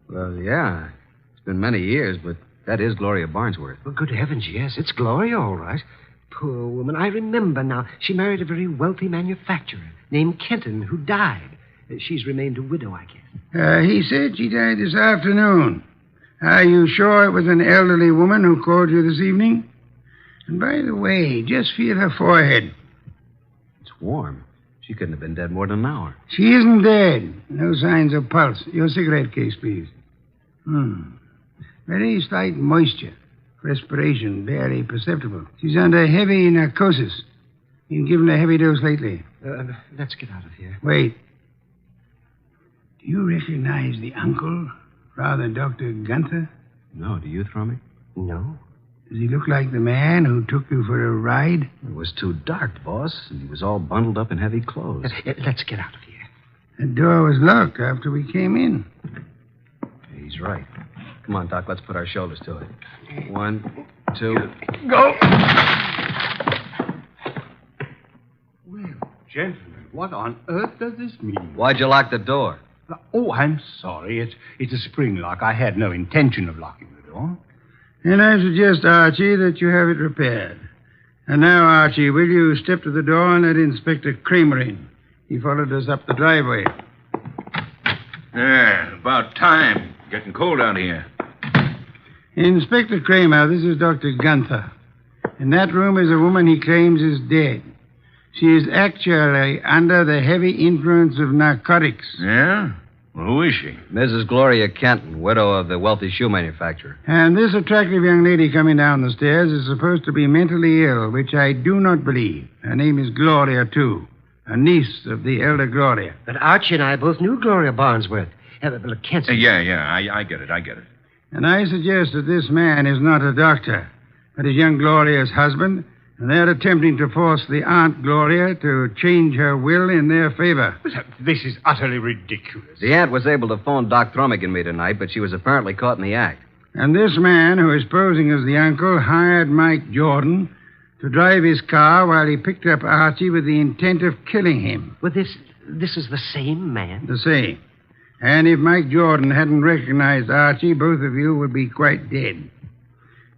Well, yeah. It's been many years, but that is Gloria Barnsworth. Well, good heavens, yes. It's Gloria, all right. Poor woman. I remember now. She married a very wealthy manufacturer named Kenton, who died. She's remained a widow, I guess. He said she died this afternoon. Are you sure it was an elderly woman who called you this evening? And by the way, just feel her forehead. It's warm. She couldn't have been dead more than an hour. She isn't dead. No signs of pulse. Your cigarette case, please. Very slight moisture. Respiration barely perceptible. She's under heavy narcosis. Been given a heavy dose lately. Let's get out of here. Wait. Do you recognize the uncle rather than Dr. Gunther? No, do you, Thrumming? No. Does he look like the man who took you for a ride? It was too dark, boss, and he was all bundled up in heavy clothes. Let's get out of here. The door was locked after we came in. He's right. Come on, Doc, let's put our shoulders to it. 1, 2. Go! Well, gentlemen, what on earth does this mean? Why'd you lock the door? Oh, I'm sorry. It's a spring lock. I had no intention of locking the door. And I suggest, Archie, that you have it repaired. And now, Archie, will you step to the door and let Inspector Kramer in? He followed us up the driveway. Yeah, about time. Getting cold out here. Inspector Kramer, this is Dr. Gunther. In that room is a woman he claims is dead. She is actually under the heavy influence of narcotics. Yeah? Well, who is she? Mrs. Gloria Kenton, widow of the wealthy shoe manufacturer. And this attractive young lady coming down the stairs is supposed to be mentally ill, which I do not believe. Her name is Gloria, too. A niece of the elder Gloria. But Archie and I both knew Gloria Barnesworth. Kenton. Yeah, I get it. And I suggest that this man is not a doctor, but is young Gloria's husband, and they're attempting to force the Aunt Gloria to change her will in their favor. This is utterly ridiculous. The aunt was able to phone Doc Thrummig and me tonight, but she was apparently caught in the act. And this man, who is posing as the uncle, hired Mike Jordan to drive his car while he picked up Archie with the intent of killing him. Well, this is the same man? The same. And if Mike Jordan hadn't recognized Archie, both of you would be quite dead.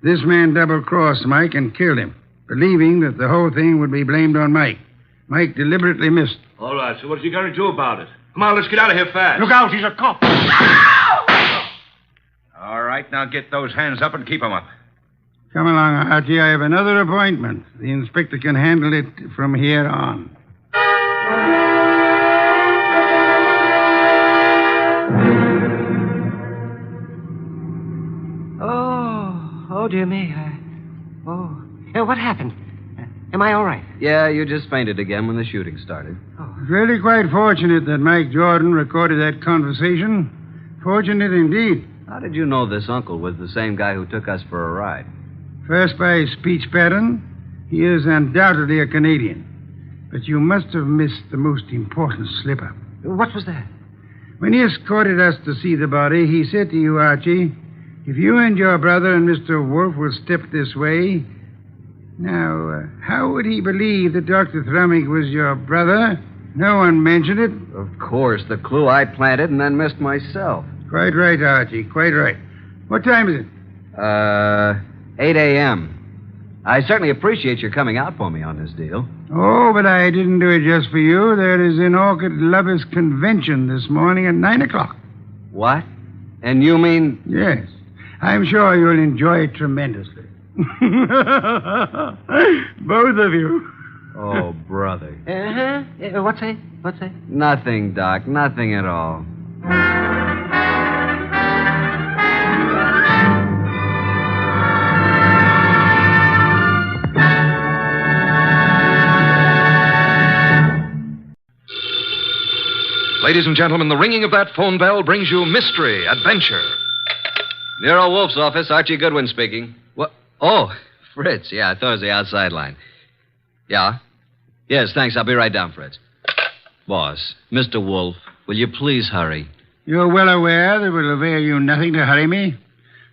This man double-crossed Mike and killed him, believing that the whole thing would be blamed on Mike. Mike deliberately missed. All right, so what's he going to do about it? Come on, let's get out of here fast. Look out, he's a cop. All right, now get those hands up and keep them up. Come along, Archie. I have another appointment. The inspector can handle it from here on. Oh, dear me. What happened? Am I all right? Yeah, you just fainted again when the shooting started. It's really quite fortunate that Mike Jordan recorded that conversation. Fortunate indeed. How did you know this uncle was the same guy who took us for a ride? First, by his speech pattern, he is undoubtedly a Canadian. But you must have missed the most important slip-up. What was that? When he escorted us to see the body, he said to you, Archie, if you and your brother and Mr. Wolfe will step this way... Now, how would he believe that Dr. Thrummig was your brother? No one mentioned it. Of course, the clue I planted and then missed myself. Quite right, Archie, quite right. What time is it? 8 a.m. I certainly appreciate your coming out for me on this deal. Oh, but I didn't do it just for you. There is an orchid-lovers convention this morning at 9 o'clock. What? And you mean... Yes. I'm sure you'll enjoy it tremendously. Both of you. Oh, brother. What's that? Nothing, Doc. Nothing at all. Ladies and gentlemen, the ringing of that phone bell brings you mystery, adventure. Nero Wolfe's office, Archie Goodwin speaking. What? Oh, Fritz. Yeah, I thought it was the outside line. Yeah? Yes, thanks. I'll be right down, Fritz. Boss, Mr. Wolfe, will you please hurry? You're well aware that it will avail you nothing to hurry me.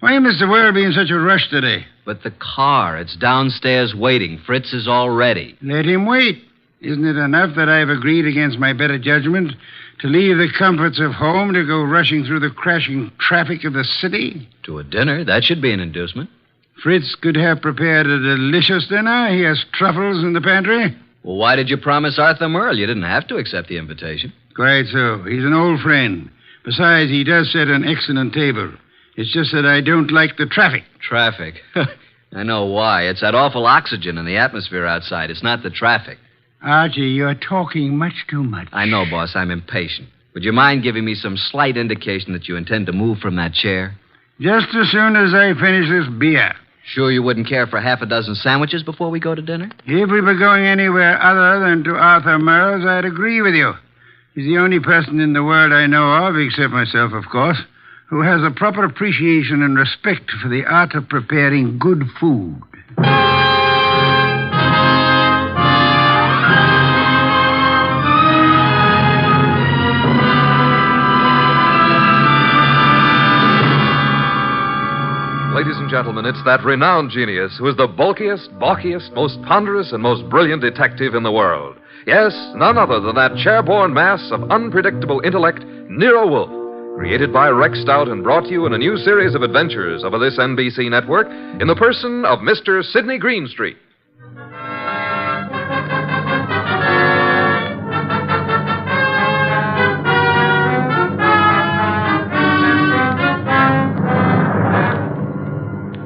Why Mr. World be in such a rush today? But the car, it's downstairs waiting. Fritz is all ready. Let him wait. Isn't it enough that I've agreed against my better judgment to leave the comforts of home to go rushing through the crashing traffic of the city? To a dinner? That should be an inducement. Fritz could have prepared a delicious dinner. He has truffles in the pantry. Well, why did you promise Arthur Merle? You didn't have to accept the invitation. Quite so. He's an old friend. Besides, he does set an excellent table. It's just that I don't like the traffic. Traffic? I know why. It's that awful oxygen in the atmosphere outside. It's not the traffic. Archie, you're talking much too much. I know, boss. I'm impatient. Would you mind giving me some slight indication that you intend to move from that chair? Just as soon as I finish this beer. Sure you wouldn't care for half a dozen sandwiches before we go to dinner? If we were going anywhere other than to Arthur Merle's, I'd agree with you. He's the only person in the world I know of, except myself, of course, who has a proper appreciation and respect for the art of preparing good food. Ladies and gentlemen, it's that renowned genius who is the bulkiest, balkiest, most ponderous, and most brilliant detective in the world. Yes, none other than that chair-borne mass of unpredictable intellect, Nero Wolfe, created by Rex Stout and brought to you in a new series of adventures over this NBC network in the person of Mr. Sidney Greenstreet.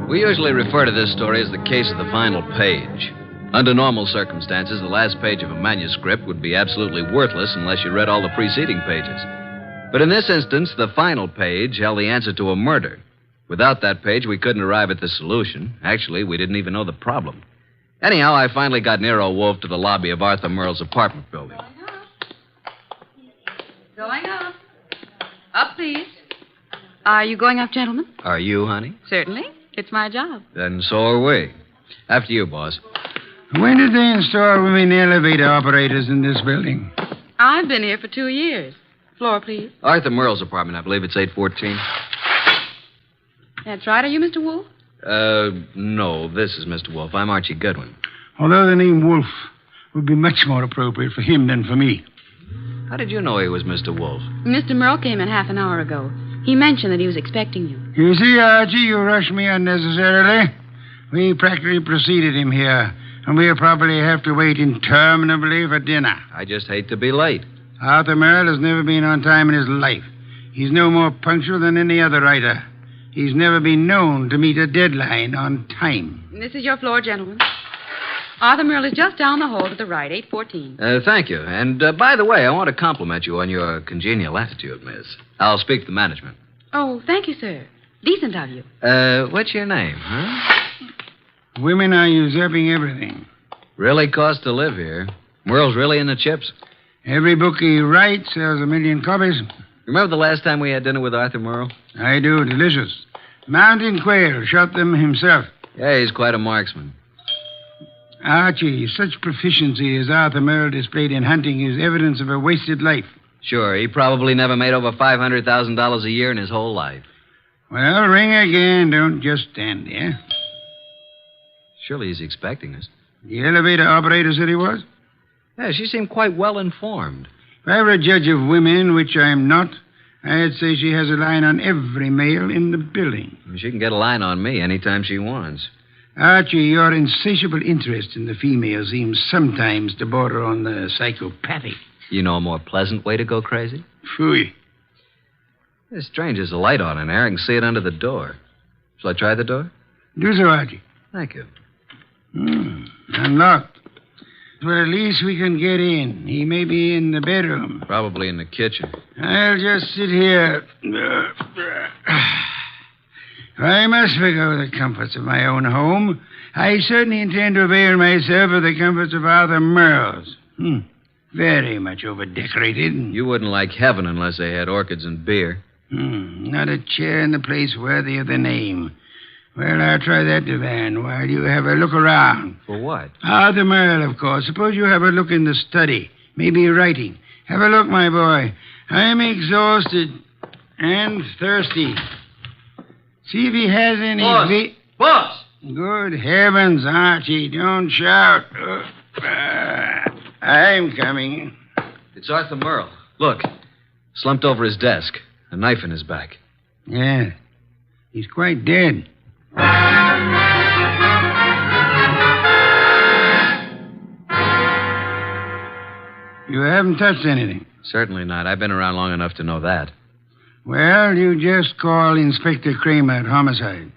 We usually refer to this story as the case of the final page. Under normal circumstances, the last page of a manuscript would be absolutely worthless unless you read all the preceding pages. But in this instance, the final page held the answer to a murder. Without that page, we couldn't arrive at the solution. Actually, we didn't even know the problem. Anyhow, I finally got Nero Wolfe to the lobby of Arthur Merle's apartment building. Going up. Up, please. Are you going up, gentlemen? Are you, honey? Certainly. It's my job. Then so are we. After you, boss. When did they install women elevator operators in this building? I've been here for 2 years. Floor, please. Arthur Merle's apartment, I believe it's 814. That's right. Are you Mr. Wolfe? No, this is Mr. Wolfe. I'm Archie Goodwin. Although the name Wolfe would be much more appropriate for him than for me. How did you know he was Mr. Wolfe? Mr. Merle came in half an hour ago. He mentioned that he was expecting you. You see, Archie, you rushed me unnecessarily. We practically preceded him here, and we'll probably have to wait interminably for dinner. I just hate to be late. Arthur Merle has never been on time in his life. He's no more punctual than any other writer. He's never been known to meet a deadline on time. This is your floor, gentlemen. Arthur Merle is just down the hall to the right, 814. Thank you. And by the way, I want to compliment you on your congenial attitude, miss. I'll speak to the management. Oh, thank you, sir. Decent of you. What's your name, huh? Women are usurping everything. Really costs to live here. Merle's really in the chips. Every book he writes sells 1 million copies. Remember the last time we had dinner with Arthur Merle? I do. Delicious. Mountain quail. Shot them himself. Yeah, he's quite a marksman. Archie, such proficiency as Arthur Merle displayed in hunting is evidence of a wasted life. Sure, he probably never made over $500,000 a year in his whole life. Well, ring again. Don't just stand there. Surely he's expecting us. The elevator operator said he was? Yeah, she seemed quite well informed. If I were a judge of women, which I'm not, I'd say she has a line on every male in the building. She can get a line on me anytime she wants. Archie, your insatiable interest in the female seems sometimes to border on the psychopathic. You know a more pleasant way to go crazy? Phooey. It's strange, there's a light on in there. I can see it under the door. Shall I try the door? Do so, Archie. Thank you. Unlocked. But at least we can get in. He may be in the bedroom. Probably in the kitchen. I'll just sit here. I must forgo the comforts of my own home. I certainly intend to avail myself of the comforts of Arthur Merle's. Very much over-decorated. You wouldn't like heaven unless they had orchids and beer. Not a chair in the place worthy of the name. Well, I'll try that divan while you have a look around. For what? Arthur Merle, of course. Suppose you have a look in the study. Maybe writing. Have a look, my boy. I'm exhausted and thirsty. See if he has any... Boss! Good heavens, Archie, don't shout. I'm coming. It's Arthur Merle. Look, slumped over his desk, a knife in his back. Yeah, he's quite dead. You haven't touched anything? Certainly not. I've been around long enough to know that. Well, you just call Inspector Kramer at homicide.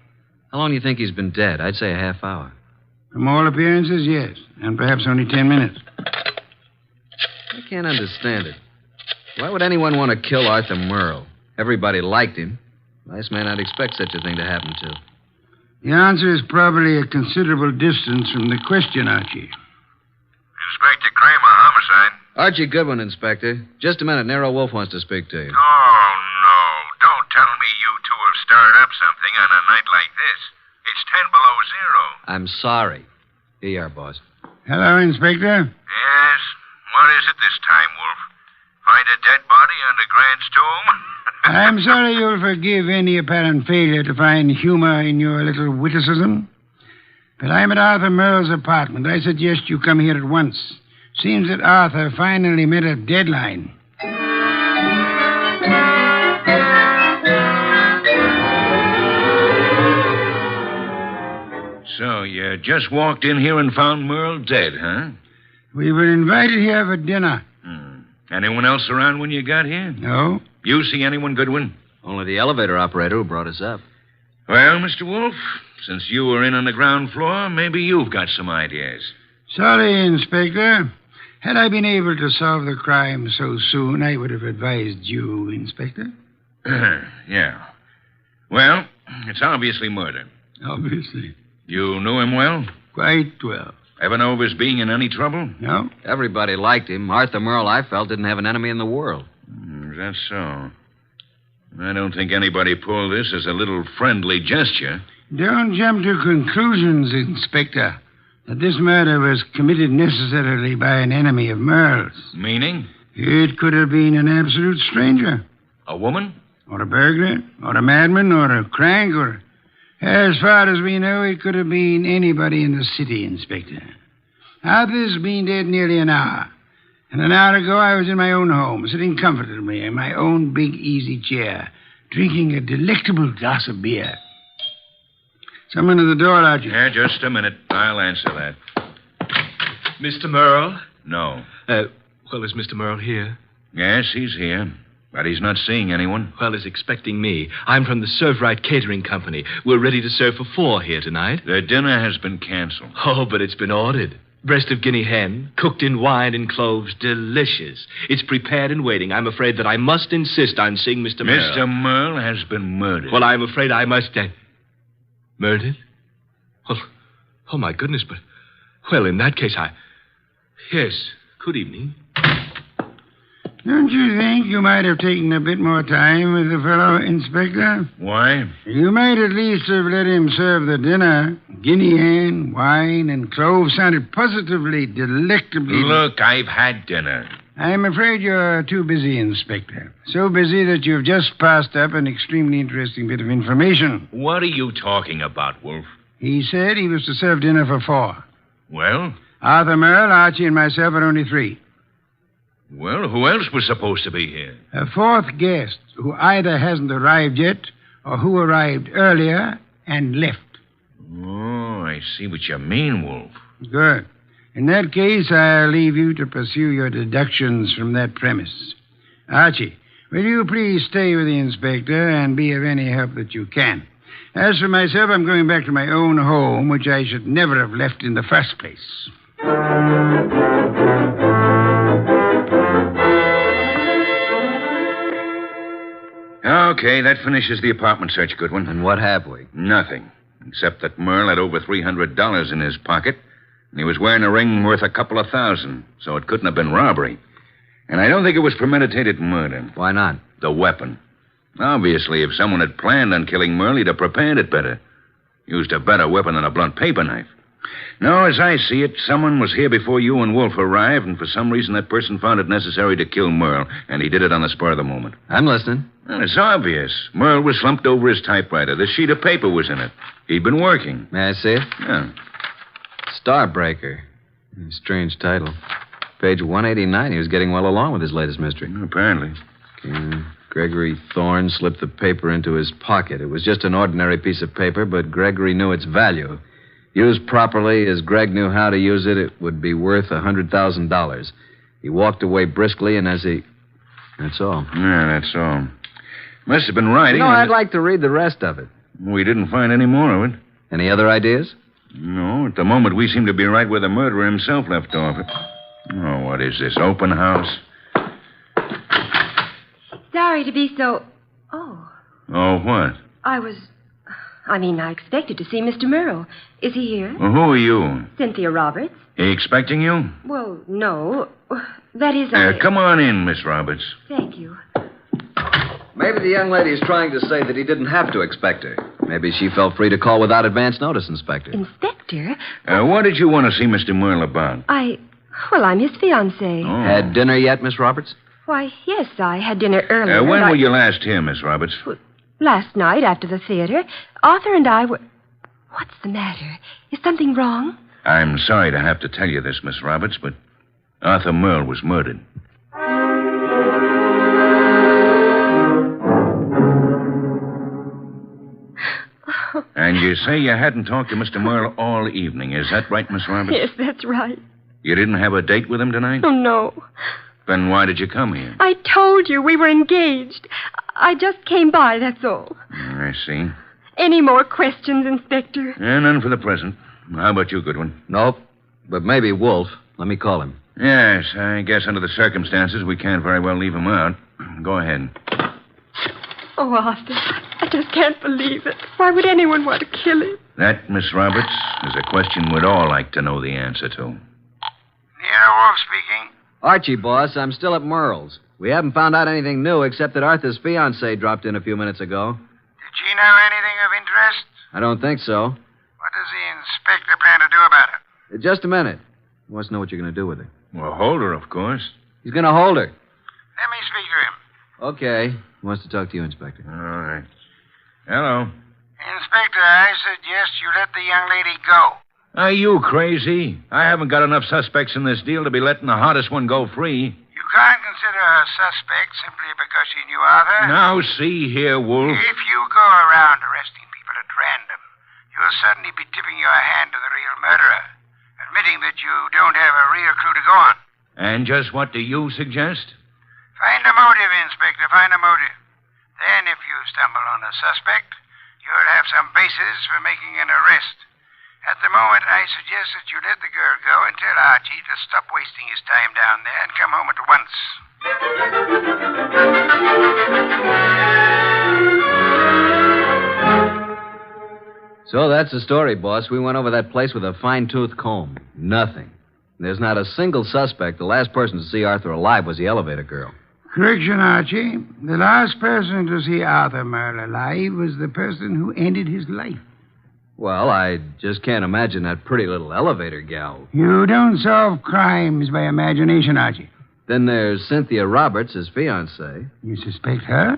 How long do you think he's been dead? I'd say a half hour. From all appearances, yes. And perhaps only 10 minutes. I can't understand it. Why would anyone want to kill Arthur Merle? Everybody liked him. Last man I'd expect such a thing to happen to. The answer is probably a considerable distance from the question, Archie. Inspector Kramer, homicide. Archie Goodwin, Inspector. Just a minute. Nero Wolfe wants to speak to you. Oh, no. Don't tell me you done something on a night like this. It's 10 below zero. I'm sorry. Here you are, boss. Hello, Inspector. Yes? What is it this time, Wolf? Find a dead body under Grant's tomb? I'm sorry you'll forgive any apparent failure to find humor in your little witticism. But I'm at Arthur Merle's apartment. I suggest you come here at once. Seems that Arthur finally met a deadline. So you just walked in here and found Merle dead, huh? We were invited here for dinner. Anyone else around when you got here? No. You see anyone, Goodwin? Only the elevator operator who brought us up. Well, Mr. Wolfe, since you were in on the ground floor, maybe you've got some ideas. Sorry, Inspector. Had I been able to solve the crime so soon, I would have advised you, Inspector. Yeah. Well, it's obviously murder. Obviously. You knew him well? Quite well. Ever know of his being in any trouble? No. Everybody liked him. Arthur Merle, I felt, didn't have an enemy in the world. Is that so? I don't think anybody pulled this as a little friendly gesture. Don't jump to conclusions, Inspector, that this murder was committed necessarily by an enemy of Merle's. Meaning? It could have been an absolute stranger. A woman? Or a burglar, or a madman, or a crank, or... As far as we know, it could have been anybody in the city, Inspector. Arthur's been dead nearly an hour. And an hour ago, I was in my own home, sitting comfortably in my own big easy chair, drinking a delectable glass of beer. Someone at the door, Archie. Yeah, just a minute. I'll answer that. Mr. Merle? No. Well, is Mr. Merle here? Yes, he's here. But he's not seeing anyone. Well, he's expecting me. I'm from the Serve Right Catering Company. We're ready to serve for 4 here tonight. The dinner has been canceled. Oh, but it's been ordered. Breast of guinea hen, cooked in wine and cloves. Delicious. It's prepared and waiting. I'm afraid that I must insist on seeing Mr. Merle. Mr. Merle has been murdered. Well, I'm afraid I must... Murdered? Oh, my goodness, but... Well, in that case, Yes, good evening. Don't you think you might have taken a bit more time with the fellow, Inspector? Why? You might at least have let him serve the dinner. Guinea hen, wine, and cloves sounded positively delectably... Look, I've had dinner. I'm afraid you're too busy, Inspector. So busy that you've just passed up an extremely interesting bit of information. What are you talking about, Wolf? He said he was to serve dinner for 4. Well? Arthur Merle, Archie, and myself are only 3. Well, who else was supposed to be here? A 4th guest who either hasn't arrived yet or who arrived earlier and left. Oh, I see what you mean, Wolf. Good. In that case, I'll leave you to pursue your deductions from that premise. Archie, will you please stay with the inspector and be of any help that you can? As for myself, I'm going back to my own home, which I should never have left in the first place. Okay, that finishes the apartment search, Goodwin. And what have we? Nothing. Except that Merle had over $300 in his pocket, and he was wearing a ring worth a couple of $1,000, so it couldn't have been robbery. And I don't think it was premeditated murder. Why not? The weapon. Obviously, if someone had planned on killing Merle, he'd have prepared it better. Used a better weapon than a blunt paper knife. No, as I see it, someone was here before you and Wolfe arrived, and for some reason that person found it necessary to kill Merle, and he did it on the spur of the moment. I'm listening. Well, it's obvious. Merle was slumped over his typewriter. This sheet of paper was in it. He'd been working. May I see it? Yeah. Starbreaker. Strange title. Page 189. He was getting well along with his latest mystery. Apparently. Okay. Gregory Thorne slipped the paper into his pocket. It was just an ordinary piece of paper, but Gregory knew its value. Used properly, as Greg knew how to use it, it would be worth $100,000. He walked away briskly, and as he... That's all. Yeah, that's all. Must have been writing. No, I'd like to read the rest of it. We didn't find any more of it. Any other ideas? No, at the moment we seem to be right where the murderer himself left off. Oh, what is this, open house? Sorry to be so... Oh. Oh, what? I expected to see Mr. Merle. Is he here? Well, who are you? Cynthia Roberts. He expecting you? Well, no. That is, Come on in, Miss Roberts. Thank you. Maybe the young lady's trying to say that he didn't have to expect her. Maybe she felt free to call without advance notice, Inspector. Inspector? What did you want to see Mr. Merle about? Well, I'm his fiancée. Oh. Had dinner yet, Miss Roberts? Why, yes, I had dinner earlier. When were you last here, Miss Roberts? Last night after the theater. Arthur and I were... What's the matter? Is something wrong? I'm sorry to have to tell you this, Miss Roberts, but Arthur Merle was murdered. And you say you hadn't talked to Mr. Merle all evening. Is that right, Miss Roberts? Yes, that's right. You didn't have a date with him tonight? Oh, no. Then why did you come here? I told you we were engaged. I just came by, that's all. I see. Any more questions, Inspector? None for the present. How about you, Goodwin? Nope. But maybe Wolfe. Let me call him. Yes, I guess under the circumstances, we can't very well leave him out. Go ahead. Oh, Arthur, I just can't believe it. Why would anyone want to kill him? That, Miss Roberts, is a question we'd all like to know the answer to. Nero Wolfe speaking. Archie, boss, I'm still at Merle's. We haven't found out anything new except that Arthur's fiancée dropped in a few minutes ago. Did she know anything of interest? I don't think so. What does the inspector plan to do about it? Just a minute. He wants to know what you're going to do with her. Well, hold her, of course. He's going to hold her. Let me speak to him. Okay. He wants to talk to you, Inspector. All right. Hello. Inspector, I suggest you let the young lady go. Are you crazy? I haven't got enough suspects in this deal to be letting the hottest one go free. You can't consider her suspect simply because she knew Arthur. Now, see here, Wolf. If you go around arresting people at random, you'll certainly be tipping your hand to the real murderer, admitting that you don't have a real clue to go on. And just what do you suggest? Find a motive, Inspector, find a motive. Then, if you stumble on a suspect, you'll have some basis for making an arrest. At the moment, I suggest that you let the girl go and tell Archie to stop wasting his time down there and come home at once. So that's the story, boss. We went over that place with a fine-tooth comb. Nothing. There's not a single suspect. The last person to see Arthur alive was the elevator girl. Correction, Archie. The last person to see Arthur Merle alive was the person who ended his life. Well, I just can't imagine that pretty little elevator gal. You don't solve crimes by imagination, Archie. Then there's Cynthia Roberts, his fiancée. You suspect her?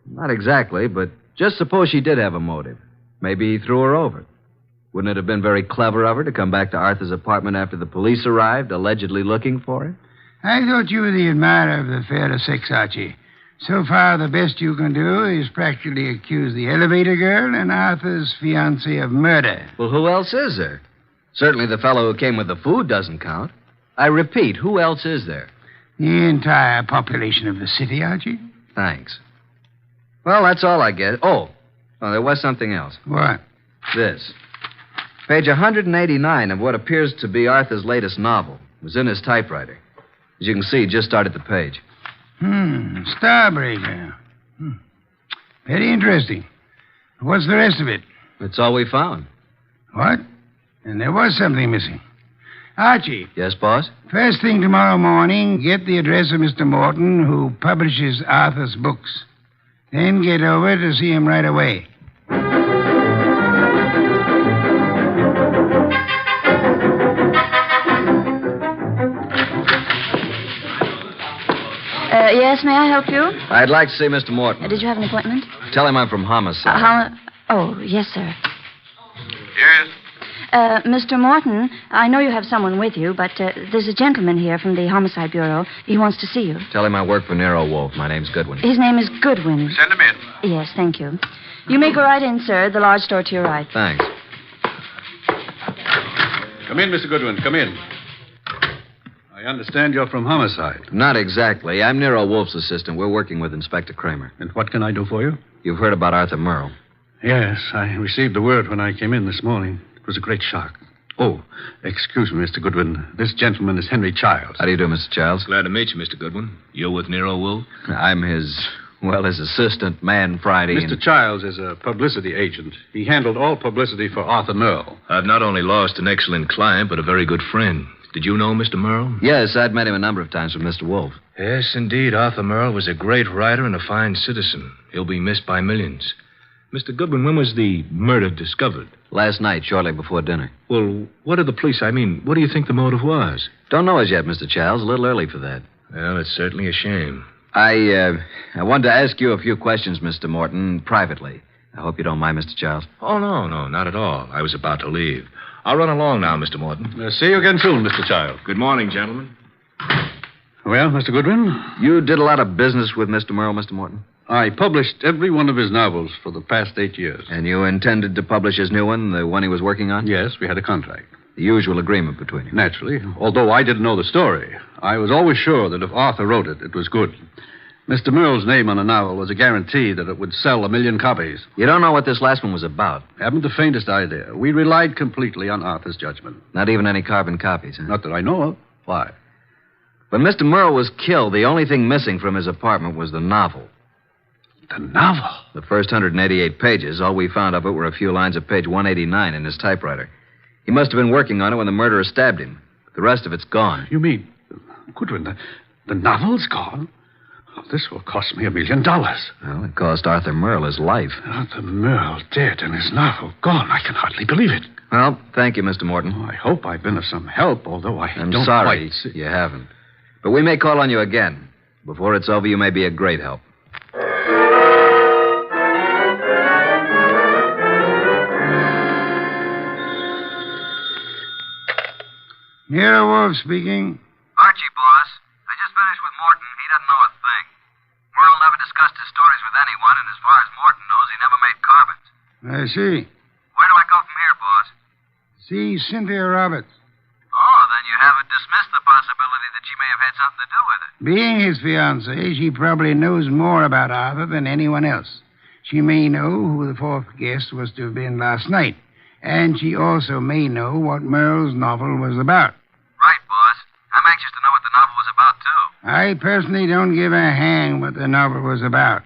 Not exactly, but just suppose she did have a motive. Maybe he threw her over. Wouldn't it have been very clever of her to come back to Arthur's apartment after the police arrived, allegedly looking for her? I thought you were the admirer of the fairer sex, Archie. So far, the best you can do is practically accuse the elevator girl and Arthur's fiancée of murder. Well, who else is there? Certainly the fellow who came with the food doesn't count. I repeat, who else is there? The entire population of the city, Archie. Thanks. Well, that's all I get. Oh, there was something else. What? This. Page 189 of what appears to be Arthur's latest novel. It was in his typewriter. As you can see, just started the page. Starbreaker. Very interesting. What's the rest of it? That's all we found. What? And there was something missing. Archie. Yes, boss? First thing tomorrow morning, get the address of Mr. Morton, who publishes Arthur's books. Then get over to see him right away. Yes, may I help you? I'd like to see Mr. Morton. Did you have an appointment? Tell him I'm from Homicide. Oh, yes, sir. Yes? Mr. Morton, I know you have someone with you, but there's a gentleman here from the Homicide Bureau. He wants to see you. Tell him I work for Nero Wolfe. My name's Goodwin. His name is Goodwin. Send him in. Yes, thank you. You may go right in, sir. The large door to your right. Thanks. Come in, Mr. Goodwin. Come in. I understand you're from Homicide. Not exactly. I'm Nero Wolfe's assistant. We're working with Inspector Kramer. And what can I do for you? You've heard about Arthur Merle. Yes, I received the word when I came in this morning. It was a great shock. Oh, excuse me, Mr. Goodwin. This gentleman is Henry Childs. How do you do, Mr. Childs? Glad to meet you, Mr. Goodwin. You're with Nero Wolfe? I'm his assistant, man Friday. Mr. Childs is a publicity agent. He handled all publicity for Arthur Merle. I've not only lost an excellent client, but a very good friend. Did you know Mr. Merle? Yes, I'd met him a number of times with Mr. Wolfe. Yes, indeed. Arthur Merle was a great writer and a fine citizen. He'll be missed by millions. Mr. Goodwin, when was the murder discovered? Last night, shortly before dinner. Well, what did the police... what do you think the motive was? Don't know as yet, Mr. Childs. A little early for that. Well, it's certainly a shame. I wanted to ask you a few questions, Mr. Morton, privately. I hope you don't mind, Mr. Childs. Oh, no, not at all. I was about to leave. I'll run along now, Mr. Morton. See you again soon, Mr. Childs. Good morning, gentlemen. Well, Mr. Goodwin? You did a lot of business with Mr. Merle, Mr. Morton? I published every one of his novels for the past 8 years. And you intended to publish his new one, the one he was working on? Yes, we had a contract. The usual agreement between you. Naturally. Although I didn't know the story, I was always sure that if Arthur wrote it, it was good. Mr. Merle's name on a novel was a guarantee that it would sell 1 million copies. You don't know what this last one was about? Haven't the faintest idea. We relied completely on Arthur's judgment. Not even any carbon copies, huh? Not that I know of. Why? When Mr. Merle was killed, the only thing missing from his apartment was the novel. The novel? The first 188 pages, all we found of it were a few lines of page 189 in his typewriter. He must have been working on it when the murderer stabbed him. The rest of it's gone. You mean, Goodwin, the novel's gone? Oh, this will cost me $1 million. Well, it cost Arthur Merle his life. Arthur Merle dead and his novel gone. I can hardly believe it. Well, thank you, Mr. Morton. Oh, I hope I've been of some help, although I'm don't sorry quite see. You haven't. But we may call on you again. Before it's over, you may be a great help. Nero Wolfe speaking. Archie, boss. I just finished with Morton. He doesn't know a thing. Merle never discussed his stories with anyone, and as far as Morton knows, he never made carbons. I see. Where do I go from here, boss? See Cynthia Roberts. Oh, then you haven't dismissed the possibility that she may have had something to do with it. Being his fiancée, she probably knows more about Arthur than anyone else. She may know who the fourth guest was to have been last night, and she also may know what Merle's novel was about. Right, boss. I'm anxious to know what the novel was about, too. I personally don't give a hang what the novel was about.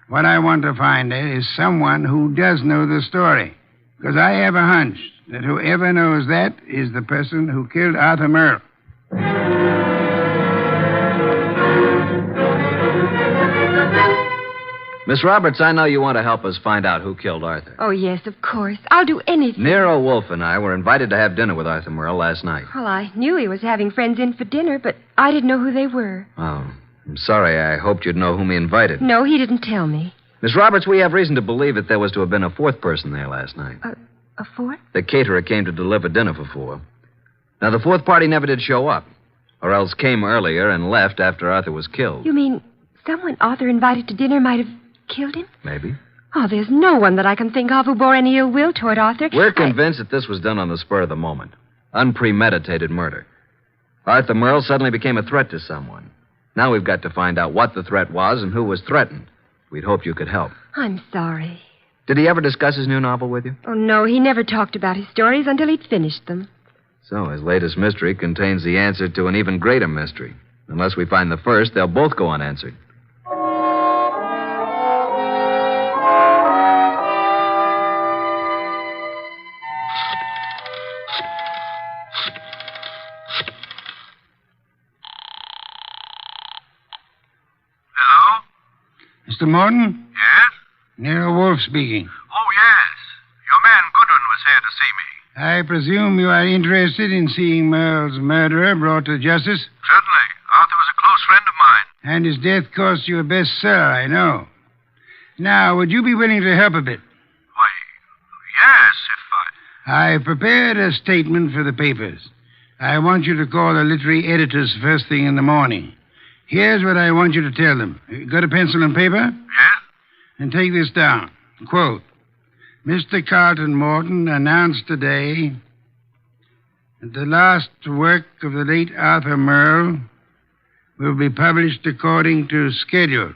What I want to find is someone who does know the story, because I have a hunch that whoever knows that is the person who killed Arthur Merle. Miss Roberts, I know you want to help us find out who killed Arthur. Oh, yes, of course. I'll do anything. Nero Wolfe and I were invited to have dinner with Arthur Merle last night. Well, I knew he was having friends in for dinner, but I didn't know who they were. Oh, I'm sorry. I hoped you'd know whom he invited. No, he didn't tell me. Miss Roberts, we have reason to believe that there was to have been a fourth person there last night. A fourth? The caterer came to deliver dinner for 4. Now, the fourth party never did show up, or else came earlier and left after Arthur was killed. You mean someone Arthur invited to dinner might have killed him? Maybe. Oh, there's no one that I can think of who bore any ill will toward Arthur. We're convinced that this was done on the spur of the moment. Unpremeditated murder. Arthur Merle suddenly became a threat to someone. Now we've got to find out what the threat was and who was threatened. We'd hoped you could help. I'm sorry. Did he ever discuss his new novel with you? Oh, no, he never talked about his stories until he'd finished them. So his latest mystery contains the answer to an even greater mystery. Unless we find the first, they'll both go unanswered. Mr. Morton? Yes? Nero Wolfe speaking. Oh, yes. Your man Goodwin was here to see me. I presume you are interested in seeing Merle's murderer brought to justice? Certainly. Arthur was a close friend of mine. And his death cost you a bestseller, I know. Now, would you be willing to help a bit? Why, yes, if I... I've prepared a statement for the papers. I want you to call the literary editors first thing in the morning. Here's what I want you to tell them. You got a pencil and paper? Yes. And take this down. Quote, Mr. Carlton Morton announced today that the last work of the late Arthur Merle will be published according to schedule.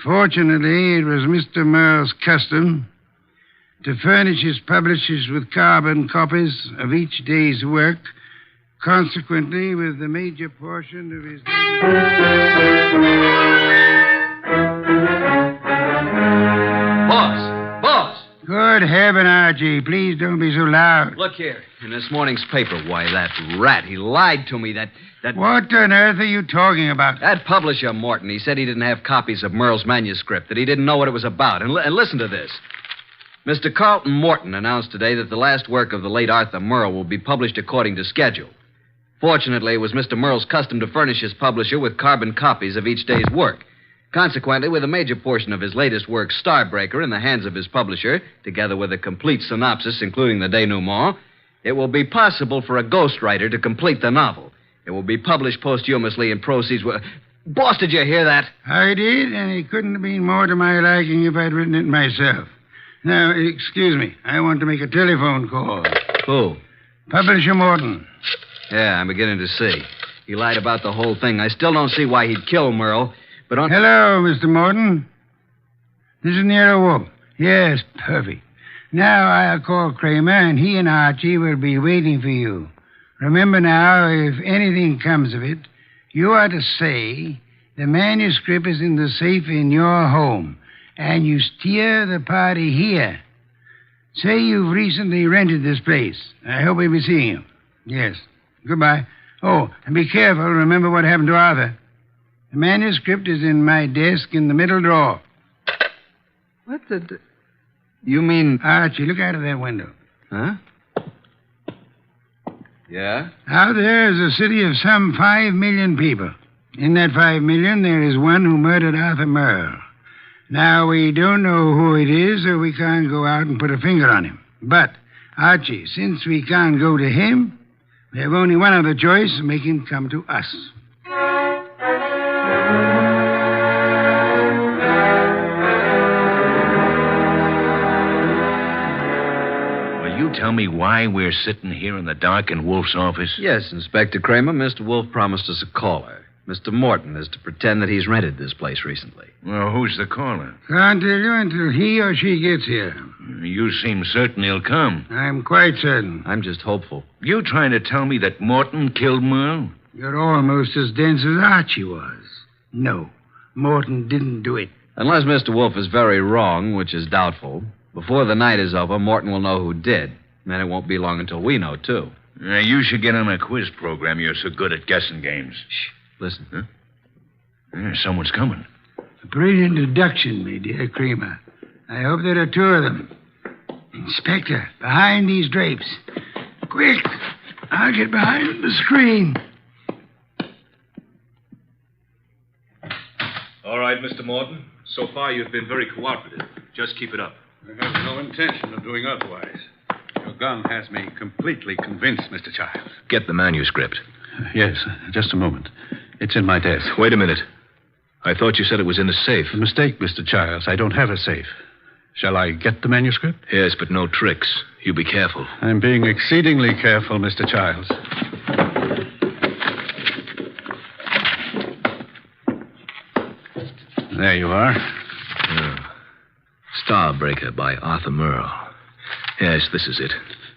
Fortunately, it was Mr. Merle's custom to furnish his publishers with carbon copies of each day's work. Consequently, with the major portion of his... Boss! Go Good heaven, Archie. Please don't be so loud. Look here. In this morning's paper, why, that rat, he lied to me. That... What on earth are you talking about? That publisher, Morton, he said he didn't have copies of Merle's manuscript, that he didn't know what it was about. And listen to this. Mr. Carlton Morton announced today that the last work of the late Arthur Merle will be published according to schedule. Fortunately, it was Mr. Merle's custom to furnish his publisher with carbon copies of each day's work. Consequently, with a major portion of his latest work, Starbreaker, in the hands of his publisher, together with a complete synopsis, including the denouement, it will be possible for a ghostwriter to complete the novel. It will be published posthumously and proceeds with... Boss, did you hear that? I did, and it couldn't have been more to my liking if I'd written it myself. Now, excuse me. I want to make a telephone call. Who? Publisher Morton. Yeah, I'm beginning to see. He lied about the whole thing. I still don't see why he'd kill Merle, but on... Hello, Mr. Morton. This is Nero Wolfe. Yes, perfect. Now I'll call Kramer, and he and Archie will be waiting for you. Remember now, if anything comes of it, you are to say the manuscript is in the safe in your home, and you steer the party here. Say you've recently rented this place. I hope we'll be seeing you. Yes. Goodbye. Oh, and be careful. Remember what happened to Arthur. The manuscript is in my desk in the middle drawer. What the... You mean... Archie, look out of that window. Huh? Yeah? Out there is a city of some 5 million people. In that 5 million, there is one who murdered Arthur Merle. Now, we don't know who it is, so we can't go out and put a finger on him. But, Archie, since we can't go to him, we have only one other choice: make him come to us. Will you tell me why we're sitting here in the dark in Wolfe's office? Yes, Inspector Kramer. Mr. Wolfe promised us a caller. Mr. Morton is to pretend that he's rented this place recently. Well, who's the caller? Can't tell you until he or she gets here. You seem certain he'll come. I'm quite certain. I'm just hopeful. You trying to tell me that Morton killed Merle? You're almost as dense as Archie was. No, Morton didn't do it. Unless Mr. Wolfe is very wrong, which is doubtful, before the night is over, Morton will know who did. And it won't be long until we know, too. You should get on a quiz program. You're so good at guessing games. Shh. Listen. Huh? Someone's coming. A brilliant deduction, my dear Kramer. I hope there are 2 of them. Inspector, behind these drapes. Quick! I'll get behind the screen. All right, Mr. Morton. So far, you've been very cooperative. Just keep it up. I have no intention of doing otherwise. Your gun has me completely convinced, Mr. Childs. Get the manuscript. Yes, just a moment. It's in my desk. Wait a minute. I thought you said it was in the safe. A mistake, Mr. Childs. I don't have a safe. Shall I get the manuscript? Yes, but no tricks. You be careful. I'm being exceedingly careful, Mr. Childs. There you are. Starbreaker by Arthur Merle. Yes, this is it.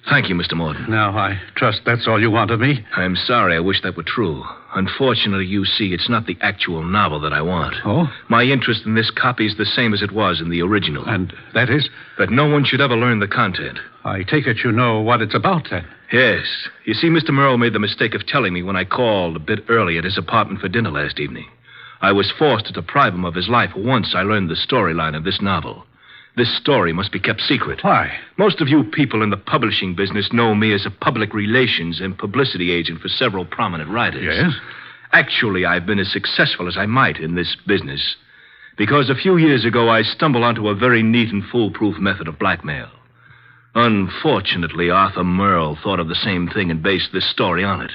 Thank you, Mr. Morton. Now, I trust that's all you want of me. I'm sorry. I wish that were true. Unfortunately, you see, it's not the actual novel that I want. Oh? My interest in this copy is the same as it was in the original. And that is? That no one should ever learn the content. I take it you know what it's about, then. Yes. You see, Mr. Merle made the mistake of telling me when I called a bit early at his apartment for dinner last evening. I was forced to deprive him of his life once I learned the storyline of this novel. This story must be kept secret. Why? Most of you people in the publishing business know me as a public relations and publicity agent for several prominent writers. Yes? Actually, I've been as successful as I might in this business because a few years ago I stumbled onto a very neat and foolproof method of blackmail. Unfortunately, Arthur Merle thought of the same thing and based this story on it.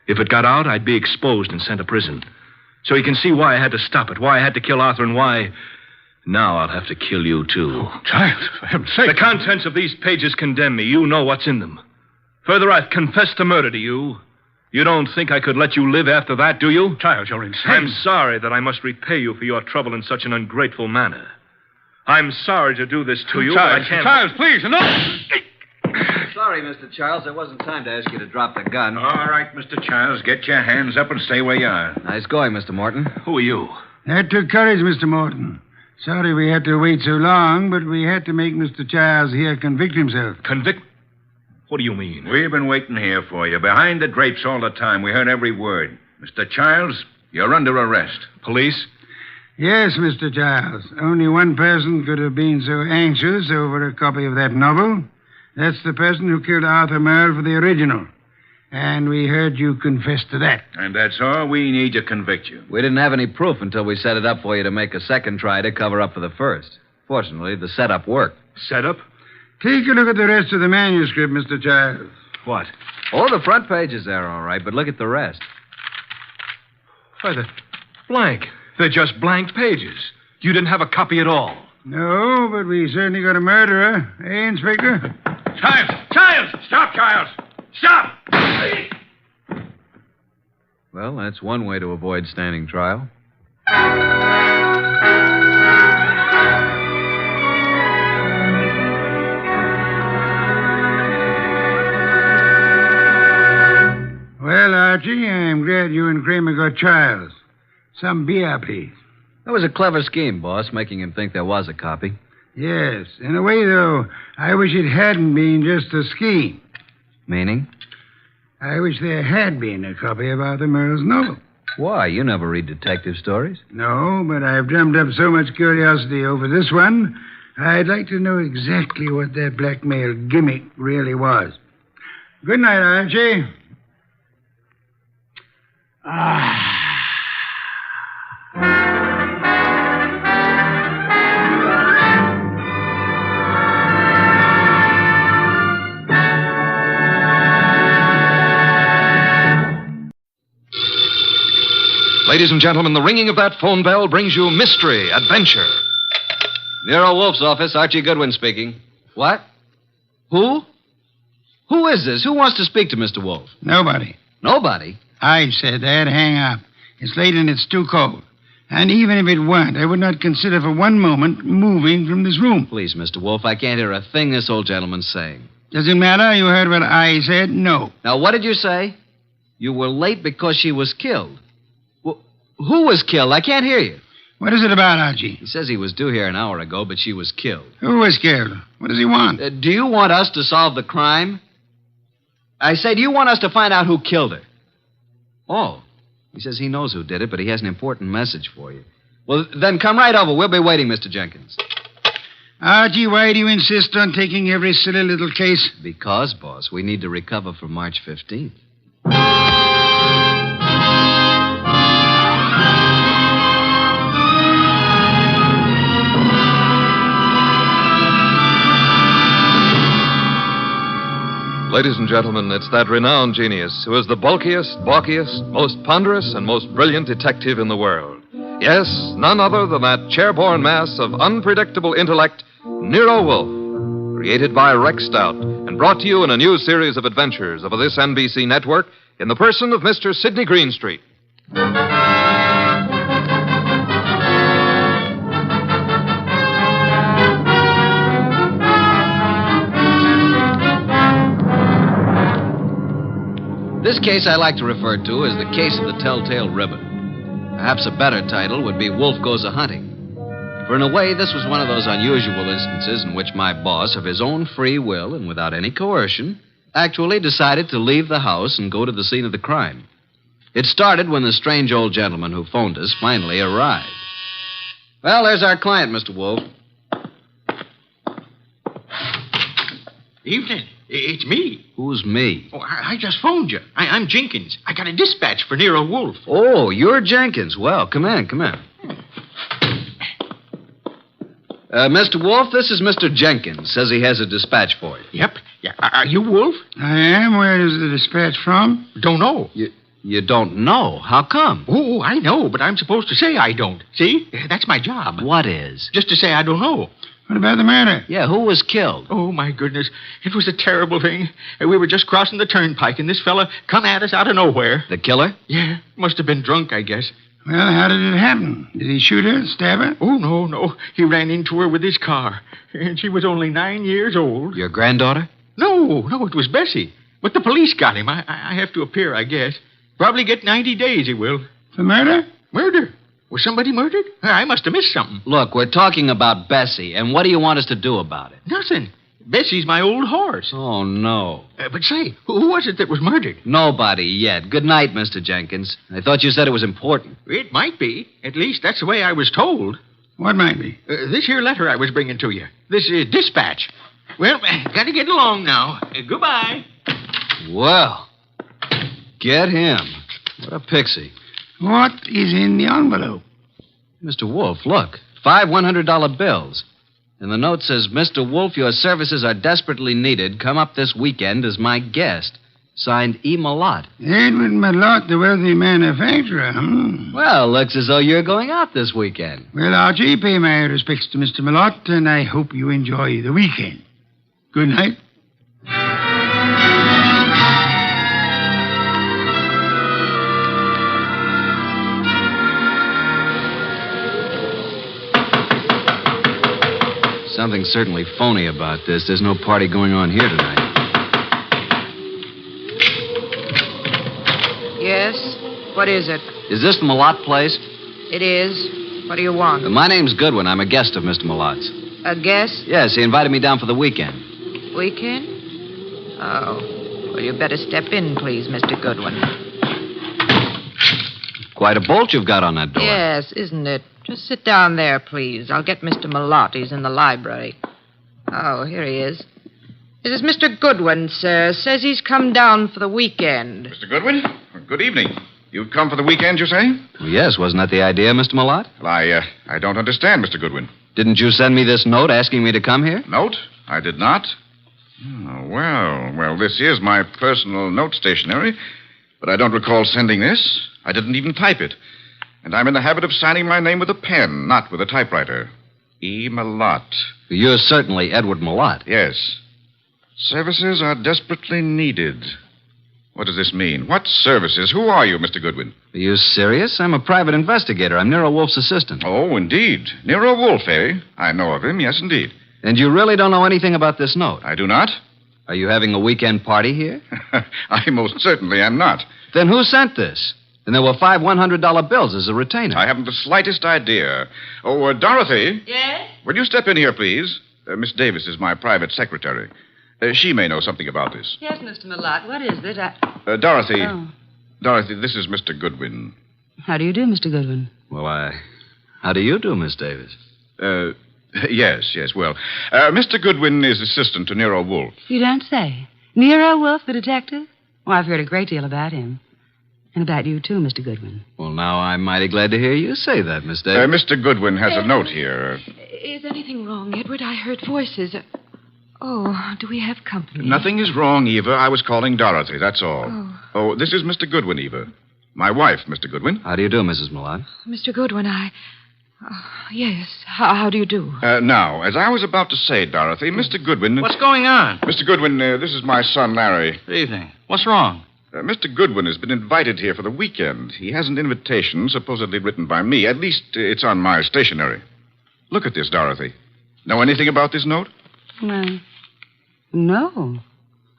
If it got out, I'd be exposed and sent to prison. So you can see why I had to stop it, why I had to kill Arthur, and why... Now I'll have to kill you, too. Oh, child, for heaven's sake. The contents of these pages condemn me. You know what's in them. Further, I've confessed to murder to you. You don't think I could let you live after that, do you? Child, you're insane. I'm sorry that I must repay you for your trouble in such an ungrateful manner. I'm sorry to do this to you, Child, but I can't... Child, please, enough! Sorry, Mr. Childs. There wasn't time to ask you to drop the gun. All right, Mr. Childs, get your hands up and stay where you are. Nice going, Mr. Morton. Who are you? That took courage, Mr. Morton. Sorry we had to wait so long, but we had to make Mr. Childs here convict himself. Convict? What do you mean? We've been waiting here for you, behind the drapes all the time. We heard every word. Mr. Childs, you're under arrest. Police? Yes, Mr. Childs. Only one person could have been so anxious over a copy of that novel. That's the person who killed Arthur Merle for the original. And we heard you confess to that. And that's all we need to convict you. We didn't have any proof until we set it up for you to make a second try to cover up for the first. Fortunately, the setup worked. Setup? Take a look at the rest of the manuscript, Mr. Childs. What? Oh, the front page is there, all right, but look at the rest. Why, they're blank. They're just blank pages. You didn't have a copy at all. No, but we certainly got a murderer. Eh, Inspector? Childs! Stop, Childs! Stop! Well, that's one way to avoid standing trial. Well, Archie, I'm glad you and Kramer got Childs. Some beer, please. That was a clever scheme, boss, making him think there was a copy. Yes. In a way, though, I wish it hadn't been just a scheme. Meaning? I wish there had been a copy of Arthur Merle's novel. Why? You never read detective stories. No, but I've drummed up so much curiosity over this one, I'd like to know exactly what that blackmail gimmick really was. Good night, Archie. Ladies and gentlemen, the ringing of that phone bell brings you mystery, adventure. Nero Wolfe's office, Archie Goodwin speaking. What? Who? Who is this? Who wants to speak to Mr. Wolfe? Nobody. Nobody? I said that. Hang up. It's late and it's too cold. And even if it weren't, I would not consider for one moment moving from this room. Please, Mr. Wolfe, I can't hear a thing this old gentleman's saying. Does it matter? You heard what I said? No. Now, what did you say? You were late because she was killed. Who was killed? I can't hear you. What is it about, Archie? He says he was due here an hour ago, but she was killed. Who was killed? What does he want? Do you want us to solve the crime? I say, do you want us to find out who killed her? Oh. He says he knows who did it, but he has an important message for you. Well, then come right over. We'll be waiting, Mr. Jenkins. Archie, why do you insist on taking every silly little case? Because, boss, we need to recover for March 15th. Ladies and gentlemen, it's that renowned genius who is the bulkiest, balkiest, most ponderous, and most brilliant detective in the world. Yes, none other than that chairborne mass of unpredictable intellect, Nero Wolfe, created by Rex Stout and brought to you in a new series of adventures over this NBC network in the person of Mr. Sidney Greenstreet. This case I like to refer to as the case of the telltale ribbon. Perhaps a better title would be Wolfe Goes A-Hunting. For in a way, this was one of those unusual instances in which my boss, of his own free will and without any coercion, actually decided to leave the house and go to the scene of the crime. It started when the strange old gentleman who phoned us finally arrived. Well, there's our client, Mr. Wolfe. Evening. It's me. Who's me? Oh, I just phoned you. I'm Jenkins. I got a dispatch for Nero Wolfe. Oh, you're Jenkins. Well, come in. Mr. Wolfe, this is Mr. Jenkins. Says he has a dispatch for you. Yep. Yeah. Are you Wolfe? I am. Where is the dispatch from? Don't know. You don't know? How come? Oh, I know, but I'm supposed to say I don't. See? That's my job. What is? Just to say I don't know. What about the murder? Yeah, who was killed? Oh, my goodness. It was a terrible thing. We were just crossing the turnpike, and this fella come at us out of nowhere. The killer? Yeah. Must have been drunk, I guess. Well, how did it happen? Did he shoot her, stab her? Oh, no. He ran into her with his car. And she was only 9 years old. Your granddaughter? No, it was Bessie. But the police got him. I have to appear, I guess. Probably get 90 days, he will. For murder? Murder. Was somebody murdered? I must have missed something. Look, we're talking about Bessie, and what do you want us to do about it? Nothing. Bessie's my old horse. Oh, no. But say, who was it that was murdered? Nobody yet. Good night, Mr. Jenkins. I thought you said it was important. It might be. At least that's the way I was told. What might be? This here letter I was bringing to you. This dispatch. Well, gotta get along now. Goodbye. Well, get him. What a pixie. What is in the envelope? Mr. Wolfe, look. 5 $100 bills. And the note says, Mr. Wolfe, your services are desperately needed. Come up this weekend as my guest. Signed E. Malott. Edward Malott, the wealthy manufacturer, Well, looks as though you're going out this weekend. Well, Archie, pay my respects to Mr. Malott, and I hope you enjoy the weekend. Good night. Something's certainly phony about this. There's no party going on here tonight. Yes? What is it? Is this the Malott place? It is. What do you want? My name's Goodwin. I'm a guest of Mr. Malott's. A guest? Yes, he invited me down for the weekend. Weekend? Oh. Well, you better step in, please, Mr. Goodwin. Quite a bolt you've got on that door. Yes, isn't it? Just sit down there, please. I'll get Mr. Malott. He's in the library. Oh, here he is. This is Mr. Goodwin, sir. Says he's come down for the weekend. Mr. Goodwin, good evening. You've come for the weekend, you say? Well, yes, wasn't that the idea, Mr. Malott? Well, I don't understand, Mr. Goodwin. Didn't you send me this note asking me to come here? Note? I did not. Oh, well, this is my personal note stationery, but I don't recall sending this. I didn't even type it. And I'm in the habit of signing my name with a pen, not with a typewriter. E. Malott. You're certainly Edward Malott. Yes. Services are desperately needed. What does this mean? What services? Who are you, Mr. Goodwin? Are you serious? I'm a private investigator. I'm Nero Wolfe's assistant. Oh, indeed. Nero Wolfe, eh? I know of him, yes, indeed. And you really don't know anything about this note? I do not. Are you having a weekend party here? I most certainly am not. Then who sent this? And there were 5 $100 bills as a retainer. I haven't the slightest idea. Oh, Dorothy. Yes? Will you step in here, please? Miss Davis is my private secretary. She may know something about this. Yes, Mr. Malott. What is it? Dorothy. Oh. Dorothy, this is Mr. Goodwin. How do you do, Mr. Goodwin? Well, how do you do, Miss Davis? Yes. Well, Mr. Goodwin is assistant to Nero Wolfe. You don't say. Nero Wolfe, the detective? Well, I've heard a great deal about him. And about you, too, Mr. Goodwin. Well, now I'm mighty glad to hear you say that, Miss Davis. Mr. Goodwin has a note here. Is anything wrong, Edward? I heard voices. Oh, do we have company? Nothing is wrong, Eva. I was calling Dorothy, that's all. Oh, this is Mr. Goodwin, Eva. My wife, Mr. Goodwin. How do you do, Mrs. Malott? Mr. Goodwin, yes. How do you do? Now, as I was about to say, Dorothy, Mr. Goodwin... What's going on? Mr. Goodwin, this is my son, Larry. Good evening. What's wrong? Mr. Goodwin has been invited here for the weekend. He has an invitation supposedly written by me. At least it's on my stationery. Look at this, Dorothy. Know anything about this note? No.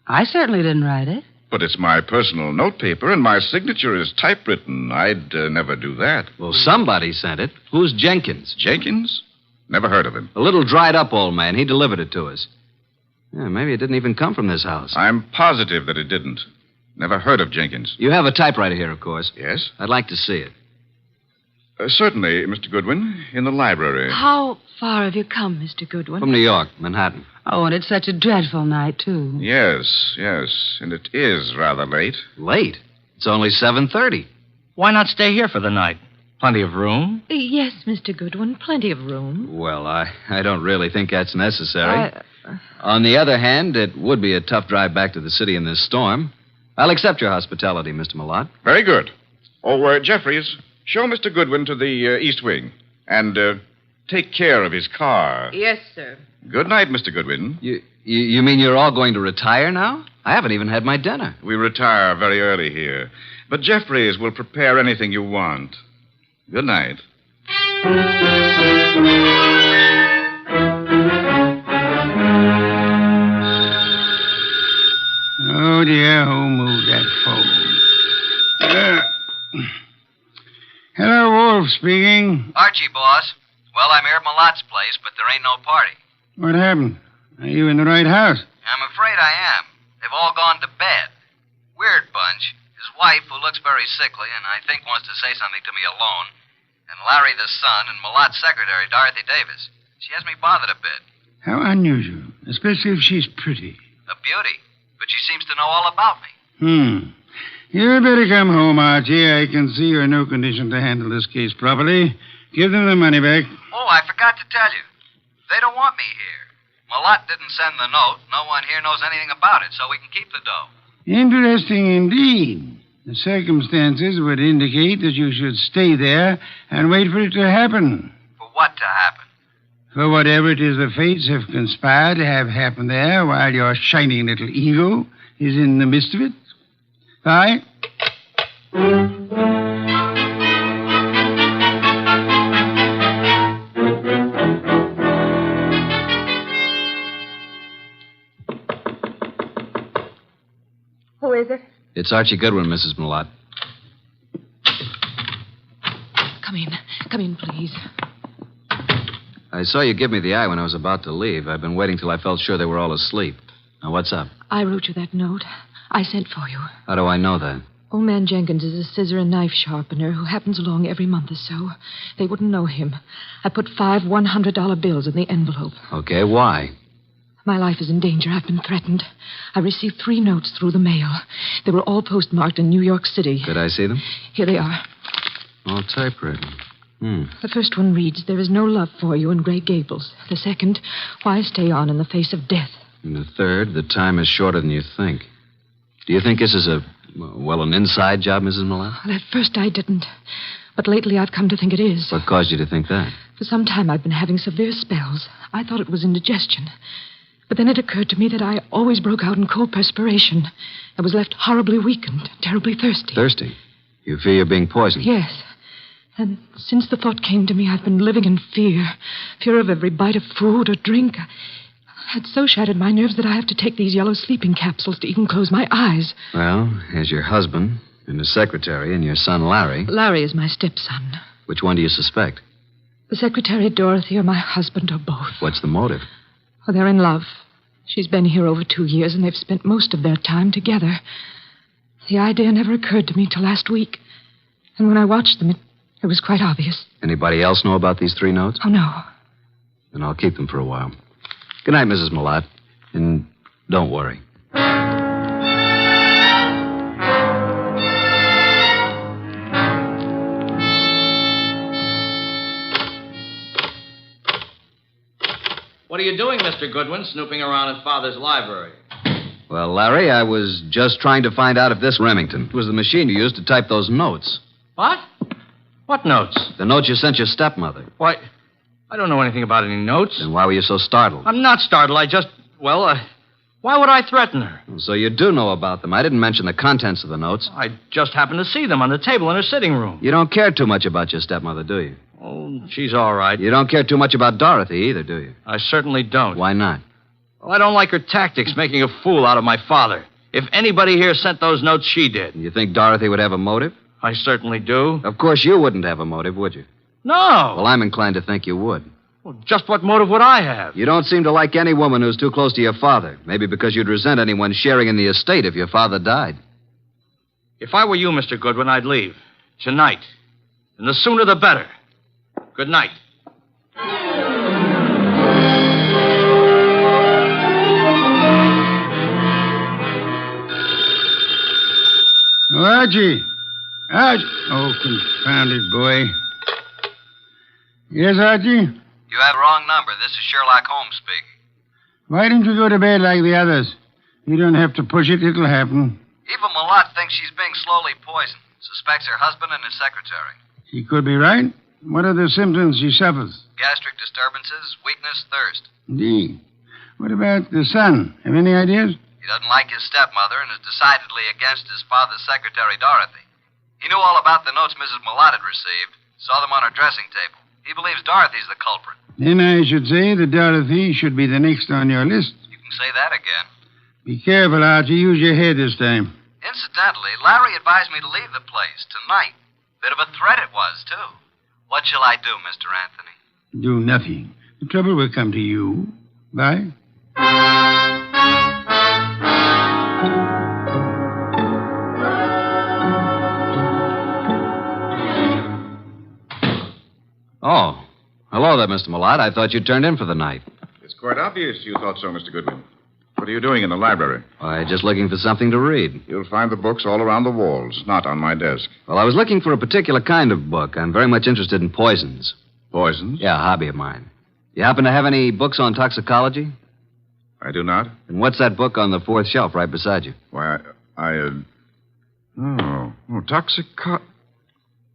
I certainly didn't write it. But it's my personal notepaper, and my signature is typewritten. I'd never do that. Well, somebody sent it. Who's Jenkins? Jenkins? Never heard of him. A little dried-up old man. He delivered it to us. Yeah, maybe it didn't even come from this house. I'm positive that it didn't. Never heard of Jenkins. You have a typewriter here, of course. Yes? I'd like to see it. Certainly, Mr. Goodwin. In the library. How far have you come, Mr. Goodwin? From New York, Manhattan. Oh, and it's such a dreadful night, too. Yes. And it is rather late. Late? It's only 7:30. Why not stay here for the night? Plenty of room? Yes, Mr. Goodwin, plenty of room. Well, I don't really think that's necessary. On the other hand, it would be a tough drive back to the city in this storm. I'll accept your hospitality, Mr. Malott. Very good. Oh, Jeffries, show Mr. Goodwin to the East Wing. And take care of his car. Yes, sir. Good night, Mr. Goodwin. You mean you're all going to retire now? I haven't even had my dinner. We retire very early here. But Jeffries will prepare anything you want. Good night. Oh, dear, who moved that phone? Hello, Wolfe speaking. Archie, boss. Well, I'm here at Malot's place, but there ain't no party. What happened? Are you in the right house? I'm afraid I am. They've all gone to bed. Weird bunch. His wife, who looks very sickly and I think wants to say something to me alone, and Larry the son, and Malot's secretary, Dorothy Davis. She has me bothered a bit. How unusual, especially if she's pretty. A beauty. But she seems to know all about me. You'd better come home, Archie. I can see you're in no condition to handle this case properly. Give them the money back. Oh, I forgot to tell you. They don't want me here. Malot didn't send the note. No one here knows anything about it, so we can keep the dough. Interesting indeed. The circumstances would indicate that you should stay there and wait for it to happen. For what to happen? For whatever it is the fates have conspired to have happen there while your shining little ego is in the midst of it. Bye. Who is it? It's Archie Goodwin, Mrs. Malott. Come in. Come in, please. I saw you give me the eye when I was about to leave. I've been waiting till I felt sure they were all asleep. Now, what's up? I wrote you that note. I sent for you. How do I know that? Old man Jenkins is a scissor and knife sharpener who happens along every month or so. They wouldn't know him. I put 5 $100 bills in the envelope. Okay, why? My life is in danger. I've been threatened. I received 3 notes through the mail. They were all postmarked in New York City. Could I see them? Here they are. All typewritten. The first one reads, "There is no love for you in Grey Gables." The second, "Why stay on in the face of death?" And the third, "The time is shorter than you think." Do you think this is an inside job, Mrs. Malott? Well, at first I didn't. But lately I've come to think it is. What caused you to think that? For some time I've been having severe spells. I thought it was indigestion. But then it occurred to me that I always broke out in cold perspiration. I was left horribly weakened, terribly thirsty. Thirsty? You fear you're being poisoned? Yes. And since the thought came to me, I've been living in fear. Fear of every bite of food or drink. It's so shattered my nerves that I have to take these yellow sleeping capsules to even close my eyes. Well, as your husband, and his secretary, and your son Larry... Larry is my stepson. Which one do you suspect? The secretary, Dorothy, or my husband, or both. What's the motive? Oh, they're in love. She's been here over 2 years, and they've spent most of their time together. The idea never occurred to me till last week. And when I watched them, it was quite obvious. Anybody else know about these 3 notes? Oh, no. Then I'll keep them for a while. Good night, Mrs. Malott. And don't worry. What are you doing, Mr. Goodwin, snooping around in Father's library? Well, Larry, I was just trying to find out if this Remington was the machine you used to type those notes. What? What notes? The notes you sent your stepmother. Why, I don't know anything about any notes. Then why were you so startled? I'm not startled. Why would I threaten her? So you do know about them. I didn't mention the contents of the notes. I just happened to see them on the table in her sitting room. You don't care too much about your stepmother, do you? Oh, she's all right. You don't care too much about Dorothy either, do you? I certainly don't. Why not? Well, I don't like her tactics, making a fool out of my father. If anybody here sent those notes, she did. You think Dorothy would have a motive? I certainly do. Of course you wouldn't have a motive, would you? No. Well, I'm inclined to think you would. Well, just what motive would I have? You don't seem to like any woman who's too close to your father. Maybe because you'd resent anyone sharing in the estate if your father died. If I were you, Mr. Goodwin, I'd leave. Tonight. And the sooner the better. Good night. Oh, Archie. Archie. Oh, confounded boy. Yes, Archie? You have the wrong number. This is Sherlock Holmes speaking. Why didn't you go to bed like the others? You don't have to push it. It'll happen. Eva Malott thinks she's being slowly poisoned. Suspects her husband and his secretary. She could be right. What are the symptoms she suffers? Gastric disturbances, weakness, thirst. Indeed. What about the son? Have any ideas? He doesn't like his stepmother and is decidedly against his father's secretary, Dorothy. He knew all about the notes Mrs. Malott had received, saw them on her dressing table. He believes Dorothy's the culprit. Then I should say that Dorothy should be the next on your list. You can say that again. Be careful, Archie. Use your head this time. Incidentally, Larry advised me to leave the place tonight. Bit of a threat it was, too. What shall I do, Mr. Anthony? Do nothing. The trouble will come to you. Bye. Oh. Hello there, Mr. Malotte. I thought you'd turned in for the night. It's quite obvious you thought so, Mr. Goodwin. What are you doing in the library? Why, just looking for something to read. You'll find the books all around the walls, not on my desk. Well, I was looking for a particular kind of book. I'm very much interested in poisons. Poisons? Yeah, a hobby of mine. You happen to have any books on toxicology? I do not. And what's that book on the fourth shelf right beside you? Why,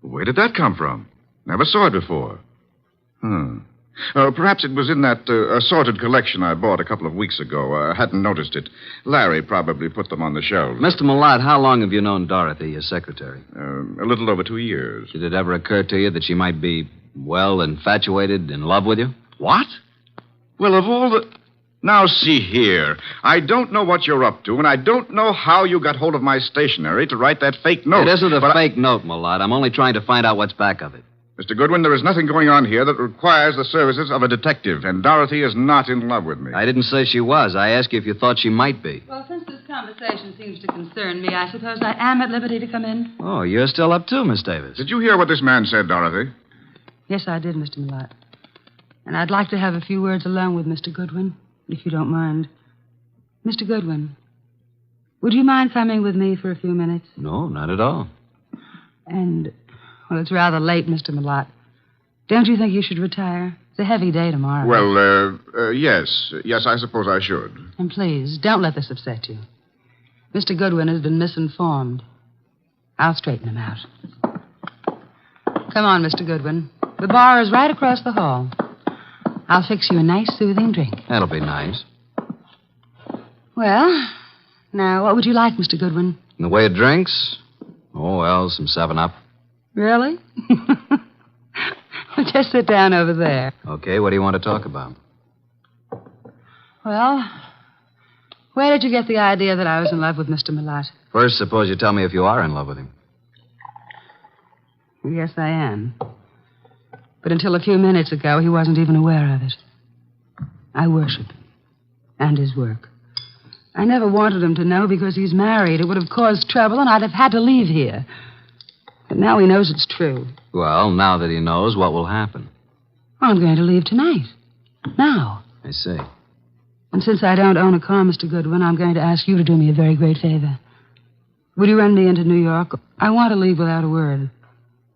Where did that come from? Never saw it before. Perhaps it was in that assorted collection I bought a couple of weeks ago. I hadn't noticed it. Larry probably put them on the shelf. Mr. Malotte, how long have you known Dorothy, your secretary? A little over 2 years. Did it ever occur to you that she might be, well, infatuated, in love with you? What? Well, of all the... Now, see here. I don't know what you're up to, and I don't know how you got hold of my stationery to write that fake note. It isn't a fake note, Malotte. I'm only trying to find out what's back of it. Mr. Goodwin, there is nothing going on here that requires the services of a detective, and Dorothy is not in love with me. I didn't say she was. I asked you if you thought she might be. Well, since this conversation seems to concern me, I suppose I am at liberty to come in. Oh, you're still up too, Miss Davis. Did you hear what this man said, Dorothy? Yes, I did, Mr. Malotte. And I'd like to have a few words alone with Mr. Goodwin, if you don't mind. Mr. Goodwin, would you mind coming with me for a few minutes? No, not at all. And, well, it's rather late, Mr. Malotte. Don't you think you should retire? It's a heavy day tomorrow. Well, yes. Yes, I suppose I should. And please, don't let this upset you. Mr. Goodwin has been misinformed. I'll straighten him out. Come on, Mr. Goodwin. The bar is right across the hall. I'll fix you a nice, soothing drink. That'll be nice. Well, now, what would you like, Mr. Goodwin? In the way of drinks? Oh, well, some 7-Up. Really? Well, just sit down over there. Okay, what do you want to talk about? Well, where did you get the idea that I was in love with Mr. Malotte? First, suppose you tell me if you are in love with him. Yes, I am. But until a few minutes ago, he wasn't even aware of it. I worship him and his work. I never wanted him to know because he's married. It would have caused trouble, and I'd have had to leave here. But now he knows it's true. Well, now that he knows, what will happen? I'm going to leave tonight. Now. I see. And since I don't own a car, Mr. Goodwin, I'm going to ask you to do me a very great favor. Would you run me into New York? I want to leave without a word.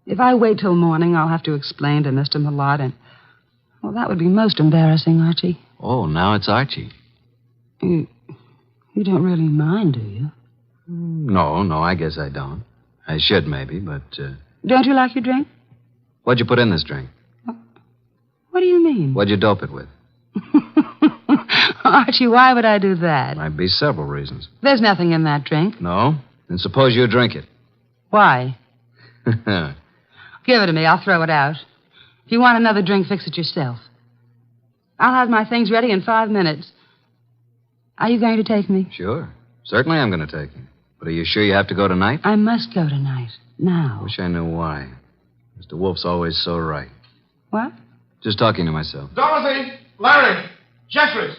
If I wait till morning, I'll have to explain to Mr. Malotte, and... well, that would be most embarrassing, Archie. Oh, now it's Archie. You don't really mind, do you? No, I guess I don't. I should, maybe, but... Don't you like your drink? What'd you put in this drink? What do you mean? What'd you dope it with? Archie, why would I do that? Might be several reasons. There's nothing in that drink. No? Then suppose you drink it. Why? Give it to me. I'll throw it out. If you want another drink, fix it yourself. I'll have my things ready in 5 minutes. Are you going to take me? Sure. Certainly I'm going to take you. But are you sure you have to go tonight? I must go tonight. Now. Wish I knew why. Mr. Wolfe's always so right. What? Just talking to myself. Dorothy! Larry! Jeffries!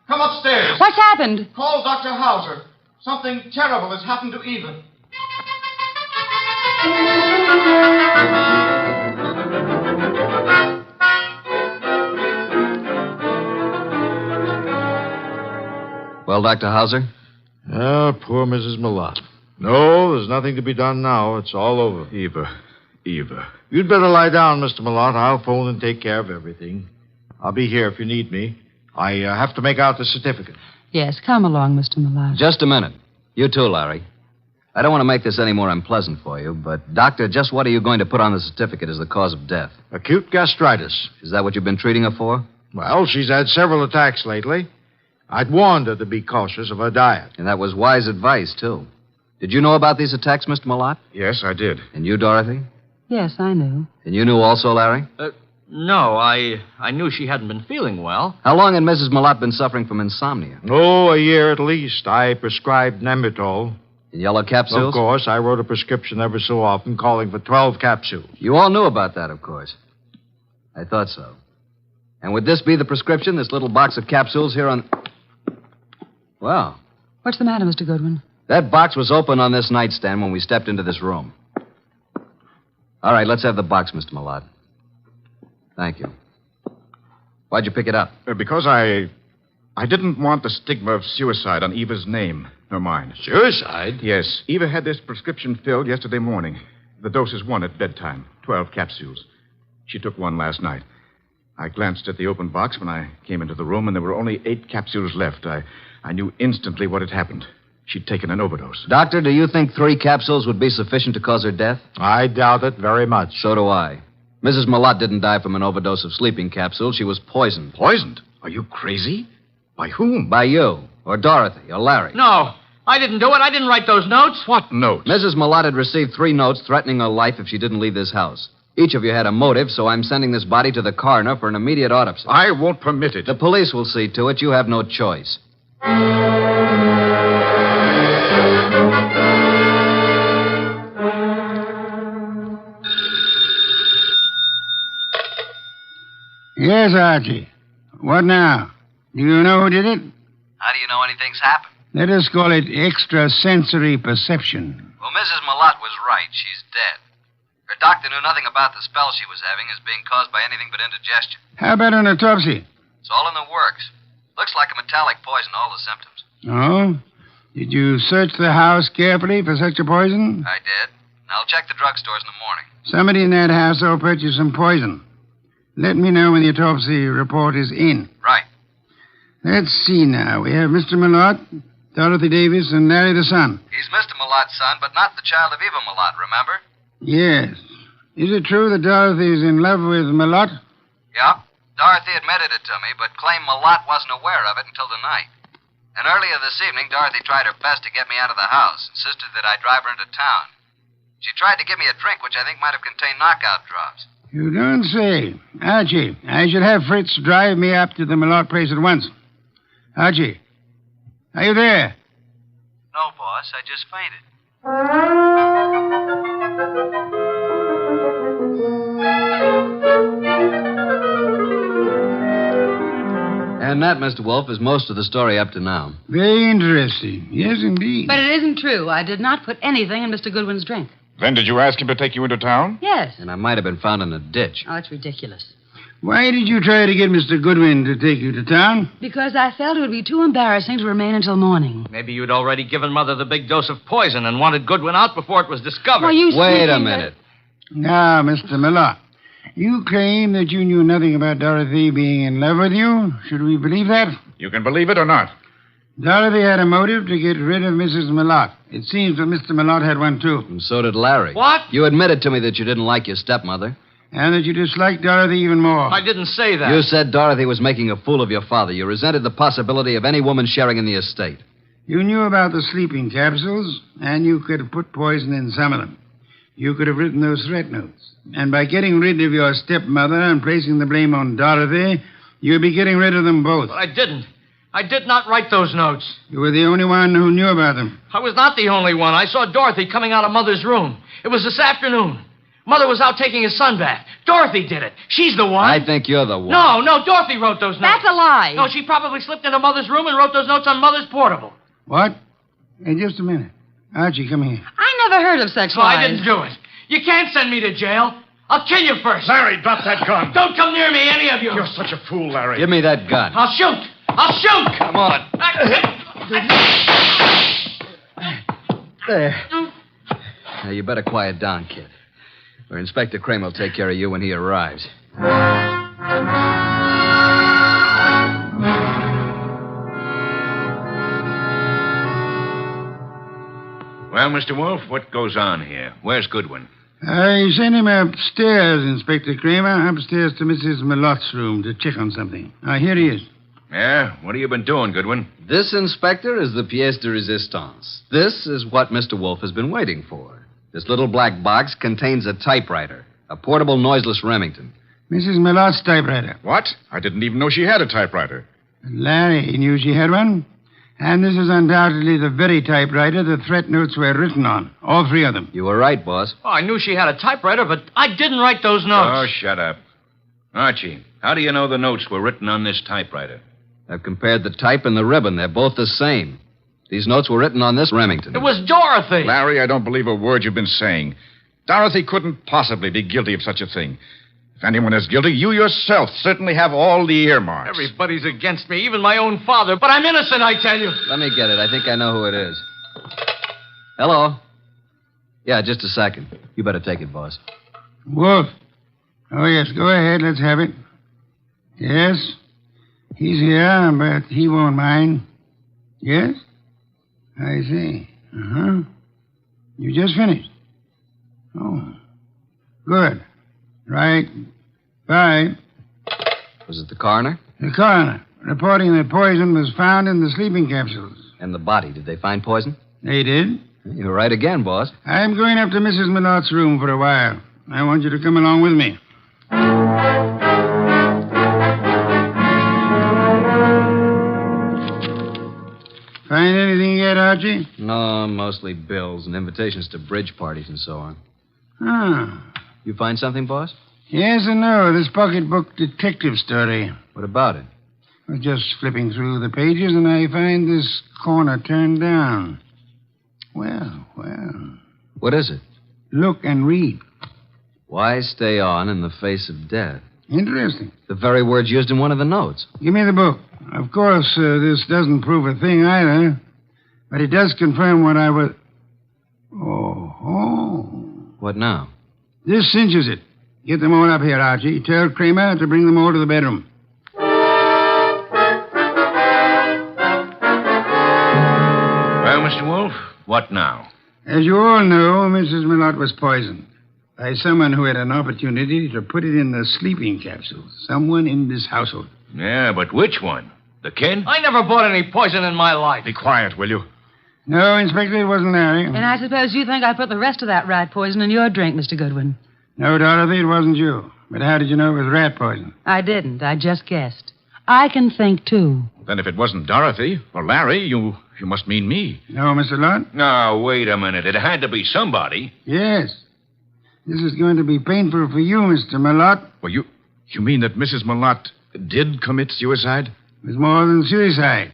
Come upstairs. What's happened? Call Dr. Hauser. Something terrible has happened to Eva. Well, Dr. Hauser? Poor Mrs. Malotte. No, there's nothing to be done now. It's all over. Eva. You'd better lie down, Mr. Malotte. I'll phone and take care of everything. I'll be here if you need me. I have to make out the certificate. Yes, come along, Mr. Malotte. Just a minute. You too, Larry. I don't want to make this any more unpleasant for you, but, Doctor, just what are you going to put on the certificate as the cause of death? Acute gastritis. Is that what you've been treating her for? Well, she's had several attacks lately. I'd warned her to be cautious of her diet. And that was wise advice, too. Did you know about these attacks, Mr. Malotte? Yes, I did. And you, Dorothy? Yes, I knew. And you knew also, Larry? No, I knew she hadn't been feeling well. How long had Mrs. Malotte been suffering from insomnia? Oh, a year at least. I prescribed Nemitol. In yellow capsules? Of course. I wrote a prescription ever so often calling for 12 capsules. You all knew about that, of course. I thought so. And would this be the prescription, this little box of capsules here on... Well, What's the matter, Mr. Goodwin? that box was open on this nightstand when we stepped into this room. All right, let's have the box, Mr. Malotte. Thank you. Why'd you pick it up? Because I didn't want the stigma of suicide on Eva's name, nor mine. Suicide? Yes. Eva had this prescription filled yesterday morning. The dose is 1 at bedtime, 12 capsules. She took 1 last night. I glanced at the open box when I came into the room, and there were only 8 capsules left. I knew instantly what had happened. She'd taken an overdose. Doctor, do you think 3 capsules would be sufficient to cause her death? I doubt it very much. So do I. Mrs. Malotte didn't die from an overdose of sleeping capsules. She was poisoned. Poisoned? Are you crazy? By whom? By you, or Dorothy, or Larry. No, I didn't do it. I didn't write those notes. What notes? Mrs. Malotte had received 3 notes threatening her life if she didn't leave this house. Each of you had a motive, so I'm sending this body to the coroner for an immediate autopsy. I won't permit it. The police will see to it. You have no choice. Yes, Archie. What now? Do you know who did it? How do you know anything's happened? Let us call it extrasensory perception. Well, Mrs. Malotte was right. She's dead. Her doctor knew nothing about the spell she was having as being caused by anything but indigestion. How about an autopsy? It's all in the works. Looks like a metallic poison, all the symptoms. Oh? Did you search the house carefully for such a poison? I did. And I'll check the drugstores in the morning. Somebody in that house will purchase some poison. Let me know when the autopsy report is in. Right. Let's see now. We have Mr. Malotte, Dorothy Davis, and Larry the son. He's Mr. Malotte's son, but not the child of Eva Malotte, remember? Yes. Is it true that Dorothy is in love with Malotte? Yeah. Dorothy admitted it to me, but claimed Malotte wasn't aware of it until tonight. And earlier this evening, Dorothy tried her best to get me out of the house, insisted that I drive her into town. She tried to give me a drink, which I think might have contained knockout drops. You don't say. Archie, I should have Fritz drive me up to the Malotte place at once. Archie, are you there? No, boss. I just fainted. And that, Mr. Wolfe, is most of the story up to now. Very interesting. Yes, indeed. But it isn't true. I did not put anything in Mr. Goodwin's drink. Then did you ask him to take you into town? Yes. And I might have been found in a ditch. Oh, it's ridiculous. Why did you try to get Mr. Goodwin to take you to town? Because I felt it would be too embarrassing to remain until morning. Maybe you'd already given Mother the big dose of poison and wanted Goodwin out before it was discovered. Well, you Wait a minute. Now, Mr. Malotte, you claim that you knew nothing about Dorothy being in love with you. Should we believe that? You can believe it or not. Dorothy had a motive to get rid of Mrs. Malotte. It seems that Mr. Malotte had one, too. And so did Larry. What? You admitted to me that you didn't like your stepmother. And that you disliked Dorothy even more. I didn't say that. You said Dorothy was making a fool of your father. You resented the possibility of any woman sharing in the estate. You knew about the sleeping capsules, and you could have put poison in some of them. You could have written those threat notes. And by getting rid of your stepmother and placing the blame on Dorothy, you'd be getting rid of them both. But I didn't. I did not write those notes. You were the only one who knew about them. I was not the only one. I saw Dorothy coming out of Mother's room. It was this afternoon. Mother was out taking a sunbath. Dorothy did it. She's the one. I think you're the one. No, Dorothy wrote those notes. That's a lie. No, she probably slipped into Mother's room and wrote those notes on Mother's portable. What? Hey, just a minute. Archie, come here. I never heard of such So lies. I didn't do it. You can't send me to jail. I'll kill you first. Larry, drop that gun. Don't come near me, any of you. You're such a fool, Larry. Give me that gun. I'll shoot. I'll shoot. Come on. There. Now, you better quiet down, kid. Or Inspector Kramer will take care of you when he arrives. Well, Mr. Wolfe, what goes on here? Where's Goodwin? I sent him upstairs, Inspector Kramer, upstairs to Mrs. Malotte's room to check on something. Here he is. Yeah? What have you been doing, Goodwin? This, Inspector, is the pièce de résistance. This is what Mr. Wolfe has been waiting for. This little black box contains a typewriter, a portable noiseless Remington. Mrs. Malotte's typewriter. What? I didn't even know she had a typewriter. Larry knew she had one. And this is undoubtedly the very typewriter the threat notes were written on. All 3 of them. You were right, boss. Oh, I knew she had a typewriter, but I didn't write those notes. Oh, shut up. Archie, how do you know the notes were written on this typewriter? I've compared the type and the ribbon. They're both the same. These notes were written on this Remington. It was Dorothy. Larry, I don't believe a word you've been saying. Dorothy couldn't possibly be guilty of such a thing. If anyone is guilty, you yourself certainly have all the earmarks. Everybody's against me, even my own father. But I'm innocent, I tell you. Let me get it. I think I know who it is. Hello? Yeah, just a second. You better take it, boss. Wolf. Oh, yes, go ahead. Let's have it. Yes? He's here, but he won't mind. Yes? I see. Uh-huh. You just finished? Oh. Good. Right. Bye. Was it the coroner? The coroner, reporting that poison was found in the sleeping capsules. And the body. Did they find poison? They did. You're right again, boss. I'm going up to Mrs. Malott's room for a while. I want you to come along with me. Find anything yet, Archie? No, mostly bills and invitations to bridge parties and so on. Ah. You find something, boss? Yes and no. This pocketbook detective story. What about it? I was just flipping through the pages, and I find this corner turned down. Well. What is it? Look and read. Why stay on in the face of death? Interesting. The very words used in one of the notes. Give me the book. Of course, this doesn't prove a thing either, but it does confirm what I was... Oh. What now? This cinches it. Get them all up here, Archie. Tell Kramer to bring them all to the bedroom. Well, Mr. Wolfe, what now? As you all know, Mrs. Malott was poisoned by someone who had an opportunity to put it in the sleeping capsules. Someone in this household. Yeah, but which one? The kid? I never bought any poison in my life. Be quiet, will you? No, Inspector, it wasn't Larry. And I suppose you think I put the rest of that rat poison in your drink, Mr. Goodwin. No, Dorothy, it wasn't you. But how did you know it was rat poison? I didn't. I just guessed. I can think, too. Then if it wasn't Dorothy or Larry, you must mean me. No, Mr. Lott? No, wait a minute. It had to be somebody. Yes. This is going to be painful for you, Mr. Malott. Well, you mean that Mrs. Malott did commit suicide? It was more than suicide.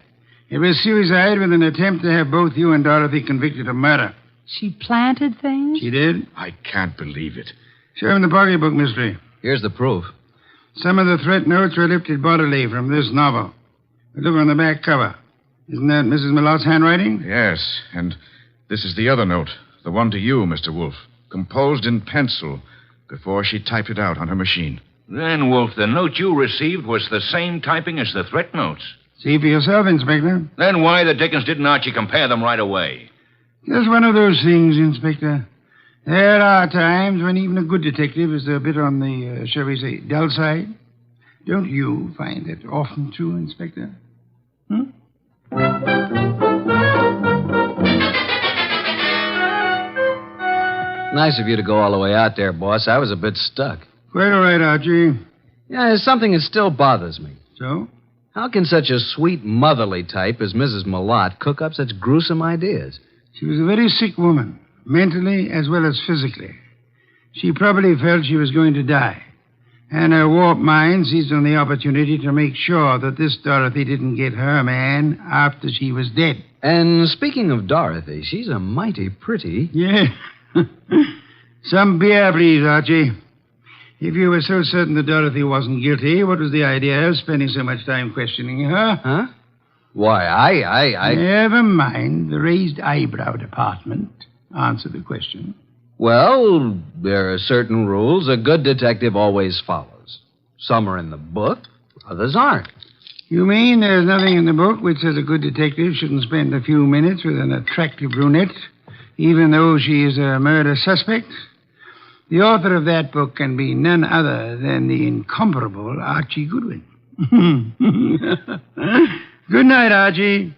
It was suicide with an attempt to have both you and Dorothy convicted of murder. She planted things? She did? I can't believe it. Show him the pocketbook, mystery. Here's the proof. Some of the threat notes were lifted bodily from this novel. But look on the back cover. Isn't that Mrs. Malott's handwriting? Yes, and this is the other note. The one to you, Mr. Wolfe. Composed in pencil before she typed it out on her machine. Then, Wolfe, the note you received was the same typing as the threat notes. See for yourself, Inspector. Then why the dickens didn't Archie compare them right away? Just one of those things, Inspector. There are times when even a good detective is a bit on the, shall we say, dull side. Don't you find that often true, Inspector? Nice of you to go all the way out there, boss. I was a bit stuck. Quite all right, Archie. Yeah, there's something that still bothers me. So? How can such a sweet, motherly type as Mrs. Malott cook up such gruesome ideas? She was a very sick woman, mentally as well as physically. She probably felt she was going to die. And her warped mind seized on the opportunity to make sure that this Dorothy didn't get her man after she was dead. And speaking of Dorothy, she's a mighty pretty... Yeah. Some beer, please, Archie. If you were so certain that Dorothy wasn't guilty, what was the idea of spending so much time questioning her? Huh? Why, I... Never mind the raised eyebrow department. Answer the question. Well, there are certain rules a good detective always follows. Some are in the book, others aren't. You mean there's nothing in the book which says a good detective shouldn't spend a few minutes with an attractive brunette, even though she is a murder suspect? The author of that book can be none other than the incomparable Archie Goodwin. Good night, Archie.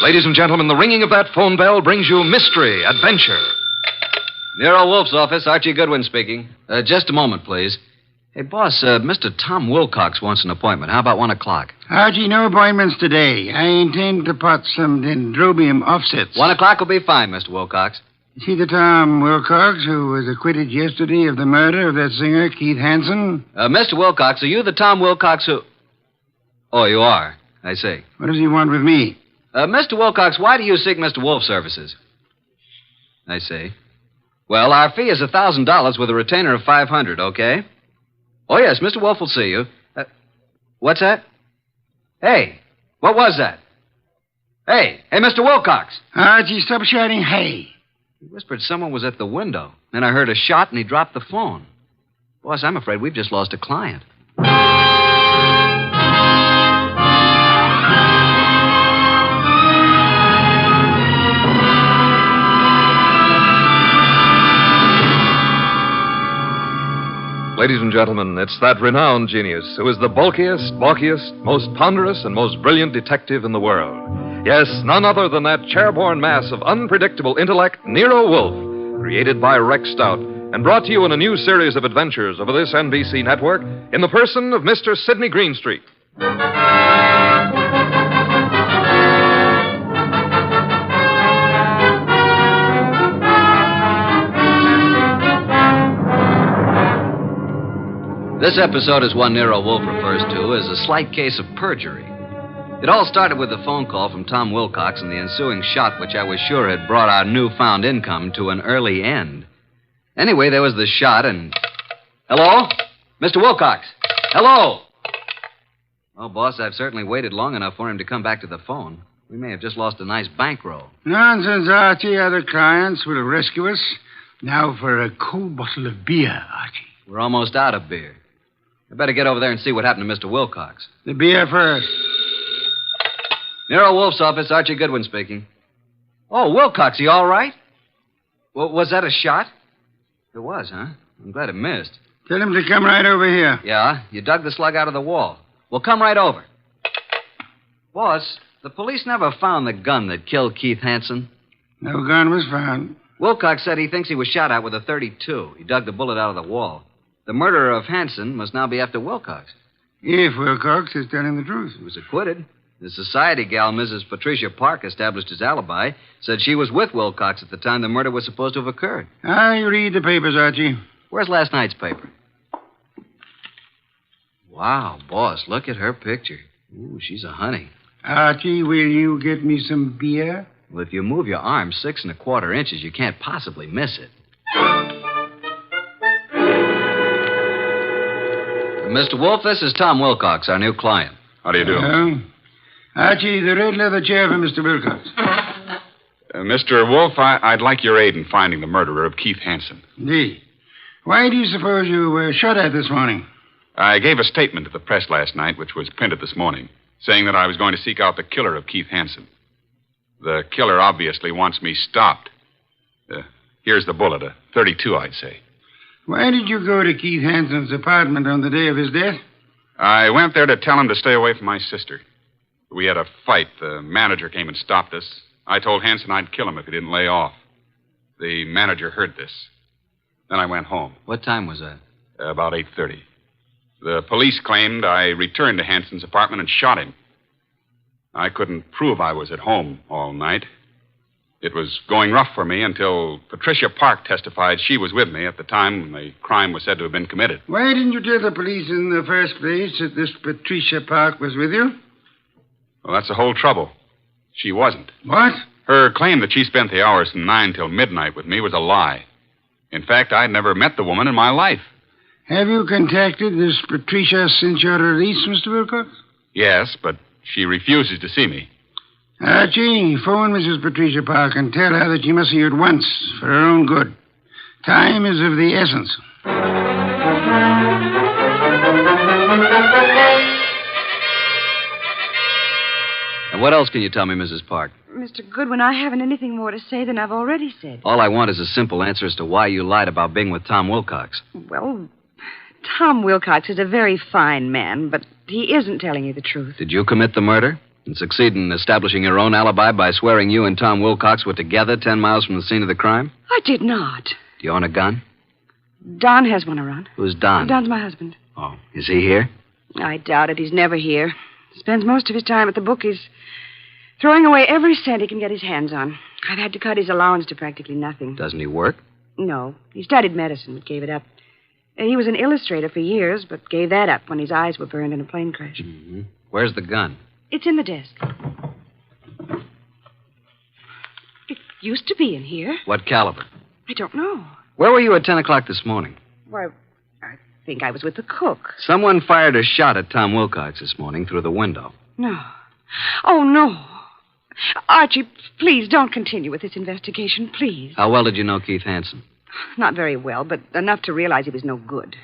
Ladies and gentlemen, the ringing of that phone bell brings you mystery, adventure. Nero Wolfe's office, Archie Goodwin speaking. Just a moment, please. Hey, boss, Mr. Tom Wilcox wants an appointment. How about 1 o'clock? Archie, no appointments today. I intend to pot some dendrobium offsets. 1 o'clock will be fine, Mr. Wilcox. See the Tom Wilcox who was acquitted yesterday of the murder of that singer, Keith Hansen? Mr. Wilcox, are you the Tom Wilcox who... Oh, you are. I see. What does he want with me? Mr. Wilcox, why do you seek Mr. Wolfe's services? I see. Well, our fee is $1,000 with a retainer of $500, okay? Oh, yes, Mr. Wolfe will see you. What's that? Hey, what was that? Hey, Mr. Wilcox. Archie, stop shouting, hey. He whispered someone was at the window. Then I heard a shot and he dropped the phone. Boss, I'm afraid we've just lost a client. Ladies and gentlemen, it's that renowned genius who is the bulkiest, bulkiest, most ponderous, and most brilliant detective in the world. Yes, none other than that chairborne mass of unpredictable intellect, Nero Wolfe, created by Rex Stout, and brought to you in a new series of adventures over this NBC network in the person of Mr. Sidney Greenstreet. This episode is one Nero Wolfe refers to as a slight case of perjury. It all started with a phone call from Tom Wilcox and the ensuing shot, which I was sure had brought our newfound income to an early end. Anyway, there was the shot and... Hello? Mr. Wilcox? Hello? Oh, boss, I've certainly waited long enough for him to come back to the phone. We may have just lost a nice bankroll. Nonsense, Archie. Other clients will rescue us. Now for a cold bottle of beer, Archie. We're almost out of beer. I better get over there and see what happened to Mr. Wilcox. The beer first. Nero Wolfe's office, Archie Goodwin speaking. Oh, Wilcox, you all right? Was that a shot? It was, huh? I'm glad it missed. Tell him to come right over here. Yeah, you dug the slug out of the wall. Well, come right over. Boss, the police never found the gun that killed Keith Hansen. No gun was found. Wilcox said he thinks he was shot at with a .32. He dug the bullet out of the wall. The murderer of Hansen must now be after Wilcox. If Wilcox is telling the truth. He was acquitted. The society gal, Mrs. Patricia Park, established his alibi, said she was with Wilcox at the time the murder was supposed to have occurred. I read the papers, Archie. Where's last night's paper? Wow, boss, look at her picture. Ooh, she's a honey. Archie, will you get me some beer? Well, if you move your arm 6 1/4 inches, you can't possibly miss it. Mr. Wolfe, this is Tom Wilcox, our new client. How do you do? Archie, the red leather chair for Mr. Wilcox. Mr. Wolfe, I'd like your aid in finding the murderer of Keith Hansen. Indeed. Why do you suppose you were shot at this morning? I gave a statement to the press last night, which was printed this morning, saying that I was going to seek out the killer of Keith Hansen. The killer obviously wants me stopped. Here's the bullet, a .32, I'd say. Why did you go to Keith Hansen's apartment on the day of his death? I went there to tell him to stay away from my sister. We had a fight. The manager came and stopped us. I told Hansen I'd kill him if he didn't lay off. The manager heard this. Then I went home. What time was that? About 8:30. The police claimed I returned to Hansen's apartment and shot him. I couldn't prove I was at home all night. It was going rough for me until Patricia Park testified she was with me at the time when the crime was said to have been committed. Why didn't you tell the police in the first place that this Patricia Park was with you? Well, that's the whole trouble. She wasn't. What? Her claim that she spent the hours from 9 till midnight with me was a lie. In fact, I'd never met the woman in my life. Have you contacted this Patricia since your release, Mr. Wilcox? Yes, but she refuses to see me. Archie, phone Mrs. Patricia Park and tell her that she must see you at once for her own good. Time is of the essence. And what else can you tell me, Mrs. Park? Mr. Goodwin, I haven't anything more to say than I've already said. All I want is a simple answer as to why you lied about being with Tom Wilcox. Well, Tom Wilcox is a very fine man, but he isn't telling you the truth. Did you commit the murder and succeed in establishing your own alibi by swearing you and Tom Wilcox were together 10 miles from the scene of the crime? I did not. Do you own a gun? Don has one around. Who's Don? Don's my husband. Oh, is he here? I doubt it. He's never here. Spends most of his time at the bookies, throwing away every cent he can get his hands on. I've had to cut his allowance to practically nothing. Doesn't he work? No. He studied medicine, but gave it up. He was an illustrator for years, but gave that up when his eyes were burned in a plane crash. Mm-hmm. Where's the gun? It's in the desk. It used to be in here. What caliber? I don't know. Where were you at 10 o'clock this morning? Why, I think I was with the cook. Someone fired a shot at Tom Wilcox this morning through the window. No. Oh, no. Archie, please don't continue with this investigation, please. How well did you know Keith Hansen? Not very well, but enough to realize he was no good.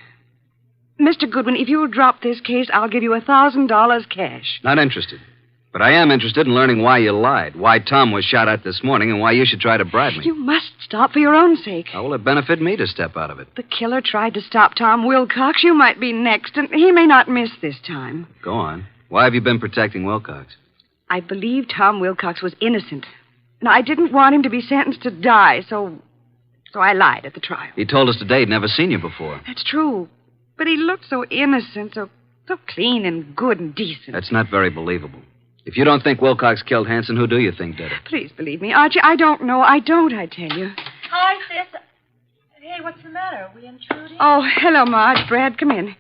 Mr. Goodwin, if you'll drop this case, I'll give you $1,000 cash. Not interested. But I am interested in learning why you lied, why Tom was shot at this morning, and why you should try to bribe me. You must stop for your own sake. How will it benefit me to step out of it? The killer tried to stop Tom Wilcox. You might be next, and he may not miss this time. Go on. Why have you been protecting Wilcox? I believe Tom Wilcox was innocent, and I didn't want him to be sentenced to die, so I lied at the trial. He told us today he'd never seen you before. That's true, but he looked so innocent, so clean and good and decent. That's not very believable. If you don't think Wilcox killed Hansen, who do you think did it? Please believe me, Archie. I don't know. I tell you. Hi, sis. Hey, what's the matter? Are we intruding? Oh, hello, Marge. Brad, come in.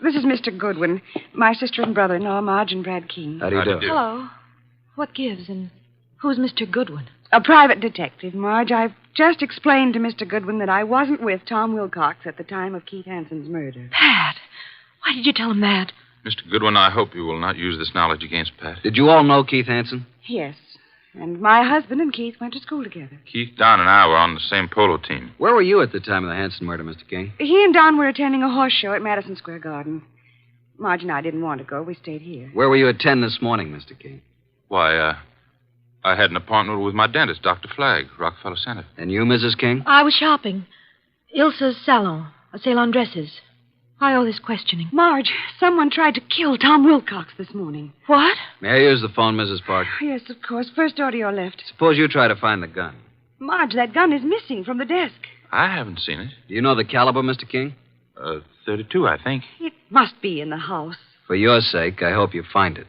This is Mr. Goodwin, my sister and brother-in-law, Marge and Brad King. How do you do? Hello. What gives, and who's Mr. Goodwin? A private detective, Marge. I've just explained to Mr. Goodwin that I wasn't with Tom Wilcox at the time of Keith Hansen's murder. Pat, why did you tell him that? Mr. Goodwin, I hope you will not use this knowledge against Pat. Did you all know Keith Hansen? Yes. And my husband and Keith went to school together. Keith, Don, and I were on the same polo team. Where were you at the time of the Hansen murder, Mr. King? He and Don were attending a horse show at Madison Square Garden. Marge and I didn't want to go. We stayed here. Where were you at 10 this morning, Mr. King? Why, I had an appointment with my dentist, Dr. Flagg, Rockefeller Center. And you, Mrs. King? I was shopping. Ilsa's salon, a sale on dresses. Why all this questioning? Marge, someone tried to kill Tom Wilcox this morning. What? May I use the phone, Mrs. Park? Yes, of course. First door to your left. Suppose you try to find the gun. Marge, that gun is missing from the desk. I haven't seen it. Do you know the caliber, Mr. King? 32, I think. It must be in the house. For your sake, I hope you find it.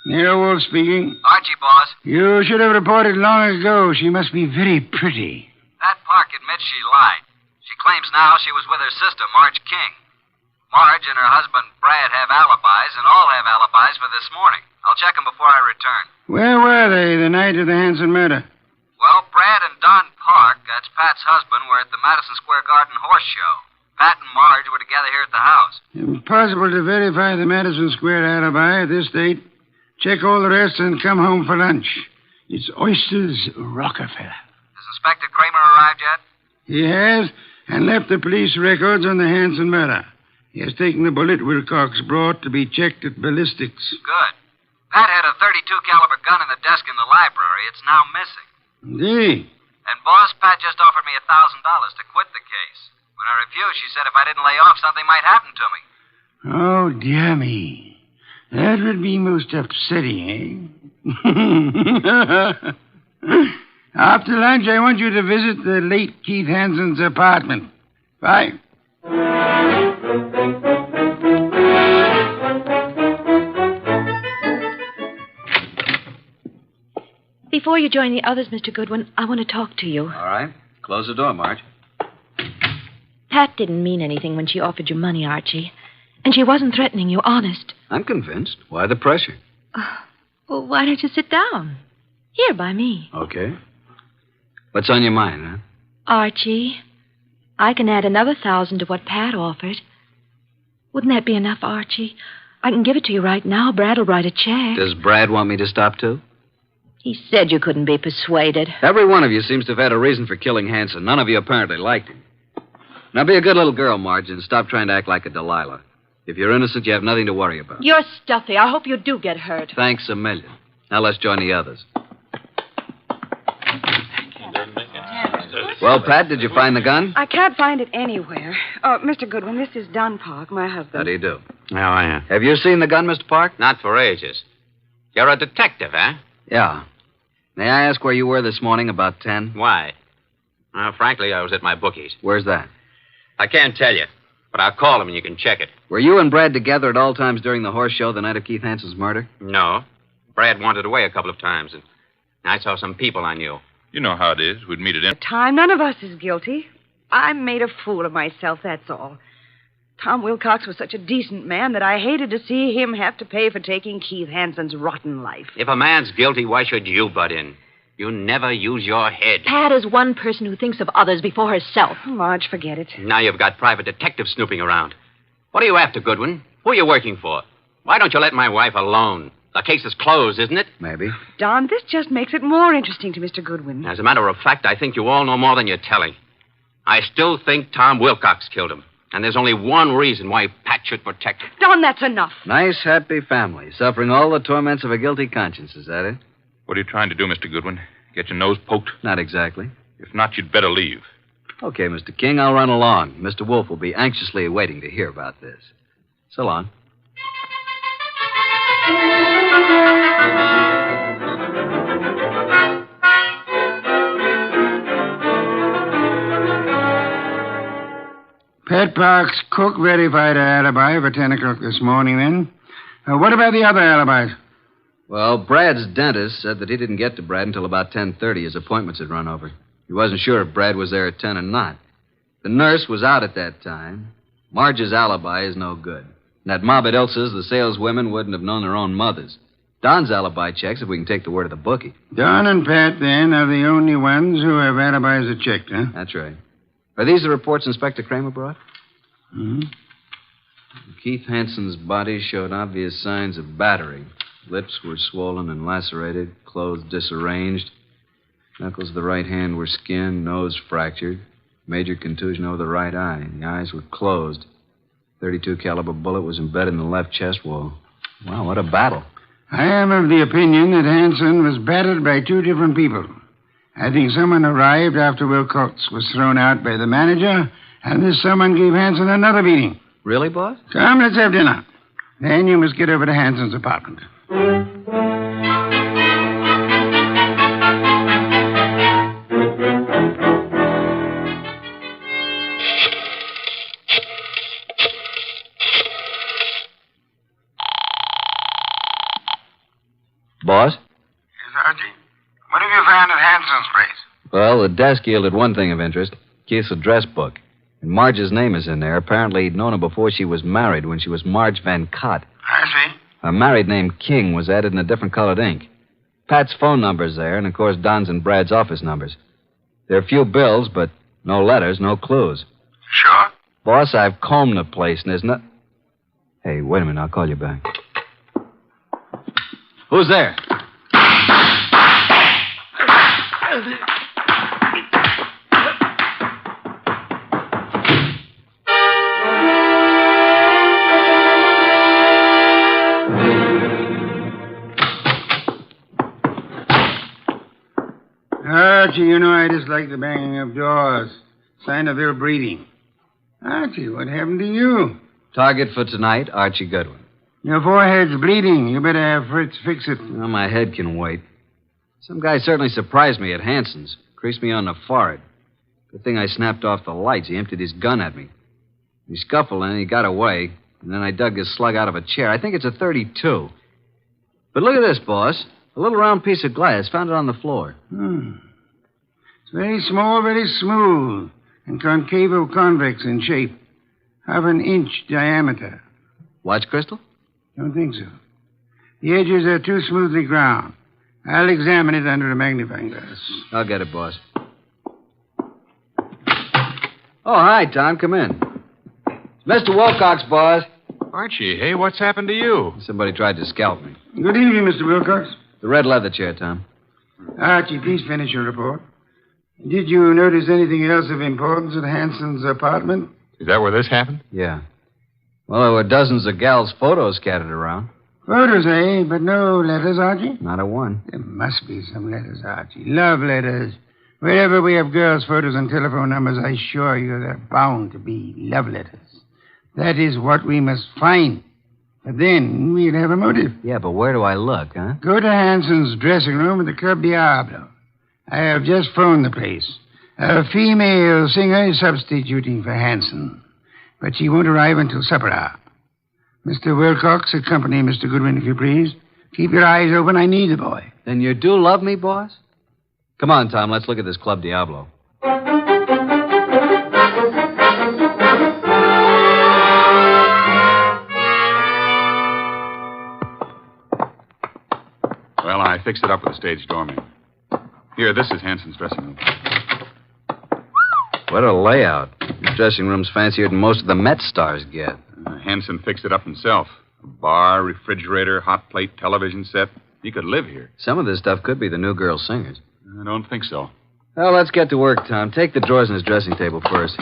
Nero Wolfe speaking. Archie, boss. You should have reported long ago. She must be very pretty. That Park admits she lied. She claims now she was with her sister, Marge King. Marge and her husband, Brad, have alibis, and all have alibis for this morning. I'll check them before I return. Where were they the night of the Hansen murder? Well, Brad and Don Park, that's Pat's husband, were at the Madison Square Garden horse show. Pat and Marge were together here at the house. Impossible to verify the Madison Square alibi at this date. Check all the rest and come home for lunch. It's Oysters Rockefeller. Has Inspector Kramer arrived yet? He has, and left the police records on the Hansen murder. He has taken the bullet Wilcox brought to be checked at ballistics. Good. Pat had a .32 caliber gun in the desk in the library. It's now missing. Indeed. And, boss, Pat just offered me $1,000 to quit the case. When I refused, she said if I didn't lay off, something might happen to me. Oh, dear me. That would be most upsetting, eh? After lunch, I want you to visit the late Keith Hansen's apartment. Bye. Before you join the others, Mr. Goodwin, I want to talk to you. All right. Close the door, Marge. Pat didn't mean anything when she offered you money, Archie. And she wasn't threatening you, honest. I'm convinced. Why the pressure? Well, why don't you sit down? Here, by me. Okay. What's on your mind, huh? Archie, I can add another 1,000 to what Pat offered. Wouldn't that be enough, Archie? I can give it to you right now. Brad will write a check. Does Brad want me to stop, too? He said you couldn't be persuaded. Every one of you seems to have had a reason for killing Hansen. None of you apparently liked him. Now, be a good little girl, Marge, and stop trying to act like a Delilah. If you're innocent, you have nothing to worry about. You're stuffy. I hope you do get hurt. Thanks a million. Now let's join the others. Well, Pat, did you find the gun? I can't find it anywhere. Oh, Mr. Goodwin, this is Don Park, my husband. How do you do? How are you? Have you seen the gun, Mr. Park? Not for ages. You're a detective, huh? Yeah. May I ask where you were this morning about 10? Why? Well, frankly, I was at my bookie's. Where's that? I can't tell you, but I'll call him and you can check it. Were you and Brad together at all times during the horse show the night of Keith Hansen's murder? No. Brad wandered away a couple of times, and I saw some people I knew. You know how it is. We'd meet at... Time, none of us is guilty. I made a fool of myself, that's all. Tom Wilcox was such a decent man that I hated to see him have to pay for taking Keith Hansen's rotten life. If a man's guilty, why should you butt in? You never use your head. Pat is one person who thinks of others before herself. Marge, forget it. Now you've got private detectives snooping around. What are you after, Goodwin? Who are you working for? Why don't you let my wife alone? The case is closed, isn't it? Maybe. Don, this just makes it more interesting to Mr. Goodwin. As a matter of fact, I think you all know more than you're telling. I still think Tom Wilcox killed him. And there's only one reason why Pat should protect him. Don, that's enough. Nice, happy family, suffering all the torments of a guilty conscience. Is that it? What are you trying to do, Mr. Goodwin? Get your nose poked? Not exactly. If not, you'd better leave. Okay, Mr. King, I'll run along. Mr. Wolfe will be anxiously waiting to hear about this. So long. Pat Park's cook verified her alibi for 10 o'clock this morning, then. What about the other alibis? Well, Brad's dentist said that he didn't get to Brad until about 10:30. His appointments had run over. He wasn't sure if Brad was there at 10 or not. The nurse was out at that time. Marge's alibi is no good. And at mob at Ilsa's, the saleswomen wouldn't have known their own mothers. Don's alibi checks if we can take the word of the bookie. Don and Pat, then, are the only ones who have alibis that checked, huh? That's right. Are these the reports Inspector Kramer brought? Mm-hmm. Keith Hansen's body showed obvious signs of battery. Lips were swollen and lacerated, clothes disarranged. Knuckles of the right hand were skinned, nose fractured. Major contusion over the right eye. The eyes were closed. .32 caliber bullet was embedded in the left chest wall. Wow, what a battle. I am of the opinion that Hansen was battered by two different people. I think someone arrived after Wilcox was thrown out by the manager, and this someone gave Hansen another beating. Really, boss? Come, let's have dinner. Then you must get over to Hansen's apartment. Boss? Yes, Archie. What have you found at Hansen's place? Well, the desk yielded one thing of interest. Keith's address book. And Marge's name is in there. Apparently, he'd known her before she was married, when she was Marge Van Cott. I see. A married name King was added in a different colored ink. Pat's phone number's there, and of course Don's and Brad's office numbers. There are a few bills, but no letters, no clues. Sure? Boss, I've combed the place, and there's no... Hey, wait a minute, I'll call you back. Who's there? Archie, you know I dislike the banging of doors. Sign of ill breeding. Archie, what happened to you? Target for tonight, Archie Goodwin. Your forehead's bleeding. You better have Fritz fix it. Well, my head can wait. Some guy certainly surprised me at Hansen's. Creased me on the forehead. Good thing I snapped off the lights. He emptied his gun at me. We scuffled and he got away. And then I dug his slug out of a chair. I think it's a .32. But look at this, boss. A little round piece of glass. Found it on the floor. It's very small, very smooth, and concavo-convex in shape. Half an inch diameter. Watch crystal? Don't think so. The edges are too smoothly ground. I'll examine it under a magnifying glass. I'll get it, boss. Oh, hi, Tom. Come in. Mr. Wilcox, boss. Archie, hey, what's happened to you? Somebody tried to scalp me. Good evening, Mr. Wilcox. The red leather chair, Tom. Archie, please finish your report. Did you notice anything else of importance at Hansen's apartment? Is that where this happened? Yeah. Well, there were dozens of gals' photos scattered around. Photos, eh? But no letters, Archie? Not a one. There must be some letters, Archie. Love letters. Wherever we have girls' photos and telephone numbers, I assure you they're bound to be love letters. That is what we must find. But then we'll have a motive. Yeah, but where do I look, huh? Go to Hanson's dressing room at the Club Diablo. I have just phoned the place. A female singer is substituting for Hanson, but she won't arrive until supper hour. Mr. Wilcox, accompany Mr. Goodwin, if you please. Keep your eyes open. I need the boy. Then you do love me, boss? Come on, Tom. Let's look at this Club Diablo. Well, I fixed it up with the stage doorman. Here, this is Hanson's dressing room. What a layout. Your dressing room's fancier than most of the Met stars get. Hanson fixed it up himself. A bar, refrigerator, hot plate, television set. He could live here. Some of this stuff could be the new girl singers. I don't think so. Well, let's get to work, Tom. Take the drawers in his dressing table first.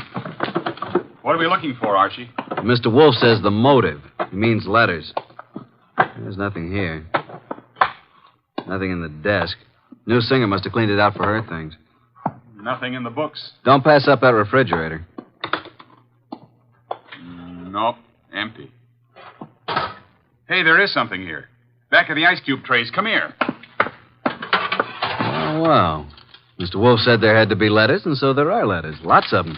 What are we looking for, Archie? Mr. Wolfe says the motive. He means letters. There's nothing here. Nothing in the desk. New singer must have cleaned it out for her things. Nothing in the books. Don't pass up that refrigerator. Nope. Empty. Hey, there is something here. Back of the ice cube trays. Come here. Oh, wow. Mr. Wolfe said there had to be letters, and so there are letters. Lots of them.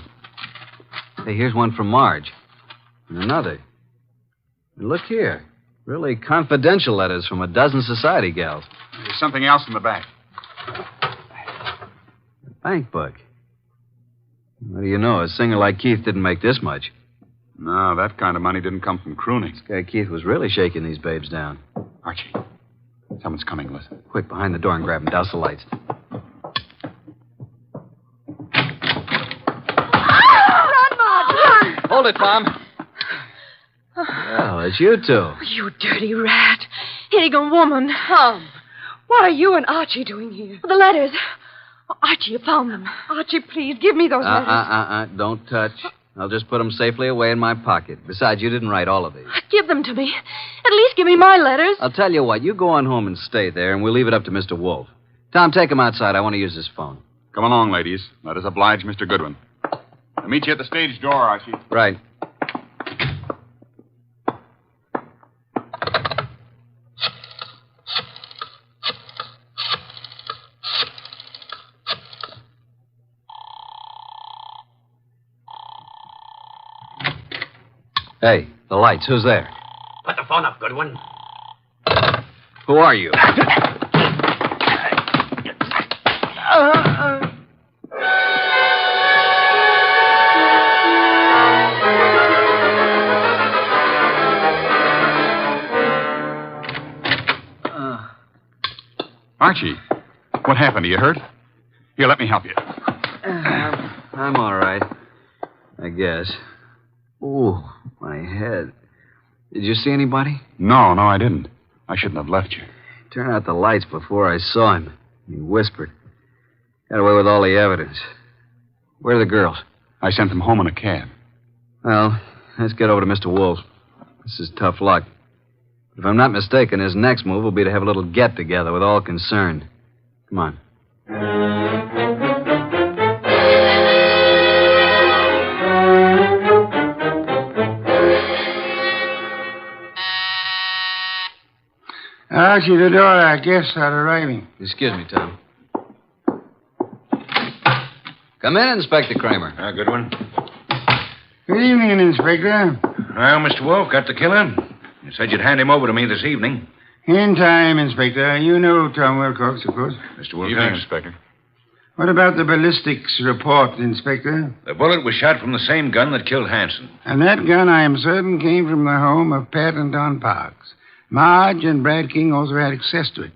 Hey, here's one from Marge. And another. And look here. Really confidential letters from a dozen society gals. There's something else in the back. Bank book. What do you know? A singer like Keith didn't make this much. No, that kind of money didn't come from crooning. This guy Keith was really shaking these babes down. Archie, someone's coming. Listen. Quick, behind the door and grab him. Douse the lights. Run, Marge, run! Hold it, Tom. Well, it's you two. You dirty rat. Higgin woman. Tom, what are you and Archie doing here? The letters. Oh, Archie, you found them. Archie, please, give me those letters. Don't touch. I'll just put them safely away in my pocket. Besides, you didn't write all of these. Give them to me. At least give me my letters. I'll tell you what. You go on home and stay there, and we'll leave it up to Mr. Wolfe. Tom, take him outside. I want to use his phone. Come along, ladies. Let us oblige Mr. Goodwin. I'll meet you at the stage door, Archie. Right. Hey, the lights. Who's there? Put the phone up, Goodwin. Who are you? Archie, what happened? Are you hurt? Here, let me help you. I'm all right. I guess. Ooh, my head. Did you see anybody? No, I didn't. I shouldn't have left you. Turn out the lights before I saw him. He whispered. Got away with all the evidence. Where are the girls? I sent them home in a cab. Well, let's get over to Mr. Wolfe. This is tough luck. But if I'm not mistaken, his next move will be to have a little get-together with all concerned. Come on. Archie, the door, our guests are arriving. Excuse me, Tom. Come in, Inspector Kramer. Goodwin. Good evening, Inspector. Well, Mr. Wolfe, got the killer? You said you'd hand him over to me this evening. In time, Inspector. You know Tom Wilcox, of course. Mr. Wilcox. Evening, Inspector. What about the ballistics report, Inspector? The bullet was shot from the same gun that killed Hanson. And that gun, I am certain, came from the home of Pat and Don Parks. Marge and Brad King also had access to it.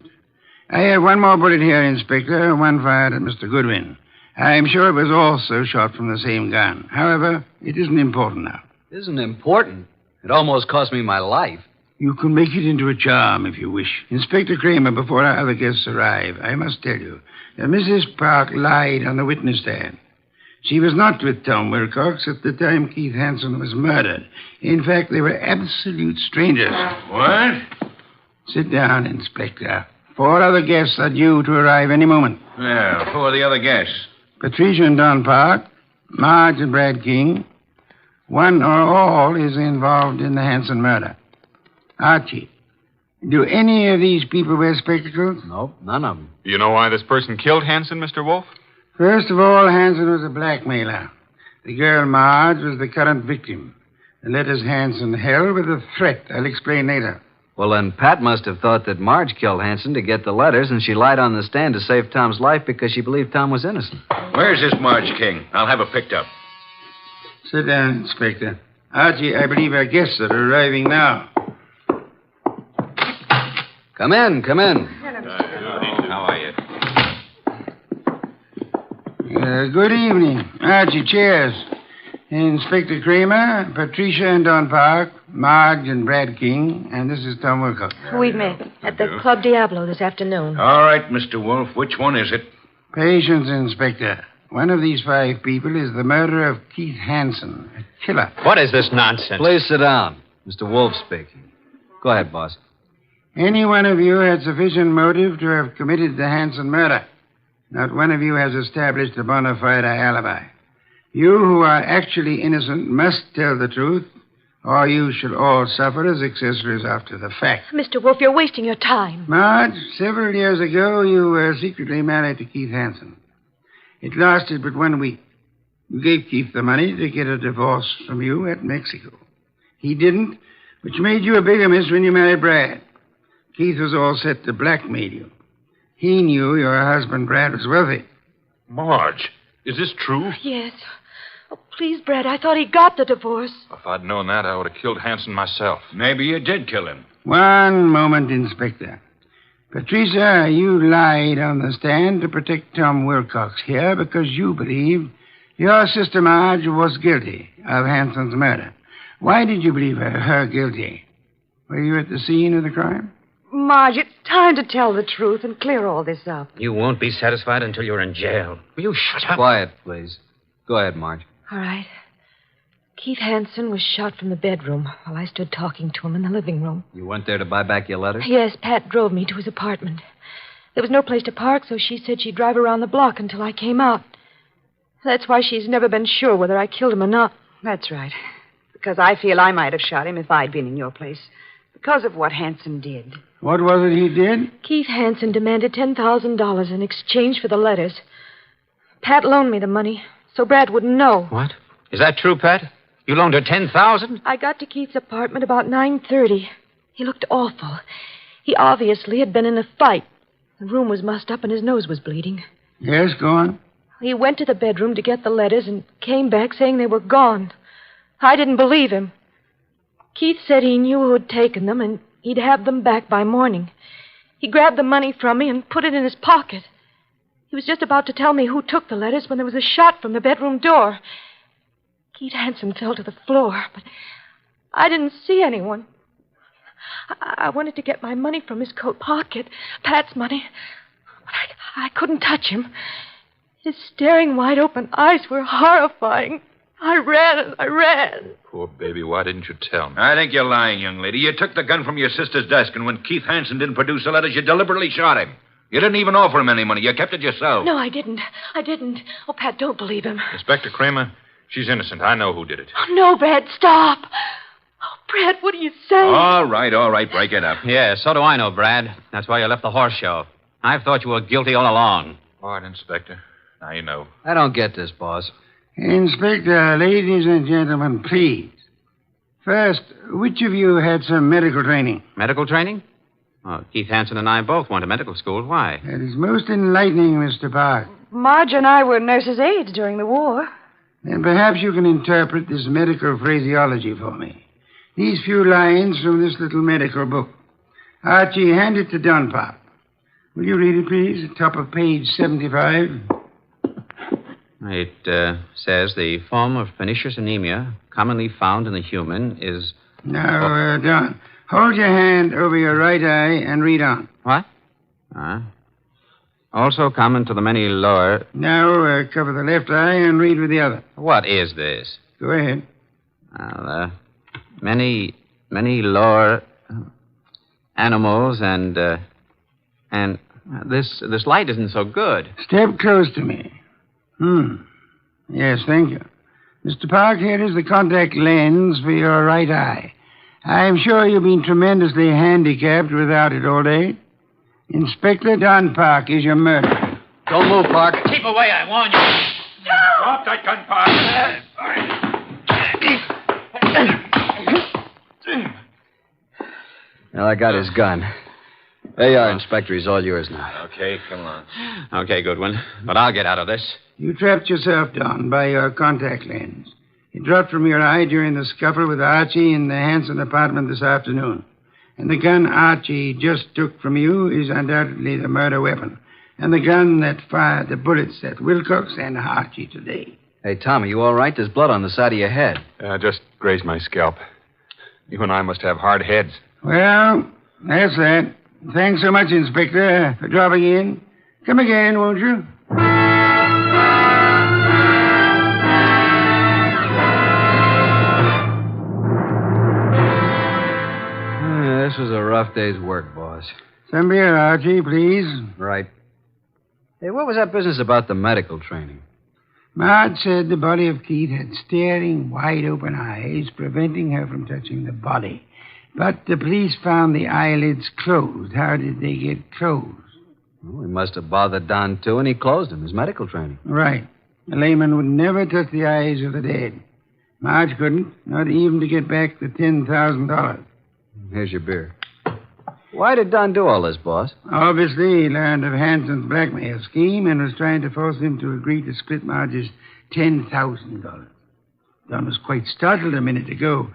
I have one more bullet here, Inspector, one fired at Mr. Goodwin. I'm sure it was also shot from the same gun. However, it isn't important now. Isn't important? It almost cost me my life. You can make it into a charm if you wish. Inspector Kramer, before our other guests arrive, I must tell you that Mrs. Park lied on the witness stand. She was not with Tom Wilcox at the time Keith Hanson was murdered. In fact, they were absolute strangers. What? Sit down, Inspector. 4 other guests are due to arrive any moment. Well, who are the other guests? Patricia and Don Park, Marge and Brad King. One or all is involved in the Hanson murder. Archie, do any of these people wear spectacles? Nope, none of them. You know why this person killed Hanson, Mr. Wolfe? First of all, Hanson was a blackmailer. The girl Marge was the current victim. The letters Hanson held were the threat. I'll explain later. Well, then Pat must have thought that Marge killed Hanson to get the letters, and she lied on the stand to save Tom's life because she believed Tom was innocent. Where's this Marge King? I'll have her picked up. Sit down, Inspector. Archie, I believe our guests are arriving now. Come in, come in. How are you? Good evening. Archie, cheers. Inspector Kramer, Patricia and Don Park, Marge and Brad King, and this is Tom Wilcox. We met at the Club Diablo this afternoon. All right, Mr. Wolfe. Which one is it? Patience, Inspector. One of these 5 people is the murderer of Keith Hanson, a killer. What is this nonsense? Please sit down. Mr. Wolfe speaking. Go ahead, boss. Any one of you had sufficient motive to have committed the Hanson murder. Not one of you has established a bona fide alibi. You who are actually innocent must tell the truth, or you shall all suffer as accessories after the fact. Mr. Wolfe, you're wasting your time. Marge, several years ago, you were secretly married to Keith Hanson. It lasted but 1 week. You gave Keith the money to get a divorce from you at Mexico. He didn't, which made you a bigamist when you married Brad. Keith was all set to blackmail you. He knew your husband, Brad, was wealthy. Marge, is this true? Yes. Oh, please, Brad, I thought he got the divorce. If I'd known that, I would have killed Hanson myself. Maybe you did kill him. One moment, Inspector. Patricia, you lied on the stand to protect Tom Wilcox here because you believed your sister Marge was guilty of Hanson's murder. Why did you believe her guilty? Were you at the scene of the crime? Marge, it's time to tell the truth and clear all this up. You won't be satisfied until you're in jail. Will you shut up? Quiet, please. Go ahead, Marge. All right. Keith Hanson was shot from the bedroom while I stood talking to him in the living room. You went there to buy back your letters? Yes, Pat drove me to his apartment. There was no place to park, so she said she'd drive around the block until I came out. That's why she's never been sure whether I killed him or not. That's right. Because I feel I might have shot him if I'd been in your place. Because of what Hanson did. What was it he did? Keith Hanson demanded $10,000 in exchange for the letters. Pat loaned me the money, so Brad wouldn't know. What? Is that true, Pat? You loaned her $10,000? I got to Keith's apartment about 9:30. He looked awful. He obviously had been in a fight. The room was mussed up and his nose was bleeding. Yes, go on. He went to the bedroom to get the letters and came back saying they were gone. I didn't believe him. Keith said he knew who had taken them and he'd have them back by morning. He grabbed the money from me and put it in his pocket. He was just about to tell me who took the letters when there was a shot from the bedroom door. Keith Hanson fell to the floor, but I didn't see anyone. I wanted to get my money from his coat pocket, Pat's money, but I couldn't touch him. His staring, wide-open eyes were horrifying. I ran. Poor baby, why didn't you tell me? I think you're lying, young lady. You took the gun from your sister's desk, and when Keith Hanson didn't produce the letters, you deliberately shot him. You didn't even offer him any money. You kept it yourself. No, I didn't. Oh, Pat, don't believe him. Inspector Kramer, she's innocent. I know who did it. Oh, no, Brad, stop. Oh, Brad, what are you saying? All right. Break it up. Yeah, so do I know, Brad. That's why you left the horse show. I've thought you were guilty all along. All right, Inspector. Now you know. I don't get this, boss. Inspector, ladies and gentlemen, please. First, which of you had some medical training? Medical training? Oh, Keith Hanson and I both went to medical school. Why? That is most enlightening, Mr. Park. Marge and I were nurses' aides during the war. Then perhaps you can interpret this medical phraseology for me. These few lines from this little medical book. Archie, hand it to Don Park. Will you read it, please? Top of page 75. It says the form of pernicious anemia commonly found in the human is... Now, Don, hold your hand over your right eye and read on. What? Also common to the many lower... Now, cover the left eye and read with the other. What is this? Go ahead. Well, many lower animals and this light isn't so good. Step close to me. Yes, thank you. Mr. Park, here is the contact lens for your right eye. I'm sure you've been tremendously handicapped without it all day. Inspector Don Park is your murderer. Don't move, Park. Keep away, I warn you. Drop that gun, Park. Well, I got his gun. There you are, Inspector. He's all yours now. Okay, come on. Okay, Goodwin. But I'll get out of this. You trapped yourself, Don, by your contact lens. It dropped from your eye during the scuffle with Archie in the Hanson apartment this afternoon. And the gun Archie just took from you is undoubtedly the murder weapon. And the gun that fired the bullets at Wilcox and Archie today. Hey, Tom, are you all right? There's blood on the side of your head. Just grazed my scalp. You and I must have hard heads. Well, that's that. Thanks so much, Inspector, for dropping in. Come again, won't you? This was a rough day's work, boss. Some beer, Archie, please. Right. Hey, what was that business about the medical training? Marge said the body of Keith had staring, wide-open eyes, preventing her from touching the body. But the police found the eyelids closed. How did they get closed? Well, he must have bothered Don, too, and he closed him, his medical training. Right. A layman would never touch the eyes of the dead. Marge couldn't, not even to get back the $10,000. Here's your beer. Why did Don do all this, boss? Obviously, he learned of Hanson's blackmail scheme and was trying to force him to agree to split Marge's $10,000. Don was quite startled a minute ago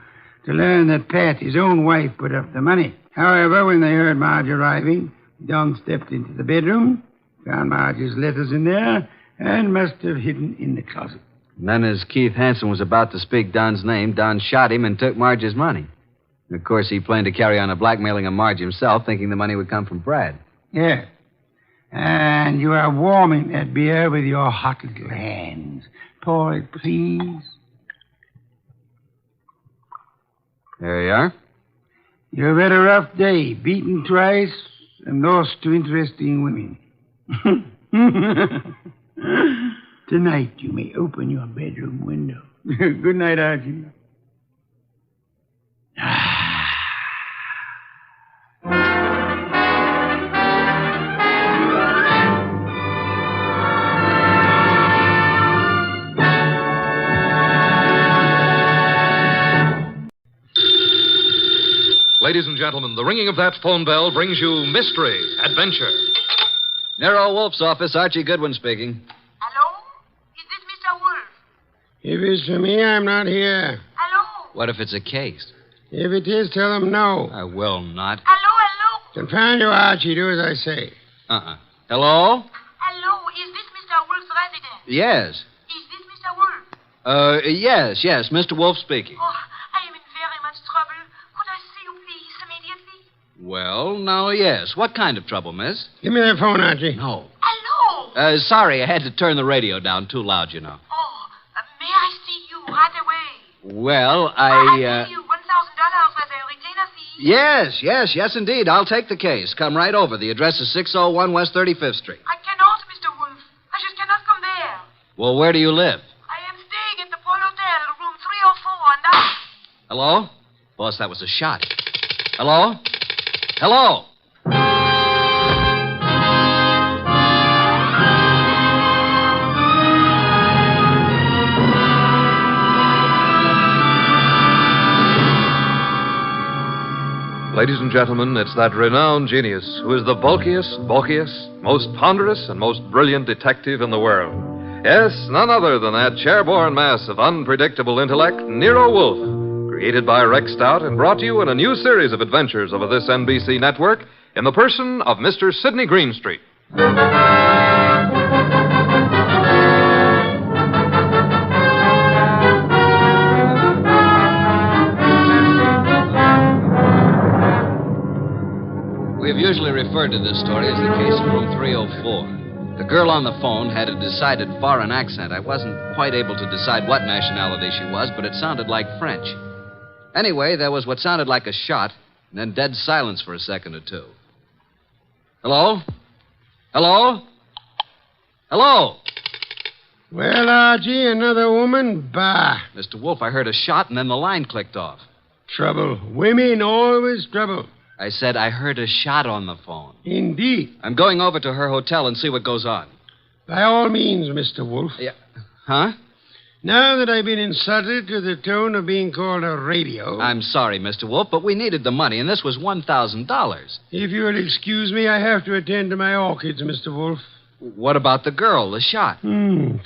to learn that Pat, his own wife, put up the money. However, when they heard Marge arriving, Don stepped into the bedroom, found Marge's letters in there, and must have hidden in the closet. And then as Keith Hanson was about to speak Don's name, Don shot him and took Marge's money. And of course, he planned to carry on the blackmailing of Marge himself, thinking the money would come from Brad. Yeah. And you are warming that beer with your hot little hands. Pour it, please. There you are. You've had a rough day, beaten twice and lost to interesting women. Tonight you may open your bedroom window. Good night, Archie. Ladies and gentlemen, the ringing of that phone bell brings you mystery, adventure. Nero Wolfe's office, Archie Goodwin speaking. If it's for me, I'm not here. What if it's a case? If it is, tell them no. I will not. Confound you, Archie. Do as I say. Hello? Hello, is this Mr. Wolfe's residence? Yes. Is this Mr. Wolfe? Yes, Mr. Wolfe speaking. Oh, I am in very much trouble. Could I see you, please, immediately? Well, now, yes. What kind of trouble, miss? Give me that phone, Archie. No. Hello? Sorry, I had to turn the radio down too loud, you know. Oh, may I see you right away? Well, I'll pay you $1,000 as a retainer fee. Yes, indeed. I'll take the case. Come right over. The address is 601 West 35th Street. I cannot, Mr. Wolfe. I just cannot come there. Well, where do you live? I am staying at the Paul Hotel, room 304, and I... Hello? Boss, that was a shot. Hello? Hello? Ladies and gentlemen, it's that renowned genius who is the bulkiest, most ponderous, and most brilliant detective in the world. Yes, none other than that chairborne mass of unpredictable intellect, Nero Wolfe, created by Rex Stout and brought to you in a new series of adventures over this NBC network in the person of Mr. Sidney Greenstreet. We've usually referred to this story as the case of room 304. The girl on the phone had a decided foreign accent. I wasn't quite able to decide what nationality she was, but it sounded like French. Anyway, there was what sounded like a shot, and then dead silence for a second or two. Hello? Hello? Hello? Well, Archie, another woman? Bah. Mr. Wolfe, I heard a shot and then the line clicked off. Trouble. Women always trouble. I said I heard a shot on the phone. Indeed. I'm going over to her hotel and see what goes on. By all means, Mr. Wolfe. Yeah. Huh? Now that I've been insulted to the tone of being called a radio... I'm sorry, Mr. Wolfe, but we needed the money, and this was $1,000. If you'll excuse me, I have to attend to my orchids, Mr. Wolfe. What about the girl, the shot?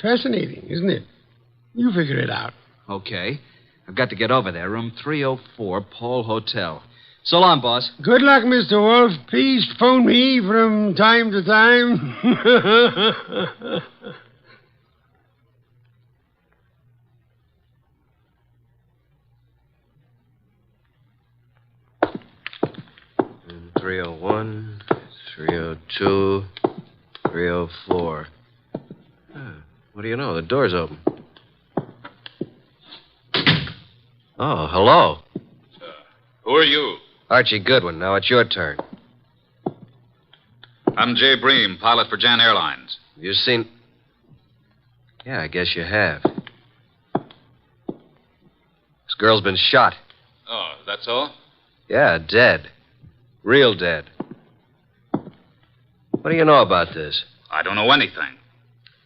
Fascinating, isn't it? You figure it out. Okay. I've got to get over there. Room 304, Paul Hotel. So long, boss. Good luck, Mr. Wolfe. Please phone me from time to time. 301, 302, 304. What do you know? The door's open. Oh, hello. Who are you? Archie Goodwin. Now it's your turn. I'm Jay Bream, pilot for Jan Airlines. You seen... Yeah, I guess you have. This girl's been shot. Oh, that's all? Yeah, dead. Real dead. What do you know about this? I don't know anything.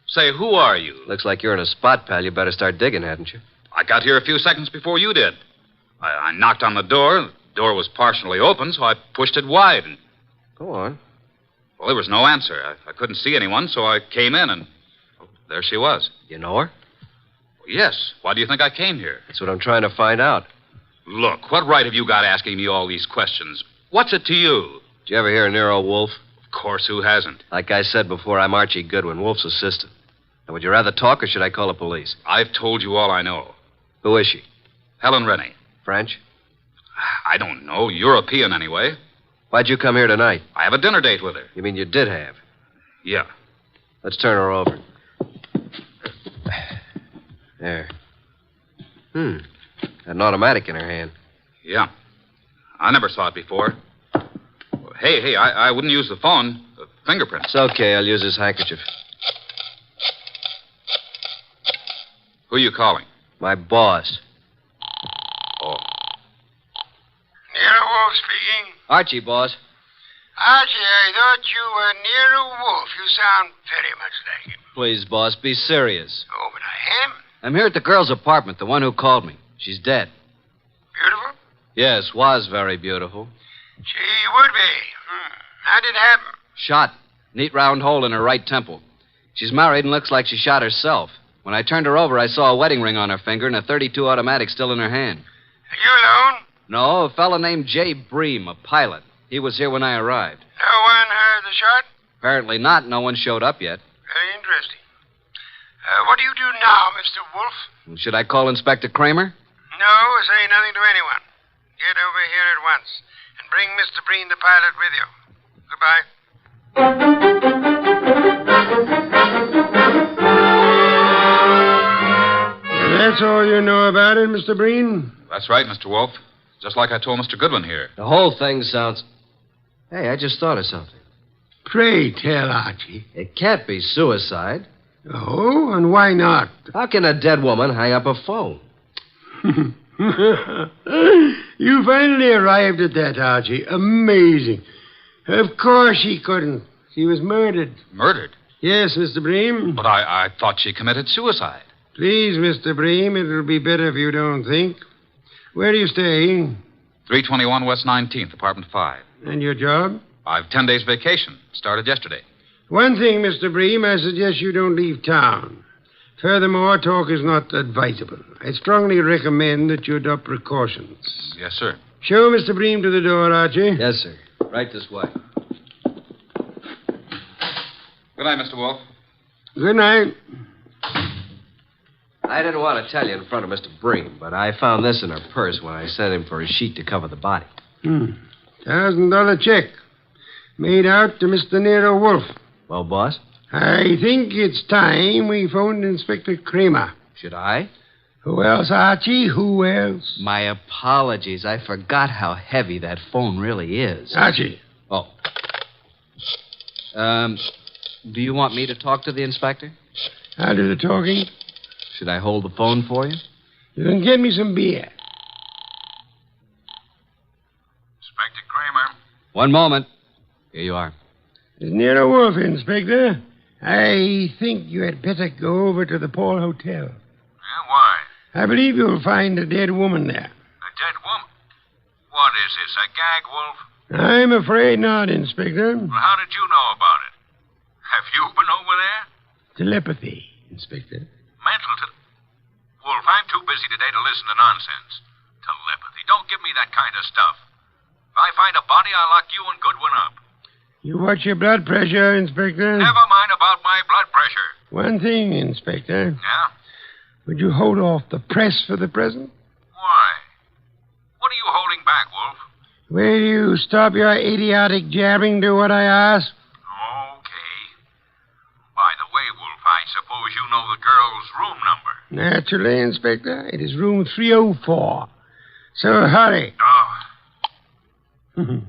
Say, who are you? Looks like you're in a spot, pal. You better start digging, hadn't you? I got here a few seconds before you did. I knocked on the door. The door was partially open, so I pushed it wide. And... Go on. Well, there was no answer. I couldn't see anyone, so I came in, and there she was. You know her? Yes. Why do you think I came here? That's what I'm trying to find out. Look, what right have you got asking me all these questions? What's it to you? Did you ever hear of Nero Wolfe? Of course, who hasn't? Like I said before, I'm Archie Goodwin, Wolfe's assistant. Now, would you rather talk, or should I call the police? I've told you all I know. Who is she? Helen Rennie. French? I don't know. European, anyway. Why'd you come here tonight? I have a dinner date with her. You mean you did have? Yeah. Let's turn her over. There. Got an automatic in her hand. Yeah. I never saw it before. Hey, I wouldn't use the phone. The fingerprints. It's okay. I'll use this handkerchief. Who are you calling? My boss. Oh. Nero Wolfe speaking. Archie, boss. Archie, I thought you were Nero Wolfe. You sound very much like him. Please, boss, be serious. Oh, but I am. I'm here at the girl's apartment, the one who called me. She's dead. Beautiful? Yes, was very beautiful. She would be. How did it happen? Shot. Neat round hole in her right temple. She's married and looks like she shot herself. When I turned her over, I saw a wedding ring on her finger and a .32 automatic still in her hand. Are you alone? No, a fellow named Jay Bream, a pilot. He was here when I arrived. No one heard the shot? Apparently not. No one showed up yet. Very interesting. What do you do now, Mr. Wolfe? Should I call Inspector Kramer? No, say nothing to anyone. Get over here at once and bring Mr. Breen, the pilot, with you. Goodbye. That's all you know about it, Mr. Breen? That's right, Mr. Wolfe. Just like I told Mr. Goodwin here. The whole thing sounds... Hey, I just thought of something. Pray tell, Archie. It can't be suicide. Oh, and why not? How can a dead woman hang up a phone? You finally arrived at that, Archie. Amazing. Of course she couldn't. She was murdered. Murdered? Yes, Mr. Bream. But I thought she committed suicide. Please, Mr. Bream, it'll be better if you don't think. Where do you stay? 321 West 19th, apartment 5. And your job? I've 10 days vacation. Started yesterday. One thing, Mr. Bream, I suggest you don't leave town. Furthermore, talk is not advisable. I strongly recommend that you adopt precautions. Yes, sir. Show Mr. Bream to the door, Archie. Yes, sir. Right this way. Good night, Mr. Wolfe. Good night. I didn't want to tell you in front of Mr. Bream, but I found this in her purse when I sent him for a sheet to cover the body. $1,000 check. Made out to Mr. Nero Wolfe. Well, boss? I think it's time we phoned Inspector Kramer. Should I? Who else, Archie? Who else? My apologies. I forgot how heavy that phone really is. Archie. Oh. Do you want me to talk to the inspector? I'll do the talking. Should I hold the phone for you? You can get me some beer. Inspector Kramer. One moment. Here you are. It's Nero Wolfe, Inspector. I think you had better go over to the Paul Hotel. Yeah, why? I believe you'll find a dead woman there. A dead woman? What is this, a gag, Wolf? I'm afraid not, Inspector. Well, how did you know about it? Have you been over there? Telepathy, Inspector. Wolf, I'm too busy today to listen to nonsense. Telepathy. Don't give me that kind of stuff. If I find a body, I'll lock you and Goodwin up. You watch your blood pressure, Inspector. Never mind about my blood pressure. One thing, Inspector. Yeah? Would you hold off the press for the present? Why? What are you holding back, Wolf? Will you stop your idiotic jabbing to what I ask? Okay. By the way, Wolf, I suppose you know the girl's room number. Naturally, Inspector. It is room 304. So hurry. Oh.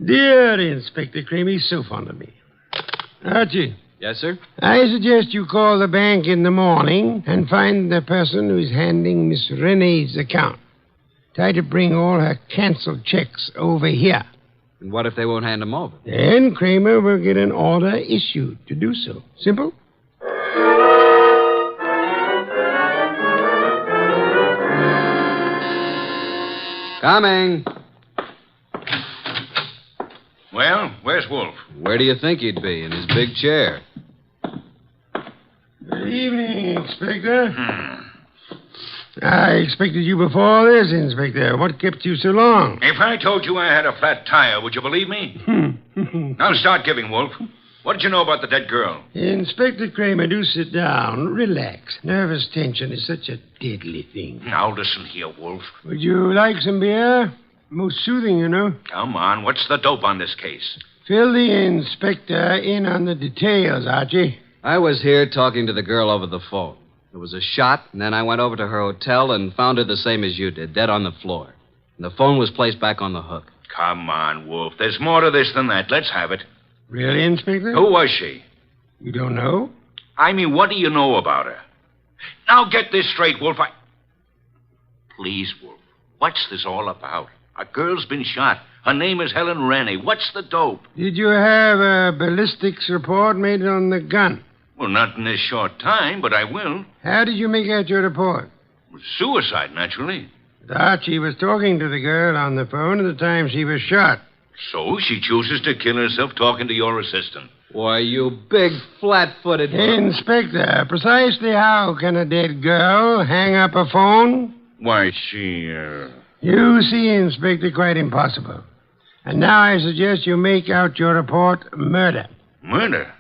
Dear Inspector Kramer, he's so fond of me. Archie. Yes, sir? I suggest you call the bank in the morning and find the person who is handling Miss Renee's account. Try to bring all her canceled checks over here. And what if they won't hand them over? Then Kramer will get an order issued to do so. Simple? Coming. Well, where's Wolf? Where do you think he'd be? In his big chair. Good evening, Inspector. I expected you before this, Inspector. What kept you so long? If I told you I had a flat tire, would you believe me? Now start giving, Wolf. What did you know about the dead girl? Inspector Kramer, do sit down. Relax. Nervous tension is such a deadly thing. Now listen here, Wolf. Would you like some beer? Most soothing, you know. Come on, what's the dope on this case? Fill the inspector in on the details, Archie. I was here talking to the girl over the phone. There was a shot, and then I went over to her hotel and found her the same as you did, dead on the floor. And the phone was placed back on the hook. Come on, Wolf. There's more to this than that. Let's have it. Really, Inspector? Who was she? You don't know? I mean, what do you know about her? Now get this straight, Wolf. Please, Wolf. What's this all about? A girl's been shot. Her name is Helen Rennie. What's the dope? Did you have a ballistics report made on the gun? Well, not in this short time, but I will. How did you make out your report? Suicide, naturally. Archie was talking to the girl on the phone at the time she was shot. So she chooses to kill herself talking to your assistant. Why, you big, flat-footed... Inspector, precisely how can a dead girl hang up a phone? Why, she, You see, Inspector, quite impossible. And now I suggest you make out your report murder. Murder?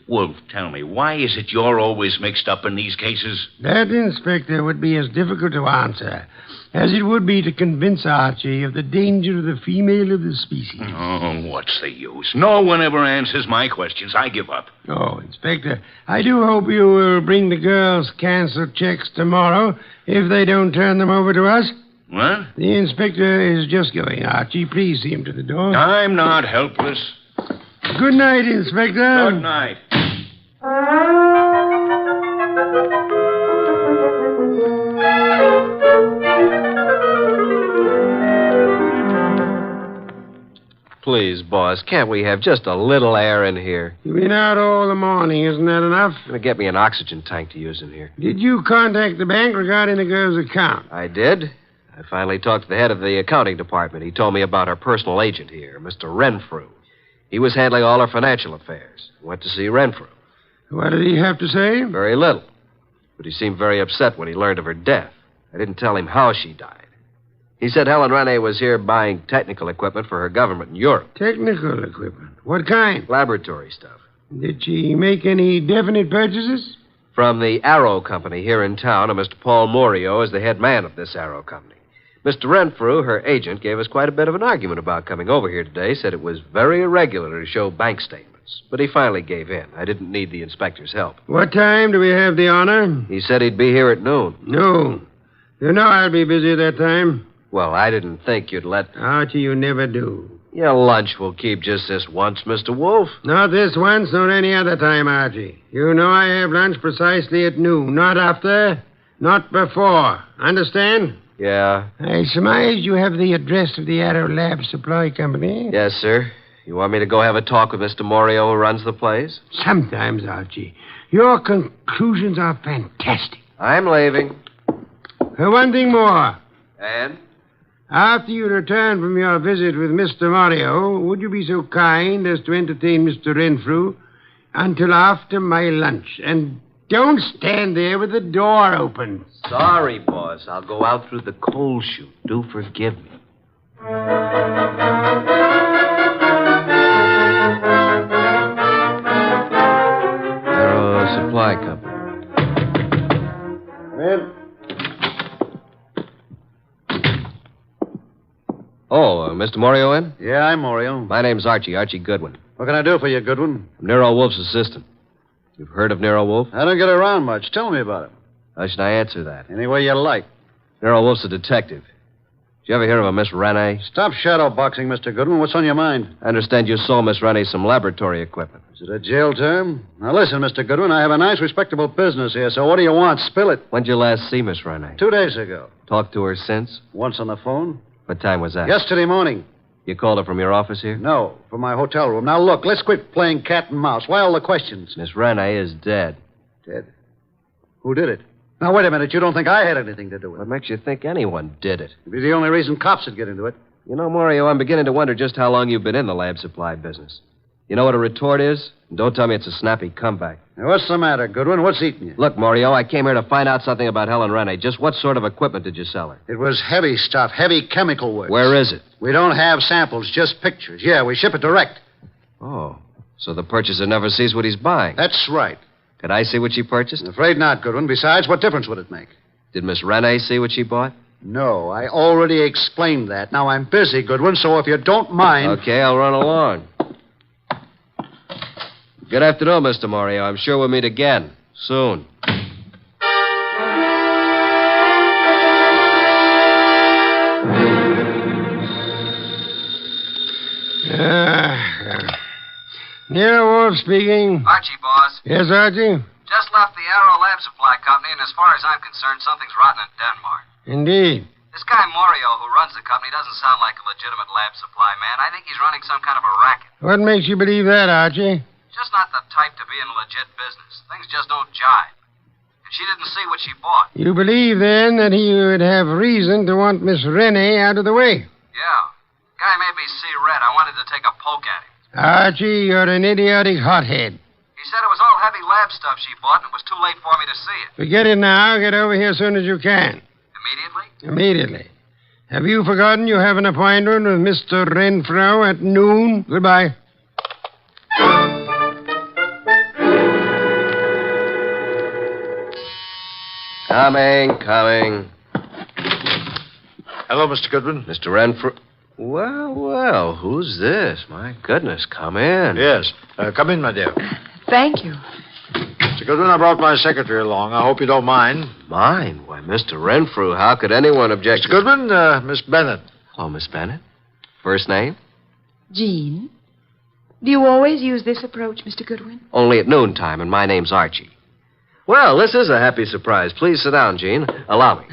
Wolf, tell me, why is it you're always mixed up in these cases? That, Inspector, would be as difficult to answer as it would be to convince Archie of the danger of the female of the species. Oh, what's the use? No one ever answers my questions. I give up. Oh, Inspector, I do hope you will bring the girls' canceled checks tomorrow if they don't turn them over to us. What? The inspector is just going, Archie. Please see him to the door. I'm not helpless. Good night, Inspector. Good night. Please, boss, can't we have just a little air in here? You've been out all the morning, isn't that enough? Gonna get me an oxygen tank to use in here. Did you contact the bank regarding the girl's account? I did. I finally talked to the head of the accounting department. He told me about our personal agent here, Mr. Renfrew. He was handling all our financial affairs. Went to see Renfrew. What did he have to say? Very little. But he seemed very upset when he learned of her death. I didn't tell him how she died. He said Helen Rennie was here buying technical equipment for her government in Europe. Technical equipment? What kind? Laboratory stuff. Did she make any definite purchases? From the Arrow Company here in town, and Mr. Paul Morio is the head man of this Arrow Company. Mr. Renfrew, her agent, gave us quite a bit of an argument about coming over here today, said it was very irregular to show bank statements. But he finally gave in. I didn't need the inspector's help. What time do we have the honor? He said he'd be here at noon. No. You know I'll be busy at that time. Well, I didn't think you'd let... Archie, you never do. Your lunch will keep just this once, Mr. Wolfe. Not this once, nor any other time, Archie. You know I have lunch precisely at noon. Not after, not before. Understand? Yeah. I surmise you have the address of the Arrow Lab Supply Company. Yes, sir. You want me to go have a talk with Mr. Morio, who runs the place? Sometimes, Archie, your conclusions are fantastic. I'm leaving. One thing more. And? After you return from your visit with Mr. Morio, would you be so kind as to entertain Mr. Renfrew until after my lunch? And don't stand there with the door open. Sorry, boss. I'll go out through the coal chute. Do forgive me. Nero Supply Company. Red? Oh, Mr. Morio in? Yeah, I'm Morio. My name's Archie Goodwin. What can I do for you, Goodwin? I'm Nero Wolfe's assistant. You've heard of Nero Wolfe? I don't get around much. Tell me about it. How should I answer that? Any way you like. Nero Wolfe's a detective. Did you ever hear of a Miss Rene? Stop shadowboxing, Mr. Goodwin. What's on your mind? I understand you sold Miss Rene some laboratory equipment. Is it a jail term? Now, listen, Mr. Goodwin, I have a nice, respectable business here, so what do you want? Spill it. When'd you last see Miss Rene? 2 days ago. Talked to her since? Once on the phone. What time was that? Yesterday morning. You called her from your office here? No, from my hotel room. Now, look, let's quit playing cat and mouse. Why all the questions? Miss Rene is dead. Dead? Who did it? Now, wait a minute. You don't think I had anything to do with it? What makes you think anyone did it? It'd be the only reason cops would get into it. You know, Morio, I'm beginning to wonder just how long you've been in the lab supply business. You know what a retort is? And don't tell me it's a snappy comeback. Now, what's the matter, Goodwin? What's eating you? Look, Morio, I came here to find out something about Helen Rene. Just what sort of equipment did you sell her? It was heavy stuff, heavy chemical works. Where is it? We don't have samples, just pictures. Yeah, we ship it direct. Oh, so the purchaser never sees what he's buying. That's right. Could I see what she purchased? I'm afraid not, Goodwin. Besides, what difference would it make? Did Miss Rene see what she bought? No, I already explained that. Now, I'm busy, Goodwin, so if you don't mind... Okay, I'll run along. Good afternoon, Mr. Morio. I'm sure we'll meet again. Soon. Nero Wolfe speaking. Archie, boss. Yes, Archie? Just left the Arrow Lab Supply Company, and as far as I'm concerned, something's rotten in Denmark. Indeed. This guy Morio, who runs the company, doesn't sound like a legitimate lab supply man. I think he's running some kind of a racket. What makes you believe that, Archie? Just not the type to be in a legit business. Things just don't jive. And she didn't see what she bought. You believe, then, that he would have reason to want Miss Rene out of the way? Yeah. Guy made me see red. I wanted to take a poke at him. Archie, you're an idiotic hothead. He said it was all heavy lab stuff she bought, and it was too late for me to see it. Forget it now. Get over here as soon as you can. Immediately? Immediately. Have you forgotten you have an appointment with Mr. Renfrew at noon? Goodbye. Coming. Hello, Mr. Goodwin. Mr. Renfrew. Well, who's this? My goodness, come in. Yes. Come in, my dear. Thank you. Mr. Goodwin, I brought my secretary along. I hope you don't mind. Mine? Why, Mr. Renfrew, how could anyone object Mr. Goodwin, Miss Bennett. Oh, Miss Bennett? First name? Jean? Do you always use this approach, Mr. Goodwin? Only at noontime, and my name's Archie. Well, this is a happy surprise. Please sit down, Jean. Allow me.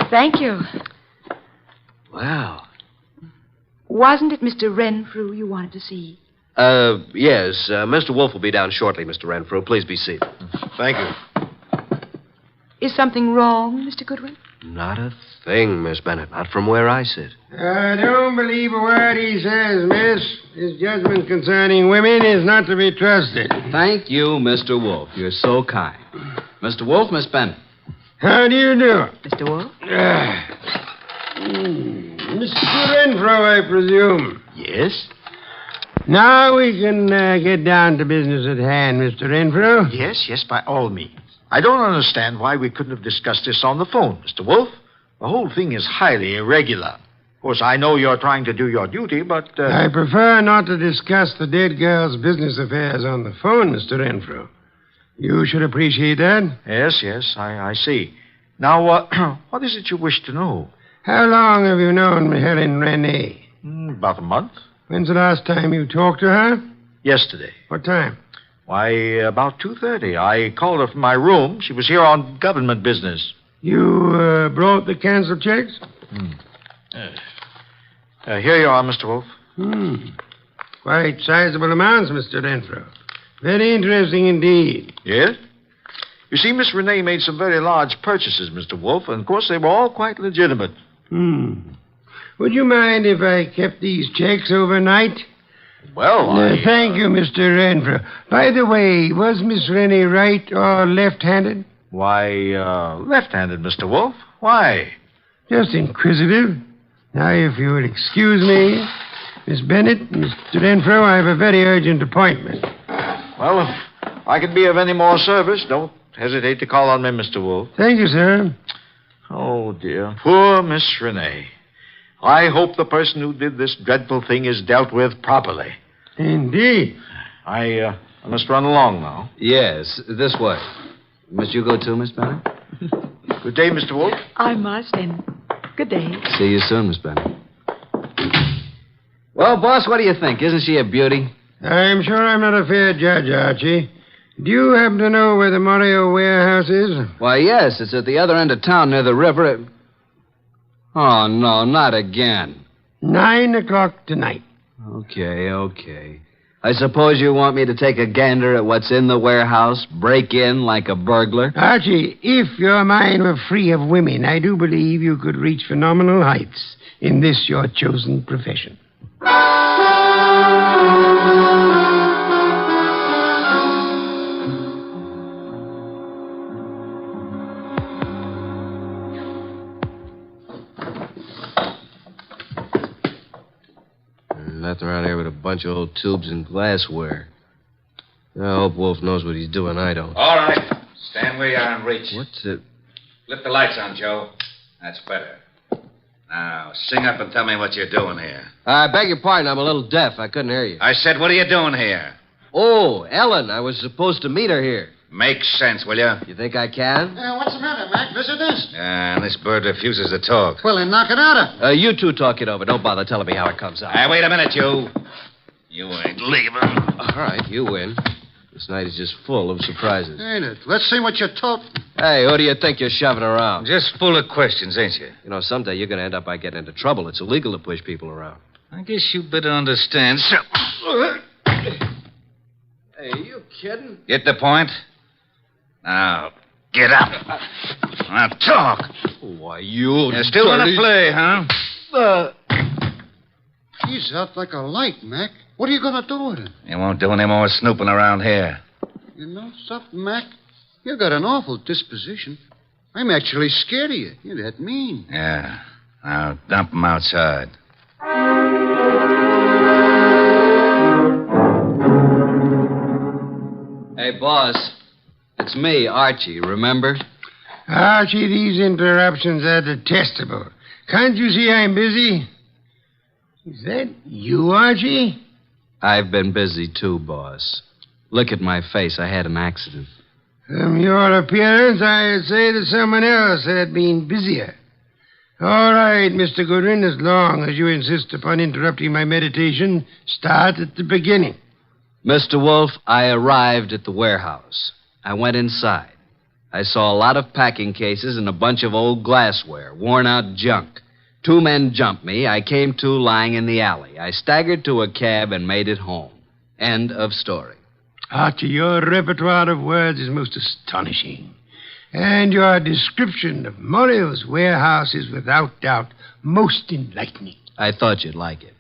Thank you. Well. Wasn't it Mr. Renfrew you wanted to see? Yes. Mr. Wolfe will be down shortly, Mr. Renfrew. Please be seated. Thank you. Is something wrong, Mr. Goodwin? Not a thing, Miss Bennett. Not from where I sit. Don't believe a word he says, miss. His judgment concerning women is not to be trusted. Thank you, Mr. Wolfe. You're so kind. Mr. Wolfe, Miss Bennett. How do you do? Mr. Wolfe? Mr. Renfrew, I presume. Yes? Now we can get down to business at hand, Mr. Renfrew. Yes, by all means. I don't understand why we couldn't have discussed this on the phone, Mr. Wolfe. The whole thing is highly irregular. Of course, I know you're trying to do your duty, but... I prefer not to discuss the dead girl's business affairs on the phone, Mr. Renfrew. You should appreciate that. Yes, I see. Now, what is it you wish to know? How long have you known Helen Rene? About a month. When's the last time you talked to her? Yesterday. What time? Why, about 2:30. I called her from my room. She was here on government business. You brought the canceled checks? Here you are, Mr. Wolfe. Quite sizable amounts, Mr. Renfrew. Very interesting indeed. Yes? You see, Miss Renee made some very large purchases, Mr. Wolfe, and of course they were all quite legitimate. Would you mind if I kept these checks overnight? Well, Thank you, Mr. Renfrew. By the way, was Miss Renee right or left-handed? Why, left-handed, Mr. Wolfe. Why? Just inquisitive. Now, if you would excuse me, Miss Bennett, Mr. Renfrew, I have a very urgent appointment. Well, if I can be of any more service, don't hesitate to call on me, Mr. Wolfe. Thank you, sir. Oh, dear. Poor Miss Renee. I hope the person who did this dreadful thing is dealt with properly. Indeed. I must run along now. Yes, this way. Must you go too, Miss Bennett? Good day, Mr. Wolfe. I must, and good day. See you soon, Miss Bennett. Well, boss, what do you think? Isn't she a beauty? I'm sure I'm not a fair judge, Archie. Do you happen to know where the Mario warehouse is? Why, yes, it's at the other end of town near the river. Oh, no, not again. 9 o'clock tonight. Okay. I suppose you want me to take a gander at what's in the warehouse, break in like a burglar? Archie, if your mind were free of women, I do believe you could reach phenomenal heights in this your chosen profession. Nothing around here but a bunch of old tubes and glassware. I hope Wolf knows what he's doing. I don't. All right. Stand where you are and reach. What's it? Flip the lights on, Joe. That's better. Now, sing up and tell me what you're doing here. I beg your pardon. I'm a little deaf. I couldn't hear you. I said, what are you doing here? Oh, Ellen. I was supposed to meet her here. Make sense, will you? You think I can? What's the matter, Mac? Visitors? This bird refuses to talk. Well, then knock it out of. You two talk it over. Don't bother telling me how it comes out. Wait a minute, you. You ain't leaving. All right, you win. This night is just full of surprises. Ain't it? Let's see what you're talking. Hey, who do you think you're shoving around? Just full of questions, ain't you? You know, someday you're going to end up by getting into trouble. It's illegal to push people around. I guess you better understand. Hey, are you kidding? Get the point? Now, get up. Now, talk. Why, you're still going to play, huh? He's out like a light, Mac. What are you going to do with him? You won't do any more snooping around here. You know something, Mac? You got an awful disposition. I'm actually scared of you. You're that mean. Yeah. Now, dump him outside. Hey, boss. It's me, Archie, remember? Archie, these interruptions are detestable. Can't you see I'm busy? Is that you, Archie? I've been busy too, boss. Look at my face. I had an accident. From your appearance, I'd say that someone else had been busier. All right, Mr. Goodwin, as long as you insist upon interrupting my meditation, start at the beginning. Mr. Wolfe, I arrived at the warehouse. I went inside. I saw a lot of packing cases and a bunch of old glassware, worn-out junk. 2 men jumped me. I came to lying in the alley. I staggered to a cab and made it home. End of story. Archie, your repertoire of words is most astonishing. And your description of Mario's warehouse is without doubt most enlightening. I thought you'd like it.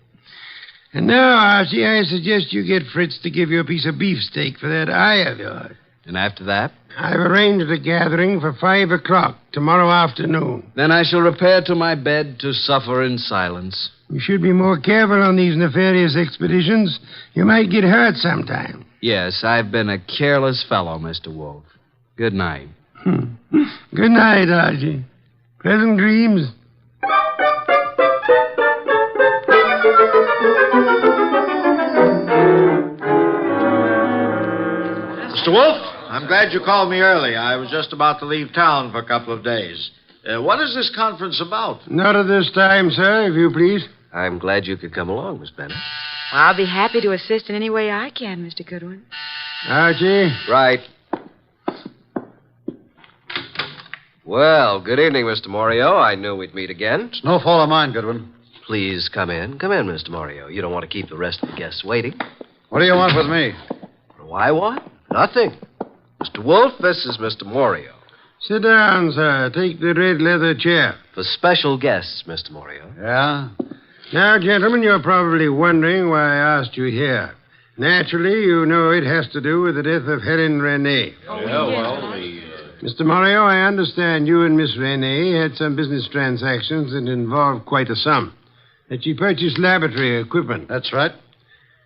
And now, Archie, I suggest you get Fritz to give you a piece of beefsteak for that eye of yours. And after that? I've arranged a gathering for 5 o'clock tomorrow afternoon. Then I shall repair to my bed to suffer in silence. You should be more careful on these nefarious expeditions. You might get hurt sometime. Yes, I've been a careless fellow, Mr. Wolfe. Good night. Good night, Archie. Pleasant dreams. Mr. Wolfe, I'm glad you called me early. I was just about to leave town for a couple of days. What is this conference about? Not at this time, sir, if you please. I'm glad you could come along, Miss Bennett. I'll be happy to assist in any way I can, Mr. Goodwin. Archie? Right. Well, good evening, Mr. Morio. I knew we'd meet again. It's no fault of mine, Goodwin. Please come in. Come in, Mr. Morio. You don't want to keep the rest of the guests waiting. What do you want with me? What do I want? Nothing. Mr. Wolfe, this is Mr. Morio. Sit down, sir. Take the red leather chair. For special guests, Mr. Morio. Yeah? Now, gentlemen, you're probably wondering why I asked you here. Naturally, you know it has to do with the death of Helen Renee. Mr. Morio, I understand you and Miss Renee had some business transactions that involved quite a sum. That she purchased laboratory equipment. That's right.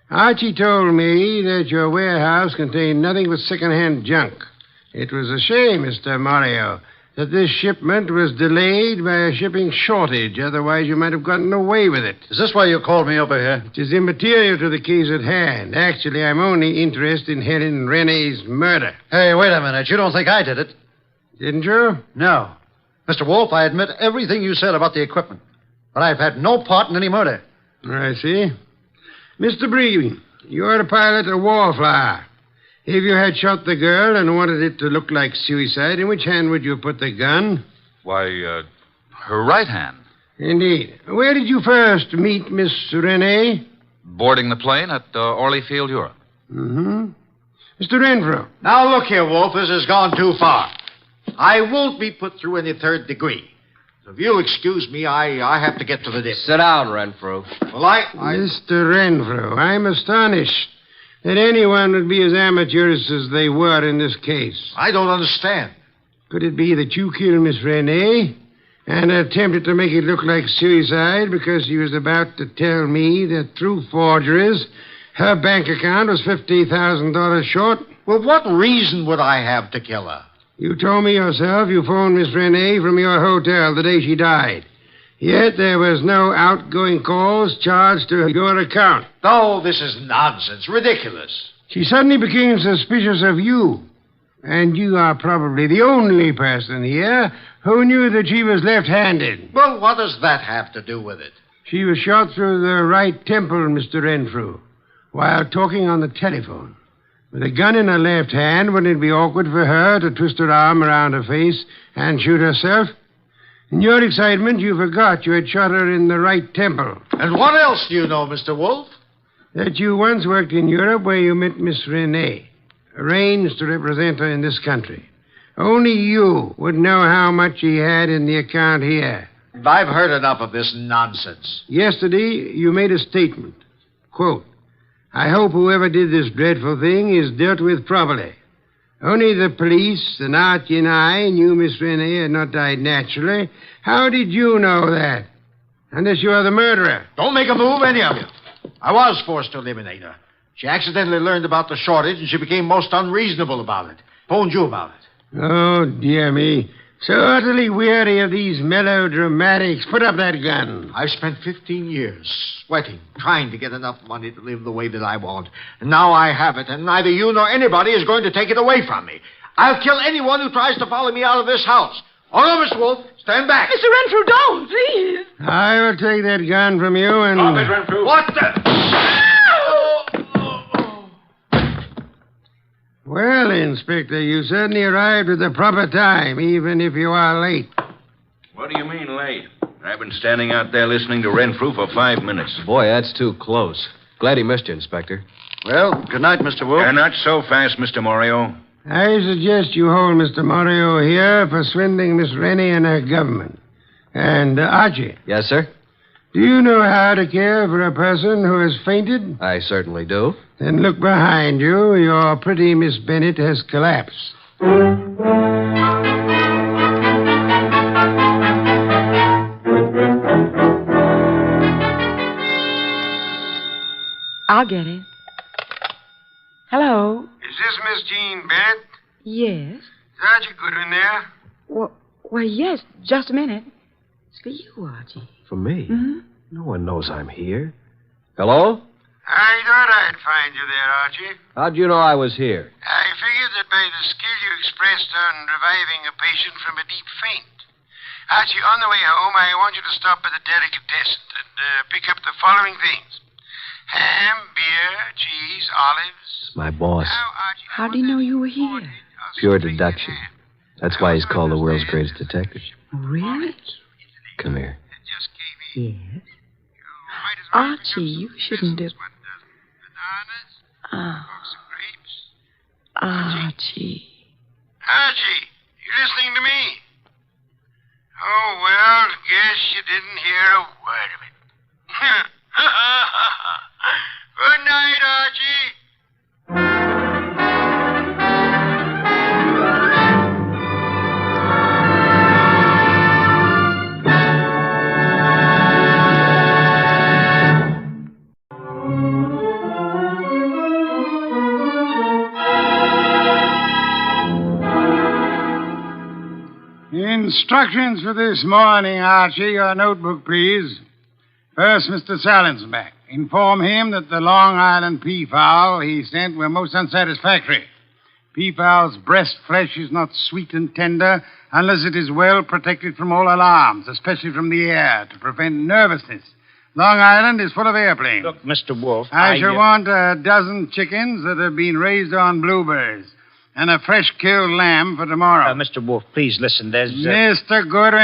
Archie told me that your warehouse contained nothing but second-hand junk. It was a shame, Mr. Morio, that this shipment was delayed by a shipping shortage. Otherwise, you might have gotten away with it. Is this why you called me over here? It is immaterial to the case at hand. Actually, I'm only interested in Helen Renee's murder. Hey, wait a minute. You don't think I did it? Didn't you? No. Mr. Wolfe, I admit everything you said about the equipment. But I've had no part in any murder. I see. Mr. Bree, you're to pilot a wallflower. If you had shot the girl and wanted it to look like suicide, in which hand would you put the gun? Why, her right hand. Indeed. Where did you first meet Miss Renee? Boarding the plane at Orly Field, Europe. Mm-hmm. Mr. Renfrew. Now, look here, Wolf. This has gone too far. I won't be put through any third degree. So if you'll excuse me, I have to get to the dip. Sit down, Renfrew. Well, Mr. Renfrew, I'm astonished that anyone would be as amateurish as they were in this case. I don't understand. Could it be that you killed Miss Renee and attempted to make it look like suicide because she was about to tell me that through forgeries, her bank account was $50,000 short? Well, what reason would I have to kill her? You told me yourself you phoned Miss Renee from your hotel the day she died. Yet there was no outgoing calls charged to your account. Oh, this is nonsense. Ridiculous. She suddenly became suspicious of you. And you are probably the only person here who knew that she was left-handed. Well, what does that have to do with it? She was shot through the right temple, Mr. Renfrew, while talking on the telephone. With a gun in her left hand, wouldn't it be awkward for her to twist her arm around her face and shoot herself? In your excitement, you forgot you had shot her in the right temple. And what else do you know, Mr. Wolfe? That you once worked in Europe where you met Miss Renee, arranged to represent her in this country. Only you would know how much she had in the account here. I've heard enough of this nonsense. Yesterday, you made a statement. Quote, I hope whoever did this dreadful thing is dealt with properly. Only the police, and Archie and I knew Miss Renee had not died naturally. How did you know that? Unless you are the murderer. Don't make a move, any of you. I was forced to eliminate her. She accidentally learned about the shortage, and she became most unreasonable about it. Phoned you about it. Oh, dear me. So utterly weary of these melodramatics. Put up that gun. I've spent 15 years sweating, trying to get enough money to live the way that I want. And now I have it, and neither you nor anybody is going to take it away from me. I'll kill anyone who tries to follow me out of this house. Oh, no, Mr. Wolfe. Stand back. Mr. Renfrew, don't, please. I will take that gun from you and... Stop it, Renfrew. What the... Well, Inspector, you certainly arrived at the proper time, even if you are late. What do you mean late? I've been standing out there listening to Renfrew for 5 minutes. Boy, that's too close. Glad he missed you, Inspector. Well, good night, Mr. Wolfe. Not so fast, Mr. Morio. I suggest you hold Mr. Morio here for swindling Miss Rennie and her government. And, Archie. Yes, sir? Do you know how to care for a person who has fainted? I certainly do. Then look behind you. Your pretty Miss Bennett has collapsed. I'll get it. Hello? Is this Miss Jean Bennett? Yes. Is Archie Goodwin there? Well, yes. Just a minute. It's for you, Archie. For me? Mm-hmm. No one knows I'm here. Hello? I thought I'd find you there, Archie. How'd you know I was here? I figured that by the skill you expressed on reviving a patient from a deep faint, Archie, on the way home, I want you to stop at the delicatessen and pick up the following things. Ham, beer, cheese, olives. My boss. How do you know you were here? Pure deduction. That's why he's called the world's greatest detective. Really? Come here. Yes. Archie, you shouldn't have. Oh. Archie. Archie, you listening to me? Oh, well, guess you didn't hear a word of it. Good night, Archie. Instructions for this morning, Archie. Your notebook, please. First, Mr. Salinsback. Inform him that the Long Island peafowl he sent were most unsatisfactory. Peafowl's breast flesh is not sweet and tender unless it is well protected from all alarms, especially from the air, to prevent nervousness. Long Island is full of airplanes. Look, Mr. Wolfe, I shall want a dozen chickens that have been raised on blueberries and a fresh-killed lamb for tomorrow. Mr. Wolfe, please listen. There's... Mr. Goodwin.